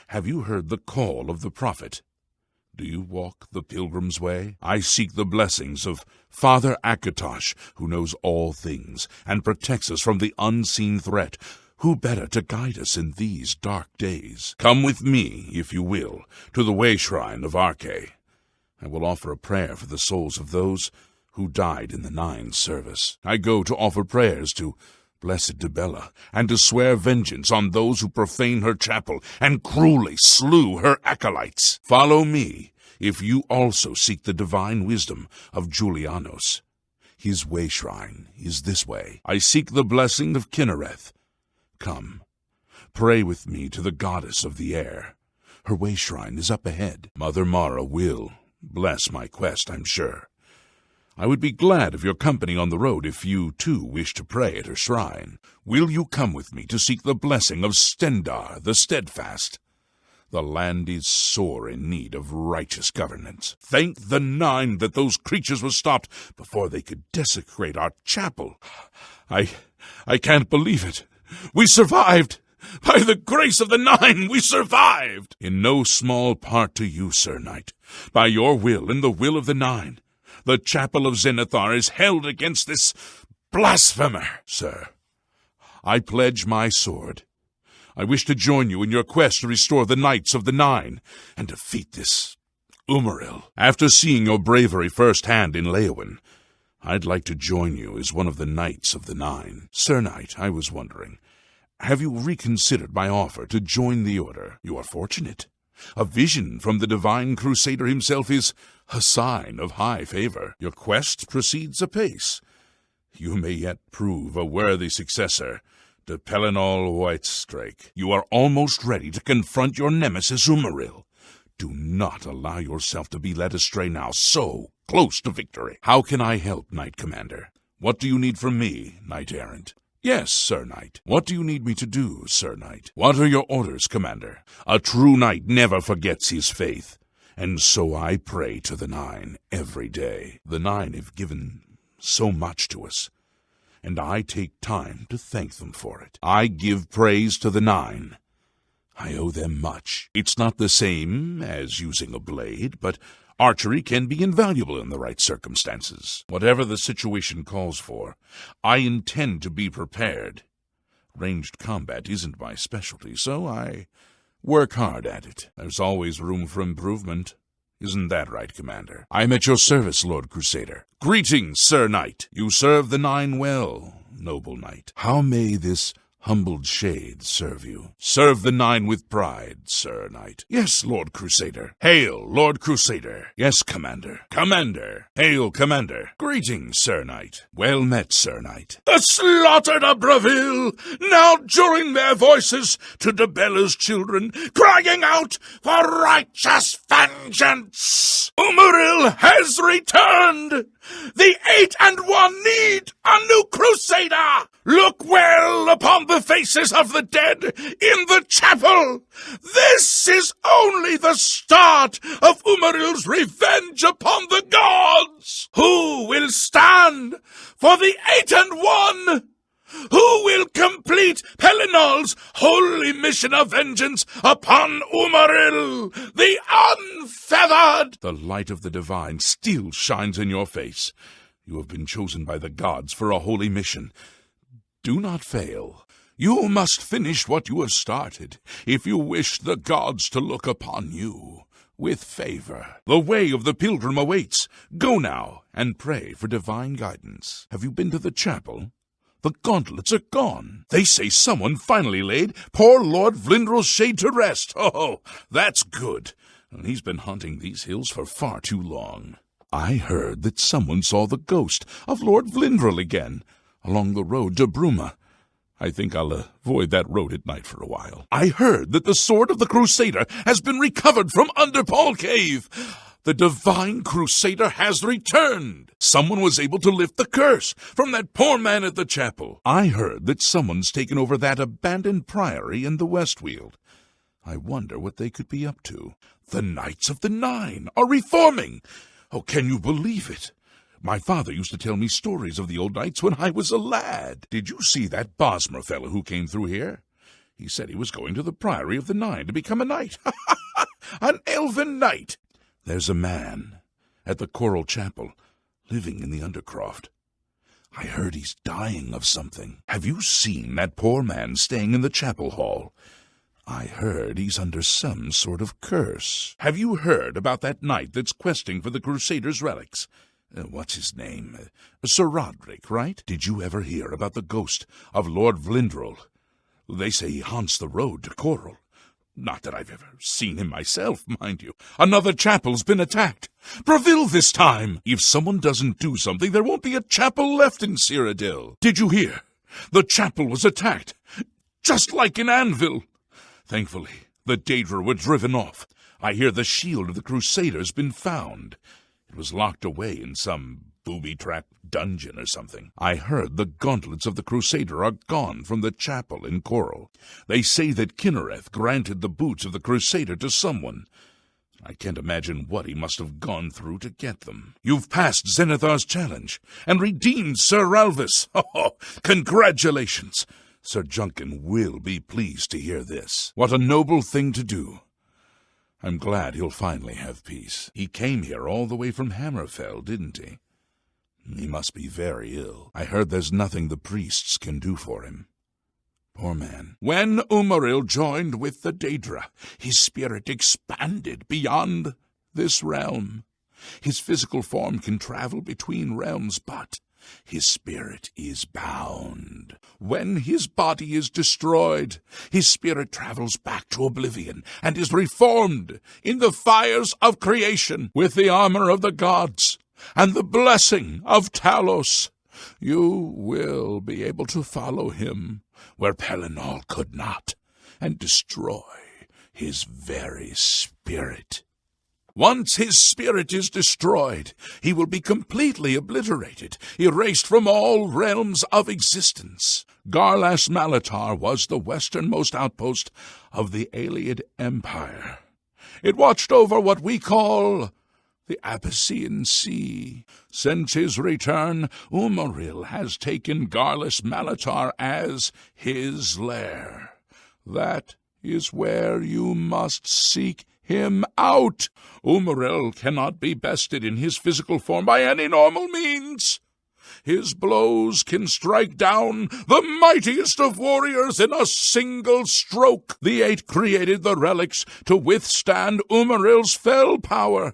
Speaker 2: Have you heard the call of the prophet? Do you walk the pilgrim's way? I seek the blessings of Father Akatosh, who knows all things and protects us from the unseen threat. Who better to guide us in these dark days? Come with me, if you will, to the way shrine of Arche. I will offer a prayer for the souls of those who died in the Nine's service. I go to offer prayers to Blessed Dibella, and to swear vengeance on those who profane her chapel and cruelly slew her acolytes. Follow me, if you also seek the divine wisdom of Julianos. His way shrine is this way. I seek the blessing of Kinnereth. Come, pray with me to the goddess of the air. Her way shrine is up ahead. Mother Mara will bless my quest, I'm sure. I would be glad of your company on the road if you, too, wish to pray at her shrine. Will you come with me to seek the blessing of Stendar the Steadfast? The land is sore in need of righteous governance. Thank the Nine that those creatures were stopped before they could desecrate our chapel. I can't believe it. We survived! By the grace of the Nine, we survived! In no small part to you, Sir Knight. By your will and the will of the Nine, the chapel of Zenithar is held against this blasphemer, sir. I pledge my sword. I wish to join you in your quest to restore the Knights of the Nine and defeat this Umaril. After seeing your bravery firsthand in Leowyn, I'd like to join you as one of the Knights of the Nine. Sir Knight, I was wondering, have you reconsidered my offer to join the Order? You are fortunate. A vision from the Divine Crusader himself is a sign of high favor. Your quest proceeds apace. You may yet prove a worthy successor to Pellinol Whitestrake. You are almost ready to confront your nemesis Umaril. Do not allow yourself to be led astray now, so close to victory. How can I help, Knight Commander? What do you need from me, Knight Errant? Yes, Sir Knight. What do you need me to do, Sir Knight? What are your orders, Commander? A true knight never forgets his faith, And so I pray to the Nine every day. The Nine have given so much to us, and I take time to thank them for it. I give praise to the Nine. I owe them much. It's not the same as using a blade, but archery can be invaluable in the right circumstances. Whatever the situation calls for, I intend to be prepared. Ranged combat isn't my specialty, so I work hard at it. There's always room for improvement. Isn't that right, Commander? I'm at your service, Lord Crusader. Greetings, Sir Knight. You serve the Nine well, noble knight. How may this humbled shade serve you? Serve the Nine with pride, Sir Knight. Yes, Lord Crusader. Hail, Lord Crusader. Yes, Commander. Commander. Hail, Commander. Greetings, Sir Knight. Well met, Sir Knight. The slaughtered of Breville now join their voices to Debella's children, crying out for righteous vengeance. Umaril has returned. The 8 and 1 need a new crusader. Look well upon the faces of the dead in the chapel. This is only the start of Umaril's revenge upon the gods. Who will stand for the 8 and 1? Who will complete Pelinal's holy mission of vengeance upon Umaril, the unfeathered? The light of the divine still shines in your face. You have been chosen by the gods for a holy mission. Do not fail. You must finish what you have started, if you wish the gods to look upon you with favor. The way of the pilgrim awaits. Go now and pray for divine guidance. Have you been to the chapel? The gauntlets are gone. They say someone finally laid poor Lord Vlindrel's shade to rest. Oh, that's good. He's been hunting these hills for far too long. I heard that someone saw the ghost of Lord Vlindrel again, along the road to Bruma. I think I'll avoid that road at night for a while. I heard that the sword of the Crusader has been recovered from under Paul Cave. The divine Crusader has returned. Someone was able to lift the curse from that poor man at the chapel. I heard that someone's taken over that abandoned priory in the Westweald. I wonder what they could be up to. The Knights of the Nine are reforming. Oh, can you believe it? My father used to tell me stories of the old knights when I was a lad. Did you see that Bosmer fellow who came through here? He said he was going to the Priory of the Nine to become a knight. An elven knight. There's a man at the Choral Chapel living in the Undercroft. I heard he's dying of something. Have you seen that poor man staying in the chapel hall? I heard he's under some sort of curse. Have you heard about that knight that's questing for the Crusader's relics? What's his name? Sir Roderick, right? Did you ever hear about the ghost of Lord Vlindrel? They say he haunts the road to Coral. Not that I've ever seen him myself, mind you. Another chapel's been attacked. Breville this time. If someone doesn't do something, there won't be a chapel left in Cyrodiil. Did you hear? The chapel was attacked, just like in Anvil. Thankfully, the Daedra were driven off. I hear the shield of the Crusader's been found. It was locked away in some booby-trapped dungeon or something. I heard the gauntlets of the Crusader are gone from the chapel in Coral. They say that Kinnereth granted the boots of the Crusader to someone. I can't imagine what he must have gone through to get them. You've passed Zenithar's challenge and redeemed Sir Ralvis. Oh, congratulations! Sir Juncan will be pleased to hear this. What a noble thing to do. I'm glad he'll finally have peace. He came here all the way from Hammerfell, didn't he? He must be very ill. I heard there's nothing the priests can do for him. Poor man. When Umaril joined with the Daedra, his spirit expanded beyond this realm. His physical form can travel between realms, but his spirit is bound. When his body is destroyed, his spirit travels back to Oblivion and is reformed in the fires of creation with the armor of the gods and the blessing of Talos. You will be able to follow him where Pelinal could not and destroy his very spirit. Once his spirit is destroyed, he will be completely obliterated, erased from all realms of existence. Garlas Malatar was the westernmost outpost of the Aeliad Empire, It watched over what we call the Abyssinian Sea. Since his return, Umaril has taken Garlus Malatar as his lair. That is where you must seek him out. Umaril cannot be bested in his physical form by any normal means. His blows can strike down the mightiest of warriors in a single stroke. The Eight created the relics to withstand Umaril's fell power.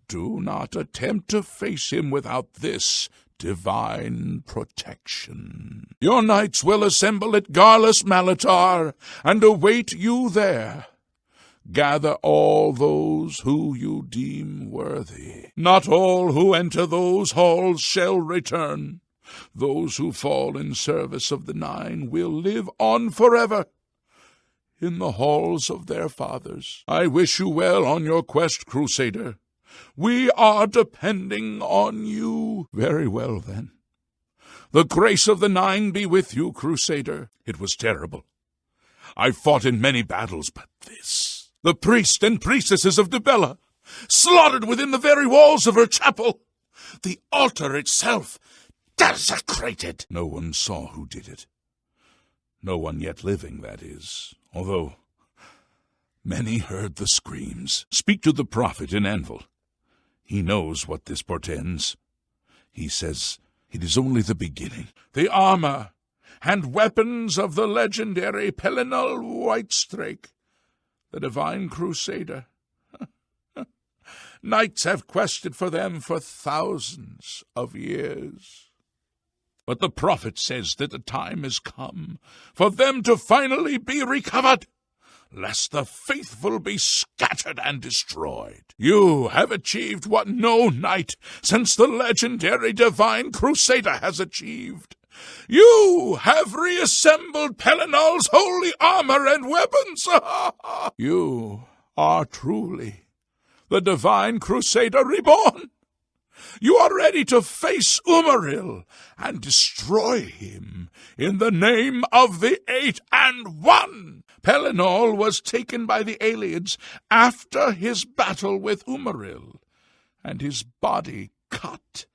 Speaker 2: Do not attempt to face him without this divine protection. Your knights will assemble at Garlus Malatar and await you there. Gather all those who you deem worthy. Not all who enter those halls shall return. Those who fall in service of the Nine will live on forever in the halls of their fathers. I wish you well on your quest, Crusader. We are depending on you. Very well, then. The grace of the Nine be with you, Crusader. It was terrible. I fought in many battles, but this... The priests and priestesses of Dibella, slaughtered within the very walls of her chapel. The altar itself desecrated. No one saw who did it. No one yet living, that is, although many heard the screams. Speak to the prophet in Anvil. He knows what this portends. He says it is only the beginning. The armor and weapons of the legendary Pelinal Whitestrake, the divine crusader. Knights have quested for them for thousands of years. But the prophet says that the time has come for them to finally be recovered, lest the faithful be scattered and destroyed. You have achieved what no knight since the legendary divine crusader has achieved. You have reassembled Pelinal's holy armor and weapons. You are truly the divine crusader reborn. You are ready to face Umaril and destroy him in the name of the Eight and One. Pelinal was taken by the aliens after his battle with Umaril, and his body cut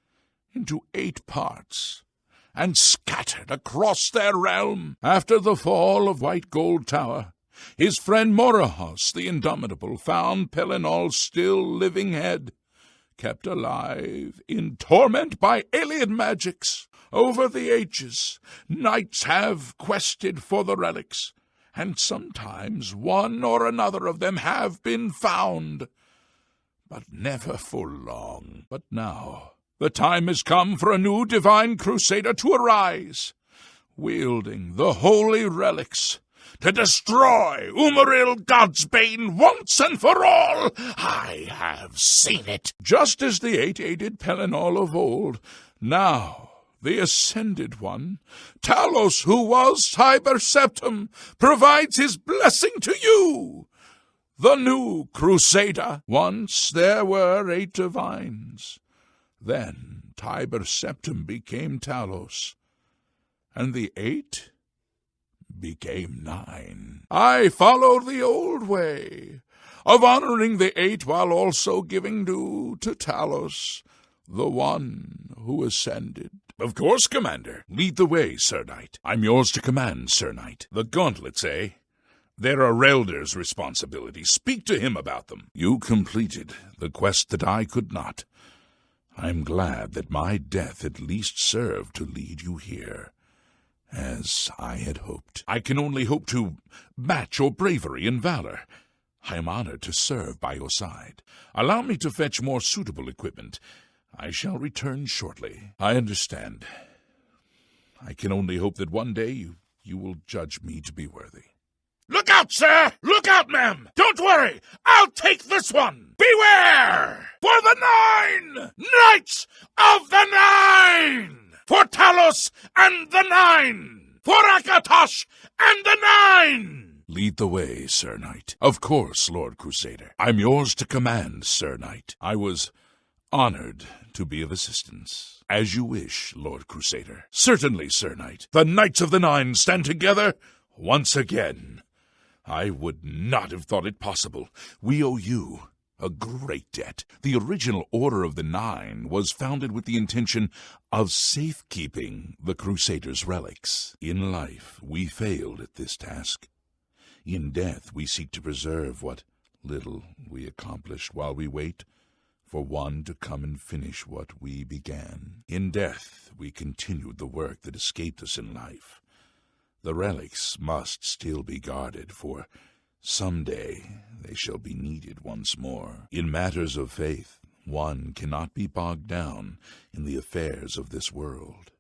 Speaker 2: into 8 parts and scattered across their realm. After the fall of White Gold Tower, his friend Morahos the Indomitable found Pelinal's still living head, kept alive in torment by alien magics. Over the ages, knights have quested for the relics, and sometimes one or another of them have been found, but never for long. But now the time has come for a new divine crusader to arise, wielding the holy relics, to destroy Umaril Godsbane once and for all. I have seen it. Just as the Eight aided Pelinal of old, now the Ascended One, Talos, who was Tiber Septim, provides his blessing to you, the new Crusader. Once there were 8 divines. Then Tiber Septim became Talos, and the 8 became 9. I followed the old way of honoring the 8 while also giving due to Talos, the one who ascended. Of course, Commander. Lead the way, Sir Knight. I'm yours to command, Sir Knight. The gauntlets, eh? They're a Relder's responsibility. Speak to him about them. You completed the quest that I could not. I'm glad that my death at least served to lead you here, as I had hoped. I can only hope to match your bravery and valor. I am honored to serve by your side. Allow me to fetch more suitable equipment. I shall return shortly. I understand. I can only hope that one day you will judge me to be worthy. Look out, sir! Look out, ma'am! Don't worry! I'll take this one! Beware! For the 9! Knights of the 9! For Talos and the 9! For Akatosh and the 9! Lead the way, Sir Knight. Of course, Lord Crusader. I'm yours to command, Sir Knight. I was honored to be of assistance. As you wish, Lord Crusader. Certainly, Sir Knight. The Knights of the 9 stand together once again. I would not have thought it possible. We owe you a great debt. The original Order of the Nine was founded with the intention of safekeeping the Crusaders' relics. In life, we failed at this task. In death, we seek to preserve what little we accomplished while we wait for one to come and finish what we began. In death, we continued the work that escaped us in life. The relics must still be guarded, for someday they shall be needed once more. In matters of faith, one cannot be bogged down in the affairs of this world.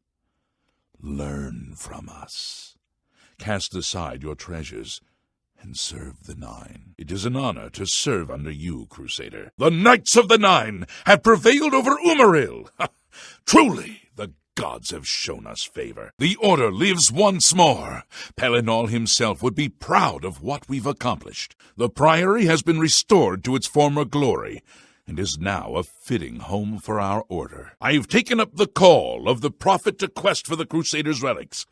Speaker 2: Learn from us. Cast aside your treasures and serve the Nine. It is an honor to serve under you, Crusader. The Knights of the Nine have prevailed over Umaril. Truly, the gods have shown us favor. The Order lives once more. Pellinol himself would be proud of what we've accomplished. The Priory has been restored to its former glory, and is now a fitting home for our Order. I have taken up the call of the Prophet to quest for the Crusaders' relics,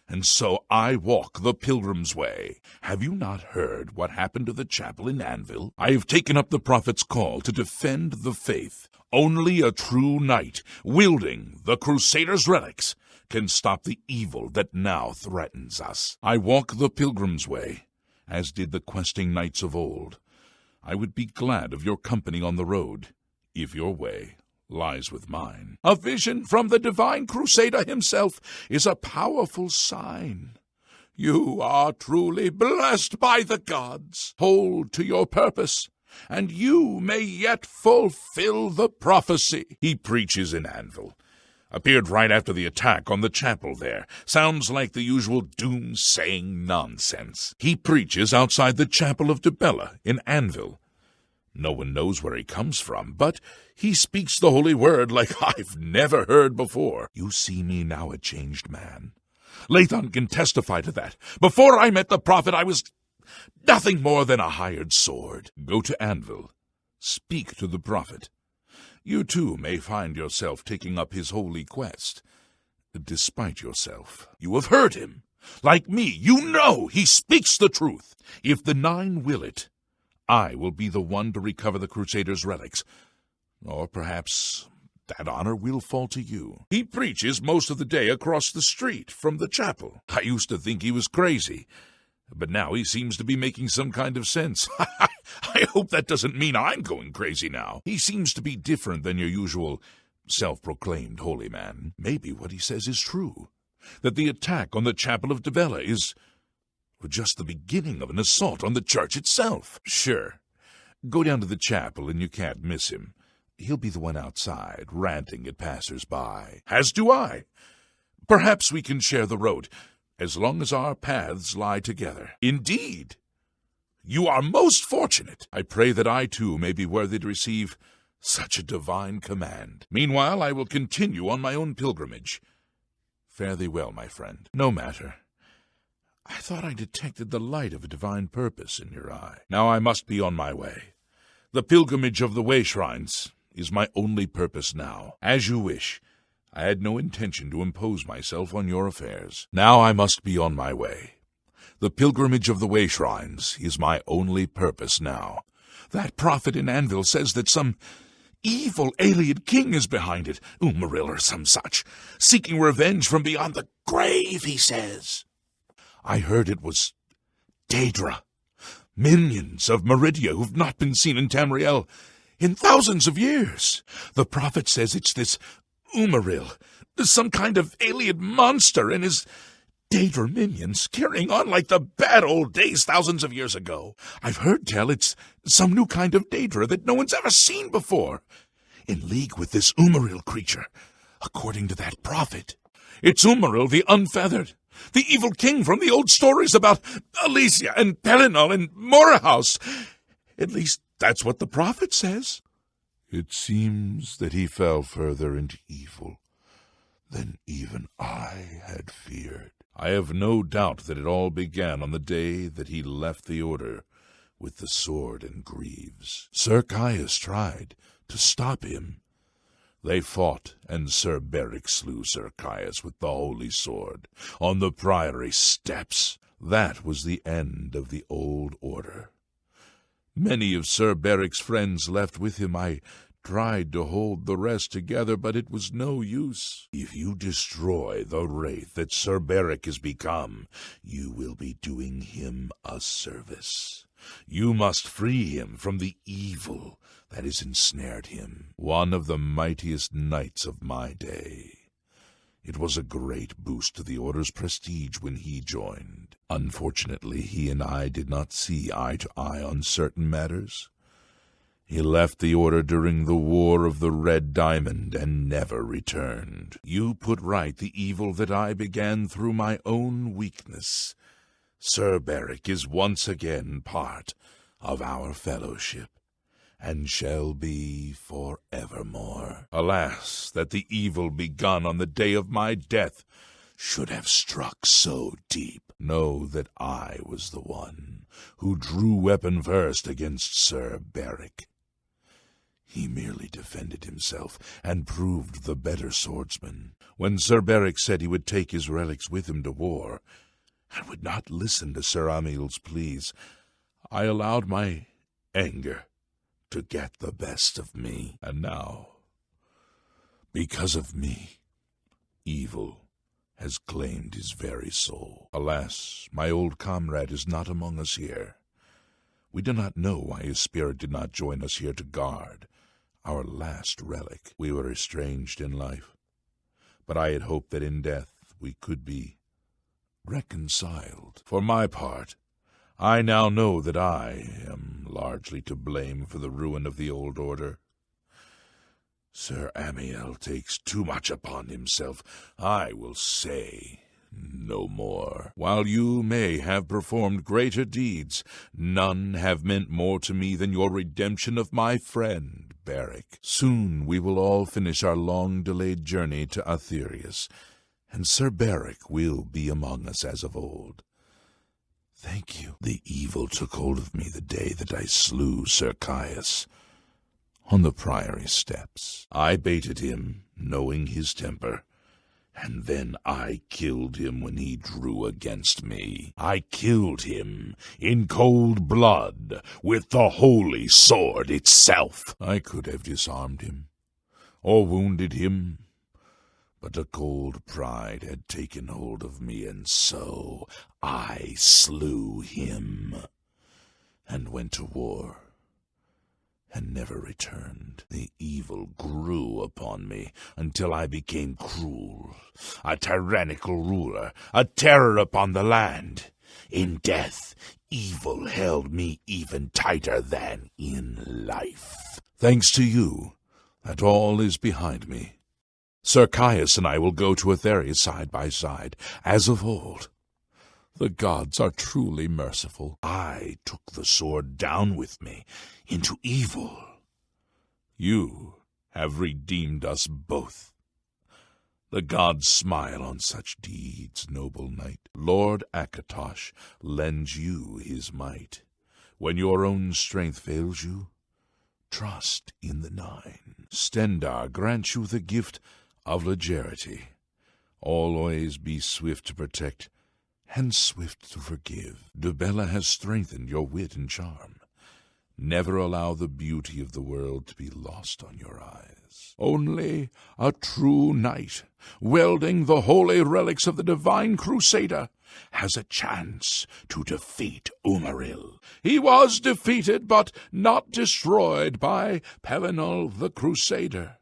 Speaker 2: and so I walk the pilgrim's way. Have you not heard what happened to the chapel in Anvil? I have taken up the Prophet's call to defend the faith. Only a true knight, wielding the Crusaders' relics, can stop the evil that now threatens us. I walk the pilgrim's way, as did the questing knights of old. I would be glad of your company on the road, if your way lies with mine. A vision from the divine Crusader himself is a powerful sign. You are truly blessed by the gods. Hold to your purpose, and you may yet fulfill the prophecy. He preaches in Anvil. Appeared right after the attack on the chapel there. Sounds like the usual doom-saying nonsense. He preaches outside the chapel of Dibella in Anvil. No one knows where he comes from, but he speaks the holy word like I've never heard before. You see me now a changed man. Lathon can testify to that. Before I met the Prophet, I was nothing more than a hired sword. Go to Anvil. Speak to the Prophet. You too may find yourself taking up his holy quest. Despite yourself, you have heard him. Like me, you know he speaks the truth. If the Nine will it, I will be the one to recover the Crusaders' relics. Or perhaps that honor will fall to you. He preaches most of the day across the street from the chapel. I used to think he was crazy, but now he seems to be making some kind of sense. I hope that doesn't mean I'm going crazy now. He seems to be different than your usual self-proclaimed holy man. Maybe what he says is true, that the attack on the chapel of Dibella is just the beginning of an assault on the church itself. Sure. Go down to the chapel and you can't miss him. He'll be the one outside, ranting at passers-by. As do I. Perhaps we can share the road, as long as our paths lie together. Indeed. You are most fortunate. I pray that I, too, may be worthy to receive such a divine command. Meanwhile, I will continue on my own pilgrimage. Fare thee well, my friend. No matter. I thought I detected the light of a divine purpose in your eye. Now I must be on my way. The pilgrimage of the way shrines is my only purpose now. As you wish. I had no intention to impose myself on your affairs. Now I must be on my way. The pilgrimage of the way shrines is my only purpose now. That prophet in Anvil says that some evil alien king is behind it, Umaril or some such, seeking revenge from beyond the grave, he says. I heard it was Daedra, minions of Merida who've not been seen in Tamriel in thousands of years. The prophet says it's this Umaril, some kind of alien monster, and his Daedra minions carrying on like the bad old days thousands of years ago. I've heard tell it's some new kind of Daedra that no one's ever seen before, in league with this Umaril creature, according to that prophet. It's Umaril the Unfeathered, the evil king from the old stories about Elysia and Pellinol and Mora House. At least that's what the prophet says. It seems that he fell further into evil than even I had feared. I have no doubt that it all began on the day that he left the Order with the sword and greaves. Sir Caius tried to stop him. They fought, and Sir Beric slew Sir Caius with the holy sword on the priory steps. That was the end of the old order. Many of Sir Beric's friends left with him. I tried to hold the rest together, but it was no use.
Speaker 7: If you destroy the wraith that Sir Beric has become, you will be doing him a service. You must free him from the evil that has ensnared him.
Speaker 2: One of the mightiest knights of my day. It was a great boost to the Order's prestige when he joined. Unfortunately, he and I did not see eye to eye on certain matters. He left the Order during the War of the Red Diamond and never returned. You put right the evil that I began through my own weakness. Sir Beric is once again part of our fellowship, and shall be forevermore. Alas, that the evil begun on the day of my death should have struck so deep. Know that I was the one who drew weapon first against Sir Beric. He merely defended himself and proved the better swordsman. When Sir Beric said he would take his relics with him to war, and would not listen to Sir Amil's pleas, I allowed my anger to get the best of me. And now, because of me, evil has claimed his very soul. Alas, my old comrade is not among us here. We do not know why his spirit did not join us here to guard our last relic. We were estranged in life, but I had hoped that in death we could be reconciled. For my part, I now know that I am largely to blame for the ruin of the old order. Sir Amiel takes too much upon himself. I will say no more. While you may have performed greater deeds, none have meant more to me than your redemption of my friend Beric. Soon we will all finish our long-delayed journey to Aetherius, and Sir Beric will be among us as of old. Thank you. The evil took hold of me the day that I slew Sir Caius on the priory steps. I baited him, knowing his temper, and then I killed him when he drew against me. I killed him in cold blood with the holy sword itself. I could have disarmed him or wounded him, but a cold pride had taken hold of me, and so I slew him and went to war and never returned. The evil grew upon me until I became cruel, a tyrannical ruler, a terror upon the land. In death, evil held me even tighter than in life. Thanks to you, that all is behind me. Sir Caius and I will go to Aetherius side by side, as of old. The gods are truly merciful. I took the sword down with me into evil. You have redeemed us both. The gods smile on such deeds, noble knight. Lord Akatosh lends you his might. When your own strength fails you, trust in the Nine. Stendarr grants you the gift of legerity. Always be swift to protect and swift to forgive. Dubella has strengthened your wit and charm. Never allow the beauty of the world to be lost on your eyes. Only a true knight, wielding the holy relics of the divine crusader, has a chance to defeat Umaril. He was defeated, but not destroyed by Pellinol the Crusader.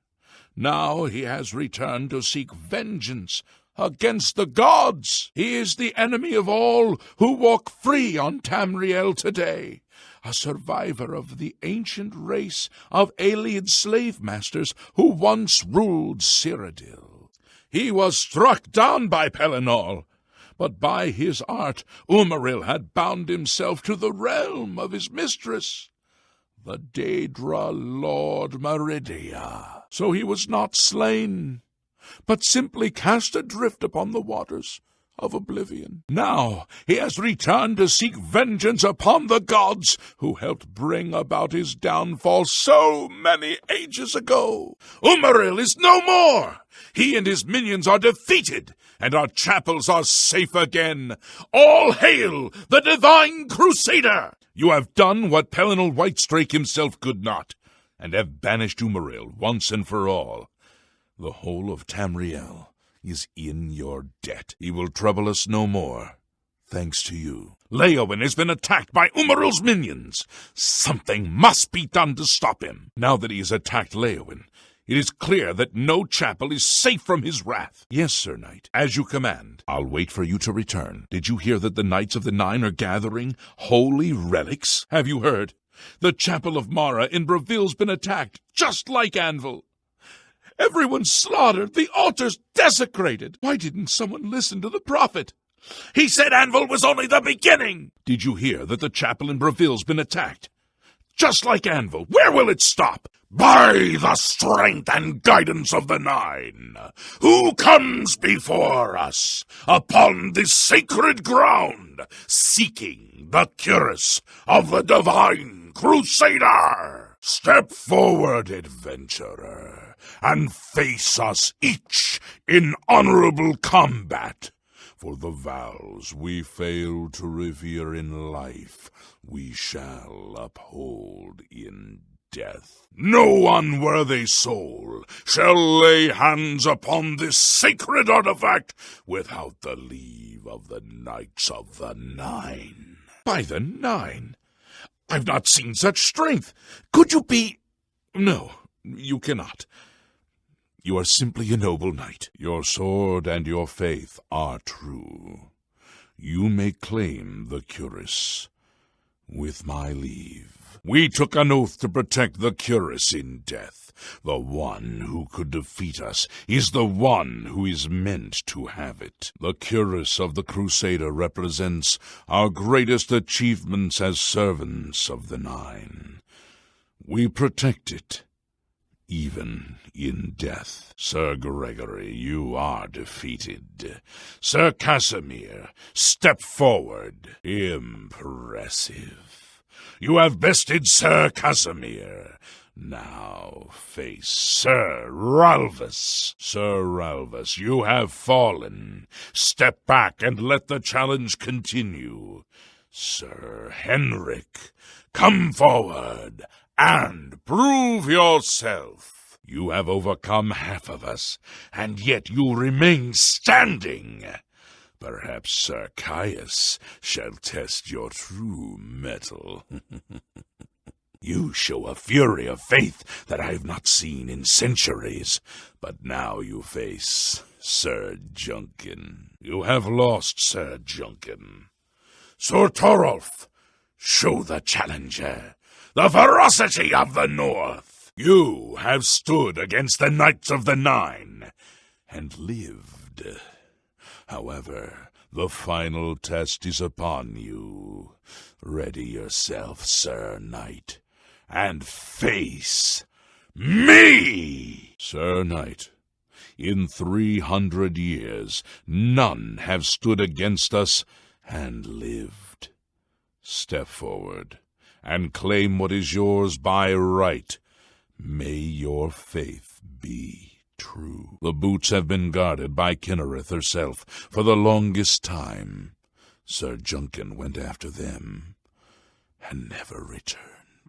Speaker 2: Now he has returned to seek vengeance against the gods. He is the enemy of all who walk free on Tamriel today, a survivor of the ancient race of alien slave masters who once ruled Cyrodiil. He was struck down by Pellinol, but by his art Umaril had bound himself to the realm of his mistress, the Daedra Lord Merida. So he was not slain, but simply cast adrift upon the waters of Oblivion. Now he has returned to seek vengeance upon the gods who helped bring about his downfall so many ages ago. Umaril is no more! He and his minions are defeated, and our chapels are safe again. All hail the divine Crusader! You have done what Pelinal Whitestrake himself could not, and have banished Umaril once and for all. The whole of Tamriel is in your debt. He will trouble us no more, thanks to you. Leowen has been attacked by Umaril's minions. Something must be done to stop him. Now that he has attacked Leowen, it is clear that no chapel is safe from his wrath. Yes, Sir Knight, as you command. I'll wait for you to return. Did you hear that the Knights of the Nine are gathering holy relics? Have you heard? The Chapel of Mara in Breville's been attacked, just like Anvil. Everyone's slaughtered, the altars desecrated. Why didn't someone listen to the prophet? He said Anvil was only the beginning. Did you hear that the chapel in Breville's been attacked? Just like Anvil. Where will it stop?
Speaker 1: By the strength and guidance of the Nine, who comes before us upon this sacred ground, seeking the cuirass of the divine Crusader? Step forward, adventurer, and face us each in honorable combat. For the vows we fail to revere in life, we shall uphold in death. No unworthy soul shall lay hands upon this sacred artifact without the leave of the Knights of the Nine.
Speaker 2: By the Nine? I've not seen such strength. Could you be... No, you cannot. You are simply a noble knight. Your sword and your faith are true. You may claim the cuirass with my leave. We took an oath to protect the cuirass in death. The one who could defeat us is the one who is meant to have it. The cuirass of the Crusader represents our greatest achievements as servants of the Nine. We protect it, even in death. Sir Gregory, you are defeated. Sir Casimir, step forward. Impressive. You have bested Sir Casimir. Now face Sir Ralvus. Sir Ralvus, you have fallen. Step back and let the challenge continue. Sir Henrik, come forward and prove yourself. You have overcome half of us, and yet you remain standing. Perhaps Sir Caius shall test your true mettle. You show a fury of faith that I have not seen in centuries, but now you face Sir Junkin. You have lost, Sir Junkin. Sir Torolf, show the challenger the ferocity of the North. You have stood against the Knights of the Nine and lived. However, the final test is upon you. Ready yourself, Sir Knight, and face me! Sir Knight, in 300 years, none have stood against us and lived. Step forward and claim what is yours by right. May your faith be true. The boots have been guarded by Kinnereth herself for the longest time. Sir Junkin went after them and never returned.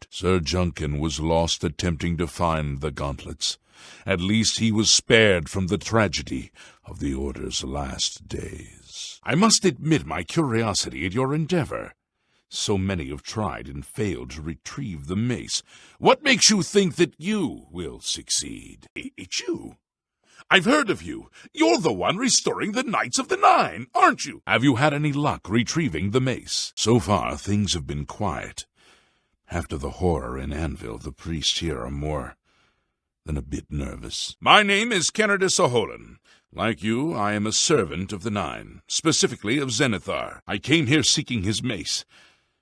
Speaker 2: Sir Junkin was lost attempting to find the gauntlets. At least he was spared from the tragedy of the Order's last days. I must admit my curiosity at your endeavor. So many have tried and failed to retrieve the mace. What makes you think that you will succeed? It's you. I've heard of you. You're the one restoring the Knights of the Nine, aren't you? Have you had any luck retrieving the mace? So far, things have been quiet. After the horror in Anvil, the priests here are more than a bit nervous. My name is Kennardus Aholan. Like you, I am a servant of the Nine, specifically of Zenithar. I came here seeking his mace.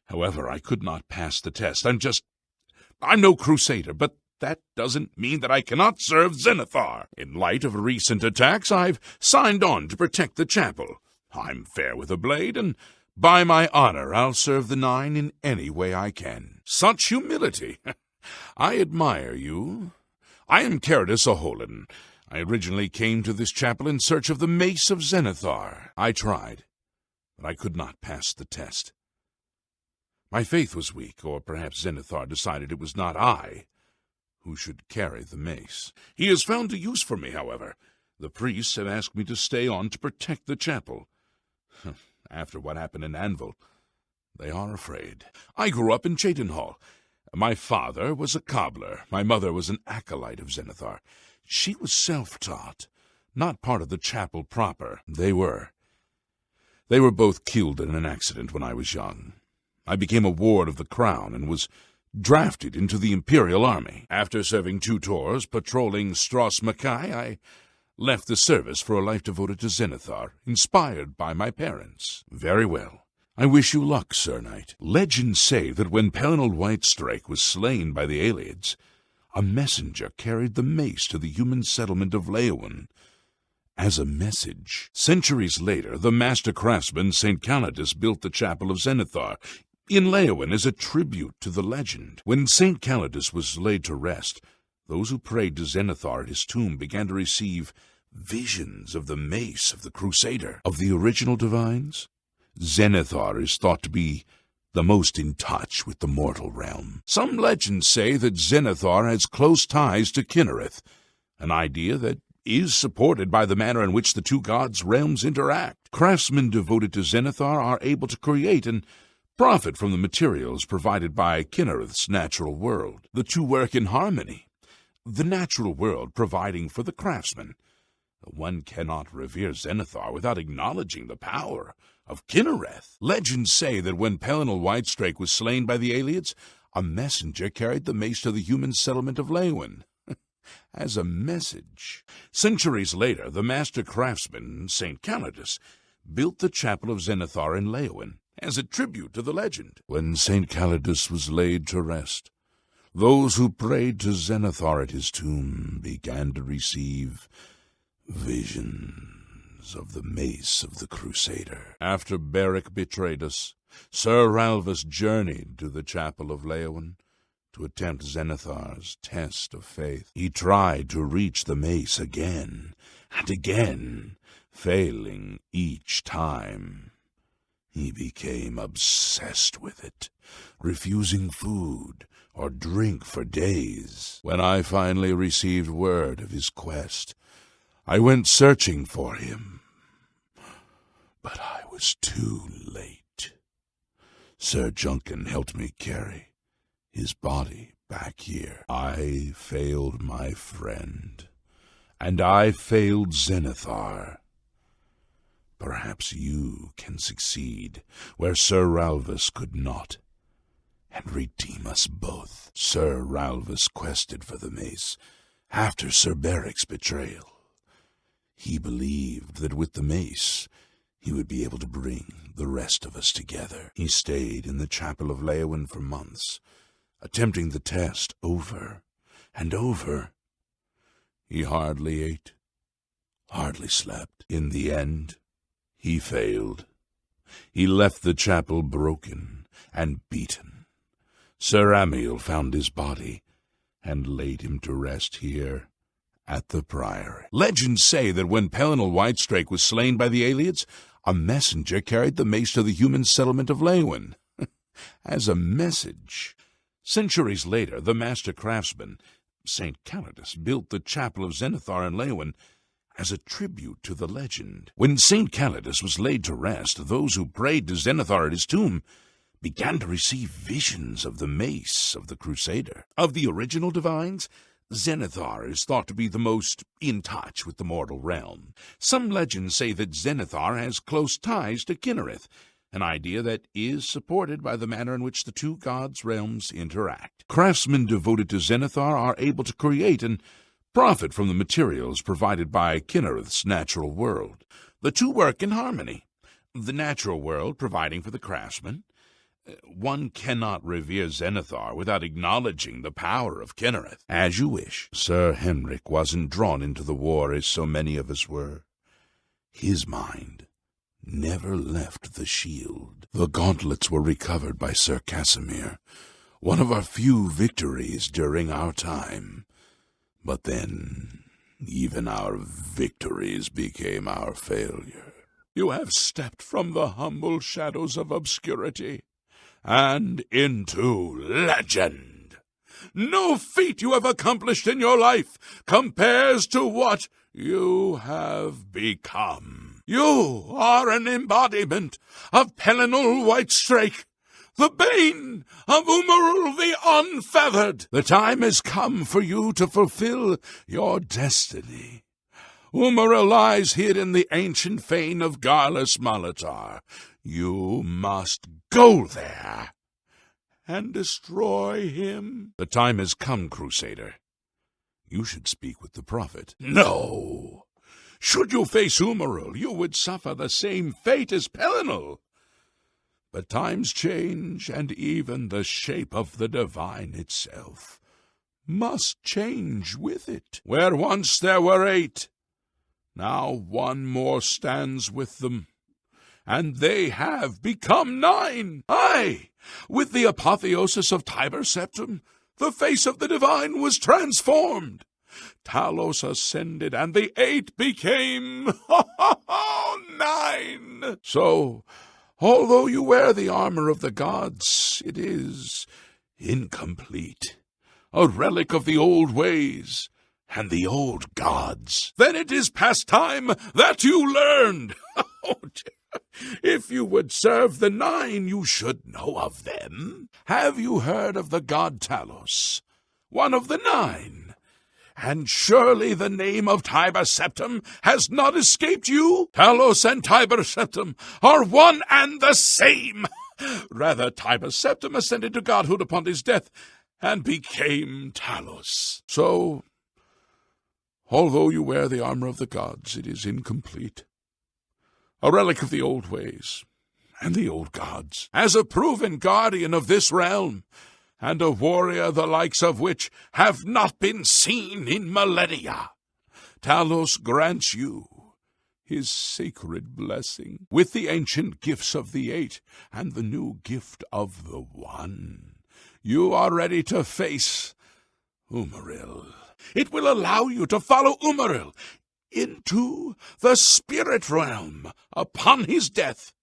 Speaker 2: However, I could not pass the test. I'm no crusader, but that doesn't mean that I cannot serve Zenithar. In light of recent attacks, I've signed on to protect the chapel. I'm fair with a blade, and by my honor, I'll serve the Nine in any way I can. Such humility. I admire you. I am Kennardus Aholan. I originally came to this chapel in search of the Mace of Zenithar. I tried, but I could not pass the test. My faith was weak, or perhaps Zenithar decided it was not I who should carry the mace. He has found a use for me, however. The priests have asked me to stay on to protect the chapel. After what happened in Anvil, they are afraid. I grew up in Cheydinhall. My father was a cobbler. My mother was an acolyte of Zenithar. She was self-taught, not part of the chapel proper. They were both killed in an accident when I was young. I became a ward of the crown and was drafted into the Imperial army. After serving 2 tours patrolling Stros Mackay, I left the service for a life devoted to Zenithar, inspired by my parents. Very well. I wish you luck, Sir Knight. Legends say that when Pelennor Whitestrake was slain by the Aelids, a messenger carried the mace to the human settlement of Leowen as a message. Centuries later, the master craftsman St. Calidus built the Chapel of Zenithar in Leowen as a tribute to the legend. When St. Calidus was laid to rest, those who prayed to Zenithar at his tomb began to receive visions of the mace of the Crusader. Of the original divines, Zenithar is thought to be the most in touch with the mortal realm. Some legends say that Zenithar has close ties to Kinnereth, an idea that is supported by the manner in which the two gods' realms interact. Craftsmen devoted to Zenithar are able to create and profit from the materials provided by Kinnereth's natural world. The two work in harmony, the natural world providing for the craftsman. One cannot revere Zenithar without acknowledging the power of Kinnereth. Legends say that when Pelennor Whitestrake was slain by the Aelids, a messenger carried the mace to the human settlement of Leowen as a message. Centuries later, the master craftsman, St. Calidus, built the Chapel of Zenithar in Leowen as a tribute to the legend. When St. Calidus was laid to rest, those who prayed to Zenithar at his tomb began to receive visions of the mace of the Crusader. After Beric betrayed us, Sir Ralvus journeyed to the Chapel of Leowen to attempt Zenithar's test of faith. He tried to reach the mace again and again, failing each time. He became obsessed with it, refusing food or drink for days. When I finally received word of his quest, I went searching for him, but I was too late. Sir Juncan helped me carry his body back here. I failed my friend, and I failed Zenithar. Perhaps you can succeed where Sir Ralvus could not, and redeem us both. Sir Ralvus quested for the mace after Sir Beric's betrayal. He believed that with the mace, he would be able to bring the rest of us together. He stayed in the Chapel of Leowen for months, attempting the test over and over. He hardly ate, hardly slept. In the end, he failed. He left the chapel broken and beaten. Sir Amiel found his body and laid him to rest here at the Priory. Legends say that when Pelennor Whitestrake was slain by the Aelids, a messenger carried the mace to the human settlement of Leowen as a message. Centuries later, the master craftsman, St. Calidus, built the Chapel of Zenithar in Leowen as a tribute to the legend. When St. Calidus was laid to rest, those who prayed to Zenithar at his tomb began to receive visions of the mace of the Crusader. Of the original divines, Zenithar is thought to be the most in touch with the mortal realm. Some legends say that Zenithar has close ties to Kinnereth, an idea that is supported by the manner in which the two gods' realms interact. Craftsmen devoted to Zenithar are able to create and profit from the materials provided by Kinnereth's natural world. The two work in harmony, the natural world providing for the craftsman. One cannot revere Zenithar without acknowledging the power of Kinnereth. As you wish. Sir Henrik wasn't drawn into the war as so many of us were. His mind never left the shield. The gauntlets were recovered by Sir Casimir, one of our few victories during our time. But then
Speaker 8: Even our victories became our failure. You have stepped from the humble shadows of obscurity and into legend. No feat you have accomplished in your life compares to what you have become. You are an embodiment of Pelinal Whitestrake, the bane of Umaril the Unfeathered. The time has come for you to fulfill your destiny. Umaril lies hid in the ancient fane of Garlus Malatar. You must go there and destroy him. The time has come, Crusader. You should speak with the Prophet. No! Should you face Umaril, you would suffer the same fate as Pelinal. But times change, and even the shape of the divine itself must change with it. Where once there were 8, now one more stands with them, and they have become 9. Aye, with the apotheosis of Tiber Septim, the face of the divine was transformed. Talos ascended, and the 8 became 9. So, although you wear the armor of the gods, it is incomplete, a relic of the old ways and the old gods. Then it is past time that you learned. If you would serve the 9, you should know of them. Have you heard of the god Talos, one of the 9? And surely the name of Tiber Septim has not escaped you? Talos and Tiber Septim are one and the same. Rather, Tiber Septim ascended to godhood upon his death and became Talos. So, although you wear the armor of the gods, it is incomplete. A relic of the old ways and the old gods. As a proven guardian of this realm, and a warrior the likes of which have not been seen in millennia, Talos grants you his sacred blessing, with the ancient gifts of the 8 and the new gift of the 1. You are ready to face Umaril. It will allow you to follow Umaril into the spirit realm upon his death.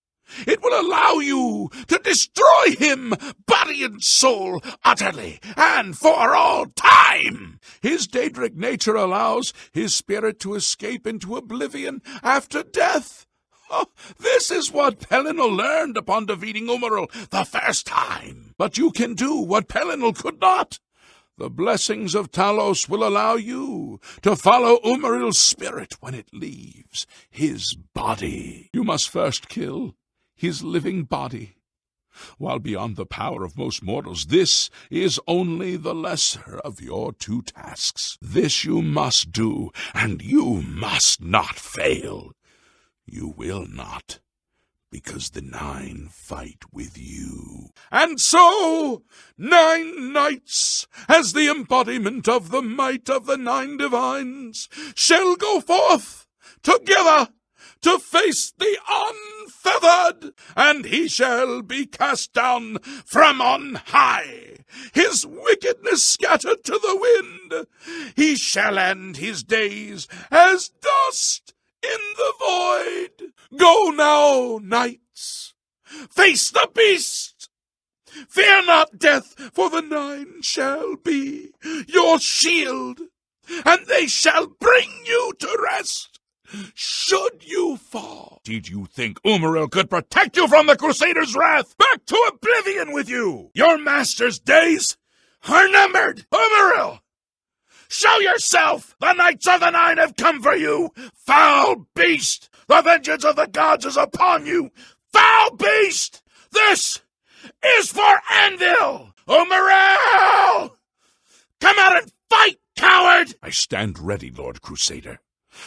Speaker 8: It will allow you to destroy him, body and soul, utterly and for all time. His Daedric nature allows his spirit to escape into oblivion after death. Oh, this is what Pelinal learned upon defeating Umaril the first time. But you can do what Pelinal could not. The blessings of Talos will allow you to follow Umaril's spirit when it leaves his body. You must first kill his living body. While beyond the power of most mortals, this is only the lesser of your 2 tasks. This you must do, and you must not fail. You will not, because the 9 fight with you. And so, 9 knights, as the embodiment of the might of the 9 divines, shall go forth together to face the Unfeathered, and he shall be cast down from on high, his wickedness scattered to the wind. He shall end his days as dust in the void. Go now, knights, face the beast. Fear not death, for the 9 shall be your shield, and they shall bring you to rest. Should you fall, did you think Umaril could protect you from the Crusaders' wrath? Back to oblivion with you! Your master's days are numbered! Umaril, show yourself! The Knights of the 9 have come for you! Foul beast! The vengeance of the gods is upon you! Foul beast! This is for Anvil! Umaril! Come out and fight, coward! I stand ready, Lord Crusader.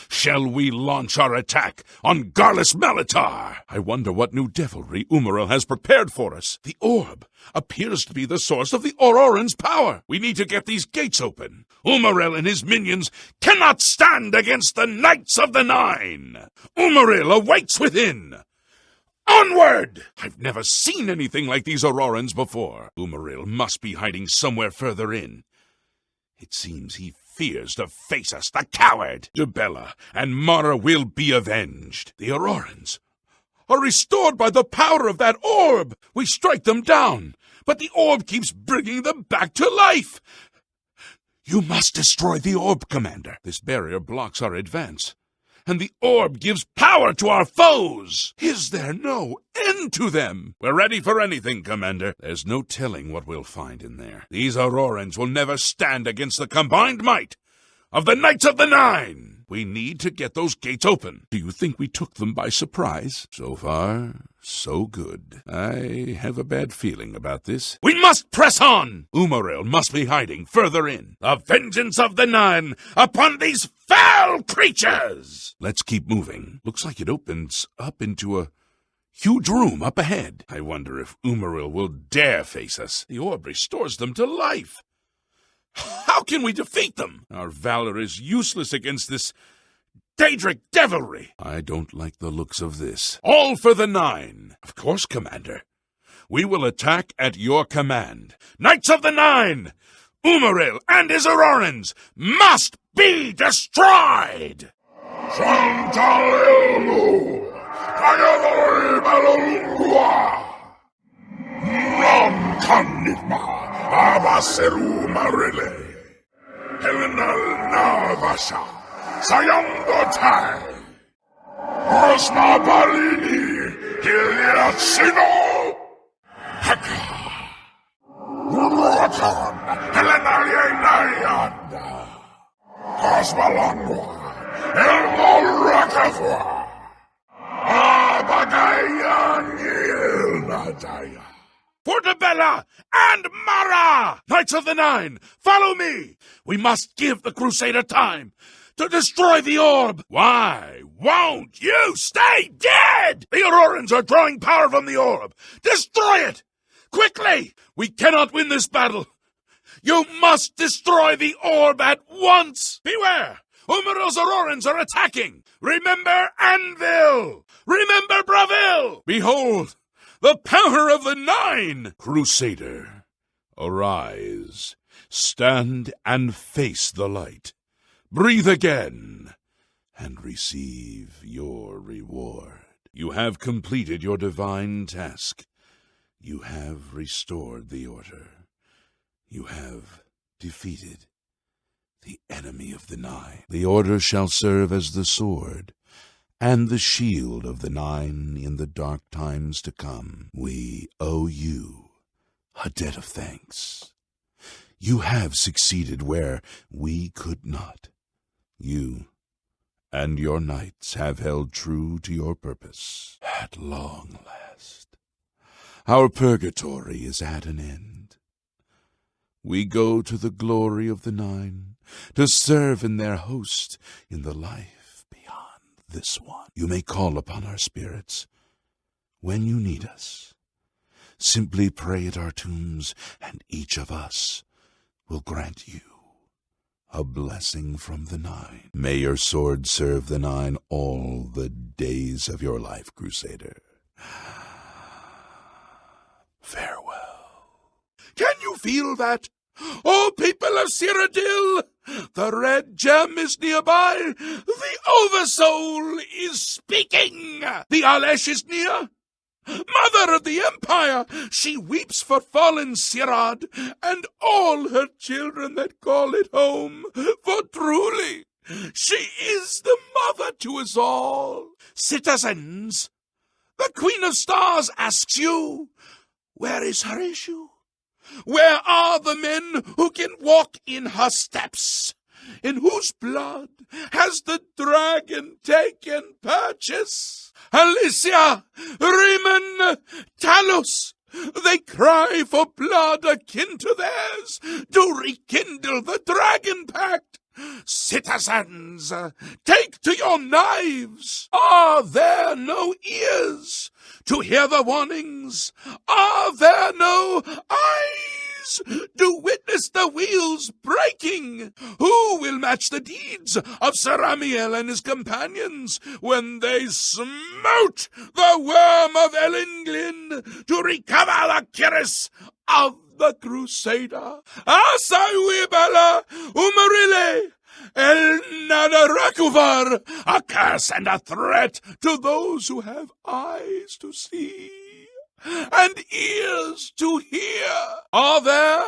Speaker 8: Shall we launch our attack on Garlus Malatar? I wonder what new devilry Umaril has prepared for us. The orb appears to be the source of the Auroran's power. We need to get these gates open. Umaril and his minions cannot stand against the Knights of the 9. Umaril awaits within. Onward! I've never seen anything like these Aurorans before. Umaril must be hiding somewhere further in. It seems he
Speaker 2: fears to face us, the coward! Dibella and Mora will be avenged. The Aurorans are restored by the power of that orb. We strike them down, but the orb keeps bringing them back to life. You must destroy the orb, Commander. This barrier blocks our advance, and the orb gives power to our foes. Is there no end to them? We're ready for anything, Commander. There's no telling what we'll find in there. These Aurorans will never stand against the combined might of the Knights of the Nine. We need to get those gates open. Do you think we took them by surprise? So far, so good. I have a bad feeling about this. We must press on! Umaril must be hiding further in. The vengeance of the Nine upon these foul creatures! Let's keep moving. Looks like it opens up into a huge room up ahead. I wonder if Umaril will dare face us. The orb restores them to life. How can we defeat them? Our valor is useless against this Daedric devilry. I don't like the looks of this. All for the Nine. Of course, Commander. We will attack at your command. Knights of the Nine! Umaril and his Aurorans must be destroyed!
Speaker 1: Abaseru Marile, Helena Navasha, Sayandotai, Osma Balini, Hiliachino, Haka, Uroton, Helena Yenayanda, Osmalangua, Elmo Rakafua, Abagayan Yilnadaya.
Speaker 2: For Dibella and Mora! Knights of the Nine, follow me! We must give the Crusader time to destroy the orb! Why won't you stay dead? The Aurorans are drawing power from the orb! Destroy it! Quickly! We cannot win this battle! You must destroy the orb at once! Beware! Umaril's Aurorans are attacking! Remember Anvil! Remember Bravil! Behold! The power of the Nine! Crusader, arise, stand and face the light. Breathe again, and receive your reward. You have completed your divine task. You have restored the order. You have defeated the enemy of the Nine. The order shall serve as the sword and the shield of the Nine in the dark times to come. We owe you a debt of thanks. You have succeeded where we could not. You and your knights have held true to your purpose. At long last, our purgatory is at an end. We go to the glory of the Nine, to serve in their host in the life this one. You may call upon our spirits when you need us. Simply pray at our tombs, and each of us will grant you a blessing from the Nine. May your sword serve the Nine all the days of your life, Crusader. Farewell. Can you feel that? Oh, people of Cyrodiil, the red gem is nearby. The Oversoul is speaking. The Alesh is near. Mother of the Empire, she weeps for fallen Sirad and all her children that call it home. For truly, she is the mother to us all. Citizens, the Queen of Stars asks you, where is her issue? Where are the men who can walk in her steps? In whose blood has the dragon taken purchase? Alicia, Riemann, Talos, they cry for blood akin to theirs to rekindle the dragon pact. Citizens, take to your knives. Are there no ears to hear the warnings? Are there no eyes to witness the wheels breaking? Who will match the deeds of Sir Amiel and his companions when they smote the worm of Elendil to recover the cuirass of
Speaker 1: the Crusader. Asaiwibala Umarile El Nadarakuvar, a curse and a threat to those who have eyes to see and ears to hear. Are there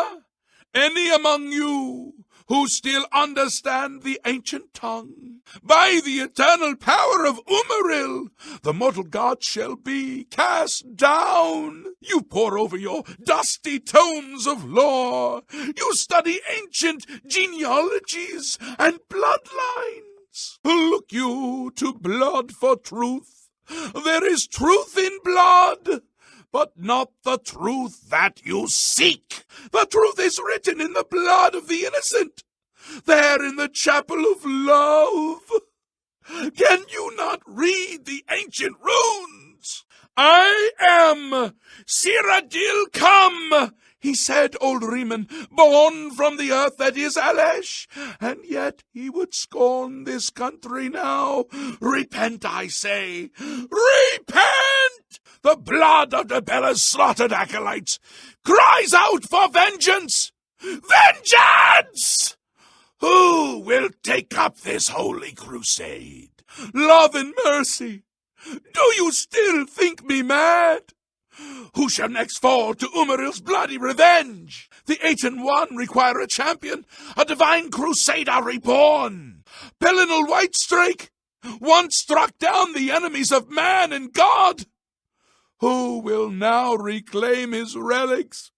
Speaker 1: any among you who still understand the ancient tongue? By the eternal power of Umaril, the mortal god shall be cast down. You pore over your dusty tomes of lore. You study ancient genealogies and bloodlines. Look you to blood for truth. There is truth in blood, but not the truth that you seek. The truth is written in the blood of the innocent, there in the chapel of love. Can you not read the ancient runes? I am Cyrodiil come, he said, old Riemann, born from the earth that is Alesh, and yet he would scorn this country now. Repent, I say, repent! The blood of Debella's slaughtered acolytes cries out for vengeance! Vengeance! Who will take up this holy crusade? Love and mercy, do you still think me mad? Who shall next fall to Umaril's bloody revenge? The 8 and 1 require a champion, a divine crusader reborn. Pelinal Whitestrake once struck down the enemies of man and God. Who will now reclaim his relics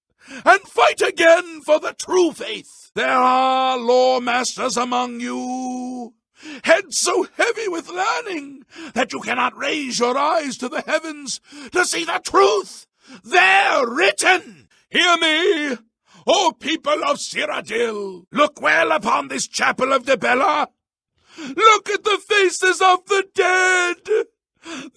Speaker 1: and fight again for the true faith? There are lore masters among you, heads so heavy with learning that you cannot raise your eyes to the heavens to see the truth there written. Hear me, O people of Cyrodiil. Look well upon this chapel of Debella. Look at the faces of the dead.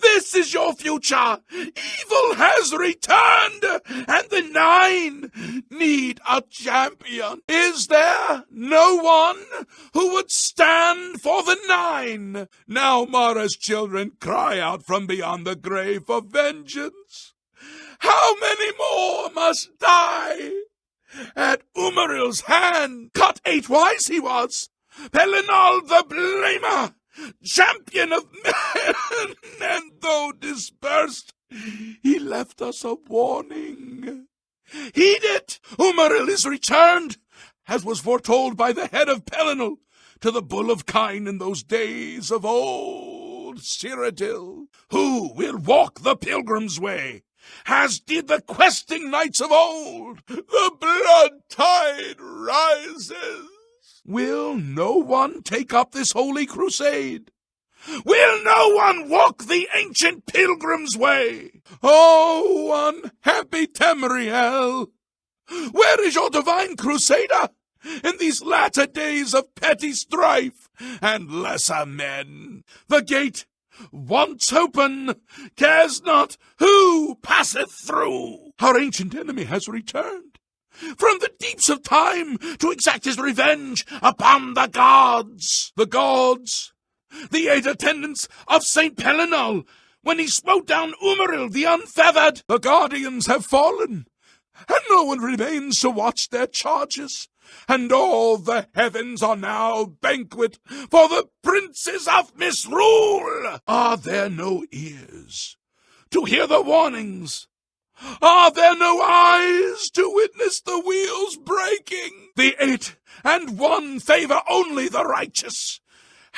Speaker 1: This is your future. Evil has returned, and the 9 need a champion. Is there no one who would stand for the 9? Now Mara's children cry out from beyond the grave for vengeance. How many more must die? At Umaril's hand, cut 8 wise he was. Pelinal the Blamer, champion of men, and though dispersed, he left us a warning. Heed it! Umaril is returned, as was foretold by the head of Pelinal, to the Bull of Kine in those days of old Cyrodiil. Who will walk the pilgrim's way, as did the questing knights of old? The blood tide rises. Will no one take up this holy crusade? Will no one walk the ancient pilgrim's way? Oh, unhappy Tamriel! Where is your divine crusader in these latter days of petty strife and lesser men? The gate, once open, cares not who passeth through. Our ancient enemy has returned from the deeps of time to exact his revenge upon the gods. The gods, the 8 attendants of St. Pelinal, when he smote down Umaril the Unfeathered. The guardians have fallen, and no one remains to watch their charges, and all the heavens are now banquet for the princes of misrule. Are there no ears to hear the warnings? Are there no eyes to witness the wheels breaking? The 8 and 1 favor only the righteous,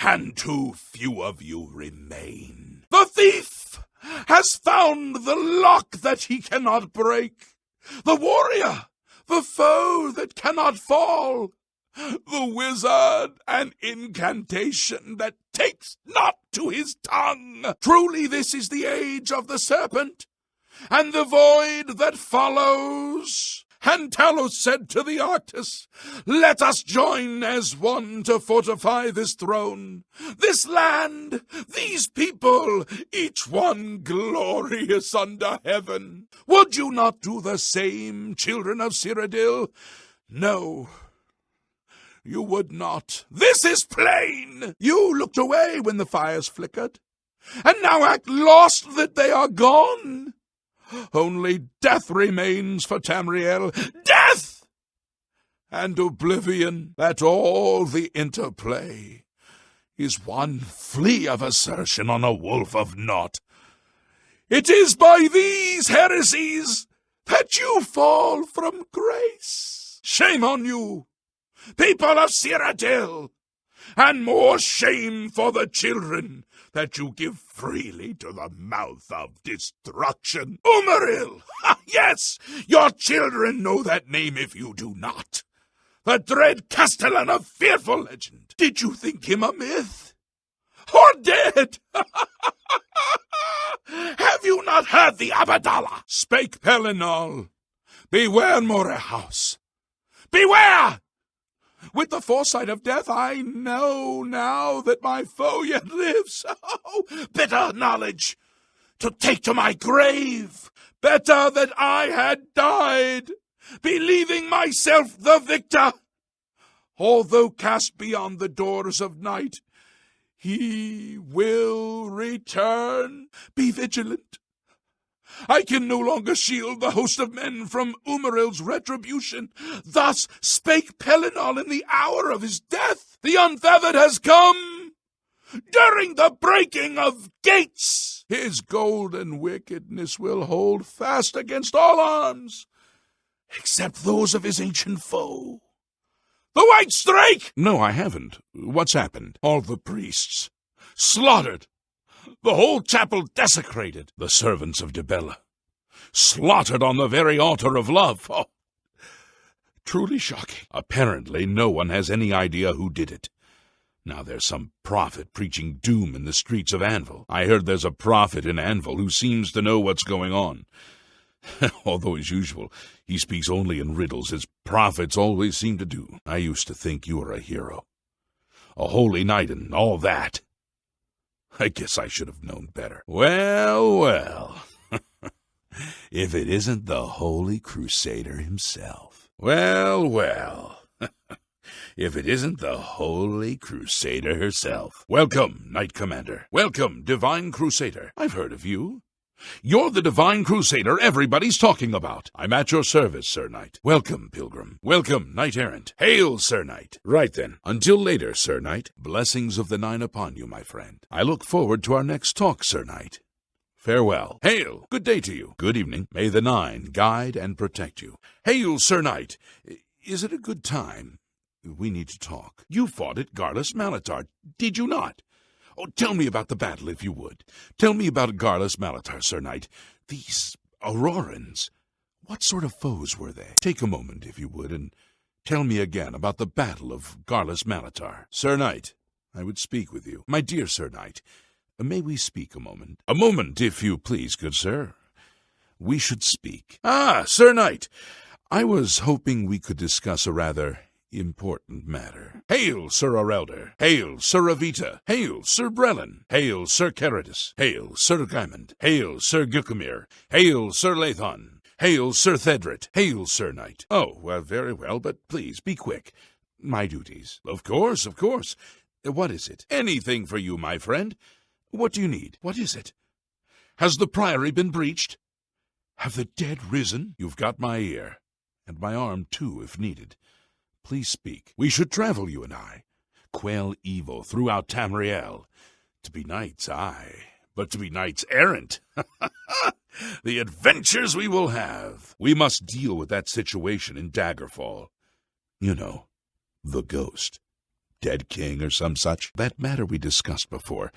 Speaker 1: and too few of you remain. The thief has found the lock that he cannot break, the warrior, the foe that cannot fall, the wizard an incantation that takes not to his tongue. Truly this is the age of the serpent, and the void that follows. And Talos said to the Arctus, let us join as one to fortify this throne, this land, these people, each one glorious under heaven. Would you not do the same, children of Cyrodiil? No, you would not. This is plain. You looked away when the fires flickered, and now act lost that they are gone. Only death remains for Tamriel. Death!
Speaker 2: and Oblivion, that all the interplay is one flea of assertion on a wolf of naught. It is by these heresies that you fall from grace. Shame on you, people of Cyrodiil, and more shame for the children that you give freely to the mouth of destruction. Umaril! Yes, your children know that name if you do not. The dread castellan of fearful legend. Did you think him a myth? Or dead? Have you not heard the Abadallah? Spake Pelinal. Beware, Mora House. Beware! With the foresight of death, I know now that my foe yet lives. Oh, bitter knowledge! To take to my grave! Better that I had died, believing myself the victor! Although cast beyond the doors of night, he will return. Be vigilant. I can no longer shield the host of men from Umaril's retribution. Thus spake Pelinal in the hour of his death. The unfeathered has come during the breaking of gates. His golden wickedness will hold fast against all arms, except those of his ancient foe. The White Strike! No, I haven't. What's happened? All the priests slaughtered. The whole chapel desecrated. The servants of Dibella slaughtered on the very altar of love. Oh, truly shocking. Apparently no one has any idea who did it. Now there's some prophet preaching doom in the streets of Anvil. I heard there's a prophet in Anvil who seems to know what's going on. Although, as usual, he speaks only in riddles, as prophets always seem to do. I used to think you were a hero, a holy knight and all that. I guess I should have known better. Well, well. If it isn't the Holy Crusader himself. Well, well. If it isn't the Holy Crusader herself. Welcome, Knight Commander. Welcome, Divine Crusader. I've heard of you. You're the Divine Crusader everybody's talking about. I'm at your service, Sir Knight. Welcome, Pilgrim. Welcome, Knight-errant. Hail, Sir Knight. Right then. Until later, Sir Knight. Blessings of the Nine upon you, my friend. I look forward to our next talk, Sir Knight. Farewell. Hail. Good day to you. Good evening. May the Nine guide and protect you. Hail, Sir Knight. Is it a good time? We need to talk. You fought at Garlus Malatar, did you not? Oh, tell me about the battle, if you would. Tell me about Garlus Malatar, Sir Knight. These Aurorans, what sort of foes were they? Take a moment, if you would, and tell me again about the battle of Garlus Malatar. Sir Knight, I would speak with you. My dear Sir Knight, may we speak a moment? A moment, if you please, good sir. We should speak. Ah, Sir Knight, I was hoping we could discuss a rather important matter. Hail, Sir Arelder. Hail, Sir Avita. Hail, Sir Brelin. Hail, Sir Caridus. Hail, Sir Gaimond. Hail, Sir Gilcamir. Hail, Sir Lathon. Hail, Sir Thedret. Hail, Sir Knight. Oh, well, very well, but please, be quick. My duties. Of course, of course. What is it? Anything for you, my friend. What do you need? What is it? Has the priory been breached? Have the dead risen? You've got my ear. And my arm, too, if needed. Please speak. We should travel, you and I. Quell evil throughout Tamriel. To be knights, aye, but to be knights errant. The adventures we will have. We must deal with that situation in Daggerfall. You know, the ghost. Dead king or some such. That matter we discussed before.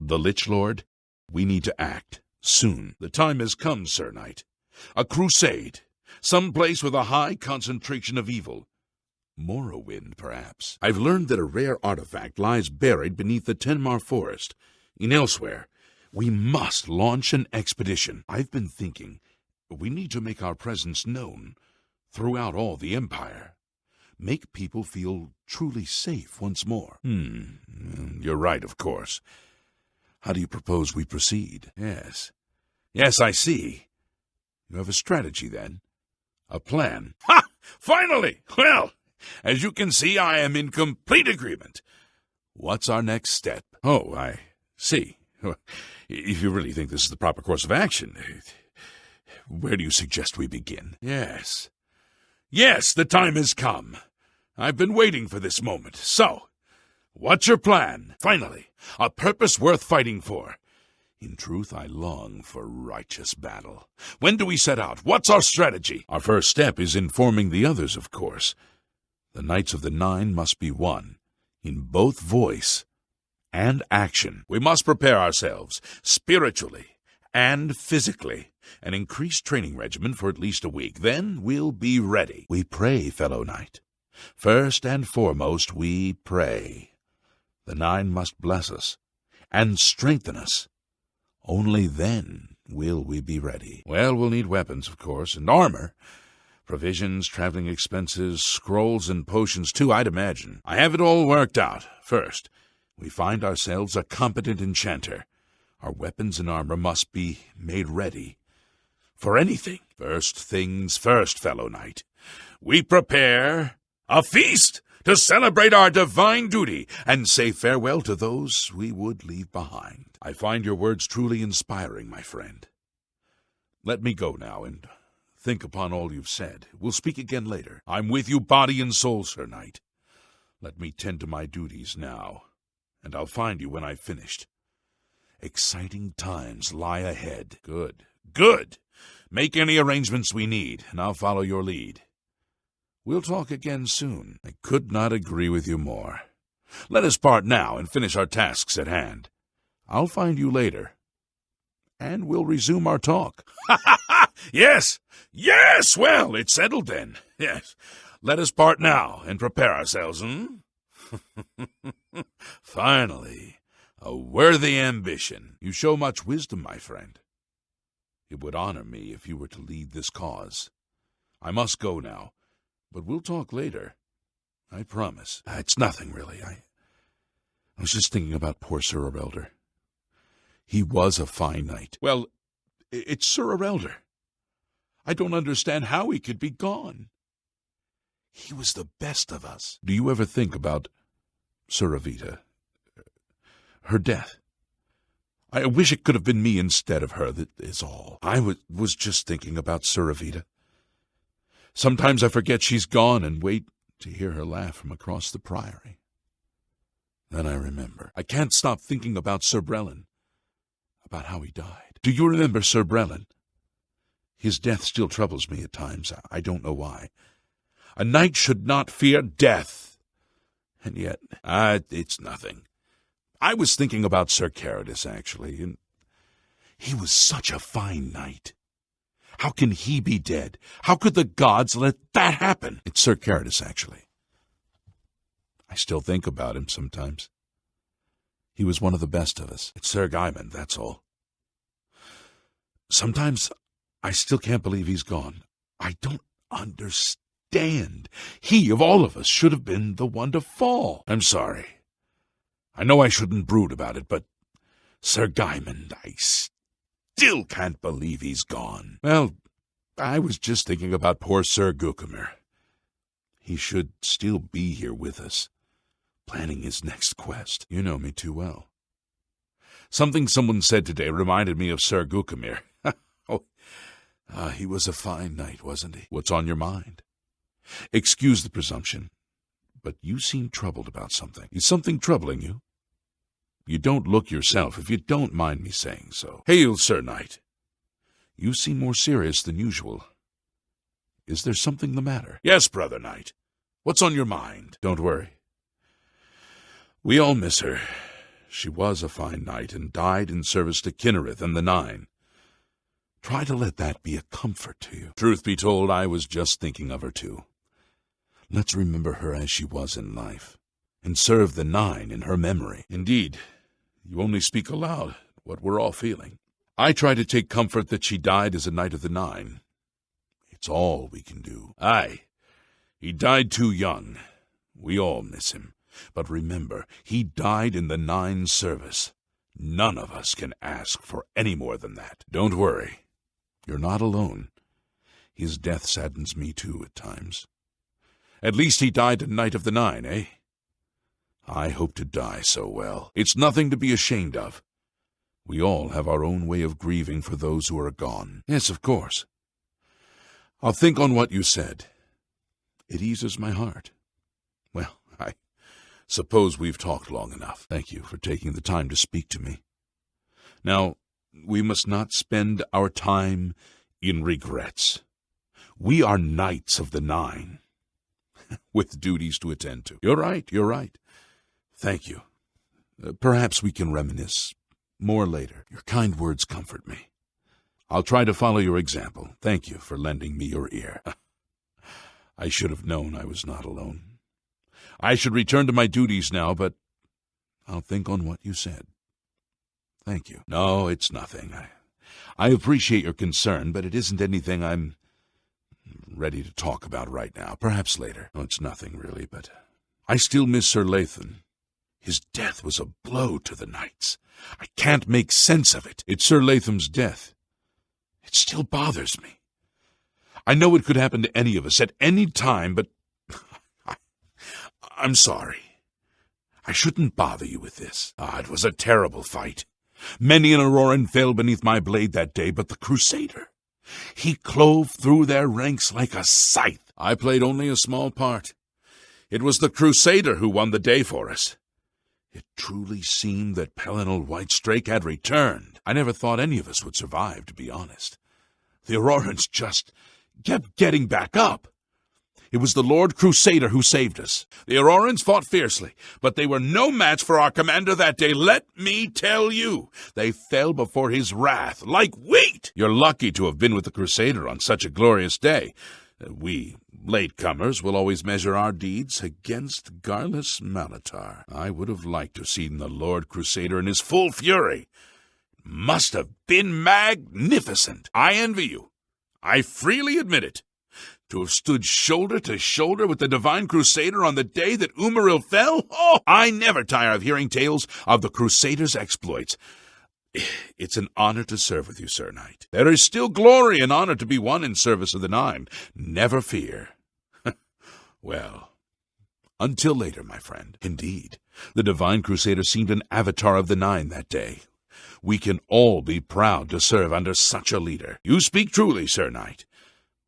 Speaker 2: The Lich Lord. We need to act. Soon. The time has come, Sir Knight. A crusade. Some place with a high concentration of evil. Morrowind, perhaps. I've learned that a rare artifact lies buried beneath the Tenmar forest. In elsewhere, we must launch an expedition. I've been thinking, we need to make our presence known throughout all the Empire. Make people feel truly safe once more. You're right, of course. How do you propose we proceed? Yes, I see. You have a strategy, then? A plan. Ha! Finally! Well, as you can see, I am in complete agreement. What's our next step? Oh, I see. If you really think this is the proper course of action, where do you suggest we begin? Yes, the time has come. I've been waiting for this moment. So, what's your plan? Finally, a purpose worth fighting for. In truth, I long for righteous battle. When do we set out? What's our strategy? Our first step is informing the others, of course. The Knights of the Nine must be one, in both voice and action. We must prepare ourselves, spiritually and physically, an increased training regimen for at least a week. Then we'll be ready. We pray, fellow knight. First and foremost, we pray. The Nine must bless us and strengthen us. Only then will we be ready. Well, we'll need weapons, of course, and armor. Provisions, traveling expenses, scrolls, and potions, too, I'd imagine. I have it all worked out. First, we find ourselves a competent enchanter. Our weapons and armor must be made ready for anything. First things first, fellow knight. We prepare a feast to celebrate our divine duty and say farewell to those we would leave behind. I find your words truly inspiring, my friend. Let me go now and think upon all you've said. We'll speak again later. I'm with you body and soul, Sir Knight. Let me tend to my duties now, and I'll find you when I've finished. Exciting times lie ahead. Good, good. Make any arrangements we need, and I'll follow your lead. We'll talk again soon. I could not agree with you more. Let us part now and finish our tasks at hand. I'll find you later, and we'll resume our talk. Yes, yes, well, it's settled then. Yes, let us part now and prepare ourselves, Finally, a worthy ambition. You show much wisdom, my friend. It would honor me if you were to lead this cause. I must go now, but we'll talk later. I promise. It's nothing, really. I was just thinking about poor Sir Erelder. He was a fine knight. Well, it's Sir Erelder. I don't understand how he could be gone. He was the best of us. Do you ever think about Sir Evita? Her death? I wish it could have been me instead of her, that is all. I was just thinking about Sir Evita. Sometimes I forget she's gone and wait to hear her laugh from across the priory. Then I remember. I can't stop thinking about Sir Brelin, about how he died. Do you remember Sir Brelin? His death still troubles me at times. I don't know why. A knight should not fear death. And yet, it's nothing. I was thinking about Sir Corinis, actually, and he was such a fine knight. How can he be dead? How could the gods let that happen? It's Sir Corinis, actually. I still think about him sometimes. He was one of the best of us. It's Sir Gaimon, that's all. Sometimes I still can't believe he's gone. I don't understand. He, of all of us, should have been the one to fall. I'm sorry. I know I shouldn't brood about it, but Sir Gaimon, I still can't believe he's gone. Well, I was just thinking about poor Sir Gucamir. He should still be here with us, planning his next quest. You know me too well. Something someone said today reminded me of Sir Gucamir. He was a fine knight, wasn't he? What's on your mind? Excuse the presumption, but you seem troubled about something. Is something troubling you? You don't look yourself, if you don't mind me saying so. Hail, Sir Knight. You seem more serious than usual. Is there something the matter? Yes, Brother Knight. What's on your mind? Don't worry. We all miss her. She was a fine knight and died in service to Kinnereth and the Nine. Try to let that be a comfort to you. Truth be told, I was just thinking of her too. Let's remember her as she was in life, and serve the Nine in her memory. Indeed, you only speak aloud what we're all feeling. I try to take comfort that she died as a Knight of the Nine. It's all we can do. Aye, he died too young. We all miss him. But remember, he died in the Nine's service. None of us can ask for any more than that. Don't worry. You're not alone. His death saddens me too at times. At least he died a Knight of the Nine, eh? I hope to die so well. It's nothing to be ashamed of. We all have our own way of grieving for those who are gone. Yes, of course. I'll think on what you said. It eases my heart. Suppose we've talked long enough. Thank you for taking the time to speak to me. Now, we must not spend our time in regrets. We are Knights of the Nine, with duties to attend to. You're right. Thank you. Perhaps we can reminisce more later. Your kind words comfort me. I'll try to follow your example. Thank you for lending me your ear. I should have known I was not alone. I should return to my duties now, but I'll think on what you said. Thank you. No, it's nothing. I appreciate your concern, but it isn't anything I'm ready to talk about right now. Perhaps later. No, it's nothing, really, but I still miss Sir Lathan. His death was a blow to the Knights. I can't make sense of it. It's Sir Latham's death. It still bothers me. I know it could happen to any of us at any time, but I'm sorry. I shouldn't bother you with this. It was a terrible fight. Many an Auroran fell beneath my blade that day, but the Crusader, he clove through their ranks like a scythe. I played only a small part. It was the Crusader who won the day for us. It truly seemed that Pelennor Whitestrake had returned. I never thought any of us would survive, to be honest. The Aurorans just kept getting back up. It was the Lord Crusader who saved us. The Aurorans fought fiercely, but they were no match for our commander that day. Let me tell you, they fell before his wrath like wheat. You're lucky to have been with the Crusader on such a glorious day. We latecomers will always measure our deeds against Garlus Malatar. I would have liked to have seen the Lord Crusader in his full fury. Must have been magnificent. I envy you. I freely admit it. To have stood shoulder to shoulder with the Divine Crusader on the day that Umaril fell? Oh, I never tire of hearing tales of the Crusader's exploits. It's an honor to serve with you, Sir Knight. There is still glory and honor to be won in service of the Nine. Never fear. Well, until later, my friend. Indeed, the Divine Crusader seemed an avatar of the Nine that day. We can all be proud to serve under such a leader. You speak truly, Sir Knight.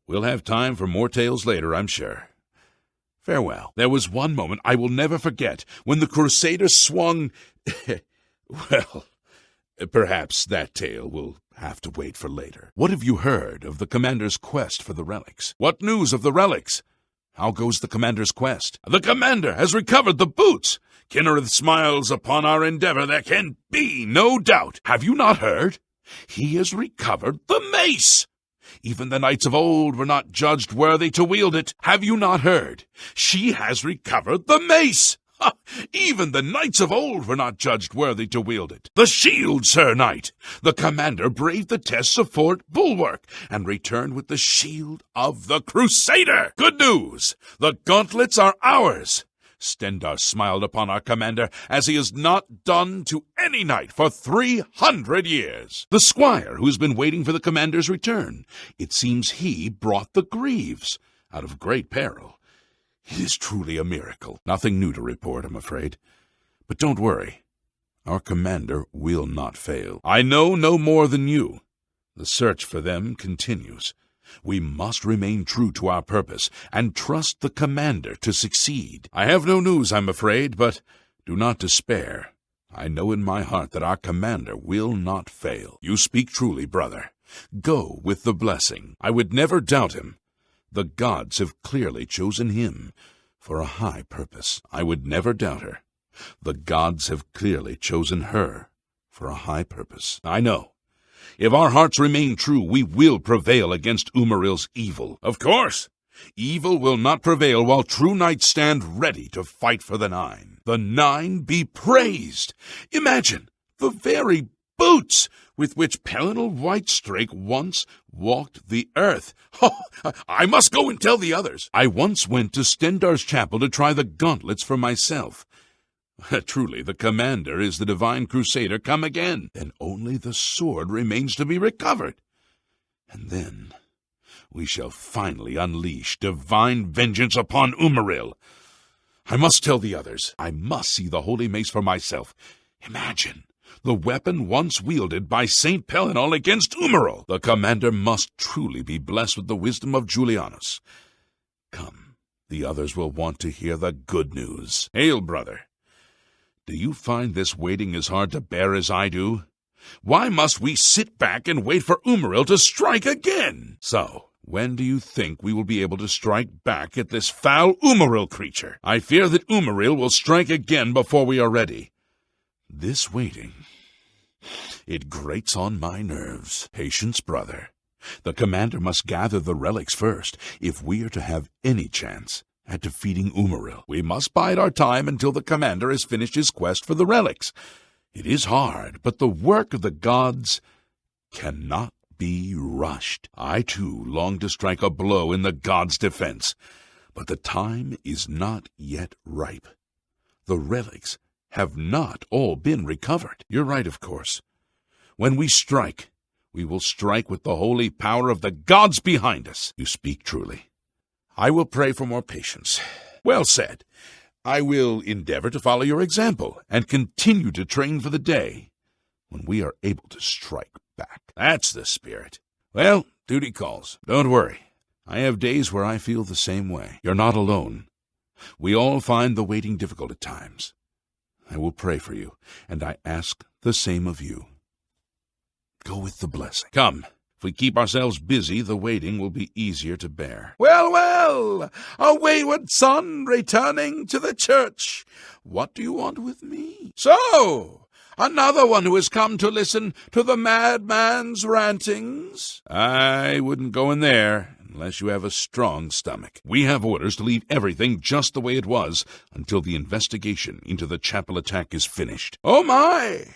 Speaker 2: We'll have time for more tales later, I'm sure. Farewell. There was one moment I will never forget, when the Crusader swung... well, perhaps that tale will have to wait for later. What have you heard of the Commander's quest for the relics? What news of the relics? How goes the Commander's quest? The Commander has recovered the boots! Kinnereth smiles upon our endeavor. There can be no doubt. Have you not heard? He has recovered the mace! Even the knights of old were not judged worthy to wield it. Have you not heard? She has recovered the mace! Ha! Even the knights of old were not judged worthy to wield it. The shield, Sir Knight! The Commander braved the tests of Fort Bulwark and returned with the shield of the Crusader! Good news! The gauntlets are ours! Stendarr smiled upon our commander as he has not done to any knight for 300 years. The squire who's been waiting for the commander's return. It seems he brought the greaves out of great peril. It is truly a miracle. Nothing new to report, I'm afraid. But don't worry. Our commander will not fail. I know no more than you. The search for them continues. We must remain true to our purpose and trust the commander to succeed. I have no news, I'm afraid, but do not despair. I know in my heart that our commander will not fail. You speak truly, brother. Go with the blessing. I would never doubt him. The gods have clearly chosen him for a high purpose. I would never doubt her. The gods have clearly chosen her for a high purpose. I know. If our hearts remain true, we will prevail against Umaril's evil. Of course, evil will not prevail while true knights stand ready to fight for the Nine. The Nine be praised! Imagine the very boots with which Pelennor Whitestrake once walked the earth. Oh, I must go and tell the others. I once went to Stendarr's chapel to try the gauntlets for myself. Truly, the commander is the Divine Crusader come again. Then only the sword remains to be recovered. And then we shall finally unleash divine vengeance upon Umaril. I must tell the others. I must see the holy mace for myself. Imagine the weapon once wielded by Saint Pelennor against Umaril. The commander must truly be blessed with the wisdom of Julianus. Come, the others will want to hear the good news. Hail, brother. Do you find this waiting as hard to bear as I do? Why must we sit back and wait for Umaril to strike again? So, when do you think we will be able to strike back at this foul Umaril creature? I fear that Umaril will strike again before we are ready. This waiting, it grates on my nerves. Patience, brother. The commander must gather the relics first, if we are to have any chance at defeating Umaril. We must bide our time until the commander has finished his quest for the relics. It is hard, but the work of the gods cannot be rushed. I, too, long to strike a blow in the gods' defense, but the time is not yet ripe. The relics have not all been recovered. You're right, of course. When we strike, we will strike with the holy power of the gods behind us. You speak truly. I will pray for more patience. Well said. I will endeavor to follow your example and continue to train for the day when we are able to strike back. That's the spirit. Well, duty calls. Don't worry. I have days where I feel the same way. You're not alone. We all find the waiting difficult at times. I will pray for you, and I ask the same of you. Go with the blessing. Come. If we keep ourselves busy, the waiting will be easier to bear. Well, well, a wayward son returning to the church. What do you want with me? So, another one who has come to listen to the madman's rantings? I wouldn't go in there unless you have a strong stomach. We have orders to leave everything just the way it was until the investigation into the chapel attack is finished. Oh, my!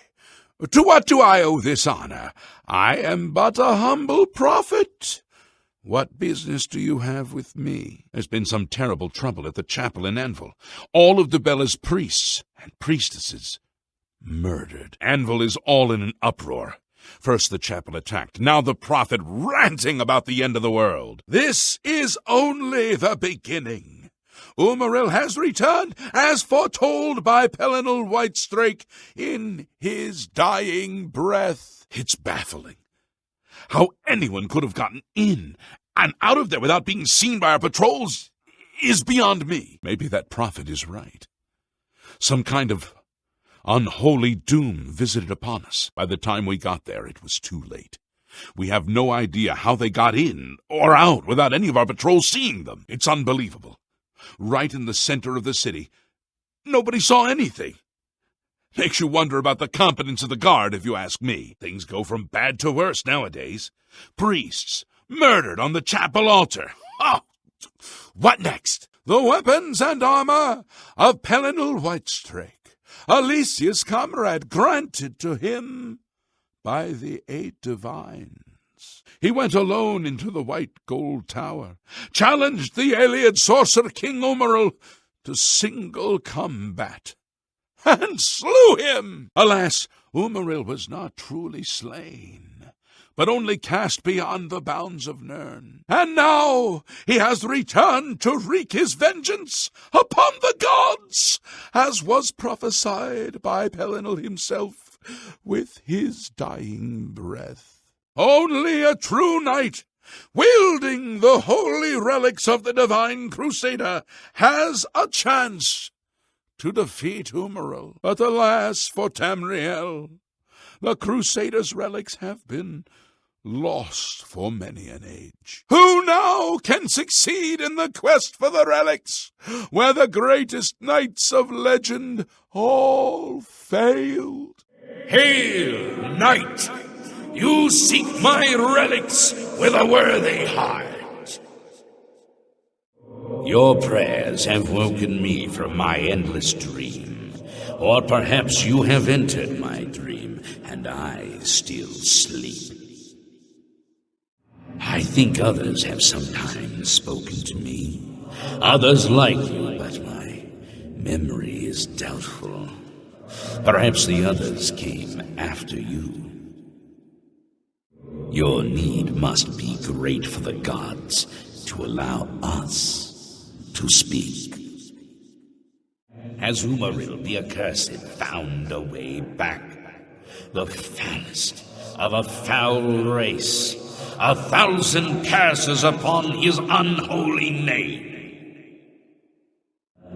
Speaker 2: To what do I owe this honor? I am but a humble prophet. What business do you have with me? There's been some terrible trouble at the chapel in Anvil. All of Debella's priests and priestesses murdered. Anvil is all in an uproar. First the chapel attacked, now the prophet ranting about the end of the world. This is only the beginning. Umaril has returned, as foretold by Pelinal Whitestrake in his dying breath. It's baffling. How anyone could have gotten in and out of there without being seen by our patrols is beyond me. Maybe that prophet is right. Some kind of unholy doom visited upon us. By the time we got there, it was too late. We have no idea how they got in or out without any of our patrols seeing them. It's unbelievable. Right in the center of the city. Nobody saw anything. Makes you wonder about the competence of the guard, if you ask me. Things go from bad to worse nowadays. Priests murdered on the chapel altar. Oh, what next? The weapons and armor of Pelinal Whitestrake, Alicia's comrade, granted to him by the 8 divines. He went alone into the white gold tower, challenged the alien sorcerer King Umaril to single combat, and slew him. Alas, Umaril was not truly slain, but only cast beyond the bounds of Nirn. And now he has returned to wreak his vengeance upon the gods, as was prophesied by Pelinal himself with his dying breath. Only a true knight, wielding the holy relics of the divine crusader, has a chance to defeat Umaril. But alas for Tamriel, the crusader's relics have been lost for many an age. Who now can succeed in the quest for the relics, where the greatest knights of legend all failed?
Speaker 1: Hail, knight! You seek my relics with a worthy heart.
Speaker 8: Your prayers have woken me from my endless dream. Or perhaps you have entered my dream, and I still sleep. I think others have sometimes spoken to me. Others like you, but my memory is doubtful. Perhaps the others came after you. Your need must be great for the gods to allow us to speak. Has Umaril the accursed found a way back? The foulest of a foul race, 1,000 curses upon his unholy name.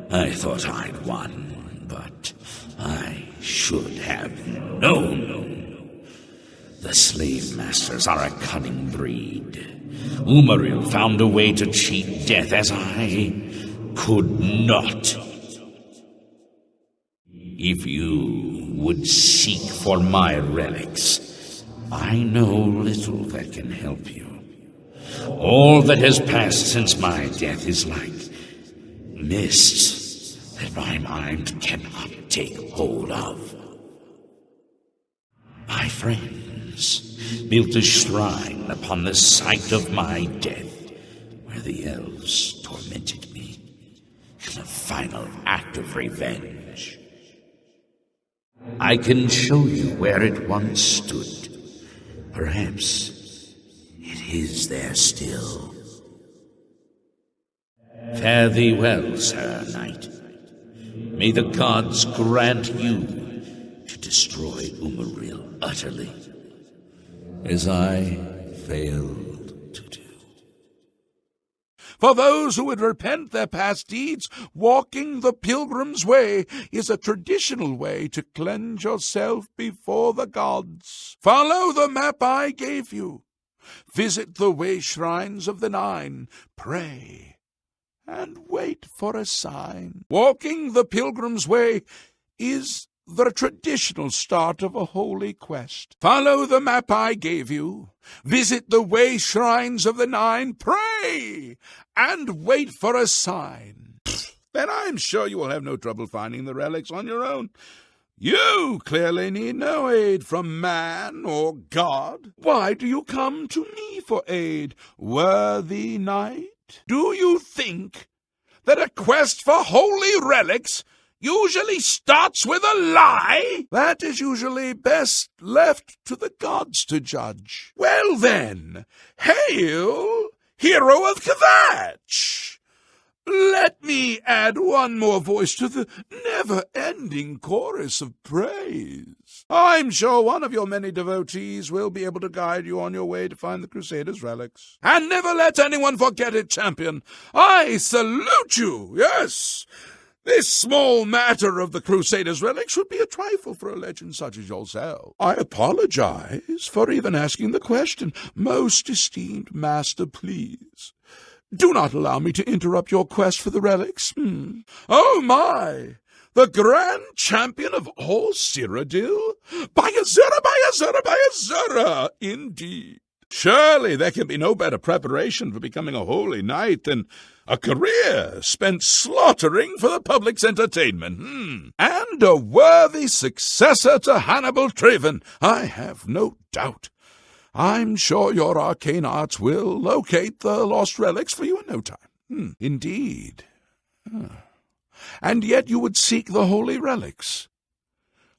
Speaker 8: I thought I'd won, but I should have known. The slave masters are a cunning breed. Umaril found a way to cheat death as I could not. If you would seek for my relics, I know little that can help you. All that has passed since my death is like mist that my mind cannot take hold of. My friends built a shrine upon the site of my death, where the elves tormented me in a final act of revenge. I can show you where it once stood. Perhaps it is there still. Fare thee well, Sir Knight. May the gods grant you to destroy Umaril utterly, as I failed to do.
Speaker 2: For those who would repent their past deeds, walking the pilgrim's way is a traditional way to cleanse yourself before the gods. Follow the map I gave you. Visit the way shrines of the Nine. Pray and wait for a sign. Walking the pilgrim's way is the traditional start of a holy quest. Follow the map I gave you. Visit the way shrines of the Nine. Pray and wait for a sign. Then I'm sure you will have no trouble finding the relics on your own. You clearly need no aid from man or God. Why do you come to me for aid, worthy knight? Do you think that a quest for holy relics usually starts with a lie? That is usually best left to the gods to judge. Well then, hail, hero of Kvatch! Let me add one more voice to the never-ending chorus of praise. I'm sure one of your many devotees will be able to guide you on your way to find the Crusaders' relics. And never let anyone forget it, champion. I salute you, yes. This small matter of the Crusaders' relics would be a trifle for a legend such as yourself. I apologize for even asking the question. Most esteemed master, please, do not allow me to interrupt your quest for the relics. Oh my! The grand champion of all Cyrodiil? By Azura, indeed. Surely there can be no better preparation for becoming a holy knight than a career spent slaughtering for the public's entertainment. And a worthy successor to Hannibal Traven, I have no doubt. I'm sure your arcane arts will locate the lost relics for you in no time. Indeed. And yet you would seek the holy relics.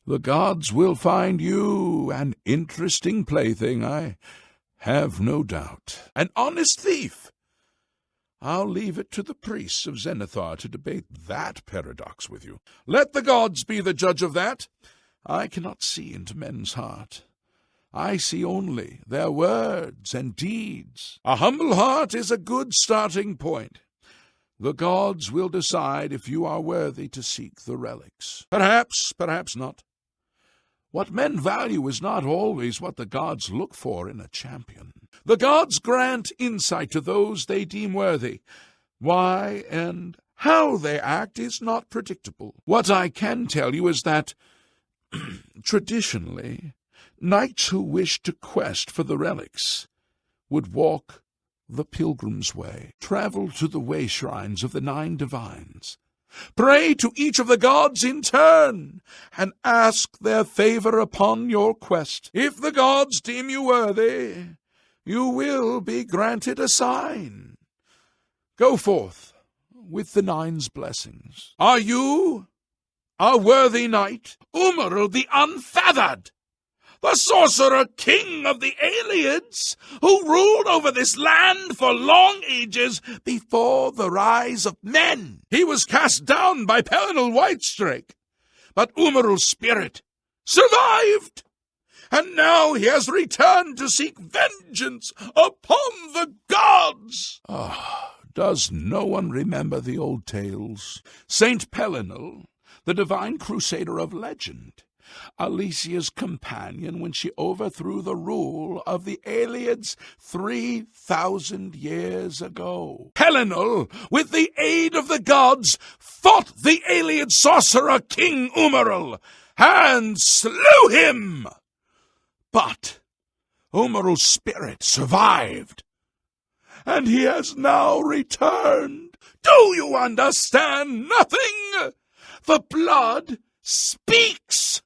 Speaker 2: The gods will find you an interesting plaything, I have no doubt. An honest thief. I'll leave it to the priests of Zenithar to debate that paradox with you. Let the gods be the judge of that. I cannot see into men's heart. I see only their words and deeds. A humble heart is a good starting point. The gods will decide if you are worthy to seek the relics. Perhaps, perhaps not. What men value is not always what the gods look for in a champion. The gods grant insight to those they deem worthy. Why and how they act is not predictable. What I can tell you is that, traditionally, knights who wished to quest for the relics would walk the pilgrim's way, travel to the way shrines of the 9 divines, pray to each of the gods in turn, and ask their favor upon your quest. If the gods deem you worthy, you will be granted a sign. Go forth with the 9's blessings. Are you a worthy knight, Umaril the Unfeathered, the sorcerer king of the Aliens, who ruled over this land for long ages before the rise of men? He was cast down by Pelinal Whitestrake, but Umaril's spirit survived, and now he has returned to seek vengeance upon the gods. Does no one remember the old tales? Saint Pelinal
Speaker 8: the divine crusader of legend, Alicia's companion when she overthrew the rule of the Aelids 3,000 years ago. Helenul, with the aid of the gods, fought the Aelid sorcerer King Umaril, and slew him. But Umaril's spirit survived, and he has now returned. Do you understand nothing? The blood speaks.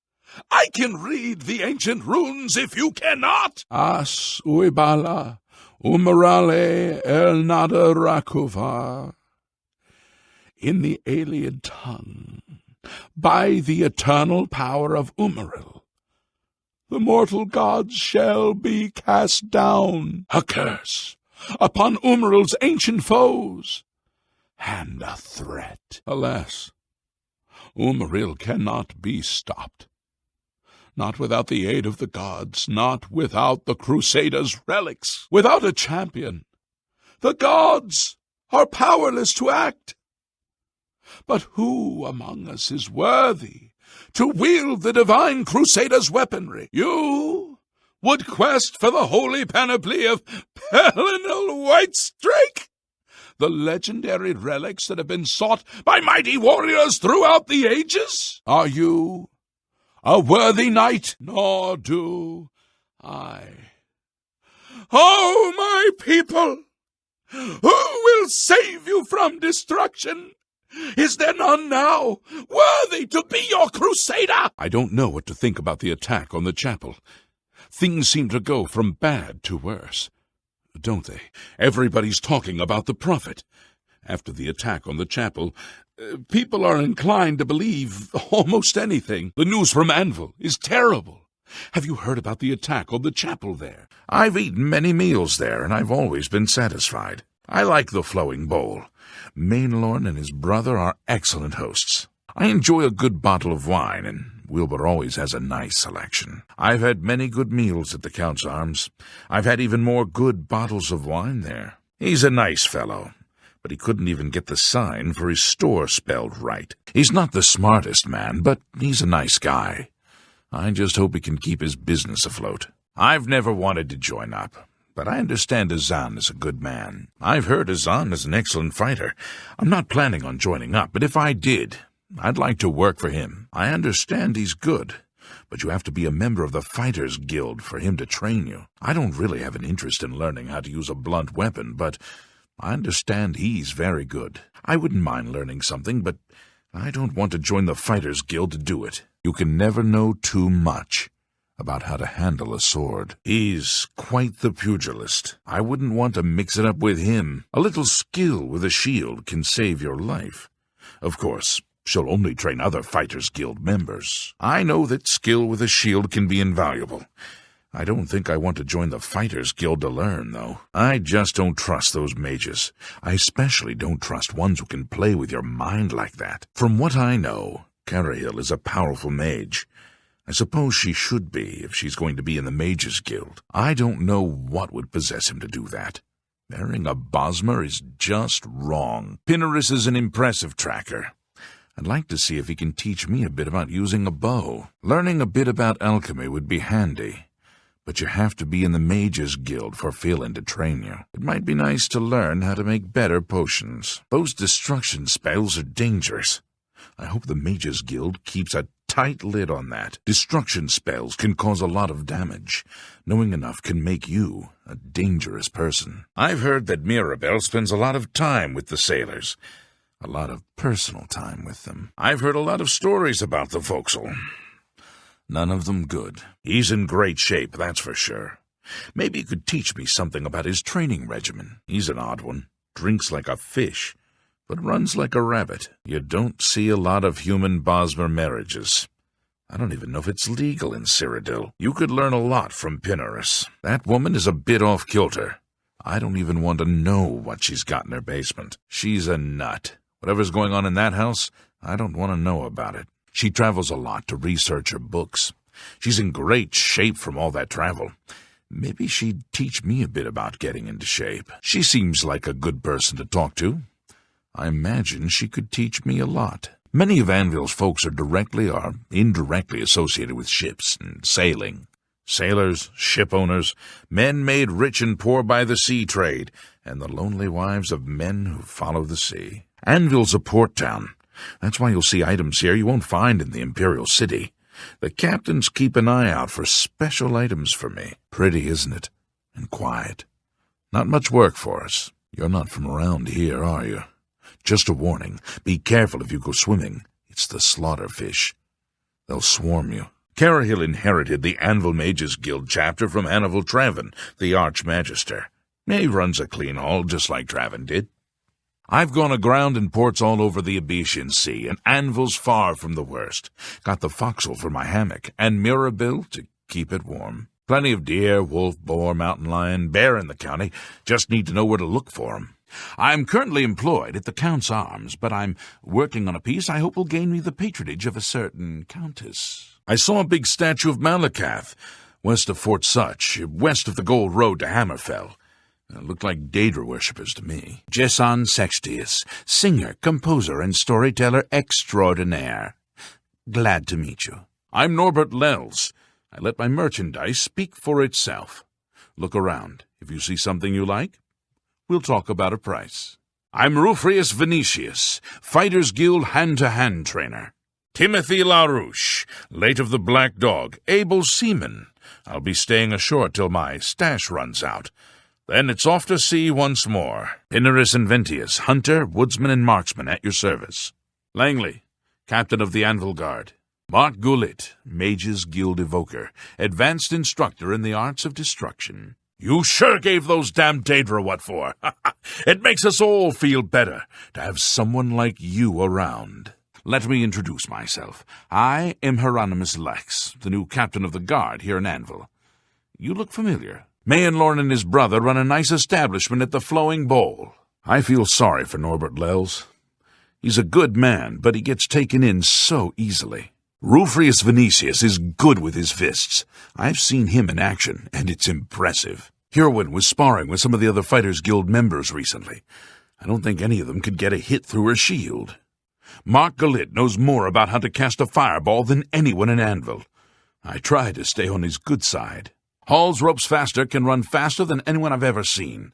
Speaker 8: I can read the ancient runes if you cannot. As uibala, umarale el nada rakuva. In the Aeliad tongue, by the eternal power of Umaril, the mortal gods shall be cast down, a curse upon Umaril's ancient foes, and a threat. Alas, Umaril cannot be stopped. Not without the aid of the gods, not without the Crusaders' relics. Without a champion, the gods are powerless to act. But who among us is worthy to wield the divine Crusaders' weaponry? You would quest for the holy panoply of Pelinal Whitestrake, the legendary relics that have been sought by mighty warriors throughout the ages? Are you a worthy knight? Nor do I. Oh, my people! Who will save you from destruction? Is there none now worthy to be your crusader? I don't know what to think about the attack on the chapel. Things seem to go from bad to worse, don't they? Everybody's talking about the prophet. After the attack on the chapel, people are inclined to believe almost anything. The news from Anvil is terrible. Have you heard about the attack on the chapel there?
Speaker 2: I've eaten many meals there, and I've always been satisfied. I like the Flowing Bowl. Mainlorn and his brother are excellent hosts. I enjoy a good bottle of wine, and Wilbur always has a nice selection. I've had many good meals at the Count's Arms. I've had even more good bottles of wine there. He's a nice fellow, but he couldn't even get the sign for his store spelled right. He's not the smartest man, but he's a nice guy. I just hope he can keep his business afloat. I've never wanted to join up, but I understand Azan is a good man. I've heard Azan is an excellent fighter. I'm not planning on joining up, but if I did, I'd like to work for him. I understand he's good, but you have to be a member of the Fighters Guild for him to train you. I don't really have an interest in learning how to use a blunt weapon, but I understand he's very good. I wouldn't mind learning something, but I don't want to join the Fighters Guild to do it. You can never know too much about how to handle a sword. He's quite the pugilist. I wouldn't want to mix it up with him. A little skill with a shield can save your life. Of course, she'll only train other Fighters Guild members. I know that skill with a shield can be invaluable. I don't think I want to join the Fighters Guild to learn, though. I just don't trust those mages. I especially don't trust ones who can play with your mind like that. From what I know, Carahil is a powerful mage. I suppose she should be if she's going to be in the Mages Guild. I don't know what would possess him to do that. Marrying a Bosmer is just wrong. Pinarus is an impressive tracker. I'd like to see if he can teach me a bit about using a bow. Learning a bit about alchemy would be handy, but you have to be in the Mages Guild for Phelan to train you. It might be nice to learn how to make better potions. Those destruction spells are dangerous. I hope the Mages Guild keeps a tight lid on that. Destruction spells can cause a lot of damage. Knowing enough can make you a dangerous person. I've heard that Mirabelle spends a lot of time with the sailors. A lot of personal time with them. I've heard a lot of stories about the forecastle. None of them good. He's in great shape, that's for sure. Maybe he could teach me something about his training regimen. He's an odd one. Drinks like a fish, but runs like a rabbit. You don't see a lot of human Bosmer marriages. I don't even know if it's legal in Cyrodiil. You could learn a lot from Pinarus. That woman is a bit off-kilter. I don't even want to know what she's got in her basement. She's a nut. Whatever's going on in that house, I don't want to know about it. She travels a lot to research her books. She's in great shape from all that travel. Maybe she'd teach me a bit about getting into shape. She seems like a good person to talk to. I imagine she could teach me a lot. Many of Anvil's folks are directly or indirectly associated with ships and sailing. Sailors, ship owners, men made rich and poor by the sea trade, and the lonely wives of men who follow the sea. Anvil's a port town. That's why you'll see items here you won't find in the Imperial city. The captains keep an eye out for special items for me. Pretty, isn't it? And quiet. Not much work for us. You're not from around here, are you? Just a warning. Be careful if you go swimming. It's the slaughterfish. They'll swarm you. Carahil inherited the Anvil Mages Guild chapter from Hannibal Traven, the Archmagister. He runs a clean haul, just like Traven did. I've gone aground in ports all over the Abetian Sea, and Anvil's far from the worst. Got the forecastle for my hammock, and Mirabelle to keep it warm. Plenty of deer, wolf, boar, mountain lion, bear in the county. Just need to know where to look for 'em. I'm currently employed at the Count's Arms, but I'm working on a piece I hope will gain me the patronage of a certain countess. I saw a big statue of Malacath, west of Fort Such, west of the Gold Road to Hammerfell. It looked like Daedra worshippers to me. Jesson Sextius, singer, composer, and storyteller extraordinaire. Glad to meet you. I'm Norbert Lels. I let my merchandise speak for itself. Look around. If you see something you like, we'll talk about a price. I'm Rufrius Venetius, Fighters Guild hand-to-hand trainer. Timothy LaRouche, late of the Black Dog, able seaman. I'll be staying ashore till my stash runs out. Then it's off to sea once more. Pinnerus Inventius, hunter, woodsman, and marksman at your service. Langley, captain of the Anvil Guard. Mark Goulet, Mages Guild evoker, advanced instructor in the arts of destruction. You sure gave those damn Daedra what for. It makes us all feel better to have someone like you around. Let me introduce myself. I am Hieronymus Lex, the new captain of the guard here in Anvil. You look familiar. Mayenlorn and his brother run a nice establishment at the Flowing Bowl. I feel sorry for Norbert Lels. He's a good man, but he gets taken in so easily. Rufrius Venetius is good with his fists. I've seen him in action, and it's impressive. Hirwin was sparring with some of the other Fighters Guild members recently. I don't think any of them could get a hit through her shield. Mark Galit knows more about how to cast a fireball than anyone in Anvil. I try to stay on his good side. Hall's ropes faster can run faster than anyone I've ever seen.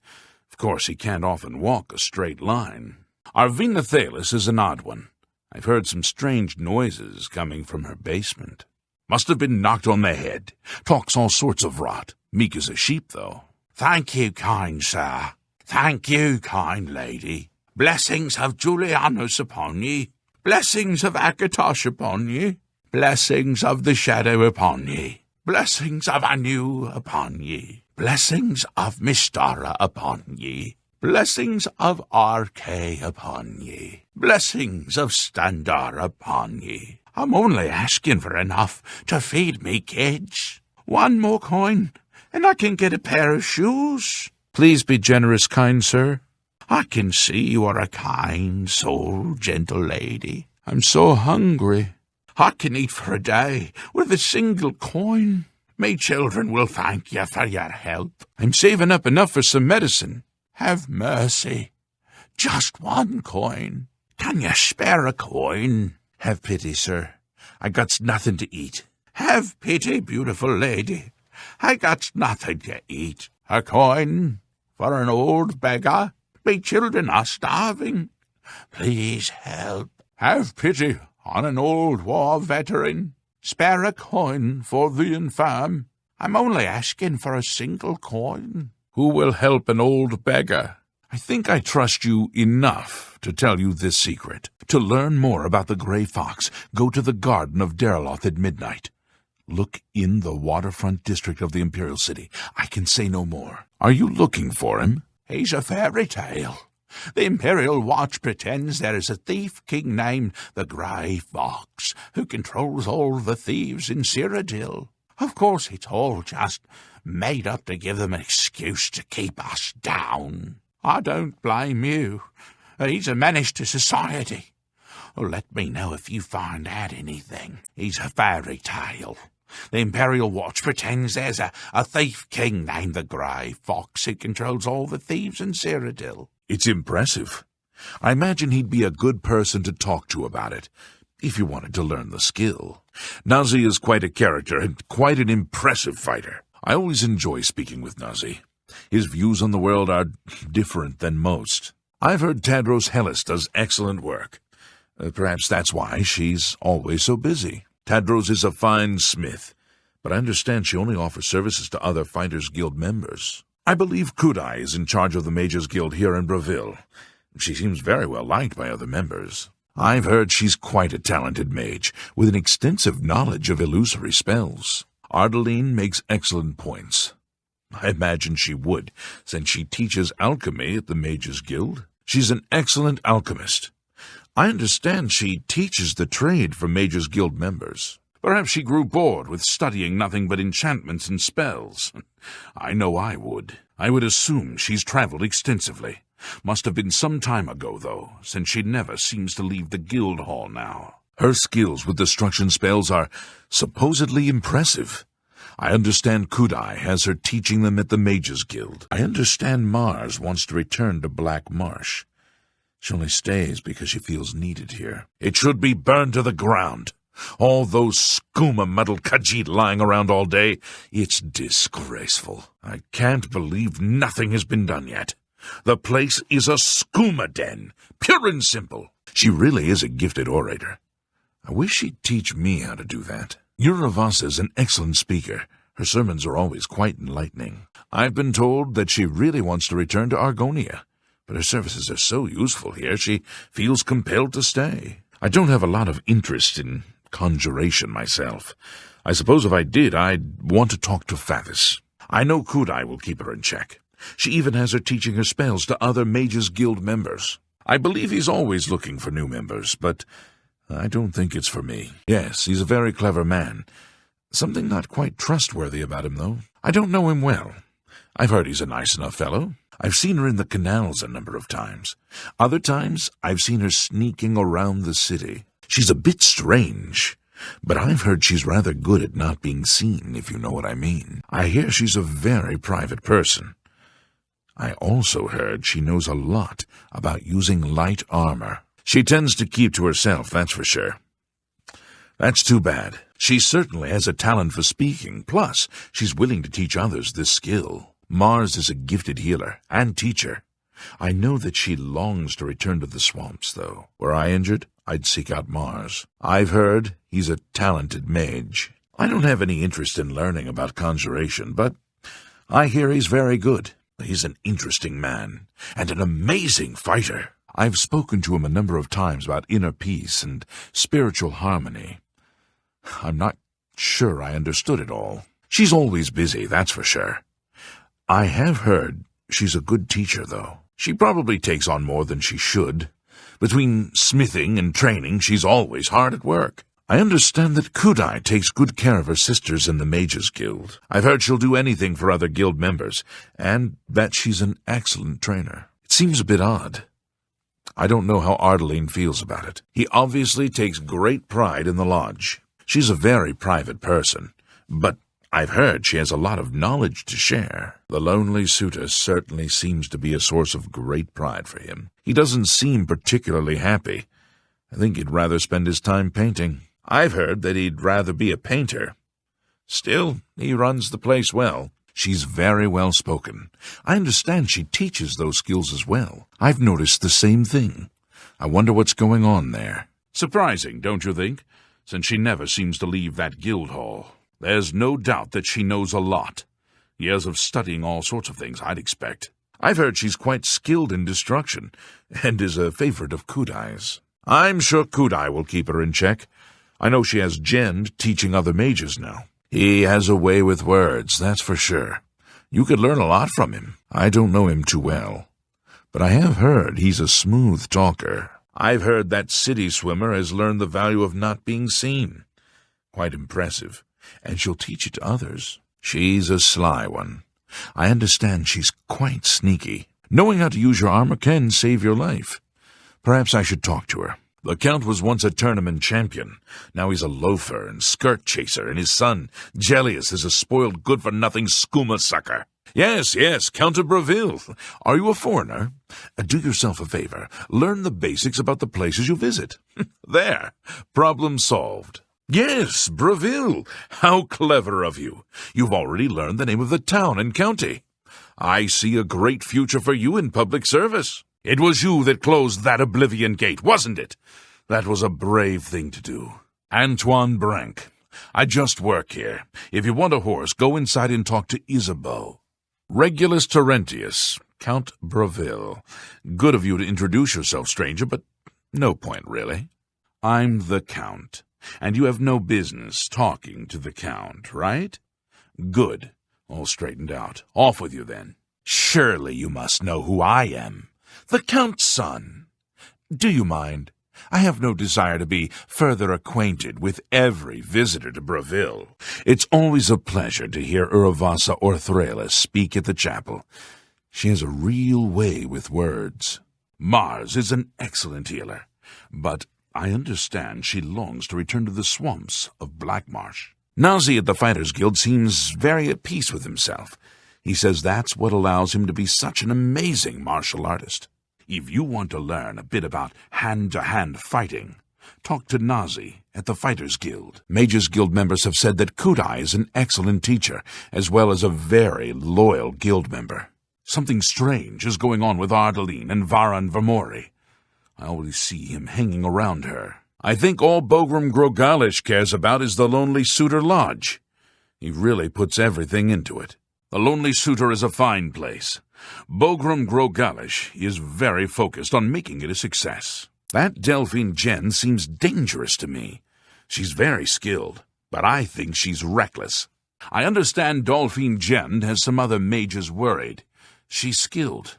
Speaker 2: Of course, he can't often walk a straight line. Arvina Thalis is an odd one. I've heard some strange noises coming from her basement. Must have been knocked on the head. Talks all sorts of rot. Meek as a sheep, though. Thank you, kind sir. Thank you, kind lady. Blessings of Julianus upon ye. Blessings of Akatosh upon ye. Blessings of the Shadow upon ye. Blessings of Anu upon ye. Blessings of Mystara upon ye. Blessings of Arche upon ye. Blessings of Standar upon ye. I'm only asking for enough to feed me kids. One more coin, and I can get a pair of shoes. Please be generous, kind sir. I can see you are a kind soul, gentle lady. I'm so hungry. I can eat for a day with a single coin. Me children will thank you for your help. I'm saving up enough for some medicine. Have mercy. Just one coin. Can you spare a coin? Have pity, sir. I got nothing to eat. Have pity, beautiful lady. I got nothing to eat. A coin for an old beggar. Me children are starving. Please help. Have pity on an old war veteran. Spare a coin for the infirm. I'm only asking for a single coin. Who will help an old beggar? I think I trust you enough to tell you this secret. To learn more about the Grey Fox, go to the Garden of Derloth at midnight. Look in the waterfront district of the Imperial City. I can say no more. Are you looking for him? He's a fairy tale. The Imperial Watch pretends there is a thief king named the Grey Fox who controls all the thieves in Cyrodiil. Of course, it's all just made up to give them an excuse to keep us down. I don't blame you. He's a menace to society. Let me know if you find out anything. He's a fairy tale. The Imperial Watch pretends there's a thief king named the Grey Fox who controls all the thieves in Cyrodiil. It's impressive. I imagine he'd be a good person to talk to about it, if you wanted to learn the skill. Nazi is quite a character and quite an impressive fighter. I always enjoy speaking with Nazi. His views on the world are different than most. I've heard Tadros Hellas does excellent work. Perhaps that's why she's always so busy. Tadros is a fine smith, but I understand she only offers services to other Fighters Guild members. I believe Kudai is in charge of the Mages Guild here in Breville. She seems very well liked by other members. I've heard she's quite a talented mage, with an extensive knowledge of illusory spells. Ardeline makes excellent points. I imagine she would, since she teaches alchemy at the Mages Guild. She's an excellent alchemist. I understand she teaches the trade for Mages Guild members. Perhaps she grew bored with studying nothing but enchantments and spells. I know I would. I would assume she's traveled extensively. Must have been some time ago, though, since she never seems to leave the guild hall now. Her skills with destruction spells are supposedly impressive. I understand Kudai has her teaching them at the Mages Guild. I understand Mars wants to return to Black Marsh. She only stays because she feels needed here. It should be burned to the ground. All those skooma-muddled Khajiit lying around all day, it's disgraceful. I can't believe nothing has been done yet. The place is a skooma den, pure and simple. She really is a gifted orator. I wish she'd teach me how to do that. Uravasa's an excellent speaker. Her sermons are always quite enlightening. I've been told that she really wants to return to Argonia, but her services are so useful here she feels compelled to stay. I don't have a lot of interest in conjuration myself. I suppose if I did, I'd want to talk to Fathis. I know Kudai will keep her in check. She even has her teaching her spells to other Mages Guild members. I believe he's always looking for new members, but I don't think it's for me. Yes, he's a very clever man. Something not quite trustworthy about him, though. I don't know him well. I've heard he's a nice enough fellow. I've seen her in the canals a number of times. Other times, I've seen her sneaking around the city. She's a bit strange, but I've heard she's rather good at not being seen, if you know what I mean. I hear she's a very private person. I also heard she knows a lot about using light armor. She tends to keep to herself, that's for sure. That's too bad. She certainly has a talent for speaking, plus she's willing to teach others this skill. Mars is a gifted healer and teacher. I know that she longs to return to the swamps, though. Were I injured, I'd seek out Mars. I've heard he's a talented mage. I don't have any interest in learning about conjuration, but I hear he's very good. He's an interesting man, and an amazing fighter. I've spoken to him a number of times about inner peace and spiritual harmony. I'm not sure I understood it all. She's always busy, that's for sure. I have heard she's a good teacher, though. She probably takes on more than she should. Between smithing and training, she's always hard at work. I understand that Kudai takes good care of her sisters in the Mages Guild. I've heard she'll do anything for other guild members, and that she's an excellent trainer. It seems a bit odd. I don't know how Ardeline feels about it. He obviously takes great pride in the lodge. She's a very private person, but I've heard she has a lot of knowledge to share. The lonely suitor certainly seems to be a source of great pride for him. He doesn't seem particularly happy. I think he'd rather spend his time painting. I've heard that he'd rather be a painter. Still, he runs the place well. She's very well spoken. I understand she teaches those skills as well. I've noticed the same thing. I wonder what's going on there. Surprising, don't you think? Since she never seems to leave that guild hall. There's no doubt that she knows a lot. Years of studying all sorts of things, I'd expect. I've heard she's quite skilled in destruction, and is a favorite of Kudai's. I'm sure Kudai will keep her in check. I know she has Jend teaching other mages now. He has a way with words, that's for sure. You could learn a lot from him. I don't know him too well, but I have heard he's a smooth talker. I've heard that city swimmer has learned the value of not being seen. Quite impressive. And she'll teach it to others. She's a sly one. I understand she's quite sneaky. Knowing how to use your armor can save your life. Perhaps I should talk to her. The Count was once a tournament champion. Now he's a loafer and skirt chaser, and his son, Gellius, is a spoiled good-for-nothing skooma sucker. Yes, Count of Breville. Are you a foreigner? Do yourself a favor. Learn the basics about the places you visit. There. Problem solved. Yes, Breville. How clever of you. You've already learned the name of the town and county. I see a great future for you in public service. It was you that closed that Oblivion gate, wasn't it? That was a brave thing to do. Antoine Branc. I just work here. If you want a horse, go inside and talk to Isabeau. Regulus Terentius, Count Breville. Good of you to introduce yourself, stranger, but no point, really. I'm the Count, and you have no business talking to the Count, right? Good. All straightened out. Off with you, then. Surely you must know who I am. The Count's son. Do you mind? I have no desire to be further acquainted with every visitor to Breville. It's always a pleasure to hear Urivassa Orthralis speak at the chapel. She has a real way with words. Mars is an excellent healer, but I understand she longs to return to the swamps of Blackmarsh. Nazi at the Fighters Guild seems very at peace with himself. He says that's what allows him to be such an amazing martial artist. If you want to learn a bit about hand-to-hand fighting, talk to Nazi at the Fighters Guild. Mages Guild members have said that Kudai is an excellent teacher, as well as a very loyal guild member. Something strange is going on with Ardaline and Varan Vermori. I always see him hanging around her. I think all Bogram Grogalish cares about is the Lonely Suitor Lodge. He really puts everything into it. The Lonely Suitor is a fine place. Bogram Grogalish is very focused on making it a success. That Delphine Jen seems dangerous to me. She's very skilled, but I think she's reckless. I understand Delphine Jen has some other mages worried. She's skilled,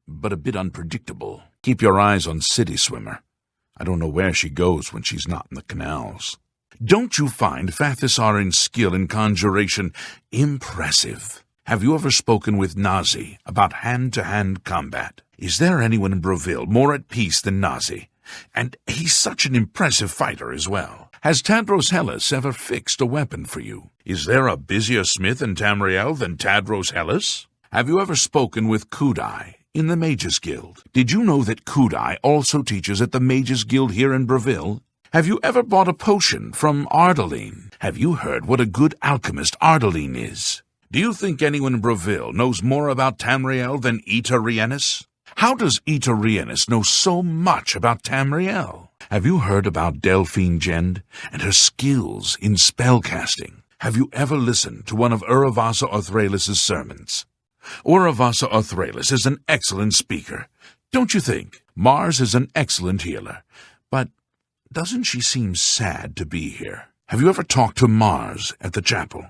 Speaker 2: but a bit unpredictable. Keep your eyes on City Swimmer. I don't know where she goes when she's not in the canals. Don't you find Fathisarin's skill in conjuration impressive? Have you ever spoken with Nazi about hand-to-hand combat? Is there anyone in Breville more at peace than Nazi? And he's such an impressive fighter as well. Has Tadros Hellas ever fixed a weapon for you? Is there a busier smith in Tamriel than Tadros Hellas? Have you ever spoken with Kudai in the Mages Guild? Did you know that Kudai also teaches at the Mages Guild here in Breville? Have you ever bought a potion from Ardaline? Have you heard what a good alchemist Ardaline is? Do you think anyone in Breville knows more about Tamriel than Ita Rienis? How does Ita Rienis know so much about Tamriel? Have you heard about Delphine Jend and her skills in spellcasting? Have you ever listened to one of Urivassa Orthralis' sermons? Urivassa Orthralis is an excellent speaker, don't you think? Mars is an excellent healer, but doesn't she seem sad to be here? Have you ever talked to Mars at the chapel?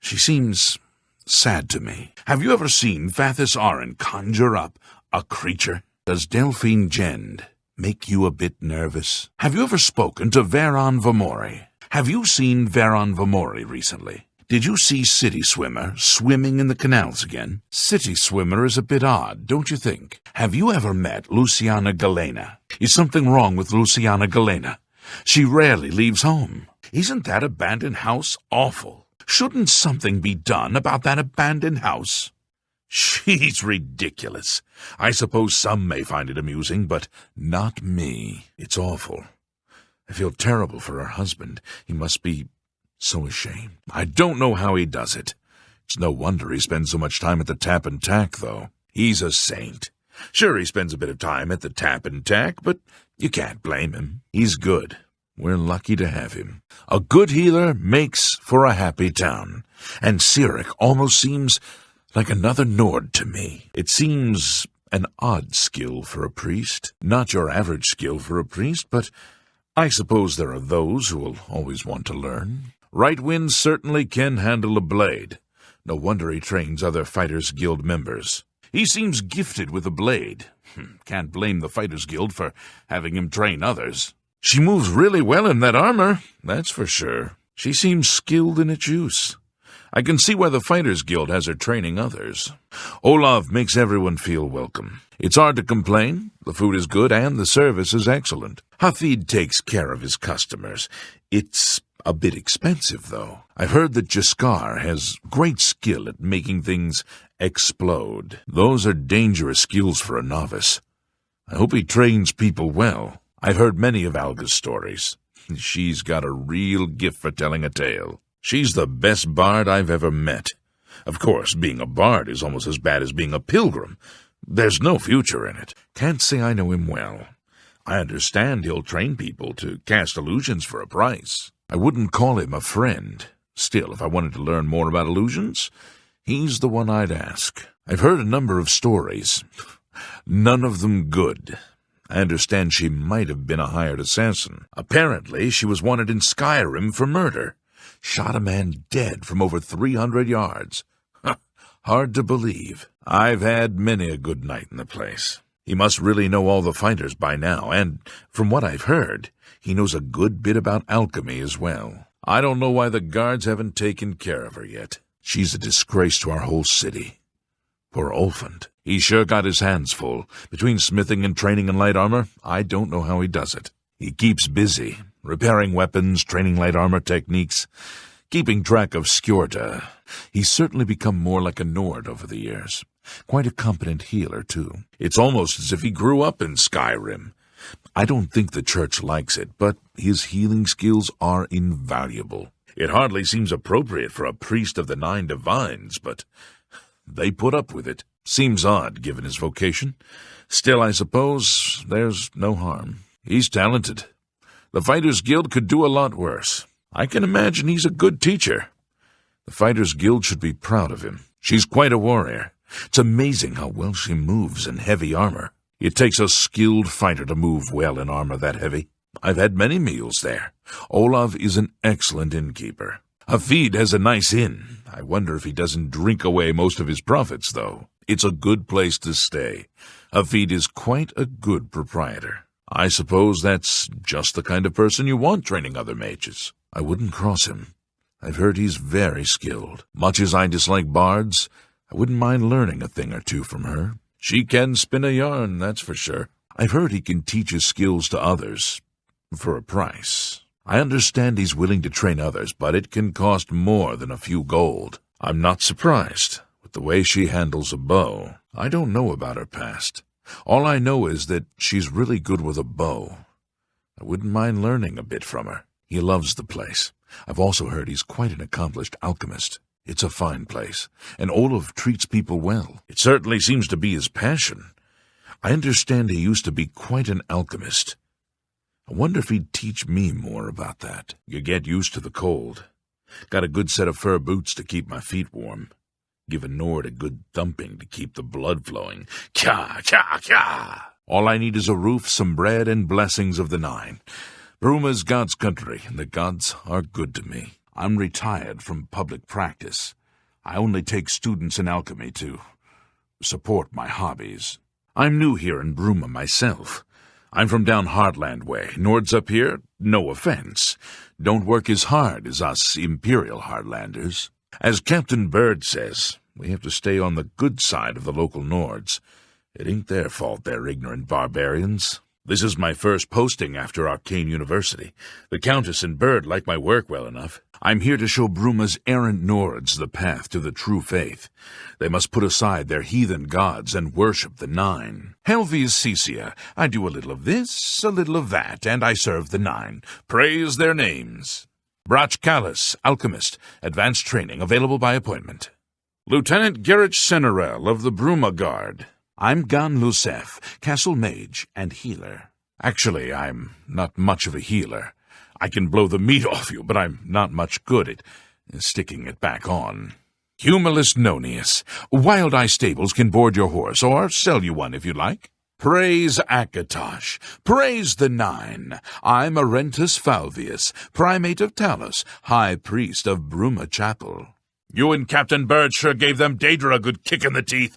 Speaker 2: She seems sad to me. Have you ever seen Fathis Aran conjure up a creature? Does Delphine Jend make you a bit nervous? Have you ever spoken to Varan Vermori? Have you seen Varan Vermori recently? Did you see City Swimmer swimming in the canals again? City Swimmer is a bit odd, don't you think? Have you ever met Luciana Galena? Is something wrong with Luciana Galena? She rarely leaves home. Isn't that abandoned house awful? Shouldn't something be done about that abandoned house? She's ridiculous. I suppose some may find it amusing, but not me. It's awful. I feel terrible for her husband. He must be so ashamed. I don't know how he does it. It's no wonder he spends so much time at the Tap and Tack, though. He's a saint. Sure, he spends a bit of time at the Tap and Tack, but you can't blame him. He's good. We're lucky to have him. A good healer makes for a happy town, and Cyric almost seems like another Nord to me. It seems an odd skill for a priest. Not your average skill for a priest, but I suppose there are those who will always want to learn. Right Wind certainly can handle a blade. No wonder he trains other Fighters Guild members. He seems gifted with a blade. Can't blame the Fighters Guild for having him train others. She moves really well in that armor, that's for sure. She seems skilled in its use. I can see why the Fighters Guild has her training others. Olav makes everyone feel welcome. It's hard to complain. The food is good and the service is excellent. Hafid takes care of his customers. It's A bit expensive, though. I've heard that Jaskar has great skill at making things explode. Those are dangerous skills for a novice. I hope he trains people well. I've heard many of Alga's stories. She's got a real gift for telling a tale. She's the best bard I've ever met. Of course, being a bard is almost as bad as being a pilgrim. There's no future in it. Can't say I know him well. I understand he'll train people to cast illusions for a price. I wouldn't call him a friend. Still, if I wanted to learn more about illusions, he's the one I'd ask. I've heard a number of stories. None of them good. I understand she might have been a hired assassin. Apparently, she was wanted in Skyrim for murder. Shot a man dead from over 300 yards. Hard to believe. I've had many a good night in the place. He must really know all the fighters by now, and from what I've heard, he knows a good bit about alchemy as well. I don't know why the guards haven't taken care of her yet. She's a disgrace to our whole city. Poor Olfand. He sure got his hands full. Between smithing and training in light armor, I don't know how he does it. He keeps busy, repairing weapons, training light armor techniques, keeping track of Skjorta. He's certainly become more like a Nord over the years. Quite a competent healer, too. It's almost as if he grew up in Skyrim. I don't think the church likes it, but his healing skills are invaluable. It hardly seems appropriate for a priest of the 9 divines, but they put up with it. Seems odd, given his vocation. Still, I suppose there's no harm. He's talented. The Fighters Guild could do a lot worse. I can imagine he's a good teacher. The Fighters Guild should be proud of him. She's quite a warrior. It's amazing how well she moves in heavy armor. It takes a skilled fighter to move well in armor that heavy. I've had many meals there. Olav is an excellent innkeeper. Hafid has a nice inn. I wonder if he doesn't drink away most of his profits, though. It's a good place to stay. Hafid is quite a good proprietor. I suppose that's just the kind of person you want training other mages. I wouldn't cross him. I've heard he's very skilled. Much as I dislike bards, I wouldn't mind learning a thing or two from her. She can spin a yarn, that's for sure. I've heard he can teach his skills to others for a price. I understand he's willing to train others, but it can cost more than a few gold. I'm not surprised with the way she handles a bow. I don't know about her past. All I know is that she's really good with a bow. I wouldn't mind learning a bit from her. He loves the place. I've also heard he's quite an accomplished alchemist. It's a fine place, and Olav treats people well. It certainly seems to be his passion. I understand he used to be quite an alchemist. I wonder if he'd teach me more about that. You get used to the cold. Got a good set of fur boots to keep my feet warm. Give a Nord a good thumping to keep the blood flowing. Kya, kya, kya! All I need is a roof, some bread, and blessings of the 9. Bruma's God's country, and the gods are good to me. I'm retired from public practice. I only take students in alchemy to support my hobbies. I'm new here in Bruma myself. I'm from down Heartland way. Nords up here, no offense, don't work as hard as us Imperial Heartlanders. As Captain Bird says, we have to stay on the good side of the local Nords. It ain't their fault they're ignorant barbarians. This is my first posting after Arcane University. The Countess and Bird like my work well enough. I'm here to show Bruma's errant Nords the path to the true faith. They must put aside their heathen gods and worship the 9. Helvius Cecia, I do a little of this, a little of that, and I serve the 9. Praise their names. Brach Callis, alchemist, advanced training, available by appointment. Lieutenant Gerrit Senerel of the Bruma Guard. I'm Gan Lusef, castle mage and healer. Actually, I'm not much of a healer. I can blow the meat off you, but I'm not much good at sticking it back on. Humulus Nonius. Wild Eye Stables can board your horse, or sell you one if you like. Praise Akatosh. Praise the 9. I'm Arentus Falvius, primate of Talos, high priest of Bruma Chapel. You and Captain Bird sure gave them Daedra a good kick in the teeth.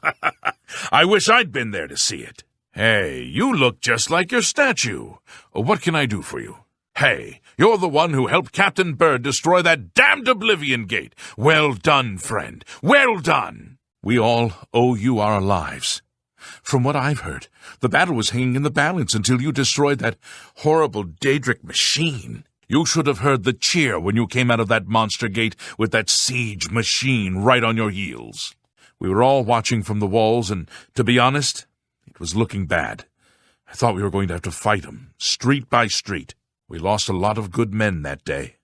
Speaker 2: I wish I'd been there to see it. Hey, you look just like your statue. What can I do for you? Hey, you're the one who helped Captain Bird destroy that damned Oblivion gate. Well done, friend. Well done. We all owe you our lives. From what I've heard, the battle was hanging in the balance until you destroyed that horrible Daedric machine. You should have heard the cheer when you came out of that monster gate with that siege machine right on your heels. We were all watching from the walls, and, to be honest, it was looking bad. I thought we were going to have to fight 'em, street by street. We lost a lot of good men that day.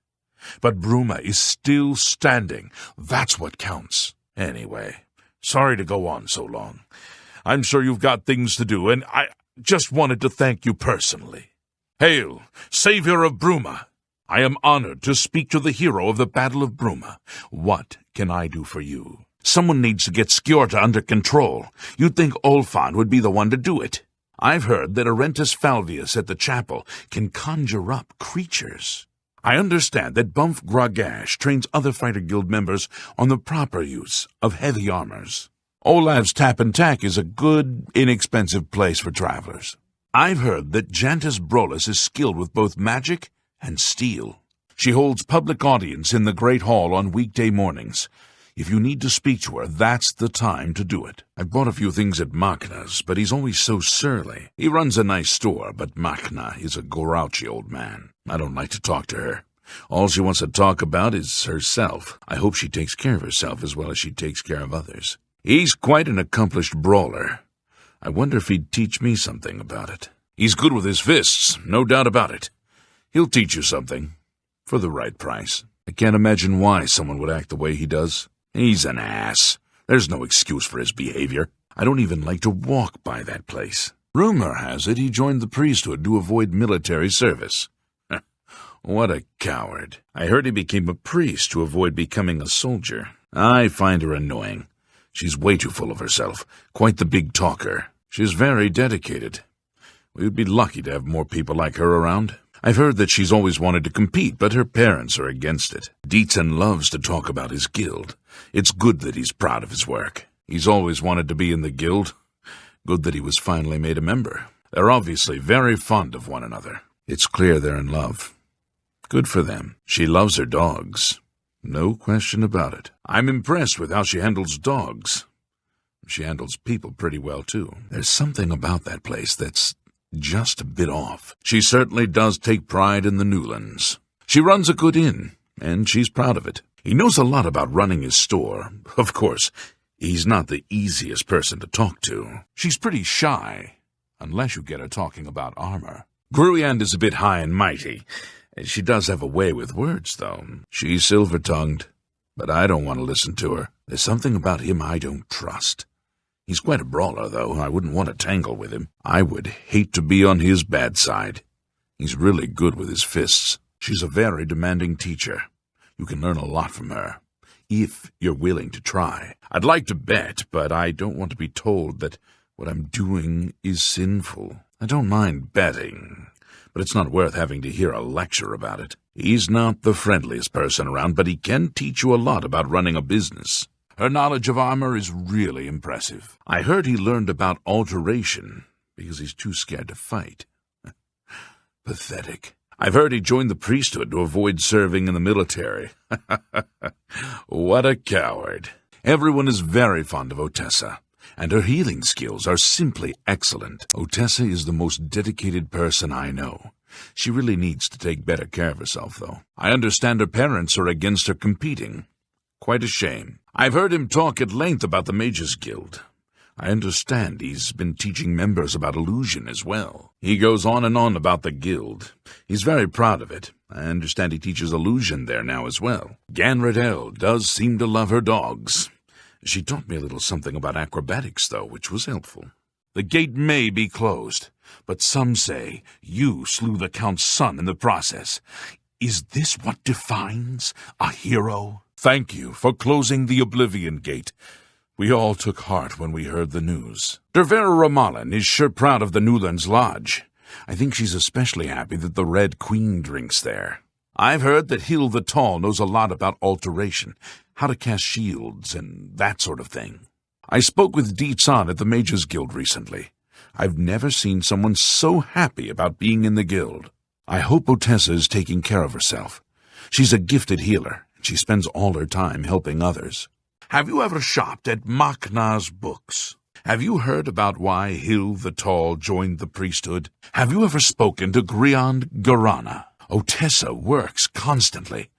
Speaker 2: But Bruma is still standing. That's what counts. Anyway, sorry to go on so long. I'm sure you've got things to do, and I just wanted to thank you personally. Hail, Savior of Bruma! I am honored to speak to the hero of the Battle of Bruma. What can I do for you? Someone needs to get Stewart under control. You'd think Olfan would be the one to do it. I've heard that Arentus Falvius at the chapel can conjure up creatures. I understand that Bumf Gragash trains other Fighter Guild members on the proper use of heavy armors. Olav's Tap and Tack is a good, inexpensive place for travelers. I've heard that Jantis Brolus is skilled with both magic and steel. She holds public audience in the Great Hall on weekday mornings. If you need to speak to her, that's the time to do it. I've bought a few things at Machna's, but he's always so surly. He runs a nice store, but Machna is a grouchy old man. I don't like to talk to her. All she wants to talk about is herself. I hope she takes care of herself as well as she takes care of others. He's quite an accomplished brawler. I wonder if he'd teach me something about it. He's good with his fists, no doubt about it. He'll teach you something, for the right price. I can't imagine why someone would act the way he does. He's an ass. There's no excuse for his behavior. I don't even like to walk by that place. Rumor has it he joined the priesthood to avoid military service. What a coward. I heard he became a priest to avoid becoming a soldier. I find her annoying. She's way too full of herself, quite the big talker. She's very dedicated. We'd be lucky to have more people like her around. I've heard that she's always wanted to compete, but her parents are against it. Dietzen loves to talk about his guild. It's good that he's proud of his work. He's always wanted to be in the guild. Good that he was finally made a member. They're obviously very fond of one another. It's clear they're in love. Good for them. She loves her dogs. No question about it. I'm impressed with how she handles dogs. She handles people pretty well, too. There's something about that place that's just a bit off. She certainly does take pride in the Newlands. She runs a good inn, and she's proud of it. He knows a lot about running his store. Of course, he's not the easiest person to talk to. She's pretty shy, unless you get her talking about armor. Gruyand is a bit high and mighty. She does have a way with words, though. She's silver-tongued, but I don't want to listen to her. There's something about him I don't trust. He's quite a brawler, though. I wouldn't want to tangle with him. I would hate to be on his bad side. He's really good with his fists. She's a very demanding teacher. You can learn a lot from her, if you're willing to try. I'd like to bet, but I don't want to be told that what I'm doing is sinful. I don't mind betting, but it's not worth having to hear a lecture about it. He's not the friendliest person around, but he can teach you a lot about running a business. Her knowledge of armor is really impressive. I heard he learned about alteration because he's too scared to fight. Pathetic. I've heard he joined the priesthood to avoid serving in the military. What a coward. Everyone is very fond of Otessa, and her healing skills are simply excellent. Otessa is the most dedicated person I know. She really needs to take better care of herself, though. I understand her parents are against her competing. Quite a shame. I've heard him talk at length about the Mages Guild. I understand he's been teaching members about illusion as well. He goes on and on about the guild. He's very proud of it. I understand he teaches illusion there now as well. Ganradel does seem to love her dogs. She taught me a little something about acrobatics, though, which was helpful. The gate may be closed, but some say you slew the Count's son in the process. Is this what defines a hero? Thank you for closing the Oblivion gate. We all took heart when we heard the news. Dervera Ramalin is sure proud of the Newlands Lodge. I think she's especially happy that the Red Queen drinks there. I've heard that Hill the Tall knows a lot about alteration, how to cast shields, and that sort of thing. I spoke with Dietzen at the Mages Guild recently. I've never seen someone so happy about being in the guild. I hope Otessa is taking care of herself. She's a gifted healer. She spends all her time helping others. Have you ever shopped at Machna's books? Have you heard about why Hill the Tall joined the priesthood? Have you ever spoken to Griand Garana? Tessa works constantly.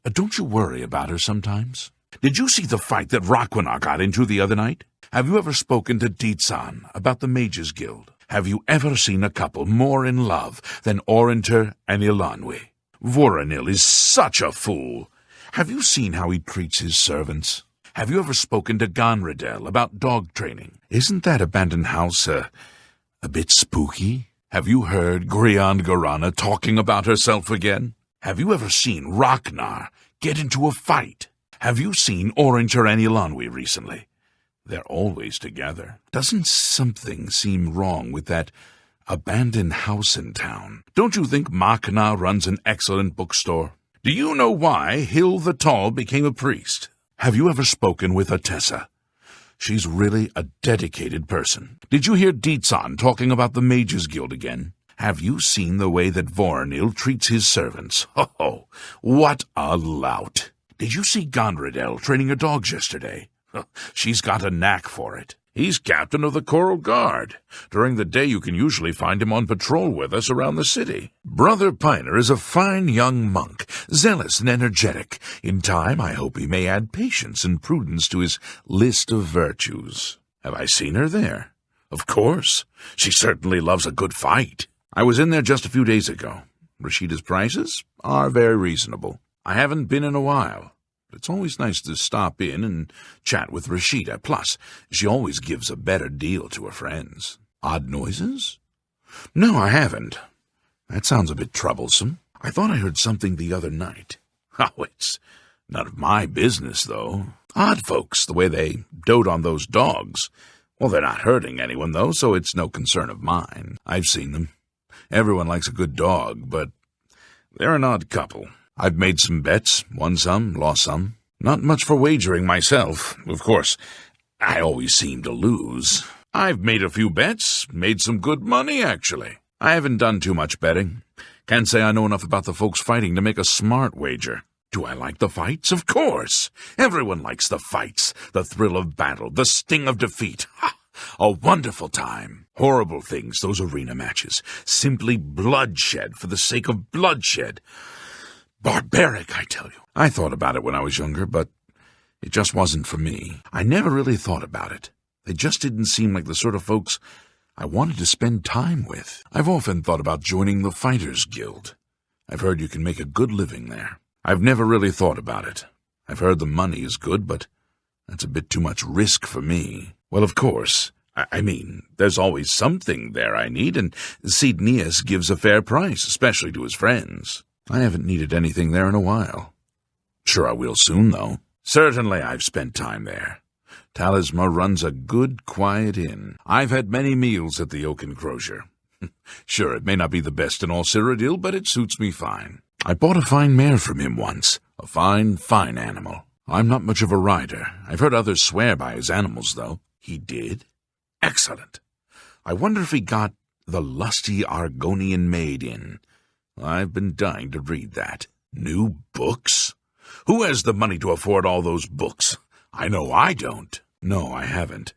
Speaker 2: Don't you worry about her sometimes? Did you see the fight that Rakwana got into the other night? Have you ever spoken to Deetsan about the Mages Guild? Have you ever seen a couple more in love than Orinter and Ilanwi? Voronil is such a fool. Have you seen how he treats his servants? Have you ever spoken to Ganradel about dog training? Isn't that abandoned house a bit spooky? Have you heard Griand Garana talking about herself again? Have you ever seen Ragnar get into a fight? Have you seen Orinter and Ilanwi recently? They're always together. Doesn't something seem wrong with that abandoned house in town? Don't you think Machna runs an excellent bookstore? Do you know why Hill the Tall became a priest? Have you ever spoken with Atessa? She's really a dedicated person. Did you hear Deetsan talking about the Mages Guild again? Have you seen the way that Voronil treats his servants? Oh, what a lout. Did you see Ganradel training her dogs yesterday? She's got a knack for it. He's captain of the Coral Guard. During the day you can usually find him on patrol with us around the city. Brother Piner is a fine young monk, zealous and energetic. In time I hope he may add patience and prudence to his list of virtues. Have I seen her there? Of course. She certainly loves a good fight. I was in there just a few days ago. Rashida's prices are very reasonable. I haven't been in a while. It's always nice to stop in and chat with Rashida. Plus, she always gives a better deal to her friends. Odd noises? No, I haven't. That sounds a bit troublesome. I thought I heard something the other night. Oh, it's none of my business, though. Odd folks, the way they dote on those dogs. Well, they're not hurting anyone, though, so it's no concern of mine. I've seen them. Everyone likes a good dog, but they're an odd couple. I've made some bets, won some, lost some. Not much for wagering myself. Of course, I always seem to lose. I've made a few bets, made some good money, actually. I haven't done too much betting. Can't say I know enough about the folks fighting to make a smart wager. Do I like the fights? Of course. Everyone likes the fights, the thrill of battle, the sting of defeat. Ha! A wonderful time. Horrible things, those arena matches. Simply bloodshed for the sake of bloodshed. Barbaric, I tell you. I thought about it when I was younger, but it just wasn't for me. I never really thought about it. They just didn't seem like the sort of folks I wanted to spend time with. I've often thought about joining the Fighters Guild. I've heard you can make a good living there. I've never really thought about it. I've heard the money is good, but that's a bit too much risk for me. Well, of course. I mean, there's always something there I need, and Sidneas gives a fair price, especially to his friends. I haven't needed anything there in a while. Sure I will soon, though. Certainly I've spent time there. Talisma runs a good, quiet inn. I've had many meals at the Oak Enclosure. Sure, it may not be the best in all Cyrodiil, but it suits me fine. I bought a fine mare from him once. A fine, fine animal. I'm not much of a rider. I've heard others swear by his animals, though. He did? Excellent. I wonder if he got The Lusty Argonian Maid in. I've been dying to read that. New books? Who has the money to afford all those books? I know I don't. No, I haven't.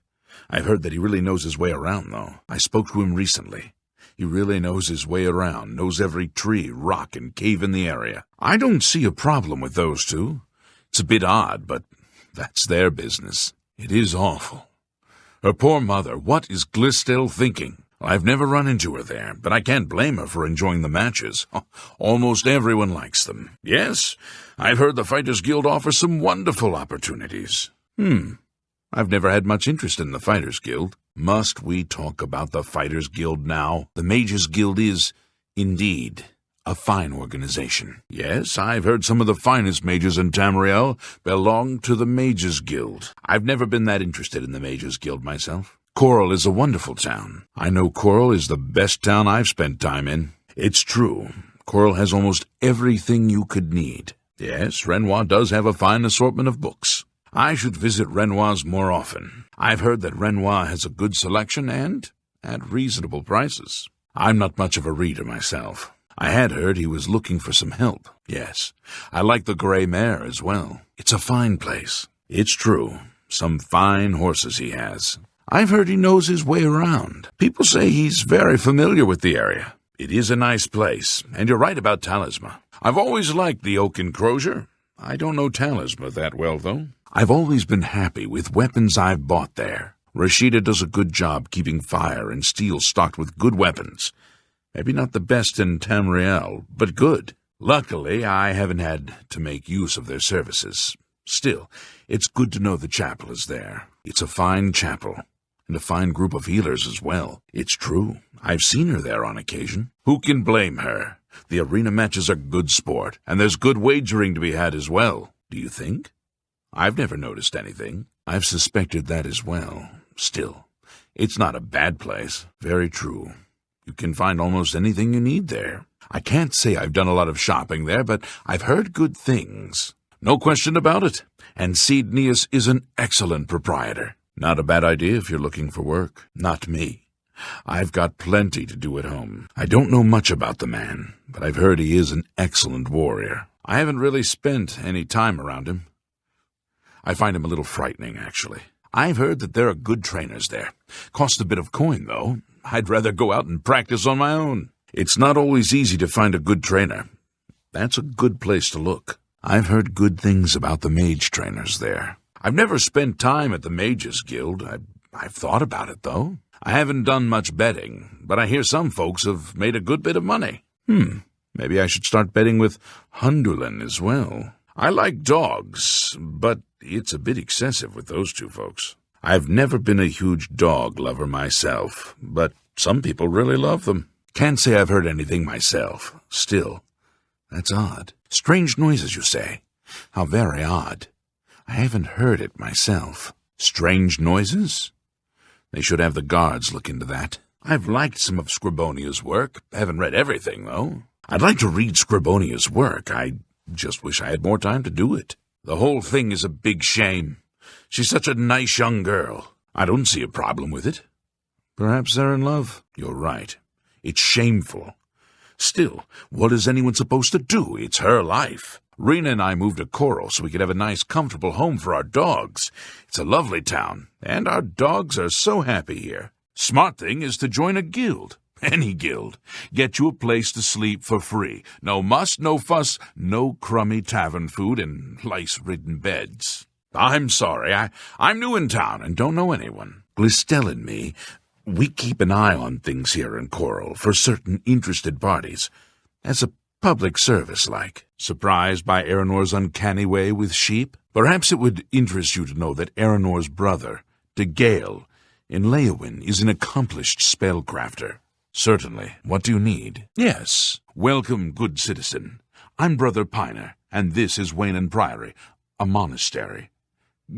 Speaker 2: I've heard that he really knows his way around, though. I spoke to him recently. He really knows his way around, knows every tree, rock, and cave in the area. I don't see a problem with those two. It's a bit odd, but that's their business. It is awful. Her poor mother, what is Glistel thinking? I've never run into her there, but I can't blame her for enjoying the matches. Almost everyone likes them. Yes, I've heard the Fighters Guild offers some wonderful opportunities. I've never had much interest in the Fighters Guild. Must we talk about the Fighters Guild now? The Mages Guild is, indeed, a fine organization. Yes, I've heard some of the finest mages in Tamriel belong to the Mages Guild. I've never been that interested in the Mages Guild myself. Coral is a wonderful town. I know Coral is the best town I've spent time in. It's true. Coral has almost everything you could need. Yes, Renoir does have a fine assortment of books. I should visit Renoir's more often. I've heard that Renoir has a good selection and at reasonable prices. I'm not much of a reader myself. I had heard he was looking for some help. Yes, I like the Grey Mare as well. It's a fine place. It's true. Some fine horses he has. I've heard he knows his way around. People say he's very familiar with the area. It is a nice place, and you're right about Talisma. I've always liked the oak enclosure. I don't know Talisma that well, though. I've always been happy with weapons I've bought there. Rashida does a good job keeping fire and steel stocked with good weapons. Maybe not the best in Tamriel, but good. Luckily, I haven't had to make use of their services. Still, it's good to know the chapel is there. It's a fine chapel, and a fine group of healers as well. It's true. I've seen her there on occasion. Who can blame her? The arena matches are good sport, and there's good wagering to be had as well. Do you think? I've never noticed anything. I've suspected that as well. Still, it's not a bad place. Very true. You can find almost anything you need there. I can't say I've done a lot of shopping there, but I've heard good things. No question about it. And Cednius is an excellent proprietor. Not a bad idea if you're looking for work. Not me. I've got plenty to do at home. I don't know much about the man, but I've heard he is an excellent warrior. I haven't really spent any time around him. I find him a little frightening, actually. I've heard that there are good trainers there. Cost a bit of coin, though. I'd rather go out and practice on my own. It's not always easy to find a good trainer. That's a good place to look. I've heard good things about the mage trainers there. I've never spent time at the Mages Guild. I've thought about it, though. I haven't done much betting, but I hear some folks have made a good bit of money. Maybe I should start betting with Hundulin as well. I like dogs, but it's a bit excessive with those two folks. I've never been a huge dog lover myself, but some people really love them. Can't say I've heard anything myself. Still, that's odd. Strange noises, you say? How very odd. I haven't heard it myself. Strange noises? They should have the guards look into that. I've liked some of Scribonia's work. Haven't read everything, though. I'd like to read Scribonia's work. I just wish I had more time to do it. The whole thing is a big shame. She's such a nice young girl. I don't see a problem with it. Perhaps they're in love. You're right. It's shameful. Still, what is anyone supposed to do? It's her life. Rena and I moved to Coral so we could have a nice, comfortable home for our dogs. It's a lovely town, and our dogs are so happy here. Smart thing is to join a guild. Any guild. Get you a place to sleep for free. No muss, no fuss, no crummy tavern food and lice-ridden beds. I'm sorry, I'm new in town and don't know anyone. Glistel and me, we keep an eye on things here in Coral for certain interested parties. As a public service, like. Surprised by Aranor's uncanny way with sheep? Perhaps it would interest you to know that Aranor's brother, De Gale, in Leowyn, is an accomplished spellcrafter. Certainly. What do you need? Yes. Welcome, good citizen. I'm Brother Piner, and this is Wayne Priory, a monastery.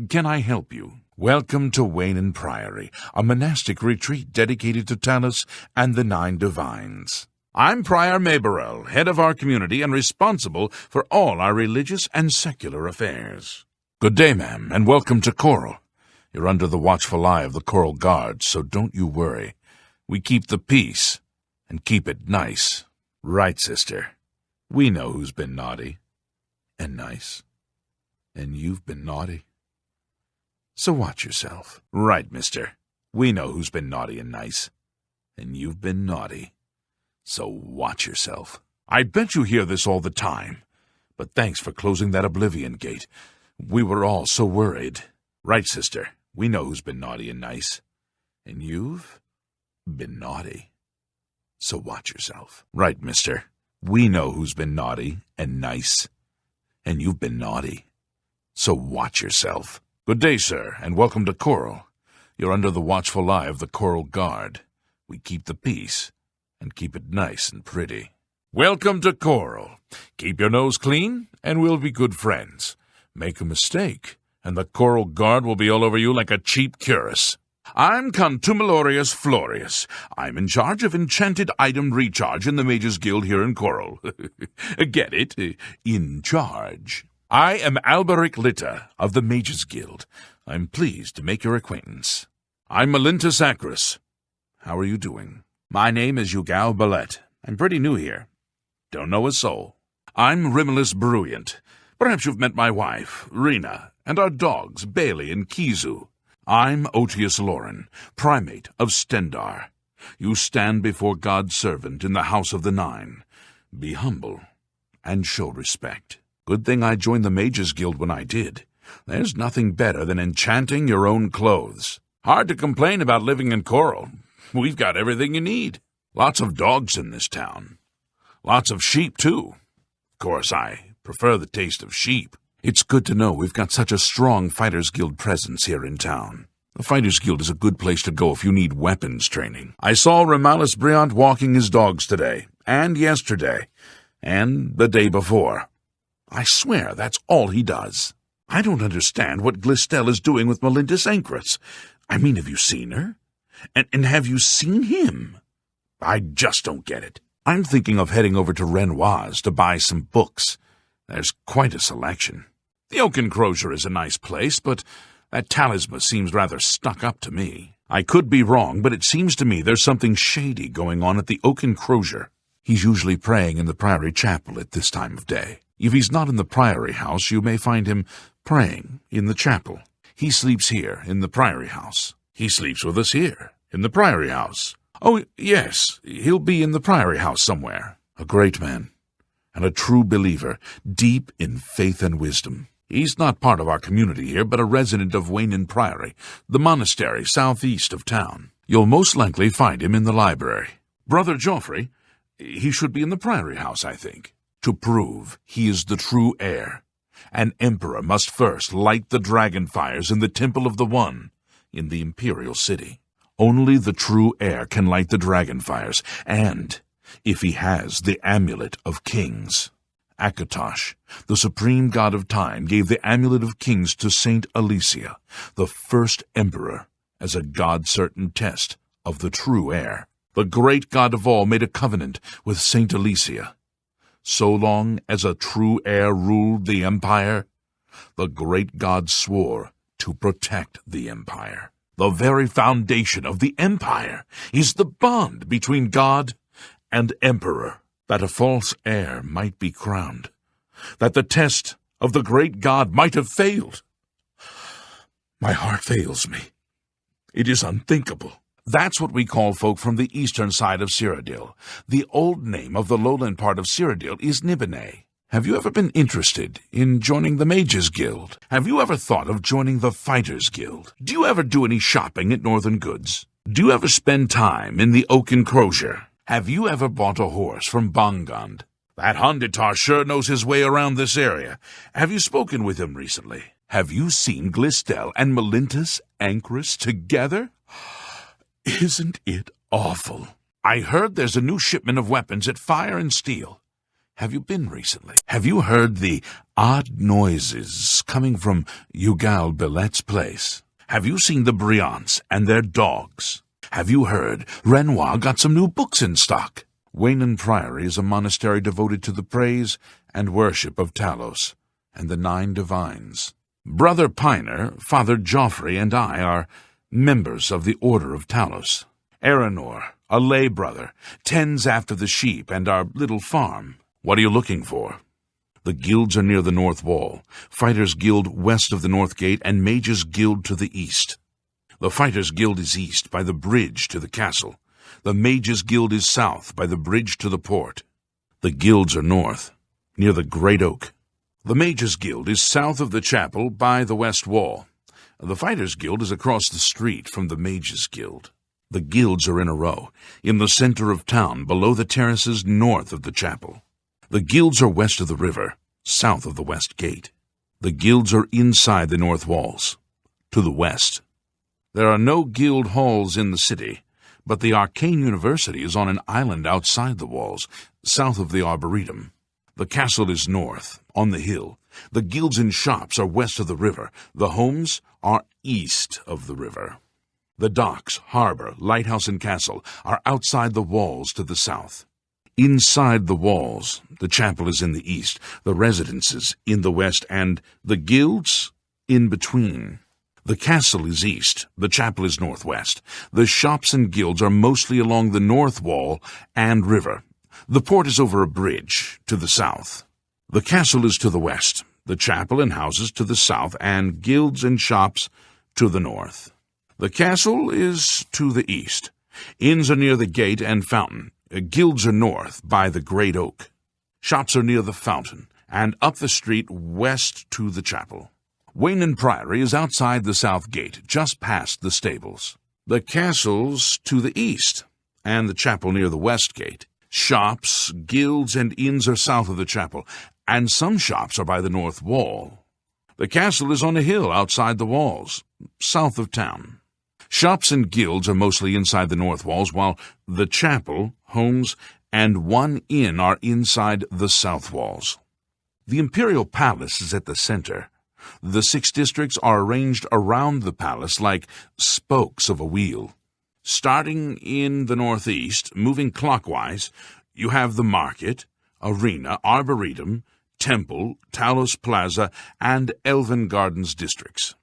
Speaker 2: Can I help you? Welcome to Wayne Priory, a monastic retreat dedicated to Talos and the 9 divines. I'm Prior Maborel, head of our community and responsible for all our religious and secular affairs. Good day, ma'am, and welcome to Coral. You're under the watchful eye of the Coral Guards, so don't you worry. We keep the peace, and keep it nice. Right, sister. We know who's been naughty and nice, and you've been naughty. So watch yourself. Right, mister. We know who's been naughty and nice, and you've been naughty. So watch yourself. I bet you hear this all the time, but thanks for closing that Oblivion gate. We were all so worried. Right, sister. We know who's been naughty and nice, and you've been naughty. So watch yourself. Right, mister. We know who's been naughty and nice, and you've been naughty. So watch yourself. Good day, sir, and welcome to Coral. You're under the watchful eye of the Coral Guard. We keep the peace, and keep it nice and pretty. Welcome to Coral. Keep your nose clean, and we'll be good friends. Make a mistake, and the Coral Guard will be all over you like a cheap cuirass. I'm Contumelius Florius. I'm in charge of enchanted item recharge in the Mages Guild here in Coral. Get it? In charge. I am Alberic Litta of the Mages Guild. I'm pleased to make your acquaintance. I'm Melintus Acris. How are you doing? My name is Ugal Ballet. I'm pretty new here. Don't know a soul. I'm Rimulus Bruyant. Perhaps you've met my wife, Rena, and our dogs, Bailey and Kizu. I'm Otius Lauren, primate of Stendar. You stand before God's servant in the House of the Nine. Be humble and show respect. Good thing I joined the Mages Guild when I did. There's nothing better than enchanting your own clothes. Hard to complain about living in Coral. We've got everything you need. Lots of dogs in this town. Lots of sheep, too. Of course, I prefer the taste of sheep. It's good to know we've got such a strong Fighters Guild presence here in town. The Fighters Guild is a good place to go if you need weapons training. I saw Hermaeus Mora walking his dogs today, and yesterday, and the day before. I swear that's all he does. I don't understand what Glistel is doing with Melindis Ancrus. I mean, have you seen her? And have you seen him? I just don't get it. I'm thinking of heading over to Renoir's to buy some books. There's quite a selection. The Oaken Crozier is a nice place, but that talisman seems rather stuck up to me. I could be wrong, but it seems to me there's something shady going on at the Oaken Crozier. He's usually praying in the Priory Chapel at this time of day. If he's not in the Priory House, you may find him praying in the chapel. He sleeps here in the Priory House. He sleeps with us here in the Priory House. Oh, yes, he'll be in the Priory House somewhere. A great man and a true believer, deep in faith and wisdom. He's not part of our community here, but a resident of Waynan Priory, the monastery southeast of town. You'll most likely find him in the library. Brother Joffrey, he should be in the Priory House, I think. To prove he is the true heir, an emperor must first light the dragon fires in the Temple of the One in the Imperial City. Only the true heir can light the dragon fires, and if he has the Amulet of Kings. Akatosh, the supreme god of time, gave the Amulet of Kings to Saint Alicia, the first emperor, as a god-certain test of the true heir. The great god of all made a covenant with Saint Alicia. So long as a true heir ruled the empire, the great god swore to protect the empire. The very foundation of the empire is the bond between God and emperor, that a false heir might be crowned, that the test of the great god might have failed. My heart fails me. It is unthinkable. That's what we call folk from the eastern side of Cyrodiil. The old name of the lowland part of Cyrodiil is Nibene. Have you ever been interested in joining the Mages Guild? Have you ever thought of joining the Fighters Guild? Do you ever do any shopping at Northern Goods? Do you ever spend time in the Oaken Crozier? Have you ever bought a horse from Bongond? That Honditar sure knows his way around this area. Have you spoken with him recently? Have you seen Glistel and Melindis Ancrus together? Isn't it awful? I heard there's a new shipment of weapons at Fire and Steel. Have you been recently? Have you heard the odd noises coming from Ugal Billet's place? Have you seen the Briants and their dogs? Have you heard Renoir got some new books in stock? Waynan Priory is a monastery devoted to the praise and worship of Talos and the 9 divines. Brother Piner, Father Joffrey, and I are members of the Order of Talos. Aranor, a lay brother, tends after the sheep and our little farm. What are you looking for? The guilds are near the north wall, Fighters Guild west of the north gate, and Mages Guild to the east. The Fighters Guild is east by the bridge to the castle. The Mages Guild is south by the bridge to the port. The guilds are north, near the Great Oak. The Mages Guild is south of the chapel by the west wall. The Fighters Guild is across the street from the Mages Guild. The guilds are in a row, in the center of town, below the terraces north of the chapel. The guilds are west of the river, south of the west gate. The guilds are inside the north walls, to the west. There are no guild halls in the city, but the Arcane University is on an island outside the walls, south of the Arboretum. The castle is north, on the hill. The guilds and shops are west of the river. The homes are east of the river. The docks, harbor, lighthouse, and castle are outside the walls to the south. Inside the walls, the chapel is in the east, the residences in the west, and the guilds in between. The castle is east, the chapel is northwest. The shops and guilds are mostly along the north wall and river. The port is over a bridge to the south. The castle is to the west, the chapel and houses to the south, and guilds and shops to the north. The castle is to the east, Inns are near the gate and fountain. Guilds are north, by the great oak. Shops are near the fountain, and up the street west to the chapel. Waynon Priory is outside the south gate, just past the stables. The castle's to the east, and the chapel near the west gate. Shops, guilds, and inns are south of the chapel, and some shops are by the north wall. The castle is on a hill outside the walls, south of town. Shops and guilds are mostly inside the north walls, while the chapel, homes, and one inn are inside the south walls. The Imperial Palace is at the center. The 6 districts are arranged around the palace like spokes of a wheel. Starting in the northeast, moving clockwise, you have the market, arena, arboretum, temple, Talos Plaza, and Elven Gardens districts.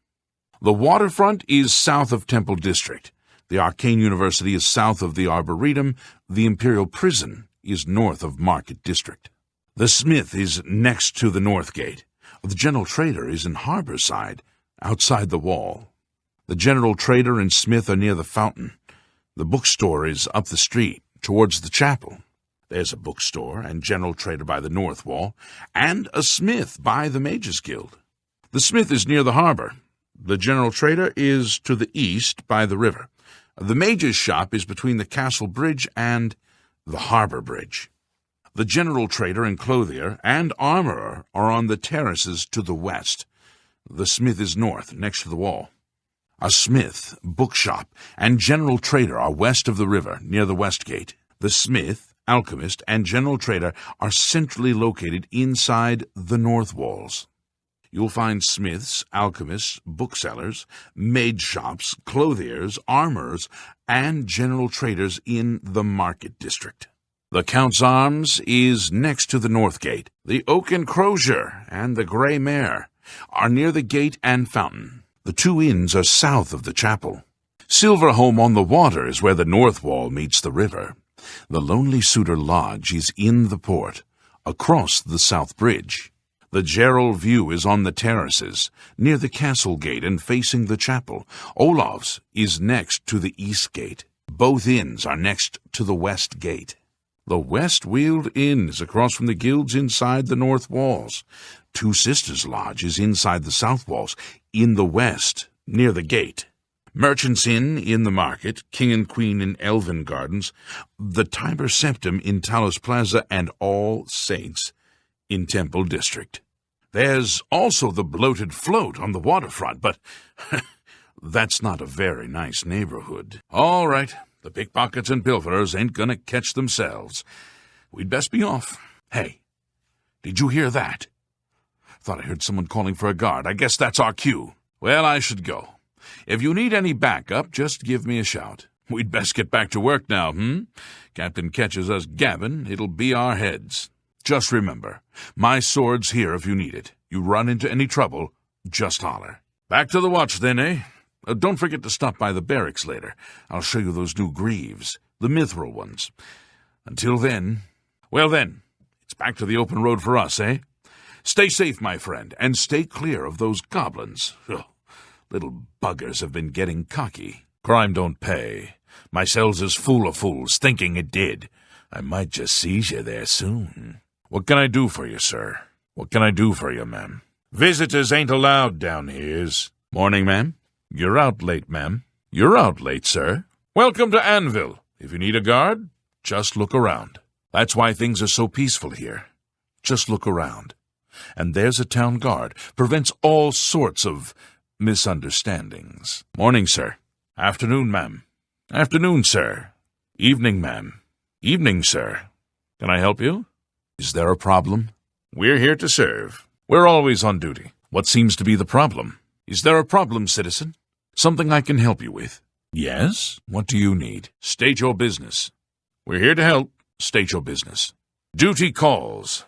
Speaker 2: The waterfront is south of Temple District. The Arcane University is south of the Arboretum. The Imperial Prison is north of Market District. The Smith is next to the North Gate. The General Trader is in Harborside, outside the wall. The General Trader and Smith are near the fountain. The bookstore is up the street, towards the chapel. There's a bookstore and General Trader by the north wall, and a smith by the Mages Guild. The smith is near the harbor. The General Trader is to the east by the river. The Mage's shop is between the Castle Bridge and the Harbor Bridge. The General Trader and Clothier and Armorer are on the terraces to the west. The smith is north, next to the wall. A smith, bookshop, and General Trader are west of the river, near the west gate. The smith, alchemist, and General Trader are centrally located inside the north walls. You'll find smiths, alchemists, booksellers, maid shops, clothiers, armorers, and General Traders in the Market District. The Count's Arms is next to the north gate. The Oak and Crozier and the Grey Mare are near the gate and fountain. The 2 inns are south of the chapel. Silverholm on the Water is where the north wall meets the river. The Lonely Suitor Lodge is in the port, across the south bridge. The Gerald View is on the terraces, near the castle gate and facing the chapel. Olav's is next to the east gate. Both inns are next to the west gate. The West Weald Inn is across from the guilds inside the north walls. 2 Sisters Lodge is inside the south walls, in the west, near the gate. Merchant's Inn in the market, King and Queen in Elven Gardens, the Tiber Septim in Talos Plaza, and All Saints in Temple District. There's also the Bloated Float on the waterfront, but that's not a very nice neighborhood. All right, the pickpockets and pilferers ain't gonna catch themselves. We'd best be off. Hey, did you hear that? Thought I heard someone calling for a guard. I guess that's our cue. Well, I should go. If you need any backup, just give me a shout. We'd best get back to work now, Captain catches us gabbing, it'll be our heads. Just remember, my sword's here if you need it. You run into any trouble, just holler. Back to the watch then, eh? Don't forget to stop by the barracks later. I'll show you those new greaves, the mithril ones. Until then, well then, it's back to the open road for us, eh? Stay safe, my friend, and stay clear of those goblins. Ugh, little buggers have been getting cocky. Crime don't pay. My cell's is full of fools thinking it did. I might just seize you there soon. What can I do for you, sir? What can I do for you, ma'am? Visitors ain't allowed down here's. Morning, ma'am. You're out late, ma'am. You're out late, sir. Welcome to Anvil. If you need a guard, just look around. That's why things are so peaceful here. Just look around. And there's a town guard. Prevents all sorts of misunderstandings. Morning, sir. Afternoon, ma'am. Afternoon, sir. Evening, ma'am. Evening, sir. Can I help you? Is there a problem? We're here to serve. We're always on duty. What seems to be the problem? Is there a problem, citizen? Something I can help you with? Yes? What do you need? State your business. We're here to help. State your business. Duty calls.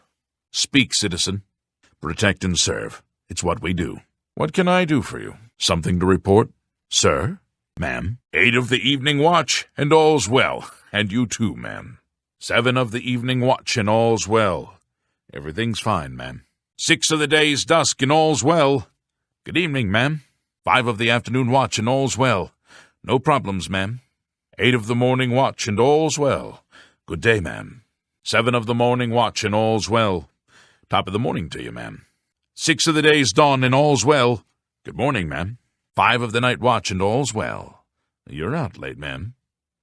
Speaker 2: Speak, citizen. Protect and serve. It's what we do. What can I do for you? Something to report? Sir? Ma'am? 8 of the evening watch, and all's well. And you too, ma'am. 7 of the evening watch, and all's well. Everything's fine, ma'am. 6 of the day's dusk, and all's well. Good evening, ma'am. 5 of the afternoon watch, and all's well. No problems, ma'am. 8 of the morning watch, and all's well. Good day, ma'am. 7 of the morning watch, and all's well. Top of the morning to you, ma'am. 6 of the day's dawn, and all's well. Good morning, ma'am. 5 of the night watch, and all's well. You're out late, ma'am.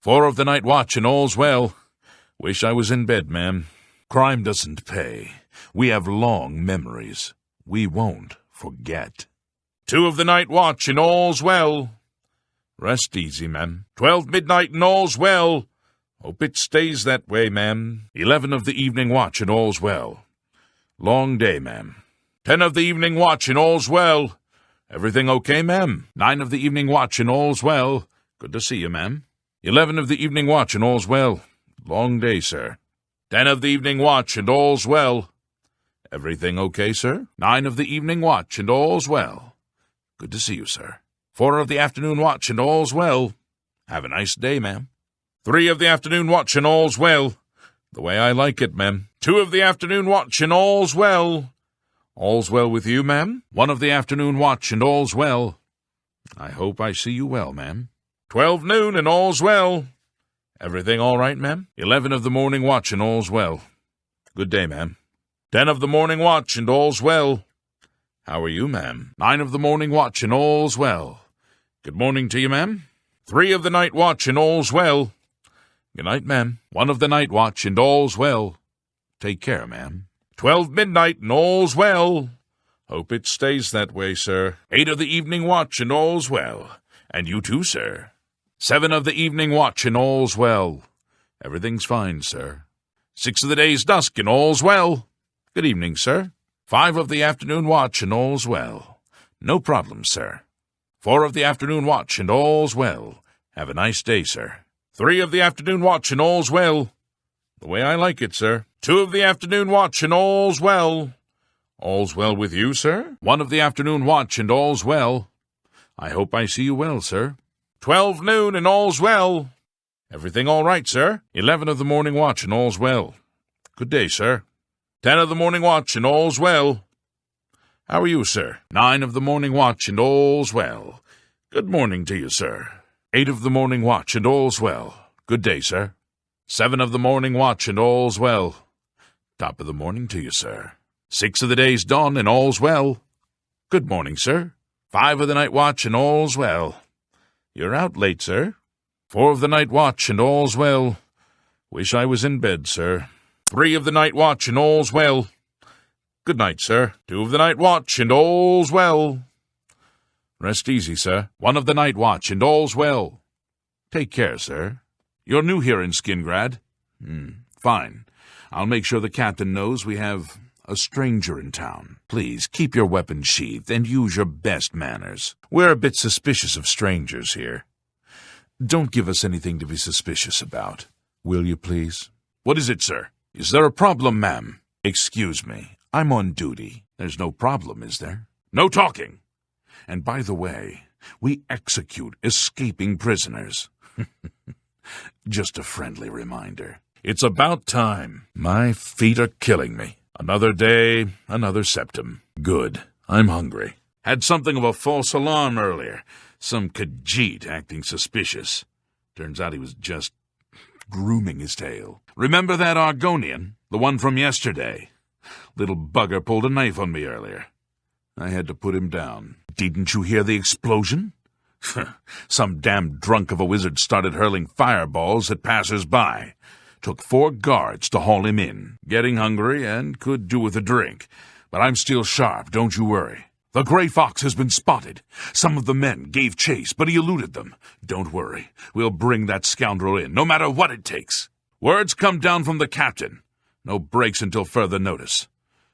Speaker 2: 4 of the night watch, and all's well. Wish I was in bed, ma'am. Crime doesn't pay. We have long memories. We won't forget. 2 of the night watch, and all's well. Rest easy, ma'am. 12 midnight, and all's well. Hope it stays that way, ma'am. 11 of the evening watch, and all's well. Long day, ma'am. 10 of the evening watch, and all's well. Everything okay, ma'am? 9 of the evening watch, and all's well. Good to see you, ma'am. 11 of the evening watch, and all's well. Long day, sir. 10 of the evening watch, and all's well. Everything okay, sir? 9 of the evening watch, and all's well. Good to see you, sir. 4 of the afternoon watch, and all's well. Have a nice day, ma'am. 3 of the afternoon watch, and all's well. The way I like it, ma'am. 2 of the afternoon watch, and all's well. All's well with you, ma'am. 1 of the afternoon watch, and all's well. I hope I see you well, ma'am. 12 noon, and all's well. Everything all right, ma'am? 11 of the morning watch, and all's well. Good day, ma'am. 10 of the morning watch, and all's well. How are you, ma'am? 9 of the morning watch, and all's well. Good morning to you, ma'am. 3 of the night watch, and all's well. Good night, ma'am. 1 of the night watch, and all's well. Take care, ma'am. 12 midnight, and all's well. Hope it stays that way, sir. 8 of the evening watch, and all's well. And you too, sir. 7 of the evening watch, and all's well. Everything's fine, sir. 6 of the day's dusk, and all's well. Good evening, sir. 5 of the afternoon watch, and all's well. No problem, sir. 4 of the afternoon watch, and all's well. Have a nice day, sir. 3 of the afternoon watch, and all's well. The way I like it, sir. 2 of the afternoon watch, and all's well. All's well with you, sir. 1 of the afternoon watch, and all's well. I hope I see you well, sir. 12 noon, and all's well. Everything all right, sir. 11 of the morning watch, and all's well. Good day, sir. 10 of the morning watch, and all's well. How are you, sir? 9 of the morning watch, and all's well. Good morning to you, sir. 8 of the morning watch, and all's well. Good day, sir. 7 of the morning watch, and all's well. Top of the morning to you, sir. 6 of the day's dawn, and all's well. Good morning, sir. 5 of the night watch, and all's well. You're out late, sir. 4 of the night watch, and all's well. Wish I was in bed, sir. 3 of the night watch, and all's well. Good night, sir. 2 of the night watch, and all's well. Rest easy, sir. 1 of the night watch, and all's well. Take care, sir. You're new here in Skingrad? Fine. I'll make sure the captain knows we have a stranger in town. Please, keep your weapons sheathed and use your best manners. We're a bit suspicious of strangers here. Don't give us anything to be suspicious about. Will you, please? What is it, sir? Is there a problem, ma'am? Excuse me. I'm on duty. There's no problem, is there? No talking! And by the way, we execute escaping prisoners. Just a friendly reminder. It's about time. My feet are killing me. Another day, another septim. Good. I'm hungry. Had something of a false alarm earlier. Some Khajiit acting suspicious. Turns out he was just grooming his tail. Remember that Argonian? The one from yesterday? Little bugger pulled a knife on me earlier. I had to put him down. Didn't you hear the explosion? Some damn drunk of a wizard started hurling fireballs at passers-by. Took 4 guards to haul him in. Getting hungry and could do with a drink. But I'm still sharp, don't you worry. The Grey Fox has been spotted. Some of the men gave chase, but he eluded them. Don't worry. We'll bring that scoundrel in, no matter what it takes. Words come down from the captain. No breaks until further notice.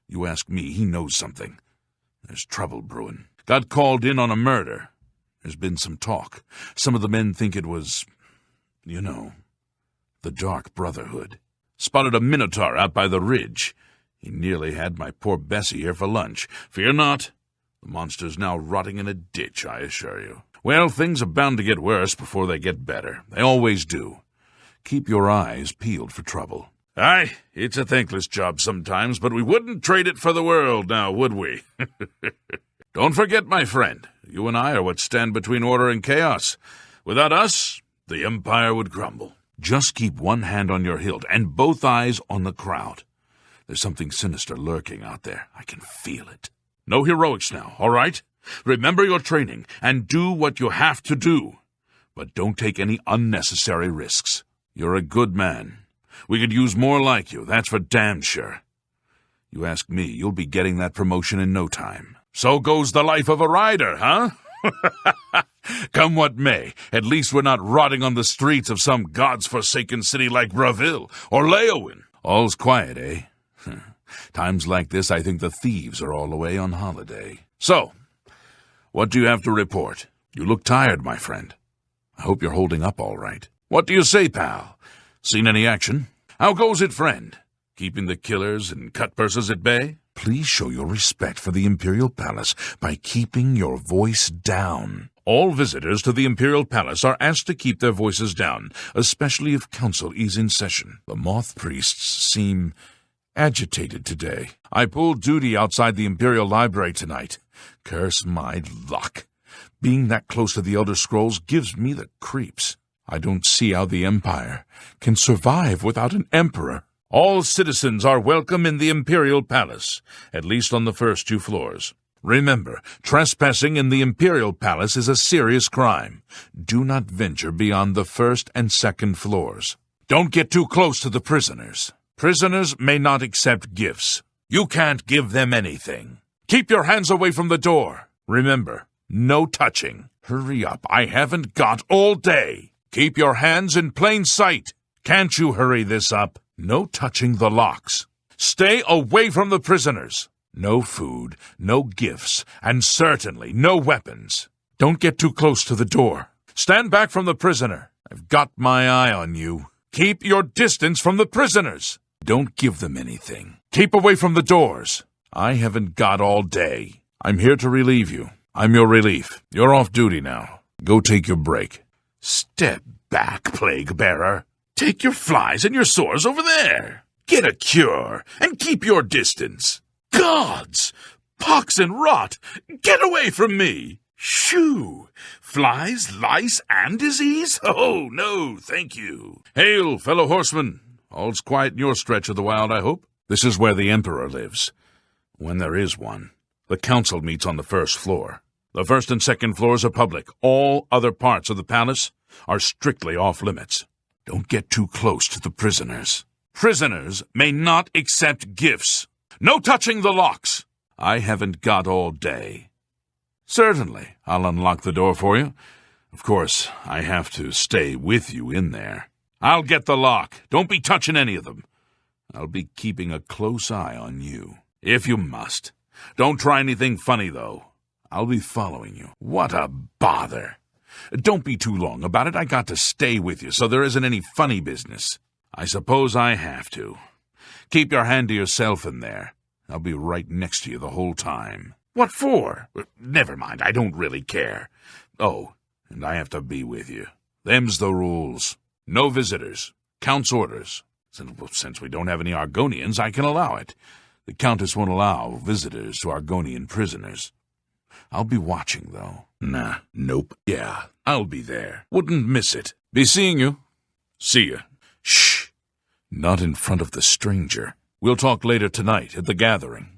Speaker 2: You ask me, he knows something. There's trouble brewing. Got called in on a murder. There's been some talk. Some of the men think it was, the Dark Brotherhood. Spotted a minotaur out by the ridge. He nearly had my poor Bessie here for lunch. Fear not. The monster's now rotting in a ditch, I assure you. Well, things are bound to get worse before they get better. They always do. Keep your eyes peeled for trouble. Aye, it's a thankless job sometimes, but we wouldn't trade it for the world now, would we? Don't forget, my friend, you and I are what stand between order and chaos. Without us, the Empire would crumble. Just keep one hand on your hilt and both eyes on the crowd. There's something sinister lurking out there. I can feel it. No heroics now, all right? Remember your training and do what you have to do. But don't take any unnecessary risks. You're a good man. We could use more like you, that's for damn sure. You ask me, you'll be getting that promotion in no time. So goes the life of a rider, huh? Come what may, at least we're not rotting on the streets of some gods-forsaken city like Bravil or Leowin. All's quiet, eh? Times like this, I think the thieves are all away on holiday. So, what do you have to report? You look tired, my friend. I hope you're holding up all right. What do you say, pal? Seen any action? How goes it, friend? Keeping the killers and cutpurses at bay? Please show your respect for the Imperial Palace by keeping your voice down. All visitors to the Imperial Palace are asked to keep their voices down, especially if Council is in session. The Moth Priests seem agitated today. I pulled duty outside the Imperial Library tonight. Curse my luck. Being that close to the Elder Scrolls gives me the creeps. I don't see how the Empire can survive without an Emperor. All citizens are welcome in the Imperial Palace, at least on the first 2 floors. Remember, trespassing in the Imperial Palace is a serious crime. Do not venture beyond the 1st and 2nd floors. Don't get too close to the prisoners. Prisoners may not accept gifts. You can't give them anything. Keep your hands away from the door. Remember, no touching. Hurry up, I haven't got all day. Keep your hands in plain sight. Can't you hurry this up? No touching the locks. Stay away from the prisoners. No food, no gifts, and certainly no weapons. Don't get too close to the door. Stand back from the prisoner. I've got my eye on you. Keep your distance from the prisoners. Don't give them anything. Keep away from the doors. I haven't got all day. I'm here to relieve you. I'm your relief. You're off duty now. Go take your break. Step back, plague bearer. Take your flies and your sores over there. Get a cure and keep your distance. Gods! Pox and rot! Get away from me! Shoo! Flies, lice, and disease? Oh, no, thank you. Hail, fellow horsemen. All's quiet in your stretch of the wild, I hope. This is where the Emperor lives. When there is one. The council meets on the 1st floor. The 1st and 2nd floors are public. All other parts of the palace are strictly off-limits. Don't get too close to the prisoners. Prisoners may not accept gifts. No touching the locks. I haven't got all day. Certainly, I'll unlock the door for you. Of course, I have to stay with you in there. I'll get the lock. Don't be touching any of them. I'll be keeping a close eye on you, if you must. Don't try anything funny, though. I'll be following you. What a bother. Don't be too long about it. I got to stay with you, so there isn't any funny business. I suppose I have to. Keep your hand to yourself in there. I'll be right next to you the whole time. What for? Never mind, I don't really care. Oh, and I have to be with you. Them's the rules. No visitors. Count's orders. Since we don't have any Argonians, I can allow it. The Countess won't allow visitors to Argonian prisoners. I'll be watching, though. Nah, nope. Yeah, I'll be there. Wouldn't miss it. Be seeing you. See ya. Shh. Not in front of the stranger. We'll talk later tonight at the gathering.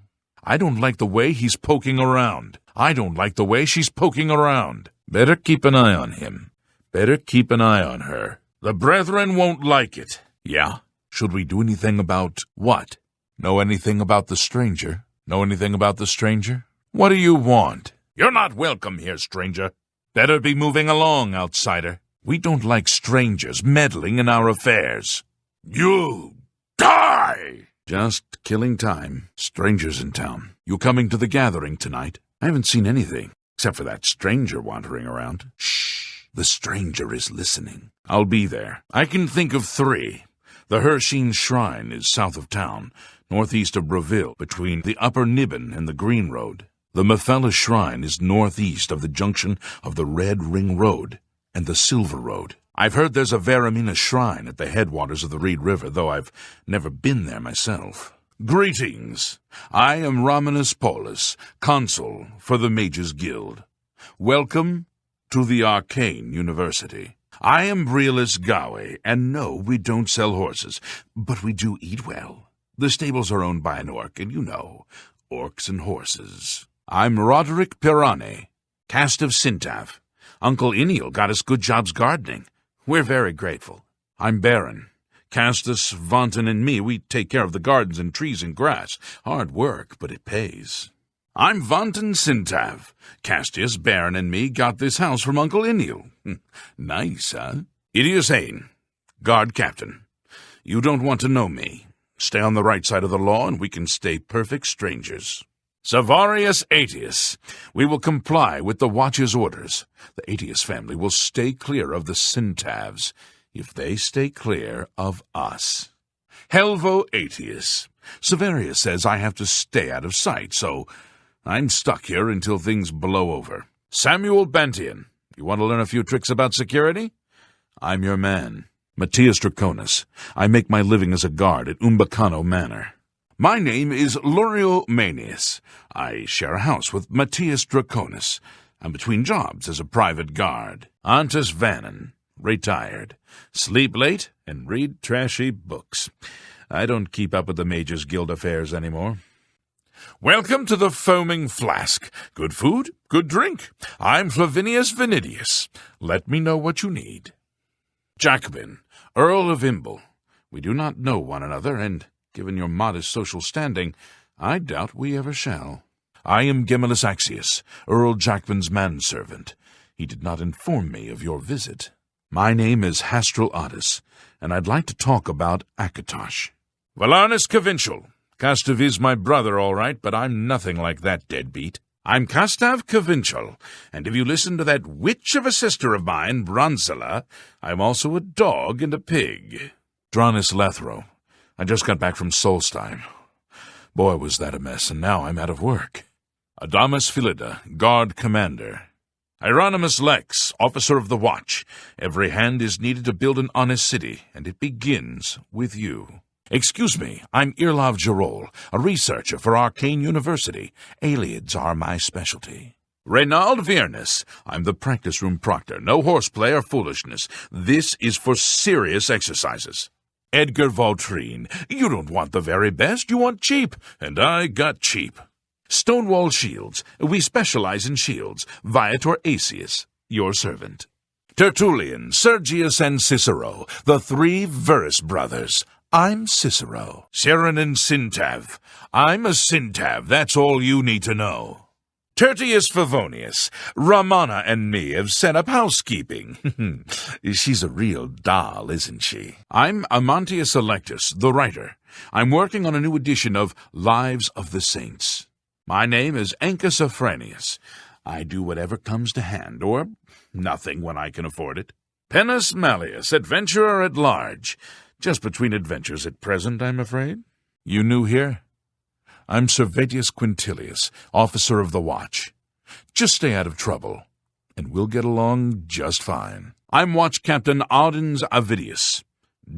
Speaker 2: I don't like the way he's poking around. I don't like the way she's poking around. Better keep an eye on him. Better keep an eye on her. The brethren won't like it. Yeah? Should we do anything about what? Know anything about the stranger? Know anything about the stranger? What do you want? You're not welcome here, stranger. Better be moving along, outsider. We don't like strangers meddling in our affairs. You die! Just killing time. Strangers in town. You coming to the gathering tonight? I haven't seen anything, except for that stranger wandering around. Shh. The stranger is listening. I'll be there. I can think of 3. The Hircine Shrine is south of town, northeast of Bravil, between the Upper Nibbin and the Green Road. The Mephala Shrine is northeast of the junction of the Red Ring Road and the Silver Road. I've heard there's a Varamina Shrine at the headwaters of the Reed River, though I've never been there myself. Greetings. I am Romanus Paulus, consul for the Mages Guild. Welcome to the Arcane University. I am Brelis Gawe, and no, we don't sell horses, but we do eat well. The stables are owned by an orc, and you know, orcs and horses. I'm Roderick Pirane, cast of Sintav. Uncle Iniel got us good jobs gardening. We're very grateful. I'm Baron. Castus, Vonton, and me, we take care of the gardens and trees and grass. Hard work, but it pays. I'm Vonton Sintav. Castius, Baron, and me got this house from Uncle Iniel. Nice, huh? Idius Hain, guard captain. You don't want to know me. Stay on the right side of the law, and we can stay perfect strangers. Savarius Aetius. We will comply with the Watch's orders. The Aetius family will stay clear of the Sintavs, if they stay clear of us. Helvo Aetius. Severius says I have to stay out of sight, so I'm stuck here until things blow over. Samuel Bantian. You want to learn a few tricks about security? I'm your man. Matthias Draconis. I make my living as a guard at Umbacano Manor. My name is Lurio Manius. I share a house with Matthias Draconis. I'm between jobs as a private guard. Antus Vannon. Retired. Sleep late and read trashy books. I don't keep up with the Mages Guild affairs anymore. Welcome to the Foaming Flask. Good food, good drink. I'm Flavinius Vinidius. Let me know what you need. Jacobin, Earl of Imble. We do not know one another, and, given your modest social standing, I doubt we ever shall. I am Gemellus Axius, Earl Jacobin's manservant. He did not inform me of your visit. My name is Hastral Otis, and I'd like to talk about Akatosh. Valarnus Cavinchal. Castav is my brother, all right, but I'm nothing like that deadbeat. I'm Castav Cavinchal, and if you listen to that witch of a sister of mine, Bronsela, I'm also a dog and a pig. Dranis Lethro. I just got back from Solstein. Boy, was that a mess, and now I'm out of work. Adamus Philida, Guard Commander. Hieronymus Lex, Officer of the Watch. Every hand is needed to build an honest city, and it begins with you. Excuse me, I'm Irlav Jarol, a researcher for Arcane University. Aliens are my specialty. Reynald Viernes, I'm the practice room proctor. No horseplay or foolishness. This is for serious exercises. Edgar Valtrine, you don't want the very best, you want cheap, and I got cheap. Stonewall Shields, we specialize in shields. Viator Asius, your servant. Tertullian, Sergius, and Cicero, the three Verus brothers. I'm Cicero. Sharon Sintav. I'm a Sintav, that's all you need to know. Tertius Favonius, Ramana and me have set up housekeeping. She's a real doll, isn't she? I'm Amantius Electus, the writer. I'm working on a new edition of Lives of the Saints. My name is Ancus Afranius. I do whatever comes to hand, or nothing when I can afford it. Penus Malleus, adventurer at large. Just between adventures at present, I'm afraid. You new here? I'm Servetius Quintilius, officer of the Watch. Just stay out of trouble, and we'll get along just fine. I'm Watch Captain Audens Avidius.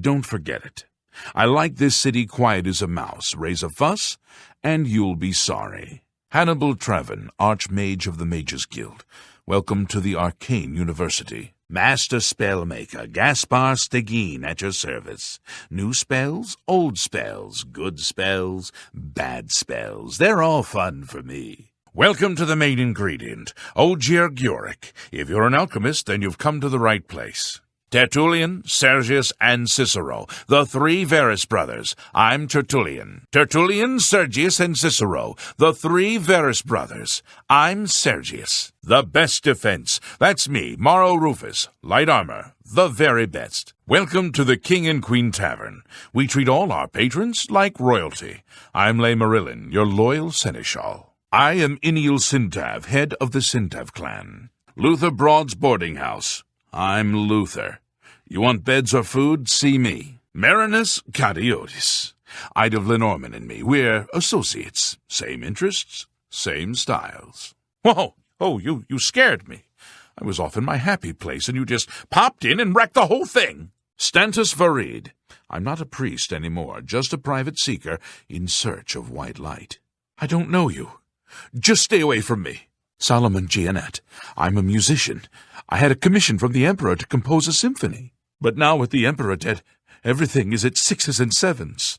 Speaker 2: Don't forget it. I like this city quiet as a mouse. Raise a fuss, and you'll be sorry. Hannibal Trevin, Archmage of the Mages Guild. Welcome to the Arcane University. Master Spellmaker Gaspar Stegin at your service. New spells, old spells, good spells, bad spells. They're all fun for me. Welcome to the main ingredient, Ogier Gyoric. If you're an alchemist, then you've come to the right place. Tertullian, Sergius, and Cicero, the three Verus brothers. I'm Tertullian. Tertullian, Sergius, and Cicero, the three Verus brothers. I'm Sergius. The best defense. That's me, Mauro Rufus. Light armor. The very best. Welcome to the King and Queen Tavern. We treat all our patrons like royalty. I'm Le Marilyn, your loyal seneschal. I am Iniel Sintav, head of the Sintav clan. Luther Broad's boarding house. I'm Luther. You want beds or food? See me. Marinus Cadiotis. Ida of Lenormand and me. We're associates. Same interests, same styles. Whoa! Oh, you scared me. I was off in my happy place, and you just popped in and wrecked the whole thing. Stantus Varid. I'm not a priest anymore, just a private seeker in search of white light. I don't know you. Just stay away from me. Solomon Gianet. I'm a musician. I had a commission from the Emperor to compose a symphony. But now with the Emperor dead, everything is at 6s and 7s.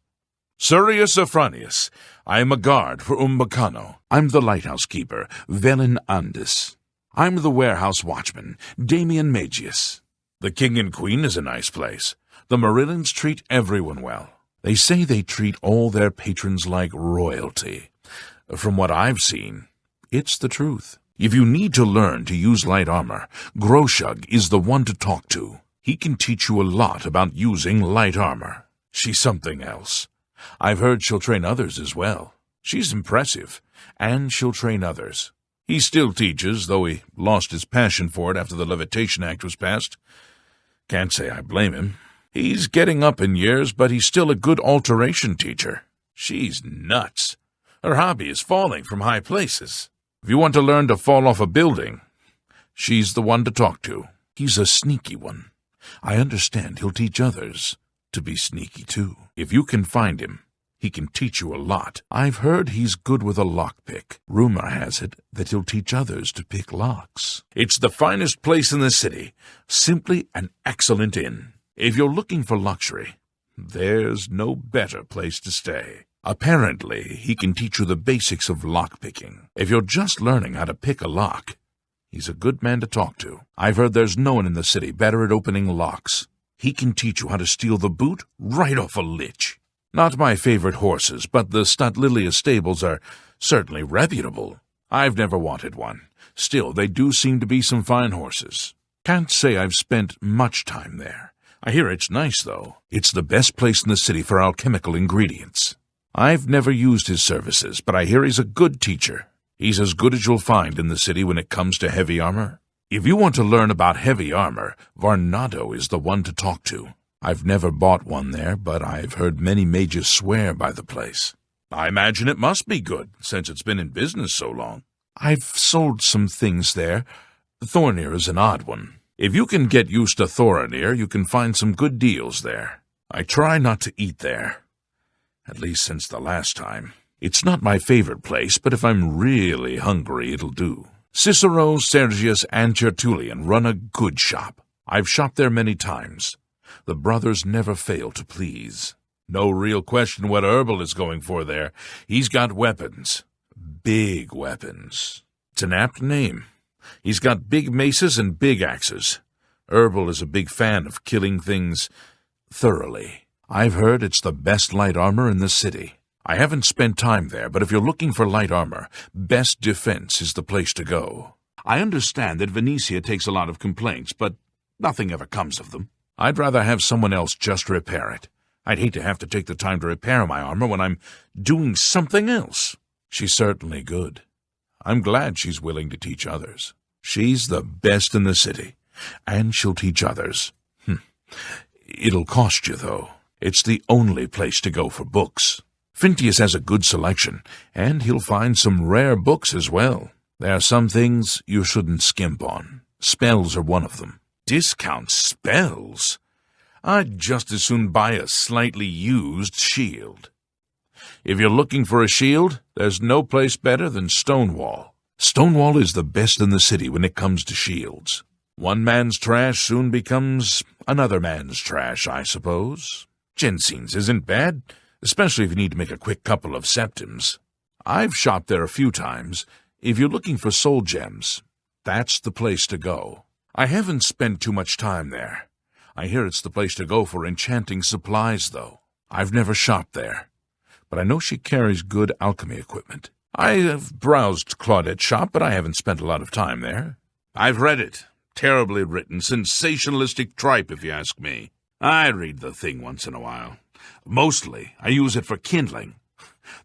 Speaker 2: Surius Afranius. I am a guard for Umbacano. I'm the lighthouse keeper, Velin Andis. I'm the warehouse watchman, Damian Magius. The king and queen is a nice place. The Marillans treat everyone well. They say they treat all their patrons like royalty. From what I've seen, it's the truth. If you need to learn to use light armor, Groshug is the one to talk to. He can teach you a lot about using light armor. She's something else. I've heard she'll train others as well. She's impressive, and she'll train others. He still teaches, though he lost his passion for it after the Levitation Act was passed. Can't say I blame him. He's getting up in years, but he's still a good alteration teacher. She's nuts. Her hobby is falling from high places. If you want to learn to fall off a building, she's the one to talk to. He's a sneaky one. I understand he'll teach others to be sneaky, too. If you can find him, he can teach you a lot. I've heard he's good with a lockpick. Rumor has it that he'll teach others to pick locks. It's the finest place in the city. Simply an excellent inn. If you're looking for luxury, there's no better place to stay. Apparently, he can teach you the basics of lockpicking. If you're just learning how to pick a lock, he's a good man to talk to. I've heard there's no one in the city better at opening locks. He can teach you how to steal the boot right off a lich. Not my favorite horses, but the Stadlilia stables are certainly reputable. I've never wanted one. Still, they do seem to be some fine horses. Can't say I've spent much time there. I hear it's nice, though. It's the best place in the city for alchemical ingredients. I've never used his services, but I hear he's a good teacher. He's as good as you'll find in the city when it comes to heavy armor. If you want to learn about heavy armor, Varnado is the one to talk to. I've never bought one there, but I've heard many mages swear by the place. I imagine it must be good, since it's been in business so long. I've sold some things there. Thornir is an odd one. If you can get used to Thorinir, you can find some good deals there. I try not to eat there. At least since the last time. It's not my favorite place, but if I'm really hungry, it'll do. Cicero, Sergius, and Tertullian run a good shop. I've shopped there many times. The brothers never fail to please. No real question what Herbal is going for there. He's got weapons. Big weapons. It's an apt name. He's got big maces and big axes. Herbal is a big fan of killing things thoroughly. I've heard it's the best light armor in the city. I haven't spent time there, but if you're looking for light armor, Best Defense is the place to go. I understand that Venetia takes a lot of complaints, but nothing ever comes of them. I'd rather have someone else just repair it. I'd hate to have to take the time to repair my armor when I'm doing something else. She's certainly good. I'm glad she's willing to teach others. She's the best in the city, and she'll teach others. It'll cost you, though. It's the only place to go for books. Fintius has a good selection, and he'll find some rare books as well. There are some things you shouldn't skimp on. Spells are one of them. Discount spells? I'd just as soon buy a slightly used shield. If you're looking for a shield, there's no place better than Stonewall. Stonewall is the best in the city when it comes to shields. One man's trash soon becomes another man's trash, I suppose. Jensen's isn't bad, especially if you need to make a quick couple of septims. I've shopped there a few times. If you're looking for soul gems, that's the place to go. I haven't spent too much time there. I hear it's the place to go for enchanting supplies, though. I've never shopped there, but I know she carries good alchemy equipment. I have browsed Claudette's shop, but I haven't spent a lot of time there. I've read it. Terribly written, sensationalistic tripe, if you ask me. I read the thing once in a while. Mostly, I use it for kindling.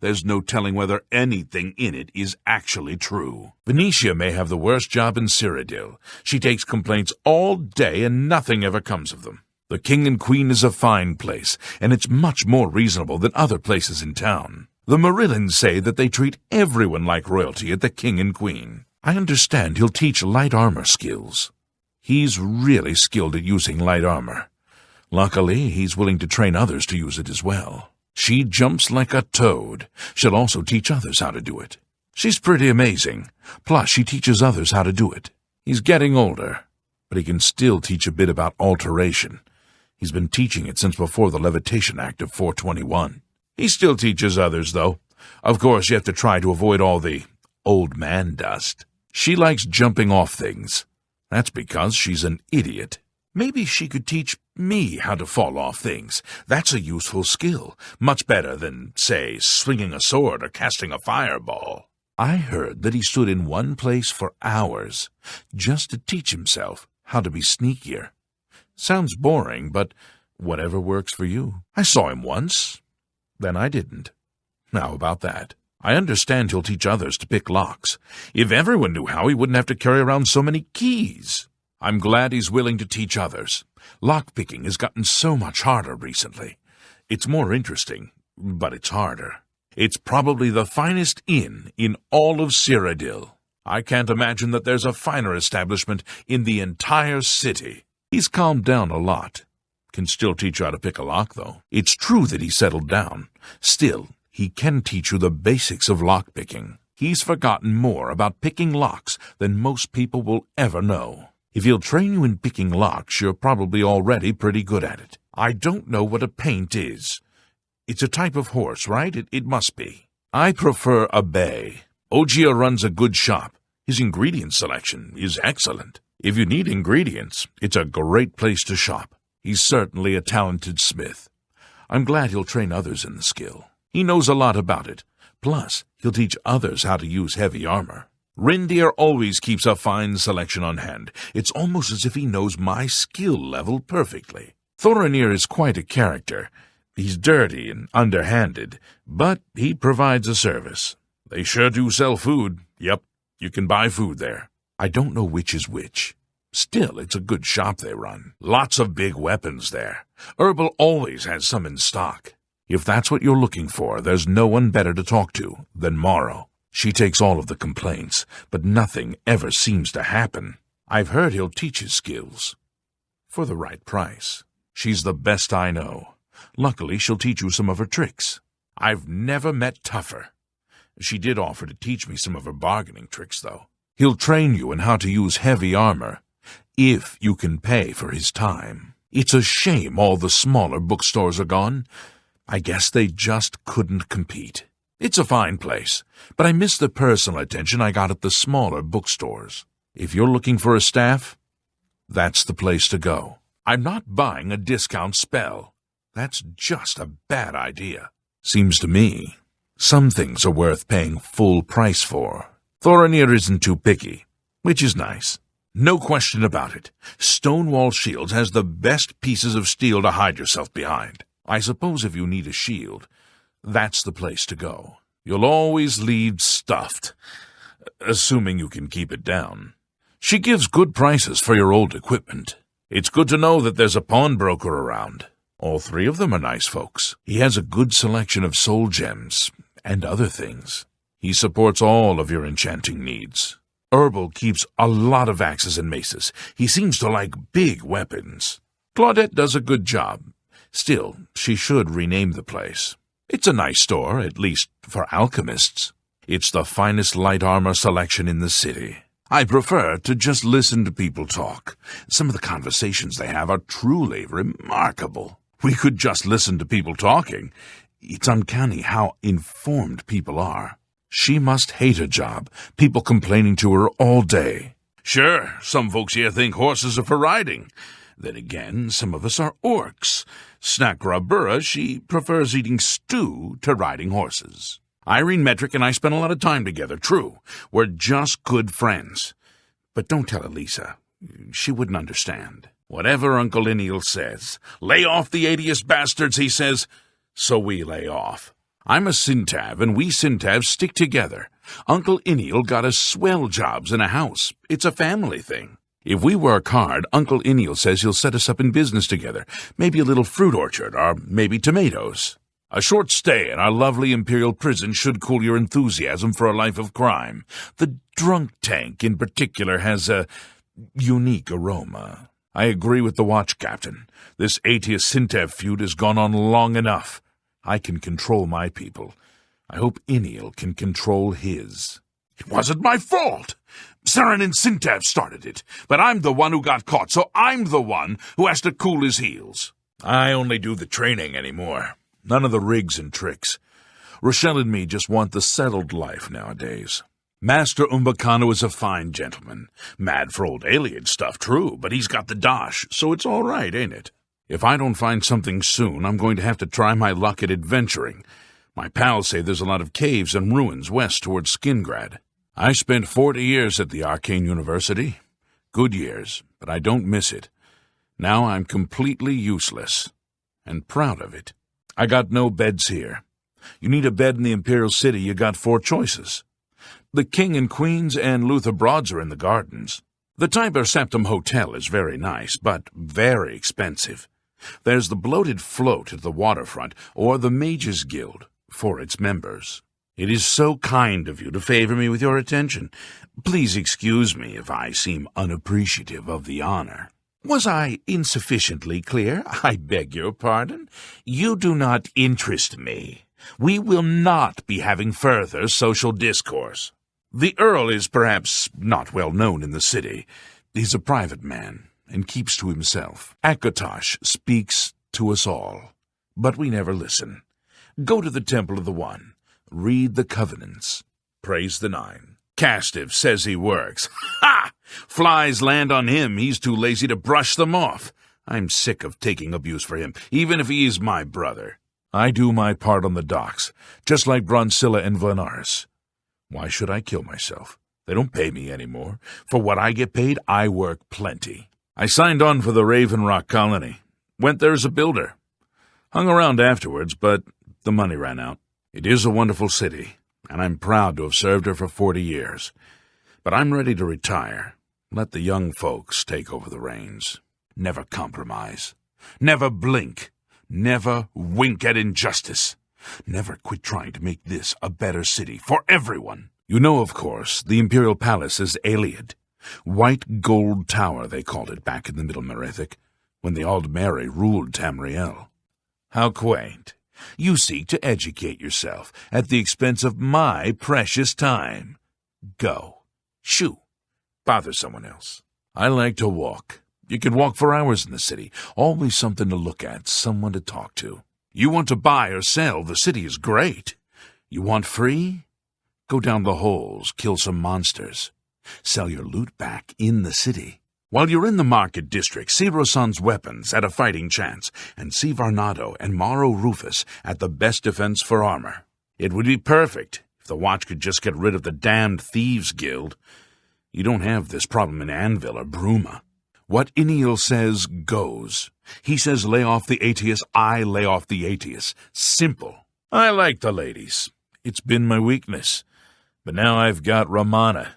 Speaker 2: There's no telling whether anything in it is actually true. Venetia may have the worst job in Cyrodiil. She takes complaints all day and nothing ever comes of them. The King and Queen is a fine place, and it's much more reasonable than other places in town. The Marillans say that they treat everyone like royalty at the King and Queen. I understand he'll teach light armor skills. He's really skilled at using light armor. Luckily, he's willing to train others to use it as well. She jumps like a toad. She'll also teach others how to do it. She's pretty amazing. Plus, she teaches others how to do it. He's getting older, but he can still teach a bit about alteration. He's been teaching it since before the Levitation Act of 421. He still teaches others, though. Of course, you have to try to avoid all the old man dust. She likes jumping off things. That's because she's an idiot. Maybe she could teach me how to fall off things. That's a useful skill, much better than, say, swinging a sword or casting a fireball. I heard that he stood in one place for hours, just to teach himself how to be sneakier. Sounds boring, but whatever works for you. I saw him once, then I didn't. How about that? I understand he'll teach others to pick locks. If everyone knew how, he wouldn't have to carry around so many keys. I'm glad he's willing to teach others. Lockpicking has gotten so much harder recently. It's more interesting, but it's harder. It's probably the finest inn in all of Cyrodiil. I can't imagine that there's a finer establishment in the entire city. He's calmed down a lot. Can still teach you how to pick a lock, though. It's true that he settled down. Still, he can teach you the basics of lockpicking. He's forgotten more about picking locks than most people will ever know. If he'll train you in picking locks, you're probably already pretty good at it. I don't know what a paint is. It's a type of horse, right? It must be. I prefer a bay. Ogier runs a good shop. His ingredient selection is excellent. If you need ingredients, it's a great place to shop. He's certainly a talented smith. I'm glad he'll train others in the skill. He knows a lot about it. Plus, he'll teach others how to use heavy armor. Rindir always keeps a fine selection on hand. It's almost as if he knows my skill level perfectly. Thorinir is quite a character. He's dirty and underhanded, but he provides a service. They sure do sell food. Yep, you can buy food there. I don't know which is which. Still, it's a good shop they run. Lots of big weapons there. Herbal always has some in stock. If that's what you're looking for, there's no one better to talk to than Morrow. She takes all of the complaints, but nothing ever seems to happen. I've heard he'll teach his skills. For the right price. She's the best I know. Luckily, she'll teach you some of her tricks. I've never met tougher. She did offer to teach me some of her bargaining tricks, though. He'll train you in how to use heavy armor, if you can pay for his time. It's a shame all the smaller bookstores are gone. I guess they just couldn't compete. It's a fine place, but I miss the personal attention I got at the smaller bookstores. If you're looking for a staff, that's the place to go. I'm not buying a discount spell. That's just a bad idea. Seems to me, some things are worth paying full price for. Thorinir isn't too picky, which is nice. No question about it. Stonewall Shields has the best pieces of steel to hide yourself behind. I suppose if you need a shield, that's the place to go. You'll always lead stuffed, assuming you can keep it down. She gives good prices for your old equipment. It's good to know that there's a pawnbroker around. All three of them are nice folks. He has a good selection of soul gems and other things. He supports all of your enchanting needs. Herbal keeps a lot of axes and maces. He seems to like big weapons. Claudette does a good job. Still, she should rename the place. It's a nice store, at least for alchemists. It's the finest light armor selection in the city. I prefer to just listen to people talk. Some of the conversations they have are truly remarkable. We could just listen to people talking. It's uncanny how informed people are. She must hate her job, people complaining to her all day. Sure, some folks here think horses are for riding. Then again, some of us are orcs. Snakrabura, she prefers eating stew to riding horses. Irene Metric and I spend a lot of time together, true. We're just good friends. But don't tell Elisa. She wouldn't understand. Whatever Uncle Iniel says, lay off the Adius bastards, he says, so we lay off. I'm a Syntav, and we Syntavs stick together. Uncle Iniel got us swell jobs in a house. It's a family thing. If we work hard, Uncle Iniel says he'll set us up in business together. Maybe a little fruit orchard, or maybe tomatoes. A short stay in our lovely Imperial prison should cool your enthusiasm for a life of crime. The drunk tank, in particular, has a unique aroma. I agree with the watch captain. This Atius Syntav feud has gone on long enough. I can control my people. I hope Iniel can control his. It wasn't my fault. Saren and Sintav started it, but I'm the one who got caught, so I'm the one who has to cool his heels. I only do the training anymore. None of the rigs and tricks. Rochelle and me just want the settled life nowadays. Master Umbacano is a fine gentleman. Mad for old alien stuff, true, but he's got the dosh, so it's all right, ain't it? If I don't find something soon, I'm going to have to try my luck at adventuring. My pals say there's a lot of caves and ruins west towards Skingrad. I spent 40 years at the Arcane University. Good years, but I don't miss it. Now I'm completely useless, and proud of it. I got no beds here. You need a bed in the Imperial City, you got 4 choices. The King and Queen's and Luther Broads are in the gardens. The Tiber Septim Hotel is very nice, but very expensive. There's the bloated float at the waterfront, or the Mages Guild, for its members. It is so kind of you to favor me with your attention. Please excuse me if I seem unappreciative of the honor. Was I insufficiently clear? I beg your pardon. You do not interest me. We will not be having further social discourse. The Earl is perhaps not well known in the city. He's a private man and keeps to himself. Akatosh speaks to us all, but we never listen. Go to the Temple of the One. Read the Covenants. Praise the Nine. Castiff says he works. Ha! Flies land on him. He's too lazy to brush them off. I'm sick of taking abuse for him, even if he is my brother. I do my part on the docks, just like Bronsilla and Vlanaris. Why should I kill myself? They don't pay me anymore. For what I get paid, I work plenty. I signed on for the Raven Rock colony. Went there as a builder. Hung around afterwards, but the money ran out. It is a wonderful city, and I'm proud to have served her for 40 years. But I'm ready to retire. Let the young folks take over the reins. Never compromise. Never blink. Never wink at injustice. Never quit trying to make this a better city for everyone. You know, of course, the Imperial Palace is Iliad. White Gold Tower, they called it back in the Middle Merethic, when the Aldmeri ruled Tamriel. How quaint. You seek to educate yourself at the expense of my precious time. Go. Shoo. Bother someone else. I like to walk. You can walk for hours in the city. Always something to look at, someone to talk to. You want to buy or sell, the city is great. You want free? Go down the holes, kill some monsters. Sell your loot back in the city. While you're in the market district, see Rosan's weapons at a fighting chance, and see Varnado and Morrow Rufus at the best defense for armor. It would be perfect if the Watch could just get rid of the damned Thieves Guild. You don't have this problem in Anvil or Bruma. What Iniel says goes. He says lay off the Aetius, I lay off the Aetius. Simple. I like the ladies. It's been my weakness. But now I've got Ramana.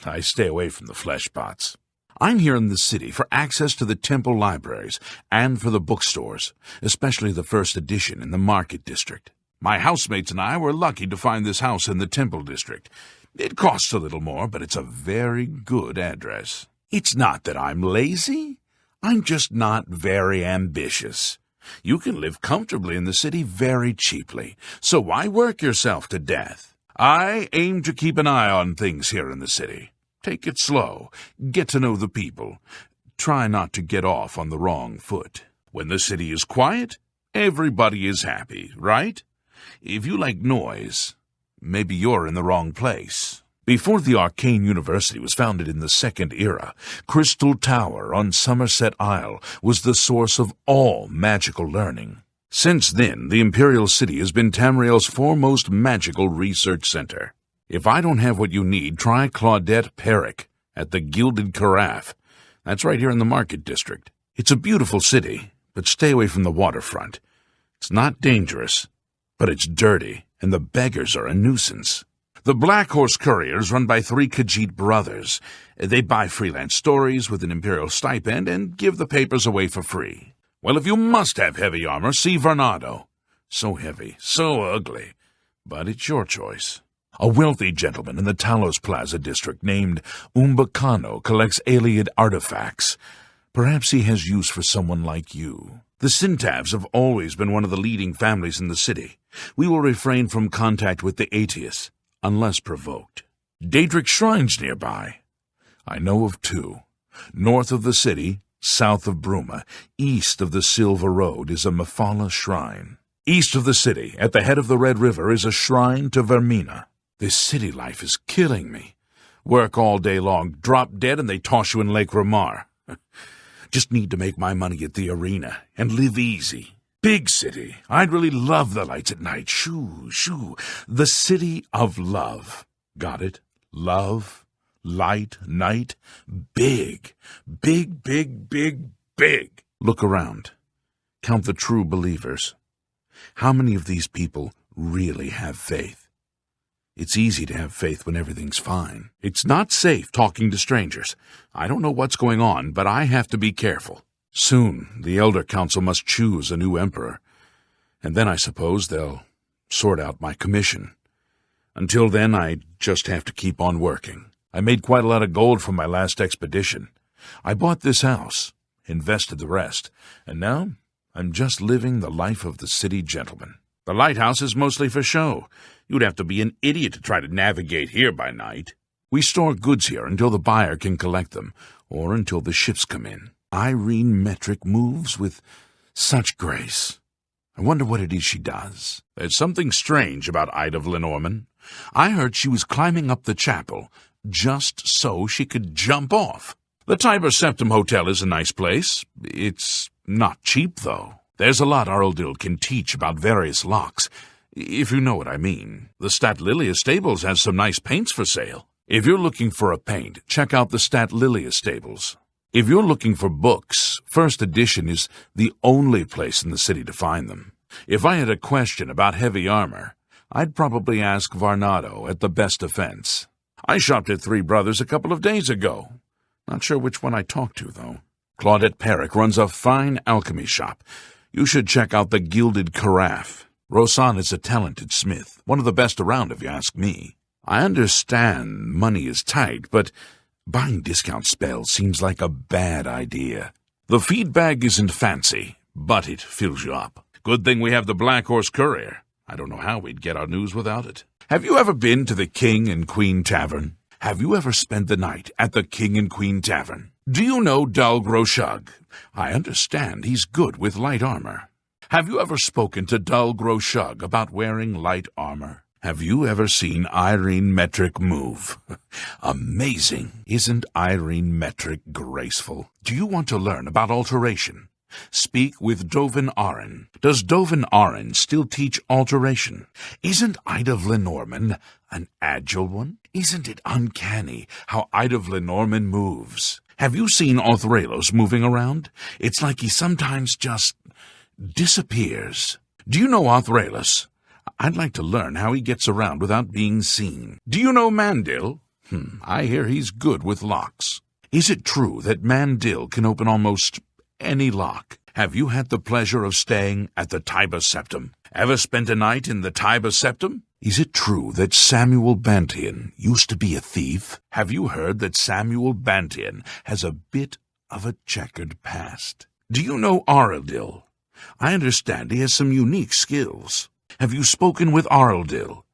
Speaker 2: I stay away from the flesh pots. I'm here in the city for access to the temple libraries and for the bookstores, especially the first edition in the market district. My housemates and I were lucky to find this house in the temple district. It costs a little more, but it's a very good address. It's not that I'm lazy. I'm just not very ambitious. You can live comfortably in the city very cheaply, so why work yourself to death? I aim to keep an eye on things here in the city. Take it slow. Get to know the people. Try not to get off on the wrong foot. When the city is quiet, everybody is happy, right? If you like noise, maybe you're in the wrong place. Before the Arcane University was founded in the Second Era, Crystal Tower on Somerset Isle was the source of all magical learning. Since then, the Imperial City has been Tamriel's foremost magical research center. If I don't have what you need, try Claudette Perrick at the Gilded Carafe. That's right here in the Market District. It's a beautiful city, but stay away from the waterfront. It's not dangerous, but it's dirty, and the beggars are a nuisance. The Black Horse Courier is run by 3 Khajiit brothers. They buy freelance stories with an Imperial stipend and give the papers away for free. Well, if you must have heavy armor, see Varnado. So heavy, so ugly, but it's your choice. A wealthy gentleman in the Talos Plaza district named Umbacano collects Iliad artifacts. Perhaps he has use for someone like you. The Sintavs have always been one of the leading families in the city. We will refrain from contact with the Aetius, unless provoked. Daedric Shrine's nearby. I know of 2. North of the city, south of Bruma, east of the Silver Road is a Mephala shrine. East of the city, at the head of the Red River, is a shrine to Vermina. This city life is killing me. Work all day long, drop dead, and they toss you in Lake Ramar. Just need to make my money at the arena and live easy. Big city. I'd really love the lights at night. Shoo, shoo. The city of love. Got it? Love, light, night. Big. Big, big, big, big. Look around. Count the true believers. How many of these people really have faith? It's easy to have faith when everything's fine. It's not safe talking to strangers. I don't know what's going on, but I have to be careful. Soon, the Elder Council must choose a new emperor, and then I suppose they'll sort out my commission. Until then, I just have to keep on working. I made quite a lot of gold from my last expedition. I bought this house, invested the rest, and now I'm just living the life of the city gentleman. The lighthouse is mostly for show. You'd have to be an idiot to try to navigate here by night. We store goods here until the buyer can collect them, or until the ships come in. Irene Metric moves with such grace. I wonder what it is she does. There's something strange about Ida of Lenormand. I heard she was climbing up the chapel just so she could jump off. The Tiber Septim Hotel is a nice place. It's not cheap, though. There's a lot Arldil can teach about various locks, if you know what I mean. The Stat Lilia Stables has some nice paints for sale. If you're looking for a paint, check out the Stat Lilia Stables. If you're looking for books, First Edition is the only place in the city to find them. If I had a question about heavy armor, I'd probably ask Varnado at the Best Defense. I shopped at Three Brothers a couple of days ago. Not sure which one I talked to, though. Claudette Perrick runs a fine alchemy shop. You should check out the Gilded Carafe. Rosan is a talented smith, one of the best around if you ask me. I understand money is tight, but buying discount spells seems like a bad idea. The feed bag isn't fancy, but it fills you up. Good thing we have the Black Horse Courier. I don't know how we'd get our news without it. Have you ever been to the King and Queen Tavern? Have you ever spent the night at the King and Queen Tavern? Do you know Dal Groshug? I understand he's good with light armor. Have you ever spoken to Dal Groshug about wearing light armor? Have you ever seen Irene Metric move? Amazing. Isn't Irene Metric graceful? Do you want to learn about alteration? Speak with Dovin Arryn. Does Dovin Arryn still teach alteration? Isn't Ida of Lenormand an agile one? Isn't it uncanny how Ida of Lenormand moves? Have you seen Othralos moving around? It's like he sometimes just disappears. Do you know Othralos? I'd like to learn how he gets around without being seen. Do you know Mandil? I hear he's good with locks. Is it true that Mandil can open almost any lock? Have you had the pleasure of staying at the Tiber Septim? Ever spent a night in the Tiber Septim? Is it true that Samuel Bantian used to be a thief? Have you heard that Samuel Bantian has a bit of a checkered past? Do you know Arldil? I understand he has some unique skills. Have you spoken with Arldil?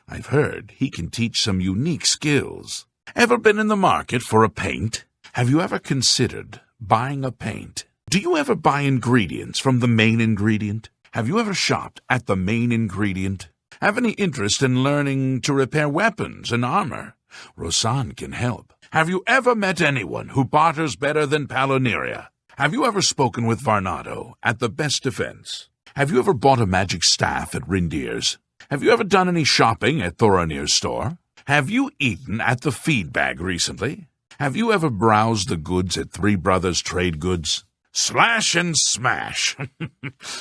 Speaker 2: I've heard he can teach some unique skills. Ever been in the market for a paint? Have you ever considered buying a paint? Do you ever buy ingredients from the main ingredient? Have you ever shopped at the main ingredient? Have any interest in learning to repair weapons and armor? Rosan can help. Have you ever met anyone who barters better than Paloneria? Have you ever spoken with Varnado at the Best Defense? Have you ever bought a magic staff at Rindir's? Have you ever done any shopping at Thoronir's store? Have you eaten at the feed bag recently? Have you ever browsed the goods at Three Brothers Trade Goods? Slash and smash.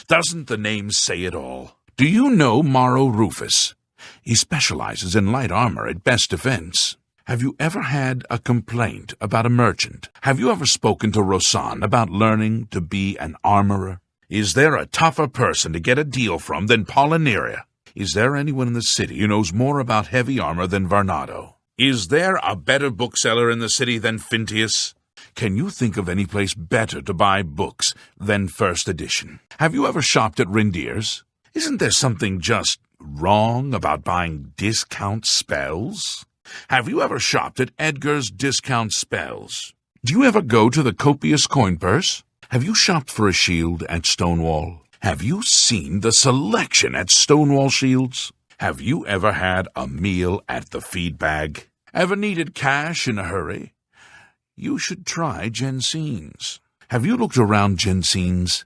Speaker 2: Doesn't the name say it all? Do you know Morrow Rufus? He specializes in light armor at Best Defense. Have you ever had a complaint about a merchant? Have you ever spoken to Rosan about learning to be an armorer? Is there a tougher person to get a deal from than Poloneria? Is there anyone in the city who knows more about heavy armor than Varnado? Is there a better bookseller in the city than Phintius? Can you think of any place better to buy books than First Edition? Have you ever shopped at Rindir's? Isn't there something just wrong about buying discount spells? Have you ever shopped at Edgar's Discount Spells? Do you ever go to the Copious Coin Purse? Have you shopped for a shield at Stonewall? Have you seen the selection at Stonewall Shields? Have you ever had a meal at the Feed Bag? Ever needed cash in a hurry? You should try Jensen's. Have you looked around Jensen's?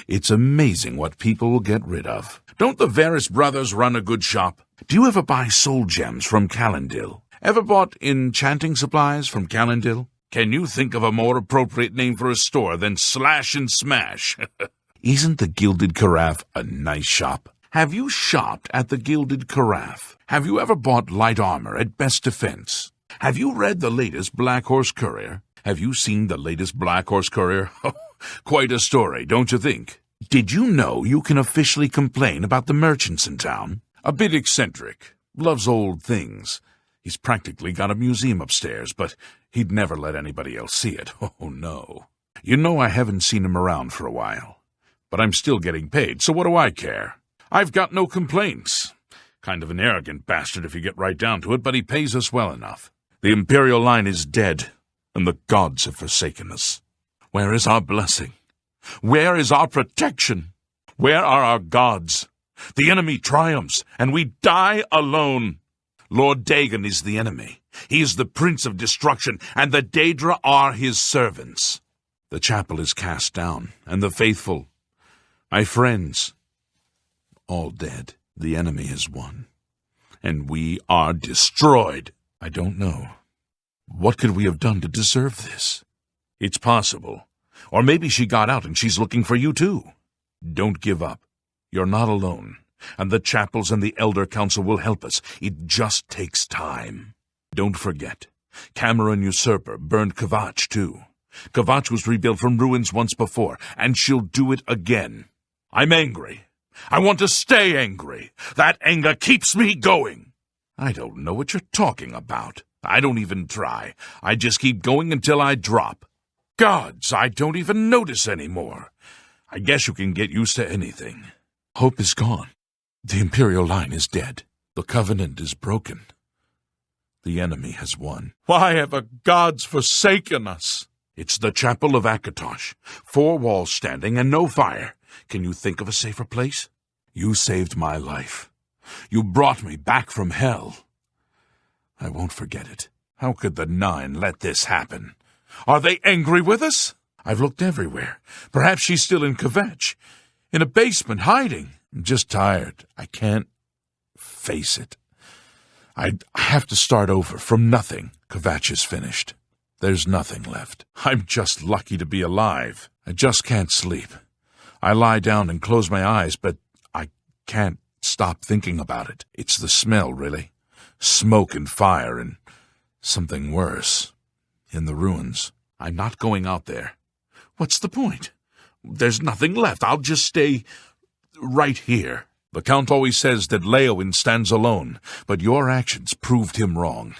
Speaker 2: It's amazing what people will get rid of. Don't the Varys brothers run a good shop? Do you ever buy soul gems from Calendil? Ever bought enchanting supplies from Calendil? Can you think of a more appropriate name for a store than Slash and Smash? Isn't the Gilded Carafe a nice shop? Have you shopped at the Gilded Carafe? Have you ever bought light armor at Best Defense? Have you read the latest Black Horse Courier? Have you seen the latest Black Horse Courier? Quite a story, don't you think? Did you know you can officially complain about the merchants in town? A bit eccentric, loves old things. He's practically got a museum upstairs, but he'd never let anybody else see it. Oh, no. You know I haven't seen him around for a while. But I'm still getting paid, so what do I care? I've got no complaints. Kind of an arrogant bastard if you get right down to it, but he pays us well enough. The Imperial line is dead, and the gods have forsaken us. Where is our blessing? Where is our protection? Where are our gods? The enemy triumphs, and we die alone. Lord Dagon is the enemy. He is the prince of destruction, and the Daedra are his servants. The chapel is cast down, and the faithful, my friends, all dead. The enemy has won, and we are destroyed. I don't know. What could we have done to deserve this? It's possible. Or maybe she got out and she's looking for you too. Don't give up. You're not alone. And the chapels and the Elder Council will help us. It just takes time. Don't forget, Cameron Usurper burned Kvatch too. Kvatch was rebuilt from ruins once before, and she'll do it again. I'm angry. I want to stay angry. That anger keeps me going. I don't know what you're talking about. I don't even try. I just keep going until I drop. Gods, I don't even notice anymore. I guess you can get used to anything. Hope is gone. The Imperial line is dead. The Covenant is broken. The enemy has won. Why have the gods forsaken us? It's the Chapel of Akatosh. 4 walls standing and no fire. Can you think of a safer place? You saved my life. You brought me back from hell. I won't forget it. How could the Nine let this happen? Are they angry with us? I've looked everywhere. Perhaps she's still in Kvatch. In a basement, hiding. I'm just tired. I can't face it. I have to start over from nothing. Kvatch is finished. There's nothing left. I'm just lucky to be alive. I just can't sleep. I lie down and close my eyes, but I can't stop thinking about it. It's the smell, really. Smoke and fire and something worse. In the ruins. I'm not going out there. What's the point? There's nothing left. I'll just stay right here. The Count always says that Leowyn stands alone, but your actions proved him wrong.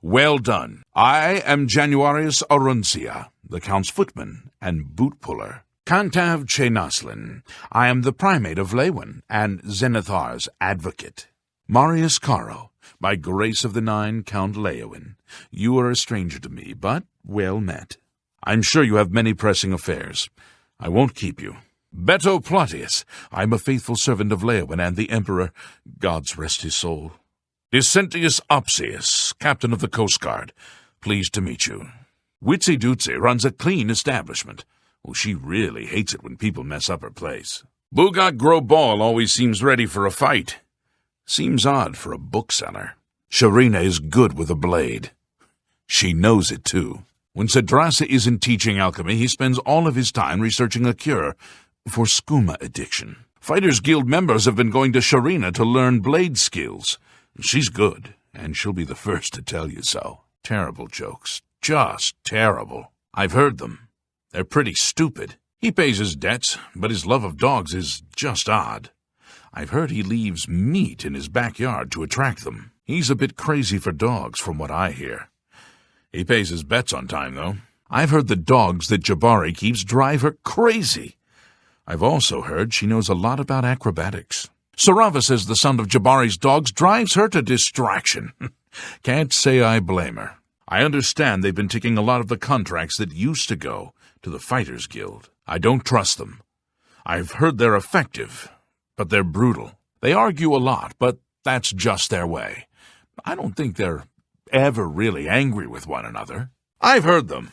Speaker 2: Well done. I am Januarius Aruncia, the Count's footman and boot puller. Kantav Chenaslin. I am the primate of Leowyn and Zenithar's advocate. Marius Caro, by grace of the Nine, Count Leowyn. You are a stranger to me, but well met. I'm sure you have many pressing affairs. I won't keep you. Beto Plautius, I'm a faithful servant of Leowyn and the Emperor, God's rest his soul. Vicentius Opsius, captain of the Coast Guard. Pleased to meet you. Witsy Dootsy runs a clean establishment. Oh, she really hates it when people mess up her place. Bugak Grobal always seems ready for a fight. Seems odd for a bookseller. Sharina is good with a blade. She knows it, too. When Cedrasa isn't teaching alchemy, he spends all of his time researching a cure for skooma addiction. Fighters Guild members have been going to Sharina to learn blade skills. She's good, and she'll be the first to tell you so. Terrible jokes. Just terrible. I've heard them. They're pretty stupid. He pays his debts, but his love of dogs is just odd. I've heard he leaves meat in his backyard to attract them. He's a bit crazy for dogs, from what I hear. He pays his bets on time, though. I've heard the dogs that Jabari keeps drive her crazy. I've also heard she knows a lot about acrobatics. Sarava says the sound of Jabari's dogs drives her to distraction. Can't say I blame her. I understand they've been taking a lot of the contracts that used to go to the Fighters Guild. I don't trust them. I've heard they're effective, but they're brutal. They argue a lot, but that's just their way. I don't think they're ever really angry with one another. I've heard them,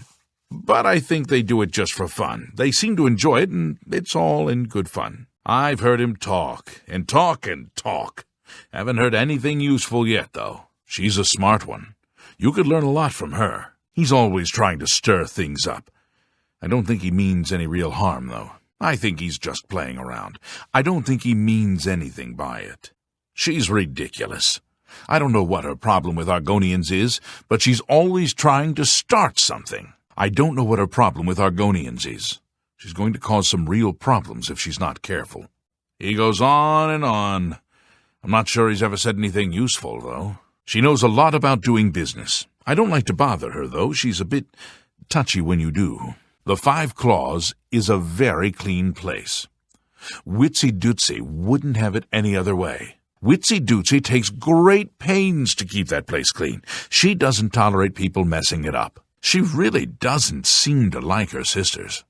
Speaker 2: but I think they do it just for fun. They seem to enjoy it, and it's all in good fun. I've heard him talk, and talk, and talk. Haven't heard anything useful yet, though. She's a smart one. You could learn a lot from her. He's always trying to stir things up. I don't think he means any real harm, though. I think he's just playing around. I don't think he means anything by it. She's ridiculous. I don't know what her problem with Argonians is, but she's always trying to start something. I don't know what her problem with Argonians is. She's going to cause some real problems if she's not careful. He goes on and on. I'm not sure he's ever said anything useful, though. She knows a lot about doing business. I don't like to bother her, though. She's a bit touchy when you do. The Five Claws is a very clean place. Witsy Dootsy wouldn't have it any other way. Witsy Dootsy takes great pains to keep that place clean. She doesn't tolerate people messing it up. She really doesn't seem to like her sisters.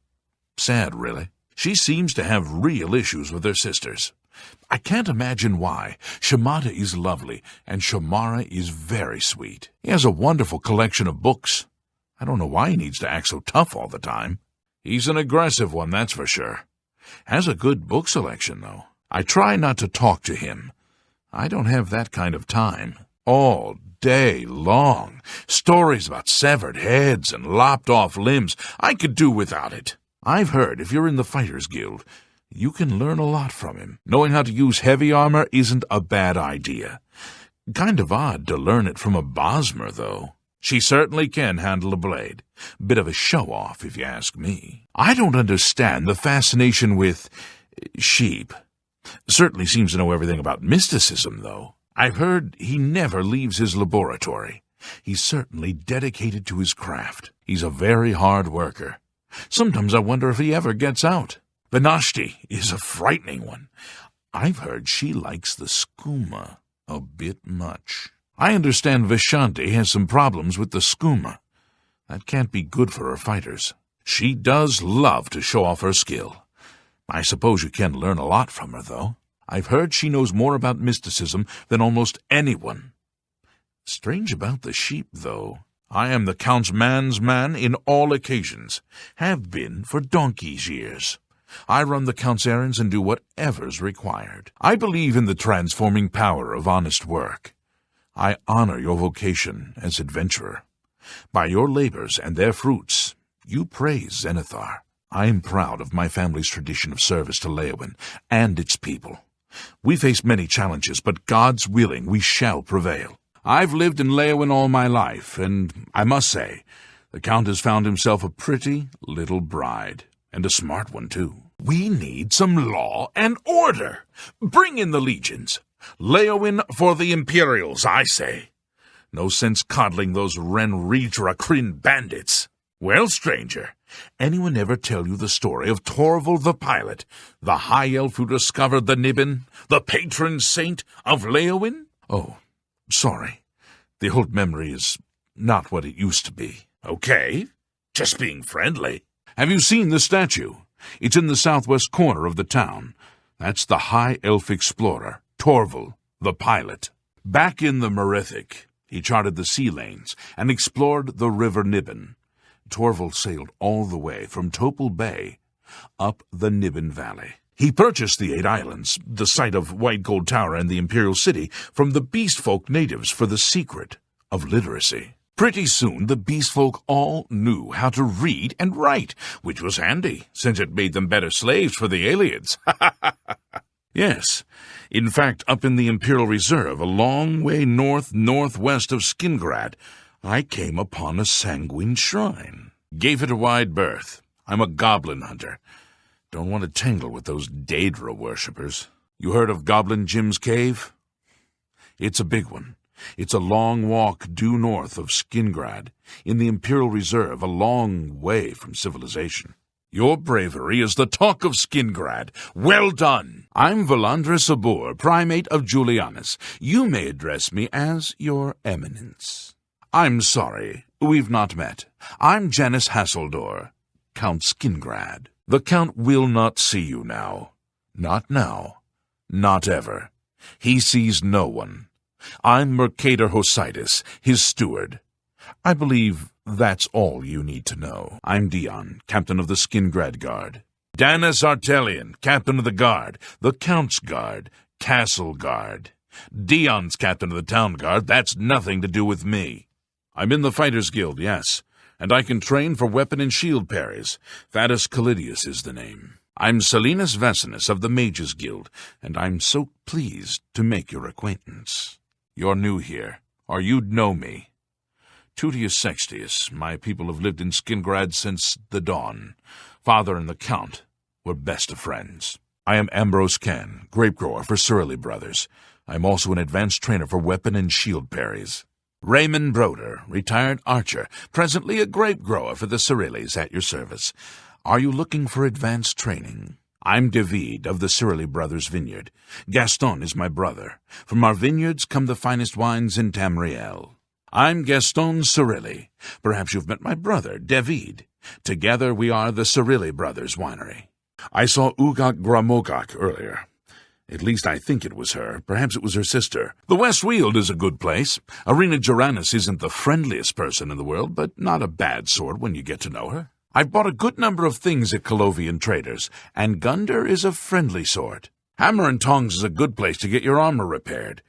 Speaker 2: Sad, really. She seems to have real issues with her sisters. I can't imagine why. Shamata is lovely, and Shamara is very sweet. He has a wonderful collection of books. I don't know why he needs to act so tough all the time. He's an aggressive one, that's for sure. Has a good book selection, though. I try not to talk to him. I don't have that kind of time. All day long. Stories about severed heads and lopped-off limbs. I could do without it. I've heard if you're in the Fighters Guild, you can learn a lot from him. Knowing how to use heavy armor isn't a bad idea. Kind of odd to learn it from a Bosmer, though. She certainly can handle a blade. Bit of a show-off, if you ask me. I don't understand the fascination with sheep. Certainly seems to know everything about mysticism, though. I've heard he never leaves his laboratory. He's certainly dedicated to his craft. He's a very hard worker. Sometimes I wonder if he ever gets out. Benashti is a frightening one. I've heard she likes the skooma a bit much. I understand Vicente has some problems with the skooma. That can't be good for her fighters. She does love to show off her skill. I suppose you can learn a lot from her, though. I've heard she knows more about mysticism than almost anyone. Strange about the sheep, though. I am the Count's man's man in all occasions. Have been for donkey's years. I run the Count's errands and do whatever's required. I believe in the transforming power of honest work. I honor your vocation as adventurer. By your labors and their fruits, you praise Zenithar. I am proud of my family's tradition of service to Leowyn and its people. We face many challenges, but God's willing, we shall prevail. I've lived in Leowyn all my life, and I must say, the Count has found himself a pretty little bride, and a smart one, too. We need some law and order. Bring in the legions. Leowyn for the Imperials, I say. No sense coddling those Renridrakrin bandits. Well, stranger, anyone ever tell you the story of Torval the Pilot, the high elf who discovered the Niben, the patron saint of Leowyn? Oh, sorry. The old memory is not what it used to be. Okay, just being friendly. Have you seen the statue? It's in the southwest corner of the town. That's the high elf explorer, Torval the Pilot. Back in the Merithic, he charted the sea lanes and explored the river Niben. Torval sailed all the way from Topal Bay up the Niben Valley. He purchased the 8 islands, the site of White Gold Tower and the Imperial City, from the Beastfolk natives for the secret of literacy. Pretty soon, the Beastfolk all knew how to read and write, which was handy, since it made them better slaves for the aliens. Yes. In fact, up in the Imperial Reserve, a long way northwest of Skingrad, I came upon a sanguine shrine. Gave it a wide berth. I'm a goblin hunter. Don't want to tangle with those Daedra worshippers. You heard of Goblin Jim's cave? It's a big one. It's a long walk due north of Skingrad, in the Imperial Reserve, a long way from civilization. Your bravery is the talk of Skingrad. Well done! I'm Valandra Sabur, primate of Julianus. You may address me as Your Eminence. I'm sorry, we've not met. I'm Janus Hasseldor, Count Skingrad. The Count will not see you now. Not now. Not ever. He sees no one. I'm Mercator Hositis, his steward. I believe that's all you need to know. I'm Dion, captain of the Skingrad Guard. Danis Artelian, captain of the guard, the Count's Guard, Castle Guard. Dion's captain of the Town Guard. That's nothing to do with me. I'm in the Fighters Guild, yes, and I can train for weapon and shield parries. Thaddeus Callidius is the name. I'm Selinus Vecinus of the Mages Guild, and I'm so pleased to make your acquaintance. You're new here, or you'd know me. Tutius Sextius, my people have lived in Skingrad since the dawn. Father and the Count were best of friends. I am Ambrose Can, grape grower for Surly Brothers. I'm also an advanced trainer for weapon and shield parries. Raymond Broder, retired archer, presently a grape grower for the Cyrilles, at your service. Are you looking for advanced training? I'm David of the Surly Brothers Vineyard. Gaston is my brother. From our vineyards come the finest wines in Tamriel. I'm Gaston Cyrilli. Perhaps you've met my brother, David. Together we are the Cyrilli Brothers Winery. I saw Ugak Gramogak earlier. At least I think it was her. Perhaps it was her sister. The West Weald is a good place. Arena Geranus isn't the friendliest person in the world, but not a bad sort when you get to know her. I've bought a good number of things at Colovian traders, and Gunder is a friendly sort. Hammer and Tongs is a good place to get your armor repaired.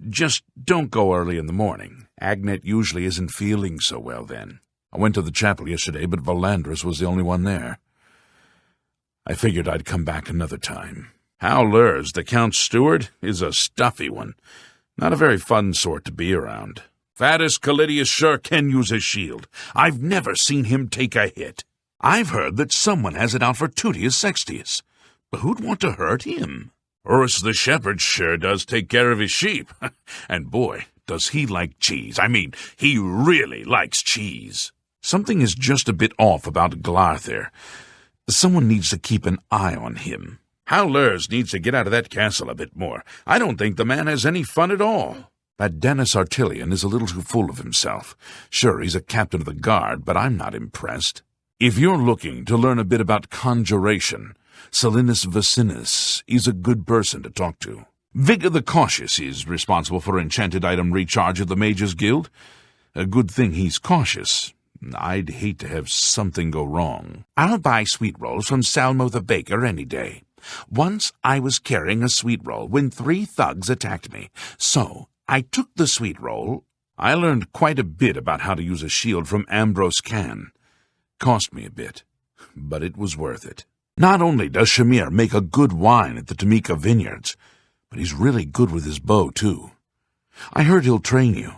Speaker 2: Just don't go early in the morning. Agnet usually isn't feeling so well then. I went to the chapel yesterday, but Valandris was the only one there. I figured I'd come back another time. Hal Lurs, the Count's steward, is a stuffy one. Not a very fun sort to be around. Thaddeus Callidius sure can use his shield. I've never seen him take a hit. I've heard that someone has it out for Tutius Sextius. But who'd want to hurt him? Urus the shepherd sure does take care of his sheep. And boy, does he like cheese. I mean, he really likes cheese. Something is just a bit off about Glarthir. Someone needs to keep an eye on him. Hal Lurs needs to get out of that castle a bit more. I don't think the man has any fun at all. That Danis Artelian is a little too full of himself. Sure, he's a captain of the guard, but I'm not impressed. If you're looking to learn a bit about conjuration, Selinus Vecinus is a good person to talk to. Vigor the Cautious is responsible for enchanted item recharge at the Mages Guild. A good thing he's cautious. I'd hate to have something go wrong. I'll buy sweet rolls from Salmo the baker any day. Once I was carrying a sweet roll when 3 thugs attacked me, so I took the sweet roll. I learned quite a bit about how to use a shield from Ambrose Can. Cost me a bit, but it was worth it. Not only does Shamir make a good wine at the Tamika Vineyards, but he's really good with his bow, too. I heard he'll train you,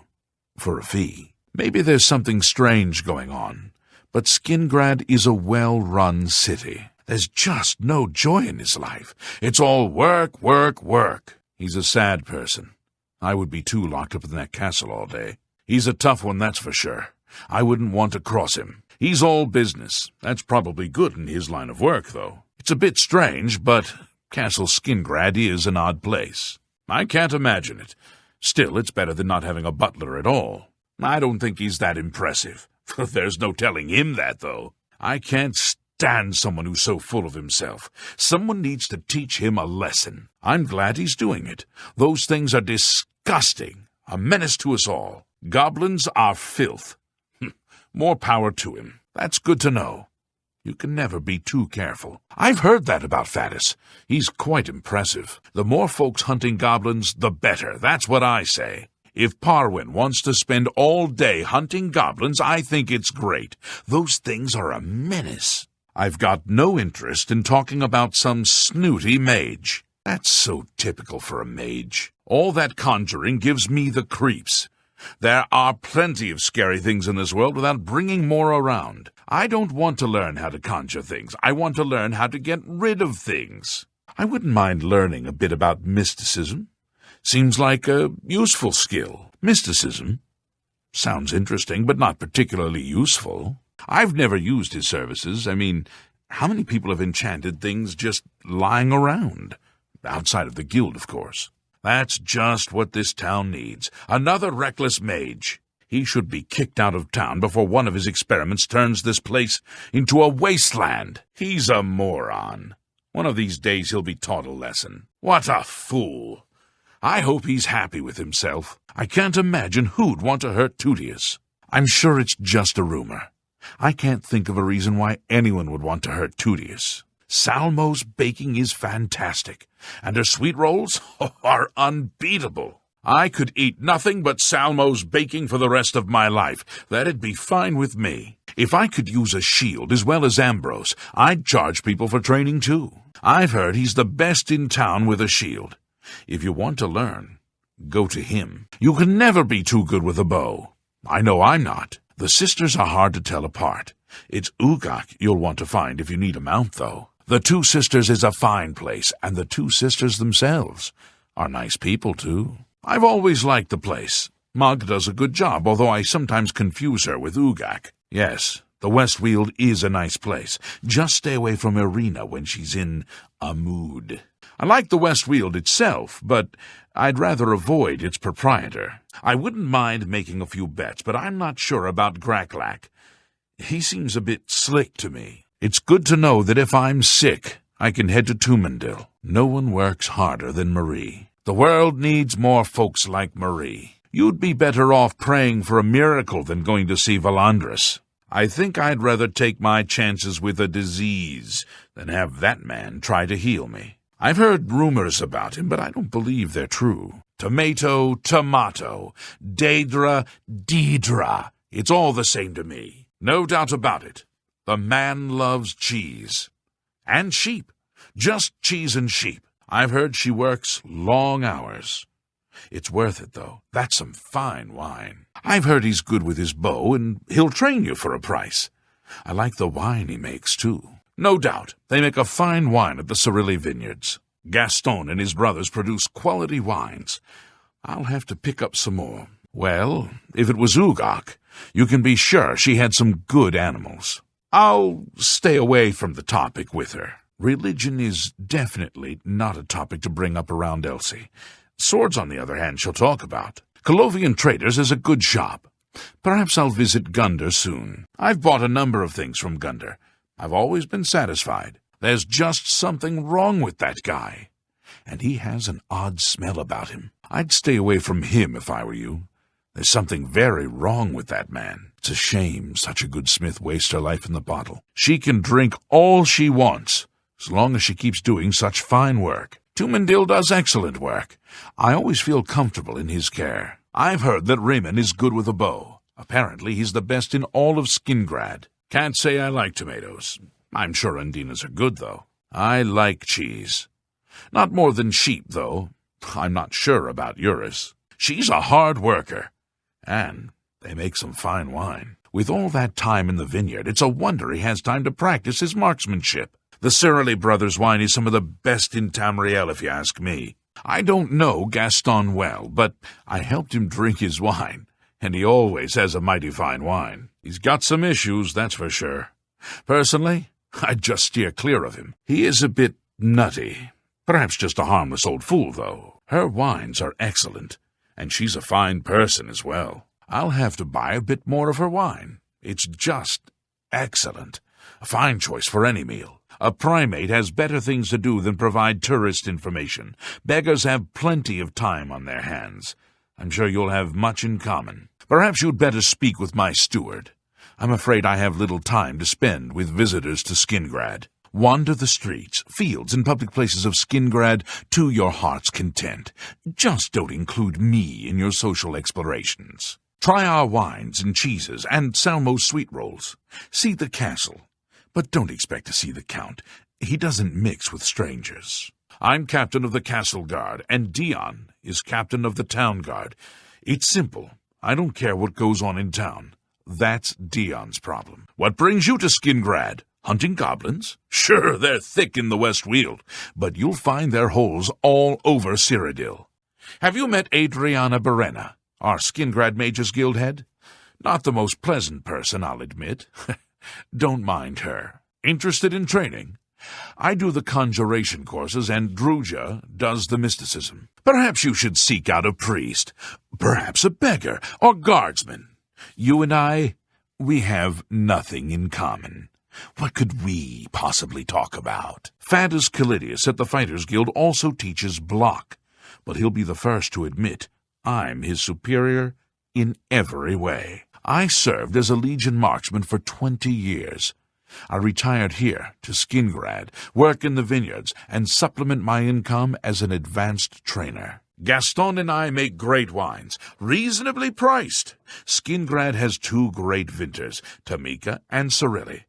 Speaker 2: for a fee. Maybe there's something strange going on, but Skingrad is a well-run city. There's just no joy in his life. It's all work, work, work. He's a sad person. I would be too locked up in that castle all day. He's a tough one, that's for sure. I wouldn't want to cross him. He's all business. That's probably good in his line of work, though. It's a bit strange, but Castle Skingrad is an odd place. I can't imagine it. Still, it's better than not having a butler at all. I don't think he's that impressive. There's no telling him that, though. I can't stand someone who's so full of himself. Someone needs to teach him a lesson. I'm glad he's doing it. Those things are disgusting, a menace to us all. Goblins are filth. More power to him. That's good to know. You can never be too careful. I've heard that about Thaddeus. He's quite impressive. The more folks hunting goblins, the better. That's what I say. If Parwin wants to spend all day hunting goblins, I think it's great. Those things are a menace. I've got no interest in talking about some snooty mage. That's so typical for a mage. All that conjuring gives me the creeps. There are plenty of scary things in this world without bringing more around. I don't want to learn how to conjure things. I want to learn how to get rid of things. I wouldn't mind learning a bit about mysticism. Seems like a useful skill. Mysticism? Sounds interesting, but not particularly useful. I've never used his services. I mean, How many people have enchanted things just lying around? Outside of the guild, of course. That's just what this town needs. Another reckless mage. He should be kicked out of town before one of his experiments turns this place into a wasteland. He's a moron. One of these days he'll be taught a lesson. What a fool. I hope he's happy with himself. I can't imagine who'd want to hurt Tutius. I'm sure it's just a rumor. I can't think of a reason why anyone would want to hurt Tutius. Salmo's baking is fantastic, and her sweet rolls are unbeatable. I could eat nothing but Salmo's baking for the rest of my life. That'd be fine with me. If I could use a shield as well as Ambrose, I'd charge people for training too. I've heard he's the best in town with a shield. If you want to learn, go to him. You can never be too good with a bow. I know I'm not. The sisters are hard to tell apart. It's Ugak you'll want to find if you need a mount, though. The Two Sisters is a fine place, and the Two Sisters themselves are nice people, too. I've always liked the place. Mug does a good job, although I sometimes confuse her with Ugak. Yes, the Westweald is a nice place. Just stay away from Irina when she's in a mood. I like the Westweald itself, but I'd rather avoid its proprietor. I wouldn't mind making a few bets, but I'm not sure about Graklak. He seems a bit slick to me. It's good to know that if I'm sick, I can head to Tumendil. No one works harder than Marie. The world needs more folks like Marie. You'd be better off praying for a miracle than going to see Valandris. I think I'd rather take my chances with a disease than have that man try to heal me. I've heard rumors about him, but I don't believe they're true. Tomato, tomato. Daedra. It's all the same to me. No doubt about it. The man loves cheese. And sheep. Just cheese and sheep. I've heard she works long hours. It's worth it, though. That's some fine wine. I've heard he's good with his bow, and he'll train you for a price. I like the wine he makes, too. No doubt, they make a fine wine at the Cerilli vineyards. Gaston and his brothers produce quality wines. I'll have to pick up some more. Well, if it was Ugak, you can be sure she had some good animals. I'll stay away from the topic with her. Religion is definitely not a topic to bring up around Elsie. Swords, on the other hand, she'll talk about. Colovian Traders is a good shop. Perhaps I'll visit Gunder soon. I've bought a number of things from Gunder. I've always been satisfied. There's just something wrong with that guy. And he has an odd smell about him. I'd stay away from him if I were you. There's something very wrong with that man. It's a shame such a good smith wastes her life in the bottle. She can drink all she wants, as long as she keeps doing such fine work. Tumendil does excellent work. I always feel comfortable in his care. I've heard that Raymond is good with a bow. Apparently he's the best in all of Skingrad. Can't say I like tomatoes. I'm sure Undinas are good, though. I like cheese. Not more than sheep, though. I'm not sure about Eurus. She's a hard worker. And they make some fine wine. With all that time in the vineyard, it's a wonder he has time to practice his marksmanship. The Cerilli brothers' wine is some of the best in Tamriel, if you ask me. I don't know Gaston well, but I helped him drink his wine, and he always has a mighty fine wine. He's got some issues, that's for sure. Personally, I'd just steer clear of him. He is a bit nutty. Perhaps just a harmless old fool, though. Her wines are excellent, and she's a fine person as well. I'll have to buy a bit more of her wine. It's just excellent. A fine choice for any meal. A primate has better things to do than provide tourist information. Beggars have plenty of time on their hands. I'm sure you'll have much in common. Perhaps you'd better speak with my steward. I'm afraid I have little time to spend with visitors to Skingrad. Wander the streets, fields, and public places of Skingrad to your heart's content. Just don't include me in your social explorations. Try our wines and cheeses and Salmo's sweet rolls. See the castle. But don't expect to see the Count. He doesn't mix with strangers. I'm captain of the Castle Guard, and Dion is captain of the Town Guard. It's simple. I don't care what goes on in town. That's Dion's problem. What brings you to Skingrad? Hunting goblins? Sure, they're thick in the Westweald, but you'll find their holes all over Cyrodiil. Have you met Adriana Berena, our Skingrad Mages Guild head? Not the most pleasant person, I'll admit. Don't mind her. Interested in training? I do the conjuration courses, and Druja does the mysticism. Perhaps you should seek out a priest, perhaps a beggar or guardsman. You and I, we have nothing in common. What could we possibly talk about? Fadus Callidius at the Fighters Guild also teaches block, but he'll be the first to admit I'm his superior in every way. I served as a Legion marksman for 20 years. I retired here to Skingrad, work in the vineyards, and supplement my income as an advanced trainer. Gaston and I make great wines, reasonably priced. Skingrad has 2 great vintners, Tamika and Cirilli.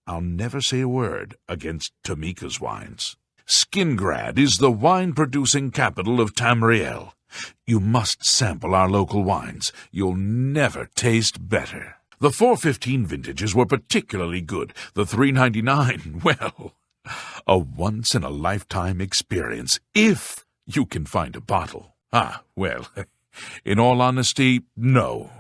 Speaker 2: I'll never say a word against Tamika's wines. Skingrad is the wine-producing capital of Tamriel. You must sample our local wines. You'll never taste better. The 415 vintages were particularly good. The 399, well, a once-in-a-lifetime experience, if you can find a bottle. Well, in all honesty, no.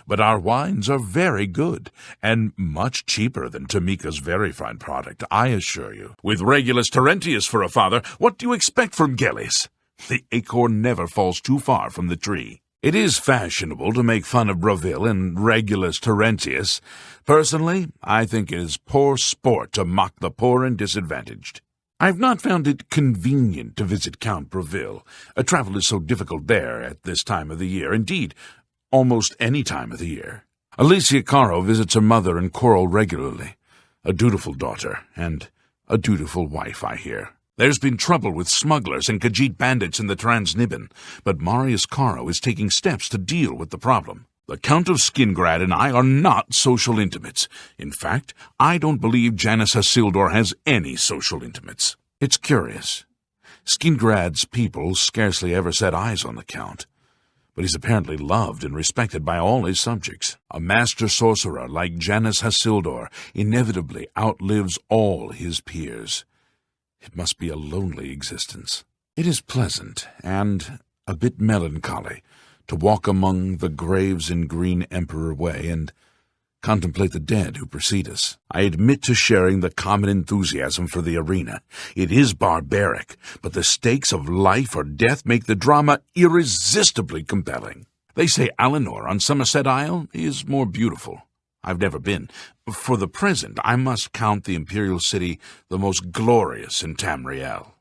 Speaker 2: But our wines are very good, and much cheaper than Tamika's very fine product, I assure you. With Regulus Terentius for a father, what do you expect from Gellius? The acorn never falls too far from the tree. It is fashionable to make fun of Bravil and Regulus Terentius. Personally, I think it is poor sport to mock the poor and disadvantaged. I've not found it convenient to visit Count Bravil. Travel is so difficult there at this time of the year. Indeed, almost any time of the year. Alicia Caro visits her mother and Coral regularly. A dutiful daughter and a dutiful wife, I hear. There's been trouble with smugglers and Khajiit bandits in the Transnibbon, but Marius Caro is taking steps to deal with the problem. The Count of Skingrad and I are not social intimates. In fact, I don't believe Janus Hasildor has any social intimates. It's curious. Skingrad's people scarcely ever set eyes on the Count, but he's apparently loved and respected by all his subjects. A master sorcerer like Janus Hasildor inevitably outlives all his peers. It must be a lonely existence. It is pleasant and a bit melancholy to walk among the graves in Green Emperor Way and contemplate the dead who precede us. I admit to sharing the common enthusiasm for the arena. It is barbaric, but the stakes of life or death make the drama irresistibly compelling. They say Alinor on Somerset Isle is more beautiful. I've never been. For the present, I must count the Imperial City the most glorious in Tamriel.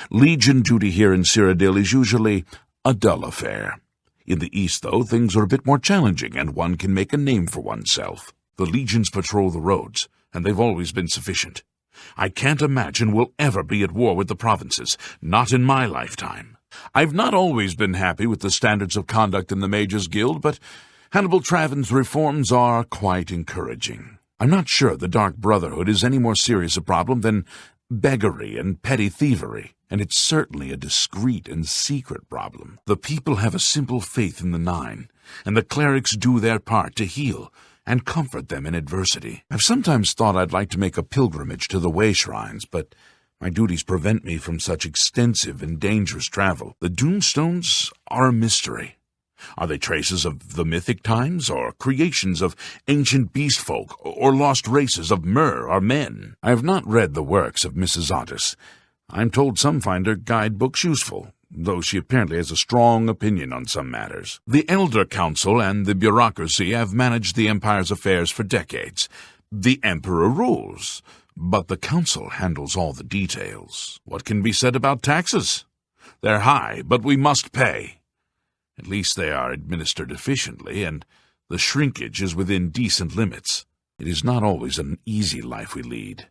Speaker 2: Legion duty here in Cyrodiil is usually a dull affair. In the east, though, things are a bit more challenging, and one can make a name for oneself. The legions patrol the roads, and they've always been sufficient. I can't imagine we'll ever be at war with the provinces, not in my lifetime. I've not always been happy with the standards of conduct in the Mages Guild, but Hannibal Traven's reforms are quite encouraging. I'm not sure the Dark Brotherhood is any more serious a problem than beggary and petty thievery, and it's certainly a discreet and secret problem. The people have a simple faith in the Nine, and the clerics do their part to heal and comfort them in adversity. I've sometimes thought I'd like to make a pilgrimage to the way shrines, but my duties prevent me from such extensive and dangerous travel. The Doomstones are a mystery. Are they traces of the mythic times, or creations of ancient beast folk, or lost races of Mer or men? I have not read the works of Mrs. Otis. I'm told some find her guidebooks useful, though she apparently has a strong opinion on some matters. The Elder Council and the bureaucracy have managed the Empire's affairs for decades. The Emperor rules, but the Council handles all the details. What can be said about taxes? They're high, but we must pay. At least they are administered efficiently, and the shrinkage is within decent limits. It is not always an easy life we lead,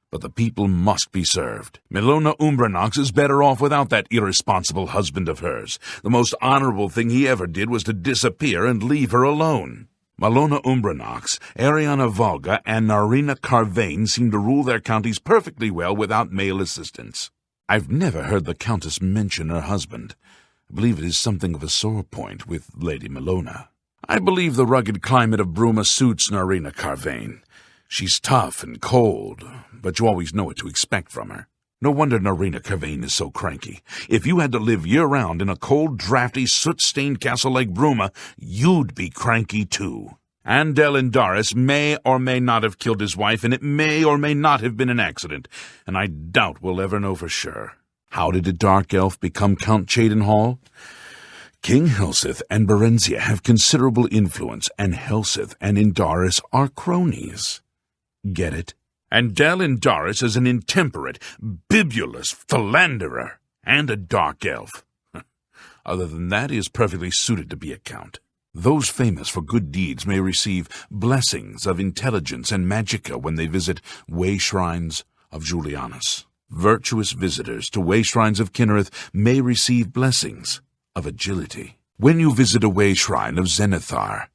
Speaker 2: but the people must be served. Milona Umbranox is better off without that irresponsible husband of hers. The most honorable thing he ever did was to disappear and leave her alone. Milona Umbranox, Ariana Volga, and Narina Carvane seem to rule their counties perfectly well without male assistance. I've never heard the Countess mention her husband. I believe it is something of a sore point with Lady Milona. I believe the rugged climate of Bruma suits Narina Carvane. She's tough and cold, but you always know what to expect from her. No wonder Narina Carvane is so cranky. If you had to live year-round in a cold, drafty, soot-stained castle like Bruma, you'd be cranky too. Andel Indaris may or may not have killed his wife, and it may or may not have been an accident, and I doubt we'll ever know for sure. How did a dark elf become Count Cheydinhal? King Helseth and Berenzia have considerable influence, and Helseth and Indaris are cronies. Get it? Andel Indaris is an intemperate, bibulous philanderer, and a dark elf. Other than that, he is perfectly suited to be a count. Those famous for good deeds may receive blessings of intelligence and magicka when they visit way shrines of Julianus. Virtuous visitors to way shrines of Kinnereth may receive blessings of agility. When you visit a way shrine of Zenithar,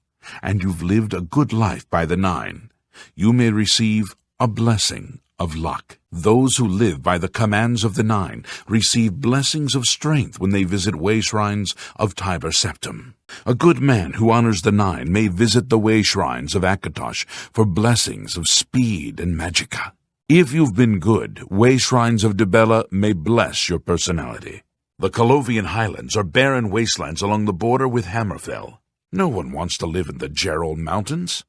Speaker 2: and you've lived a good life by the 9, you may receive a blessing of luck. Those who live by the commands of the 9 receive blessings of strength when they visit way shrines of Tiber Septim. A good man who honors the 9 may visit the way shrines of Akatosh for blessings of speed and magicka. If you've been good, way shrines of Dibella may bless your personality. The Colovian Highlands are barren wastelands along the border with Hammerfell. No one wants to live in the Gerald Mountains.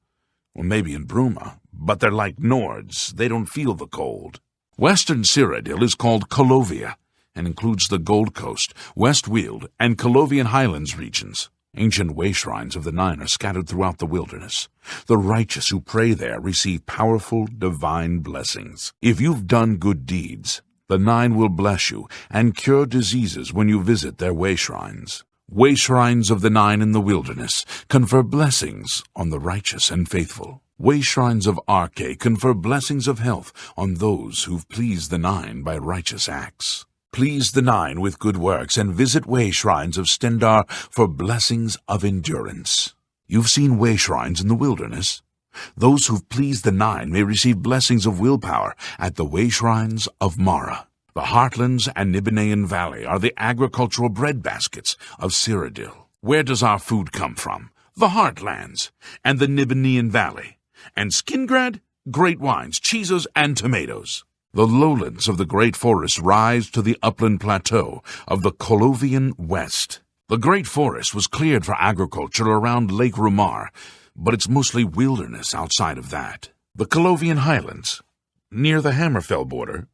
Speaker 2: Well, maybe in Bruma, but they're like Nords. They don't feel the cold. Western Cyrodiil is called Colovia and includes the Gold Coast, West Weald, and Colovian Highlands regions. Ancient way shrines of the 9 are scattered throughout the wilderness. The righteous who pray there receive powerful divine blessings. If you've done good deeds, the 9 will bless you and cure diseases when you visit their way shrines. Way shrines of the 9 in the wilderness confer blessings on the righteous and faithful. Way shrines of Arche confer blessings of health on those who've pleased the 9 by righteous acts. Please the 9 with good works and visit way shrines of Stendar for blessings of endurance. You've seen way shrines in the wilderness. Those who've pleased the 9 may receive blessings of willpower at the way shrines of Mara. The Heartlands and Nibinaean Valley are the agricultural breadbaskets of Cyrodiil. Where does our food come from? The Heartlands and the Nibinaean Valley. And Skingrad, great wines, cheeses, and tomatoes. The lowlands of the great forest rise to the upland plateau of the Colovian West. The great forest was cleared for agriculture around Lake Rumar, but it's mostly wilderness outside of that. The Colovian Highlands, near the Hammerfell border,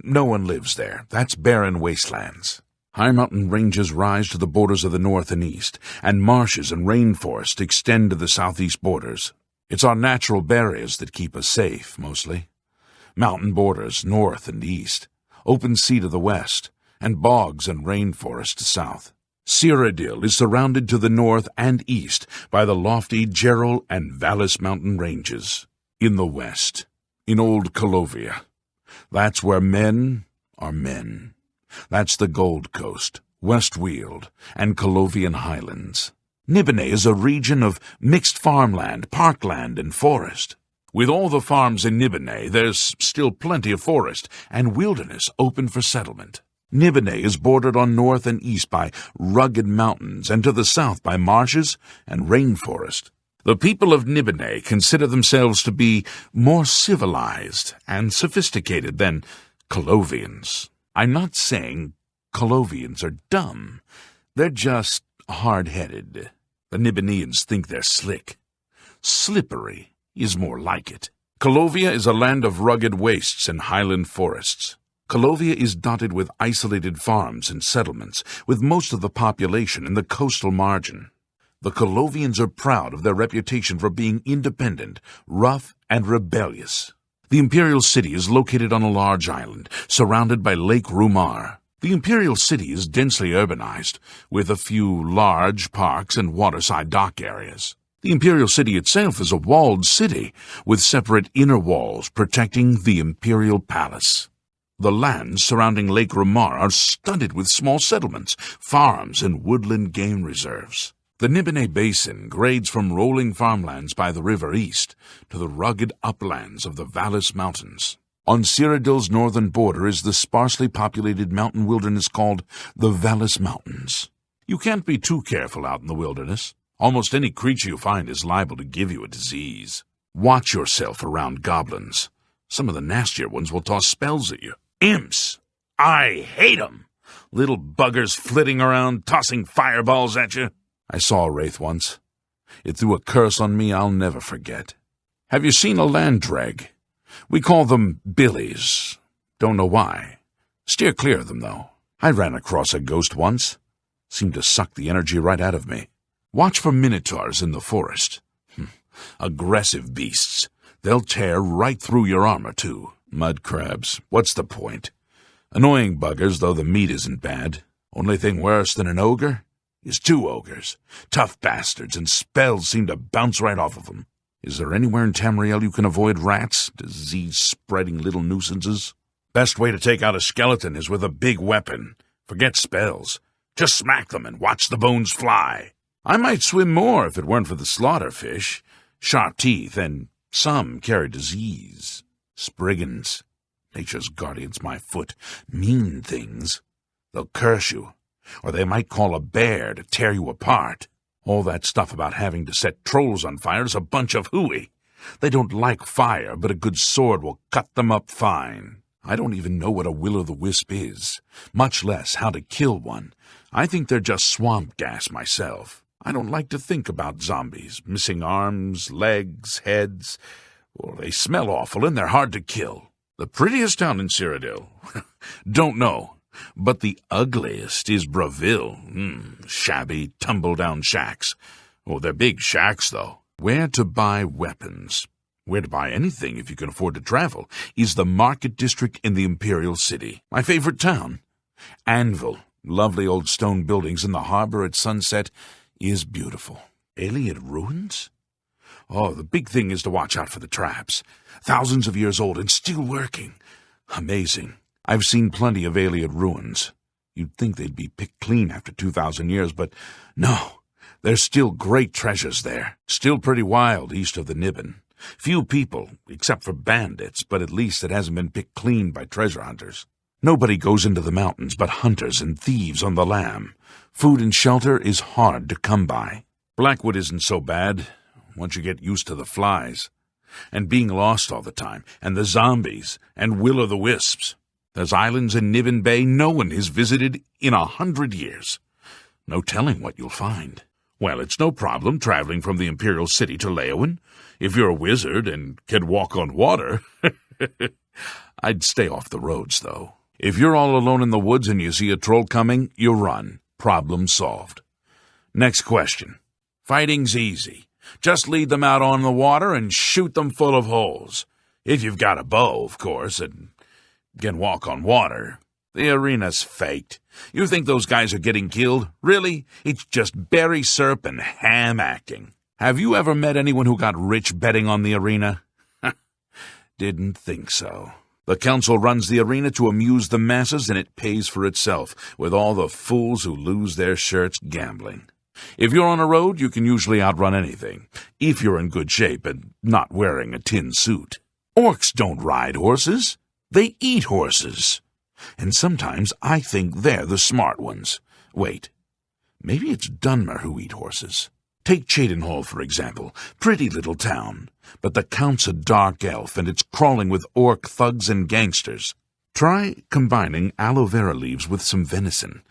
Speaker 2: no one lives there. That's barren wastelands. High mountain ranges rise to the borders of the north and east, and marshes and rainforests extend to the southeast borders. It's our natural barriers that keep us safe, mostly. Mountain borders north and east, open sea to the west, and bogs and rainforest to south. Cyrodiil is surrounded to the north and east by the lofty Gerol and Vallis mountain ranges. In the west, in Old Colovia, that's where men are men. That's the Gold Coast, West Weald, and Colovian Highlands. Nibinae is a region of mixed farmland, parkland, and forest. With all the farms in Nibinae, there's still plenty of forest and wilderness open for settlement. Nibinae is bordered on north and east by rugged mountains and to the south by marshes and rainforest. The people of Nibinae consider themselves to be more civilized and sophisticated than Colovians. I'm not saying Colovians are dumb. They're just hard-headed. The Nibinaeans think they're slick. Slippery is more like it. Colovia is a land of rugged wastes and highland forests. Colovia is dotted with isolated farms and settlements, with most of the population in the coastal margin. The Colovians are proud of their reputation for being independent, rough, and rebellious. The Imperial city is located on a large island, surrounded by Lake Rumar. The Imperial city is densely urbanized, with a few large parks and waterside dock areas. The Imperial city itself is a walled city, with separate inner walls protecting the Imperial palace. The lands surrounding Lake Rumar are studded with small settlements, farms, and woodland game reserves. The Nibinae Basin grades from rolling farmlands by the river east to the rugged uplands of the Vallis Mountains. On Cyrodiil's northern border is the sparsely populated mountain wilderness called the Vallis Mountains. You can't be too careful out in the wilderness. Almost any creature you find is liable to give you a disease. Watch yourself around goblins. Some of the nastier ones will toss spells at you. Imps! I hate 'em! Little buggers flitting around, tossing fireballs at you. I saw a wraith once. It threw a curse on me I'll never forget. Have you seen a land dreg? We call them billies. Don't know why. Steer clear of them, though. I ran across a ghost once. Seemed to suck the energy right out of me. Watch for minotaurs in the forest. Aggressive beasts. They'll tear right through your armor, too. Mud crabs. What's the point? Annoying buggers, though the meat isn't bad. Only thing worse than an ogre is two ogres. Tough bastards, and spells seem to bounce right off of them. Is there anywhere in Tamriel you can avoid rats? Disease-spreading little nuisances? Best way to take out a skeleton is with a big weapon. Forget spells. Just smack them and watch the bones fly. I might swim more if it weren't for the slaughterfish. Sharp teeth, and some carry disease. Spriggans. Nature's guardians, my foot. Mean things. They'll curse you, or they might call a bear to tear you apart. All that stuff about having to set trolls on fire is a bunch of hooey. They don't like fire, but a good sword will cut them up fine. I don't even know what a will-o'-the-wisp is, much less how to kill one. I think they're just swamp gas myself. I don't like to think about zombies, missing arms, legs, heads. Well, they smell awful and they're hard to kill. The prettiest town in Cyrodiil? Don't know. But the ugliest is Bravil. Shabby, tumble-down shacks. Oh, they're big shacks, though. Where to buy weapons, where to buy anything if you can afford to travel, is the market district in the Imperial city. My favorite town. Anvil, lovely old stone buildings in the harbor at sunset, is beautiful. Alien ruins? Oh, the big thing is to watch out for the traps. Thousands of years old and still working. Amazing. I've seen plenty of Alien ruins. You'd think they'd be picked clean after 2,000 years, but no. There's still great treasures there. Still pretty wild east of the Niben. Few people, except for bandits, but at least it hasn't been picked clean by treasure hunters. Nobody goes into the mountains but hunters and thieves on the lam. Food and shelter is hard to come by. Blackwood isn't so bad once you get used to the flies. And being lost all the time, and the zombies, and will-o'-the-wisps. There's islands in Niben Bay no one has visited in 100 years. No telling what you'll find. Well, it's no problem traveling from the Imperial City to Leowin. If you're a wizard and can walk on water. I'd stay off the roads, though. If you're all alone in the woods and you see a troll coming, you run. Problem solved. Next question. Fighting's easy. Just lead them out on the water and shoot them full of holes. If you've got a bow, of course, and can walk on water. The arena's faked. You think those guys are getting killed? Really? It's just berry syrup and ham acting. Have you ever met anyone who got rich betting on the arena? Didn't think so. The council runs the arena to amuse the masses, and it pays for itself, with all the fools who lose their shirts gambling. If you're on a road, you can usually outrun anything, if you're in good shape and not wearing a tin suit. Orcs don't ride horses. They eat horses. And sometimes I think they're the smart ones. Wait, maybe it's Dunmer who eat horses. Take Cheydinhall, for example. Pretty little town. But the Count's a dark elf, and it's crawling with orc thugs and gangsters. Try combining aloe vera leaves with some venison.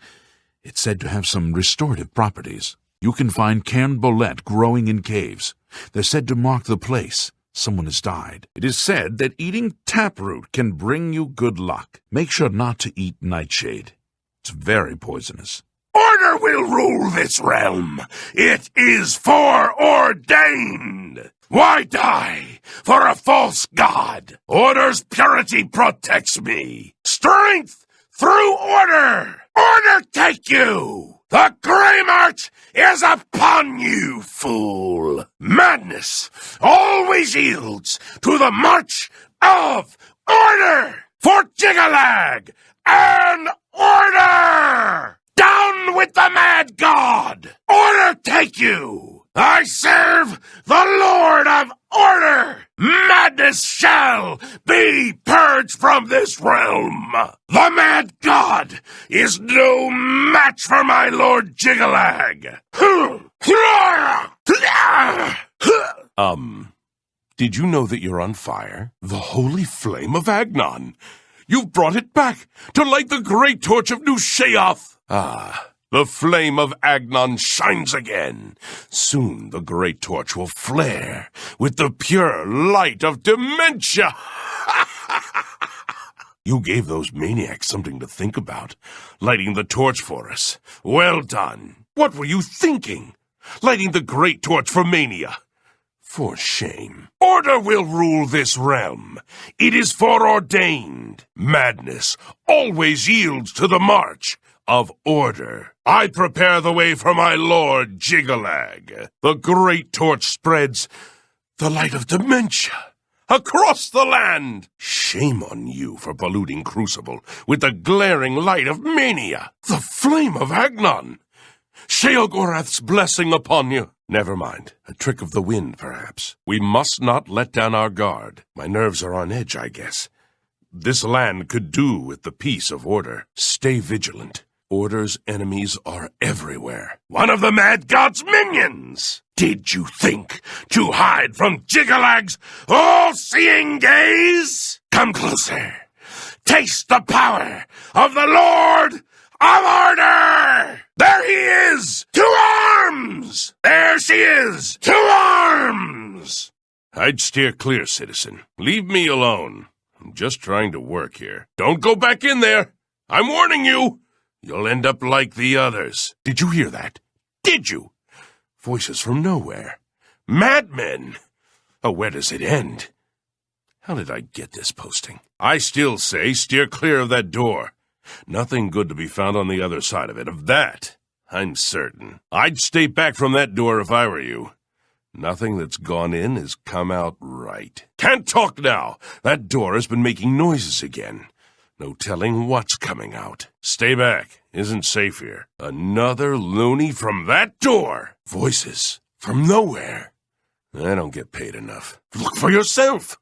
Speaker 2: It's said to have some restorative properties. You can find cairn bolete growing in caves. They're said to mark the place. Someone has died. It is said that eating taproot can bring you good luck. Make sure not to eat nightshade. It's very poisonous.
Speaker 8: Order will rule this realm. It is foreordained. Why die for a false god? Order's purity protects me. Strength through order. Order take you. The Grey March is upon you, fool. Madness always yields to the march of order. For Jigalag and order. Down with the mad god! Order take you! I serve the Lord of Order! Madness shall be purged from this realm! The mad god is no match for my Lord Jigalag!
Speaker 9: Did you know that you're on fire? The holy flame of Agnon! You've brought it back to light the great torch of New Sheoth! Ah, The flame of Agnon shines again. Soon the great torch will flare with the pure light of dementia. You gave those maniacs something to think about, lighting the torch for us. Well done. What were you thinking? Lighting the great torch for mania. For shame. Order will rule this realm. It is foreordained. Madness always yields to the march of order. I prepare the way for my lord Jigalag. The great torch spreads the light of dementia across the land. Shame on you for polluting Crucible with the glaring light of mania. The flame of Agnon. Sheogorath's blessing upon you. Never mind. A trick of the wind, perhaps. We must not let down our guard. My nerves are on edge, I guess. This land could do with the peace of order. Stay vigilant. Order's enemies are everywhere. One of the Mad God's minions! Did you think to hide from Jigalag's all-seeing gaze? Come closer. Taste the power of the Lord of Order! There he is! To arms! There she is! To arms! I'd steer clear, citizen. Leave me alone. I'm just trying to work here. Don't go back in there! I'm warning you! You'll end up like the others. Did you hear that? Did you? Voices from nowhere. Madmen! Oh, where does it end? How did I get this posting? I still say steer clear of that door. Nothing good to be found on the other side of it. Of that, I'm certain. I'd stay back from that door if I were you. Nothing that's gone in has come out right. Can't talk now. That door has been making noises again. No telling what's coming out. Stay back. Isn't safe here. Another loony from that door. Voices from nowhere. I don't get paid enough. Look for yourself.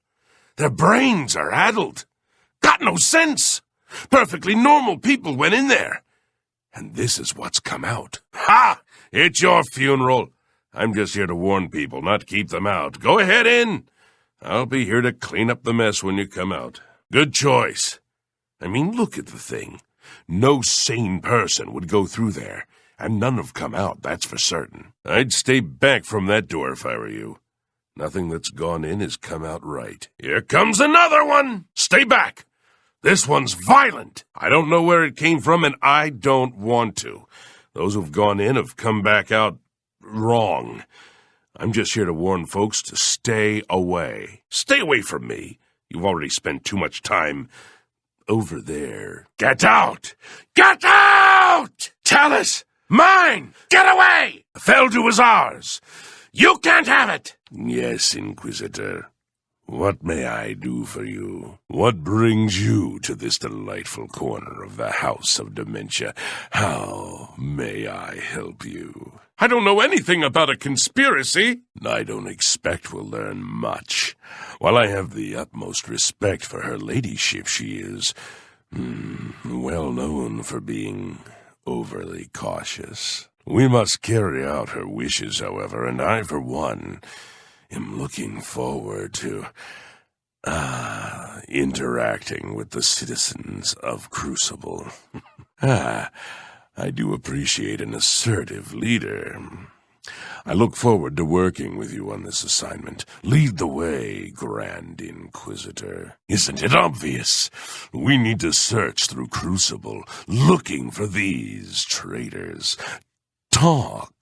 Speaker 9: Their brains are addled. Got no sense. Perfectly normal people went in there. And this is what's come out. Ha! It's your funeral. I'm just here to warn people, not keep them out. Go ahead in. I'll be here to clean up the mess when you come out. Good choice. I mean, look at the thing. No sane person would go through there, and none have come out, that's for certain. I'd stay back from that door if I were you. Nothing that's gone in has come out right. Here comes another one! Stay back! This one's violent. I don't know where it came from, and I don't want to. Those who've gone in have come back out wrong. I'm just here to warn folks to stay away. Stay away from me. You've already spent too much time over there. Get out! Get out! Chalice! Mine! Get away! The Feldu is ours. You can't have it! Yes, Inquisitor. What may I do for you? What brings you to this delightful corner of the House of Dementia? How may I help you? I don't know anything about a conspiracy. I don't expect we'll learn much. While I have the utmost respect for her ladyship, she is well known for being overly cautious. We must carry out her wishes, however, and I, for one, am looking forward to interacting with the citizens of Crucible. I do appreciate an assertive leader. I look forward to working with you on this assignment. Lead the way, Grand Inquisitor. Isn't it obvious? We need to search through Crucible, looking for these traitors. Talk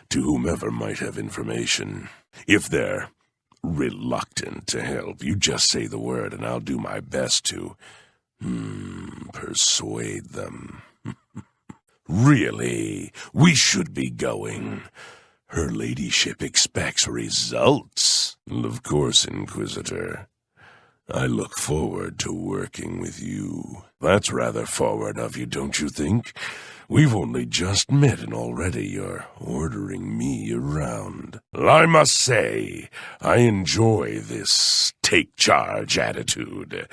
Speaker 9: to whomever might have information. If they're reluctant to help, you just say the word and I'll do my best to persuade them. Really, we should be going. Her ladyship expects results. Of course, Inquisitor. I look forward to working with you. That's rather forward of you, don't you think? We've only just met and already you're ordering me around. I must say, I enjoy this take-charge attitude.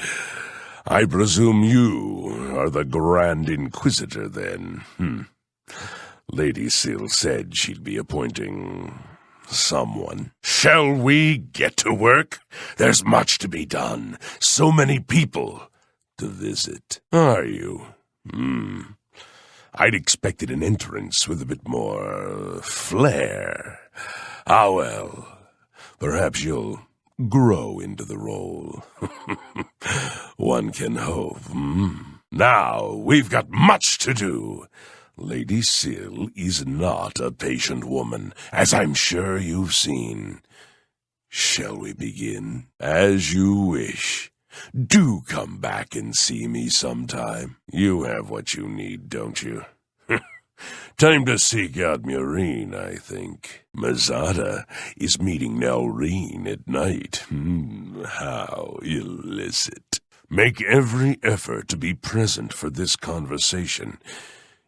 Speaker 9: I presume you are the Grand Inquisitor, then. Lady Syl said she'd be appointing someone. Shall we get to work? There's much to be done. So many people to visit. Are you? I'd expected an entrance with a bit more flair. Ah, well, perhaps you'll grow into the role. One can hope. Now, we've got much to do. Lady Syl is not a patient woman, as I'm sure you've seen. Shall we begin? As you wish. Do come back and see me sometime. You have what you need, don't you? Time to seek out Murine, I think. Mazada is meeting Nelrine at night. How illicit. Make every effort to be present for this conversation.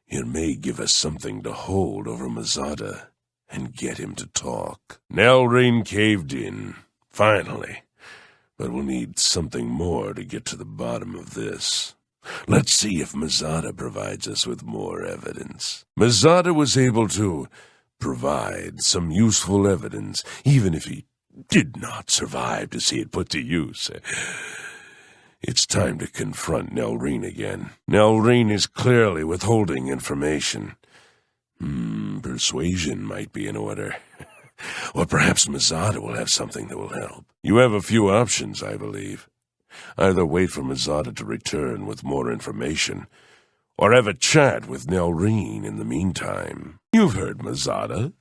Speaker 9: It may give us something to hold over Mazada and get him to talk. Nelrine caved in, finally. But we'll need something more to get to the bottom of this. Let's see if Mazada provides us with more evidence. Mazada was able to provide some useful evidence, even if he did not survive to see it put to use. It's time to confront Nelrine again. Nelrine is clearly withholding information. Persuasion might be in order. Or perhaps Mazada will have something that will help. You have a few options, I believe. Either wait for Mazada to return with more information, or have a chat with Nelrine in the meantime. You've heard Mazada.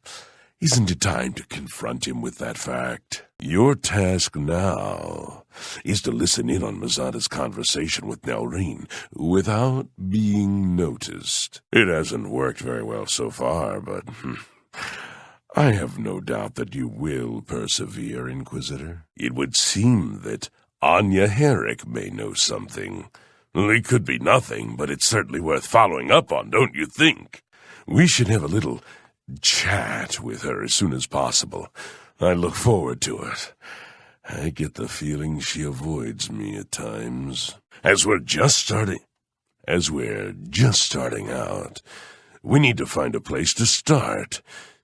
Speaker 9: Isn't it time to confront him with that fact? Your task now is to listen in on Mazada's conversation with Nelrine without being noticed. It hasn't worked very well so far, but I have no doubt that you will persevere, Inquisitor. It would seem that Anya Herrick may know something. It could be nothing, but it's certainly worth following up on, don't you think? We should have a little chat with her as soon as possible. I look forward to it. I get the feeling she avoids me at times. As we're just starting out, we need to find a place to start.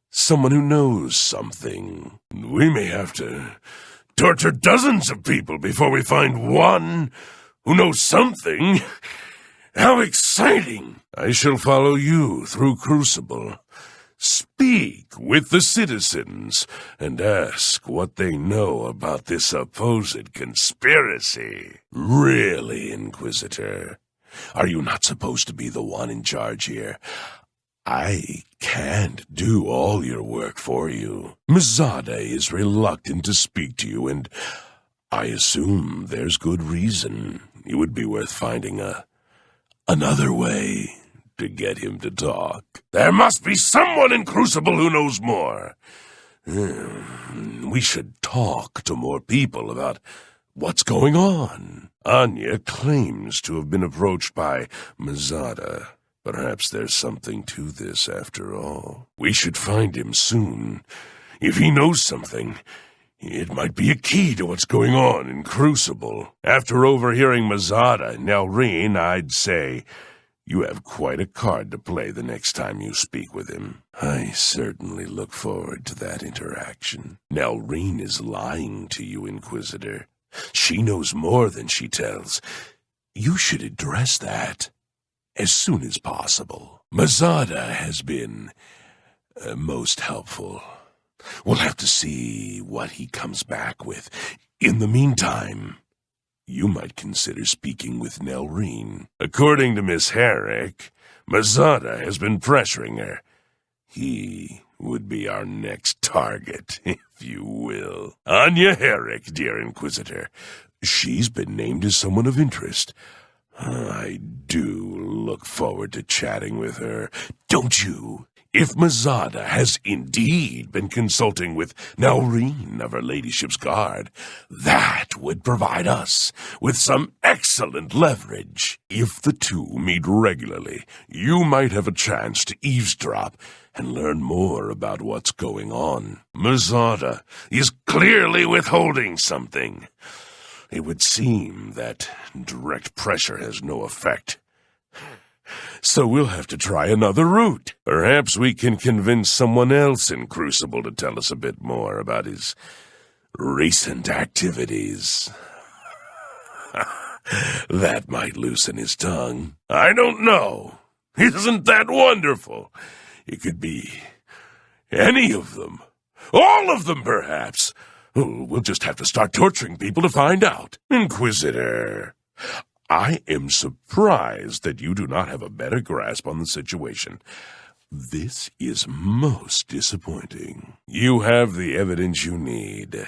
Speaker 9: Someone who knows something. We may have to torture dozens of people before we find one who knows something. How exciting! I shall follow you through Crucible. Speak with the citizens and ask what they know about this supposed conspiracy. Really, Inquisitor? Are you not supposed to be the one in charge here? I can't do all your work for you. Mazada is reluctant to speak to you, and I assume there's good reason. It would be worth finding another way to get him to talk. There must be someone in Crucible who knows more. We should talk to more people about what's going on. Anya claims to have been approached by Mazada. Perhaps there's something to this after all. We should find him soon. If he knows something, it might be a key to what's going on in Crucible. After overhearing Mazada and Nelrine, I'd say you have quite a card to play the next time you speak with him. I certainly look forward to that interaction. Nelrine is lying to you, Inquisitor. She knows more than she tells. You should address that as soon as possible. Mazada has been most helpful. We'll have to see what he comes back with. In the meantime, you might consider speaking with Nelrine. According to Miss Herrick, Mazada has been pressuring her. He would be our next target, if you will. Anya Herrick, dear Inquisitor. She's been named as someone of interest. I do look forward to chatting with her. Don't you? If Mazada has indeed been consulting with Nelrine of Her Ladyship's Guard, that would provide us with some excellent leverage. If the two meet regularly, you might have a chance to eavesdrop and learn more about what's going on. Mazada is clearly withholding something. It would seem that direct pressure has no effect. So we'll have to try another route. Perhaps we can convince someone else in Crucible to tell us a bit more about his recent activities. That might loosen his tongue. I don't know. Isn't that wonderful? It could be any of them. All of them, perhaps. Oh, we'll just have to start torturing people to find out. Inquisitor, I am surprised that you do not have a better grasp on the situation. This is most disappointing. You have the evidence you need.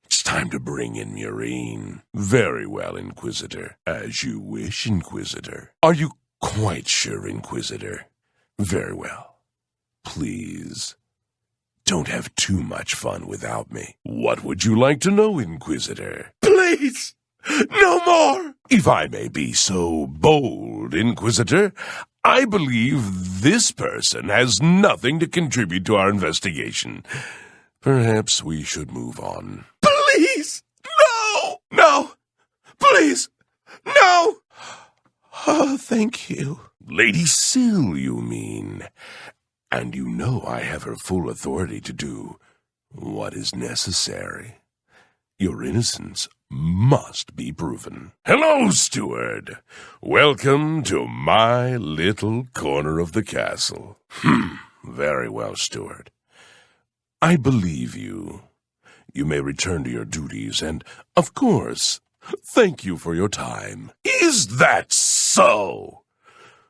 Speaker 9: It's time to bring in Murine. Very well, Inquisitor. As you wish, Inquisitor. Are you quite sure, Inquisitor? Very well. Please, don't have too much fun without me. What would you like to know, Inquisitor? Please, no more! If I may be so bold, Inquisitor, I believe this person has nothing to contribute to our investigation. Perhaps we should move on. Please! No! No! Please! No! Oh, thank you. Lady Syl, you mean. And you know I have her full authority to do what is necessary. Your innocence must be proven. Hello, Stewart. Welcome to my little corner of the castle. Very well, Stewart. I believe you. You may return to your duties, and, of course, thank you for your time. Is that so?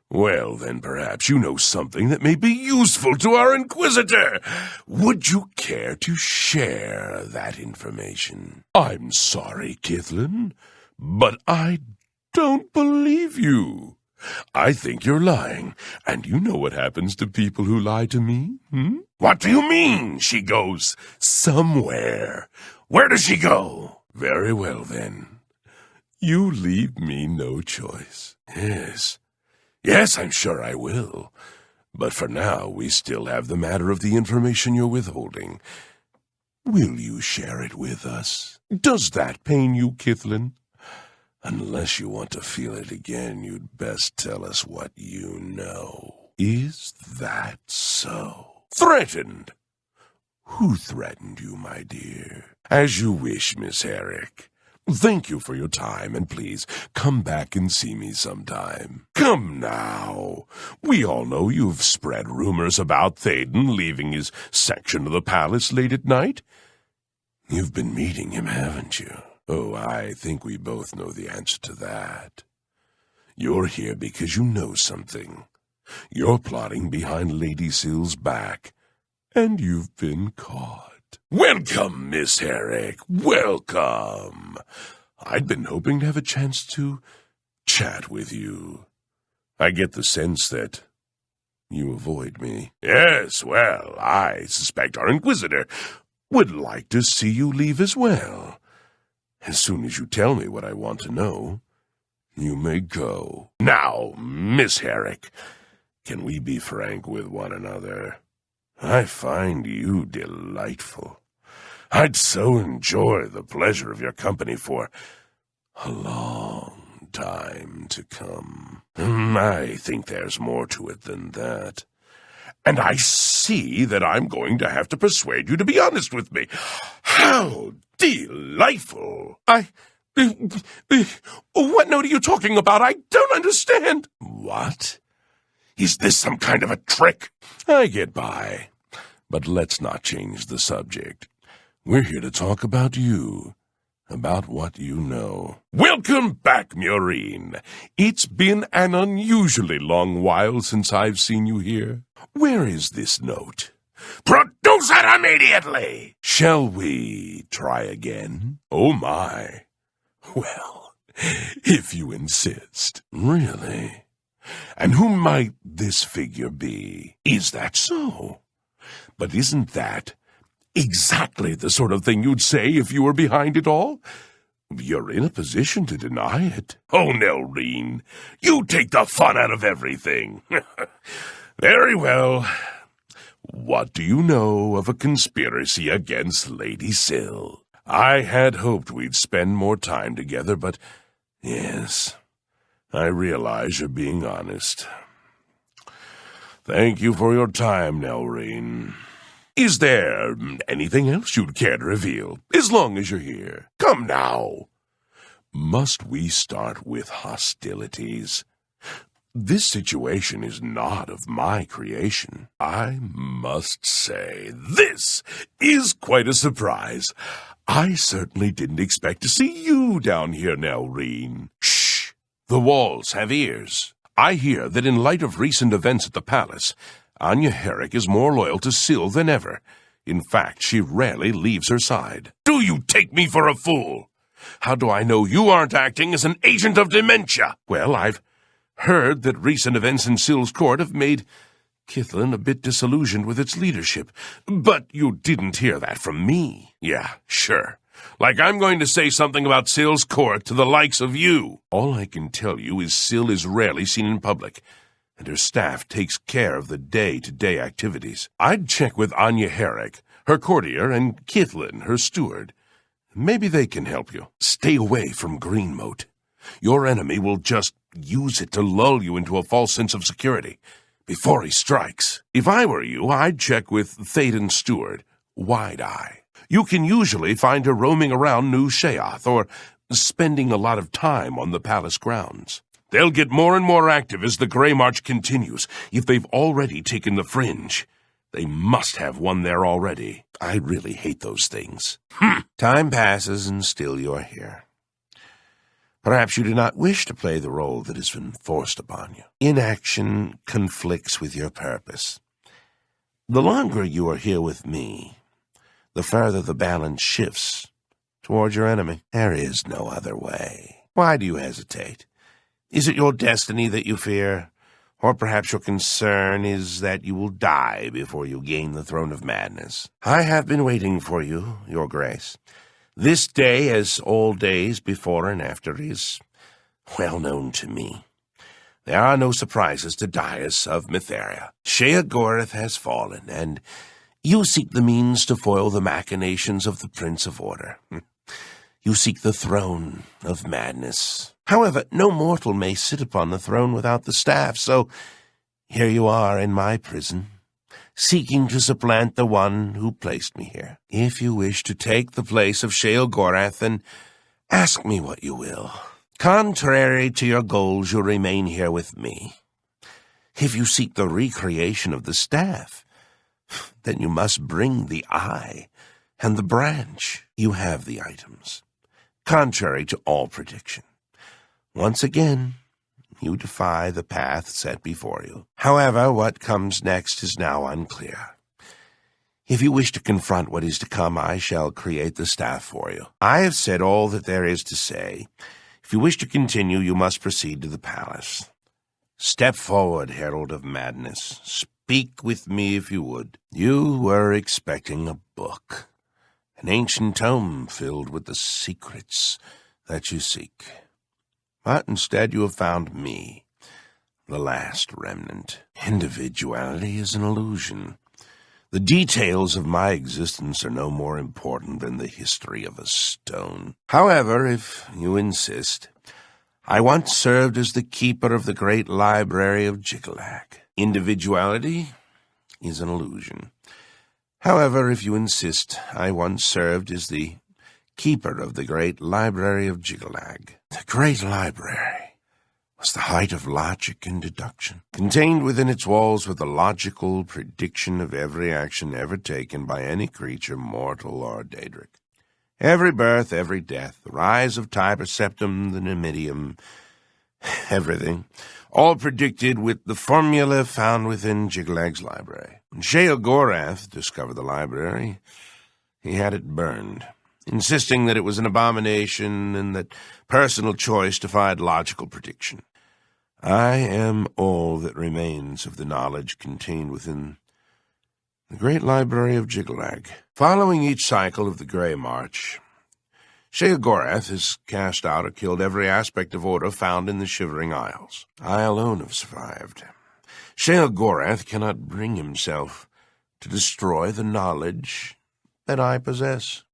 Speaker 9: Well, then perhaps you know something that may be useful to our Inquisitor. Would you care to share that information? I'm sorry, Kithlin, but I don't believe you. I think you're lying, and you know what happens to people who lie to me, What do you mean, she goes somewhere? Where does she go? Very well, then. You leave me no choice. Yes, I'm sure I will. But for now, we still have the matter of the information you're withholding. Will you share it with us? Does that pain you, Kithlin? Unless you want to feel it again, you'd best tell us what you know. Is that so? Threatened? Who threatened you, my dear? As you wish, Miss Herrick. Thank you for your time, and please come back and see me sometime. Come now. We all know you've spread rumors about Théoden leaving his section of the palace late at night. You've been meeting him, haven't you? Oh, I think we both know the answer to that. You're here because you know something. You're plotting behind Lady Syl's back, and you've been caught. Welcome, Miss Herrick. Welcome. I'd been hoping to have a chance to chat with you. I get the sense that you avoid me. Yes, well, I suspect our Inquisitor would like to see you leave as well. As soon as you tell me what I want to know, you may go. Now, Miss Herrick, can we be frank with one another? I find you delightful. I'd so enjoy the pleasure of your company for a long time to come. I think there's more to it than that. And I see that I'm going to have to persuade you to be honest with me. How delightful! What note are you talking about? I don't understand. What? Is this some kind of a trick? I get by. But let's not change the subject. We're here to talk about you. About what you know. Welcome back, Murine. It's been an unusually long while since I've seen you here. Where is this note? Produce it immediately! Shall we try again? Oh, my. Well, if you insist. Really? And who might this figure be? Is that so? But isn't that exactly the sort of thing you'd say if you were behind it all? You're in a position to deny it. Oh, Nelrine, you take the fun out of everything. Very well. What do you know of a conspiracy against Lady Syl? I had hoped we'd spend more time together, but yes, I realize you're being honest. Thank you for your time, Nelrine. Is there anything else you'd care to reveal, as long as you're here? Come now. Must we start with hostilities? This situation is not of my creation. I must say, this is quite a surprise. I certainly didn't expect to see you down here, Nelrine. Shh! The walls have ears. I hear that in light of recent events at the palace, Anya Herrick is more loyal to Syl than ever. In fact, she rarely leaves her side. Do you take me for a fool? How do I know you aren't acting as an agent of dementia? Well, I've heard that recent events in Syl's court have made Kithlin a bit disillusioned with its leadership. But you didn't hear that from me. Yeah, sure. Like I'm going to say something about Syl's court to the likes of you. All I can tell you is Syl is rarely seen in public, and her staff takes care of the day-to-day activities. I'd check with Anya Herrick, her courtier, and Kithlin, her steward. Maybe they can help you. Stay away from Greenmote. Your enemy will just use it to lull you into a false sense of security before he strikes. If I were you, I'd check with Thaden's steward, Wide-Eye. You can usually find her roaming around New Sheath or spending a lot of time on the palace grounds. They'll get more and more active as the Grey March continues. If they've already taken the Fringe, they must have one there already. I really hate those things. Time passes and still you're here. Perhaps you do not wish to play the role that has been forced upon you. Inaction conflicts with your purpose. The longer you are here with me, the further the balance shifts towards your enemy. There is no other way. Why do you hesitate? Is it your destiny that you fear? Or perhaps your concern is that you will die before you gain the throne of madness? I have been waiting for you, your grace. This day, as all days before and after, is well known to me. There are no surprises to Dias of Mytheria. Sheogorath has fallen, and you seek the means to foil the machinations of the Prince of Order. You seek the throne of madness. However, no mortal may sit upon the throne without the staff, so here you are in my prison, seeking to supplant the one who placed me here. If you wish to take the place of Sheogorath, then ask me what you will. Contrary to your goals, you'll remain here with me. If you seek the recreation of the staff, then you must bring the eye and the branch. You have the items, contrary to all prediction. Once again, you defy the path set before you. However, what comes next is now unclear. If you wish to confront what is to come, I shall create the staff for you. I have said all that there is to say. If you wish to continue, you must proceed to the palace. Step forward, Herald of Madness. Speak with me if you would. You were expecting a book, an ancient tome filled with the secrets that you seek. But instead you have found me, the last remnant. Individuality is an illusion. The details of my existence are no more important than the history of a stone. However, if you insist, I once served as the keeper of the great library of Jiggelag. Individuality is an illusion. However, if you insist, I once served as the keeper of the great library of Jiggelag. The great library was the height of logic and deduction. Contained within its walls were the logical prediction of every action ever taken by any creature, mortal or Daedric. Every birth, every death, the rise of Tiber Septim, the Numidium, everything, all predicted with the formula found within Jiggelag's library. When Sheogorath discovered the library, he had it burned, insisting that it was an abomination and that personal choice defied logical prediction. I am all that remains of the knowledge contained within the great library of Jiggelag. Following each cycle of the Grey March, Sheogorath has cast out or killed every aspect of order found in the Shivering Isles. I alone have survived. Sheogorath cannot bring himself to destroy the knowledge that I possess. The